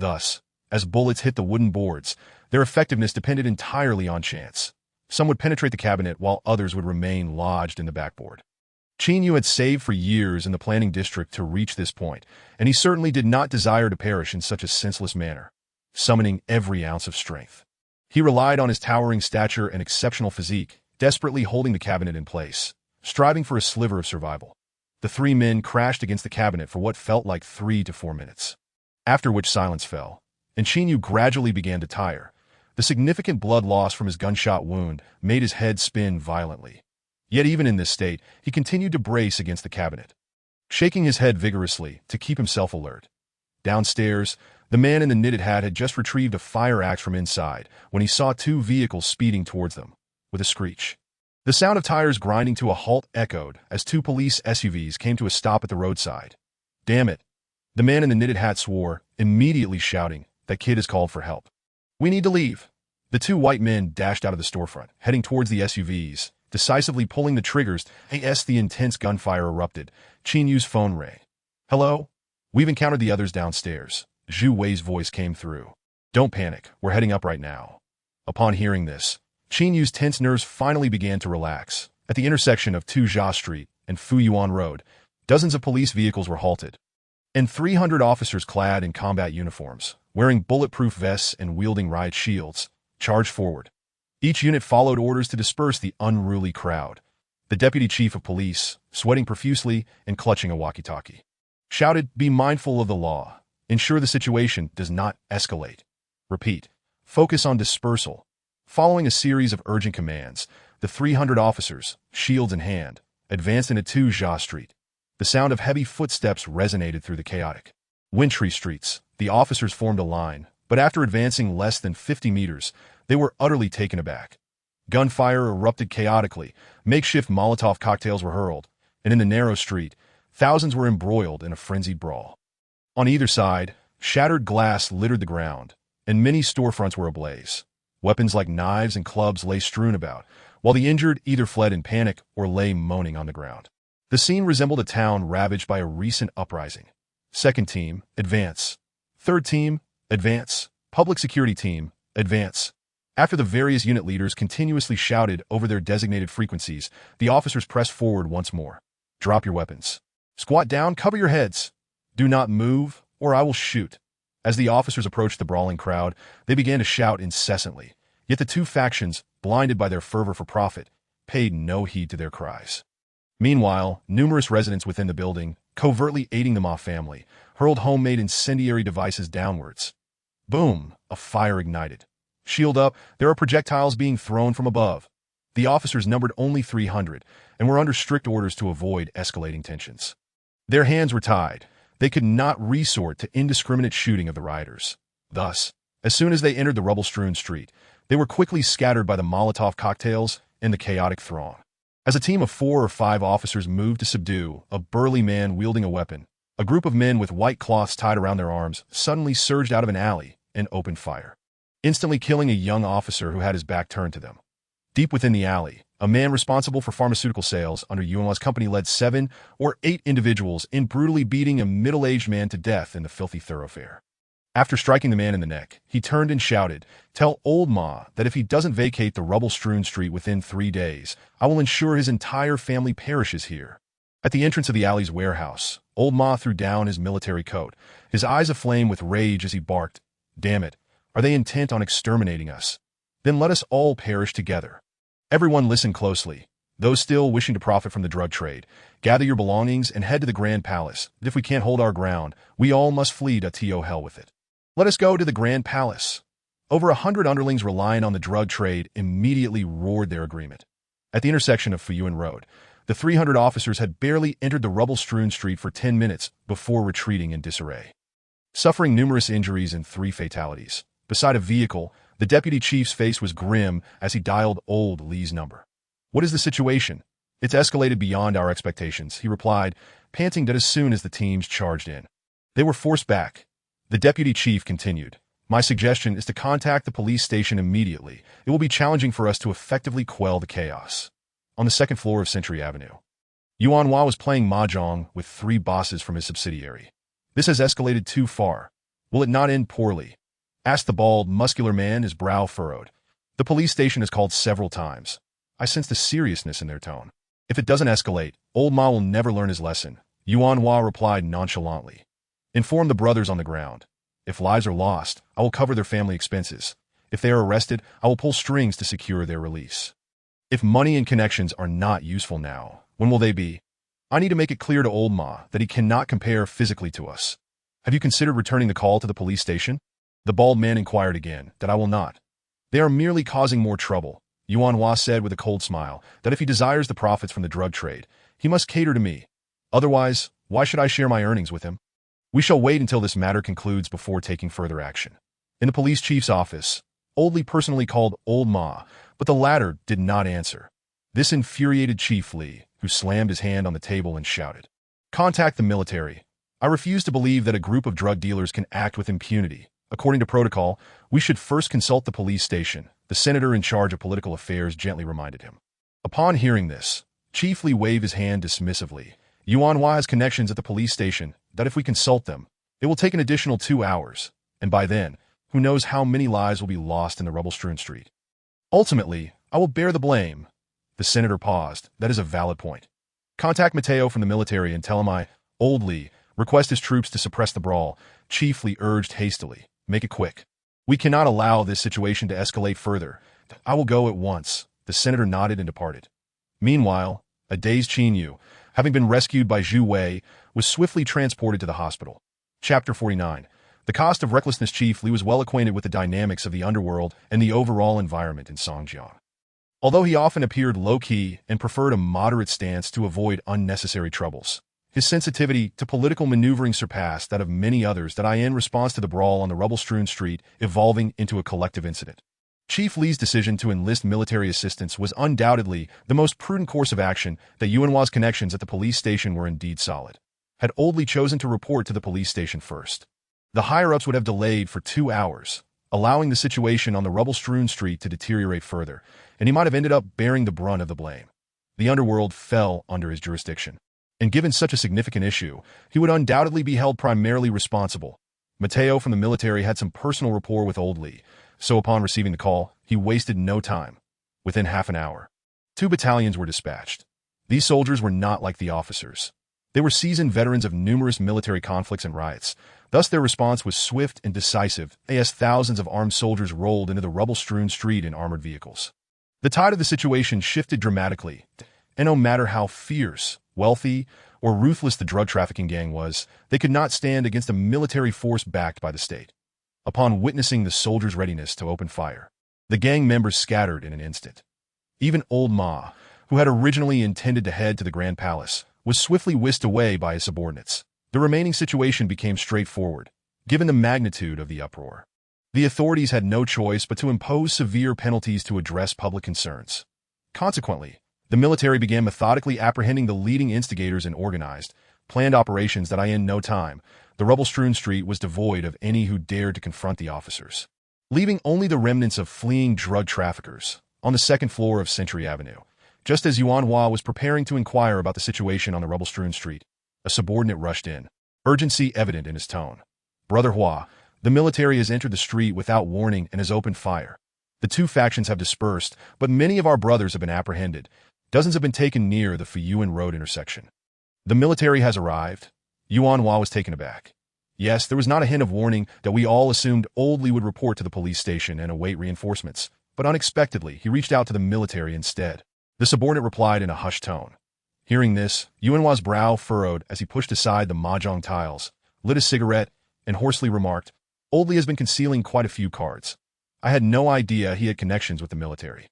Thus, as bullets hit the wooden boards, their effectiveness depended entirely on chance. Some would penetrate the cabinet while others would remain lodged in the backboard. Qin Yu had saved for years in the planning district to reach this point, and he certainly did not desire to perish in such a senseless manner, summoning every ounce of strength. He relied on his towering stature and exceptional physique, desperately holding the cabinet in place, striving for a sliver of survival. The three men crashed against the cabinet for what felt like 3 to 4 minutes, after which silence fell, and Qin Yu gradually began to tire. The significant blood loss from his gunshot wound made his head spin violently. Yet even in this state, he continued to brace against the cabinet, shaking his head vigorously to keep himself alert. Downstairs, the man in the knitted hat had just retrieved a fire axe from inside when he saw 2 vehicles speeding towards them, with a screech. The sound of tires grinding to a halt echoed as 2 police SUVs came to a stop at the roadside. "Damn it!" The man in the knitted hat swore, immediately shouting, "That kid has called for help. We need to leave." The 2 white men dashed out of the storefront, heading towards the SUVs, decisively pulling the triggers as the intense gunfire erupted. Qin Yu's phone rang. "Hello? We've encountered the others downstairs." Zhu Wei's voice came through. "Don't panic, we're heading up right now." Upon hearing this, Qin Yu's tense nerves finally began to relax. At the intersection of Tujia Street and Fuyuan Road, dozens of police vehicles were halted, and 300 officers clad in combat uniforms, wearing bulletproof vests and wielding riot shields, charged forward. Each unit followed orders to disperse the unruly crowd. The deputy chief of police, sweating profusely and clutching a walkie-talkie, shouted, "Be mindful of the law. Ensure the situation does not escalate. Repeat, focus on dispersal." Following a series of urgent commands, the 300 officers, shields in hand, advanced into Tujia Street. The sound of heavy footsteps resonated through the chaotic, wintry streets. The officers formed a line, but after advancing less than 50 meters, they were utterly taken aback. Gunfire erupted chaotically, makeshift Molotov cocktails were hurled, and in the narrow street, thousands were embroiled in a frenzied brawl. On either side, shattered glass littered the ground, and many storefronts were ablaze. Weapons like knives and clubs lay strewn about, while the injured either fled in panic or lay moaning on the ground. The scene resembled a town ravaged by a recent uprising. Second team, advance. Third team, advance. Public security team, advance. After the various unit leaders continuously shouted over their designated frequencies, the officers pressed forward once more. "Drop your weapons. Squat down, cover your heads. Do not move, or I will shoot." As the officers approached the brawling crowd, they began to shout incessantly. Yet the 2 factions, blinded by their fervor for profit, paid no heed to their cries. Meanwhile, numerous residents within the building, covertly aiding the Ma family, hurled homemade incendiary devices downwards. Boom! A fire ignited. "Shield up, there are projectiles being thrown from above." The officers numbered only 300 and were under strict orders to avoid escalating tensions. Their hands were tied. They could not resort to indiscriminate shooting of the rioters. Thus, as soon as they entered the rubble-strewn street, they were quickly scattered by the Molotov cocktails and the chaotic throng. As a team of 4 or 5 officers moved to subdue a burly man wielding a weapon, a group of men with white cloths tied around their arms suddenly surged out of an alley and opened fire, instantly killing a young officer who had his back turned to them. Deep within the alley, a man responsible for pharmaceutical sales under Yuan's company led 7 or 8 individuals in brutally beating a middle-aged man to death in the filthy thoroughfare. After striking the man in the neck, he turned and shouted, "Tell old Ma that if he doesn't vacate the rubble-strewn street within 3 days, I will ensure his entire family perishes here." At the entrance of the alley's warehouse, old Ma threw down his military coat, his eyes aflame with rage as he barked, "Damn it, are they intent on exterminating us? Then let us all perish together." Everyone listen closely. Those still wishing to profit from the drug trade, gather your belongings and head to the Grand Palace. If we can't hold our ground, we all must flee to hell with it. Let us go to the Grand Palace. Over 100 underlings relying on the drug trade immediately roared their agreement. At the intersection of Fuyuan Road, the 300 officers had barely entered the rubble-strewn street for 10 minutes before retreating in disarray, suffering numerous injuries and 3 fatalities. Beside a vehicle, the deputy chief's face was grim as he dialed old Lee's number. "What is the situation?" "It's escalated beyond our expectations," he replied, panting as soon as the teams charged in. They were forced back. The deputy chief continued, "My suggestion is to contact the police station immediately. It will be challenging for us to effectively quell the chaos." On the 2nd floor of Century Avenue, Yuan Hua was playing mahjong with 3 bosses from his subsidiary. "This has escalated too far. Will it not end poorly? Asked the bald, muscular man, his brow furrowed. The police station is called several times. I sensed the seriousness in their tone. If it doesn't escalate, old Ma will never learn his lesson, Yuan Hua replied nonchalantly. Inform the brothers on the ground. If lives are lost, I will cover their family expenses. If they are arrested, I will pull strings to secure their release. If money and connections are not useful now, when will they be? I need to make it clear to old Ma that he cannot compare physically to us. Have you considered returning the call to the police station? The bald man inquired again. That I will not. They are merely causing more trouble. Yuan Hua said with a cold smile that if he desires the profits from the drug trade, he must cater to me. Otherwise, why should I share my earnings with him? We shall wait until this matter concludes before taking further action. In the police chief's office, Old Li personally called old Ma, but the latter did not answer. This infuriated Chief Li, who slammed his hand on the table and shouted, "Contact the military. I refuse to believe that a group of drug dealers can act with impunity. According to protocol, we should first consult the police station," the senator in charge of political affairs gently reminded him. Upon hearing this, Chief Li waved his hand dismissively. Yuan Hua has connections at the police station that if we consult them, it will take an additional 2 hours, and by then, who knows how many lives will be lost in the rubble-strewn street. Ultimately, I will bear the blame. The senator paused. That is a valid point. Contact Mateo from the military and tell him Old Li, request his troops to suppress the brawl, Chief Li urged hastily. Make it quick. We cannot allow this situation to escalate further. I will go at once. The senator nodded and departed. Meanwhile, a dazed Qin Yu, having been rescued by Zhu Wei, was swiftly transported to the hospital. Chapter 49. The cost of recklessness. Chief Li was well acquainted with the dynamics of the underworld and the overall environment in Songjiang. Although he often appeared low-key and preferred a moderate stance to avoid unnecessary troubles, his sensitivity to political maneuvering surpassed that of many others in response to the brawl on the rubble-strewn street evolving into a collective incident. Chief Li's decision to enlist military assistance was undoubtedly the most prudent course of action. That Yuan Hua's connections at the police station were indeed solid. Had Old Li chosen to report to the police station first, the higher-ups would have delayed for 2 hours, allowing the situation on the rubble-strewn street to deteriorate further, and he might have ended up bearing the brunt of the blame. The underworld fell under his jurisdiction, and given such a significant issue, he would undoubtedly be held primarily responsible. Mateo from the military had some personal rapport with Old Li, so upon receiving the call, he wasted no time. Within half an hour, 2 battalions were dispatched. These soldiers were not like the officers. They were seasoned veterans of numerous military conflicts and riots. Thus their response was swift and decisive, as thousands of armed soldiers rolled into the rubble-strewn street in armored vehicles. The tide of the situation shifted dramatically, and no matter how fierce, wealthy, or ruthless the drug trafficking gang was, they could not stand against a military force backed by the state. Upon witnessing the soldiers' readiness to open fire, the gang members scattered in an instant. Even Old Ma, who had originally intended to head to the Grand Palace, was swiftly whisked away by his subordinates. The remaining situation became straightforward, given the magnitude of the uproar. The authorities had no choice but to impose severe penalties to address public concerns. Consequently, the military began methodically apprehending the leading instigators and organized, planned operations that in no time, the rubble-strewn street was devoid of any who dared to confront the officers, leaving only the remnants of fleeing drug traffickers on the second floor of Century Avenue. Just as Yuan Hua was preparing to inquire about the situation on the rubble-strewn street, a subordinate rushed in, urgency evident in his tone. "Brother Hua, the military has entered the street without warning and has opened fire. The 2 factions have dispersed, but many of our brothers have been apprehended. Dozens have been taken near the Fuyuan Road intersection." "The military has arrived?" Yuan Hua was taken aback. Yes, there was not a hint of warning that we all assumed Old Li would report to the police station and await reinforcements, but unexpectedly he reached out to the military instead. The subordinate replied in a hushed tone. Hearing this, Yuan Hua's brow furrowed as he pushed aside the mahjong tiles, lit a cigarette, and hoarsely remarked, "Old Li has been concealing quite a few cards. I had no idea he had connections with the military."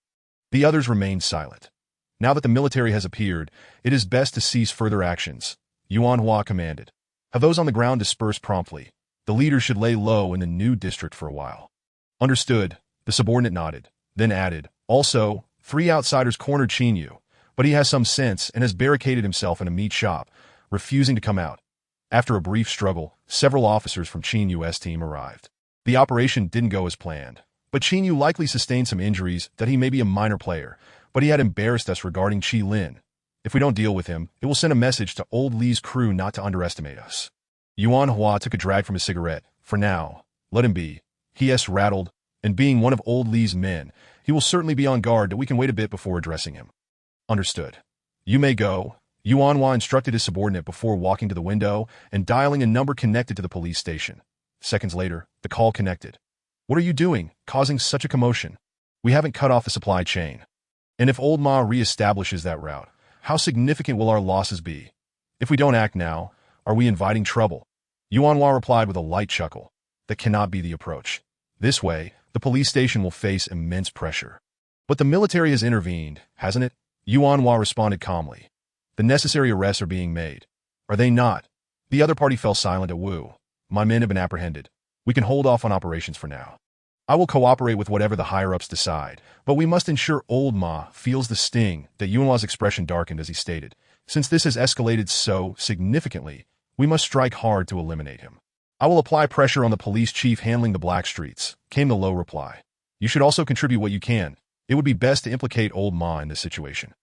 The others remained silent. Now that the military has appeared, it is best to cease further actions, Yuan Hua commanded. Have those on the ground disperse promptly. The leaders should lay low in the new district for a while. Understood, the subordinate nodded, then added, also, 3 outsiders cornered Qin Yu, but he has some sense and has barricaded himself in a meat shop, refusing to come out. After a brief struggle, several officers from Qin Yu's team arrived. The operation didn't go as planned, but Qin Yu likely sustained some injuries that he may be a minor player, but he had embarrassed us regarding Qi Lin. If we don't deal with him, it will send a message to Old Li's crew not to underestimate us. Yuan Hua took a drag from his cigarette, For now, let him be. He rattled, and being one of old Li's men, he will certainly be on guard that we can wait a bit before addressing him. Understood. You may go. Yuanhua instructed his subordinate before walking to the window and dialing a number connected to the police station. Seconds later, the call connected. What are you doing, causing such a commotion? We haven't cut off the supply chain. And if Old Ma reestablishes that route, how significant will our losses be? If we don't act now, are we inviting trouble? Yuanhua replied with a light chuckle. That cannot be the approach. This way, the police station will face immense pressure. But the military has intervened, hasn't it? Yuanhua responded calmly. The necessary arrests are being made. Are they not? The other party fell silent at Wu. My men have been apprehended. We can hold off on operations for now. I will cooperate with whatever the higher-ups decide, but we must ensure Old Ma feels the sting that Yuanhua's expression darkened as he stated. Since this has escalated so significantly, we must strike hard to eliminate him. I will apply pressure on the police chief handling the black streets, came the low reply. You should also contribute what you can. It would be best to implicate Old Ma in this situation.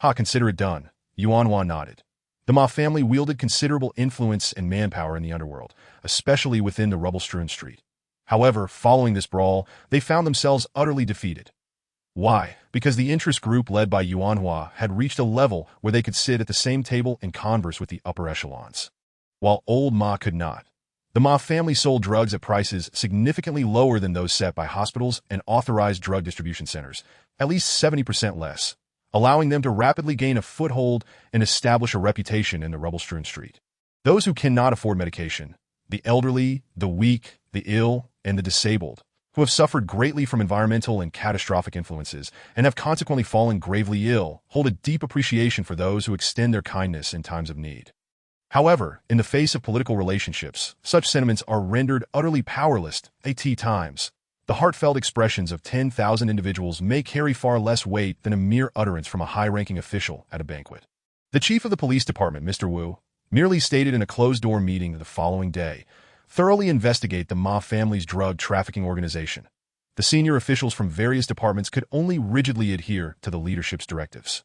Consider it done. Yuanhua nodded. The Ma family wielded considerable influence and manpower in the underworld, especially within the rubble-strewn street. However, following this brawl, they found themselves utterly defeated. Why? Because the interest group led by Yuanhua had reached a level where they could sit at the same table and converse with the upper echelons, while Old Ma could not. The Ma family sold drugs at prices significantly lower than those set by hospitals and authorized drug distribution centers, at least 70% less, allowing them to rapidly gain a foothold and establish a reputation in the rubble-strewn street. Those who cannot afford medication, the elderly, the weak, the ill, and the disabled, who have suffered greatly from environmental and catastrophic influences and have consequently fallen gravely ill, hold a deep appreciation for those who extend their kindness in times of need. However, in the face of political relationships, such sentiments are rendered utterly powerless at times. The heartfelt expressions of 10,000 individuals may carry far less weight than a mere utterance from a high-ranking official at a banquet. The chief of the police department, Mr. Wu, merely stated in a closed-door meeting the following day, thoroughly investigate the Ma family's drug trafficking organization. The senior officials from various departments could only rigidly adhere to the leadership's directives,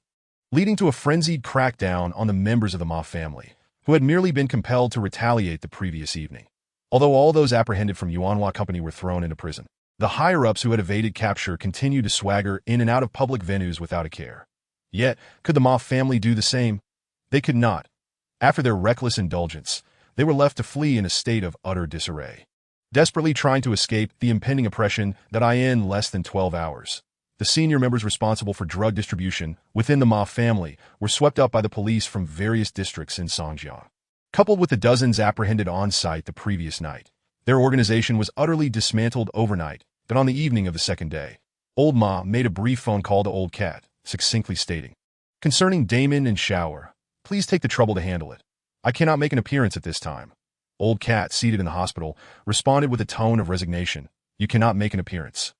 leading to a frenzied crackdown on the members of the Ma family, who had merely been compelled to retaliate the previous evening. Although all those apprehended from Yuanhua Company were thrown into prison, the higher-ups who had evaded capture continued to swagger in and out of public venues without a care. Yet, could the Ma family do the same? They could not. After their reckless indulgence, they were left to flee in a state of utter disarray, desperately trying to escape the impending oppression that in less than 12 hours. The senior members responsible for drug distribution within the Ma family were swept up by the police from various districts in Songjiang. Coupled with the dozens apprehended on site the previous night, their organization was utterly dismantled overnight. But on the evening of the second day, Old Ma made a brief phone call to Old Cat, succinctly stating, "Concerning Damon and Shower, please take the trouble to handle it. I cannot make an appearance at this time." Old Cat, seated in the hospital, responded with a tone of resignation, "You cannot make an appearance.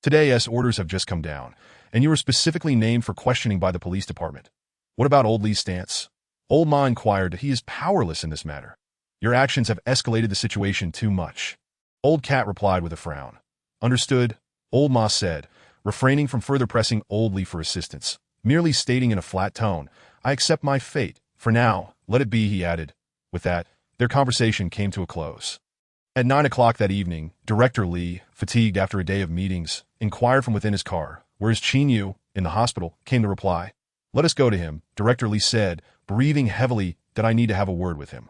Today's orders have just come down, and you were specifically named for questioning by the police department. What about Old Li's stance?" Old Ma inquired. "He is powerless in this matter. Your actions have escalated the situation too much." Old Cat replied with a frown. "Understood," Old Ma said, refraining from further pressing Old Li for assistance, merely stating in a flat tone, "I accept my fate. For now, let it be," he added. With that, their conversation came to a close. At 9 o'clock that evening, Director Li, fatigued after a day of meetings, inquired from within his car, "Where is Qin Yu?" "In the hospital," came the reply. "Let us go to him," Director Li said, breathing heavily, "that I need to have a word with him."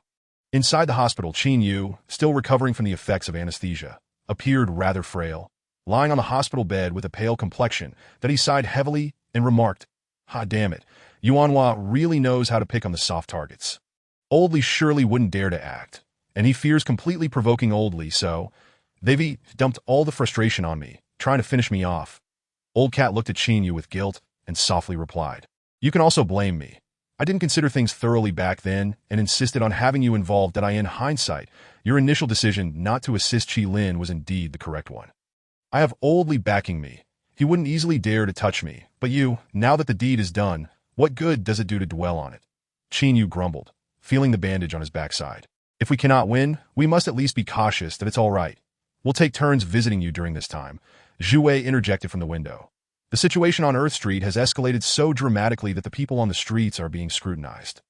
Inside the hospital, Qin Yu, still recovering from the effects of anesthesia, appeared rather frail, lying on the hospital bed with a pale complexion that he sighed heavily and remarked, Damn it, Yuanhua really knows how to pick on the soft targets. Old Li surely wouldn't dare to act, and he fears completely provoking Old Li, so they've dumped all the frustration on me, trying to finish me off." Old Cat looked at Qin Yu with guilt and softly replied, "You can also blame me. I didn't consider things thoroughly back then and insisted on having you involved that in hindsight, your initial decision not to assist Qi Lin was indeed the correct one. I have Old Li backing me. He wouldn't easily dare to touch me, but now that the deed is done, what good does it do to dwell on it?" Qin Yu grumbled, feeling the bandage on his backside. "If we cannot win, we must at least be cautious that it's all right. We'll take turns visiting you during this time," Zhu Wei interjected from the window. "The situation on Earth Street has escalated so dramatically that the people on the streets are being scrutinized.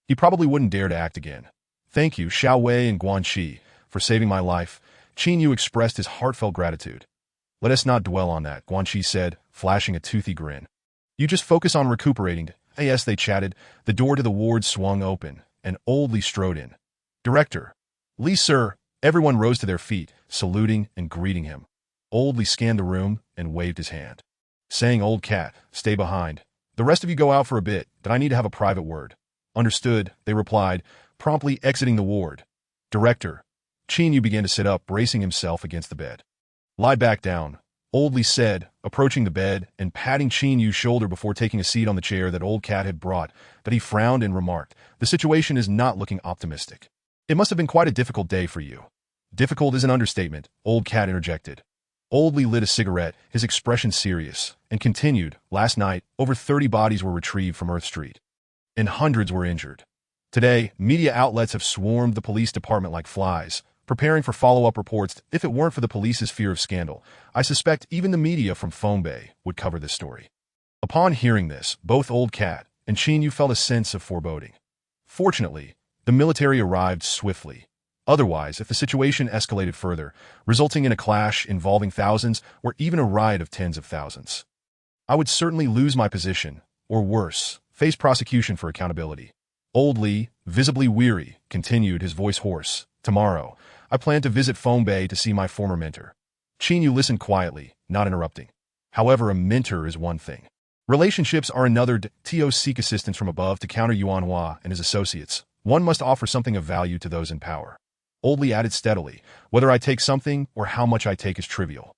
He probably wouldn't dare to act again. Thank you, Xiao Wei and Guan Qi, for saving my life," Qin Yu expressed his heartfelt gratitude. Let us not dwell on that, Guanxi said, flashing a toothy grin. You just focus on recuperating. As they chatted, the door to the ward swung open, and old Li strode in. Director. Li, sir. Everyone rose to their feet, saluting and greeting him. Old Li scanned the room and waved his hand, saying, Old cat, stay behind. The rest of you go out for a bit, but I need to have a private word. Understood, they replied, promptly exiting the ward. Director. Qin Yu began to sit up, bracing himself against the bed. Lie back down, Old Li said, approaching the bed and patting Qin Yu's shoulder before taking a seat on the chair that Old Cat had brought, but he frowned and remarked, the situation is not looking optimistic. It must have been quite a difficult day for you. Difficult is an understatement, Old Cat interjected. Old Li lit a cigarette, his expression serious, and continued, last night, over 30 bodies were retrieved from Earth Street, and hundreds were injured. Today, media outlets have swarmed the police department like flies, preparing for follow-up reports. If it weren't for the police's fear of scandal, I suspect even the media from Fongbei would cover this story. Upon hearing this, both Old Cat and Qin Yu felt a sense of foreboding. Fortunately, the military arrived swiftly. Otherwise, if the situation escalated further, resulting in a clash involving thousands or even a riot of tens of thousands, I would certainly lose my position, or worse, face prosecution for accountability. Old Li, visibly weary, continued, his voice hoarse. Tomorrow, I plan to visit Fongbei to see my former mentor. Qin Yu listened quietly, not interrupting. However, a mentor is one thing. Relationships are another. To seek assistance from above to counter Yuanhua and his associates. One must offer something of value to those in power. Old Li added steadily, whether I take something or how much I take is trivial.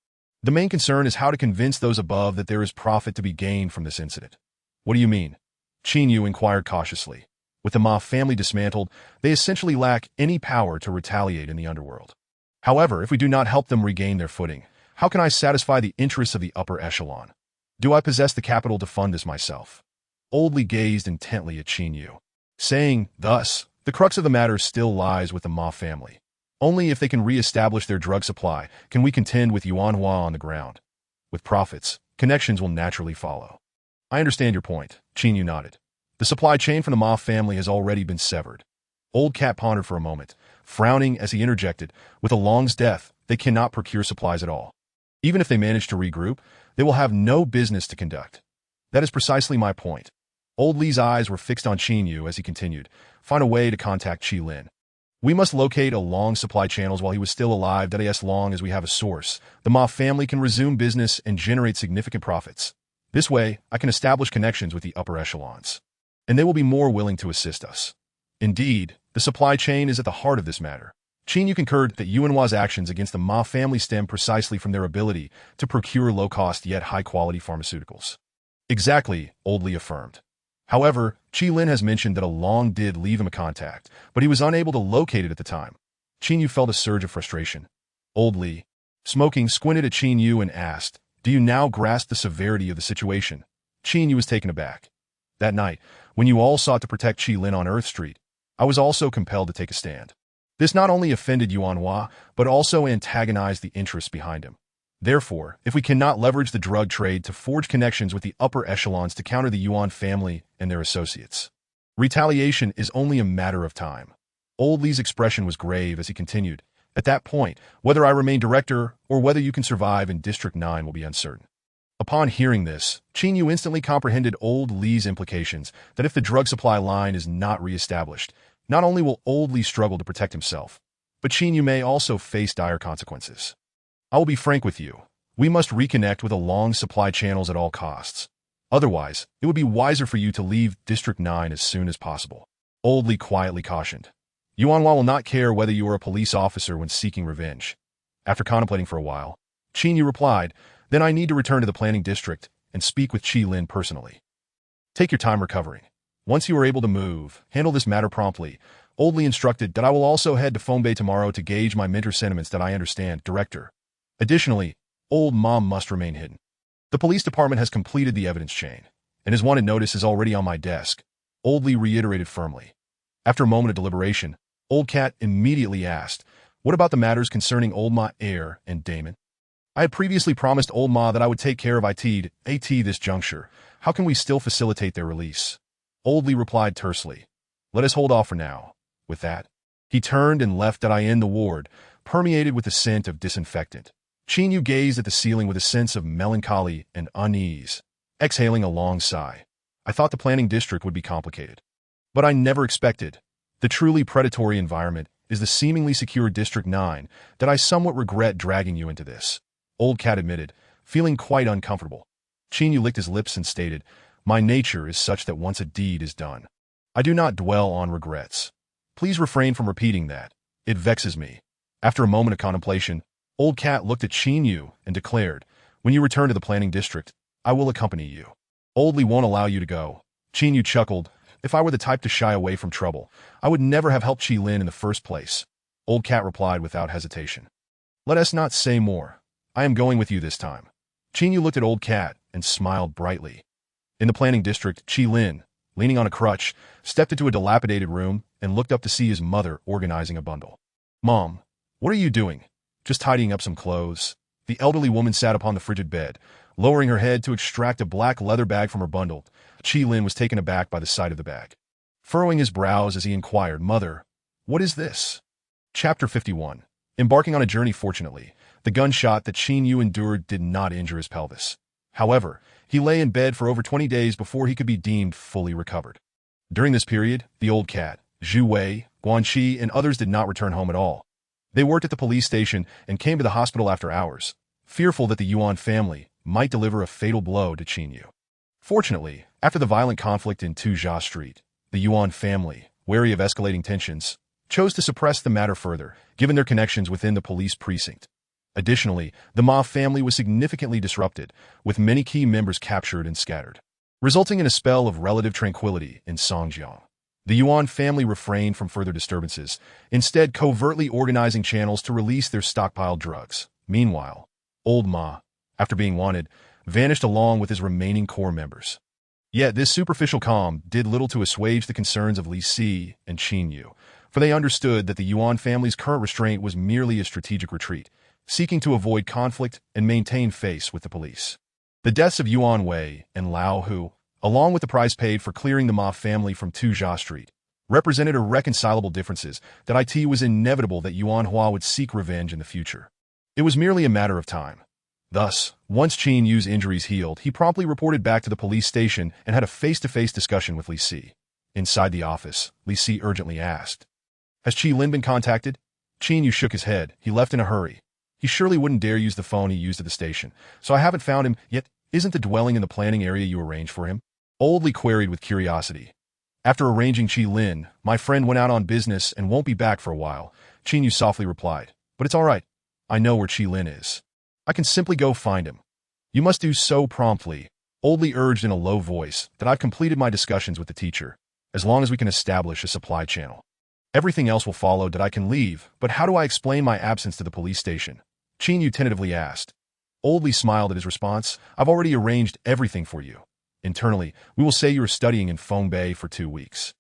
The main concern is how to convince those above that there is profit to be gained from this incident. What do you mean? Qin Yu inquired cautiously. With the Ma family dismantled, they essentially lack any power to retaliate in the underworld. However, if we do not help them regain their footing, how can I satisfy the interests of the upper echelon? Do I possess the capital to fund this myself? Old Li gazed intently at Qin Yu, saying, thus, the crux of the matter still lies with the Ma family. Only if they can re-establish their drug supply can we contend with Yuanhua on the ground. With profits, connections will naturally follow. I understand your point, Qin Yu nodded. The supply chain from the Ma family has already been severed. Old Cat pondered for a moment, frowning as he interjected, with Along's death, they cannot procure supplies at all. Even if they manage to regroup, they will have no business to conduct. That is precisely my point. Old Li's eyes were fixed on Qin Yu as he continued, find a way to contact Qi Lin. We must locate Along's supply channels while he was still alive. That as long as we have a source, the Ma family can resume business and generate significant profits. This way, I can establish connections with the upper echelons, and they will be more willing to assist us. Indeed, the supply chain is at the heart of this matter. Qin Yu concurred that Yuanhua's actions against the Ma family stem precisely from their ability to procure low-cost yet high-quality pharmaceuticals. Exactly, Old Li affirmed. However, Qi Lin has mentioned that Along did leave him a contact, but he was unable to locate it at the time. Qin Yu felt a surge of frustration. Old Li, smoking, squinted at Qin Yu and asked, do you now grasp the severity of the situation? Qin Yu was taken aback. That night, when you all sought to protect Qi Lin on Earth Street, I was also compelled to take a stand. This not only offended Yuanhua, but also antagonized the interests behind him. Therefore, if we cannot leverage the drug trade to forge connections with the upper echelons to counter the Yuan family and their associates, retaliation is only a matter of time. Old Li's expression was grave as he continued, at that point, whether I remain director or whether you can survive in District 9 will be uncertain. Upon hearing this, Qin Yu instantly comprehended Old Li's implications that if the drug supply line is not re-established, not only will Old Li struggle to protect himself, but Qin Yu may also face dire consequences. I will be frank with you. We must reconnect with Along's supply channels at all costs. Otherwise, it would be wiser for you to leave District 9 as soon as possible. Old Li quietly cautioned. Yuanhua will not care whether you are a police officer when seeking revenge. After contemplating for a while, Qin Yu replied, then I need to return to the planning district and speak with Qi Lin personally. Take your time recovering. Once you are able to move, handle this matter promptly. Old Li instructed that I will also head to Fongbei tomorrow to gauge my mentor's sentiments. That I understand, Director. Additionally, Old Mom must remain hidden. The police department has completed the evidence chain, and his wanted notice is already on my desk, Old Li reiterated firmly. After a moment of deliberation, Old Cat immediately asked, what about the matters concerning Old Ma Heir and Damon? I had previously promised Old Ma that I would take care of at this juncture. How can we still facilitate their release? Old Li replied tersely. Let us hold off for now. With that, he turned and left in the ward, permeated with the scent of disinfectant. Qin Yu gazed at the ceiling with a sense of melancholy and unease, exhaling a long sigh. I thought the planning district would be complicated. But I never expected. The truly predatory environment is the seemingly secure District 9 that I somewhat regret dragging you into this. Old Cat admitted, feeling quite uncomfortable. Qin Yu licked his lips and stated, My nature is such that once a deed is done, I do not dwell on regrets. Please refrain from repeating that. It vexes me. After a moment of contemplation, Old Cat looked at Qin Yu and declared, When you return to the planning district, I will accompany you. Old Li won't allow you to go. Qin Yu chuckled. If I were the type to shy away from trouble, I would never have helped Qi Lin in the first place. Old Cat replied without hesitation. Let us not say more. I am going with you this time. Qin Yu looked at Old Cat and smiled brightly. In the planning district, Qi Lin, leaning on a crutch, stepped into a dilapidated room and looked up to see his mother organizing a bundle. Mom, what are you doing? Just tidying up some clothes. The elderly woman sat upon the frigid bed, lowering her head to extract a black leather bag from her bundle. Qi Lin was taken aback by the sight of the bag. Furrowing his brows as he inquired, Mother, what is this? Chapter 51. Embarking on a journey fortunately, the gunshot that Qin Yu endured did not injure his pelvis. However, he lay in bed for over 20 days before he could be deemed fully recovered. During this period, the old cat, Zhu Wei, Guanxi, and others did not return home at all. They worked at the police station and came to the hospital after hours, fearful that the Yuan family might deliver a fatal blow to Qin Yu. Fortunately, after the violent conflict in Tujia Street, the Yuan family, wary of escalating tensions, chose to suppress the matter further, given their connections within the police precinct. Additionally, the Ma family was significantly disrupted, with many key members captured and scattered, resulting in a spell of relative tranquility in Songjiang. The Yuan family refrained from further disturbances, instead covertly organizing channels to release their stockpiled drugs. Meanwhile, Old Ma, after being wanted, vanished along with his remaining core members. Yet this superficial calm did little to assuage the concerns of Li Si and Qin Yu, for they understood that the Yuan family's current restraint was merely a strategic retreat, seeking to avoid conflict and maintain face with the police. The deaths of Yuan Wei and Lao Hu, along with the price paid for clearing the Ma family from Tujia Street, represented irreconcilable differences that it was inevitable that Yuan Hua would seek revenge in the future. It was merely a matter of time. Thus, once Qin Yu's injuries healed, he promptly reported back to the police station and had a face-to-face discussion with Li Si. Inside the office, Li Si urgently asked, Has Qi Lin been contacted? Qin Yu shook his head. He left in a hurry. He surely wouldn't dare use the phone he used at the station, so I haven't found him yet. Isn't the dwelling in the planning area you arranged for him? Old Li queried with curiosity. After arranging Qi Lin, my friend went out on business and won't be back for a while, Qin Yu softly replied. But it's all right. I know where Qi Lin is. I can simply go find him. You must do so promptly, Old Li urged in a low voice, that I've completed my discussions with the teacher, as long as we can establish a supply channel. Everything else will follow that I can leave, but how do I explain my absence to the police station? Qin Yu tentatively asked. Old Li smiled at his response. I've already arranged everything for you. Internally, we will say you are studying in Fongbei for 2 weeks.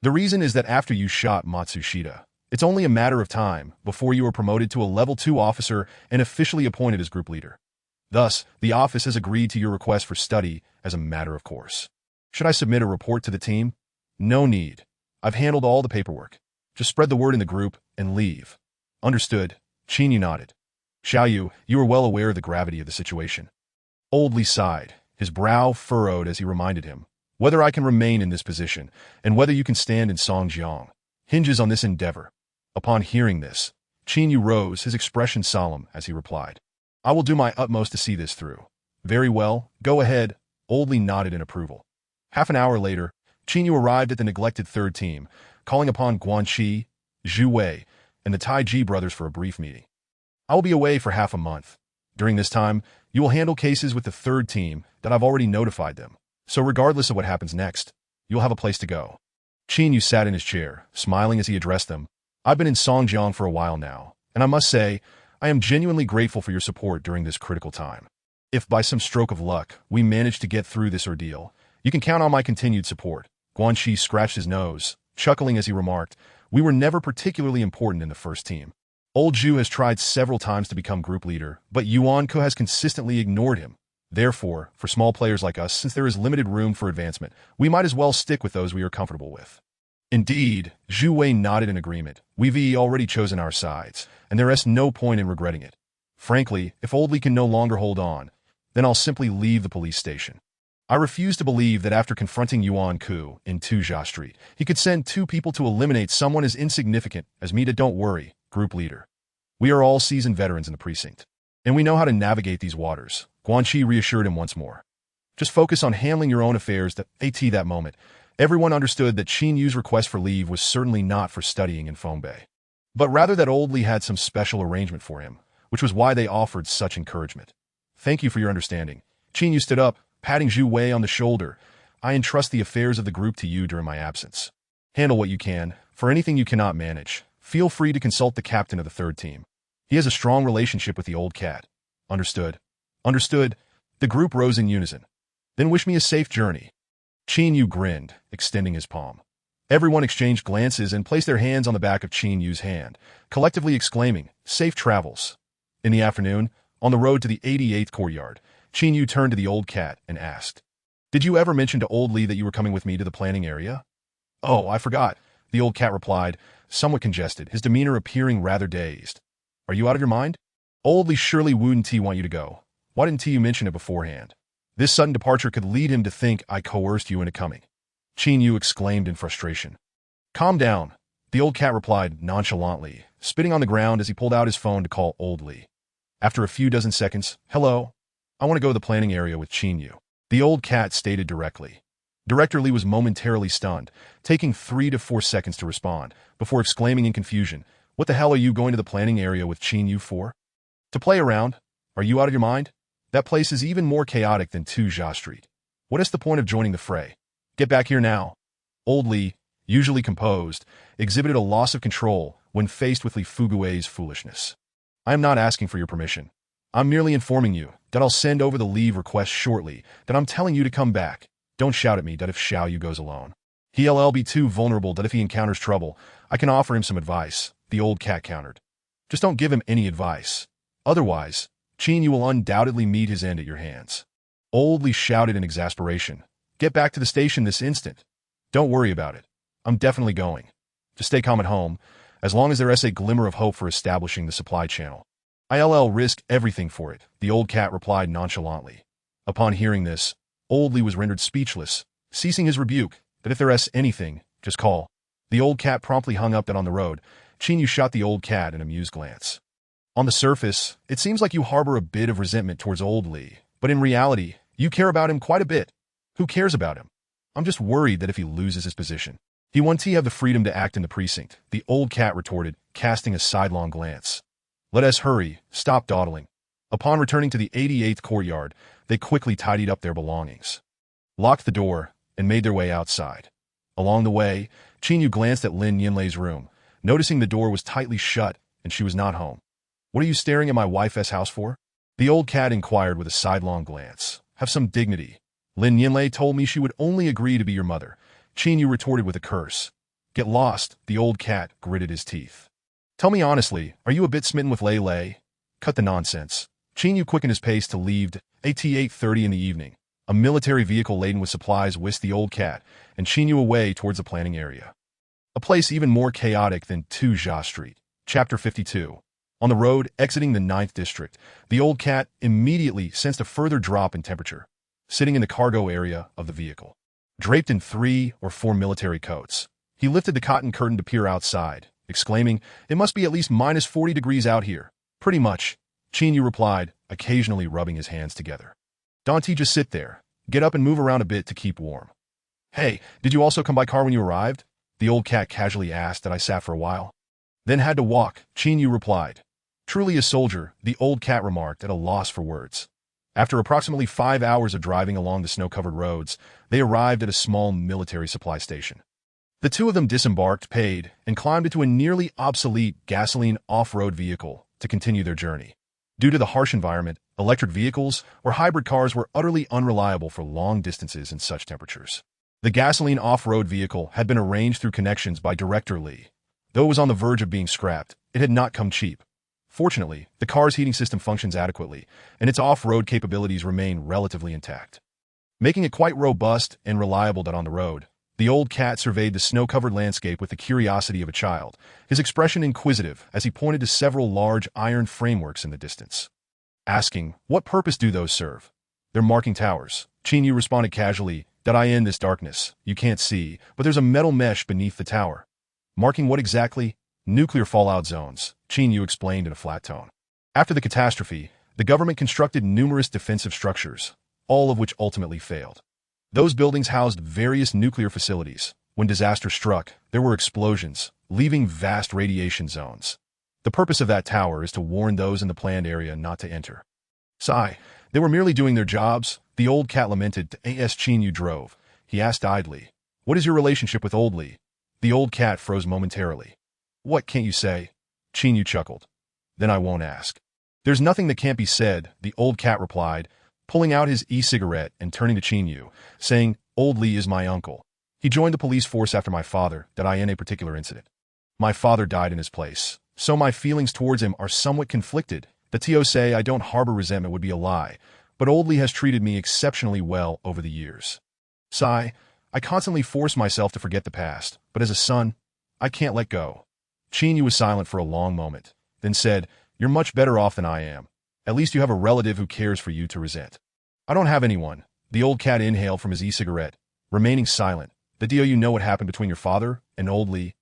The reason is that after you shot Matsushita, it's only a matter of time before you are promoted to a level 2 officer and officially appointed as group leader. Thus, the office has agreed to your request for study as a matter of course. Should I submit a report to the team? No need. I've handled all the paperwork. Just spread the word in the group and leave. Understood. Qin Yu nodded. Xiaoyu, you are well aware of the gravity of the situation. Old Li sighed, his brow furrowed as he reminded him, whether I can remain in this position, and whether you can stand in Songjiang, hinges on this endeavor. Upon hearing this, Qin Yu rose, his expression solemn, as he replied, I will do my utmost to see this through. Very well, go ahead. Old Li nodded in approval. Half an hour later, Qin Yu arrived at the neglected third team, calling upon Guanxi, Zhu Wei, and the Taiji brothers for a brief meeting. I will be away for half a month. During this time, you will handle cases with the third team that I've already notified them, so regardless of what happens next, you'll have a place to go. Qin Yu sat in his chair, smiling as he addressed them. I've been in Songjiang for a while now, and I must say, I am genuinely grateful for your support during this critical time. If by some stroke of luck we manage to get through this ordeal, you can count on my continued support. Guanxi scratched his nose, chuckling as he remarked, we were never particularly important in the first team. Old Zhu has tried several times to become group leader, but Yuan Ko has consistently ignored him. Therefore, for small players like us, since there is limited room for advancement, we might as well stick with those we are comfortable with. Indeed, Zhu Wei nodded in agreement. We've already chosen our sides, and there is no point in regretting it. Frankly, if Old Lee can no longer hold on, then I'll simply leave the police station. I refuse to believe that after confronting Yuan Ku in Tuja Street, he could send two people to eliminate someone as insignificant as me. Don't worry, group leader. We are all seasoned veterans in the precinct, and we know how to navigate these waters, Guanxi reassured him once more. Just focus on handling your own affairs. That moment, everyone understood that Qin Yu's request for leave was certainly not for studying in Fongbei, but rather that Old Lee had some special arrangement for him, which was why they offered such encouragement. Thank you for your understanding. Qin Yu stood up, patting Zhu Wei on the shoulder. I entrust the affairs of the group to you during my absence. Handle what you can. For anything you cannot manage, feel free to consult the captain of the third team. He has a strong relationship with the old cat. Understood. Understood. The group rose in unison. Then wish me a safe journey. Qin Yu grinned, extending his palm. Everyone exchanged glances and placed their hands on the back of Qin Yu's hand, collectively exclaiming, safe travels. In the afternoon, on the road to the 88th courtyard, Qin Yu turned to the old cat and asked, Did you ever mention to Old Lee that you were coming with me to the planning area? Oh, I forgot, the old cat replied, somewhat congested, his demeanor appearing rather dazed. Are you out of your mind? Old Lee surely wouldn't want you to go. Why didn't you mention it beforehand? This sudden departure could lead him to think I coerced you into coming. Qin Yu exclaimed in frustration. Calm down, the old cat replied nonchalantly, spitting on the ground as he pulled out his phone to call Old Lee. After a few dozen seconds, hello? I want to go to the planning area with Qin Yu, the old cat stated directly. Director Lee was momentarily stunned, taking 3 to 4 seconds to respond, before exclaiming in confusion, What the hell are you going to the planning area with Qin Yu for? To play around? Are you out of your mind? That place is even more chaotic than Tuja Street. What is the point of joining the fray? Get back here now. Old Lee, usually composed, exhibited a loss of control when faced with Li Fugui's foolishness. I am not asking for your permission. I'm merely informing you that I'll send over the leave request shortly, that I'm telling you to come back. Don't shout at me that if Xiao Yu goes alone. He'll be too vulnerable that if he encounters trouble, I can offer him some advice, the old cat countered. Just don't give him any advice. Otherwise, Qin Yu will undoubtedly meet his end at your hands. Old Lee shouted in exasperation. Get back to the station this instant. Don't worry about it. I'm definitely going. Just stay calm at home, as long as there is a glimmer of hope for establishing the supply channel. I'll risk everything for it, the old cat replied nonchalantly. Upon hearing this, Old Lee was rendered speechless, ceasing his rebuke, that if there is anything, just call. The old cat promptly hung up and on the road. Qin Yu shot the old cat an amused glance. On the surface, it seems like you harbor a bit of resentment towards Old Lee, but in reality, you care about him quite a bit. Who cares about him? I'm just worried that if he loses his position, he won't have the freedom to act in the precinct, the old cat retorted, casting a sidelong glance. Let us hurry, stop dawdling. Upon returning to the 88th courtyard, they quickly tidied up their belongings, locked the door, and made their way outside. Along the way, Qin Yu glanced at Lin Yinlei's room, noticing the door was tightly shut and she was not home. What are you staring at my wife's house for? The old cat inquired with a sidelong glance. Have some dignity. Lin Yinlei told me she would only agree to be your mother. Qin Yu retorted with a curse. Get lost, the old cat gritted his teeth. Tell me honestly, are you a bit smitten with Lei Lei? Cut the nonsense. Qin Yu quickened his pace to leave at 8:30 in the evening. A military vehicle laden with supplies whisked the old cat and Qin Yu away towards the planning area. A place even more chaotic than Tuja Street. Chapter 52. On the road exiting the 9th district, the old cat immediately sensed a further drop in temperature, sitting in the cargo area of the vehicle. Draped in 3 or 4 military coats, he lifted the cotton curtain to peer outside, exclaiming, It must be at least minus 40 degrees out here. Pretty much, Qin Yu replied, occasionally rubbing his hands together. Don't just sit there. Get up and move around a bit to keep warm. Hey, did you also come by car when you arrived? The old cat casually asked, and I sat for a while. Then had to walk, Qin Yu replied. Truly a soldier, the old cat remarked, at a loss for words. After approximately 5 hours of driving along the snow-covered roads, they arrived at a small military supply station. The two of them disembarked, paid, and climbed into a nearly obsolete gasoline off-road vehicle to continue their journey. Due to the harsh environment, electric vehicles or hybrid cars were utterly unreliable for long distances in such temperatures. The gasoline off-road vehicle had been arranged through connections by Director Lee. Though it was on the verge of being scrapped, it had not come cheap. Fortunately, the car's heating system functions adequately, and its off-road capabilities remain relatively intact, making it quite robust and reliable on the road. The old cat surveyed the snow-covered landscape with the curiosity of a child, his expression inquisitive as he pointed to several large iron frameworks in the distance. Asking, "What purpose do those serve?" "They're marking towers." Chinyu responded casually, "That I in this darkness. You can't see, but there's a metal mesh beneath the tower." "Marking what exactly?" "Nuclear fallout zones," Chinyu explained in a flat tone. After the catastrophe, the government constructed numerous defensive structures, all of which ultimately failed. Those buildings housed various nuclear facilities. When disaster struck, there were explosions, leaving vast radiation zones. The purpose of that tower is to warn those in the planned area not to enter. Sigh. They were merely doing their jobs, the old cat lamented to as Chinyu drove. He asked idly, "What is your relationship with Old Lee?" The old cat froze momentarily. "What can't you say?" Chinyu chuckled. "Then I won't ask." "There's nothing that can't be said," the old cat replied, pulling out his e-cigarette and turning to Chinyu, saying, "Old Lee is my uncle. He joined the police force after my father died in a particular incident. My father died in his place, so my feelings towards him are somewhat conflicted. To say I don't harbor resentment would be a lie, but Old Lee has treated me exceptionally well over the years." Sigh. "I constantly force myself to forget the past, but as a son, I can't let go." Chinyu was silent for a long moment, then said, "You're much better off than I am. At least you have a relative who cares for you to resent." "I don't have anyone." The old cat inhaled from his e-cigarette, remaining silent. "Do you know what happened between your father and Old Lee?"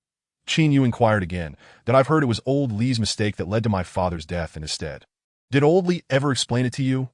Chinyu inquired again, "That I've heard it was Old Lee's mistake that led to my father's death in his stead." "Did Old Lee ever explain it to you?"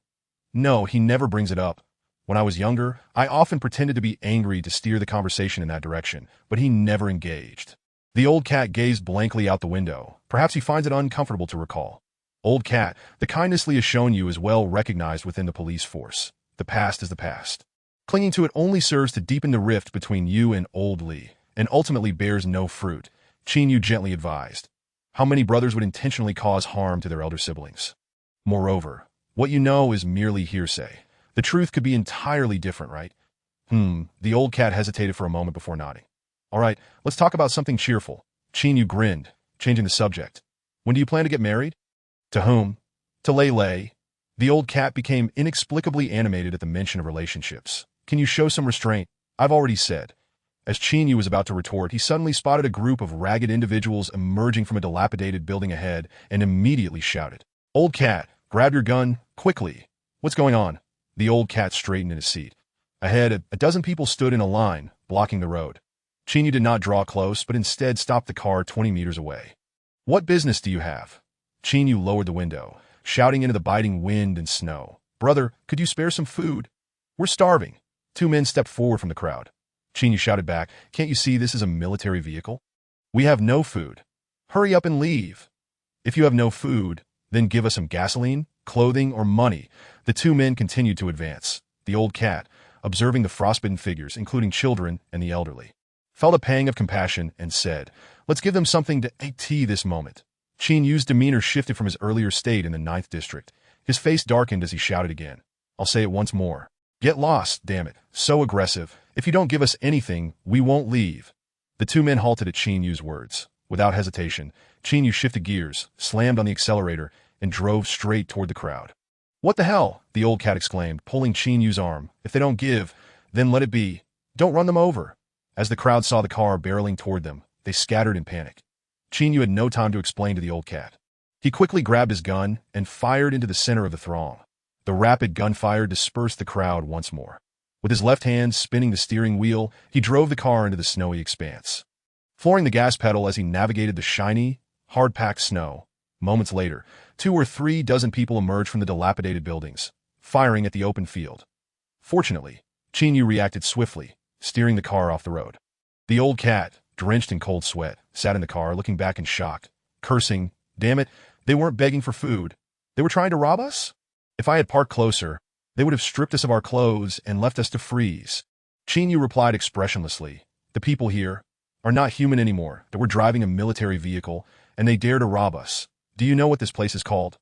"No, he never brings it up. When I was younger, I often pretended to be angry to steer the conversation in that direction, but he never engaged." The old cat gazed blankly out the window. Perhaps he finds it uncomfortable to recall. "Old cat, the kindness Lee has shown you is well recognized within the police force. The past is the past. Clinging to it only serves to deepen the rift between you and Old Lee, and ultimately bears no fruit," Chinyu gently advised. "How many brothers would intentionally cause harm to their elder siblings? Moreover, what you know is merely hearsay. The truth could be entirely different, right?" The old cat hesitated for a moment before nodding. "All right, let's talk about something cheerful." Chinyu grinned, changing the subject. "When do you plan to get married?" "To whom?" "To Lei Lei." The old cat became inexplicably animated at the mention of relationships. "Can you show some restraint?" "I've already said." As Chinyu was about to retort, he suddenly spotted a group of ragged individuals emerging from a dilapidated building ahead and immediately shouted, "Old cat, grab your gun, quickly." "What's going on?" The old cat straightened in his seat. Ahead, a dozen people stood in a line, blocking the road. Chinyu did not draw close, but instead stopped the car 20 meters away. "What business do you have?" Chinyu lowered the window, shouting into the biting wind and snow, "Brother, could you spare some food? We're starving." Two men stepped forward from the crowd. Chinyu shouted back, "Can't you see this is a military vehicle? We have no food. Hurry up and leave. If you have no food, then give us some gasoline, clothing, or money." The two men continued to advance. The old cat, observing the frostbitten figures, including children and the elderly, felt a pang of compassion and said, "Let's give them something to at this moment." Chinyu's demeanor shifted from his earlier state in the 9th District. His face darkened as he shouted again. "I'll say it once more. Get lost, damn it. So aggressive. If you don't give us anything, we won't leave." The two men halted at Chinyu's words. Without hesitation, Chinyu shifted gears, slammed on the accelerator, and drove straight toward the crowd. "What the hell?" the old cat exclaimed, pulling Chinyu's arm. "If they don't give, then let it be. Don't run them over." As the crowd saw the car barreling toward them, they scattered in panic. Chinyu had no time to explain to the old cat. He quickly grabbed his gun and fired into the center of the throng. The rapid gunfire dispersed the crowd once more. With his left hand spinning the steering wheel, he drove the car into the snowy expanse, flooring the gas pedal as he navigated the shiny, hard-packed snow. Moments later, 2 or 3 dozen people emerged from the dilapidated buildings, firing at the open field. Fortunately, Chinyu reacted swiftly, steering the car off the road. The old cat, drenched in cold sweat, sat in the car looking back in shock, cursing, "Damn it, they weren't begging for food. They were trying to rob us? If I had parked closer, they would have stripped us of our clothes and left us to freeze." Chinyu replied expressionlessly, "The people here are not human anymore, that we're driving a military vehicle, and they dare to rob us. Do you know what this place is called?"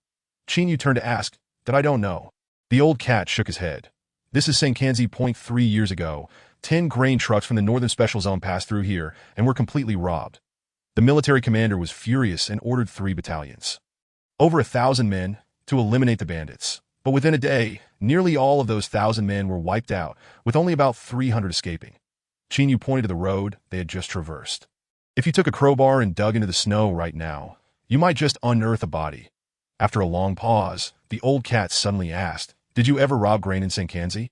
Chinyu turned to ask, "That I don't know." The old cat shook his head. "This is Senkanzi Point 3 years ago. 10 grain trucks from the Northern Special Zone passed through here and were completely robbed. The military commander was furious and ordered 3 battalions. Over 1,000 men to eliminate the bandits. But within a day, nearly all of those 1,000 men were wiped out, with only about 300 escaping. Qin Yu pointed to the road they had just traversed. If you took a crowbar and dug into the snow right now, you might just unearth a body. After a long pause, the old cat suddenly asked, "Did you ever rob grain in Sankanzi?"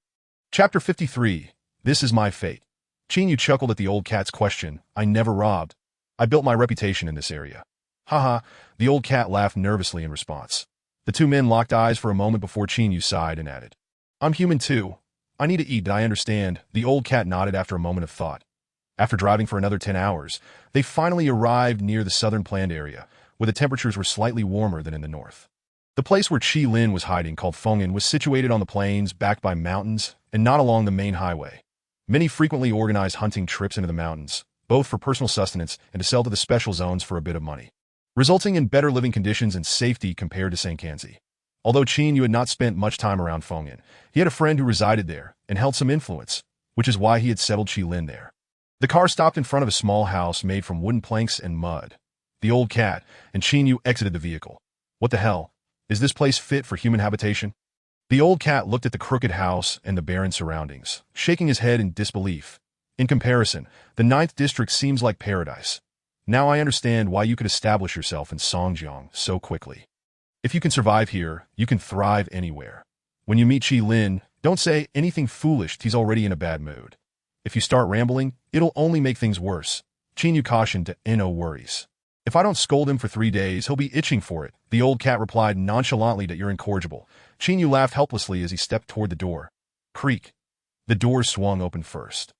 Chapter 53. This is my fate. Qin Yu chuckled at the old cat's question. "I never robbed. I built my reputation in this area." Haha, the old cat laughed nervously in response. The two men locked eyes for a moment before Qin Yu sighed and added, "I'm human too. I need to eat, I understand." The old cat nodded after a moment of thought. After driving for another 10 hours, they finally arrived near the southern planned area, where the temperatures were slightly warmer than in the north. The place where Qi Lin was hiding, called Fengyan, was situated on the plains backed by mountains and not along the main highway. Many frequently organized hunting trips into the mountains, both for personal sustenance and to sell to the special zones for a bit of money, resulting in better living conditions and safety compared to Sankanzi. Although Qin Yu had not spent much time around Fengyan, he had a friend who resided there and held some influence, which is why he had settled Qi Lin there. The car stopped in front of a small house made from wooden planks and mud. The old cat and Qin Yu exited the vehicle. "What the hell? Is this place fit for human habitation?" The old cat looked at the crooked house and the barren surroundings, shaking his head in disbelief. "In comparison, the 9th district seems like paradise. Now I understand why you could establish yourself in Songjiang so quickly. If you can survive here, you can thrive anywhere. When you meet Qi Lin, don't say anything foolish, he's already in a bad mood. If you start rambling, it'll only make things worse." Qin Yu cautioned, "No worries. If I don't scold him for 3 days, he'll be itching for it." The old cat replied nonchalantly that you're incorrigible. Qin Yu laughed helplessly as he stepped toward the door. Creak. The doors swung open first.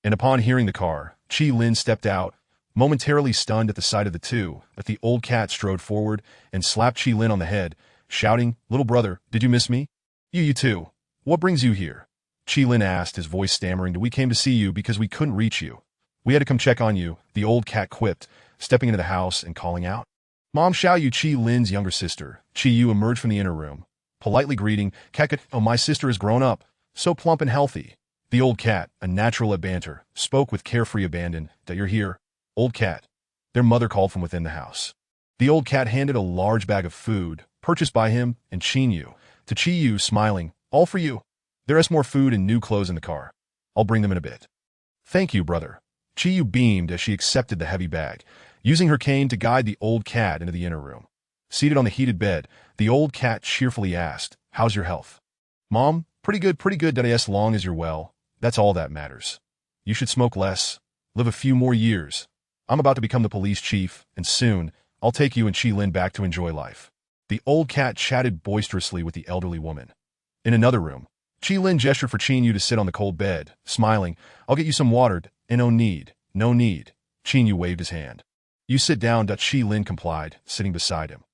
And upon hearing the car, Qi Lin stepped out, momentarily stunned at the sight of the two, but the old cat strode forward and slapped Qi Lin on the head, shouting, "Little brother, did you miss me?" You too. What brings you here?" Qi Lin asked, his voice stammering. "We came to see you because we couldn't reach you. We had to come check on you," the old cat quipped, stepping into the house and calling out. Mom Xiaoyu, Qi Lin's younger sister, Qi Yu, emerged from the inner room, politely greeting, "Cat, oh, my sister has grown up, so plump and healthy." The old cat, a natural at banter, spoke with carefree abandon. "That you're here, old cat." Their mother called from within the house. The old cat handed a large bag of food, purchased by him and Qin Yu, to Qi Yu, smiling, "All for you. There is more food and new clothes in the car. I'll bring them in a bit." "Thank you, brother." Qi Yu beamed as she accepted the heavy bag, using her cane to guide the old cat into the inner room. Seated on the heated bed, the old cat cheerfully asked, "How's your health?" "Mom, pretty good, Daddy, as long as you're well. That's all that matters. You should smoke less, live a few more years. I'm about to become the police chief, and soon, I'll take you and Qi Lin back to enjoy life." The old cat chatted boisterously with the elderly woman. In another room, Qi Lin gestured for Qin Yu to sit on the cold bed, smiling, "I'll get you some water, and no need. Qin Yu waved his hand. "You sit down," Qi Lin complied, sitting beside him.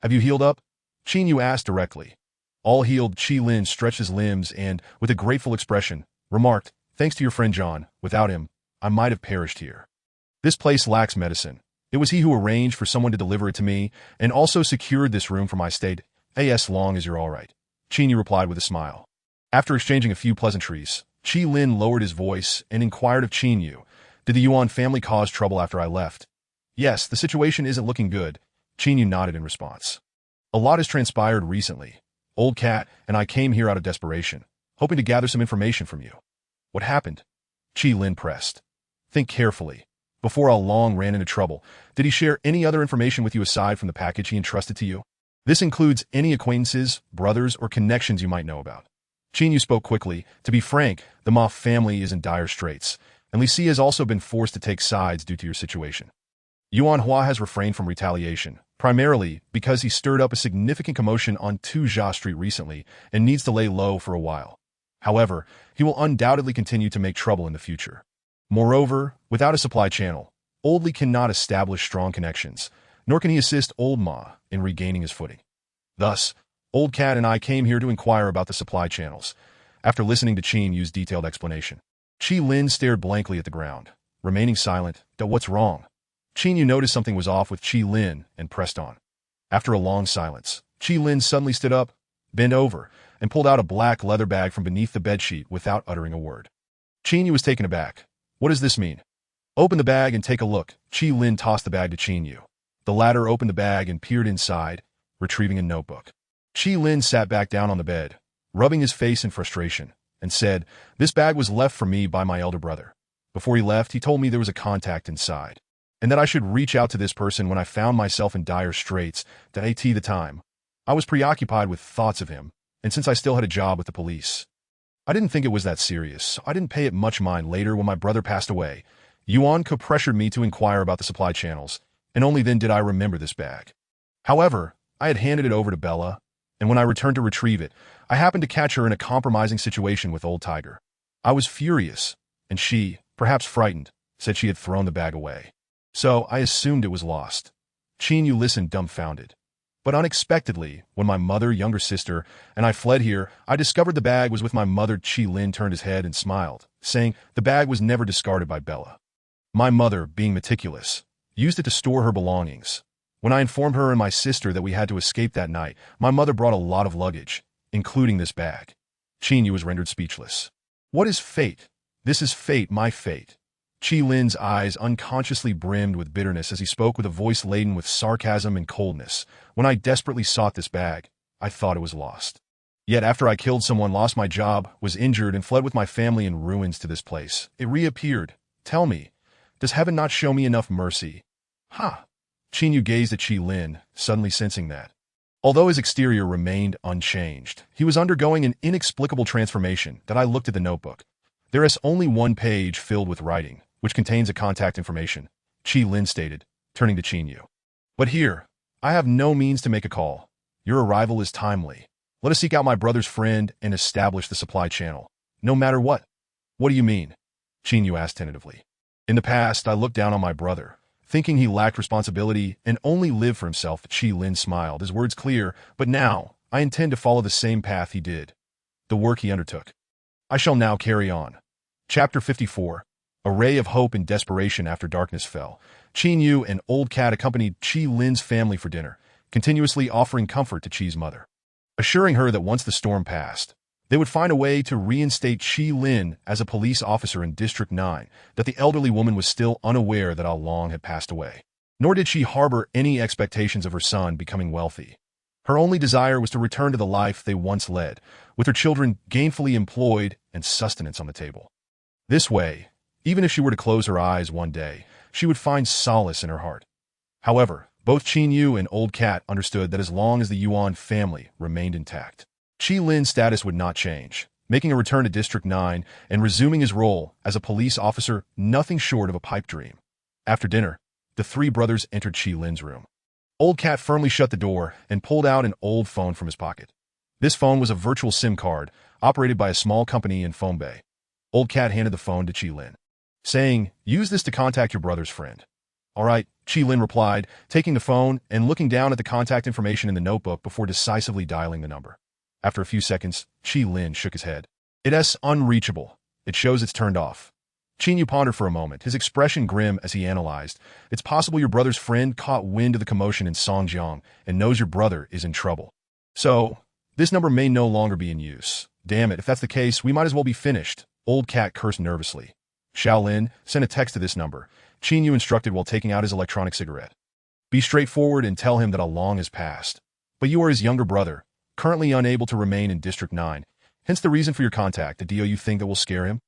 "Have you healed up?" Qin Yu asked directly. All healed, Qi Lin stretched his limbs and, with a grateful expression, remarked, "Thanks to your friend John, without him, I might have perished here. This place lacks medicine. It was he who arranged for someone to deliver it to me, and also secured this room for my stay, as long as you're all right." Qin Yu replied with a smile. After exchanging a few pleasantries, Qi Lin lowered his voice and inquired of Qin Yu, "Did the Yuan family cause trouble after I left?" "Yes, the situation isn't looking good." Qin Yu nodded in response. "A lot has transpired recently. Old cat and I came here out of desperation, hoping to gather some information from you." "What happened?" Qi Lin pressed. "Think carefully. Before Ao Long ran into trouble, did he share any other information with you aside from the package he entrusted to you? This includes any acquaintances, brothers, or connections you might know about." Qin Yu spoke quickly. "To be frank, the Ma family is in dire straits, and Li Si has also been forced to take sides due to your situation. Yuan Hua has refrained from retaliation, primarily because he stirred up a significant commotion on Tuzhou Street recently and needs to lay low for a while. However, he will undoubtedly continue to make trouble in the future. Moreover, without a supply channel, Old Li cannot establish strong connections, nor can he assist Old Ma in regaining his footing. Thus, Old Cat and I came here to inquire about the supply channels." After listening to Qin Yu's detailed explanation, Qi Lin stared blankly at the ground, remaining silent. "What's wrong?" Qin Yu noticed something was off with Qi Lin and pressed on. After a long silence, Qi Lin suddenly stood up, bent over, and pulled out a black leather bag from beneath the bedsheet without uttering a word. Qin Yu was taken aback. "What does this mean?" "Open the bag and take a look." Qi Lin tossed the bag to Qin Yu. The latter opened the bag and peered inside, retrieving a notebook. Qi Lin sat back down on the bed, rubbing his face in frustration, and said, "This bag was left for me by my elder brother. Before he left, he told me there was a contact inside, and that I should reach out to this person when I found myself in dire straits. At the time, I was preoccupied with thoughts of him, and since I still had a job with the police, I didn't think it was that serious, so I didn't pay it much mind. Later, when my brother passed away, Yuan pressured me to inquire about the supply channels, and only then did I remember this bag. However, I had handed it over to Bella, and when I returned to retrieve it, I happened to catch her in a compromising situation with Old Tiger. I was furious, and she, perhaps frightened, said she had thrown the bag away. So I assumed it was lost. Chinyu listened dumbfounded. But unexpectedly, when my mother, younger sister, and I fled here, I discovered the bag was with my mother. Lin turned his head and smiled, saying the bag was never discarded by Bella. My mother, being meticulous, used it to store her belongings. When I informed her and my sister that we had to escape that night, my mother brought a lot of luggage, including this bag. Chinyu was rendered speechless. What is fate? This is fate, my fate. Lin's eyes unconsciously brimmed with bitterness as he spoke with a voice laden with sarcasm and coldness. When I desperately sought this bag, I thought it was lost. Yet after I killed someone, lost my job, was injured, and fled with my family in ruins to this place, it reappeared. Tell me, does heaven not show me enough mercy? Ha! Chinyu gazed at Lin, suddenly sensing that, although his exterior remained unchanged, he was undergoing an inexplicable transformation. That I looked at the notebook. There is only one page filled with writing, which contains a contact information, Lin stated, turning to Chinyu. But here, I have no means to make a call. Your arrival is timely. Let us seek out my brother's friend and establish the supply channel, no matter what. What do you mean? Chinyu asked tentatively. In the past, I looked down on my brother, thinking he lacked responsibility and only lived for himself. Lin smiled, his words clear, but now, I intend to follow the same path he did. The work he undertook. I shall now carry on. Chapter 54. A ray of hope in desperation after darkness fell. Chinyu and Old Cat accompanied Lin's family for dinner, continuously offering comfort to Chi's mother, assuring her that once the storm passed, they would find a way to reinstate Lin as a police officer in District 9, that the elderly woman was still unaware that Long had passed away. Nor did she harbor any expectations of her son becoming wealthy. Her only desire was to return to the life they once led, with her children gainfully employed and sustenance on the table. This way, even if she were to close her eyes one day, she would find solace in her heart. However, both Chinyu and Old Cat understood that as long as the Yuan family remained intact, Lin's status would not change, making a return to District 9 and resuming his role as a police officer nothing short of a pipe dream. After dinner, the three brothers entered Lin's room. Old Cat firmly shut the door and pulled out an old phone from his pocket. This phone was a virtual SIM card, operated by a small company in Phone Bay. Old Cat handed the phone to Lin, saying, "Use this to contact your brother's friend." "All right," Lin replied, taking the phone and looking down at the contact information in the notebook before decisively dialing the number. After a few seconds, Lin shook his head. "It's unreachable. It shows it's turned off." Chinyu pondered for a moment, his expression grim as he analyzed. "It's possible your brother's friend caught wind of the commotion in Songjiang and knows your brother is in trouble. So, this number may no longer be in use. Damn it, if that's the case, we might as well be finished." Old Cat cursed nervously. Lin, send a text to this number, Chinyu instructed while taking out his electronic cigarette. "Be straightforward and tell him that Long has passed. But you are his younger brother, currently unable to remain in District 9, hence the reason for your contact. Do you think that will scare him?"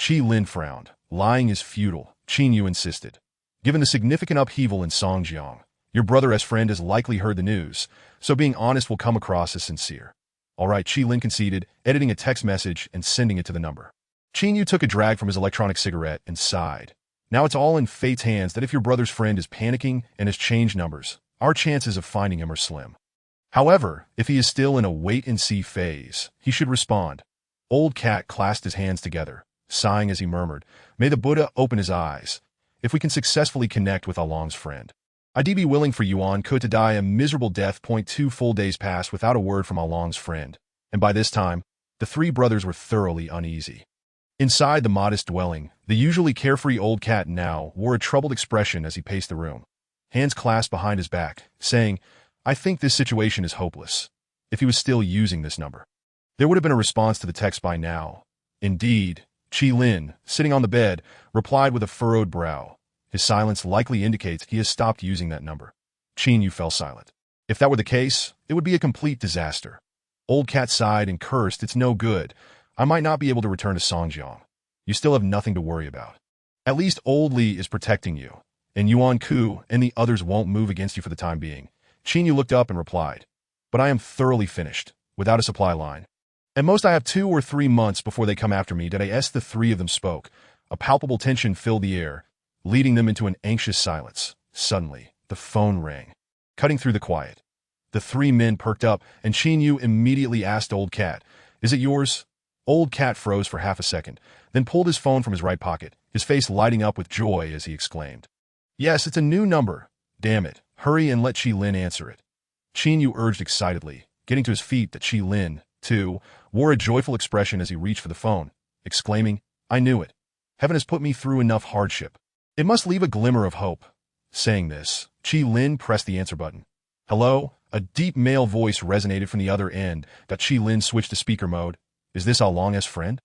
Lin frowned. "Lying is futile," Chinyu insisted. "Given the significant upheaval in Songjiang, your brother's friend has likely heard the news, so being honest will come across as sincere." "All right," Lin conceded, editing a text message and sending it to the number. Chinyu took a drag from his electronic cigarette and sighed. "Now it's all in fate's hands that if your brother's friend is panicking and has changed numbers, our chances of finding him are slim. However, if he is still in a wait-and-see phase, he should respond." Old Cat clasped his hands together, sighing as he murmured, "May the Buddha open his eyes. If we can successfully connect with Long's friend, I'd be willing for Yuan Ko to die a miserable death. 2 full days passed without a word from Long's friend, and by this time, the three brothers were thoroughly uneasy. Inside the modest dwelling, the usually carefree Old Cat now wore a troubled expression as he paced the room, hands clasped behind his back, saying, "I think this situation is hopeless." If he was still using this number, there would have been a response to the text by now. Indeed, Lin, sitting on the bed, replied with a furrowed brow. His silence likely indicates he has stopped using that number. Chinyu fell silent. If that were the case, it would be a complete disaster. Old Cat sighed and cursed, "It's no good. I might not be able to return to Songjiang. You still have nothing to worry about." At least Old Li is protecting you, and Yuan Ku and the others won't move against you for the time being. Qin Yu looked up and replied, but I am thoroughly finished, without a supply line. At most I have 2 or 3 months before they come after me. The 3 of them spoke. A palpable tension filled the air, leading them into an anxious silence. Suddenly, the phone rang, cutting through the quiet. The 3 men perked up, and Qin Yu immediately asked Old Cat, "Is it yours?" Old Cat froze for half a second, then pulled his phone from his right pocket, his face lighting up with joy as he exclaimed, "Yes, it's a new number. Damn it, hurry and let Qi Lin answer it." Qin Yu urged excitedly, getting to his feet. That Qi Lin, too, wore a joyful expression as he reached for the phone, exclaiming, "I knew it. Heaven has put me through enough hardship. It must leave a glimmer of hope." Saying this, Qi Lin pressed the answer button. "Hello?" A deep male voice resonated from the other end. That Qi Lin switched to speaker mode. "Is this Along's friend?"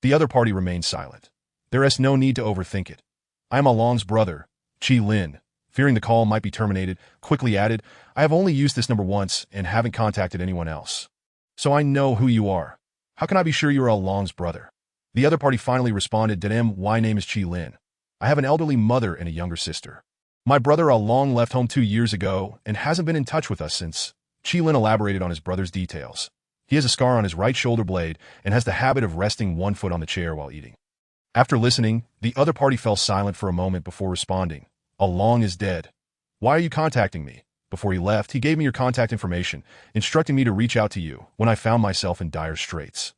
The other party remained silent. There is no need to overthink it. "I am Along's brother." Qi Lin, fearing the call might be terminated, quickly added, "I have only used this number once and haven't contacted anyone else. So I know who you are. How can I be sure you are Along's brother?" The other party finally responded, "My name is Qi Lin. I have an elderly mother and a younger sister. My brother Along left home 2 years ago and hasn't been in touch with us since." Qi Lin elaborated on his brother's details. He has a scar on his right shoulder blade and has the habit of resting one foot on the chair while eating. After listening, the other party fell silent for a moment before responding, "Along is dead. Why are you contacting me?" Before he left, he gave me your contact information, instructing me to reach out to you when I found myself in dire straits.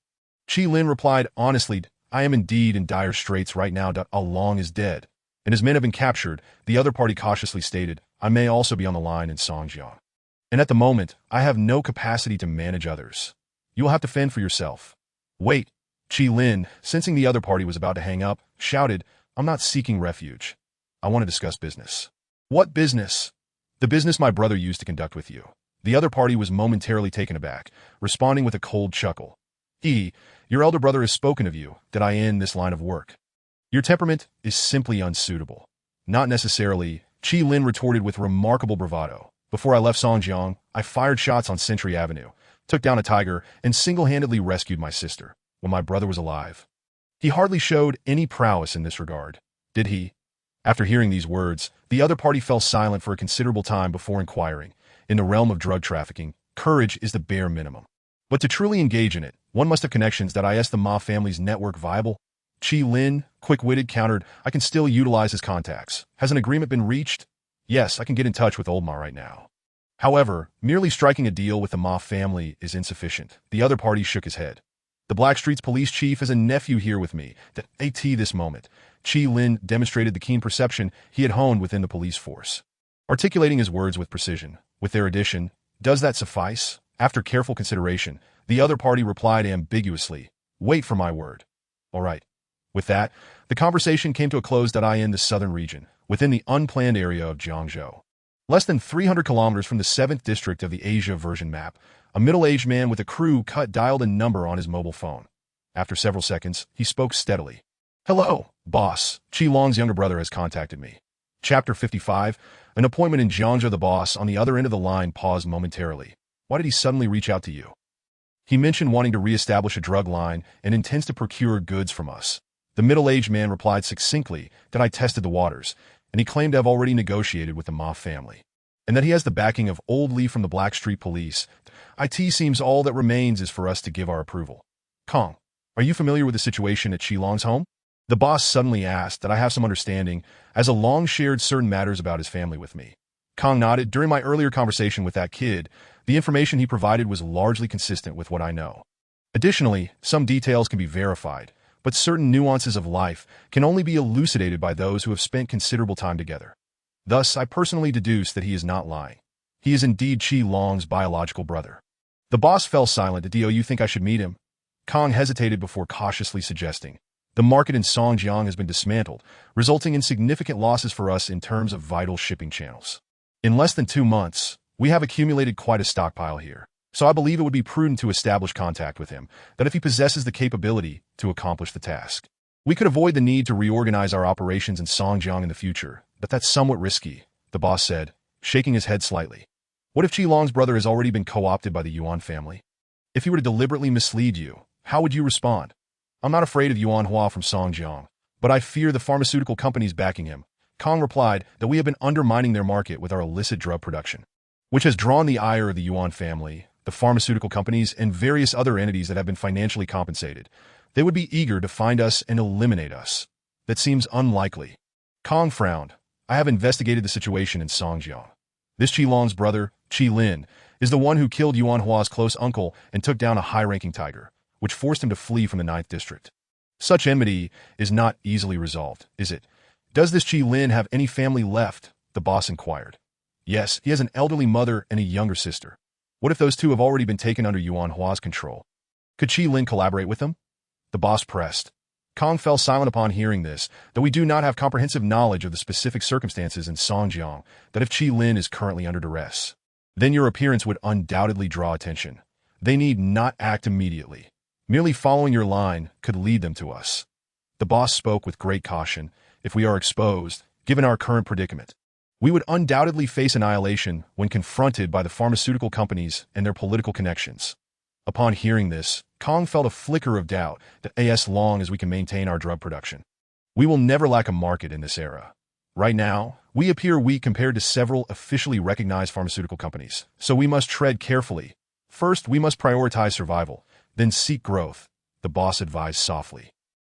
Qi Lin replied, "Honestly, I am indeed in dire straits right now. Along is dead, and his men have been captured." The other party cautiously stated, "I may also be on the line in Songjiang. And at the moment, I have no capacity to manage others. You will have to fend for yourself." "Wait." Qi Lin, sensing the other party was about to hang up, shouted, "I'm not seeking refuge. I want to discuss business." "What business?" "The business my brother used to conduct with you." The other party was momentarily taken aback, responding with a cold chuckle. "Your elder brother has spoken of you. Did I end this line of work? Your temperament is simply unsuitable." "Not necessarily," Qi Lin retorted with remarkable bravado. "Before I left Songjiang, I fired shots on Century Avenue, took down a tiger, and single-handedly rescued my sister when my brother was alive. He hardly showed any prowess in this regard, did he?" After hearing these words, the other party fell silent for a considerable time before inquiring, "In the realm of drug trafficking, courage is the bare minimum. But to truly engage in it, one must have connections. Is the Ma family's network viable?" Qi Lin, quick-witted, countered, "I can still utilize his contacts. Has an agreement been reached?" "Yes, I can get in touch with old Ma right now. However, merely striking a deal with the Ma family is insufficient." The other party shook his head. "The Blackstreet's police chief has a nephew here with me. This moment." Qi Lin demonstrated the keen perception he had honed within the police force, articulating his words with precision. With their addition, "Does that suffice?" After careful consideration, the other party replied ambiguously, "Wait for my word." "All right." With that, the conversation came to a close. In the southern region, within the unplanned area of Jiangzhou, less than 300 kilometers from the 7th district of the Asia version map, a middle-aged man with a crew cut dialed a number on his mobile phone. After several seconds, he spoke steadily. "Hello, boss. Qi Long's younger brother has contacted me." Chapter 55, an appointment in Jiangzhou. The boss on the other end of the line paused momentarily. "Why did he suddenly reach out to you?" "He mentioned wanting to re-establish a drug line and intends to procure goods from us." The middle-aged man replied succinctly that I tested the waters, and he claimed to have already negotiated with the Ma family, and that he has the backing of Old Li from the Blackstreet police. It seems all that remains is for us to give our approval. "Kong, are you familiar with the situation at Qi Long's home?" The boss suddenly asked. "I have some understanding, as Long shared certain matters about his family with me." Kong nodded. "During my earlier conversation with that kid, the information he provided was largely consistent with what I know. Additionally, some details can be verified, but certain nuances of life can only be elucidated by those who have spent considerable time together. Thus, I personally deduce that he is not lying. He is indeed Qi Long's biological brother." The boss fell silent. "Do you think I should meet him?" Kong hesitated before cautiously suggesting, "The market in Songjiang has been dismantled, resulting in significant losses for us in terms of vital shipping channels. In less than 2 months, we have accumulated quite a stockpile here, so I believe it would be prudent to establish contact with him, that if he possesses the capability to accomplish the task, we could avoid the need to reorganize our operations in Songjiang in the future, but that's somewhat risky," the boss said, shaking his head slightly. "What if Qi Long's brother has already been co-opted by the Yuan family? If he were to deliberately mislead you, how would you respond?" "I'm not afraid of Yuan Hua from Songjiang. But I fear the pharmaceutical companies backing him. Kong replied that we have been undermining their market with our illicit drug production, which has drawn the ire of the Yuan family, the pharmaceutical companies, and various other entities that have been financially compensated. They would be eager to find us and eliminate us. That seems unlikely. Kong frowned. I have investigated the situation in Songjiang. This Qilong's brother, Qilin, is the one who killed Yuan Hua's close uncle and took down a high-ranking tiger, which forced him to flee from the 9th district. Such enmity is not easily resolved, is it? Does this Qilin have any family left? The boss inquired. Yes, he has an elderly mother and a younger sister. What if those two have already been taken under Yuan Hua's control? Could Qilin collaborate with them? The boss pressed. Kong fell silent upon hearing this, though we do not have comprehensive knowledge of the specific circumstances in Songjiang that if Qilin is currently under duress, then your appearance would undoubtedly draw attention. They need not act immediately. Merely following your line could lead them to us. The boss spoke with great caution. If we are exposed, given our current predicament, we would undoubtedly face annihilation when confronted by the pharmaceutical companies and their political connections. Upon hearing this, Kong felt a flicker of doubt that as long as we can maintain our drug production, we will never lack a market in this era. Right now, we appear weak compared to several officially recognized pharmaceutical companies, so we must tread carefully. First, we must prioritize survival, then seek growth, the boss advised softly.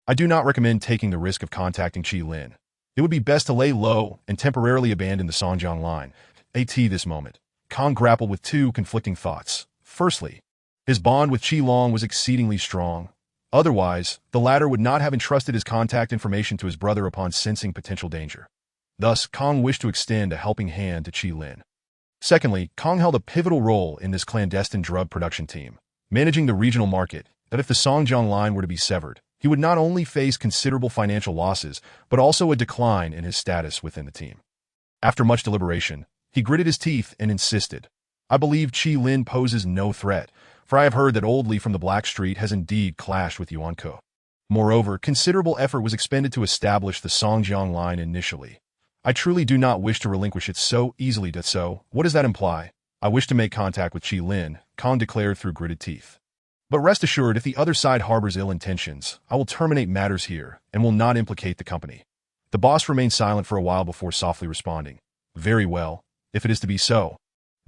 I do not recommend taking the risk of contacting Qilin. It would be best to lay low and temporarily abandon the Songjiang line. At this moment, Kong grappled with two conflicting thoughts. Firstly, his bond with Qilong was exceedingly strong. Otherwise, the latter would not have entrusted his contact information to his brother upon sensing potential danger. Thus, Kong wished to extend a helping hand to Qilin. Secondly, Kong held a pivotal role in this clandestine drug production team, managing the regional market, that if the Songjiang line were to be severed, he would not only face considerable financial losses, but also a decline in his status within the team. After much deliberation, he gritted his teeth and insisted, I believe Qilin poses no threat, for I have heard that Old Li from the Black Street has indeed clashed with Yuan Ko. Moreover, considerable effort was expended to establish the Songjiang line initially. I truly do not wish to relinquish it so easily. So, what does that imply? I wish to make contact with Qilin, Kong declared through gritted teeth. But rest assured, if the other side harbors ill intentions, I will terminate matters here and will not implicate the company. The boss remained silent for a while before softly responding. Very well, if it is to be so.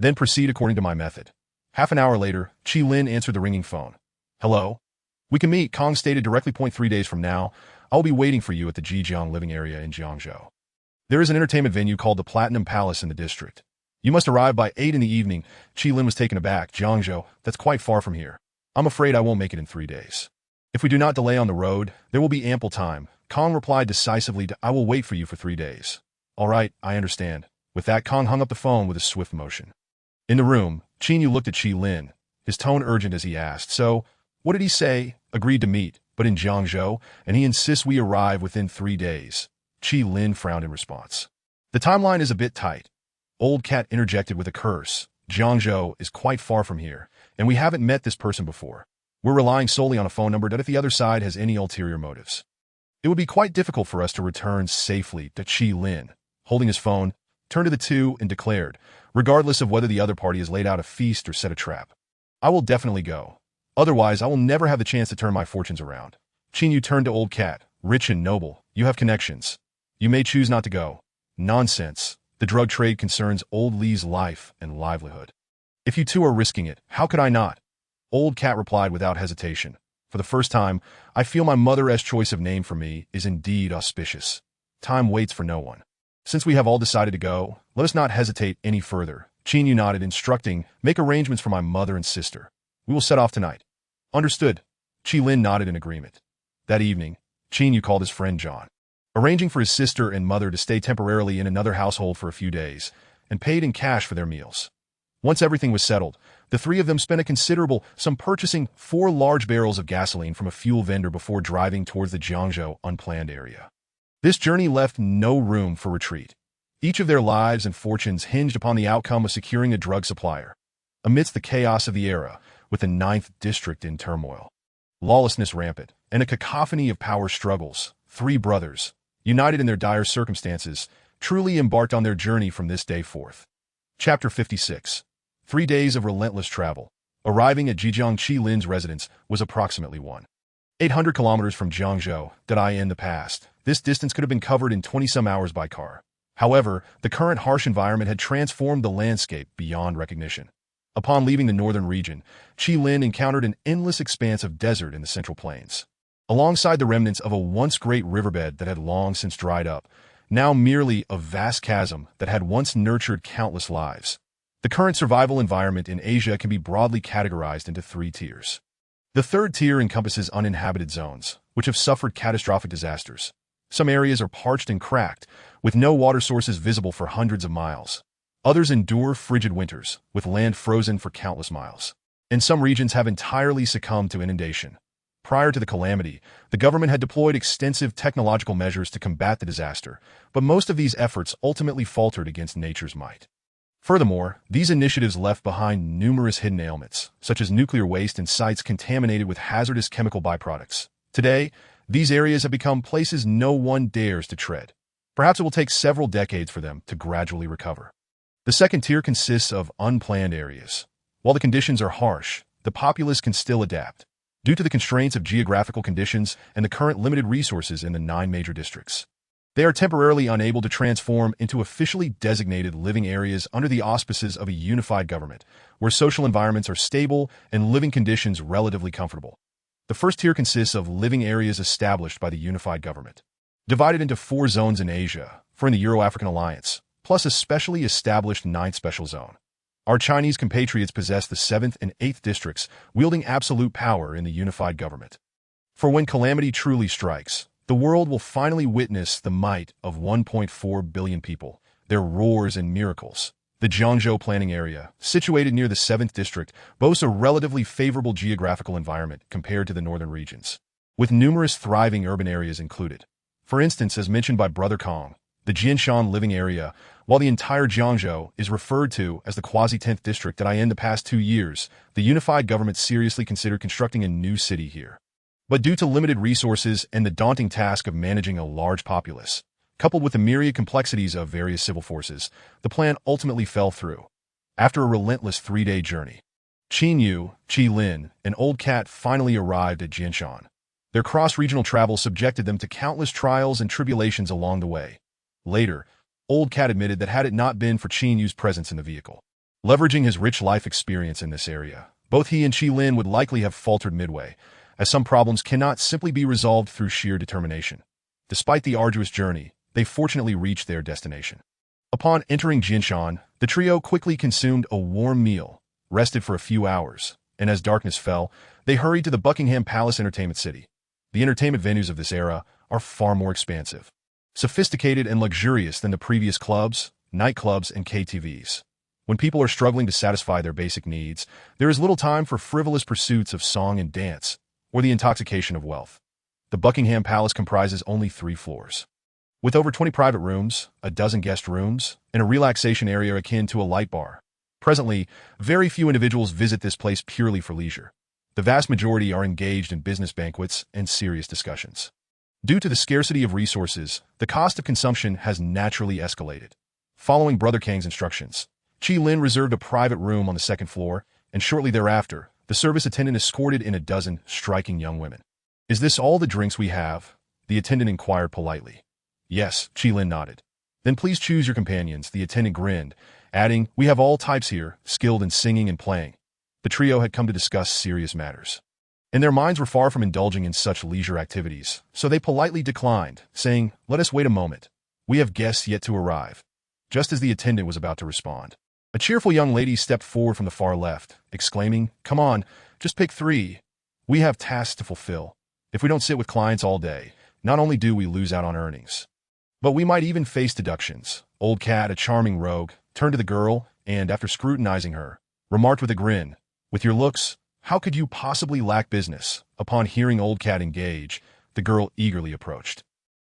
Then proceed according to my method. Half an hour later, Qilin answered the ringing phone. Hello? We can meet, Kong stated directly. 3 days from now, I will be waiting for you at the Jijiang living area in Jiangzhou. There is an entertainment venue called the Platinum Palace in the district. You must arrive by 8 in the evening. Qilin was taken aback. Jiangzhou, that's quite far from here. I'm afraid I won't make it in 3 days. If we do not delay on the road, there will be ample time. Kong replied decisively. I will wait for you for 3 days. All right, I understand. With that, Kong hung up the phone with a swift motion. In the room, Qinyu looked at Qilin, his tone urgent as he asked, So, what did he say? Agreed to meet, but in Jiangzhou, and he insists we arrive within 3 days. Qilin frowned in response. The timeline is a bit tight. Old Cat interjected with a curse. Jiangzhou is quite far from here, and we haven't met this person before. We're relying solely on a phone number that if the other side has any ulterior motives, it would be quite difficult for us to return safely. To Qilin, holding his phone, turned to the two and declared, regardless of whether the other party has laid out a feast or set a trap, I will definitely go. Otherwise, I will never have the chance to turn my fortunes around. Qinyu turned to Old Cat, rich and noble. You have connections. You may choose not to go. Nonsense. The drug trade concerns Old Li's life and livelihood. If you two are risking it, how could I not? Old Cat replied without hesitation. For the first time, I feel my mother's choice of name for me is indeed auspicious. Time waits for no one. Since we have all decided to go, let us not hesitate any further. Qinyu nodded, instructing, make arrangements for my mother and sister. We will set off tonight. Understood. Qilin nodded in agreement. That evening, Qinyu called his friend John, arranging for his sister and mother to stay temporarily in another household for a few days, and paid in cash for their meals. Once everything was settled, the three of them spent a considerable sum purchasing 4 large barrels of gasoline from a fuel vendor before driving towards the Jiangzhou unplanned area. This journey left no room for retreat. Each of their lives and fortunes hinged upon the outcome of securing a drug supplier. Amidst the chaos of the era, with the 9th district in turmoil, lawlessness rampant, and a cacophony of power struggles, 3 brothers, united in their dire circumstances, truly embarked on their journey from this day forth. Chapter 56. 3 days of relentless travel. Arriving at Jijiang Qilin's residence was approximately 1,800 kilometers from Jiangzhou. In the past, This distance could have been covered in 20-some hours by car. However, the current harsh environment had transformed the landscape beyond recognition. Upon leaving the northern region, Lin encountered an endless expanse of desert in the central plains. Alongside the remnants of a once great riverbed that had long since dried up, now merely a vast chasm that had once nurtured countless lives. The current survival environment in Asia can be broadly categorized into three tiers. The third tier encompasses uninhabited zones, which have suffered catastrophic disasters. Some areas are parched and cracked, with no water sources visible for hundreds of miles. Others endure frigid winters, with land frozen for countless miles. And some regions have entirely succumbed to inundation. Prior to the calamity, the government had deployed extensive technological measures to combat the disaster, but most of these efforts ultimately faltered against nature's might. Furthermore, these initiatives left behind numerous hidden ailments, such as nuclear waste and sites contaminated with hazardous chemical byproducts. Today, these areas have become places no one dares to tread. Perhaps it will take several decades for them to gradually recover. The second tier consists of unplanned areas. While the conditions are harsh, the populace can still adapt. Due to the constraints of geographical conditions and the current limited resources in the 9 major districts, they are temporarily unable to transform into officially designated living areas under the auspices of a unified government, where social environments are stable and living conditions relatively comfortable. The first tier consists of living areas established by the unified government, divided into 4 zones in Asia, for in the Euro-African Alliance, plus a specially established 9th special zone. Our Chinese compatriots possess the 7th and 8th districts, wielding absolute power in the unified government. For when calamity truly strikes, the world will finally witness the might of 1.4 billion people, their roars and miracles. The Jiangzhou planning area, situated near the 7th district, boasts a relatively favorable geographical environment compared to the northern regions, with numerous thriving urban areas included. For instance, as mentioned by Brother Kong, the Jianshan living area, while the entire Jiangzhou is referred to as the quasi-10th district that in the past 2 years, the unified government seriously considered constructing a new city here. But due to limited resources and the daunting task of managing a large populace, coupled with the myriad complexities of various civil forces, the plan ultimately fell through. After a relentless 3-day journey, Lin, and Old Cat finally arrived at Jianshan. Their cross-regional travel subjected them to countless trials and tribulations along the way. Later, Old Cat admitted that had it not been for Yu's presence in the vehicle, leveraging his rich life experience in this area, both he and Lin would likely have faltered midway, as some problems cannot simply be resolved through sheer determination. Despite the arduous journey, they fortunately reached their destination. Upon entering Jianshan, the trio quickly consumed a warm meal, rested for a few hours, and as darkness fell, they hurried to the Buckingham Palace Entertainment City. The entertainment venues of this era are far more expansive, sophisticated and luxurious than the previous clubs, nightclubs, and KTVs. When people are struggling to satisfy their basic needs, there is little time for frivolous pursuits of song and dance, or the intoxication of wealth. The Buckingham Palace comprises only 3 floors, with over 20 private rooms, a dozen guest rooms, and a relaxation area akin to a light bar. Presently, very few individuals visit this place purely for leisure. The vast majority are engaged in business banquets and serious discussions. Due to the scarcity of resources, the cost of consumption has naturally escalated. Following Brother Kang's instructions, Lin reserved a private room on the 2nd floor, and shortly thereafter, the service attendant escorted in a dozen striking young women. "Is this all the drinks we have?" the attendant inquired politely. "Yes," Lin nodded. "Then please choose your companions," the attendant grinned, adding, "We have all types here, skilled in singing and playing." The trio had come to discuss serious matters, and their minds were far from indulging in such leisure activities, so they politely declined, saying, "Let us wait a moment. We have guests yet to arrive." Just as the attendant was about to respond, a cheerful young lady stepped forward from the far left, exclaiming, "Come on, just pick 3. We have tasks to fulfill. If we don't sit with clients all day, not only do we lose out on earnings, but we might even face deductions." Old Cat, a charming rogue, turned to the girl and, after scrutinizing her, remarked with a grin, "With your looks, how could you possibly lack business?" Upon hearing Old Cat engage, the girl eagerly approached,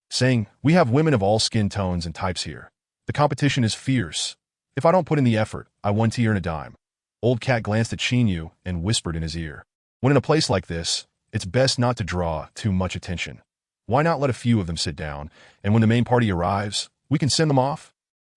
saying, "We have women of all skin tones and types here. The competition is fierce. If I don't put in the effort, I 1 tier and a dime." Old Cat glanced at Yu and whispered in his ear, "When in a place like this, it's best not to draw too much attention. Why not let a few of them sit down, and when the main party arrives, we can send them off?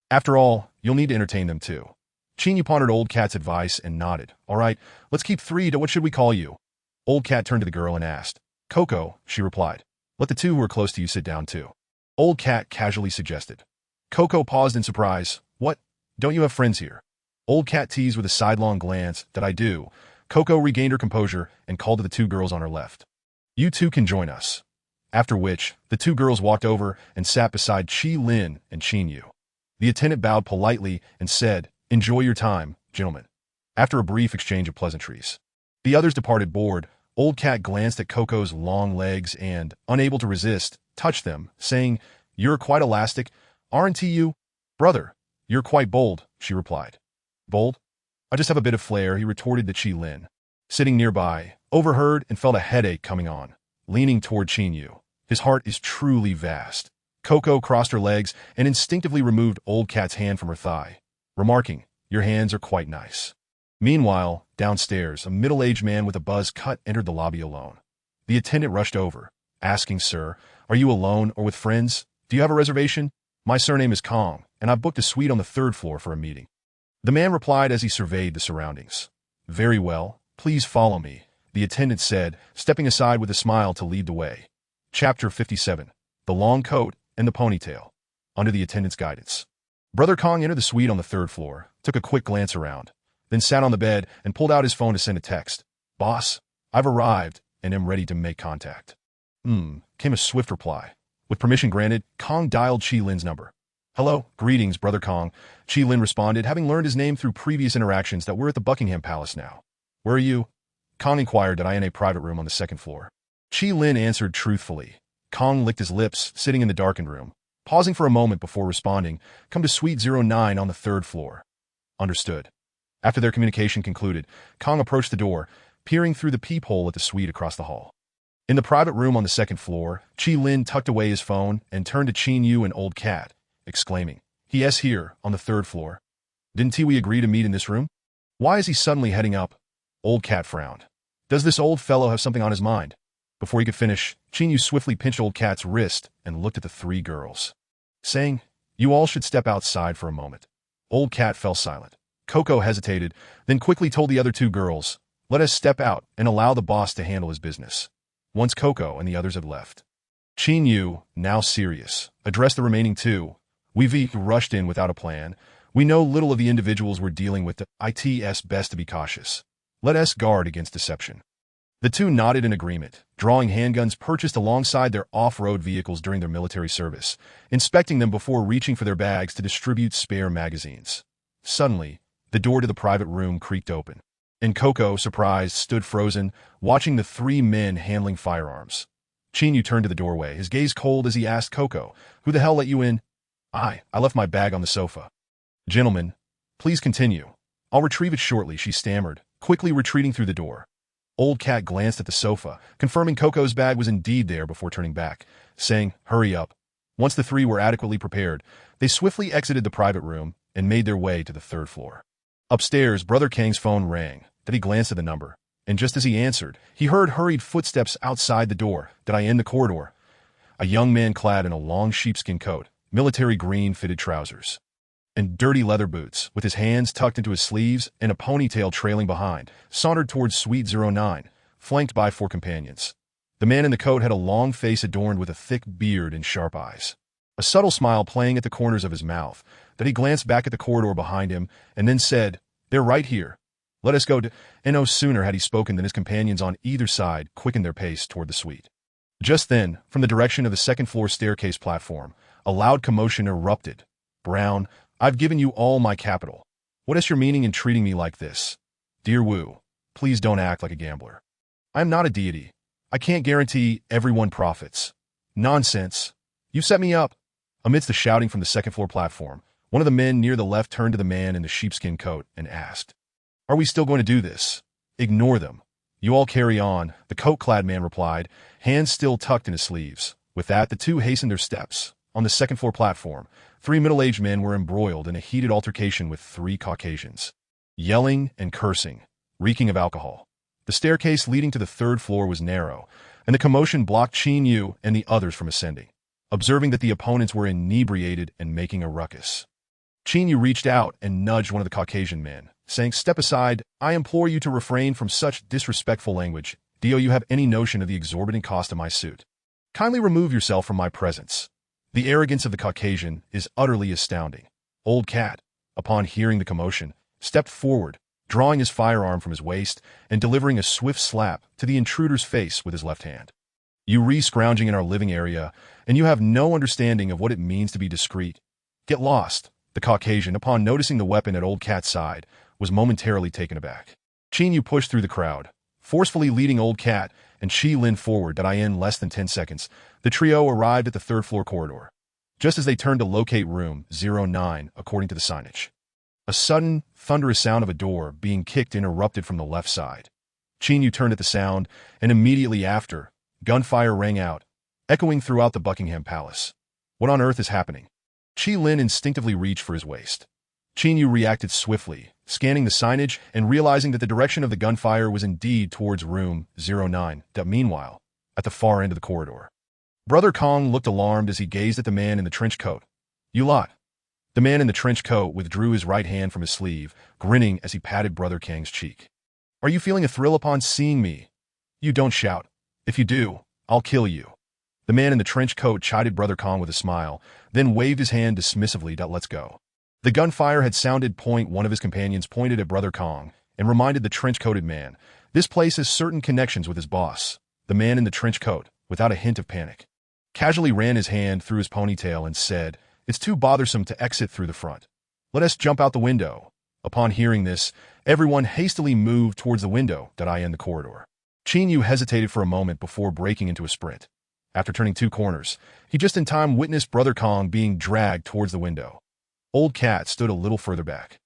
After all, you'll need to entertain them too." Yu pondered Old Cat's advice and nodded. "All right, let's keep 3 to what should we call you?" Old Cat turned to the girl and asked. "Coco," she replied. "Let the 2 who are close to you sit down too." Old Cat casually suggested. Coco paused in surprise. What? Don't you have friends here? Old Cat teased with a sidelong glance. That I do. Coco regained her composure and called to the two girls on her left. You two can join us. After which, the two girls walked over and sat beside Chi Lin and Chin Yu. The attendant bowed politely and said, Enjoy your time, gentlemen. After a brief exchange of pleasantries, the others departed bored. Old Cat glanced at Coco's long legs and, unable to resist, touched them, saying, You're quite elastic, aren't you? Brother, you're quite bold, she replied. Bold? I just have a bit of flair, he retorted to Chi Lin. Sitting nearby, overheard and felt a headache coming on, leaning toward Chin Yu. His heart is truly vast. Coco crossed her legs and instinctively removed Old Cat's hand from her thigh, remarking, Your hands are quite nice. Meanwhile, downstairs, a middle-aged man with a buzz cut entered the lobby alone. The attendant rushed over, asking, Sir, are you alone or with friends? Do you have a reservation? My surname is Kong, and I've booked a suite on the 3rd floor for a meeting. The man replied as he surveyed the surroundings. Very well, please follow me, the attendant said, stepping aside with a smile to lead the way. Chapter 57. The Long Coat and the Ponytail. Under the attendant's guidance. Brother Kong entered the suite on the 3rd floor, took a quick glance around, then sat on the bed and pulled out his phone to send a text. Boss, I've arrived and am ready to make contact. Came a swift reply. With permission granted, Kong dialed Chi Lin's number. Hello, greetings, Brother Kong, Chi Lin responded, having learned his name through previous interactions that we're at the Buckingham Palace now. Where are you? Kong inquired that I in a private room on the 2nd floor. Chi Lin answered truthfully. Kong licked his lips, sitting in the darkened room, pausing for a moment before responding, Come to Suite 09 on the 3rd floor. Understood. After their communication concluded, Kong approached the door, peering through the peephole at the suite across the hall. In the private room on the 2nd floor, Chi Lin tucked away his phone and turned to Chin Yu and Old Cat, exclaiming, He here, on the 3rd floor. Didn't we agree to meet in this room? Why is he suddenly heading up? Old Cat frowned. Does this old fellow have something on his mind? Before he could finish, Chin Yu swiftly pinched Old Cat's wrist and looked at the three girls, saying, You all should step outside for a moment. Old Cat fell silent. Coco hesitated, then quickly told the other two girls, Let us step out and allow the boss to handle his business. Once Coco and the others had left, Chin Yu, now serious, addressed the remaining two. We've rushed in without a plan. We know little of the individuals we're dealing with. It's best to be cautious. Let us guard against deception. The two nodded in agreement, drawing handguns purchased alongside their off-road vehicles during their military service, inspecting them before reaching for their bags to distribute spare magazines. Suddenly, the door to the private room creaked open, and Coco, surprised, stood frozen, watching the three men handling firearms. Chin Yu turned to the doorway, his gaze cold as he asked Coco, Who the hell let you in? I left my bag on the sofa. Gentlemen, please continue. I'll retrieve it shortly, she stammered, quickly retreating through the door. Old Cat glanced at the sofa, confirming Coco's bag was indeed there before turning back, saying, Hurry up. Once the three were adequately prepared, they swiftly exited the private room and made their way to the 3rd floor. Upstairs, Brother Kang's phone rang. That he glanced at the number, and just as he answered, he heard hurried footsteps outside the door. Did I end the corridor? A young man clad in a long sheepskin coat, military green fitted trousers, and dirty leather boots, with his hands tucked into his sleeves and a ponytail trailing behind, sauntered towards Suite 09, flanked by 4 companions. The man in the coat had a long face adorned with a thick beard and sharp eyes, a subtle smile playing at the corners of his mouth. That he glanced back at the corridor behind him and then said, They're right here. Let us go. And no sooner had he spoken than his companions on either side quickened their pace toward the suite. Just then, from the direction of the 2nd floor staircase platform, a loud commotion erupted. Brown, I've given you all my capital. What is your meaning in treating me like this? Dear Wu, please don't act like a gambler. I am not a deity. I can't guarantee everyone profits. Nonsense. You set me up. Amidst the shouting from the 2nd floor platform, one of the men near the left turned to the man in the sheepskin coat and asked, Are we still going to do this? Ignore them. You all carry on, the coat-clad man replied, hands still tucked in his sleeves. With that, the two hastened their steps. On the 2nd floor platform, 3 middle-aged men were embroiled in a heated altercation with 3 Caucasians, yelling and cursing, reeking of alcohol. The staircase leading to the 3rd floor was narrow, and the commotion blocked Chin Yu and the others from ascending, observing that the opponents were inebriated and making a ruckus. Chin Yu reached out and nudged one of the Caucasian men, saying, Step aside, I implore you to refrain from such disrespectful language. Do you have any notion of the exorbitant cost of my suit? Kindly remove yourself from my presence. The arrogance of the Caucasian is utterly astounding. Old Cat, upon hearing the commotion, stepped forward, drawing his firearm from his waist and delivering a swift slap to the intruder's face with his left hand. You re-scrounging in our living area, and you have no understanding of what it means to be discreet. Get lost. The Caucasian, upon noticing the weapon at Old Cat's side, was momentarily taken aback. Yu pushed through the crowd, forcefully leading Old Cat and Shi Lin forward. In less than 10 seconds, the trio arrived at the third-floor corridor, just as they turned to locate room 09, according to the signage. A sudden, thunderous sound of a door being kicked erupted from the left side. Yu turned at the sound, and immediately after, gunfire rang out, echoing throughout the Buckingham Palace. What on earth is happening? Shi Lin instinctively reached for his waist. Yu reacted swiftly, scanning the signage and realizing that the direction of the gunfire was indeed towards room 09. Meanwhile, at the far end of the corridor, Brother Kong looked alarmed as he gazed at the man in the trench coat. You lot. The man in the trench coat withdrew his right hand from his sleeve, grinning as he patted Brother Kang's cheek. Are you feeling a thrill upon seeing me? You don't shout. If you do, I'll kill you. The man in the trench coat chided Brother Kong with a smile, then waved his hand dismissively. Let's go. The gunfire had sounded. One of his companions pointed at Brother Kong and reminded the trench-coated man, this place has certain connections with his boss. The man in the trench coat, without a hint of panic, casually ran his hand through his ponytail and said, It's too bothersome to exit through the front. Let us jump out the window. Upon hearing this, everyone hastily moved towards the window in the corridor. Yu hesitated for a moment before breaking into a sprint. After turning 2 corners, he just in time witnessed Brother Kong being dragged towards the window. Old Cat stood a little further back,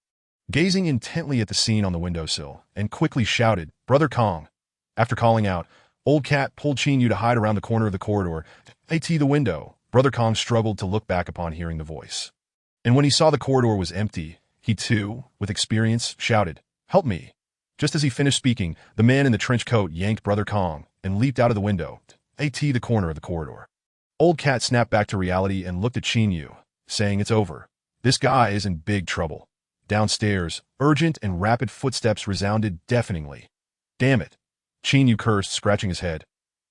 gazing intently at the scene on the windowsill, and quickly shouted, Brother Kong. After calling out, Old Cat pulled Yu to hide around the corner of the corridor. The window. Brother Kong struggled to look back upon hearing the voice. And when he saw the corridor was empty, he too, with experience, shouted, Help me. Just as he finished speaking, the man in the trench coat yanked Brother Kong and leaped out of the window, the corner of the corridor. Old Cat snapped back to reality and looked at Yu, saying, It's over. This guy is in big trouble. Downstairs, urgent and rapid footsteps resounded deafeningly. Damn it. Yu cursed, scratching his head.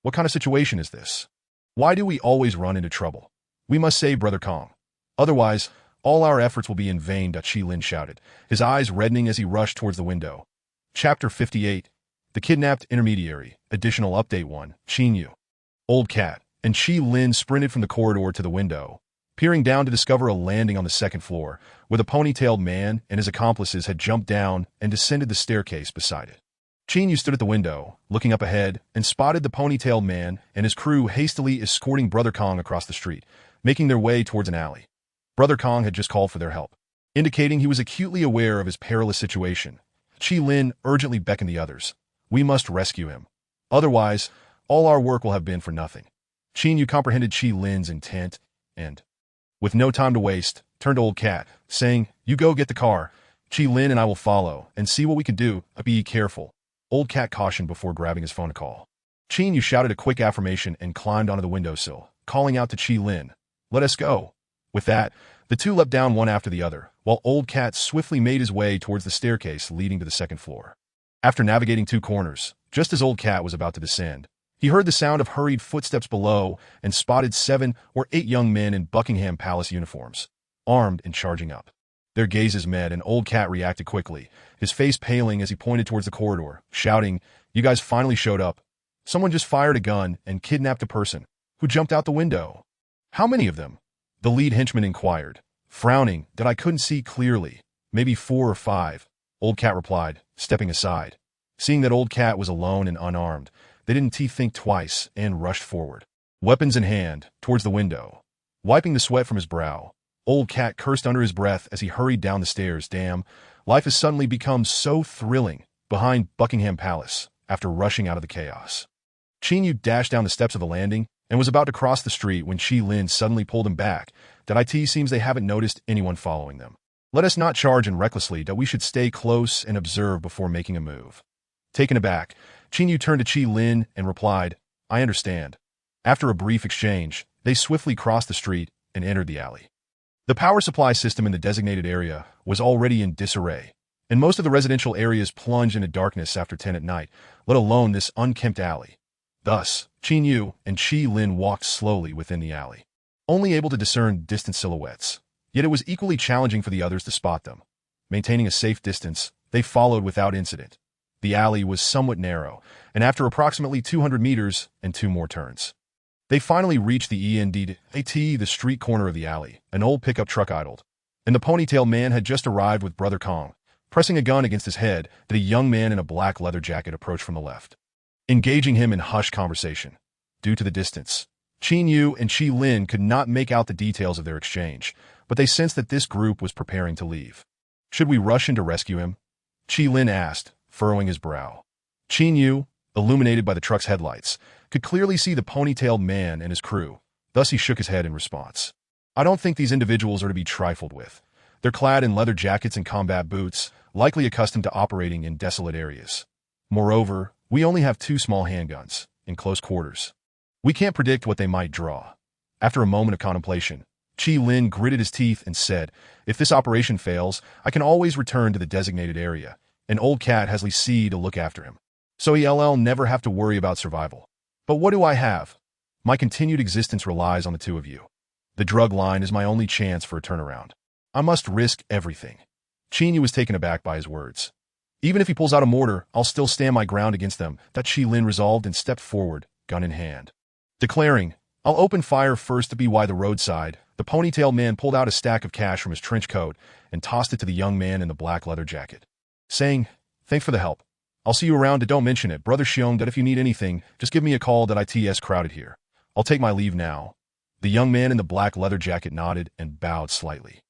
What kind of situation is this? Why do we always run into trouble? We must save Brother Kong. Otherwise, all our efforts will be in vain. Shi Lin shouted, his eyes reddening as he rushed towards the window. Chapter 58. The Kidnapped Intermediary. Additional Update 1. Yu. Old Cat and Shi Lin sprinted from the corridor to the window, peering down to discover a landing on the second floor, where the ponytailed man and his accomplices had jumped down and descended the staircase beside it. Yu stood at the window, looking up ahead, and spotted the ponytailed man and his crew hastily escorting Brother Kong across the street, making their way towards an alley. Brother Kong had just called for their help, indicating he was acutely aware of his perilous situation. Shi Lin urgently beckoned the others. We must rescue him. Otherwise, all our work will have been for nothing. Yu comprehended Shi Lin's intent and, with no time to waste, turned to Old Cat, saying, You go get the car. Shi Lin and I will follow and see what we can do. Be careful. Old Cat cautioned before grabbing his phone to call. Yu shouted a quick affirmation and climbed onto the windowsill, calling out to Shi Lin, Let us go. With that, the two leapt down one after the other, while Old Cat swiftly made his way towards the staircase leading to the second floor. After navigating 2 corners, just as Old Cat was about to descend, he heard the sound of hurried footsteps below and spotted 7 or 8 young men in Buckingham Palace uniforms, armed and charging up. Their gazes met and Old Cat reacted quickly, his face paling as he pointed towards the corridor, shouting, You guys finally showed up. Someone just fired a gun and kidnapped a person, who jumped out the window. How many of them? The lead henchman inquired, frowning that I couldn't see clearly. Maybe 4 or 5, Old Cat replied, stepping aside. Seeing that Old Cat was alone and unarmed, they didn't think twice and rushed forward, weapons in hand, towards the window. Wiping the sweat from his brow, Old Cat cursed under his breath as he hurried down the stairs. Damn, life has suddenly become so thrilling behind Buckingham Palace after rushing out of the chaos. Yu dashed down the steps of the landing and was about to cross the street when Shi Lin suddenly pulled him back. It seems they haven't noticed anyone following them. Let us not charge in recklessly. We should stay close and observe before making a move. Taken aback, Yu turned to Shi Lin and replied, I understand. After a brief exchange, they swiftly crossed the street and entered the alley. The power supply system in the designated area was already in disarray, and most of the residential areas plunged into darkness after 10 at night, let alone this unkempt alley. Thus, Yu and Shi Lin walked slowly within the alley. only able to discern distant silhouettes. Yet it was equally challenging for the others to spot them. Maintaining a safe distance, they followed without incident. The alley was somewhat narrow, and after approximately 200 meters and 2 more turns, they finally reached the the street corner of the alley. An old pickup truck idled, and the ponytail man had just arrived with Brother Kong, pressing a gun against his head that a young man in a black leather jacket approached from the left, engaging him in hushed conversation. Due to the distance, Qin Yu and Qi Lin could not make out the details of their exchange, but they sensed that this group was preparing to leave. Should we rush in to rescue him? Qi Lin asked, furrowing his brow. Qin Yu, illuminated by the truck's headlights, could clearly see the ponytailed man and his crew, thus he shook his head in response. I don't think these individuals are to be trifled with. They're clad in leather jackets and combat boots, likely accustomed to operating in desolate areas. Moreover, we only have 2 small handguns, in close quarters. We can't predict what they might draw. After a moment of contemplation, Qi Lin gritted his teeth and said, if this operation fails, I can always return to the designated area. An old cat has Li Si to look after him, so he'll never have to worry about survival. But what do I have? My continued existence relies on the 2 of you. The drug line is my only chance for a turnaround. I must risk everything. Qin Yu was taken aback by his words. Even if he pulls out a mortar, I'll still stand my ground against them, that Qi Lin resolved and stepped forward, gun in hand. Declaring, I'll open fire first to be by the roadside, the ponytail man pulled out a stack of cash from his trench coat and tossed it to the young man in the black leather jacket, saying, thanks for the help. I'll see you around and don't mention it, Brother Xiong, that if you need anything, just give me a call that it's crowded here. I'll take my leave now. The young man in the black leather jacket nodded and bowed slightly.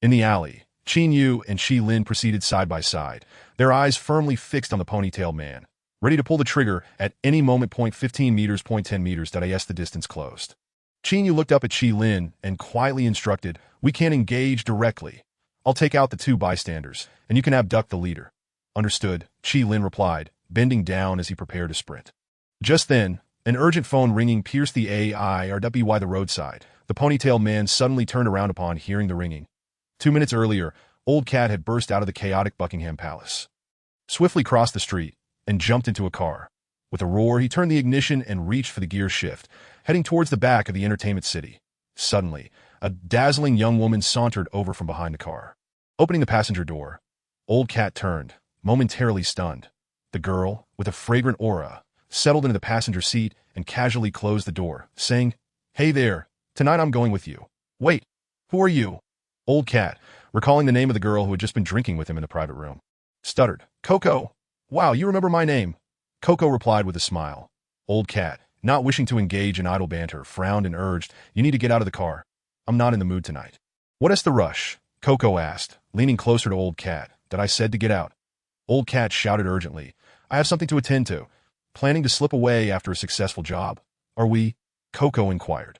In the alley, Qin Yu and Qi Lin proceeded side by side, their eyes firmly fixed on the ponytail man, ready to pull the trigger at any moment. 15 meters, 10 meters, the distance closed. Qin Yu looked up at Qi Lin and quietly instructed, we can't engage directly. I'll take out the 2 bystanders, and you can abduct the leader. Understood, Qi Lin replied, bending down as he prepared to sprint. Just then, an urgent phone ringing pierced the air by the roadside. The ponytail man suddenly turned around upon hearing the ringing. 2 minutes earlier, Old Cat had burst out of the chaotic Buckingham Palace, swiftly crossed the street, and jumped into a car. With a roar, he turned the ignition and reached for the gear shift, heading towards the back of the entertainment city. Suddenly, a dazzling young woman sauntered over from behind the car. Opening the passenger door, Old Cat turned, momentarily stunned. The girl, with a fragrant aura, settled into the passenger seat and casually closed the door, saying, hey there, tonight I'm going with you. Wait, who are you? Old Cat, recalling the name of the girl who had just been drinking with him in the private room, stuttered, Coco. Wow, you remember my name. Coco replied with a smile. Old Cat, not wishing to engage in idle banter, frowned and urged, you need to get out of the car. I'm not in the mood tonight. What is the rush? Coco asked, leaning closer to Old Cat. That I said to get out. Old Cat shouted urgently, I have something to attend to. Planning to slip away after a successful job. Are we? Coco inquired,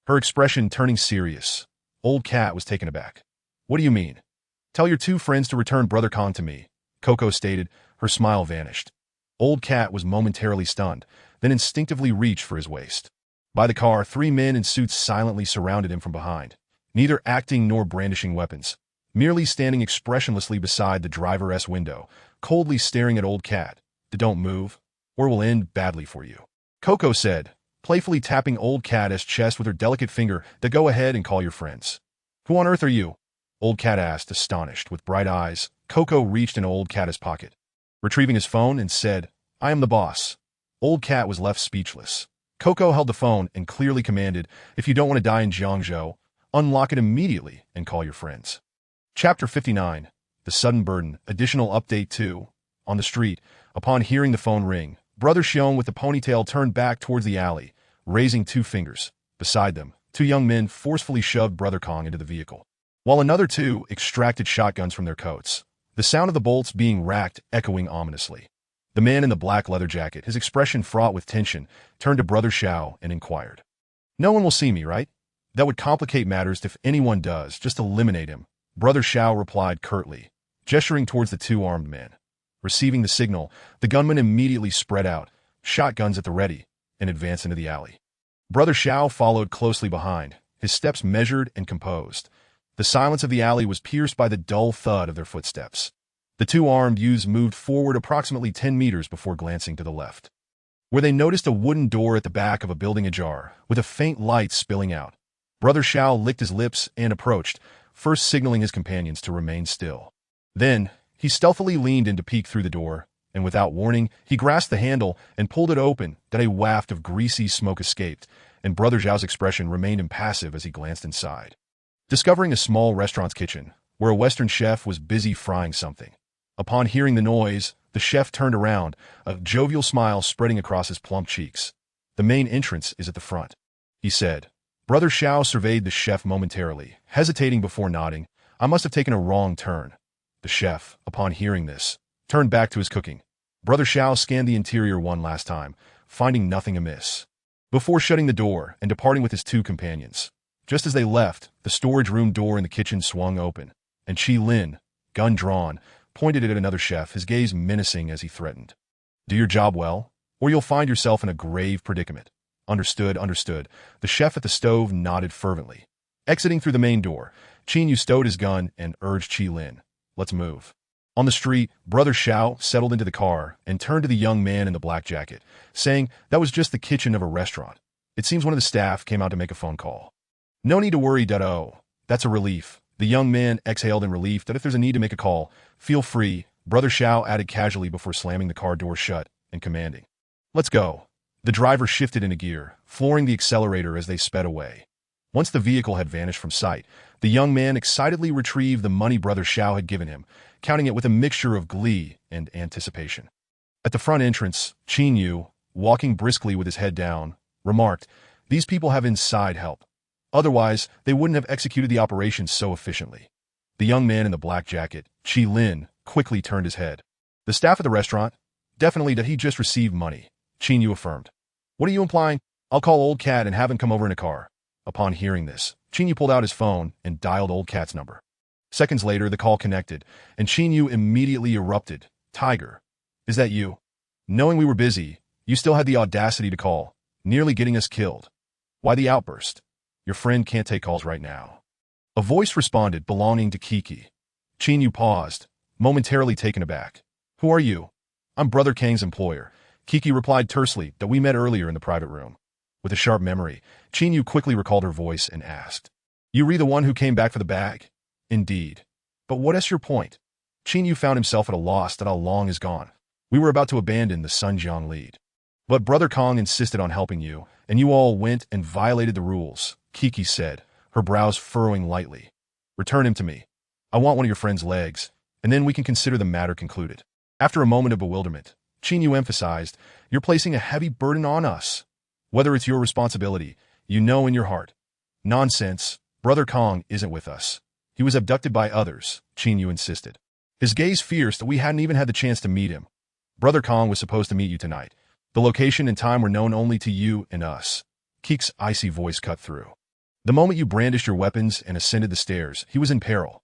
her expression turning serious. Old Cat was taken aback. What do you mean? Tell your 2 friends to return Brother Kong to me, Coco stated. Her smile vanished. Old Cat was momentarily stunned, then instinctively reached for his waist. By the car, 3 men in suits silently surrounded him from behind, neither acting nor brandishing weapons, merely standing expressionlessly beside the driver's window, coldly staring at Old Cat. Don't move, or it will end badly for you, Coco said, playfully tapping Old Cat's chest with her delicate finger. Go ahead and call your friends. Who on earth are you? Old Cat asked, astonished. With bright eyes, Coco reached in Old Cat's pocket, retrieving his phone, and said, I am the boss. Old Cat was left speechless. Coco held the phone and clearly commanded, if you don't want to die in Jiangzhou, unlock it immediately and call your friends. Chapter 59. The Sudden Burden. Additional update 2. On the street, upon hearing the phone ring, Brother Xiong with the ponytail turned back towards the alley, raising 2 fingers. Beside them, 2 young men forcefully shoved Brother Kong into the vehicle, while another 2 extracted shotguns from their coats, the sound of the bolts being racked echoing ominously. The man in the black leather jacket, his expression fraught with tension, turned to Brother Xiao and inquired, no one will see me, right? That would complicate matters. If anyone does, just eliminate him. Brother Xiao replied curtly, gesturing towards the 2 armed men. Receiving the signal, the gunmen immediately spread out, shotguns at the ready, and advanced into the alley. Brother Xiao followed closely behind, his steps measured and composed. The silence of the alley was pierced by the dull thud of their footsteps. The 2 armed youths moved forward approximately 10 meters before glancing to the left, where they noticed a wooden door at the back of a building ajar, with a faint light spilling out. Brother Xiao licked his lips and approached, first signaling his companions to remain still. Then, he stealthily leaned in to peek through the door, and without warning, he grasped the handle and pulled it open. Then a waft of greasy smoke escaped, and Brother Zhao's expression remained impassive as he glanced inside. Discovering a small restaurant's kitchen, where a Western chef was busy frying something. Upon hearing the noise, the chef turned around, a jovial smile spreading across his plump cheeks. "The main entrance is at the front," he said. Brother Xiao surveyed the chef momentarily, hesitating before nodding. "I must have taken a wrong turn." The chef, upon hearing this, turned back to his cooking. Brother Xiao scanned the interior one last time, finding nothing amiss, before shutting the door and departing with his two companions. Just as they left, the storage room door in the kitchen swung open, and Qi Lin, gun drawn, pointed it at another chef, his gaze menacing as he threatened. "Do your job well, or you'll find yourself in a grave predicament." "Understood, understood." The chef at the stove nodded fervently. Exiting through the main door, Qin Yu stowed his gun and urged Qi Lin, "Let's move." On the street, Brother Xiao settled into the car and turned to the young man in the black jacket, saying that was just the kitchen of a restaurant. "It seems one of the staff came out to make a phone call." "No need to worry, Dado. That's a relief." The young man exhaled in relief. "That if there's a need to make a call, feel free," Brother Xiao added casually before slamming the car door shut and commanding, "Let's go." The driver shifted into gear, flooring the accelerator as they sped away. Once the vehicle had vanished from sight, the young man excitedly retrieved the money Brother Xiao had given him, counting it with a mixture of glee and anticipation. At the front entrance, Qin Yu, walking briskly with his head down, remarked, "These people have inside help. Otherwise, they wouldn't have executed the operation so efficiently." The young man in the black jacket, Qi Lin, quickly turned his head. "The staff at the restaurant? Definitely that he just received money," Qin Yu affirmed. "What are you implying?" "I'll call Old Cat and have him come over in a car." Upon hearing this, Qin Yu pulled out his phone and dialed Old Cat's number. Seconds later, the call connected, and Qin Yu immediately erupted. "Tiger, is that you? Knowing we were busy, you still had the audacity to call, nearly getting us killed. Why the outburst?" "Your friend can't take calls right now." A voice responded, belonging to Kiki. Qin Yu paused, momentarily taken aback. "Who are you?" "I'm Brother Kang's employer," Kiki replied tersely, "that we met earlier in the private room." With a sharp memory, Qin Yu quickly recalled her voice and asked, "You re the one who came back for the bag?" "Indeed. But what is your point?" Qin Yu found himself at a loss that how long is gone. "We were about to abandon the Sunjiang lead. But Brother Kong insisted on helping you, and you all went and violated the rules," Kiki said, her brows furrowing lightly. "Return him to me. I want one of your friend's legs, and then we can consider the matter concluded." After a moment of bewilderment, Qin Yu emphasized, "You're placing a heavy burden on us. Whether it's your responsibility, you know in your heart." "Nonsense. Brother Kong isn't with us. He was abducted by others," Qin Yu insisted. His gaze fierce that we hadn't even had the chance to meet him. "Brother Kong was supposed to meet you tonight. The location and time were known only to you and us." Keek's icy voice cut through. "The moment you brandished your weapons and ascended the stairs, he was in peril.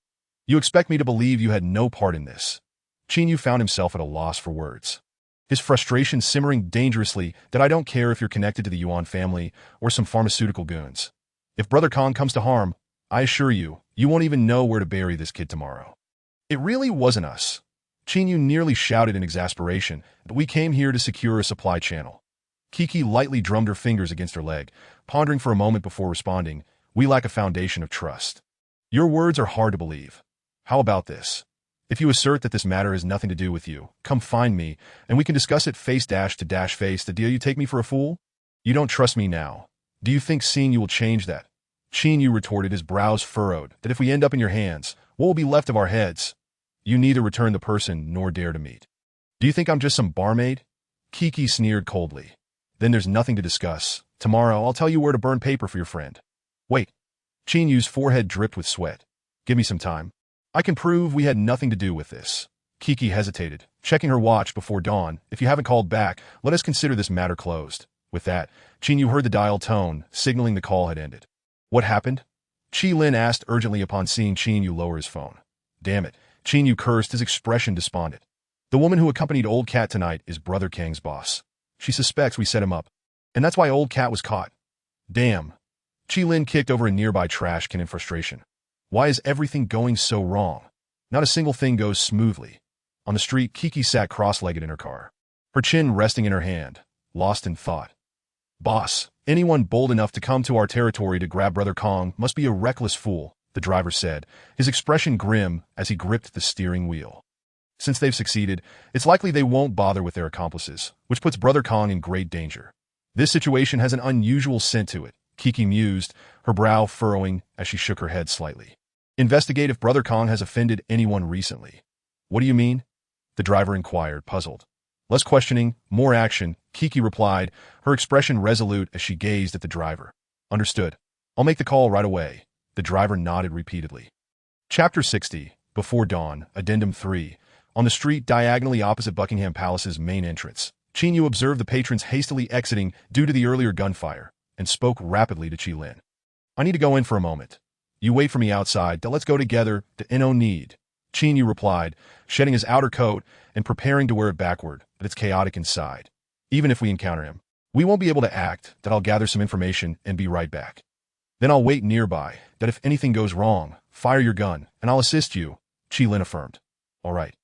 You expect me to believe you had no part in this?" Qin Yu found himself at a loss for words, his frustration simmering dangerously. "That I don't care if you're connected to the Yuan family or some pharmaceutical goons. If Brother Kong comes to harm, I assure you, you won't even know where to bury this kid tomorrow." "It really wasn't us," Qin Yu nearly shouted in exasperation, "but we came here to secure a supply channel." Kiki lightly drummed her fingers against her leg, pondering for a moment before responding, "We lack a foundation of trust." "Your words are hard to believe. How about this? If you assert that this matter has nothing to do with you, come find me, and we can discuss it face-to-face. The deal? You take me for a fool? You don't trust me now. Do you think seeing you will change that?" Qin Yu retorted, his brows furrowed, "That if we end up in your hands, what will be left of our heads? You neither return the person nor dare to meet. Do you think I'm just some barmaid?" Kiki sneered coldly. "Then there's nothing to discuss. Tomorrow I'll tell you where to burn paper for your friend." "Wait." Qin Yu's forehead dripped with sweat. "Give me some time. I can prove we had nothing to do with this." Kiki hesitated, checking her watch before dawn. "If you haven't called back, let us consider this matter closed." With that, Qin Yu heard the dial tone, signaling the call had ended. "What happened?" Qi Lin asked urgently upon seeing Qin Yu lower his phone. "Damn it," Qin Yu cursed, his expression despondent. "The woman who accompanied Old Cat tonight is Brother Kang's boss. She suspects we set him up, and that's why Old Cat was caught." "Damn." Qi Lin kicked over a nearby trash can in frustration. "Why is everything going so wrong? Not a single thing goes smoothly." On the street, Kiki sat cross-legged in her car, her chin resting in her hand, lost in thought. Boss, anyone bold enough to come to our territory to grab Brother Kong must be a reckless fool, the driver said, his expression grim as he gripped the steering wheel. Since they've succeeded, it's likely they won't bother with their accomplices, which puts Brother Kong in great danger. This situation has an unusual scent to it, Kiki mused, her brow furrowing as she shook her head slightly. Investigate if Brother Kong has offended anyone recently. What do you mean? The driver inquired, puzzled. Less questioning, more action, Kiki replied, her expression resolute as she gazed at the driver. Understood. I'll make the call right away. The driver nodded repeatedly. Chapter 60, Before Dawn, Addendum 3. On the street diagonally opposite Buckingham Palace's main entrance, Qin Yu observed the patrons hastily exiting due to the earlier gunfire, and spoke rapidly to Qi Lin. I need to go in for a moment. You wait for me outside, let's go together, no need. Qin Yu replied, shedding his outer coat and preparing to wear it backward, but it's chaotic inside. Even if we encounter him, we won't be able to act, I'll gather some information and be right back. Then I'll wait nearby, if anything goes wrong, fire your gun, and I'll assist you, Qi Lin affirmed. All right.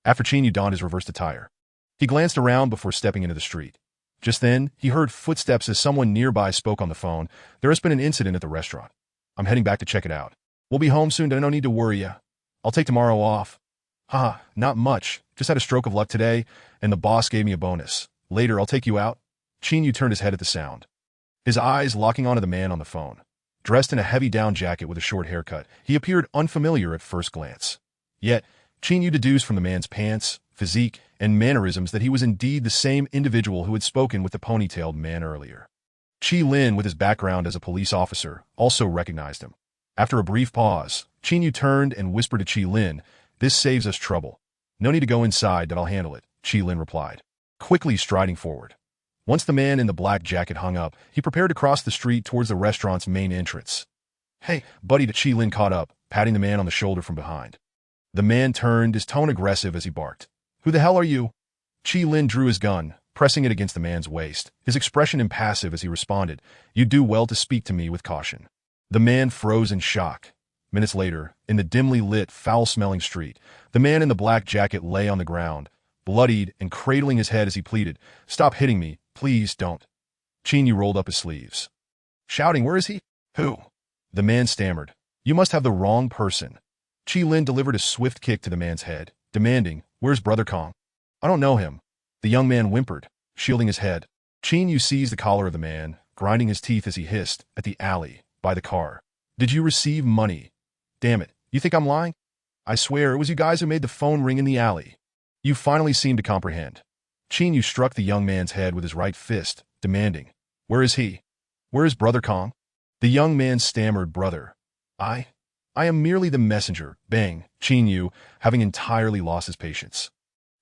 After Qin Yu donned his reversed attire, he glanced around before stepping into the street. Just then, he heard footsteps as someone nearby spoke on the phone. There has been an incident at the restaurant. I'm heading back to check it out. We'll be home soon, no need to worry ya. I'll take tomorrow off. Haha, not much. Just had a stroke of luck today, and the boss gave me a bonus. Later, I'll take you out. Qin Yu turned his head at the sound, his eyes locking onto the man on the phone. Dressed in a heavy down jacket with a short haircut, he appeared unfamiliar at first glance. Yet, Qin Yu deduced from the man's pants, physique, and mannerisms that he was indeed the same individual who had spoken with the ponytailed man earlier. Qi Lin, with his background as a police officer, also recognized him. After a brief pause, Qin Yu turned and whispered to Qi Lin, "This saves us trouble. No need to go inside, I'll handle it," Qi Lin replied, quickly striding forward. Once the man in the black jacket hung up, he prepared to cross the street towards the restaurant's main entrance. "Hey, buddy," Qi Lin caught up, patting the man on the shoulder from behind. The man turned, his tone aggressive as he barked. "Who the hell are you?" Qi Lin drew his gun, pressing it against the man's waist, his expression impassive as he responded, "You do well to speak to me with caution." The man froze in shock. Minutes later, in the dimly lit, foul-smelling street, the man in the black jacket lay on the ground, bloodied and cradling his head as he pleaded, "Stop hitting me. Please don't." Qin Yu rolled up his sleeves, shouting, "Where is he?" "Who?" The man stammered. "You must have the wrong person." Qi Lin delivered a swift kick to the man's head, demanding, "Where's Brother Kong?" "I don't know him." The young man whimpered, shielding his head. Qin Yu seized the collar of the man, grinding his teeth as he hissed, "At the alley, by the car. Did you receive money? Damn it, you think I'm lying? I swear it was you guys who made the phone ring in the alley." "You finally seem to comprehend." Qin Yu struck the young man's head with his right fist, demanding, "Where is he? Where is Brother Kong?" The young man stammered, "Brother. I am merely the messenger." Bang, Qin Yu, having entirely lost his patience,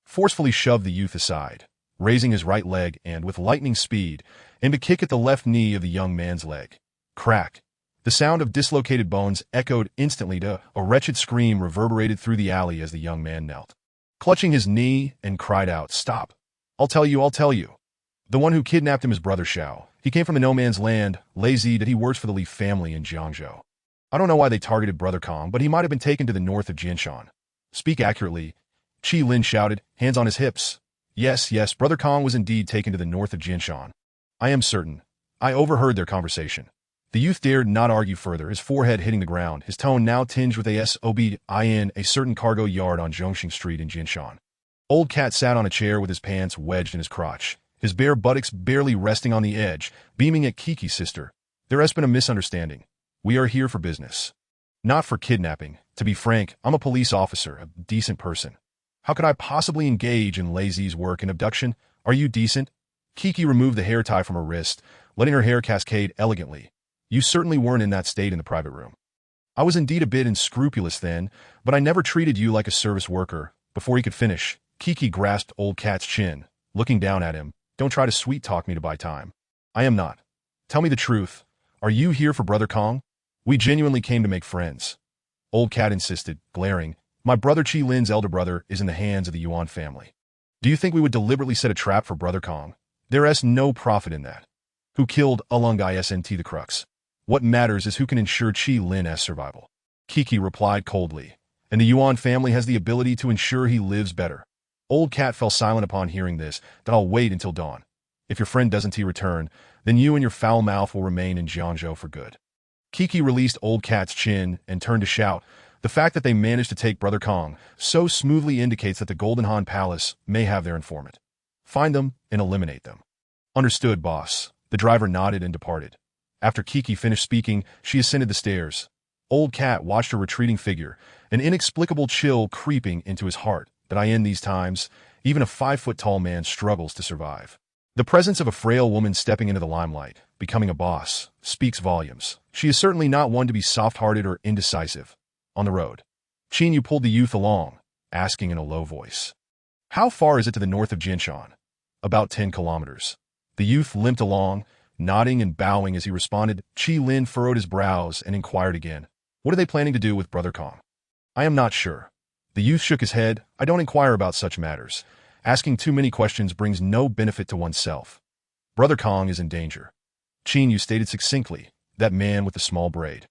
forcefully shoved the youth aside, raising his right leg and, with lightning speed, aimed a kick at the left knee of the young man's leg. Crack. The sound of dislocated bones echoed instantly to a wretched scream reverberated through the alley as the young man knelt, clutching his knee, and cried out, "Stop. I'll tell you. The one who kidnapped him is Brother Xiao. He came from the no man's land, lazy that he works for the Li family in Jiangzhou. I don't know why they targeted Brother Kong, but he might have been taken to the north of Jinshan." "Speak accurately," Qi Lin shouted, hands on his hips. Yes, Brother Kong was indeed taken to the north of Jinshan. I am certain. I overheard their conversation." The youth dared not argue further, his forehead hitting the ground, his tone now tinged with a sob in a certain cargo yard on Zhongxing Street in Jinshan. Old Cat sat on a chair with his pants wedged in his crotch, his bare buttocks barely resting on the edge, beaming at Kiki's sister. "There has been a misunderstanding. We are here for business. Not for kidnapping. To be frank, I'm a police officer, a decent person. How could I possibly engage in Lazy's work and abduction? Are you decent?" Kiki removed the hair tie from her wrist, letting her hair cascade elegantly. "You certainly weren't in that state in the private room." "I was indeed a bit unscrupulous then, but I never treated you like a service worker." Before he could finish, Kiki grasped Old Cat's chin, looking down at him. "Don't try to sweet-talk me to buy time. I am not. Tell me the truth. Are you here for Brother Kong?" "We genuinely came to make friends." Old Cat insisted, glaring. "My brother Qi Lin's elder brother is in the hands of the Yuan family. Do you think we would deliberately set a trap for Brother Kong? There is no profit in that. Who killed Ulung Isnt the Crux? What matters is who can ensure Qi Lin's survival." Kiki replied coldly, "And the Yuan family has the ability to ensure he lives better." Old Cat fell silent upon hearing this. "I'll wait until dawn. If your friend doesn't return, then you and your foul mouth will remain in Jiangzhou for good. Kiki released Old Cat's chin and turned to shout. The fact that they managed to take Brother Kong so smoothly indicates that the Golden Han Palace may have their informant. Find them and eliminate them. Understood, boss. The driver nodded and departed. After Kiki finished speaking, she ascended the stairs. Old Cat watched her retreating figure, an inexplicable chill creeping into his heart that in these times, even a 5-foot-tall man struggles to survive. The presence of a frail woman stepping into the limelight, becoming a boss, speaks volumes. She is certainly not one to be soft-hearted or indecisive. On the road, Qin Yu pulled the youth along, asking in a low voice, "How far is it to the north of Jinshan?" "About 10 kilometers. The youth limped along, nodding and bowing as he responded. Qi Lin furrowed his brows and inquired again, "What are they planning to do with Brother Kong?" "I am not sure." The youth shook his head. "I don't inquire about such matters. Asking too many questions brings no benefit to oneself. Brother Kong is in danger." Qin Yu stated succinctly, that man with the small braid,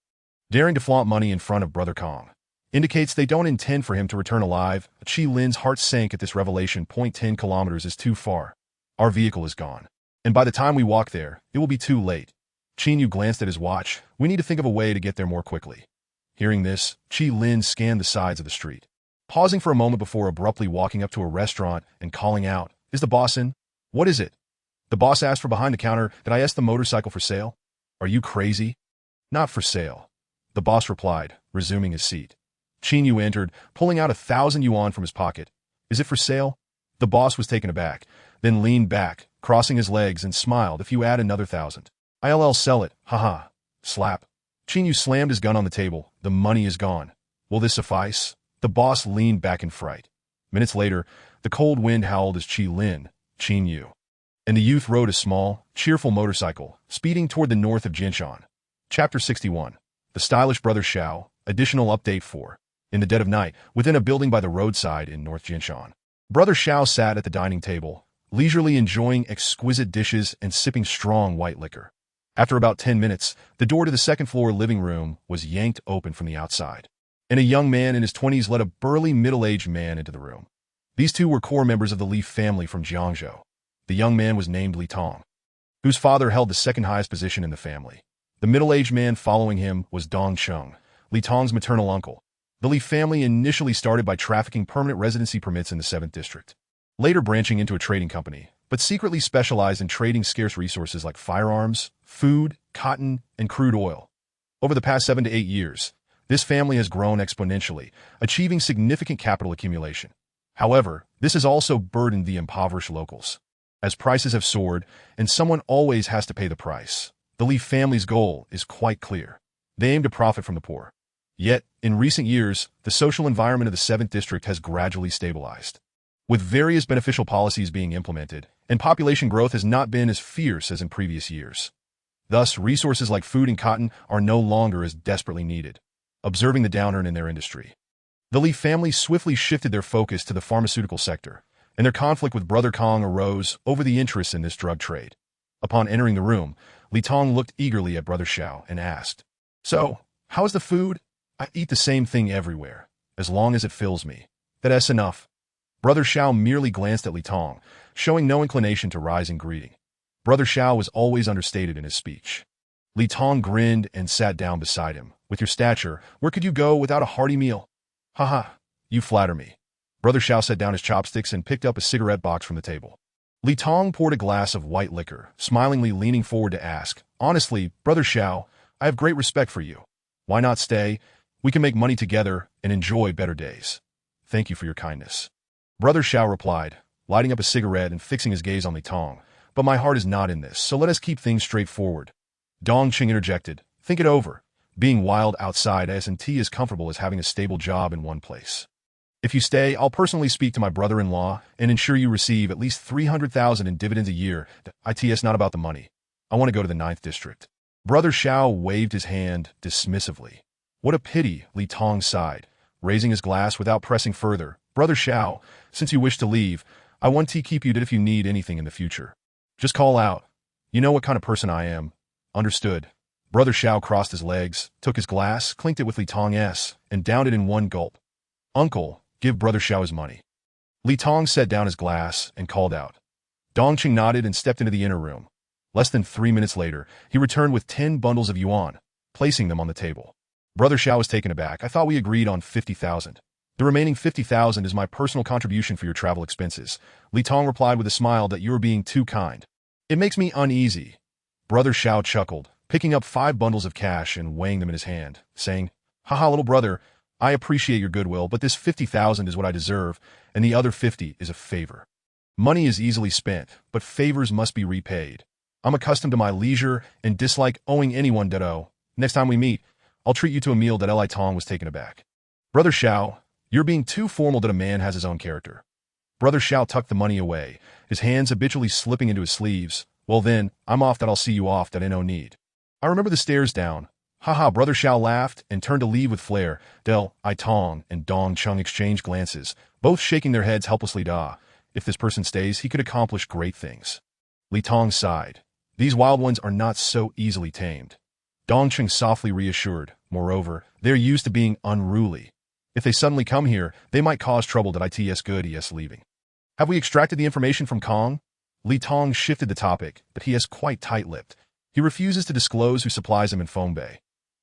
daring to flaunt money in front of Brother Kong, indicates they don't intend for him to return alive. Qi Lin's heart sank at this revelation. 10 kilometers is too far. Our vehicle is gone. And by the time we walk there, it will be too late. Qin Yu glanced at his watch. We need to think of a way to get there more quickly. Hearing this, Qi Lin scanned the sides of the street, pausing for a moment before abruptly walking up to a restaurant and calling out, "Is the boss in?" "What is it?" The boss asked for behind the counter. "Did I ask the motorcycle for sale?" "Are you crazy?" "Not for sale," the boss replied, resuming his seat. Qin Yu entered, pulling out 1,000 yuan from his pocket. "Is it for sale?" The boss was taken aback, then leaned back, crossing his legs, and smiled. "If you add another 1,000, I'll sell it. Haha." Slap. Qin Yu slammed his gun on the table. "The money is gone. Will this suffice?" The boss leaned back in fright. Minutes later, the cold wind howled as Qin Yu, and the youth rode a small, cheerful motorcycle, speeding toward the north of Jinshan. Chapter 61. The Stylish Brother Xiao. Additional update 4. In the dead of night, within a building by the roadside in North Jinshan, Brother Xiao sat at the dining table, leisurely enjoying exquisite dishes and sipping strong white liquor. After about 10 minutes, the door to the second-floor living room was yanked open from the outside, and a young man in his 20s led a burly middle-aged man into the room. These two were core members of the Li family from Jiangzhou. The young man was named Li Tong, whose father held the second-highest position in the family. The middle-aged man following him was Dong Cheng, Li Tong's maternal uncle. The Li family initially started by trafficking permanent residency permits in the 7th district, later branching into a trading company, but secretly specialized in trading scarce resources like firearms, food, cotton, and crude oil. Over the past 7 to 8 years, this family has grown exponentially, achieving significant capital accumulation. However, this has also burdened the impoverished locals, as prices have soared, and someone always has to pay the price. The Li family's goal is quite clear. They aim to profit from the poor. Yet, in recent years, the social environment of the 7th district has gradually stabilized, with various beneficial policies being implemented, and population growth has not been as fierce as in previous years. Thus, resources like food and cotton are no longer as desperately needed. Observing the downturn in their industry, the Li family swiftly shifted their focus to the pharmaceutical sector, and their conflict with Brother Kong arose over the interests in this drug trade. Upon entering the room, Li Tong looked eagerly at Brother Xiao and asked, "So, how's the food?" "I eat the same thing everywhere, as long as it fills me. That's enough." Brother Xiao merely glanced at Li Tong, showing no inclination to rise in greeting. Brother Xiao was always understated in his speech. Li Tong grinned and sat down beside him. "With your stature, where could you go without a hearty meal?" "Haha, you flatter me." Brother Xiao set down his chopsticks and picked up a cigarette box from the table. Li Tong poured a glass of white liquor, smilingly leaning forward to ask, "Honestly, Brother Xiao, I have great respect for you. Why not stay? We can make money together and enjoy better days." "Thank you for your kindness," Brother Xiao replied, lighting up a cigarette and fixing his gaze on Li Tong. "But my heart is not in this, so let us keep things straightforward." Dong Cheng interjected, "Think it over. Being wild outside isn't as comfortable as having a stable job in one place. If you stay, I'll personally speak to my brother-in-law and ensure you receive at least 300,000 in dividends a year. It's not about the money. I want to go to the 9th district." Brother Xiao waved his hand dismissively. "What a pity," Li Tong sighed, raising his glass without pressing further. "Brother Xiao, since you wish to leave, I want to keep you if you need anything in the future. Just call out. You know what kind of person I am." "Understood." Brother Xiao crossed his legs, took his glass, clinked it with Li Tong's, and downed it in one gulp. "Uncle, give Brother Xiao his money." Li Tong set down his glass and called out, Dongqing nodded and stepped into the inner room. Less than 3 minutes later, he returned with 10 bundles of yuan, placing them on the table. Brother Xiao was taken aback. I thought we agreed on 50,000. The remaining 50,000 is my personal contribution for your travel expenses. Li Tong replied with a smile that you are being too kind. It makes me uneasy. Brother Xiao chuckled, picking up 5 bundles of cash and weighing them in his hand, saying, Haha, little brother, I appreciate your goodwill, but this 50,000 is what I deserve, and the other 50 is a favor. Money is easily spent, but favors must be repaid. I'm accustomed to my leisure and dislike owing anyone ditto. Next time we meet, I'll treat you to a meal that Li Tong was taken aback. Brother Xiao, you're being too formal that a man has his own character. Brother Xiao tucked the money away, his hands habitually slipping into his sleeves. Well then, I'm off that I'll see you off that I no need. I remember the stairs down. Haha, Brother Xiao laughed and turned to leave with flair. Li Tong and Dong Chung exchanged glances, both shaking their heads helplessly. If this person stays, he could accomplish great things. Li Tong sighed. These wild ones are not so easily tamed. Dongqing softly reassured. Moreover, they're used to being unruly. If they suddenly come here, they might cause trouble. It's good yes leaving. Have we extracted the information from Kong? Li Tong shifted the topic, but he is quite tight-lipped. He refuses to disclose who supplies him in Fongbei.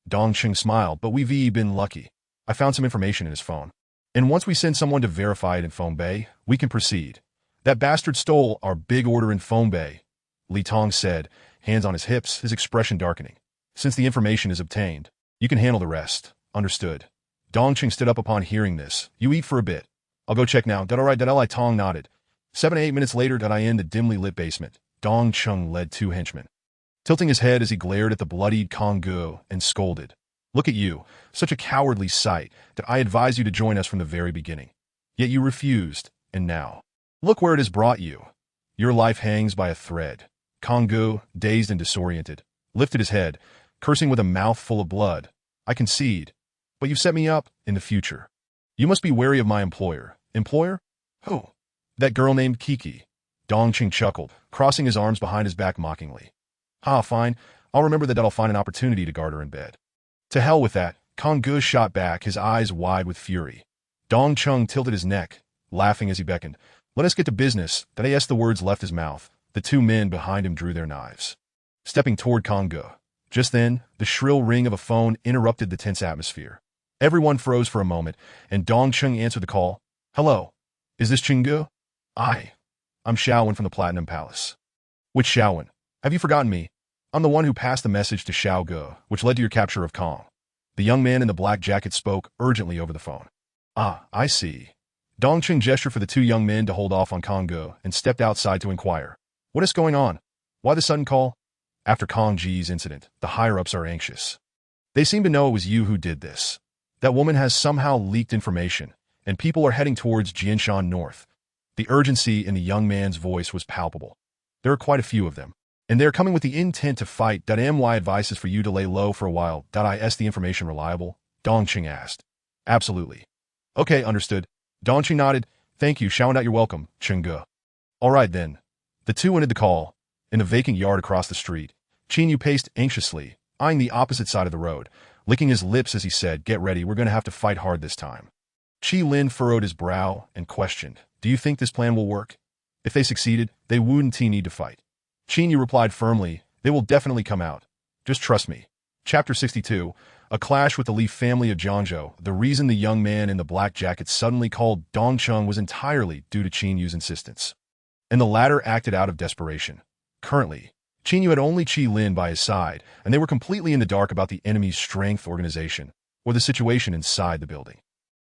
Dongqing smiled, but we've been lucky. I found some information in his phone. And once we send someone to verify it in Fongbei, we can proceed. That bastard stole our big order in Fongbei, Li Tong said, hands on his hips, his expression darkening. Since the information is obtained, you can handle the rest. Understood. Dongqing stood up upon hearing this. You eat for a bit. I'll go check now. Alright. Li Tong nodded. 7 to 8 minutes later, I in the dimly lit basement. Dongqing led 2 henchmen, tilting his head as he glared at the bloodied Konggu and scolded. Look at you, such a cowardly sight that I advised you to join us from the very beginning. Yet you refused, and now, look where it has brought you. Your life hangs by a thread. Konggu, dazed and disoriented, lifted his head, cursing with a mouth full of blood. I concede, but you've set me up in the future. You must be wary of my employer. Employer? Who? That girl named Kiki. Dongqing chuckled, crossing his arms behind his back mockingly. Fine. I'll remember that I'll find an opportunity to guard her in bed. To hell with that, Konggu shot back, his eyes wide with fury. Dongqing tilted his neck, laughing as he beckoned. Let us get to business. As the words left his mouth, the 2 men behind him drew their knives, stepping toward Konggu. Just then, the shrill ring of a phone interrupted the tense atmosphere. Everyone froze for a moment, and Dongqing answered the call. Hello. Is this Qinggu? I'm Xiaowen from the Platinum Palace. Which Xiaowen? Have you forgotten me? I'm the one who passed the message to Xiaogu, which led to your capture of Kong. The young man in the black jacket spoke urgently over the phone. I see. Dongqing gestured for the 2 young men to hold off on Konggu and stepped outside to inquire. What is going on? Why the sudden call? After Kong Ji's incident, the higher-ups are anxious. They seem to know it was you who did this. That woman has somehow leaked information, and people are heading towards Jianshan North. The urgency in the young man's voice was palpable. There are quite a few of them, and they are coming with the intent to fight. My advice is for you to lay low for a while. Is the information reliable? Dongqing asked. Absolutely. Okay, understood. Dongqing nodded. Thank you, Xiaowen. You're welcome, Qinggu. All right then. The 2 ended the call. In the vacant yard across the street, Qingyu paced anxiously, eyeing the opposite side of the road, licking his lips as he said, Get ready, we're going to have to fight hard this time. Qi Lin furrowed his brow and questioned, Do you think this plan will work? If they succeeded, they wouldn't need to fight. Qingyu replied firmly, They will definitely come out. Just trust me. Chapter 62, A Clash with the Li family of Jiangzhou. The reason the young man in the black jacket suddenly called Dongqing was entirely due to Qingyu's insistence, and the latter acted out of desperation. Currently, Qingyu had only Qi Lin by his side, and they were completely in the dark about the enemy's strength, organization, or the situation inside the building.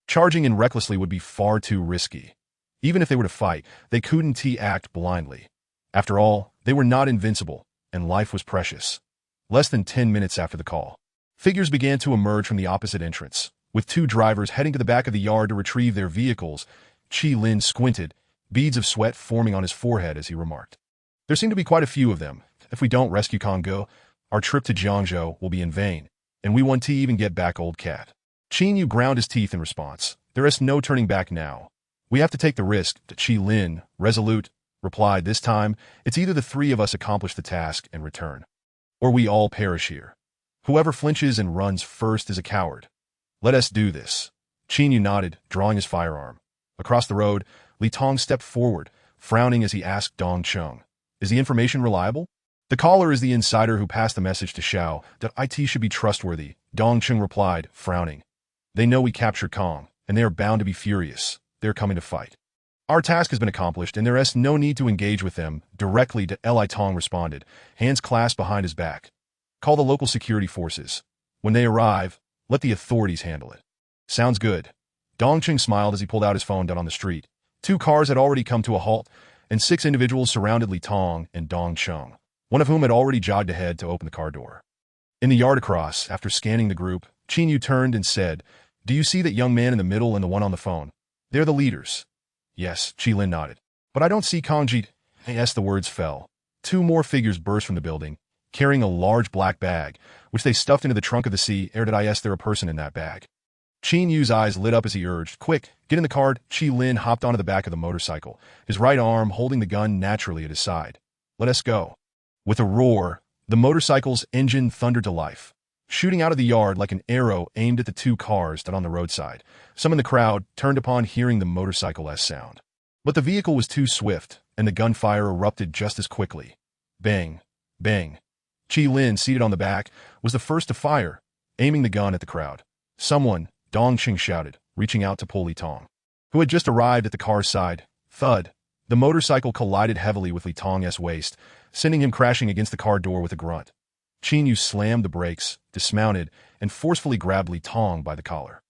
Charging in recklessly would be far too risky. Even if they were to fight, they couldn't act blindly. After all, they were not invincible, and life was precious. Less than 10 minutes after the call, figures began to emerge from the opposite entrance, with 2 drivers heading to the back of the yard to retrieve their vehicles. Qi Lin squinted, beads of sweat forming on his forehead as he remarked. There seem to be quite a few of them. If we don't rescue Konggu, our trip to Jiangzhou will be in vain, and we won't even get back old cat. Qingyu ground his teeth in response. There is no turning back now. We have to take the risk, Qi Lin, resolute, replied. This time, it's either the 3 of us accomplish the task and return, or we all perish here. Whoever flinches and runs first is a coward. Let us do this. Qingyu nodded, drawing his firearm. Across the road, Li Tong stepped forward, frowning as he asked Dong Chung, "Is the information reliable?" "The caller is the insider who passed the message to Xiao that IT should be trustworthy," Dong Chung replied, frowning. "They know we captured Kong, and they are bound to be furious. They're coming to fight. Our task has been accomplished, and there is no need to engage with them directly," Li Tong responded, hands clasped behind his back. "Call the local security forces. When they arrive, let the authorities handle it." "Sounds good." Dong Chung smiled as he pulled out his phone down on the street. 2 cars had already come to a halt, and 6 individuals surrounded Li Tong and Dong Chung, one of whom had already jogged ahead to open the car door. In the yard across, after scanning the group, Qin Yu turned and said, "Do you see that young man in the middle and the one on the phone? They're the leaders." "Yes," Qi Lin nodded. "But I don't see Kongji." Yes, the words fell. 2 more figures burst from the building, carrying a large black bag, which they stuffed into the trunk of the CRS. There a person in that bag. Qin Yu's eyes lit up as he urged, "Quick, get in the car." Qi Lin hopped onto the back of the motorcycle, his right arm holding the gun naturally at his side. "Let us go." With a roar, the motorcycle's engine thundered to life, shooting out of the yard like an arrow aimed at the 2 cars that on the roadside. Some in the crowd turned upon hearing the motorcycle's sound. But the vehicle was too swift, and the gunfire erupted just as quickly. Bang, bang. Qi Lin, seated on the back, was the first to fire, aiming the gun at the crowd. "Someone," Dong Chung shouted, reaching out to pull Li Tong, who had just arrived at the car's side. Thud. The motorcycle collided heavily with Li Tong's waist, sending him crashing against the car door with a grunt. Qin Yu slammed the brakes, dismounted, and forcefully grabbed Li Tong by the collar.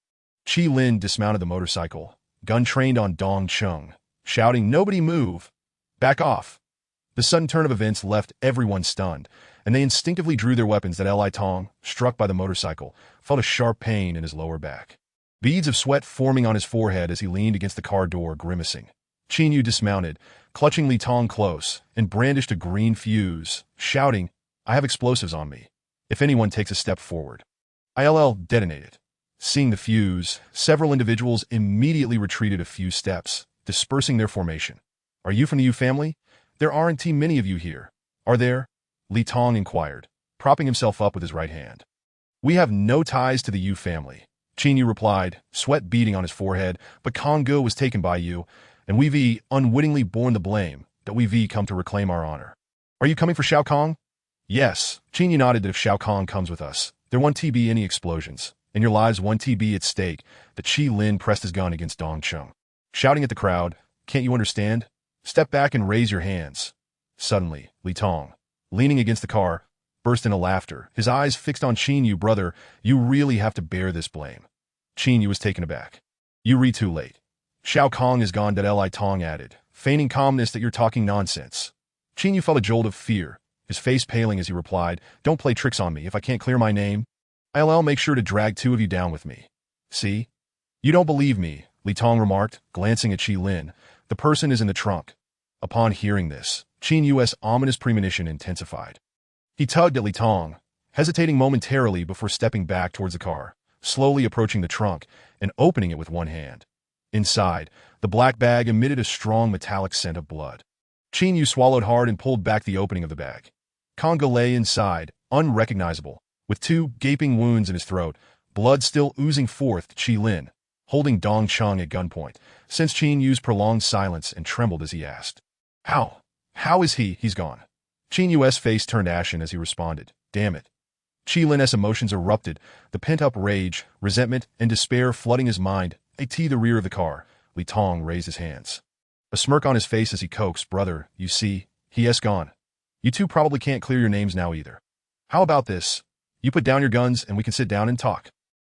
Qi Lin dismounted the motorcycle, gun trained on Dong Chung, shouting, "Nobody move! Back off!" The sudden turn of events left everyone stunned, and they instinctively drew their weapons. That Li Tong, struck by the motorcycle, felt a sharp pain in his lower back. Beads of sweat forming on his forehead as he leaned against the car door, grimacing. Qin Yu dismounted, clutching Li Tong close, and brandished a green fuse, shouting, "I have explosives on me. If anyone takes a step forward, I'll detonate it." Seeing the fuse, several individuals immediately retreated a few steps, dispersing their formation. "Are you from the Yu family? There aren't too many of you here, are there?" Li Tong inquired, propping himself up with his right hand. "We have no ties to the Yu family," Qin Yu replied, sweat beading on his forehead, "but Kong-gu was taken by you, and we've unwittingly borne the blame that we've come to reclaim our honor." "Are you coming for Shao Kong?" "Yes." Qin Yu nodded. "That if Shao Kong comes with us, there won't be any explosions, and your lives won't be at stake." The Qi Lin pressed his gun against Dong Chung, shouting at the crowd, "Can't you understand? Step back and raise your hands." Suddenly, Li Tong, leaning against the car, burst into laughter, his eyes fixed on Qin Yu. "Brother, you really have to bear this blame." Qin Yu was taken aback. "You read too late. Shao Kong is gone," Li Tong added, feigning calmness. "That you're talking nonsense." Qin Yu felt a jolt of fear, his face paling as he replied, "Don't play tricks on me. If I can't clear my name, I'll make sure to drag 2 of you down with me." "See? You don't believe me," Li Tong remarked, glancing at Qi Lin. "The person is in the trunk." Upon hearing this, Qin Yu's ominous premonition intensified. He tugged at Li Tong, hesitating momentarily before stepping back towards the car, slowly approaching the trunk and opening it with one hand. Inside, the black bag emitted a strong metallic scent of blood. Qin Yu swallowed hard and pulled back the opening of the bag. Kong-gu lay inside, unrecognizable, with 2 gaping wounds in his throat, blood still oozing forth. Qi Lin, holding Dong Chung at gunpoint, sensed Qin Yu's prolonged silence and trembled as he asked, "How? How is he? He's gone." Qin Yu's face turned ashen as he responded, "Damn it." Qi Lin's emotions erupted, the pent-up rage, resentment, and despair flooding his mind. At the rear of the car, Li Tong raised his hands, a smirk on his face as he coaxed, "Brother, you see, he has gone. You 2 probably can't clear your names now either. How about this? You put down your guns and we can sit down and talk."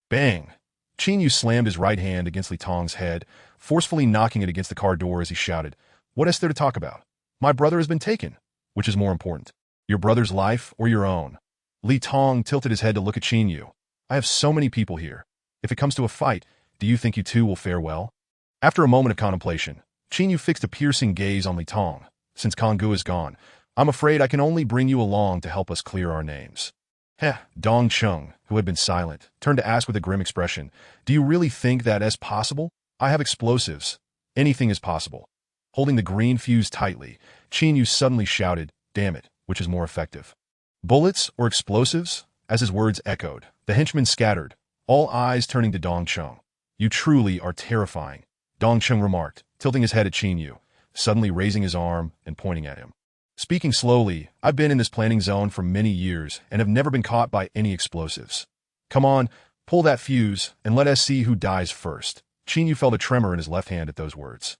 Bang! Qin Yu slammed his right hand against Li Tong's head, forcefully knocking it against the car door as he shouted, "What is there to talk about? My brother has been taken. Which is more important, your brother's life or your own?" Li Tong tilted his head to look at Qin Yu. "I have so many people here. If it comes to a fight, do you think you 2 will fare well?" After a moment of contemplation, Qin Yu fixed a piercing gaze on Li Tong. "Since Kong-gu is gone, I'm afraid I can only bring you along to help us clear our names." "Heh." Dong Chung, who had been silent, turned to ask with a grim expression, "Do you really think that is possible? I have explosives. Anything is possible." Holding the green fuse tightly, Qin Yu suddenly shouted, "Damn it, which is more effective? Bullets or explosives?" As his words echoed, the henchmen scattered, all eyes turning to Dong Chung. "You truly are terrifying," Dong Chung remarked, tilting his head at Qin Yu. suddenly raising his arm and pointing at him. Speaking slowly, I've been in this planning zone for many years and have never been caught by any explosives. Come on, pull that fuse and let us see who dies first. Qin felt a tremor in his left hand at those words.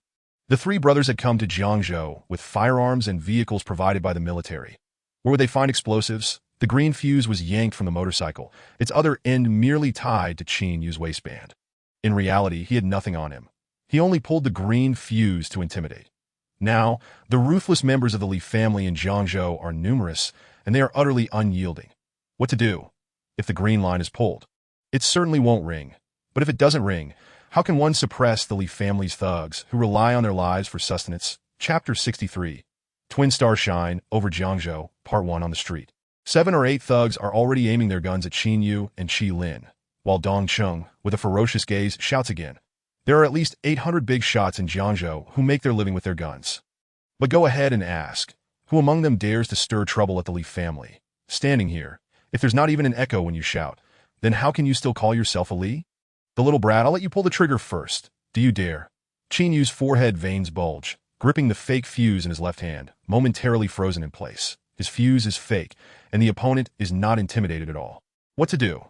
The three brothers had come to Jiangzhou with firearms and vehicles provided by the military. Where would they find explosives? The green fuse was yanked from the motorcycle, its other end merely tied to Qin Yu's waistband. In reality, he had nothing on him. He only pulled the green fuse to intimidate. Now, the ruthless members of the Li family in Jiangzhou are numerous, and they are utterly unyielding. What to do? If the green line is pulled, it certainly won't ring. But if it doesn't ring, how can one suppress the Li family's thugs who rely on their lives for sustenance? Chapter 63. Twin Star Shine over Jiangzhou, Part 1 on the street. 7 or 8 thugs are already aiming their guns at Qin Yu and Qi Lin, while Dong Cheng, with a ferocious gaze, shouts again. There are at least 800 big shots in Jiangzhou who make their living with their guns. But go ahead and ask, who among them dares to stir trouble at the Li family? Standing here, if there's not even an echo when you shout, then how can you still call yourself a Li? The little brat, I'll let you pull the trigger first. Do you dare? Qin Yu's forehead veins bulge, gripping the fake fuse in his left hand, momentarily frozen in place. His fuse is fake, and the opponent is not intimidated at all. What to do?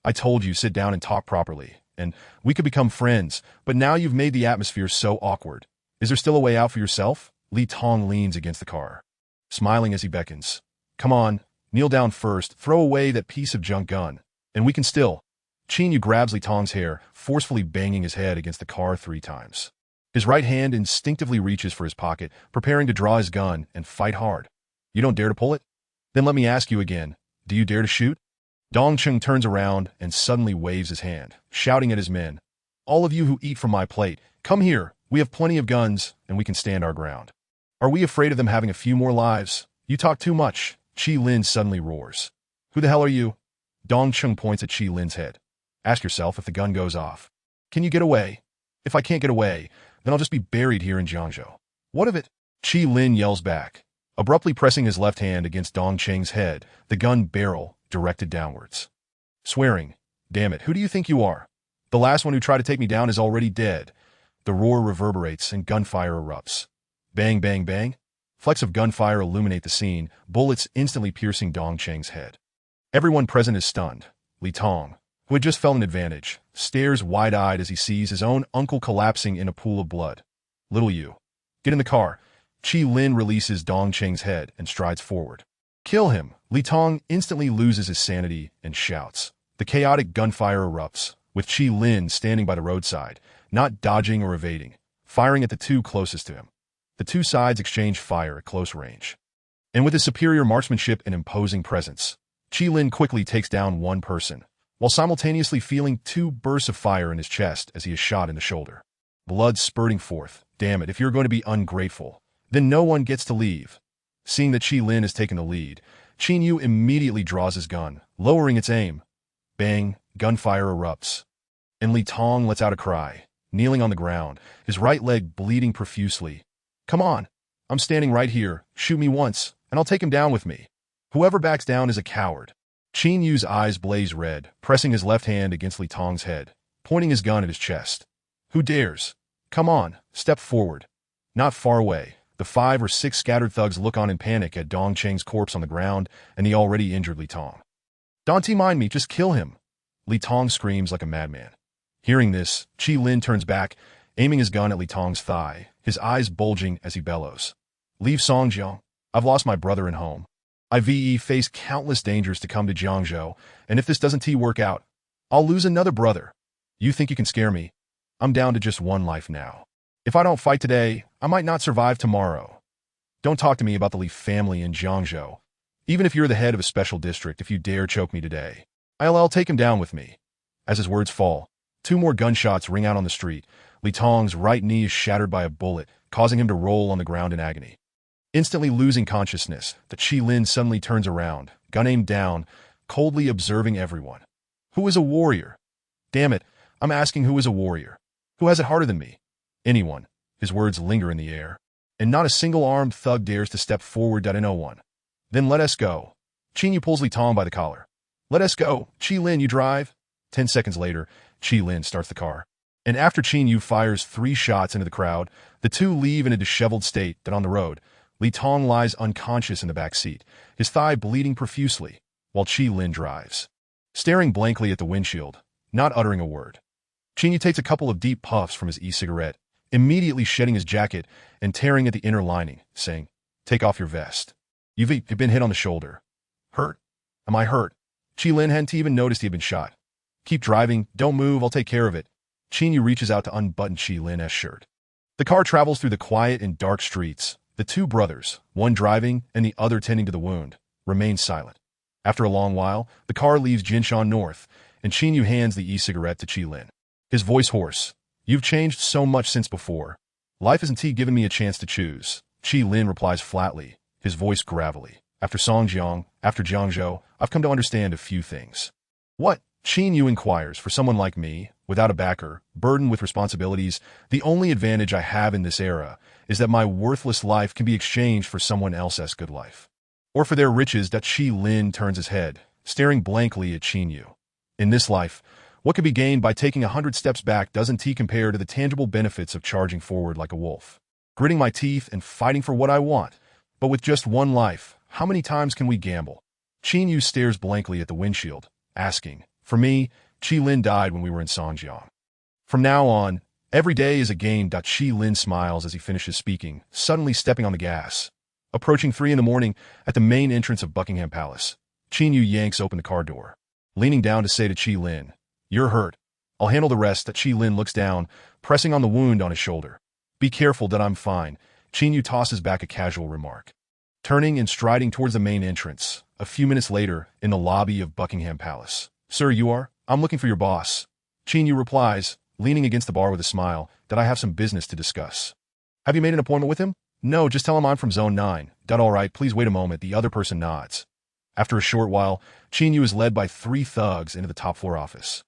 I told you, sit down and talk properly, and we could become friends, but now you've made the atmosphere so awkward. Is there still a way out for yourself? Li Tong leans against the car, smiling as he beckons. Come on, kneel down first, throw away that piece of junk gun, and we can still. Qin Yu grabs Li Tong's hair, forcefully banging his head against the car 3 times. His right hand instinctively reaches for his pocket, preparing to draw his gun and fight hard. You don't dare to pull it? Then let me ask you again, do you dare to shoot? Dong Cheng turns around and suddenly waves his hand, shouting at his men. All of you who eat from my plate, come here. We have plenty of guns, and we can stand our ground. Are we afraid of them having a few more lives? You talk too much. Qi Lin suddenly roars. Who the hell are you? Dong Cheng points at Qi Lin's head. Ask yourself if the gun goes off. Can you get away? If I can't get away, then I'll just be buried here in Jiangzhou. What of it? Qi Lin yells back, abruptly pressing his left hand against Dong Cheng's head, the gun barrel directed downwards. Swearing, damn it, who do you think you are? The last one who tried to take me down is already dead. The roar reverberates and gunfire erupts. Bang, bang, bang. Flecks of gunfire illuminate the scene, bullets instantly piercing Dong Cheng's head. Everyone present is stunned. Li Tong, who had just felt an advantage, stares wide-eyed as he sees his own uncle collapsing in a pool of blood. Little you, get in the car. Qi Lin releases Dong Cheng's head and strides forward. Kill him! Li Tong instantly loses his sanity and shouts. The chaotic gunfire erupts, with Qi Lin standing by the roadside, not dodging or evading, firing at the 2 closest to him. The 2 sides exchange fire at close range. And with his superior marksmanship and imposing presence, Qi Lin quickly takes down 1 person, while simultaneously feeling 2 bursts of fire in his chest as he is shot in the shoulder. Blood spurting forth. Damn it, if you're going to be ungrateful, then no one gets to leave. Seeing that Qi Lin has taken the lead, Qin Yu immediately draws his gun, lowering its aim. Bang, gunfire erupts. And Li Tong lets out a cry, kneeling on the ground, his right leg bleeding profusely. Come on, I'm standing right here, shoot me once, and I'll take him down with me. Whoever backs down is a coward. Qin Yu's eyes blaze red, pressing his left hand against Li Tong's head, pointing his gun at his chest. Who dares? Come on, step forward. Not far away, the 5 or 6 scattered thugs look on in panic at Dong Cheng's corpse on the ground and the already injured Li Tong. Don't mind me, just kill him. Li Tong screams like a madman. Hearing this, Qi Lin turns back, aiming his gun at Li Tong's thigh, his eyes bulging as he bellows. Leave Songjiang. I've lost my brother and home. I've faced countless dangers to come to Jiangzhou, and if this doesn't work out, I'll lose another brother. You think you can scare me? I'm down to just 1 life now. If I don't fight today, I might not survive tomorrow. Don't talk to me about the Li family in Jiangzhou. Even if you're the head of a special district, if you dare choke me today, I'll take him down with me. As his words fall, 2 more gunshots ring out on the street. Li Tong's right knee is shattered by a bullet, causing him to roll on the ground in agony. Instantly losing consciousness, the Qi Lin suddenly turns around, gun aimed down, coldly observing everyone. Who is a warrior? Damn it, I'm asking who is a warrior? Who has it harder than me? Anyone. His words linger in the air, and not a single armed thug dares to step forward. No one. Then let us go. Qin Yu pulls Li Tong by the collar. Let us go. Qi Lin, you drive. 10 seconds later, Qi Lin starts the car. And after Qin Yu fires 3 shots into the crowd, the two leave in a disheveled state that on the road, Li Tong lies unconscious in the back seat, his thigh bleeding profusely, while Qi Lin drives. Staring blankly at the windshield, not uttering a word. Qin Yu takes a couple of deep puffs from his e-cigarette, immediately shedding his jacket and tearing at the inner lining, saying, "Take off your vest. You've been hit on the shoulder." "Hurt? Am I hurt?" Qi Lin hadn't even noticed he had been shot. "Keep driving, don't move, I'll take care of it." Qin Yu reaches out to unbutton Qi Lin's shirt. The car travels through the quiet and dark streets. The two brothers, one driving and the other tending to the wound, remain silent. After a long while, the car leaves Jinshan North, and Qin Yu hands the e-cigarette to Qi Lin. His voice hoarse. "You've changed so much since before. Life hasn't given me a chance to choose." Qi Lin replies flatly, his voice gravelly. "After Songjiang, after Jiangzhou, I've come to understand a few things." "What?" Qin Yu inquires. "For someone like me, without a backer, burdened with responsibilities, the only advantage I have in this era is that my worthless life can be exchanged for someone else's good life. Or for their riches." That Qi Lin turns his head, staring blankly at Qin Yu. "In this life, what could be gained by taking 100 steps back doesn't compare to the tangible benefits of charging forward like a wolf, gritting my teeth and fighting for what I want. But with just one life, how many times can we gamble?" Qin Yu stares blankly at the windshield, asking, "For me, Qi Lin died when we were in Songjiang. From now on, every day is a game." Qi Lin smiles as he finishes speaking, suddenly stepping on the gas. Approaching 3 in the morning at the main entrance of Buckingham Palace, Qin Yu yanks open the car door, leaning down to say to Qi Lin, "You're hurt. I'll handle the rest." Qi Lin looks down, pressing on the wound on his shoulder. "Be careful." "I'm fine." Qin Yu tosses back a casual remark. Turning and striding towards the main entrance, a few minutes later, in the lobby of Buckingham Palace. "Sir, you are? I'm looking for your boss." Qin Yu replies, leaning against the bar with a smile, "That I have some business to discuss." "Have you made an appointment with him?" "No, just tell him I'm from Zone 9. All right, please wait a moment." The other person nods. After a short while, Qin Yu is led by 3 thugs into the top-floor office.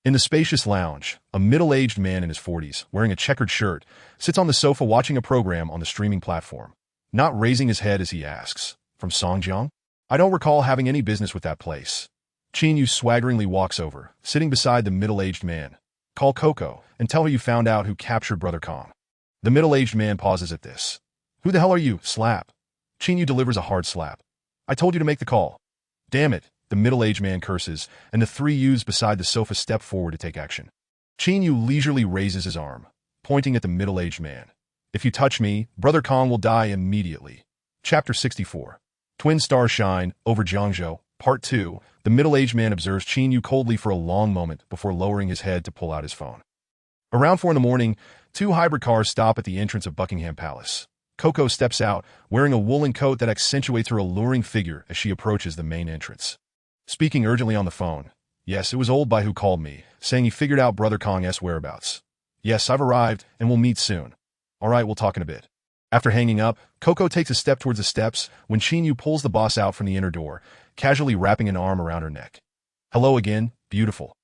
In the spacious lounge, a middle-aged man in his 40s, wearing a checkered shirt, sits on the sofa watching a program on the streaming platform, not raising his head as he asks, "From Songjiang? I don't recall having any business with that place." Qin Yu swaggeringly walks over, sitting beside the middle-aged man. "Call Coco and tell her you found out who captured Brother Kong." The middle-aged man pauses at this. "Who the hell are you?" "Slap." Qin Yu delivers a hard slap. "I told you to make the call." "Damn it." The middle-aged man curses, and the 3 youths beside the sofa step forward to take action. Qin Yu leisurely raises his arm, pointing at the middle-aged man. "If you touch me, Brother Kong will die immediately." Chapter 64. Twin Stars Shine Over Jiangzhou, Part 2. The middle-aged man observes Qin Yu coldly for a long moment before lowering his head to pull out his phone. Around 4 in the morning, 2 hybrid cars stop at the entrance of Buckingham Palace. Coco steps out, wearing a woolen coat that accentuates her alluring figure as she approaches the main entrance. Speaking urgently on the phone. "Yes, it was Old Bai who called me, saying he figured out Brother Kong's whereabouts. Yes, I've arrived, and we'll meet soon. All right, we'll talk in a bit." After hanging up, Coco takes a step towards the steps when Qin Yu pulls the boss out from the inner door, casually wrapping an arm around her neck. "Hello again, beautiful."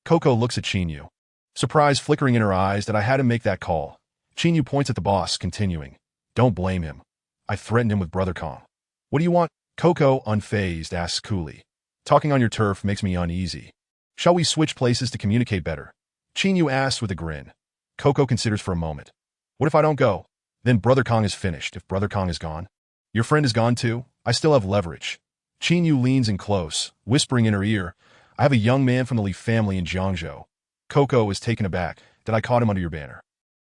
Coco looks at Qin Yu, surprise flickering in her eyes that I had to make that call. Qin Yu points at the boss, continuing, "Don't blame him. I threatened him with Brother Kong." "What do you want?" Coco, unfazed, asks coolly. "Talking on your turf makes me uneasy. Shall we switch places to communicate better?" Qin Yu asks with a grin. Coco considers for a moment. "What if I don't go? Then Brother Kong is finished." "If Brother Kong is gone?" "Your friend is gone too. I still have leverage." Qin Yu leans in close, whispering in her ear, "I have a young man from the Li family in Jiangzhou." Coco is taken aback that I caught him under your banner.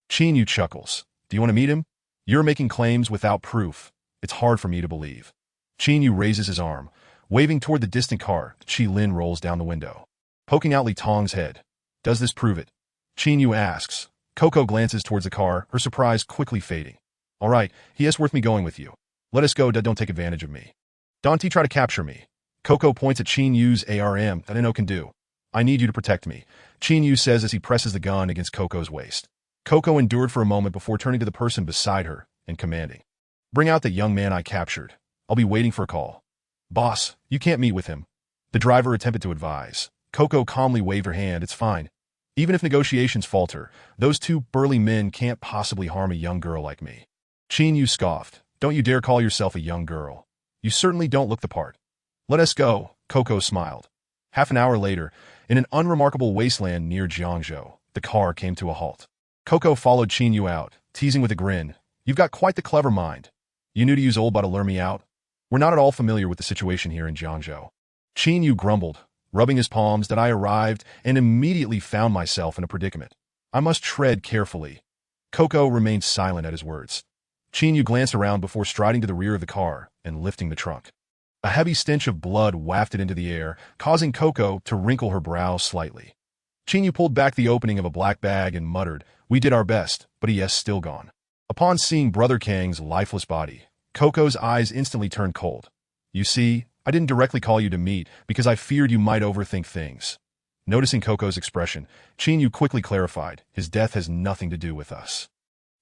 Qin Yu chuckles. "Do you want to meet him? You're making claims without proof. It's hard for me to believe." Qin Yu raises his arm, waving toward the distant car. Qi Lin rolls down the window, poking out Li Tong's head. "Does this prove it?" Qin Yu asks. Coco glances towards the car, her surprise quickly fading. "All right, he is worth me going with you. Let us go. Don't take advantage of me. Don't try to capture me." Coco points at Qin Yu's ARM. "That I know can do. I need you to protect me," Qin Yu says as he presses the gun against Coco's waist. Coco endured for a moment before turning to the person beside her and commanding, "Bring out the young man I captured. I'll be waiting for a call." "Boss, you can't meet with him." The driver attempted to advise. Coco calmly waved her hand. "It's fine. Even if negotiations falter, those 2 burly men can't possibly harm a young girl like me." Qin Yu scoffed. "Don't you dare call yourself a young girl. You certainly don't look the part." "Let us go," Coco smiled. Half an hour later, in an unremarkable wasteland near Jiangzhou, The car came to a halt. Coco followed Qin Yu out, teasing with a grin. You've got quite the clever mind. You knew to use old Ba to lure me out? We're not at all familiar with the situation here in Jiangzhou. Qin Yu grumbled, rubbing his palms, that I arrived and immediately found myself in a predicament. I must tread carefully. Coco remained silent at his words. Qin Yu glanced around before striding to the rear of the car and lifting the trunk. A heavy stench of blood wafted into the air, causing Coco to wrinkle her brow slightly. Qin Yu pulled back the opening of a black bag and muttered, "We did our best, but he is still gone." Upon seeing Brother Kang's lifeless body, Coco's eyes instantly turned cold. You see, I didn't directly call you to meet because I feared you might overthink things. Noticing Coco's expression, Qin Yu quickly clarified, his death has nothing to do with us.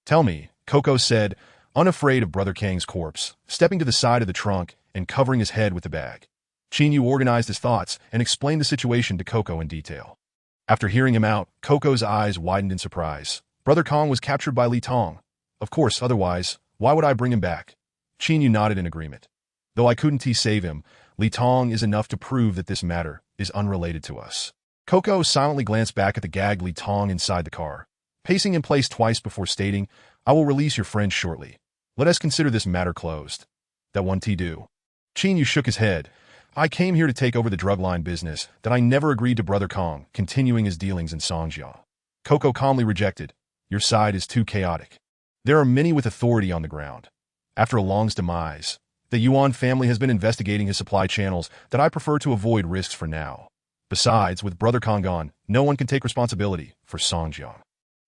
Tell me, Coco said, unafraid of Brother Kang's corpse, stepping to the side of the trunk and covering his head with the bag. Qin Yu organized his thoughts and explained the situation to Coco in detail. After hearing him out, Coco's eyes widened in surprise. Brother Kong was captured by Li Tong. Of course, otherwise, why would I bring him back? Qin Yu nodded in agreement. Though I couldn't save him, Li Tong is enough to prove that this matter is unrelated to us. Coco silently glanced back at the gagged Li Tong inside the car, pacing in place twice before stating, I will release your friend shortly. Let us consider this matter closed. That one do. Qin Yu shook his head. I came here to take over the drug line business that I never agreed to Brother Kong continuing his dealings in Songjiang. Coco calmly rejected. Your side is too chaotic. There are many with authority on the ground. After Along's demise, the Yuan family has been investigating his supply channels that I prefer to avoid risks for now. Besides, with Brother Kong gone, no one can take responsibility for Songjiang.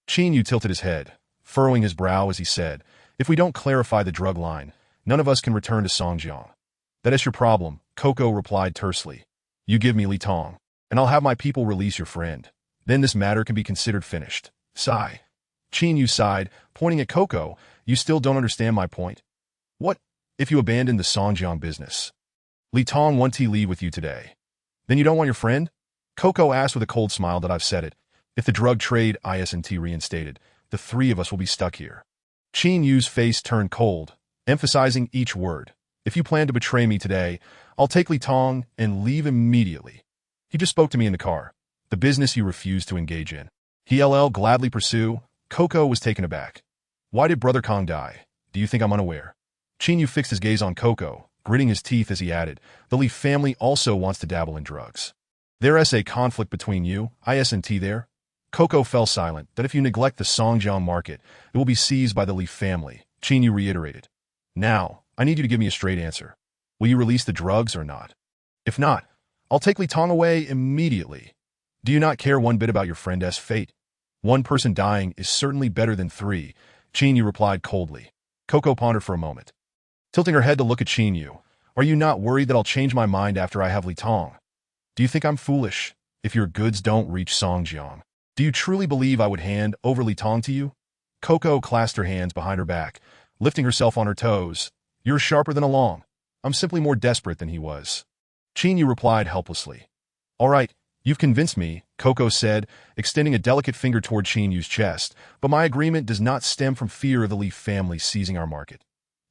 Qin Yu tilted his head, furrowing his brow as he said, if we don't clarify the drug line, none of us can return to Songjiang. That is your problem, Coco replied tersely. You give me Li Tong, and I'll have my people release your friend. Then this matter can be considered finished. Sigh. Qin Yu sighed, pointing at Coco. You still don't understand my point? What if you abandon the Songjiang business? Li Tong won't leave with you today. Then you don't want your friend? Coco asked with a cold smile. That I've said it. If the drug trade isn't reinstated, the three of us will be stuck here. Qin Yu's face turned cold, emphasizing each word. If you plan to betray me today, I'll take Li Tong and leave immediately. He just spoke to me in the car. The business you refuse to engage in. He'll gladly pursue. Coco was taken aback. Why did Brother Kong die? Do you think I'm unaware? Qin Yu fixed his gaze on Coco, gritting his teeth as he added, the Li family also wants to dabble in drugs. There's a conflict between you, isn't there? Coco fell silent, that if you neglect the Songjiang market, it will be seized by the Li family, Qin Yu reiterated. Now, I need you to give me a straight answer. Will you release the drugs or not? If not, I'll take Li Tong away immediately. Do you not care one bit about your friend's fate? One person dying is certainly better than three, Qin Yu replied coldly. Coco pondered for a moment, tilting her head to look at Qin Yu. Are you not worried that I'll change my mind after I have Li Tong? Do you think I'm foolish if your goods don't reach Songjiang? Do you truly believe I would hand over Li Tong to you? Coco clasped her hands behind her back, lifting herself on her toes. You're sharper than Along. I'm simply more desperate than he was. Qin Yu replied helplessly. All right, you've convinced me, Coco said, extending a delicate finger toward Qin Yu's chest, but my agreement does not stem from fear of the Li family seizing our market.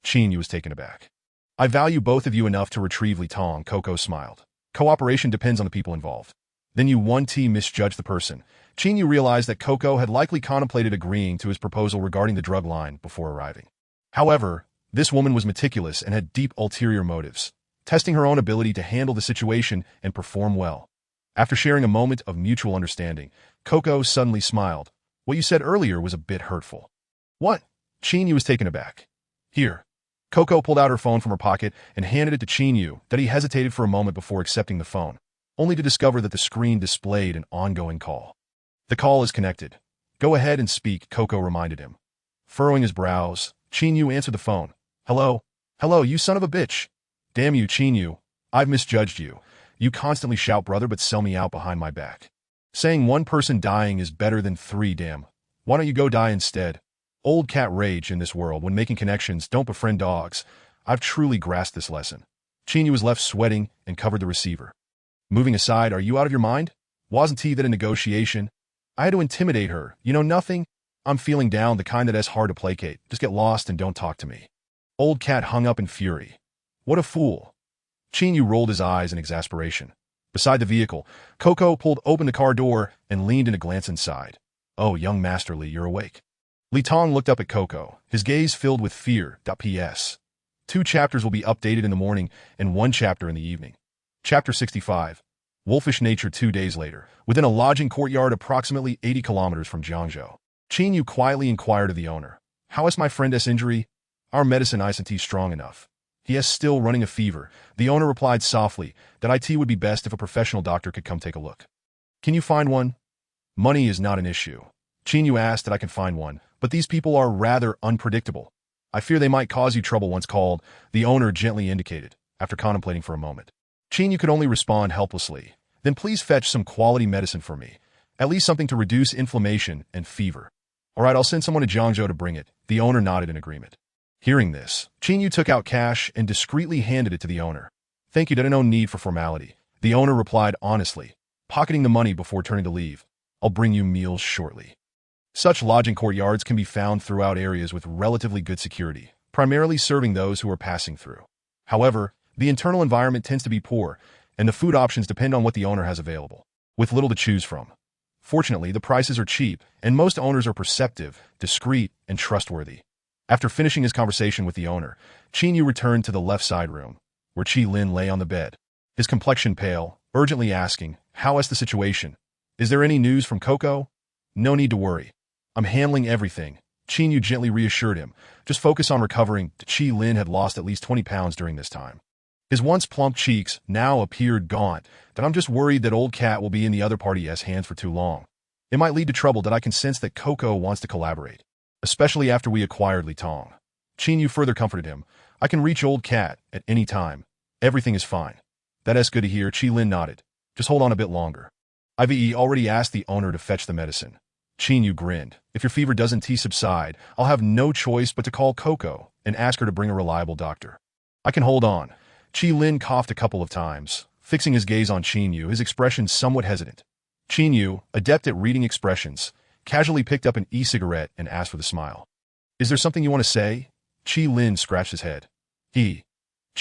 Qin Yu was taken aback. I value both of you enough to retrieve Li Tong, Coco smiled. Cooperation depends on the people involved. Then you misjudged the person. Qin Yu realized that Coco had likely contemplated agreeing to his proposal regarding the drug line before arriving. However, this woman was meticulous and had deep ulterior motives, testing her own ability to handle the situation and perform well. After sharing a moment of mutual understanding, Coco suddenly smiled. What you said earlier was a bit hurtful. What? Qin Yu was taken aback. Here. Coco pulled out her phone from her pocket and handed it to Qin Yu. That he hesitated for a moment before accepting the phone, only to discover that the screen displayed an ongoing call. The call is connected. Go ahead and speak, Coco reminded him. Furrowing his brows, Qin Yu answered the phone. Hello? Hello, you son of a bitch. Damn you, Qin Yu. I've misjudged you. You constantly shout brother but sell me out behind my back. Saying one person dying is better than three, damn. Why don't you go die instead? Old cat rage in this world when making connections, don't befriend dogs. I've truly grasped this lesson. Qin Yu was left sweating and covered the receiver. Moving aside, are you out of your mind? Wasn't he that a negotiation? I had to intimidate her. You know nothing? I'm feeling down, the kind that's hard to placate. Just get lost and don't talk to me. Old cat hung up in fury. What a fool. Qin Yu rolled his eyes in exasperation. Beside the vehicle, Coco pulled open the car door and leaned in to glance inside. Oh, young Master Li, you're awake. Li Tong looked up at Coco, his gaze filled with fear. P.S. 2 chapters will be updated in the morning and 1 chapter in the evening. Chapter 65. Wolfish Nature 2 days later, within a lodging courtyard approximately 80 kilometers from Jiangzhou. Qin Yu quietly inquired of the owner, "How is my friend's injury? Our medicine isn't strong enough. He is still running a fever." The owner replied softly that it would be best if a professional doctor could come take a look. "Can you find one?" "Money is not an issue." Qin Yu asked that I can find one, but these people are rather unpredictable. "I fear they might cause you trouble once called," the owner gently indicated, after contemplating for a moment. Qin Yu could only respond helplessly, "Then please fetch some quality medicine for me, at least something to reduce inflammation and fever." "All right, I'll send someone to Jiangzhou to bring it." The owner nodded in agreement. Hearing this, Qin Yu took out cash and discreetly handed it to the owner. "Thank you, there's no need for formality," the owner replied honestly, pocketing the money before turning to leave. "I'll bring you meals shortly." Such lodging courtyards can be found throughout areas with relatively good security, primarily serving those who are passing through. However, the internal environment tends to be poor, and the food options depend on what the owner has available, with little to choose from. Fortunately, the prices are cheap, and most owners are perceptive, discreet, and trustworthy. After finishing his conversation with the owner, Qin Yu returned to the left side room, where Qi Lin lay on the bed, his complexion pale, urgently asking, "How is the situation? Is there any news from Coco?" "No need to worry. I'm handling everything," Qin Yu gently reassured him. "Just focus on recovering." Qi Lin had lost at least 20 pounds during this time. His once plump cheeks now appeared gaunt. "That I'm just worried that old cat will be in the other party's hands for too long. It might lead to trouble. That I can sense that Coco wants to collaborate, especially after we acquired Li Tong." Qin Yu further comforted him. "I can reach old cat at any time. Everything is fine." "That is good to hear." Qi Lin nodded. "Just hold on a bit longer. I've already asked the owner to fetch the medicine." Qin Yu grinned. "If your fever doesn't subside, I'll have no choice but to call Coco and ask her to bring a reliable doctor." "I can hold on." Qi Lin coughed a couple of times, fixing his gaze on Qin Yu, his expression somewhat hesitant. Qin Yu, adept at reading expressions, casually picked up an e-cigarette and asked with a smile, "Is there something you want to say?" Qi Lin scratched his head. Qin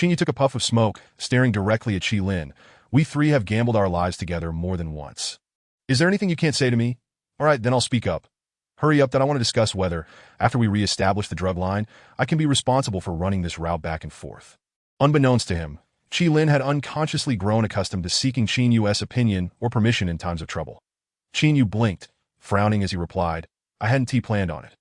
Yu took a puff of smoke, staring directly at Qi Lin. "We three have gambled our lives together more than once. Is there anything you can't say to me? All right, then I'll speak up. Hurry up, that I want to discuss whether, after we reestablish the drug line, I can be responsible for running this route back and forth." Unbeknownst to him, Qi Lin had unconsciously grown accustomed to seeking Qin Yu's opinion or permission in times of trouble. Qin Yu blinked, frowning as he replied, "I hadn't planned on it."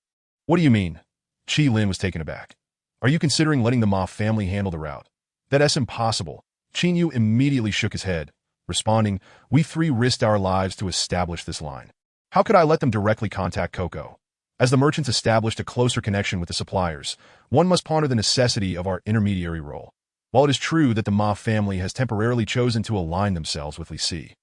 "What do you mean?" Qi Lin was taken aback. "Are you considering letting the Ma family handle the route?" "That's impossible." Qin Yu immediately shook his head, responding, "We three risked our lives to establish this line. How could I let them directly contact Coco? As the merchants established a closer connection with the suppliers, one must ponder the necessity of our intermediary role. While it is true that the Ma family has temporarily chosen to align themselves with Li Si,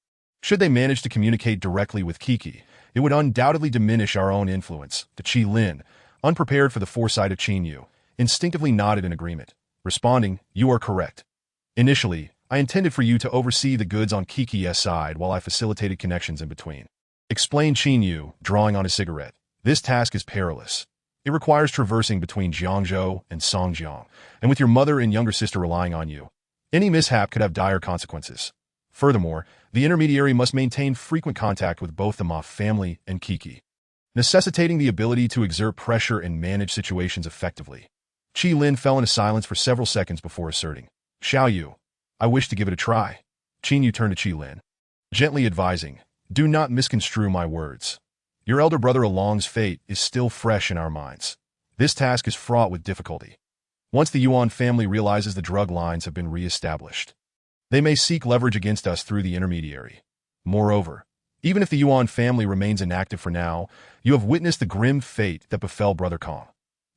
should they manage to communicate directly with Kiki, it would undoubtedly diminish our own influence." The Qi Lin, unprepared for the foresight of Qin Yu, instinctively nodded in agreement, responding, "You are correct. Initially, I intended for you to oversee the goods on Kiki's side while I facilitated connections in between," explained Qin Yu, drawing on his cigarette. "This task is perilous. It requires traversing between Jiangzhou and Songjiang, and with your mother and younger sister relying on you, any mishap could have dire consequences. Furthermore, the intermediary must maintain frequent contact with both the Ma family and Kiki, necessitating the ability to exert pressure and manage situations effectively." Qi Lin fell into silence for several seconds before asserting, "Xiao Yu, I wish to give it a try." Qin Yu turned to Qi Lin, gently advising, "Do not misconstrue my words. Your elder brother Along's fate is still fresh in our minds. This task is fraught with difficulty. Once the Yuan family realizes the drug lines have been re-established, they may seek leverage against us through the intermediary. Moreover, even if the Yuan family remains inactive for now, you have witnessed the grim fate that befell Brother Kong.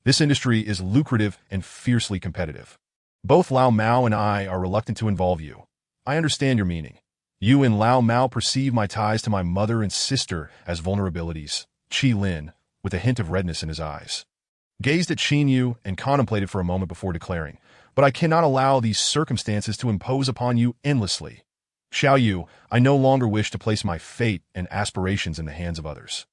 This industry is lucrative and fiercely competitive. Both Lao Mao and I are reluctant to involve you. I understand your meaning. You and Lao Mao perceive my ties to my mother and sister as vulnerabilities." Qi Lin, with a hint of redness in his eyes, gazed at Qin Yu and contemplated for a moment before declaring, "But I cannot allow these circumstances to impose upon you endlessly. Xiao Yu, I no longer wish to place my fate and aspirations in the hands of others.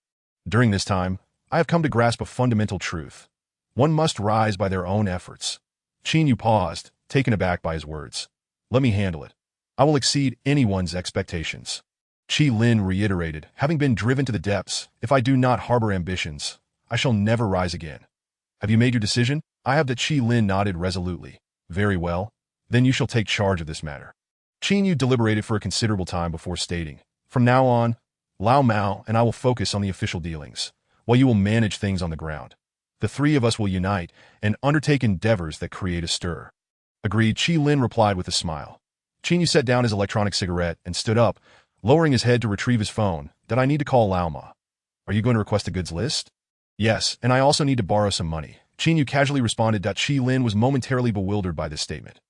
During this time, I have come to grasp a fundamental truth. One must rise by their own efforts." Qin Yu paused, taken aback by his words. "Let me handle it. I will exceed anyone's expectations." Qi Lin reiterated, having been driven to the depths. If I do not harbor ambitions, I shall never rise again. Have you made your decision? I have. That Qi Lin nodded resolutely. Very well. Then you shall take charge of this matter. Qin Yu deliberated for a considerable time before stating, from now on, Lao Mao and I will focus on the official dealings, while you will manage things on the ground. The three of us will unite and undertake endeavors that create a stir. Agreed, Qi Lin replied with a smile. Qin Yu set down his electronic cigarette and stood up, lowering his head to retrieve his phone. Did I need to call Lao Ma? Are you going to request a goods list? Yes, and I also need to borrow some money. Qin Yu casually responded. Qi Lin was momentarily bewildered by this statement.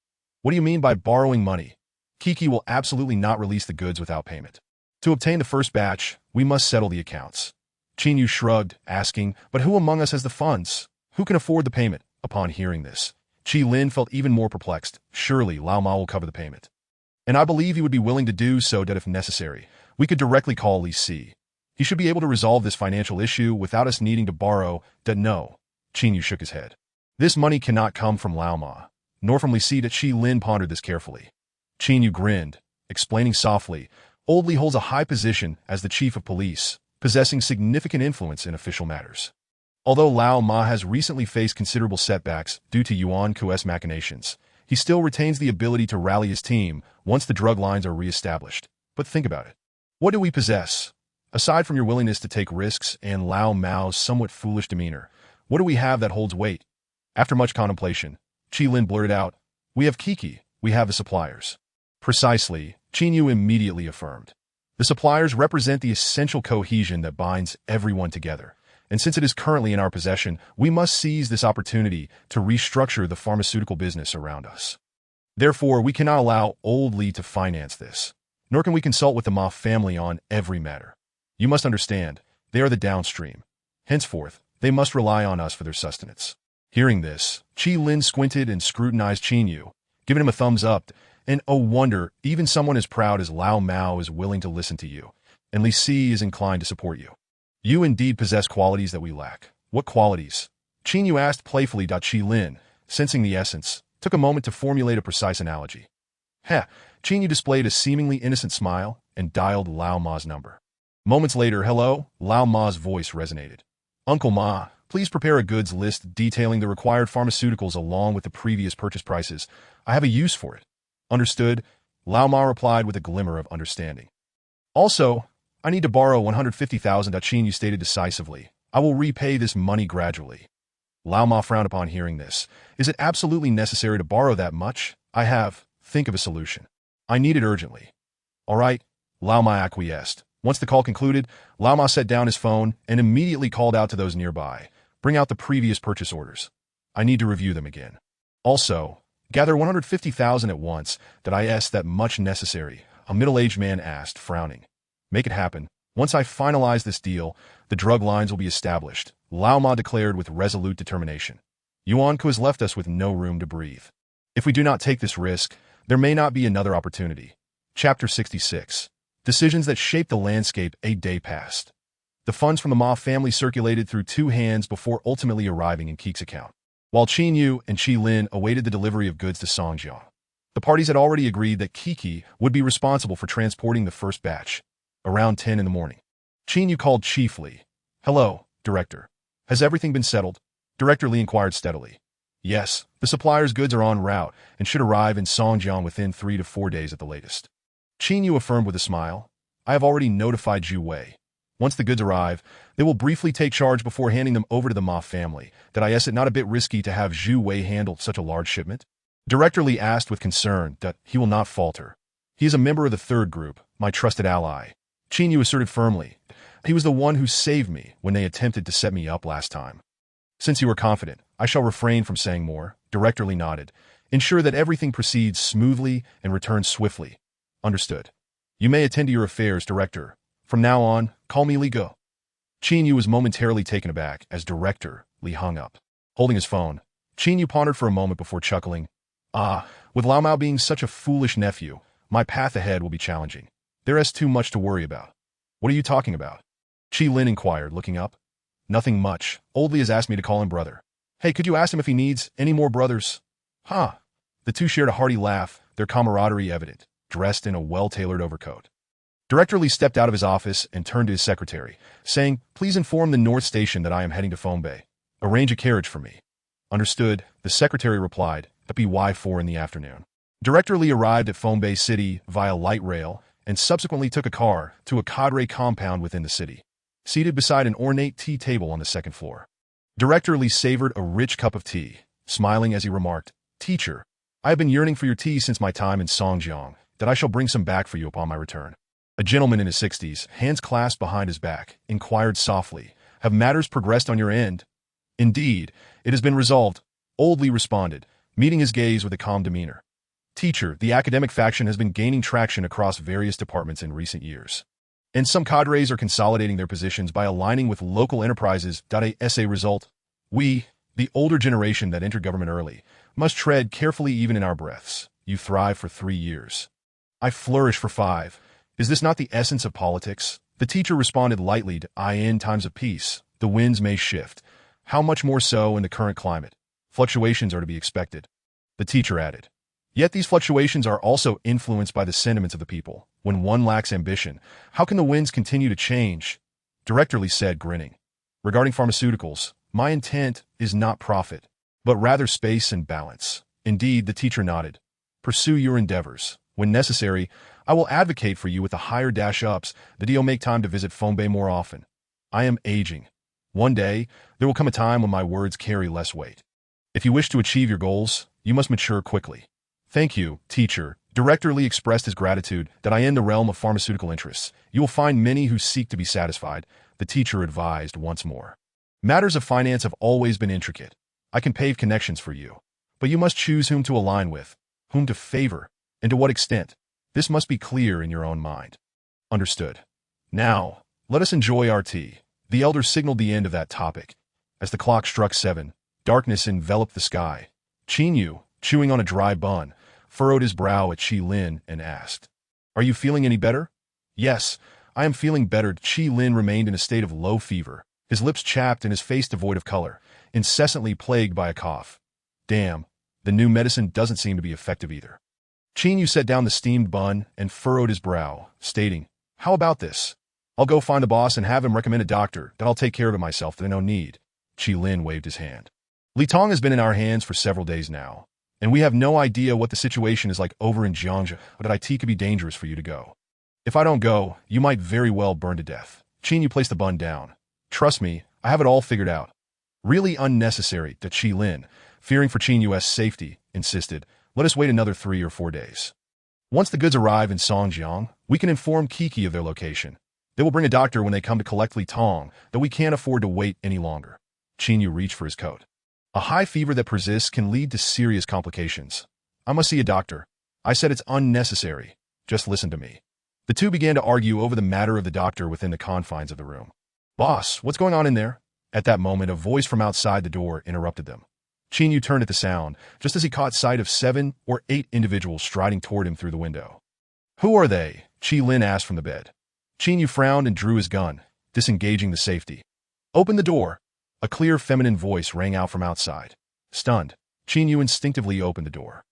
What do you mean by borrowing money? Kiki will absolutely not release the goods without payment. To obtain the first batch, we must settle the accounts. Qin Yu shrugged, asking, but who among us has the funds? Who can afford the payment? Upon hearing this, Qi Lin felt even more perplexed. Surely Lao Ma will cover the payment. And I believe he would be willing to do so. That if necessary, we could directly call Li Si. He should be able to resolve this financial issue without us needing to borrow. No. Qin Yu shook his head. This money cannot come from Lao Ma, nor from Li Si. Qi Lin pondered this carefully. Qin Yu grinned, explaining softly, Old Li holds a high position as the chief of police, possessing significant influence in official matters. Although Lao Ma has recently faced considerable setbacks due to Yuan Ku's machinations, he still retains the ability to rally his team once the drug lines are re-established. But think about it. What do we possess? Aside from your willingness to take risks and Lao Mao's somewhat foolish demeanor, what do we have that holds weight? After much contemplation, Qi Lin blurted out, we have Kiki, we have the suppliers. Precisely, Qin Yu immediately affirmed. The suppliers represent the essential cohesion that binds everyone together, and since it is currently in our possession, we must seize this opportunity to restructure the pharmaceutical business around us. Therefore, we cannot allow Old Li to finance this, nor can we consult with the Ma family on every matter. You must understand, they are the downstream. Henceforth, they must rely on us for their sustenance. Hearing this, Qi Lin squinted and scrutinized Qin Yu, giving him a thumbs up, and oh wonder, even someone as proud as Lao Mao is willing to listen to you, and Li Si is inclined to support you. You indeed possess qualities that we lack. What qualities? Qin Yu asked playfully. Qi Lin, sensing the essence, took a moment to formulate a precise analogy. Qin Yu displayed a seemingly innocent smile and dialed Lao Ma's number. Moments later, hello, Lao Ma's voice resonated. Uncle Ma, please prepare a goods list detailing the required pharmaceuticals along with the previous purchase prices. I have a use for it. Understood, Lao Ma replied with a glimmer of understanding. Also, I need to borrow 150,000. Qin Yu stated decisively. I will repay this money gradually. Lao Ma frowned upon hearing this. Is it absolutely necessary to borrow that much? Think of a solution. I need it urgently. All right, Lao Ma acquiesced. Once the call concluded, Lao Ma set down his phone and immediately called out to those nearby. Bring out the previous purchase orders. I need to review them again. Also, gather 150,000 at once. That much necessary, a middle-aged man asked, frowning. Make it happen. Once I finalize this deal, the drug lines will be established, Lao Ma declared with resolute determination. Yuan Ku has left us with no room to breathe. If we do not take this risk, there may not be another opportunity. Chapter 66. Decisions that shaped the landscape. A day passed. The funds from the Ma family circulated through two hands before ultimately arriving in Keek's account. While Qin Yu and Qi Lin awaited the delivery of goods to Songjiang, the parties had already agreed that Kiki would be responsible for transporting the first batch. Around 10 in the morning, Qin Yu called Chief Li. Hello, Director. Has everything been settled? Director Li inquired steadily. Yes, the supplier's goods are en route and should arrive in Songjiang within 3 to 4 days at the latest. Qin Yu affirmed with a smile. I have already notified Zhu Wei. Once the goods arrive, they will briefly take charge before handing them over to the Ma family. It not a bit risky to have Zhu Wei handle such a large shipment? Director Li asked with concern. He will not falter. He is a member of the third group, my trusted ally. Qin Yu asserted firmly. He was the one who saved me when they attempted to set me up last time. Since you are confident, I shall refrain from saying more. Director Li nodded. Ensure that everything proceeds smoothly and returns swiftly. Understood. You may attend to your affairs, Director. From now on, call me Li Go. Qin Yu was momentarily taken aback as Director Li hung up. Holding his phone, Qin Yu pondered for a moment before chuckling. With Lao Mao being such a foolish nephew, my path ahead will be challenging. There is too much to worry about. What are you talking about? Qi Lin inquired, looking up. Nothing much. Old Li has asked me to call him brother. Hey, could you ask him if he needs any more brothers? The two shared a hearty laugh, their camaraderie evident, dressed in a well-tailored overcoat. Director Lee stepped out of his office and turned to his secretary, saying, "Please inform the North Station that I am heading to Foam Bay. Arrange a carriage for me." "Understood," the secretary replied. "That'd be Y4 in the afternoon." Director Lee arrived at Foam Bay City via light rail and subsequently took a car to a cadre compound within the city, seated beside an ornate tea table on the second floor. Director Lee savored a rich cup of tea, smiling as he remarked, "Teacher, I have been yearning for your tea since my time in Songjiang, that I shall bring some back for you upon my return." A gentleman in his 60s, hands clasped behind his back, inquired softly, "Have matters progressed on your end?" "Indeed, it has been resolved," Old Lee responded, meeting his gaze with a calm demeanor. "Teacher, the academic faction has been gaining traction across various departments in recent years, and some cadres are consolidating their positions by aligning with local enterprises. As a result, we, the older generation that entered government early, must tread carefully even in our breaths. You thrive for 3 years. I flourish for 5. Is this not the essence of politics?" The teacher responded lightly, "In times of peace, the winds may shift. How much more so in the current climate? Fluctuations are to be expected." The teacher added, "Yet these fluctuations are also influenced by the sentiments of the people. When one lacks ambition, how can the winds continue to change?" Director Lee said, grinning, "Regarding pharmaceuticals, my intent is not profit, but rather space and balance." "Indeed," the teacher nodded. "Pursue your endeavors. When necessary, I will advocate for you with the higher dash-ups that you'll make time to visit Foam Bay more often. I am aging. One day, there will come a time when my words carry less weight. If you wish to achieve your goals, you must mature quickly." "Thank you, teacher." Director Lee expressed his gratitude. "In the realm of pharmaceutical interests, you will find many who seek to be satisfied," the teacher advised once more. "Matters of finance have always been intricate. I can pave connections for you, but you must choose whom to align with, whom to favor, and to what extent. This must be clear in your own mind." "Understood. Now, let us enjoy our tea." The elder signaled the end of that topic. As the clock struck 7, darkness enveloped the sky. Qin Yu, chewing on a dry bun, furrowed his brow at Qi Lin and asked, "Are you feeling any better?" "Yes, I am feeling better." Qi Lin remained in a state of low fever, his lips chapped and his face devoid of color, incessantly plagued by a cough. "Damn, the new medicine doesn't seem to be effective either." Qin Yu set down the steamed bun and furrowed his brow, stating, "How about this? I'll go find the boss and have him recommend a doctor, that I'll take care of it myself, there's no need." Qi Lin waved his hand. "Li Tong has been in our hands for several days now, and we have no idea what the situation is like over in Jiangzhou, but it could be dangerous for you to go. If I don't go, you might very well burn to death." Qin Yu placed the bun down. "Trust me, I have it all figured out." "Really unnecessary," that Qi Lin, fearing for Qin Yu's safety, insisted. "Let us wait another 3 or 4 days. Once the goods arrive in Songjiang, we can inform Kiki of their location. They will bring a doctor when they come to collect Li Tong, though we can't afford to wait any longer." Qin Yu reached for his coat. "A high fever that persists can lead to serious complications. I must see a doctor." "I said it's unnecessary. Just listen to me." The two began to argue over the matter of the doctor within the confines of the room. "Boss, what's going on in there?" At that moment, a voice from outside the door interrupted them. Qin Yu turned at the sound, just as he caught sight of 7 or 8 individuals striding toward him through the window. "Who are they?" Qi Lin asked from the bed. Qin Yu frowned and drew his gun, disengaging the safety. "Open the door!" A clear feminine voice rang out from outside. Stunned, Qin Yu instinctively opened the door.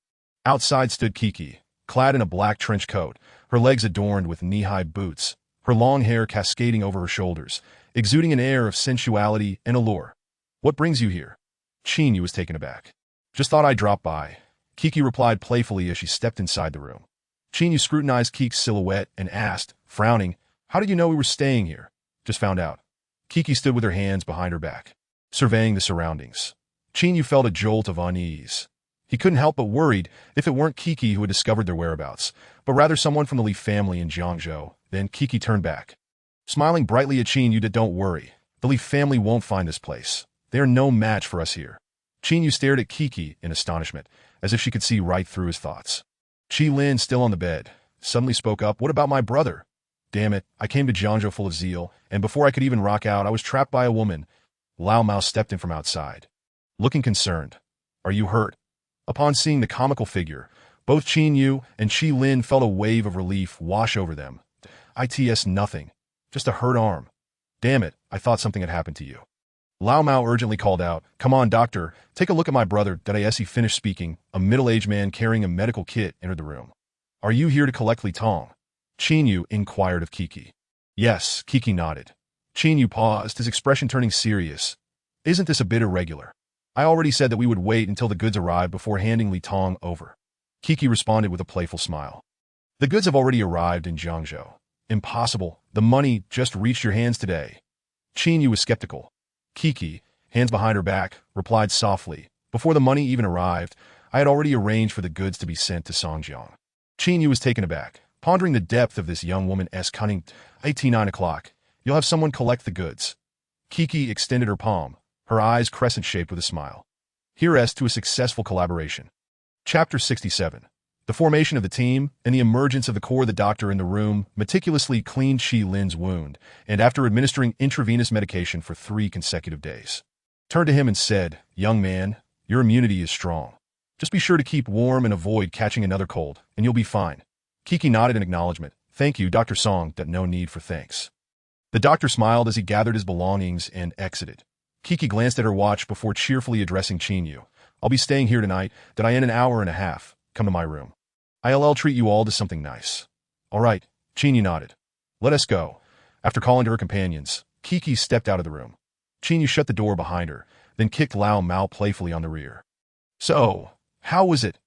Outside stood Kiki, clad in a black trench coat, her legs adorned with knee-high boots, her long hair cascading over her shoulders, exuding an air of sensuality and allure. "What brings you here?" Qin Yu was taken aback. "Just thought I'd drop by," Kiki replied playfully as she stepped inside the room. Qin Yu scrutinized Kiki's silhouette and asked, frowning, "How did you know we were staying here?" "Just found out." Kiki stood with her hands behind her back, surveying the surroundings. Qin Yu felt a jolt of unease. He couldn't help but worried if it weren't Kiki who had discovered their whereabouts, but rather someone from the Li family in Jiangzhou. Then Kiki turned back, smiling brightly at Qin Yu. "Don't worry, the Li family won't find this place. They are no match for us here." Qin Yu stared at Kiki in astonishment, as if she could see right through his thoughts. Qi Lin, still on the bed, suddenly spoke up. "What about my brother? Damn it, I came to Jiangzhou full of zeal, and before I could even rock out, I was trapped by a woman." Lao Mao stepped in from outside, looking concerned. "Are you hurt?" Upon seeing the comical figure, both Qin Yu and Qi Lin felt a wave of relief wash over them. "It's nothing. Just a hurt arm." "Damn it, I thought something had happened to you." Lao Mao urgently called out, "Come on, doctor, take a look at my brother." As he finished speaking, a middle-aged man carrying a medical kit entered the room. "Are you here to collect Li Tong?" Chinyu inquired of Kiki. Yes, Kiki nodded. Chinyu paused, his expression turning serious. Isn't this a bit irregular? I already said that we would wait until the goods arrived before handing Li Tong over. Kiki responded with a playful smile. The goods have already arrived in Jiangzhou. Impossible. The money just reached your hands today. Chinyu was skeptical. Kiki, hands behind her back, replied softly. Before the money even arrived, I had already arranged for the goods to be sent to Songjiang. Chinyu was taken aback, pondering the depth of this young woman's cunning. 9 o'clock. You'll have someone collect the goods. Kiki extended her palm, her eyes crescent-shaped with a smile. Here's to a successful collaboration. Chapter 67. The formation of the team and the emergence of the core. The doctor in the room meticulously cleaned Qi Lin's wound, and after administering intravenous medication for 3 consecutive days, turned to him and said, Young man, your immunity is strong. Just be sure to keep warm and avoid catching another cold, and you'll be fine. Kiki nodded in acknowledgement. Thank you, Dr. Song, that no need for thanks. The doctor smiled as he gathered his belongings and exited. Kiki glanced at her watch before cheerfully addressing Chinyu. I'll be staying here tonight, then in an hour and a half. Come to my room. I'll treat you all to something nice. All right, Chinyu nodded. Let us go. After calling to her companions, Kiki stepped out of the room. Chinyu shut the door behind her, then kicked Lao Mao playfully on the rear. So, how was it?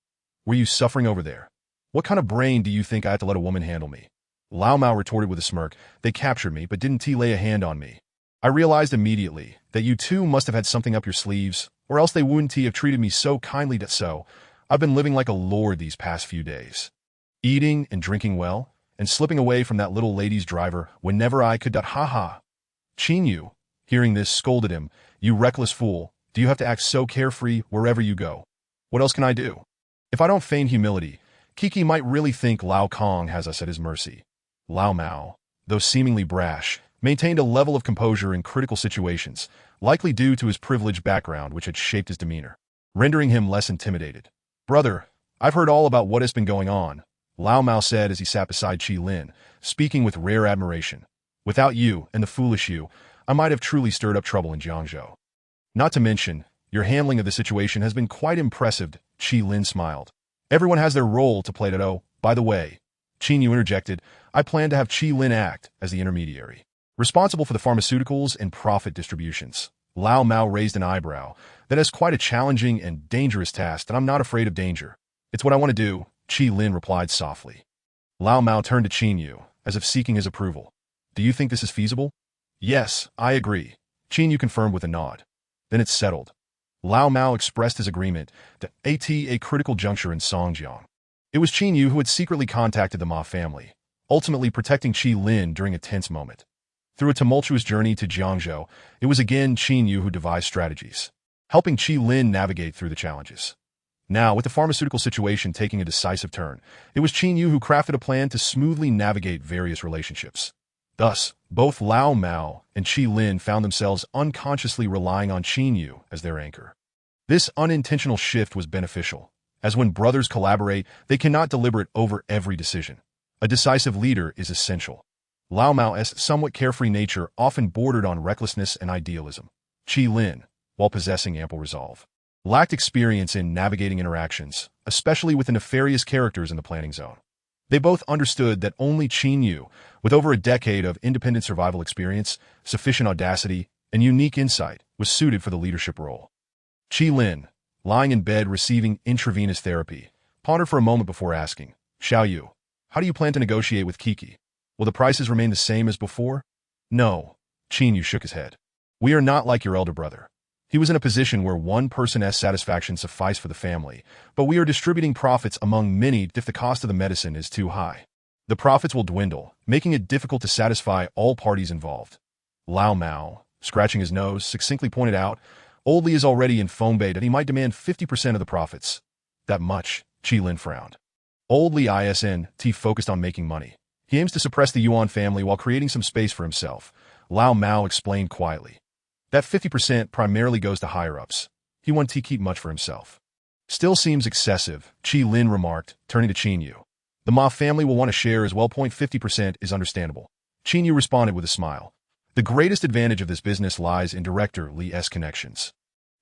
Were you suffering over there? What kind of brain do you think I had to let a woman handle me? Lao Mao retorted with a smirk. They captured me, but didn't lay a hand on me. I realized immediately that you two must have had something up your sleeves, or else they wouldn't have treated me so kindly. So, I've been living like a lord these past few days. Eating and drinking well, and slipping away from that little lady's driver whenever I could. Ha ha. Chinyu, hearing this, scolded him. You reckless fool, do you have to act so carefree wherever you go? What else can I do? If I don't feign humility, Kiki might really think Lao Kong has us at his mercy. Lao Mao, though seemingly brash, maintained a level of composure in critical situations, likely due to his privileged background which had shaped his demeanor, rendering him less intimidated. Brother, I've heard all about what has been going on, Lao Mao said as he sat beside Qi Lin, speaking with rare admiration. Without you and the foolish you, I might have truly stirred up trouble in Jiangzhou. Not to mention, your handling of the situation has been quite impressive, Qi Lin smiled. Everyone has their role to play. Oh, by the way, Chinyu interjected, I plan to have Qi Lin act as the intermediary, responsible for the pharmaceuticals and profit distributions. Lao Mao raised an eyebrow. That is quite a challenging and dangerous task, and I'm not afraid of danger. It's what I want to do, Qi Lin replied softly. Lao Mao turned to Chinyu, as if seeking his approval. Do you think this is feasible? Yes, I agree, Chinyu confirmed with a nod. Then it's settled. Lao Mao expressed his agreement to a critical juncture in Songjiang. It was Chinyu who had secretly contacted the Ma family, ultimately protecting Qi Lin during a tense moment. Through a tumultuous journey to Jiangzhou, it was again Chinyu who devised strategies, helping Qi Lin navigate through the challenges. Now, with the pharmaceutical situation taking a decisive turn, it was Chinyu who crafted a plan to smoothly navigate various relationships. Thus, both Lao Mao and Qi Lin found themselves unconsciously relying on Chinyu as their anchor. This unintentional shift was beneficial, as when brothers collaborate, they cannot deliberate over every decision. A decisive leader is essential. Lao Mao's somewhat carefree nature often bordered on recklessness and idealism. Qi Lin, while possessing ample resolve, lacked experience in navigating interactions, especially with the nefarious characters in the planning zone. They both understood that only Chinyu, with over a decade of independent survival experience, sufficient audacity, and unique insight, was suited for the leadership role. Qi Lin, lying in bed receiving intravenous therapy, pondered for a moment before asking, Xiao Yu, how do you plan to negotiate with Kiki? Will the prices remain the same as before? No, Chinyu shook his head. We are not like your elder brother. He was in a position where one person's satisfaction sufficed for the family, but we are distributing profits among many if the cost of the medicine is too high. The profits will dwindle, making it difficult to satisfy all parties involved. Lao Mao, scratching his nose, succinctly pointed out, Old Li is already in Fongbei that he might demand 50% of the profits. That much, Qi Lin frowned. Old Li isn't focused on making money. He aims to suppress the Yuan family while creating some space for himself, Lao Mao explained quietly. That 50% primarily goes to higher-ups. He won't keep much for himself. Still seems excessive, Qi Lin remarked, turning to Chinyu. The Ma family will want to share as well. 50% is understandable. Chinyu responded with a smile. The greatest advantage of this business lies in Director Li's connections.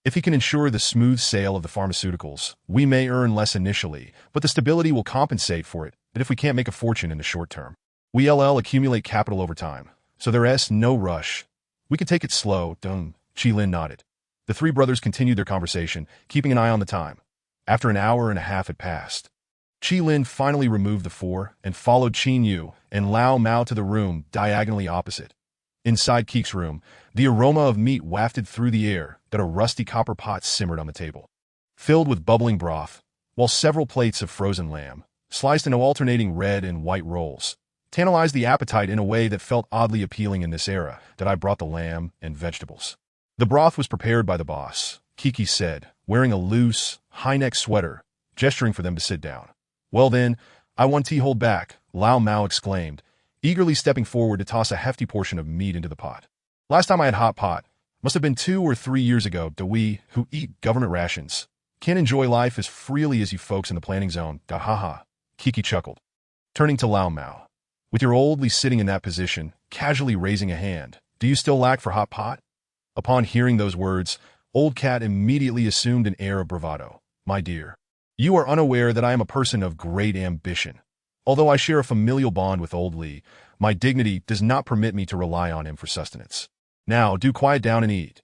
If he can ensure the smooth sale of the pharmaceuticals, we may earn less initially, but the stability will compensate for it, if we can't make a fortune in the short term. We'll accumulate capital over time, so there's no rush. We could take it slow, Qilin nodded. The three brothers continued their conversation, keeping an eye on the time. After an hour and a half had passed, Qilin finally removed the four and followed Qin Yu and Lao Mao to the room diagonally opposite. Inside Keek's room, the aroma of meat wafted through the air that a rusty copper pot simmered on the table, filled with bubbling broth, while several plates of frozen lamb, sliced into alternating red and white rolls, tantalized the appetite in a way that felt oddly appealing in this era that I brought the lamb and vegetables. The broth was prepared by the boss, Kiki said, wearing a loose, high-neck sweater, gesturing for them to sit down. Well then, I want tea hold back, Lao Mao exclaimed, eagerly stepping forward to toss a hefty portion of meat into the pot. Last time I had hot pot, must have been 2 or 3 years ago. Do we, who eat government rations, can't enjoy life as freely as you folks in the planning zone, ha. Kiki chuckled, turning to Lao Mao. With your oldly sitting in that position, casually raising a hand, do you still lack for hot pot? Upon hearing those words, Old Cat immediately assumed an air of bravado. My dear, you are unaware that I am a person of great ambition. Although I share a familial bond with Old Li, my dignity does not permit me to rely on him for sustenance. Now, do quiet down and eat.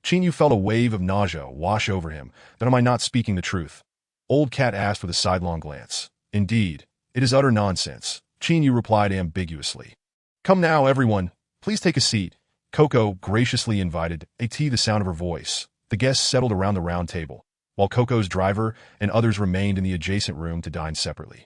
Qin Yu felt a wave of nausea wash over him. Then am I not speaking the truth? Old Cat asked with a sidelong glance. Indeed, it is utter nonsense, Qin Yu replied ambiguously. Come now, everyone, please take a seat. Coco graciously invited, the sound of her voice. The guests settled around the round table, while Coco's driver and others remained in the adjacent room to dine separately.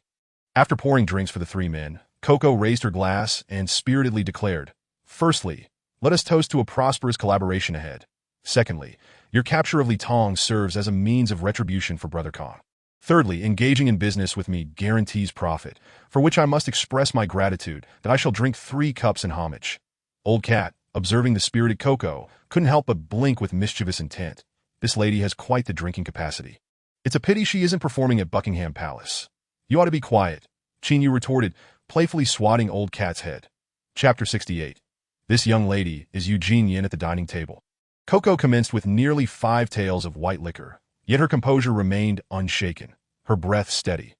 After pouring drinks for the three men, Coco raised her glass and spiritedly declared, Firstly, let us toast to a prosperous collaboration ahead. Secondly, your capture of Li Tong serves as a means of retribution for Brother Kong. Thirdly, engaging in business with me guarantees profit, for which I must express my gratitude that I shall drink 3 cups in homage. Old Cat, observing the spirited Coco, couldn't help but blink with mischievous intent. This lady has quite the drinking capacity. It's a pity she isn't performing at Buckingham Palace. You ought to be quiet, Qin Yu retorted, playfully swatting Old Cat's head. Chapter 68. This young lady is Eugene Yin at the dining table. Coco commenced with nearly 5 taels of white liquor, yet her composure remained unshaken, her breath steady.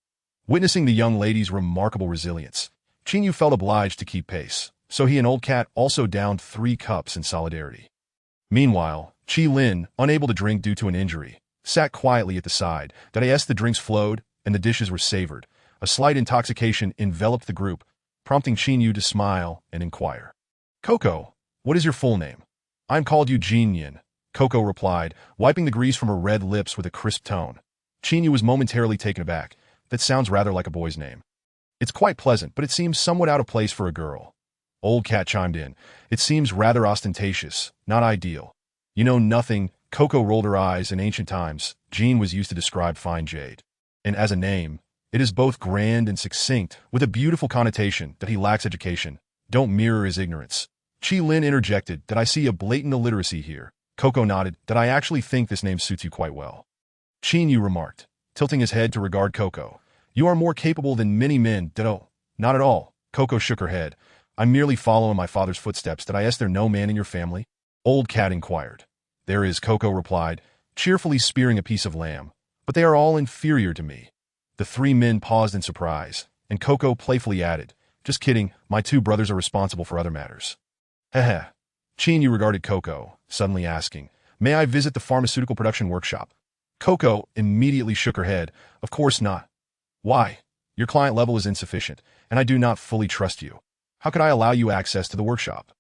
Witnessing the young lady's remarkable resilience, Qin Yu felt obliged to keep pace, so he and Old Cat also downed 3 cups in solidarity. Meanwhile, Qilin, unable to drink due to an injury, sat quietly at the side. As the drinks flowed and the dishes were savored, a slight intoxication enveloped the group, prompting Qin Yu to smile and inquire. Coco, what is your full name? I'm called Eugene Yin, Coco replied, wiping the grease from her red lips with a crisp tone. Qin Yu was momentarily taken aback. That sounds rather like a boy's name. It's quite pleasant, but it seems somewhat out of place for a girl. Old Cat chimed in. It seems rather ostentatious, not ideal. You know nothing, Coco rolled her eyes. In ancient times, Jean was used to describe fine jade. And as a name, it is both grand and succinct, with a beautiful connotation that he lacks education. Don't mirror his ignorance. Qilin interjected. I see a blatant illiteracy here. Coco nodded. I actually think this name suits you quite well. Qin Yu remarked, tilting his head to regard Coco. You are more capable than many men. Not at all. Coco shook her head. I'm merely following my father's footsteps. Is there no man in your family? Old Cat inquired. There is, Coco replied, cheerfully spearing a piece of lamb. But they are all inferior to me. The 3 men paused in surprise, and Coco playfully added, Just kidding, my 2 brothers are responsible for other matters. Heh. Qin Yu regarded Coco, suddenly asking, May I visit the pharmaceutical production workshop? Coco immediately shook her head. Of course not. Why? Your client level is insufficient, and I do not fully trust you. How could I allow you access to the workshop?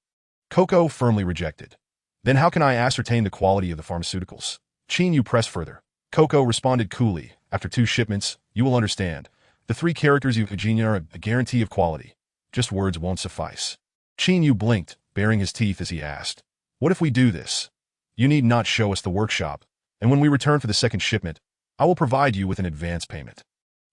Coco firmly rejected. Then how can I ascertain the quality of the pharmaceuticals? Qin Yu pressed further. Coco responded coolly. After 2 shipments, you will understand. The 3 characters of Eugene are a guarantee of quality. Just words won't suffice. Qin Yu blinked, baring his teeth as he asked, What if we do this? You need not show us the workshop, and when we return for the 2nd shipment, I will provide you with an advance payment.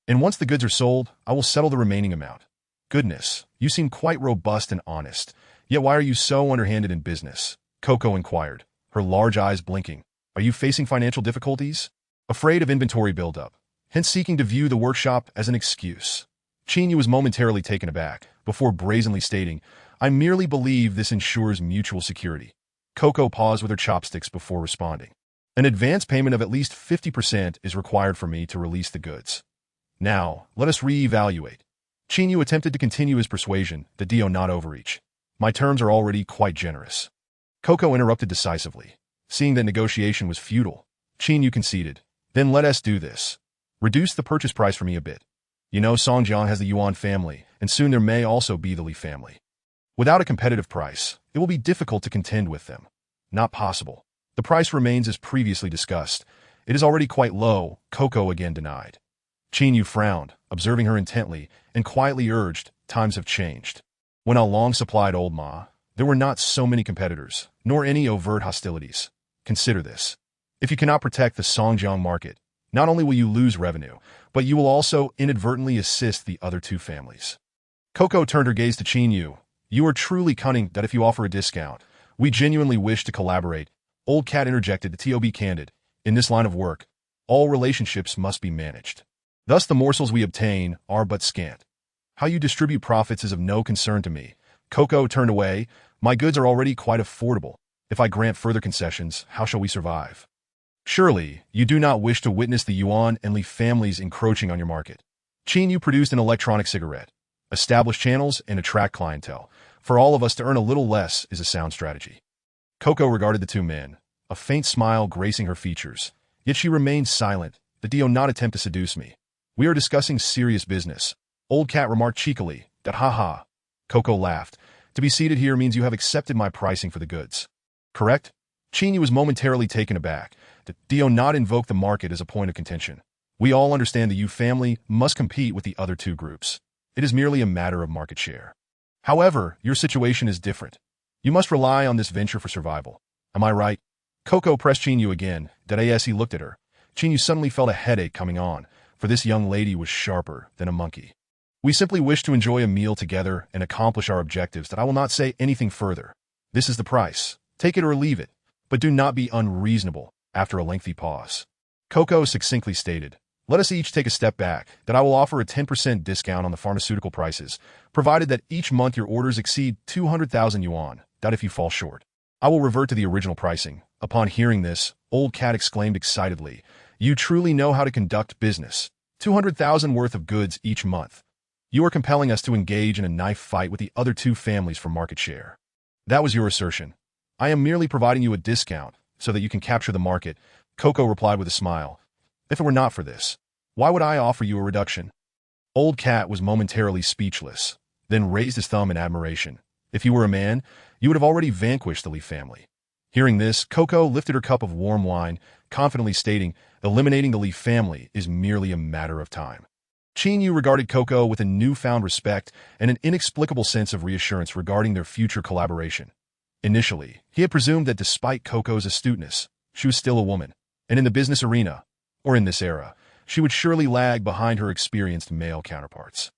And once the goods are sold, I will settle the remaining amount. Goodness, you seem quite robust and honest. Yet why are you so underhanded in business? Coco inquired, her large eyes blinking. Are you facing financial difficulties? Afraid of inventory buildup, hence seeking to view the workshop as an excuse. Qin Yu was momentarily taken aback, before brazenly stating, I merely believe this ensures mutual security. Coco paused with her chopsticks before responding. An advance payment of at least 50% is required for me to release the goods. Now, let us re-evaluate. Chinyu attempted to continue his persuasion that Dio not overreach. My terms are already quite generous. Coco interrupted decisively. Seeing that negotiation was futile, Chinyu conceded. Then let us do this. Reduce the purchase price for me a bit. You know Songjiang has the Yuan family, and soon there may also be the Li family. Without a competitive price, it will be difficult to contend with them. Not possible. The price remains as previously discussed. It is already quite low, Coco again denied. Chinyu frowned, observing her intently, and quietly urged, times have changed. When I long supplied old Ma, there were not so many competitors, nor any overt hostilities. Consider this. If you cannot protect the Songjiang market, not only will you lose revenue, but you will also inadvertently assist the other two families. Coco turned her gaze to Chinyu. You are truly cunning that if you offer a discount, we genuinely wish to collaborate. Old Cat interjected to be candid. In this line of work, all relationships must be managed. Thus the morsels we obtain are but scant. How you distribute profits is of no concern to me. Coco turned away. My goods are already quite affordable. If I grant further concessions, how shall we survive? Surely, you do not wish to witness the Yuan and Li families encroaching on your market. Chinyu produced an electronic cigarette. Establish channels and attract clientele. For all of us to earn a little less is a sound strategy. Coco regarded the two men, a faint smile gracing her features. Yet she remained silent. The Dio not attempt to seduce me. We are discussing serious business. Old Cat remarked cheekily, that ha. Coco laughed. To be seated here means you have accepted my pricing for the goods. Correct? Chinyu was momentarily taken aback. The Dio not invoke the market as a point of contention. We all understand the Yu family must compete with the other two groups. It is merely a matter of market share. However, your situation is different. You must rely on this venture for survival. Am I right? Coco pressed Chinyu again. As he looked at her, Chinyu suddenly felt a headache coming on, for this young lady was sharper than a monkey. We simply wish to enjoy a meal together and accomplish our objectives that I will not say anything further. This is the price. Take it or leave it, but do not be unreasonable. After a lengthy pause, Coco succinctly stated, let us each take a step back, that I will offer a 10% discount on the pharmaceutical prices, provided that each month your orders exceed 200,000 yuan, that if you fall short, I will revert to the original pricing. Upon hearing this, Old Cat exclaimed excitedly, you truly know how to conduct business. 200,000 worth of goods each month. You are compelling us to engage in a knife fight with the other two families for market share. That was your assertion. I am merely providing you a discount, so that you can capture the market, Coco replied with a smile. If it were not for this, why would I offer you a reduction? Old Cat was momentarily speechless, then raised his thumb in admiration. If you were a man, you would have already vanquished the Li family. Hearing this, Coco lifted her cup of warm wine, confidently stating, eliminating the Li family is merely a matter of time. Chinyu regarded Coco with a newfound respect and an inexplicable sense of reassurance regarding their future collaboration. Initially, he had presumed that despite Coco's astuteness, she was still a woman, and in the business arena, or in this era, she would surely lag behind her experienced male counterparts.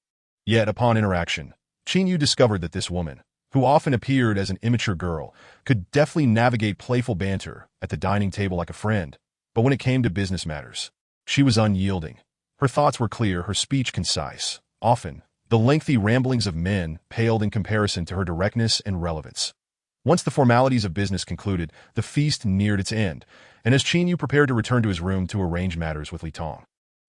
Yet, upon interaction, Chinyu discovered that this woman, who often appeared as an immature girl, could deftly navigate playful banter at the dining table like a friend, but when it came to business matters, she was unyielding. Her thoughts were clear, her speech concise. Often, the lengthy ramblings of men paled in comparison to her directness and relevance. Once the formalities of business concluded, the feast neared its end, and as Chinyu prepared to return to his room to arrange matters with Li Tong,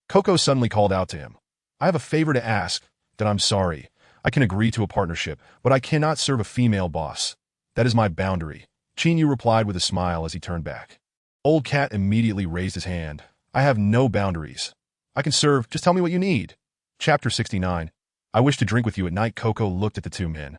Coco suddenly called out to him, I have a favor to ask. That I'm sorry. I can agree to a partnership, but I cannot serve a female boss. That is my boundary, Chinyu replied with a smile as he turned back. Old Cat immediately raised his hand. I have no boundaries. I can serve, just tell me what you need. Chapter 69. I wish to drink with you at night. Coco looked at the two men.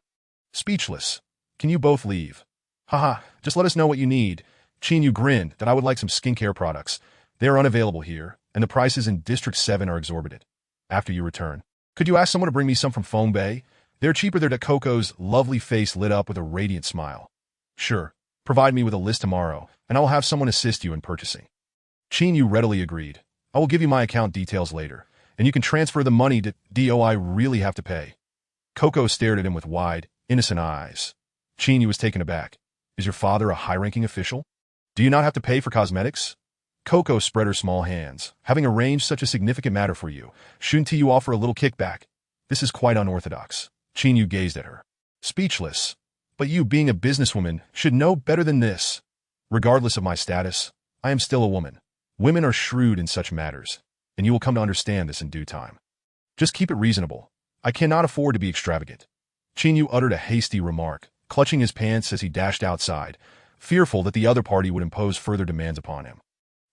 Speechless. Can you both leave? Haha, just let us know what you need. Chinyu grinned that I would like some skincare products. They are unavailable here, and the prices in District 7 are exorbitant. After you return, could you ask someone to bring me some from Feng Bei? They're cheaper there. Coco's lovely face lit up with a radiant smile. Sure, provide me with a list tomorrow, and I will have someone assist you in purchasing. Chinyu readily agreed. I will give you my account details later, and you can transfer the money to Do. I really have to pay. Coco stared at him with wide, innocent eyes. Chinyu was taken aback. Is your father a high-ranking official? Do you not have to pay for cosmetics? Coco spread her small hands. Having arranged such a significant matter for you, shouldn't you offer a little kickback? This is quite unorthodox. Chinyu gazed at her, speechless. But you, being a businesswoman, should know better than this. Regardless of my status, I am still a woman. Women are shrewd in such matters, and you will come to understand this in due time. Just keep it reasonable. I cannot afford to be extravagant. Chinyu uttered a hasty remark, clutching his pants as he dashed outside, fearful that the other party would impose further demands upon him.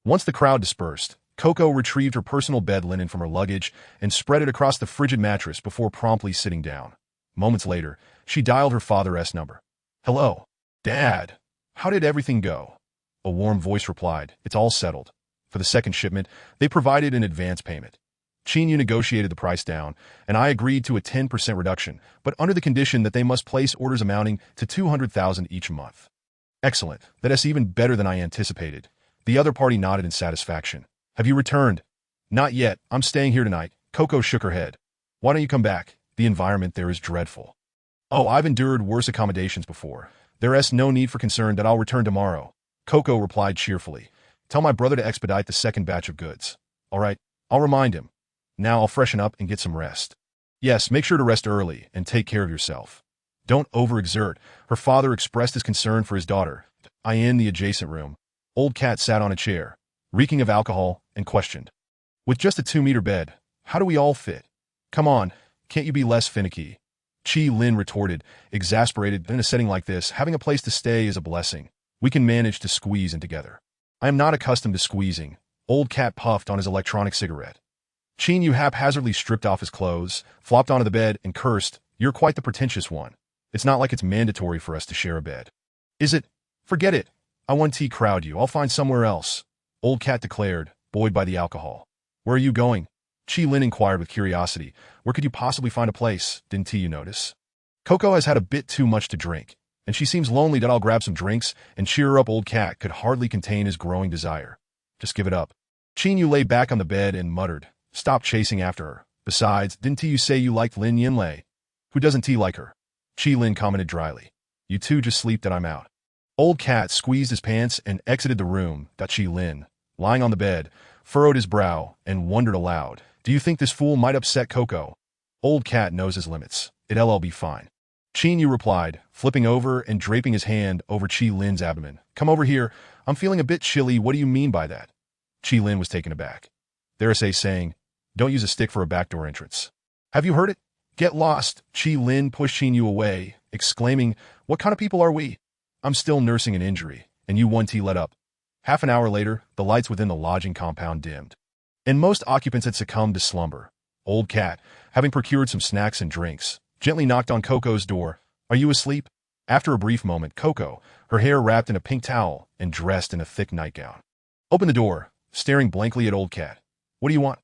Once the crowd dispersed, Coco retrieved her personal bed linen from her luggage and spread it across the frigid mattress before promptly sitting down. Moments later, she dialed her father's number. "Hello, Dad. How did everything go?" A warm voice replied, "It's all settled." For the second shipment, they provided an advance payment. Chinyu negotiated the price down, and I agreed to a 10% reduction, but under the condition that they must place orders amounting to 200,000 each month. Excellent. That's even better than I anticipated. The other party nodded in satisfaction. "Have you returned?" "Not yet. I'm staying here tonight." Coco shook her head. "Why don't you come back? The environment there is dreadful." "Oh, I've endured worse accommodations before. There's no need for concern that I'll return tomorrow." Coco replied cheerfully. "Tell my brother to expedite the second batch of goods." "All right, I'll remind him. Now I'll freshen up and get some rest." "Yes, make sure to rest early and take care of yourself. Don't overexert." Her father expressed his concern for his daughter. In the adjacent room, Old Cat sat on a chair, reeking of alcohol, and questioned. "With just a 2-meter bed, how do we all fit? Come on, can't you be less finicky?" Chi Lin retorted, exasperated. "In a setting like this, having a place to stay is a blessing. We can manage to squeeze in together." "I am not accustomed to squeezing." Old Cat puffed on his electronic cigarette. Chinyu haphazardly stripped off his clothes, flopped onto the bed, and cursed, "You're quite the pretentious one. It's not like it's mandatory for us to share a bed." "Is it? Forget it. I want to crowd you. I'll find somewhere else," Old Cat declared, buoyed by the alcohol. "Where are you going?" Chi Lin inquired with curiosity. "Where could you possibly find a place? Didn't you notice? Coco has had a bit too much to drink, and she seems lonely. That I'll grab some drinks and cheer her up." Old Cat could hardly contain his growing desire. "Just give it up." Chinyu lay back on the bed and muttered, "Stop chasing after her. Besides, didn't you say you liked Lin Yinlei? Who doesn't like her?" Chi Lin commented dryly. "You two just sleep that I'm out." Old Cat squeezed his pants and exited the room. Chi Lin, lying on the bed, furrowed his brow and wondered aloud, "Do you think this fool might upset Coco?" Old Cat knows his limits. It'll be fine. Chinyu replied, flipping over and draping his hand over Chi Lin's abdomen. "Come over here. I'm feeling a bit chilly. What do you mean by that?" Chi Lin was taken aback. There's a saying, "Don't use a stick for a backdoor entrance." "Have you heard it? Get lost." Chi Lin pushed Chinyu away, exclaiming, "What kind of people are we? I'm still nursing an injury, and you want to let up." Half an hour later, the lights within the lodging compound dimmed, and most occupants had succumbed to slumber. Old Cat, having procured some snacks and drinks, gently knocked on Coco's door. "Are you asleep?" After a brief moment, Coco, her hair wrapped in a pink towel and dressed in a thick nightgown, opened the door, staring blankly at Old Cat. "What do you want?"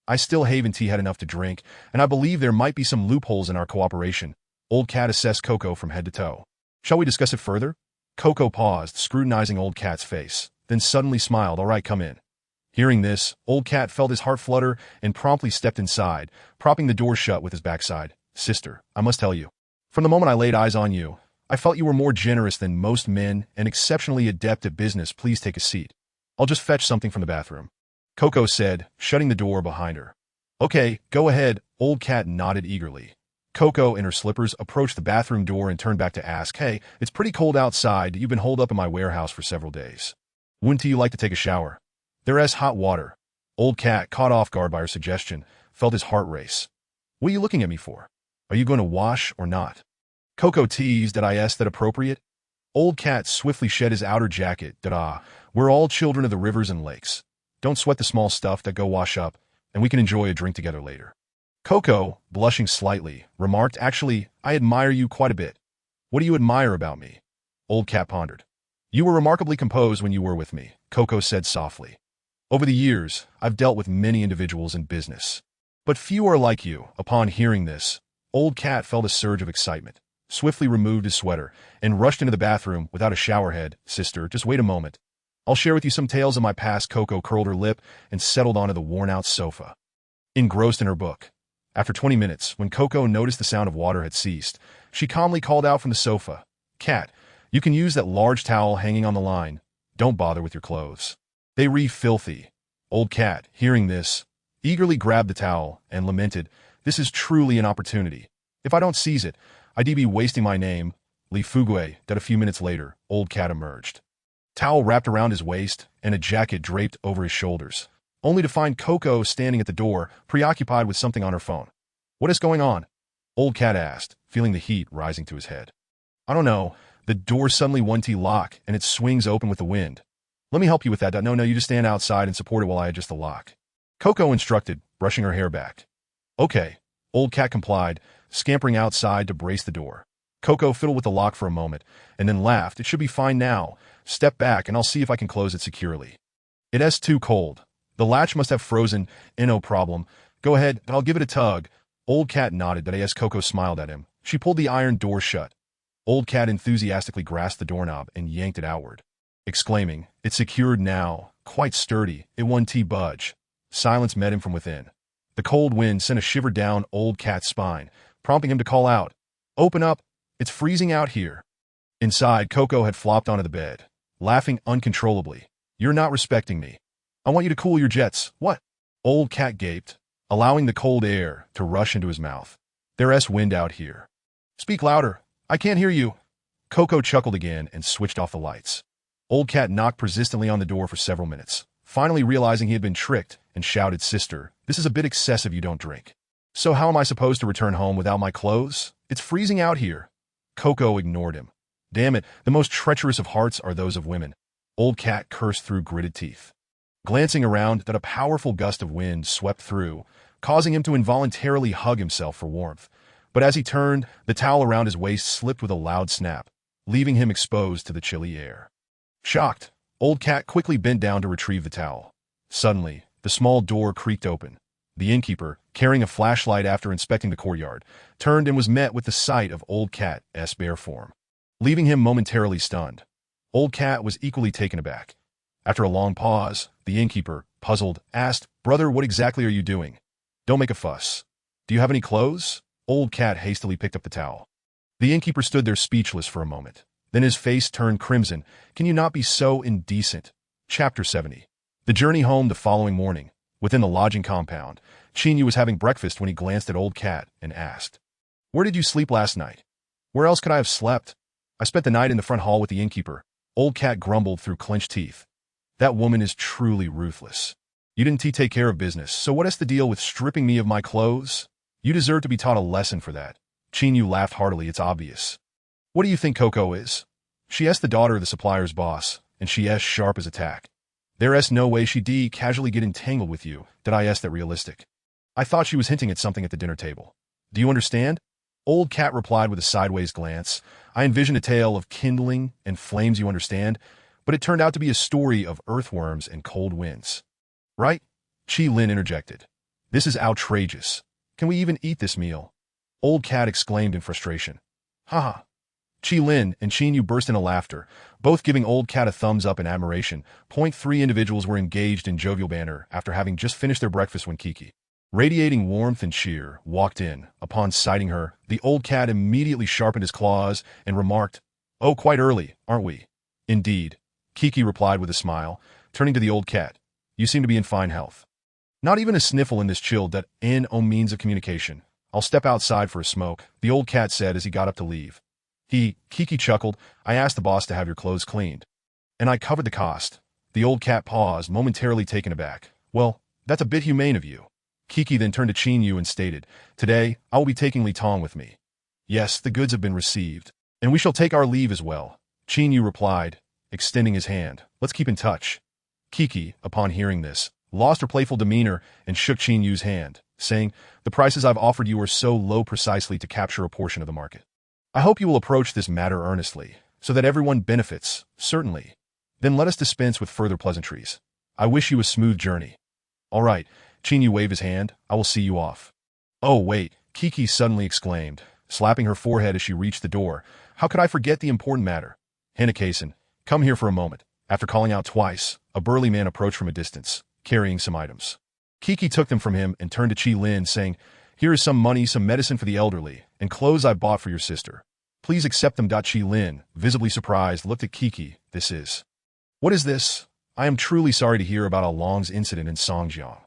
"I still haven't had enough to drink, and I believe there might be some loopholes in our cooperation." Old Cat assessed Coco from head to toe. "Shall we discuss it further?" Coco paused, scrutinizing Old Cat's face, then suddenly smiled. "All right, come in." Hearing this, Old Cat felt his heart flutter and promptly stepped inside, propping the door shut with his backside. "Sister, I must tell you, from the moment I laid eyes on you, I felt you were more generous than most men and exceptionally adept at business. Please take a seat. I'll just fetch something from the bathroom," Coco said, shutting the door behind her. "Okay, go ahead." Old Cat nodded eagerly. Coco, in her slippers, approached the bathroom door and turned back to ask, "Hey, it's pretty cold outside. You've been holed up in my warehouse for several days. Wouldn't you like to take a shower? There's hot water." Old Cat, caught off guard by her suggestion, felt his heart race. "What are you looking at me for? Are you going to wash or not?" Coco teased. "Did I ask that appropriate?" Old Cat swiftly shed his outer jacket. "We're all children of the rivers and lakes. Don't sweat the small stuff. That go wash up, and we can enjoy a drink together later." Coco, blushing slightly, remarked, "Actually, I admire you quite a bit." "What do you admire about me?" Old Cat pondered. "You were remarkably composed when you were with me," Coco said softly. "Over the years, I've dealt with many individuals in business, but few are like you." Upon hearing this, Old Cat felt a surge of excitement, swiftly removed his sweater, and rushed into the bathroom without a shower head. "Sister, just wait a moment. I'll share with you some tales of my past." Coco curled her lip and settled onto the worn-out sofa, engrossed in her book. After 20 minutes, when Coco noticed the sound of water had ceased, she calmly called out from the sofa, "Cat, you can use that large towel hanging on the line. Don't bother with your clothes. They filthy." Old Cat, hearing this, eagerly grabbed the towel and lamented, "This is truly an opportunity. If I don't seize it, I'd be wasting my name." Li Fugue. That a few minutes later, Old Cat emerged, towel wrapped around his waist and a jacket draped over his shoulders, only to find Coco standing at the door, preoccupied with something on her phone. "What is going on?" Old Cat asked, feeling the heat rising to his head. I don't know. The door suddenly 1T lock, and it swings open with the wind. Let me help you with that. No, you just stand outside and support it while I adjust the lock. Coco instructed, brushing her hair back. Okay. Old Cat complied, scampering outside to brace the door. Coco fiddled with the lock for a moment, and then laughed. It should be fine now. Step back, and I'll see if I can close it securely. It's too cold. The latch must have frozen. No problem. Go ahead, and I'll give it a tug. Old Cat nodded, but as Coco smiled at him, she pulled the iron door shut. Old Cat enthusiastically grasped the doorknob and yanked it outward, exclaiming, It's secured now. Quite sturdy. It 1T budge. Silence met him from within. The cold wind sent a shiver down Old Cat's spine, prompting him to call out, Open up. It's freezing out here. Inside, Coco had flopped onto the bed, laughing uncontrollably. You're not respecting me. I want you to cool your jets. What? Old Cat gaped, allowing the cold air to rush into his mouth. There's wind out here. Speak louder. I can't hear you. Coco chuckled again and switched off the lights. Old Cat knocked persistently on the door for several minutes, finally realizing he had been tricked, and shouted, Sister, this is a bit excessive. You don't drink. So how am I supposed to return home without my clothes? It's freezing out here. Coco ignored him. Damn it, the most treacherous of hearts are those of women. Old Cat cursed through gritted teeth. Glancing around, that a powerful gust of wind swept through, causing him to involuntarily hug himself for warmth. But as he turned, the towel around his waist slipped with a loud snap, leaving him exposed to the chilly air. Shocked, Old Cat quickly bent down to retrieve the towel. Suddenly, the small door creaked open. The innkeeper, carrying a flashlight after inspecting the courtyard, turned and was met with the sight of Old Cat's bare form, leaving him momentarily stunned. Old Cat was equally taken aback. After a long pause, the innkeeper, puzzled, asked, Brother, what exactly are you doing? Don't make a fuss. Do you have any clothes? Old Cat hastily picked up the towel. The innkeeper stood there speechless for a moment. Then his face turned crimson. Can you not be so indecent? Chapter 70. The journey home the following morning. Within the lodging compound, Chinyu was having breakfast when he glanced at Old Cat and asked, Where did you sleep last night? Where else could I have slept? I spent the night in the front hall with the innkeeper. Old Cat grumbled through clenched teeth. That woman is truly ruthless. You didn't take care of business, so what is the deal with stripping me of my clothes? You deserve to be taught a lesson for that. Chinyu laughed heartily. It's obvious. What do you think Coco is? She is the daughter of the supplier's boss, and she is sharp as a tack. There's no way she'd casually get entangled with you. Did I that realistic? I thought she was hinting at something at the dinner table. Do you understand? Old Cat replied with a sideways glance. I envisioned a tale of kindling and flames, you understand, but it turned out to be a story of earthworms and cold winds. Right? Chi Lin interjected. This is outrageous. Can we even eat this meal? Old Cat exclaimed in frustration. Haha. Chi Lin and Chin Yu burst into laughter, both giving Old Cat a thumbs up in admiration. Point three individuals were engaged in jovial banter after having just finished their breakfast when Kiki, radiating warmth and cheer, walked in. Upon sighting her, the Old Cat immediately sharpened his claws and remarked, Oh, quite early, aren't we? Indeed, Kiki replied with a smile, turning to the Old Cat. You seem to be in fine health. Not even a sniffle in this chill that means of communication. I'll step outside for a smoke, the Old Cat said as he got up to leave. Kiki chuckled. I asked the boss to have your clothes cleaned. And I covered the cost. The Old Cat paused, momentarily taken aback. Well, that's a bit humane of you. Kiki then turned to Chin Yu and stated, Today, I will be taking Li Tong with me. Yes, the goods have been received. And we shall take our leave as well. Chin Yu replied, extending his hand. Let's keep in touch. Kiki, upon hearing this, lost her playful demeanor and shook Chin Yu's hand, saying, The prices I've offered you are so low precisely to capture a portion of the market. I hope you will approach this matter earnestly, so that everyone benefits, certainly. Then let us dispense with further pleasantries. I wish you a smooth journey. All right, Chin Yu waved his hand. I will see you off. Oh, wait, Kiki suddenly exclaimed, slapping her forehead as she reached the door. How could I forget the important matter? Hinakasen, come here for a moment. After calling out twice, a burly man approached from a distance, carrying some items. Kiki took them from him and turned to Chi Lin, saying, Here is some money, some medicine for the elderly, and clothes I bought for your sister. Please accept them. Chi Lin, visibly surprised, looked at Kiki. This is... What is this? I am truly sorry to hear about Long's incident in Songjiang.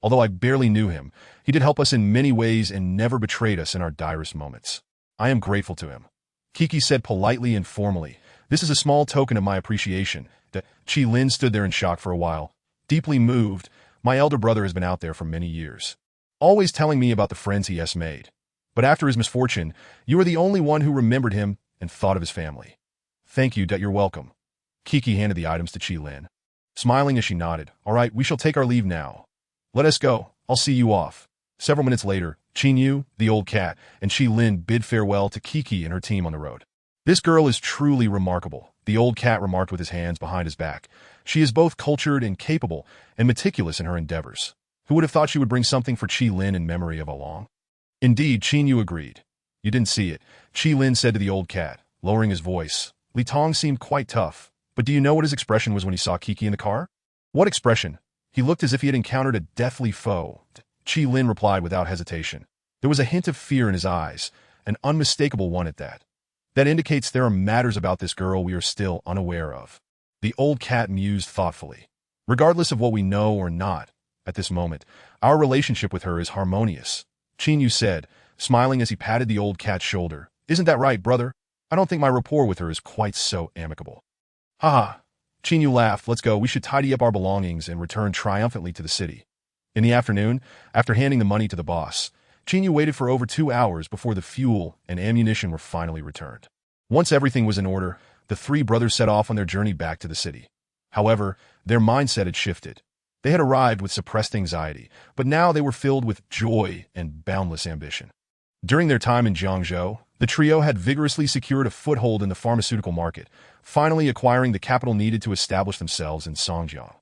Although I barely knew him, he did help us in many ways and never betrayed us in our direst moments. I am grateful to him. Kiki said politely and formally, This is a small token of my appreciation. Chi Lin stood there in shock for a while, deeply moved. My elder brother has been out there for many years, always telling me about the friends he has made. But after his misfortune, you are the only one who remembered him and thought of his family. Thank you, you're welcome. Kiki handed the items to Qi Lin. Smiling as she nodded, all right, we shall take our leave now. Let us go, I'll see you off. Several minutes later, Qin Yu, the old cat, and Qi Lin bid farewell to Kiki and her team on the road. This girl is truly remarkable, the old cat remarked with his hands behind his back. She is both cultured and capable, and meticulous in her endeavors. Who would have thought she would bring something for Qi Lin in memory of Along? Indeed, Qin Yu agreed. You didn't see it, Qi Lin said to the old cat, lowering his voice. Li Tong seemed quite tough, but do you know what his expression was when he saw Kiki in the car? What expression? He looked as if he had encountered a deathly foe. Qi Lin replied without hesitation. There was a hint of fear in his eyes, an unmistakable one at that. That indicates there are matters about this girl we are still unaware of. The old cat mused thoughtfully. Regardless of what we know or not, at this moment, our relationship with her is harmonious. Qin Yu said, smiling as he patted the old cat's shoulder. Isn't that right, brother? I don't think my rapport with her is quite so amicable. Haha. Qin Yu laughed. Let's go. We should tidy up our belongings and return triumphantly to the city. In the afternoon, after handing the money to the boss, Qin Yu waited for over 2 hours before the fuel and ammunition were finally returned. Once everything was in order, the three brothers set off on their journey back to the city. However, their mindset had shifted. They had arrived with suppressed anxiety, but now they were filled with joy and boundless ambition. During their time in Jiangzhou, the trio had vigorously secured a foothold in the pharmaceutical market, finally acquiring the capital needed to establish themselves in Songjiang.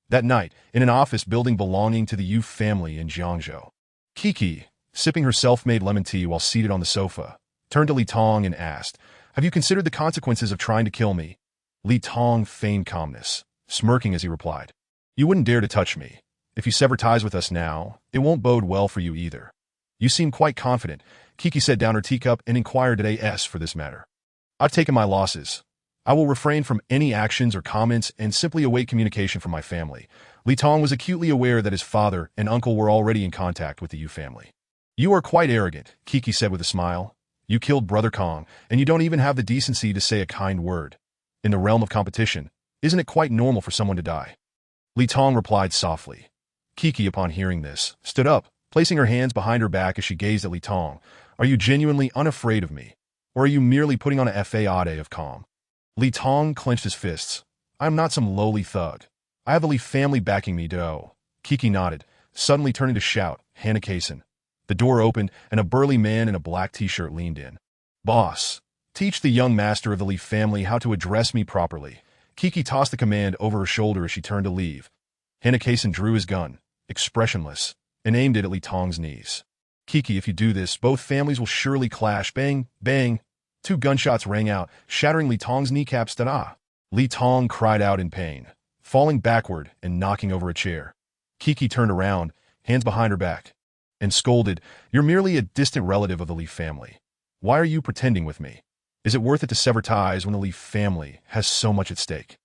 That night, in an office building belonging to the Yu family in Jiangzhou, Kiki, sipping her self-made lemon tea while seated on the sofa, turned to Li Tong and asked, Have you considered the consequences of trying to kill me? Li Tong feigned calmness, smirking as he replied, You wouldn't dare to touch me. If you sever ties with us now, it won't bode well for you either. You seem quite confident. Kiki set down her teacup and inquired at AS for this matter. I've taken my losses. I will refrain from any actions or comments and simply await communication from my family. Li Tong was acutely aware that his father and uncle were already in contact with the Yu family. You are quite arrogant, Kiki said with a smile. You killed Brother Kong, and you don't even have the decency to say a kind word. In the realm of competition, isn't it quite normal for someone to die? Li Tong replied softly. Kiki, upon hearing this, stood up, placing her hands behind her back as she gazed at Li Tong. Are you genuinely unafraid of me? Or are you merely putting on a facade of calm? Li Tong clenched his fists. I am not some lowly thug. I have the Li family backing me, dough. Kiki nodded, suddenly turning to shout, Hannah Kaysen. The door opened, and a burly man in a black t-shirt leaned in. Boss, teach the young master of the Li family how to address me properly. Kiki tossed the command over her shoulder as she turned to leave. Hannah Kaysen drew his gun, expressionless, and aimed it at Li Tong's knees. Kiki, if you do this, both families will surely clash. Bang, bang. 2 gunshots rang out, shattering Li Tong's kneecaps. Ta-da! Li Tong cried out in pain, falling backward and knocking over a chair. Kiki turned around, hands behind her back, and scolded, You're merely a distant relative of the Li family. Why are you pretending with me? Is it worth it to sever ties when the Li family has so much at stake?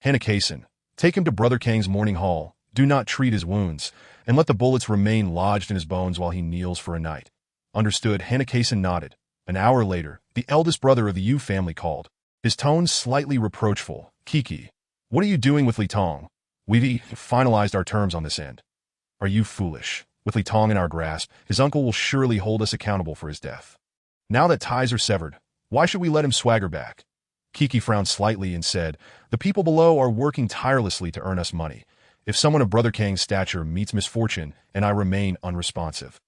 Hannah Kaysen, take him to Brother Kang's morning hall. Do not treat his wounds, and let the bullets remain lodged in his bones while he kneels for a night. Understood. Hannah Kaysen nodded. An hour later, the eldest brother of the Yu family called, his tone slightly reproachful. Kiki, what are you doing with Li Tong? We've finalized our terms on this end. Are you foolish? With Li Tong in our grasp, his uncle will surely hold us accountable for his death. Now that ties are severed, why should we let him swagger back? Kiki frowned slightly and said, The people below are working tirelessly to earn us money. If someone of Brother Kang's stature meets misfortune and I remain unresponsive,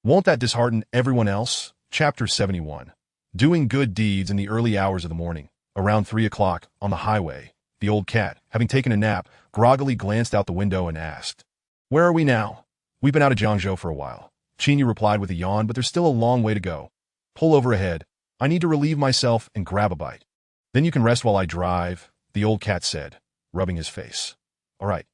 won't that dishearten everyone else? Chapter 71. Doing good deeds in the early hours of the morning. Around 3 o'clock, on the highway, the old cat, having taken a nap, groggily glanced out the window and asked, Where are we now? We've been out of Jiangzhou for a while. Qin Yu replied with a yawn, but there's still a long way to go. Pull over ahead. I need to relieve myself and grab a bite. Then you can rest while I drive, the old cat said, rubbing his face. All right.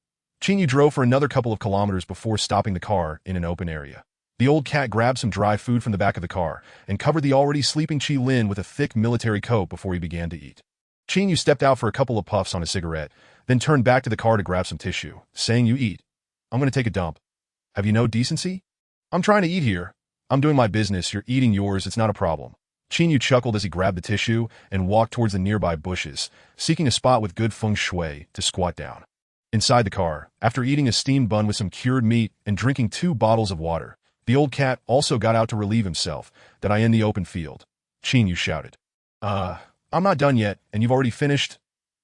Qin Yu drove for another couple of kilometers before stopping the car in an open area. The old cat grabbed some dry food from the back of the car and covered the already sleeping Qi Lin with a thick military coat before he began to eat. Qin Yu stepped out for a couple of puffs on a cigarette, then turned back to the car to grab some tissue, saying, You eat. I'm going to take a dump. Have you no decency? I'm trying to eat here. I'm doing my business. You're eating yours. It's not a problem. Qin Yu chuckled as he grabbed the tissue and walked towards the nearby bushes, seeking a spot with good feng shui to squat down. Inside the car, after eating a steamed bun with some cured meat and drinking 2 bottles of water, The old cat also got out to relieve himself, that I in the open field. Chinyu shouted. I'm not done yet, and you've already finished?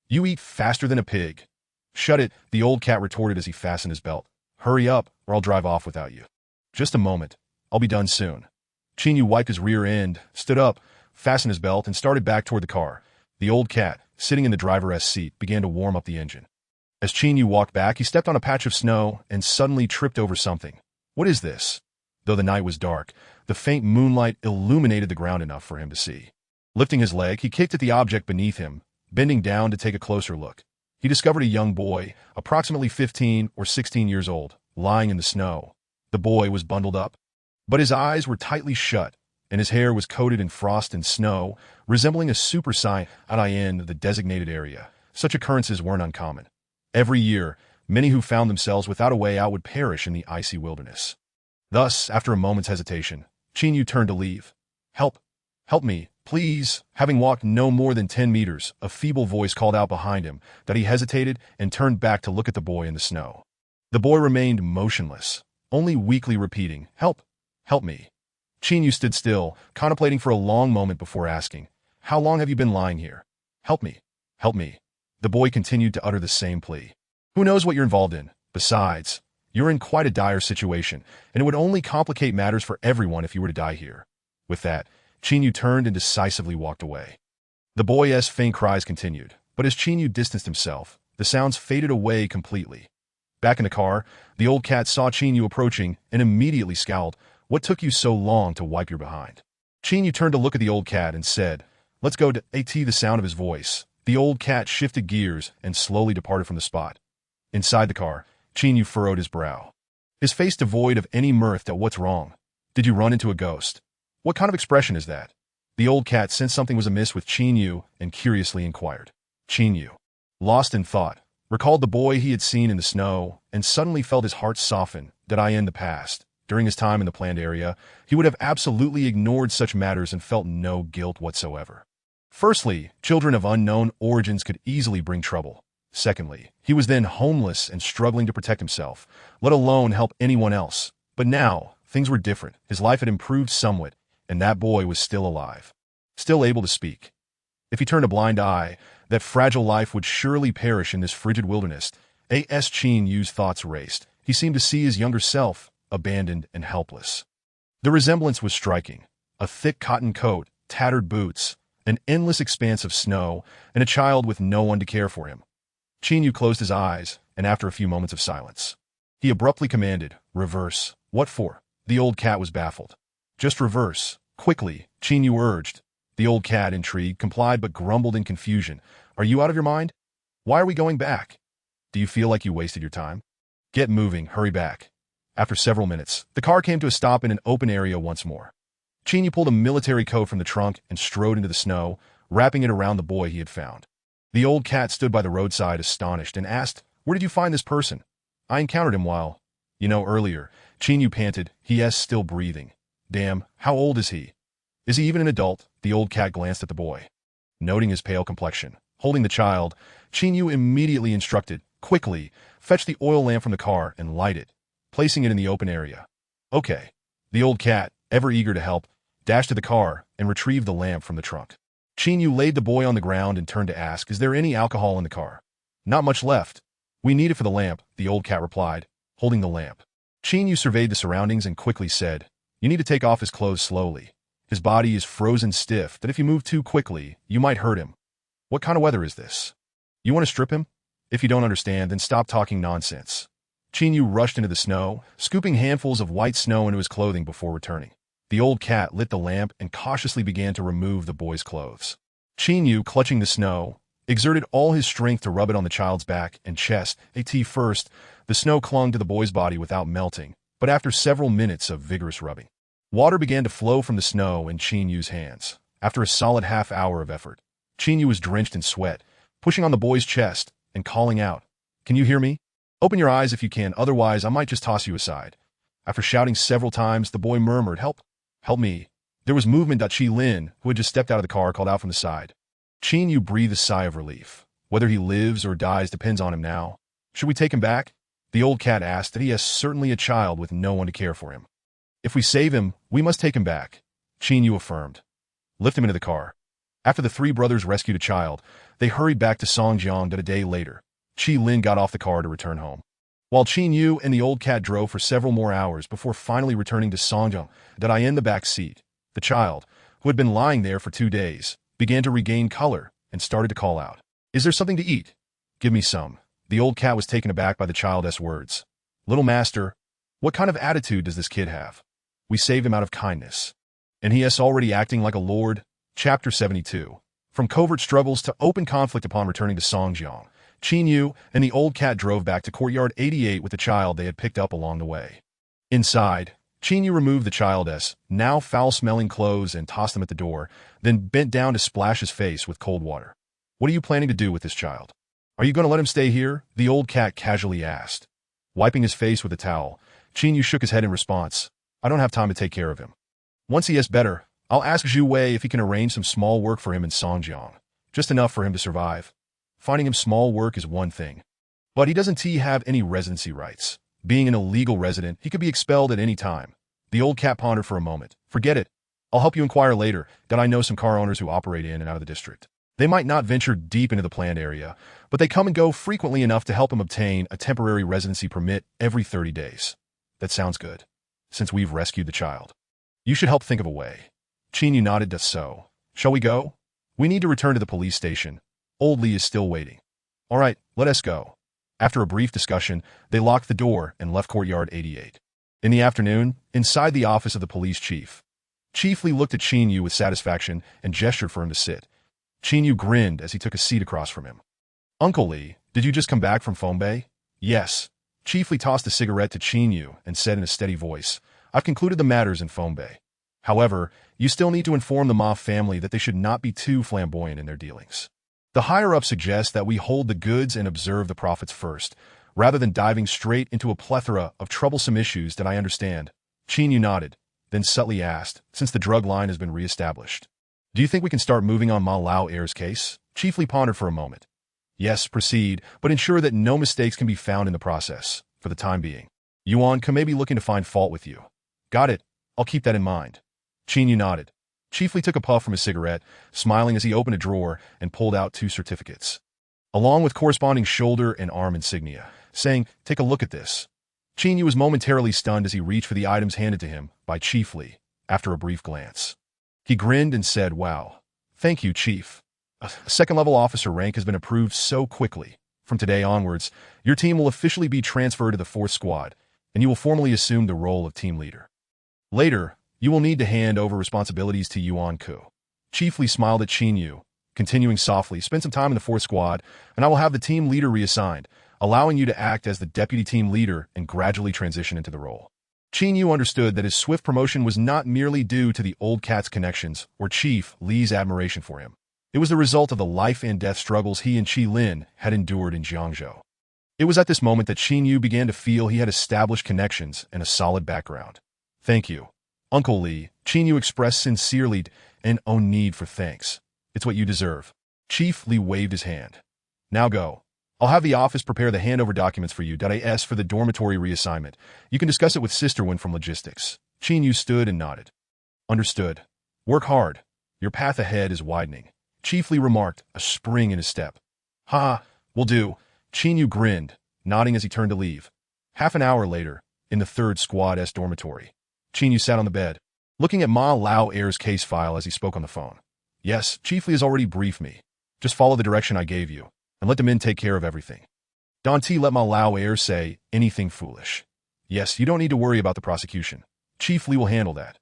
You eat faster than a pig. Shut it, the old cat retorted as he fastened his belt. Hurry up, or I'll drive off without you. Just a moment. I'll be done soon. Chinyu wiped his rear end, stood up, fastened his belt, and started back toward the car. The old cat, sitting in the driver's seat, began to warm up the engine. As Chinyu walked back, he stepped on a patch of snow and suddenly tripped over something. What is this? Though the night was dark, the faint moonlight illuminated the ground enough for him to see. Lifting his leg, he kicked at the object beneath him, bending down to take a closer look. He discovered a young boy, approximately 15 or 16 years old, lying in the snow. The boy was bundled up, but his eyes were tightly shut, and his hair was coated in frost and snow, resembling a super saiyan in the designated area. Such occurrences weren't uncommon. Every year, many who found themselves without a way out would perish in the icy wilderness. Thus, after a moment's hesitation, Chinyu turned to leave. Help! Help me, please! Having walked no more than 10 meters, a feeble voice called out behind him that he hesitated and turned back to look at the boy in the snow. The boy remained motionless, only weakly repeating, Help! Help me! Chinyu stood still, contemplating for a long moment before asking, How long have you been lying here? Help me! Help me! The boy continued to utter the same plea. Who knows what you're involved in? Besides, you're in quite a dire situation, and it would only complicate matters for everyone if you were to die here. With that, Chinyu turned and decisively walked away. The boy's faint cries continued, but as Chinyu distanced himself, the sounds faded away completely. Back in the car, the old cat saw Chinyu approaching and immediately scowled. What took you so long to wipe your behind? Chinyu turned to look at the old cat and said, Let's go to AT. The sound of his voice. The old cat shifted gears and slowly departed from the spot. Inside the car, Chinyu furrowed his brow, his face devoid of any mirth at what's wrong. Did you run into a ghost? What kind of expression is that? The old cat sensed something was amiss with Chinyu and curiously inquired. Chinyu, lost in thought, recalled the boy he had seen in the snow and suddenly felt his heart soften. That in the past, during his time in the planned area, he would have absolutely ignored such matters and felt no guilt whatsoever. Firstly, children of unknown origins could easily bring trouble. Secondly, he was then homeless and struggling to protect himself, let alone help anyone else. But now, things were different. His life had improved somewhat, and that boy was still alive, still able to speak. If he turned a blind eye, that fragile life would surely perish in this frigid wilderness. As Chinyu's thoughts raced, he seemed to see his younger self, abandoned and helpless. The resemblance was striking. A thick cotton coat, tattered boots, an endless expanse of snow, and a child with no one to care for him. Chinyu closed his eyes, and after a few moments of silence, he abruptly commanded, Reverse. What for? The old cat was baffled. Just reverse. Quickly, Chinyu urged. The old cat, intrigued, complied but grumbled in confusion. Are you out of your mind? Why are we going back? Do you feel like you wasted your time? Get moving, hurry back. After several minutes, the car came to a stop in an open area once more. Chinyu pulled a military coat from the trunk and strode into the snow, wrapping it around the boy he had found. The old cat stood by the roadside astonished and asked, Where did you find this person? I encountered him while, earlier. Chinyu panted, He is still breathing. Damn, how old is he? Is he even an adult? The old cat glanced at the boy. Noting his pale complexion, holding the child, Chinyu immediately instructed, Quickly, fetch the oil lamp from the car and light it, placing it in the open area. Okay. The old cat, ever eager to help, dashed to the car and retrieved the lamp from the trunk. Chinyu laid the boy on the ground and turned to ask, Is there any alcohol in the car? Not much left. We need it for the lamp, the old cat replied, holding the lamp. Chinyu surveyed the surroundings and quickly said, You need to take off his clothes slowly. His body is frozen stiff that if you move too quickly, you might hurt him. What kind of weather is this? You want to strip him? If you don't understand, then stop talking nonsense. Chinyu rushed into the snow, scooping handfuls of white snow into his clothing before returning. The old cat lit the lamp and cautiously began to remove the boy's clothes. Chinyu, clutching the snow, exerted all his strength to rub it on the child's back and chest. At first, the snow clung to the boy's body without melting, but after several minutes of vigorous rubbing, water began to flow from the snow in Chinyu's hands. After a solid half-hour of effort, Chinyu was drenched in sweat, pushing on the boy's chest and calling out, Can you hear me? Open your eyes if you can, otherwise I might just toss you aside. After shouting several times, the boy murmured, Help! Help me. There was movement. Chi Lin, who had just stepped out of the car, called out from the side. Chinyu breathed a sigh of relief. Whether he lives or dies depends on him now. Should we take him back? The old cat asked. That he is certainly a child with no one to care for him. If we save him, we must take him back, Qin Yu affirmed. Lift him into the car. After the three brothers rescued a child, they hurried back to Songjiang. A day later, Qi Lin got off the car to return home. While Qin Yu and the old cat drove for several more hours before finally returning to Songjiang, I in the back seat. The child, who had been lying there for 2 days, began to regain color and started to call out. Is there something to eat? Give me some. The old cat was taken aback by the child's words. Little master, what kind of attitude does this kid have? We saved him out of kindness. And he is already acting like a lord. Chapter 72. From covert struggles to open conflict upon returning to Songjiang, Qin Yu and the old cat drove back to Courtyard 88 with the child they had picked up along the way. Inside, Qin Yu removed the child's now foul-smelling clothes and tossed them at the door, then bent down to splash his face with cold water. What are you planning to do with this child? Are you going to let him stay here? The old cat casually asked. Wiping his face with a towel, Qin Yu shook his head in response. I don't have time to take care of him. Once he is better, I'll ask Zhu Wei if he can arrange some small work for him in Songjiang. Just enough for him to survive. Finding him small work is one thing. But he doesn't have any residency rights. Being an illegal resident, he could be expelled at any time. The old cat pondered for a moment. Forget it. I'll help you inquire later. I know some car owners who operate in and out of the district. They might not venture deep into the planned area, but they come and go frequently enough to help him obtain a temporary residency permit every 30 days. That sounds good. Since we've rescued the child, you should help think of a way. Qin Yu nodded. So. Shall we go? We need to return to the police station. Old Li is still waiting. All right, let us go. After a brief discussion, they locked the door and left Courtyard 88. In the afternoon, inside the office of the police chief, Chief Li looked at Qin Yu with satisfaction and gestured for him to sit. Qin Yu grinned as he took a seat across from him. Uncle Li, did you just come back from Fombay? Yes. Chief Li tossed a cigarette to Qin Yu and said in a steady voice, I've concluded the matters in Fombay. However, you still need to inform the Ma family that they should not be too flamboyant in their dealings. The higher-up suggests that we hold the goods and observe the profits first, rather than diving straight into a plethora of troublesome issues that I understand. Qin Yu nodded, then subtly asked, since the drug line has been re-established. Do you think we can start moving on Ma Lao Air's case? Chief Li pondered for a moment. Yes, proceed, but ensure that no mistakes can be found in the process, for the time being. Yuan may be looking to find fault with you. Got it. I'll keep that in mind. Qin Yu nodded. Chief Li took a puff from his cigarette, smiling as he opened a drawer and pulled out 2 certificates, along with corresponding shoulder and arm insignia, saying, take a look at this. Qin Yu was momentarily stunned as he reached for the items handed to him by Chief Li, after a brief glance. He grinned and said, wow. Thank you, Chief. A second-level officer rank has been approved so quickly. From today onwards, your team will officially be transferred to the 4th Squad, and you will formally assume the role of team leader. Later, you will need to hand over responsibilities to Yuan Ku. Chief Li smiled at Qin Yu, continuing softly, spend some time in the 4th Squad, and I will have the team leader reassigned, allowing you to act as the deputy team leader and gradually transition into the role. Qin Yu understood that his swift promotion was not merely due to the old cat's connections or Chief Li's admiration for him. It was the result of the life-and-death struggles he and Qi Lin had endured in Jiangzhou. It was at this moment that Qin Yu began to feel he had established connections and a solid background. Thank you, Uncle Li, Qin Yu expressed sincerely, and no need for thanks. It's what you deserve. Chief Li waved his hand. Now go. I'll have the office prepare the handover documents for you. As for the dormitory reassignment, you can discuss it with Sister Wen from logistics. Qin Yu stood and nodded. Understood. Work hard. Your path ahead is widening. Chief Li remarked, a spring in his step. Ha, will do. Qin Yu grinned, nodding as he turned to leave. Half an hour later, in the 3rd Squad-S dormitory, Qin Yu sat on the bed, looking at Ma Lao Air's case file as he spoke on the phone. Yes, Chief Li has already briefed me. Just follow the direction I gave you, and let the men take care of everything. Don't let Ma Lao Air say anything foolish. Yes, you don't need to worry about the prosecution. Chief Li will handle that.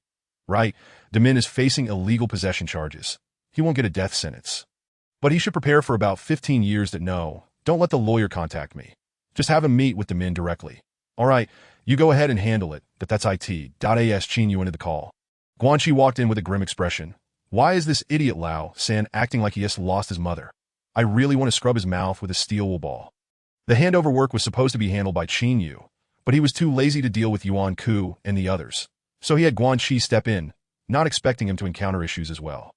Right, the Min is facing illegal possession charges. He won't get a death sentence. But he should prepare for about 15 years that don't let the lawyer contact me. Just have him meet with the Min directly. All right, you go ahead and handle it. That's it. As Qin Yu ended the call. Guanxi walked in with a grim expression. Why is this idiot Lao San acting like he has lost his mother? I really want to scrub his mouth with a steel wool ball. The handover work was supposed to be handled by Qin Yu, but he was too lazy to deal with Yuan Ku and the others. So he had Guanxi step in, not expecting him to encounter issues as well.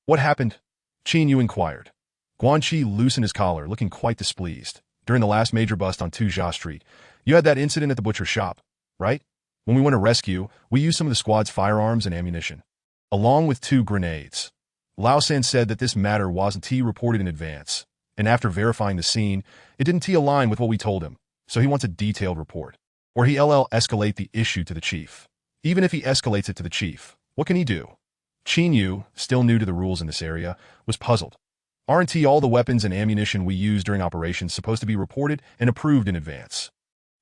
What happened? Qin Yu inquired. Guanxi loosened his collar, looking quite displeased. During the last major bust on Tuzhou Street, you had that incident at the butcher shop, right? When we went to rescue, we used some of the squad's firearms and ammunition, along with 2 grenades. Lao San said that this matter wasn't reported in advance, and after verifying the scene, it didn't align with what we told him, so he wants a detailed report. Or he'll escalate the issue to the chief. Even if he escalates it to the chief, what can he do? Qin Yu, still new to the rules in this area, was puzzled. Aren't all the weapons and ammunition we use during operations supposed to be reported and approved in advance?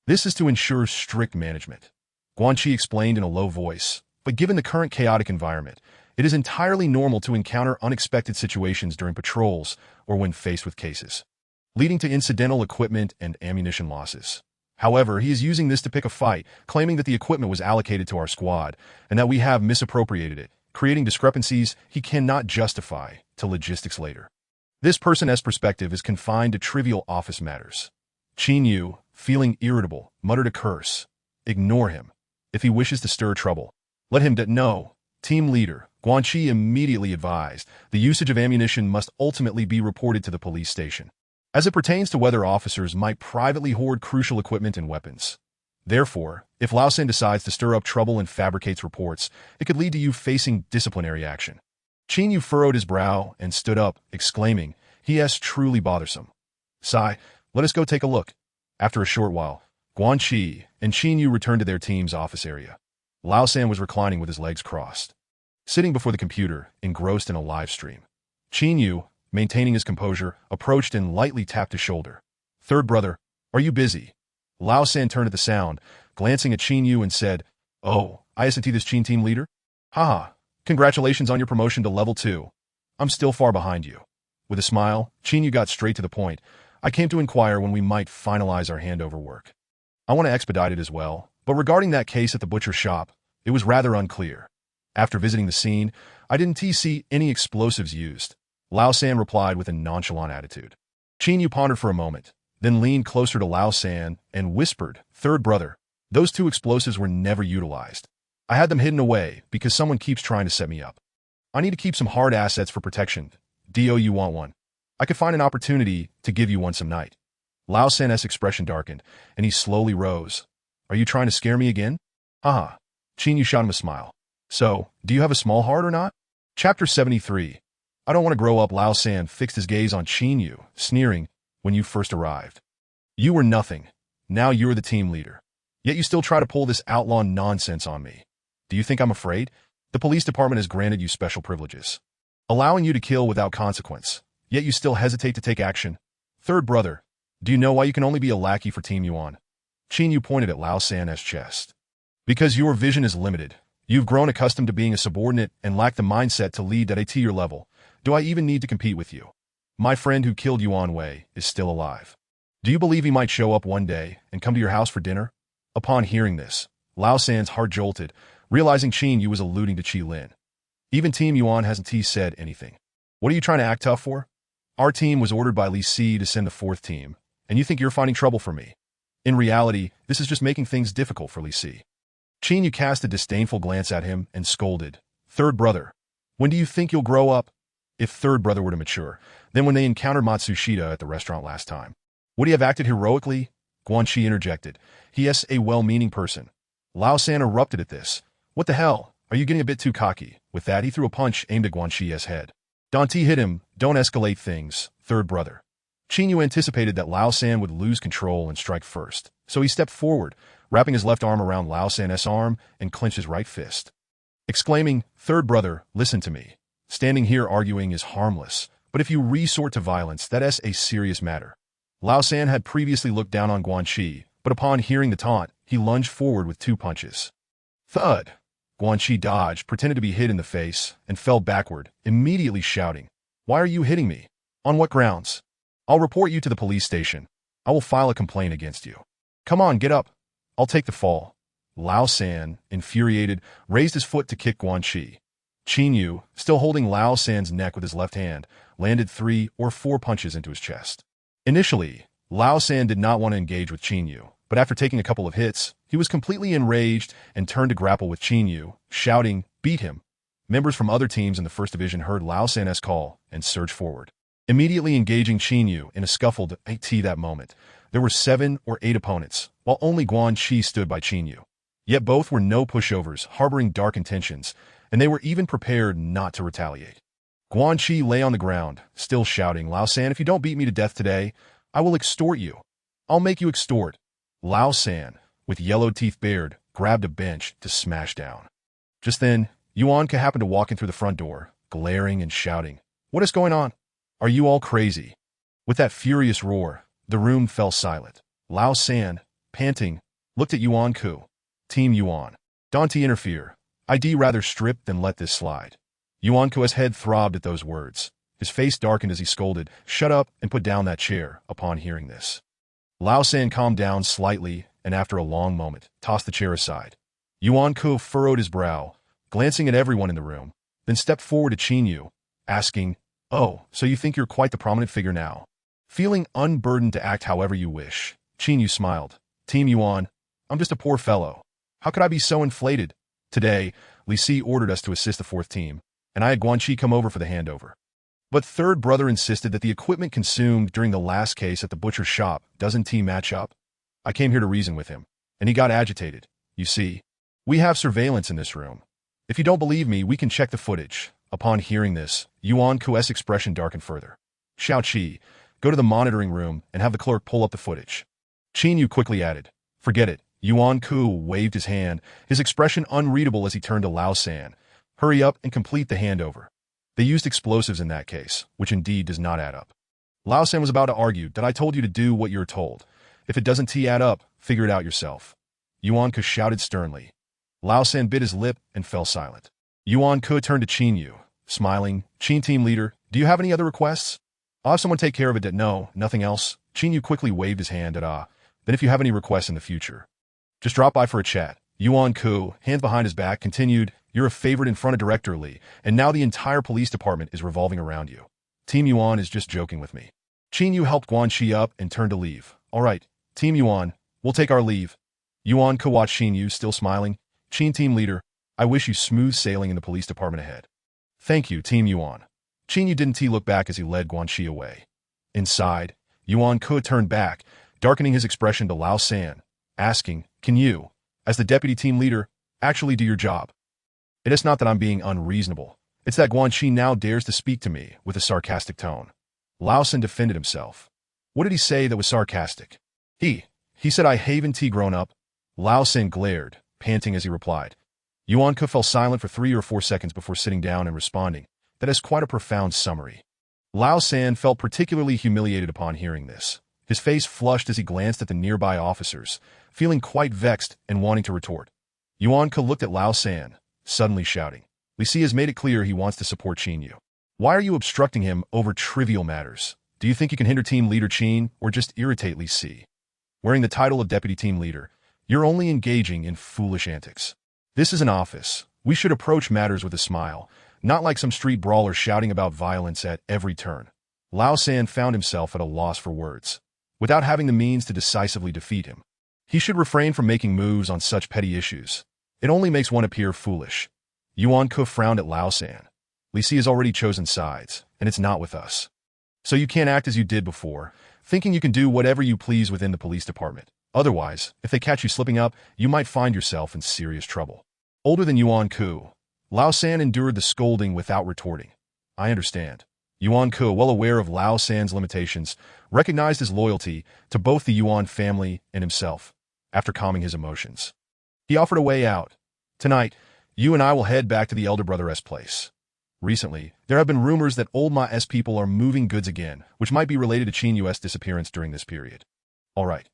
This is to ensure strict management. Guanqi explained in a low voice, but given the current chaotic environment, it is entirely normal to encounter unexpected situations during patrols or when faced with cases, leading to incidental equipment and ammunition losses. However, he is using this to pick a fight, claiming that the equipment was allocated to our squad and that we have misappropriated it, creating discrepancies he cannot justify to logistics later. This person's perspective is confined to trivial office matters. Qin Yu, feeling irritable, muttered a curse. Ignore him. If he wishes to stir trouble, let him know. Team leader, Guanqi immediately advised, the usage of ammunition must ultimately be reported to the police station, as it pertains to whether officers might privately hoard crucial equipment and weapons. Therefore, if Lao San decides to stir up trouble and fabricates reports, it could lead to you facing disciplinary action. Qin Yu furrowed his brow and stood up, exclaiming, "He is truly bothersome. Sai, let us go take a look." After a short while, Guanqi and Qin Yu returned to their team's office area. Lao San was reclining with his legs crossed, sitting before the computer, engrossed in a live stream. Qin Yu, maintaining his composure, approached and lightly tapped his shoulder. "Third brother, are you busy?" Lao San turned at the sound, glancing at Qin Yu and said, "Oh, isn't this Qin team leader? Haha, congratulations on your promotion to level 2. I'm still far behind you." With a smile, Qin Yu got straight to the point. "I came to inquire when we might finalize our handover work. I want to expedite it as well, but regarding that case at the butcher shop, it was rather unclear. After visiting the scene, I didn't see any explosives used." Lao San replied with a nonchalant attitude. Qin Yu pondered for a moment, then leaned closer to Lao San and whispered, "Third brother, those 2 explosives were never utilized. I had them hidden away because someone keeps trying to set me up. I need to keep some hard assets for protection. Do you want one? I could find an opportunity to give you one some night." Lao San's expression darkened, and he slowly rose. "Are you trying to scare me again?" Haha. Qin Yu shot him a smile. "So, do you have a small heart or not?" Chapter 73. I don't want to grow up. Lao San fixed his gaze on Qin Yu, sneering, "When you first arrived, you were nothing. Now you're the team leader. Yet you still try to pull this outlaw nonsense on me. Do you think I'm afraid? The police department has granted you special privileges, allowing you to kill without consequence, yet you still hesitate to take action. Third brother, do you know why you can only be a lackey for Team Yuan?" Qin Yu pointed at Lao San's chest. "Because your vision is limited. You've grown accustomed to being a subordinate and lack the mindset to lead at a tier level. Do I even need to compete with you? My friend who killed Yuan Wei is still alive. Do you believe he might show up one day and come to your house for dinner?" Upon hearing this, Lao San's heart jolted, realizing Qin Yu was alluding to Qi Lin. Even Team Yuan hasn't said anything. "What are you trying to act tough for? Our team was ordered by Li Si to send the 4th team, and you think you're finding trouble for me. In reality, this is just making things difficult for Li Si." Qin Yu cast a disdainful glance at him and scolded, "Third brother, when do you think you'll grow up?" If third brother were to mature, then when they encountered Matsushita at the restaurant last time, would he have acted heroically? Guanqi interjected. "He is a well-meaning person." Lao San erupted at this. "What the hell? Are you getting a bit too cocky?" With that, he threw a punch aimed at Guanqi's head. Dante hit him. "Don't escalate things, third brother." Qin Yu anticipated that Lao San would lose control and strike first, so he stepped forward, wrapping his left arm around Lao San's arm and clenched his right fist, exclaiming, "Third brother, listen to me. Standing here arguing is harmless, but if you resort to violence, that is a serious matter." Lao San had previously looked down on Guanqi, but upon hearing the taunt, he lunged forward with 2 punches. Thud! Guanqi dodged, pretended to be hit in the face, and fell backward, immediately shouting, "Why are you hitting me? On what grounds? I'll report you to the police station. I will file a complaint against you. Come on, get up. I'll take the fall." Lao San, infuriated, raised his foot to kick Guanqi. Qin Yu, still holding Lao San's neck with his left hand, landed 3 or 4 punches into his chest. Initially, Lao San did not want to engage with Qin Yu, but after taking a couple of hits, he was completely enraged and turned to grapple with Qin Yu, shouting, "Beat him." Members from other teams in the First Division heard Lao San's call and surged forward, immediately engaging Qin Yu in a scuffle at that moment. There were 7 or 8 opponents, while only Guanqi stood by Qin Yu. Yet both were no pushovers, harboring dark intentions, and they were even prepared not to retaliate. Guanxi lay on the ground, still shouting, Lao San, if you don't beat me to death today, I will extort you. I'll make you extort. Lao San, with yellow teeth bared, grabbed a bench to smash down. Just then, Yuanke happened to walk in through the front door, glaring and shouting, What is going on? Are you all crazy? With that furious roar, the room fell silent. Lao San, panting, looked at Yuan Ku. Team Yuan. Don't interfere. I'd rather strip than let this slide. Yuan Ku's head throbbed at those words. His face darkened as he scolded, Shut up and put down that chair, upon hearing this. Lao San calmed down slightly and after a long moment, tossed the chair aside. Yuan Ku furrowed his brow, glancing at everyone in the room, then stepped forward to Qin Yu, asking, Oh, so you think you're quite the prominent figure now? Feeling unburdened to act however you wish, Qin Yu smiled. Team Yuan, I'm just a poor fellow. How could I be so inflated? Today, Li Si ordered us to assist the fourth team, and I had Guanxi come over for the handover. But third brother insisted that the equipment consumed during the last case at the butcher's shop doesn't team match up. I came here to reason with him, and he got agitated. You see, we have surveillance in this room. If you don't believe me, we can check the footage. Upon hearing this, Yuan Ku's expression darkened further. Xiao Qi, go to the monitoring room and have the clerk pull up the footage. Qin Yu quickly added, Forget it. Yuan Ku waved his hand, his expression unreadable as he turned to Lao San. Hurry up and complete the handover. They used explosives in that case, which indeed does not add up. Lao San was about to argue that I told you to do what you're told. If it doesn't add up, figure it out yourself. Yuan Ku shouted sternly. Lao San bit his lip and fell silent. Yuan Ku turned to Qin Yu, smiling. Qin team leader, do you have any other requests? I'll have someone take care of it. No, nothing else. Qin Yu quickly waved his hand at Then if you have any requests in the future, just drop by for a chat. Yuan Ku, hands behind his back, continued, You're a favorite in front of Director Li, and now the entire police department is revolving around you. Team Yuan is just joking with me. Qin Yu helped Guanxi up and turned to leave. All right, Team Yuan, we'll take our leave. Yuan Ku watched Qin Yu, still smiling. Qin team leader, I wish you smooth sailing in the police department ahead. Thank you, Team Yuan. Qin Yu didn't look back as he led Guanxi away. Inside, Yuan Ku turned back, darkening his expression to Lao San, asking, Can you, as the deputy team leader, actually do your job? It is not that I'm being unreasonable. It's that Guanxi now dares to speak to me with a sarcastic tone. Lao San defended himself. What did he say that was sarcastic? He said I haven't grown up. Lao San glared, panting as he replied. Yuan Ku fell silent for 3 or 4 seconds before sitting down and responding. That is quite a profound summary. Lao San felt particularly humiliated upon hearing this. His face flushed as he glanced at the nearby officers, feeling quite vexed and wanting to retort. Yuan Ku looked at Lao San, suddenly shouting. Li Si has made it clear he wants to support Qin Yu. Why are you obstructing him over trivial matters? Do you think you can hinder team leader Qin or just irritate Li Si? Wearing the title of deputy team leader, you're only engaging in foolish antics. This is an office. We should approach matters with a smile, not like some street brawler shouting about violence at every turn. Lao San found himself at a loss for words. Without having the means to decisively defeat him, he should refrain from making moves on such petty issues. It only makes one appear foolish. Yuan Ku frowned at Lao San. Li Si has already chosen sides, and it's not with us. So you can't act as you did before, thinking you can do whatever you please within the police department. Otherwise, if they catch you slipping up, you might find yourself in serious trouble. Older than Yuan Ku, Lao San endured the scolding without retorting. I understand. Yuan Ku, well aware of Lao San's limitations, recognized his loyalty to both the Yuan family and himself. After calming his emotions, he offered a way out. Tonight, you and I will head back to the elder brother's place. Recently, there have been rumors that old Ma's people are moving goods again, which might be related to Qin Yu's disappearance during this period. All right.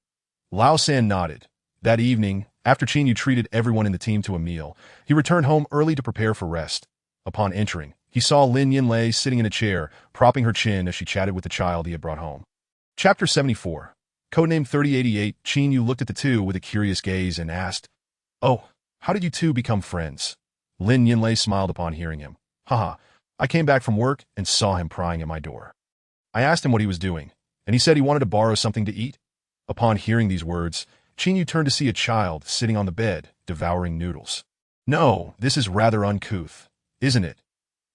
Lao San nodded. That evening, after Qin Yu treated everyone in the team to a meal, he returned home early to prepare for rest. Upon entering, he saw Lin Yinlei sitting in a chair, propping her chin as she chatted with the child he had brought home. Chapter 74. Codename 3088, Qin Yu looked at the two with a curious gaze and asked, Oh, how did you two become friends? Lin Yinlei smiled upon hearing him. Haha, I came back from work and saw him prying at my door. I asked him what he was doing, and he said he wanted to borrow something to eat. Upon hearing these words, Qin Yu turned to see a child sitting on the bed, devouring noodles. No, this is rather uncouth, isn't it?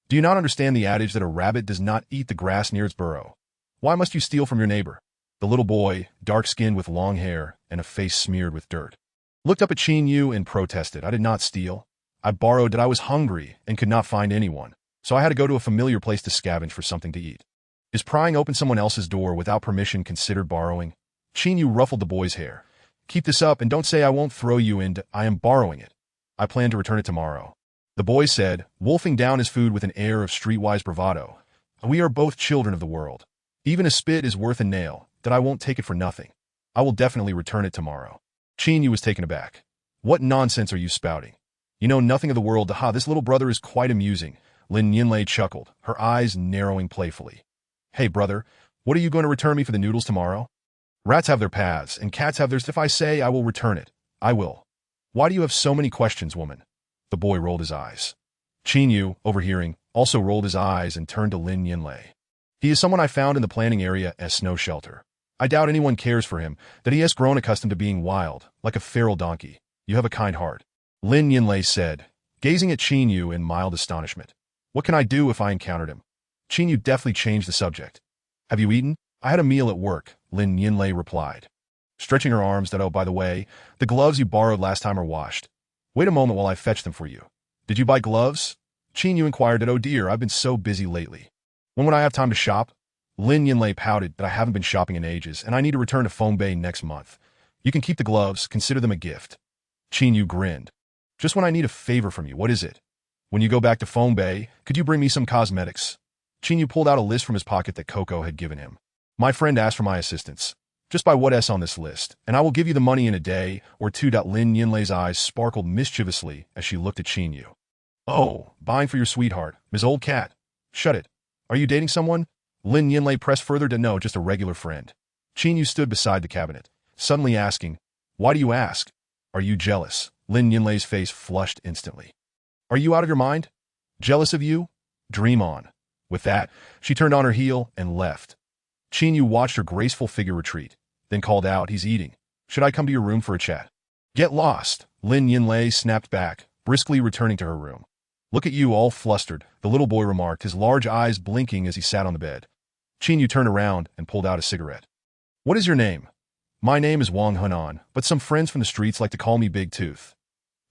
Do you not understand the adage that a rabbit does not eat the grass near its burrow? Why must you steal from your neighbor? The little boy, dark-skinned with long hair and a face smeared with dirt, looked up at Qin Yu and protested. I did not steal. I borrowed that I was hungry and could not find anyone, so I had to go to a familiar place to scavenge for something to eat. Is prying open someone else's door without permission considered borrowing? Qin Yu ruffled the boy's hair. Keep this up and don't say I won't throw you into. I am borrowing it. I plan to return it tomorrow. The boy said, wolfing down his food with an air of streetwise bravado. We are both children of the world. Even a spit is worth a nail, that I won't take it for nothing. I will definitely return it tomorrow. Qin Yu was taken aback. What nonsense are you spouting? You know nothing of the world. Ha, this little brother is quite amusing. Lin Yinlei chuckled, her eyes narrowing playfully. Hey, brother, what are you going to return me for the noodles tomorrow? Rats have their paths, and cats have theirs. If I say I will return it, I will. Why do you have so many questions, woman? The boy rolled his eyes. Qin Yu, overhearing, also rolled his eyes and turned to Lin Yinlei. He is someone I found in the planning area as snow shelter. I doubt anyone cares for him, that he has grown accustomed to being wild, like a feral donkey. You have a kind heart. Lin Yinlei said, gazing at Qin Yu in mild astonishment. What can I do if I encountered him? Qin Yu deftly changed the subject. Have you eaten? I had a meal at work, Lin Yinlei replied. Stretching her arms that, oh, by the way, the gloves you borrowed last time are washed. Wait a moment while I fetch them for you. Did you buy gloves? Qin Yu inquired that, oh dear, I've been so busy lately. When would I have time to shop? Lin Yinlei pouted that I haven't been shopping in ages, and I need to return to Fongbei next month. You can keep the gloves, consider them a gift. Qin Yu grinned. Just when I need a favor from you, what is it? When you go back to Fongbei, could you bring me some cosmetics? Qin Yu pulled out a list from his pocket that Coco had given him. My friend asked for my assistance. Just buy what S on this list, and I will give you the money in a day or two. Lin Yinlei's eyes sparkled mischievously as she looked at Qin Yu. Oh, buying for your sweetheart, Ms. Old Cat. Shut it. Are you dating someone? Lin Yinlei pressed further to no, just a regular friend. Qin Yu stood beside the cabinet, suddenly asking, why do you ask? Are you jealous? Lin Yinlei's face flushed instantly. Are you out of your mind? Jealous of you? Dream on. With that, she turned on her heel and left. Qin Yu watched her graceful figure retreat, then called out, he's eating. Should I come to your room for a chat? Get lost, Lin Yinlei snapped back, briskly returning to her room. Look at you all flustered, the little boy remarked, his large eyes blinking as he sat on the bed. Qin Yu turned around and pulled out a cigarette. What is your name? My name is Wang Hunan, but some friends from the streets like to call me Big Tooth.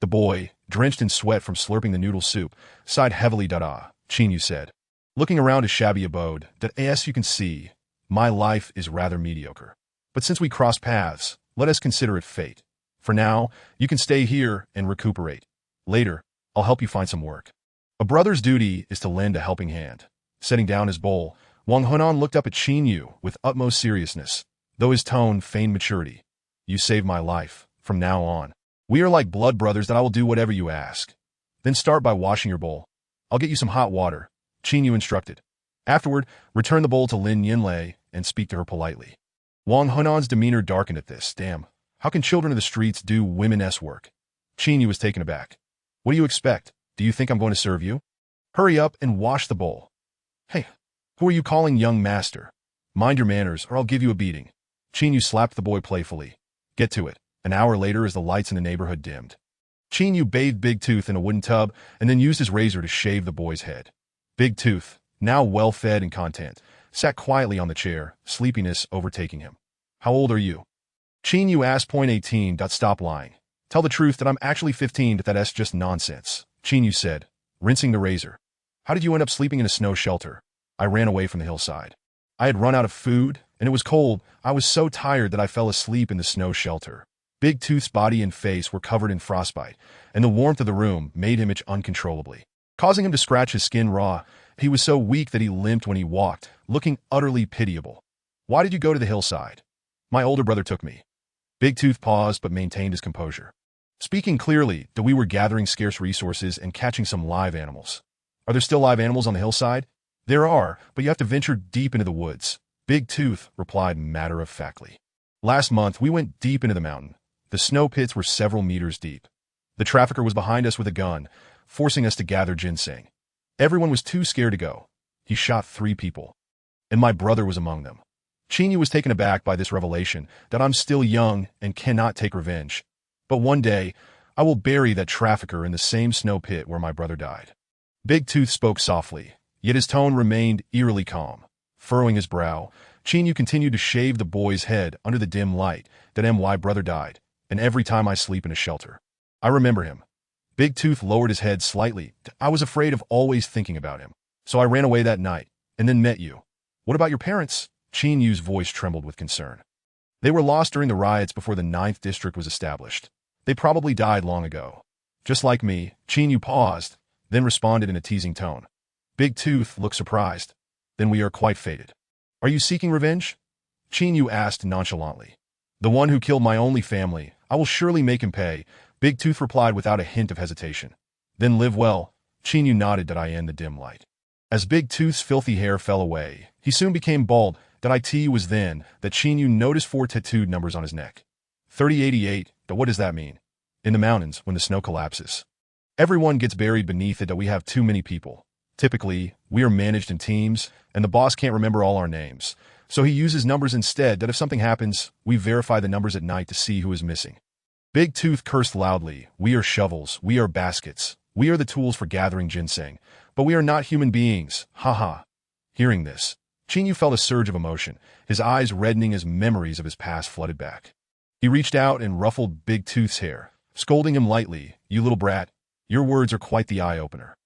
The boy, drenched in sweat from slurping the noodle soup, sighed heavily. Qin Yu said. Looking around his shabby abode, as you can see, my life is rather mediocre. But since we cross paths, let us consider it fate. For now, you can stay here and recuperate. Later, I'll help you find some work. A brother's duty is to lend a helping hand. Setting down his bowl, Wang Hunan looked up at Qin Yu with utmost seriousness, though his tone feigned maturity. You saved my life. From now on, we are like blood brothers. I will do whatever you ask. Then start by washing your bowl. I'll get you some hot water, Qin Yu instructed. Afterward, return the bowl to Lin Yinlei and speak to her politely. Wang Hunan's demeanor darkened at this. Damn, how can children of the streets do women-s work? Qin Yu was taken aback. What do you expect? Do you think I'm going to serve you? Hurry up and wash the bowl. Hey, who are you calling young master? Mind your manners or I'll give you a beating. Qin Yu slapped the boy playfully. Get to it. An hour later as the lights in the neighborhood dimmed. Qin Yu bathed Big Tooth in a wooden tub and then used his razor to shave the boy's head. Big Tooth, now well-fed and content, sat quietly on the chair, sleepiness overtaking him. How old are you? Qin Yu asked. 18. Stop lying. Tell the truth that I'm actually 15. That's just nonsense, Qin Yu said, rinsing the razor. How did you end up sleeping in a snow shelter? I ran away from the hillside. I had run out of food, and it was cold. I was so tired that I fell asleep in the snow shelter. Big Tooth's body and face were covered in frostbite, and the warmth of the room made him itch uncontrollably, causing him to scratch his skin raw. He was so weak that he limped when he walked, looking utterly pitiable. Why did you go to the hillside? My older brother took me. Big Tooth paused but maintained his composure. Speaking clearly, that we were gathering scarce resources and catching some live animals. Are there still live animals on the hillside? There are, but you have to venture deep into the woods. Big Tooth replied matter-of-factly. Last month, we went deep into the mountain. The snow pits were several meters deep. The trafficker was behind us with a gun, forcing us to gather ginseng. Everyone was too scared to go. He shot 3 people. And my brother was among them. Qin Yu was taken aback by this revelation that I'm still young and cannot take revenge. But one day, I will bury that trafficker in the same snow pit where my brother died. Big Tooth spoke softly, yet his tone remained eerily calm. Furrowing his brow, Qin Yu continued to shave the boy's head under the dim light that my brother died. and every time I sleep in a shelter. I remember him. Big Tooth lowered his head slightly. I was afraid of always thinking about him. So I ran away that night, and then met you. What about your parents? Chin Yu's voice trembled with concern. They were lost during the riots before the 9th District was established. They probably died long ago. Just like me, Chin Yu paused, then responded in a teasing tone. Big Tooth looked surprised. Then we are quite fated. Are you seeking revenge? Chin Yu asked nonchalantly. The one who killed my only family, I will surely make him pay, Big Tooth replied without a hint of hesitation. Then live well. Chin Yu nodded in the dim light. As Big Tooth's filthy hair fell away, he soon became bald. It was then that Chin Yu noticed 4 tattooed numbers on his neck. 3088, what does that mean? In the mountains, when the snow collapses. Everyone gets buried beneath it. We have too many people. Typically, we are managed in teams, and the boss can't remember all our names. So he uses numbers instead. If something happens, we verify the numbers at night to see who is missing. Big Tooth cursed loudly. We are shovels. We are baskets. We are the tools for gathering ginseng. But we are not human beings. Ha ha. Hearing this, Chin Yu felt a surge of emotion, his eyes reddening as memories of his past flooded back. He reached out and ruffled Big Tooth's hair, scolding him lightly. You little brat, your words are quite the eye-opener.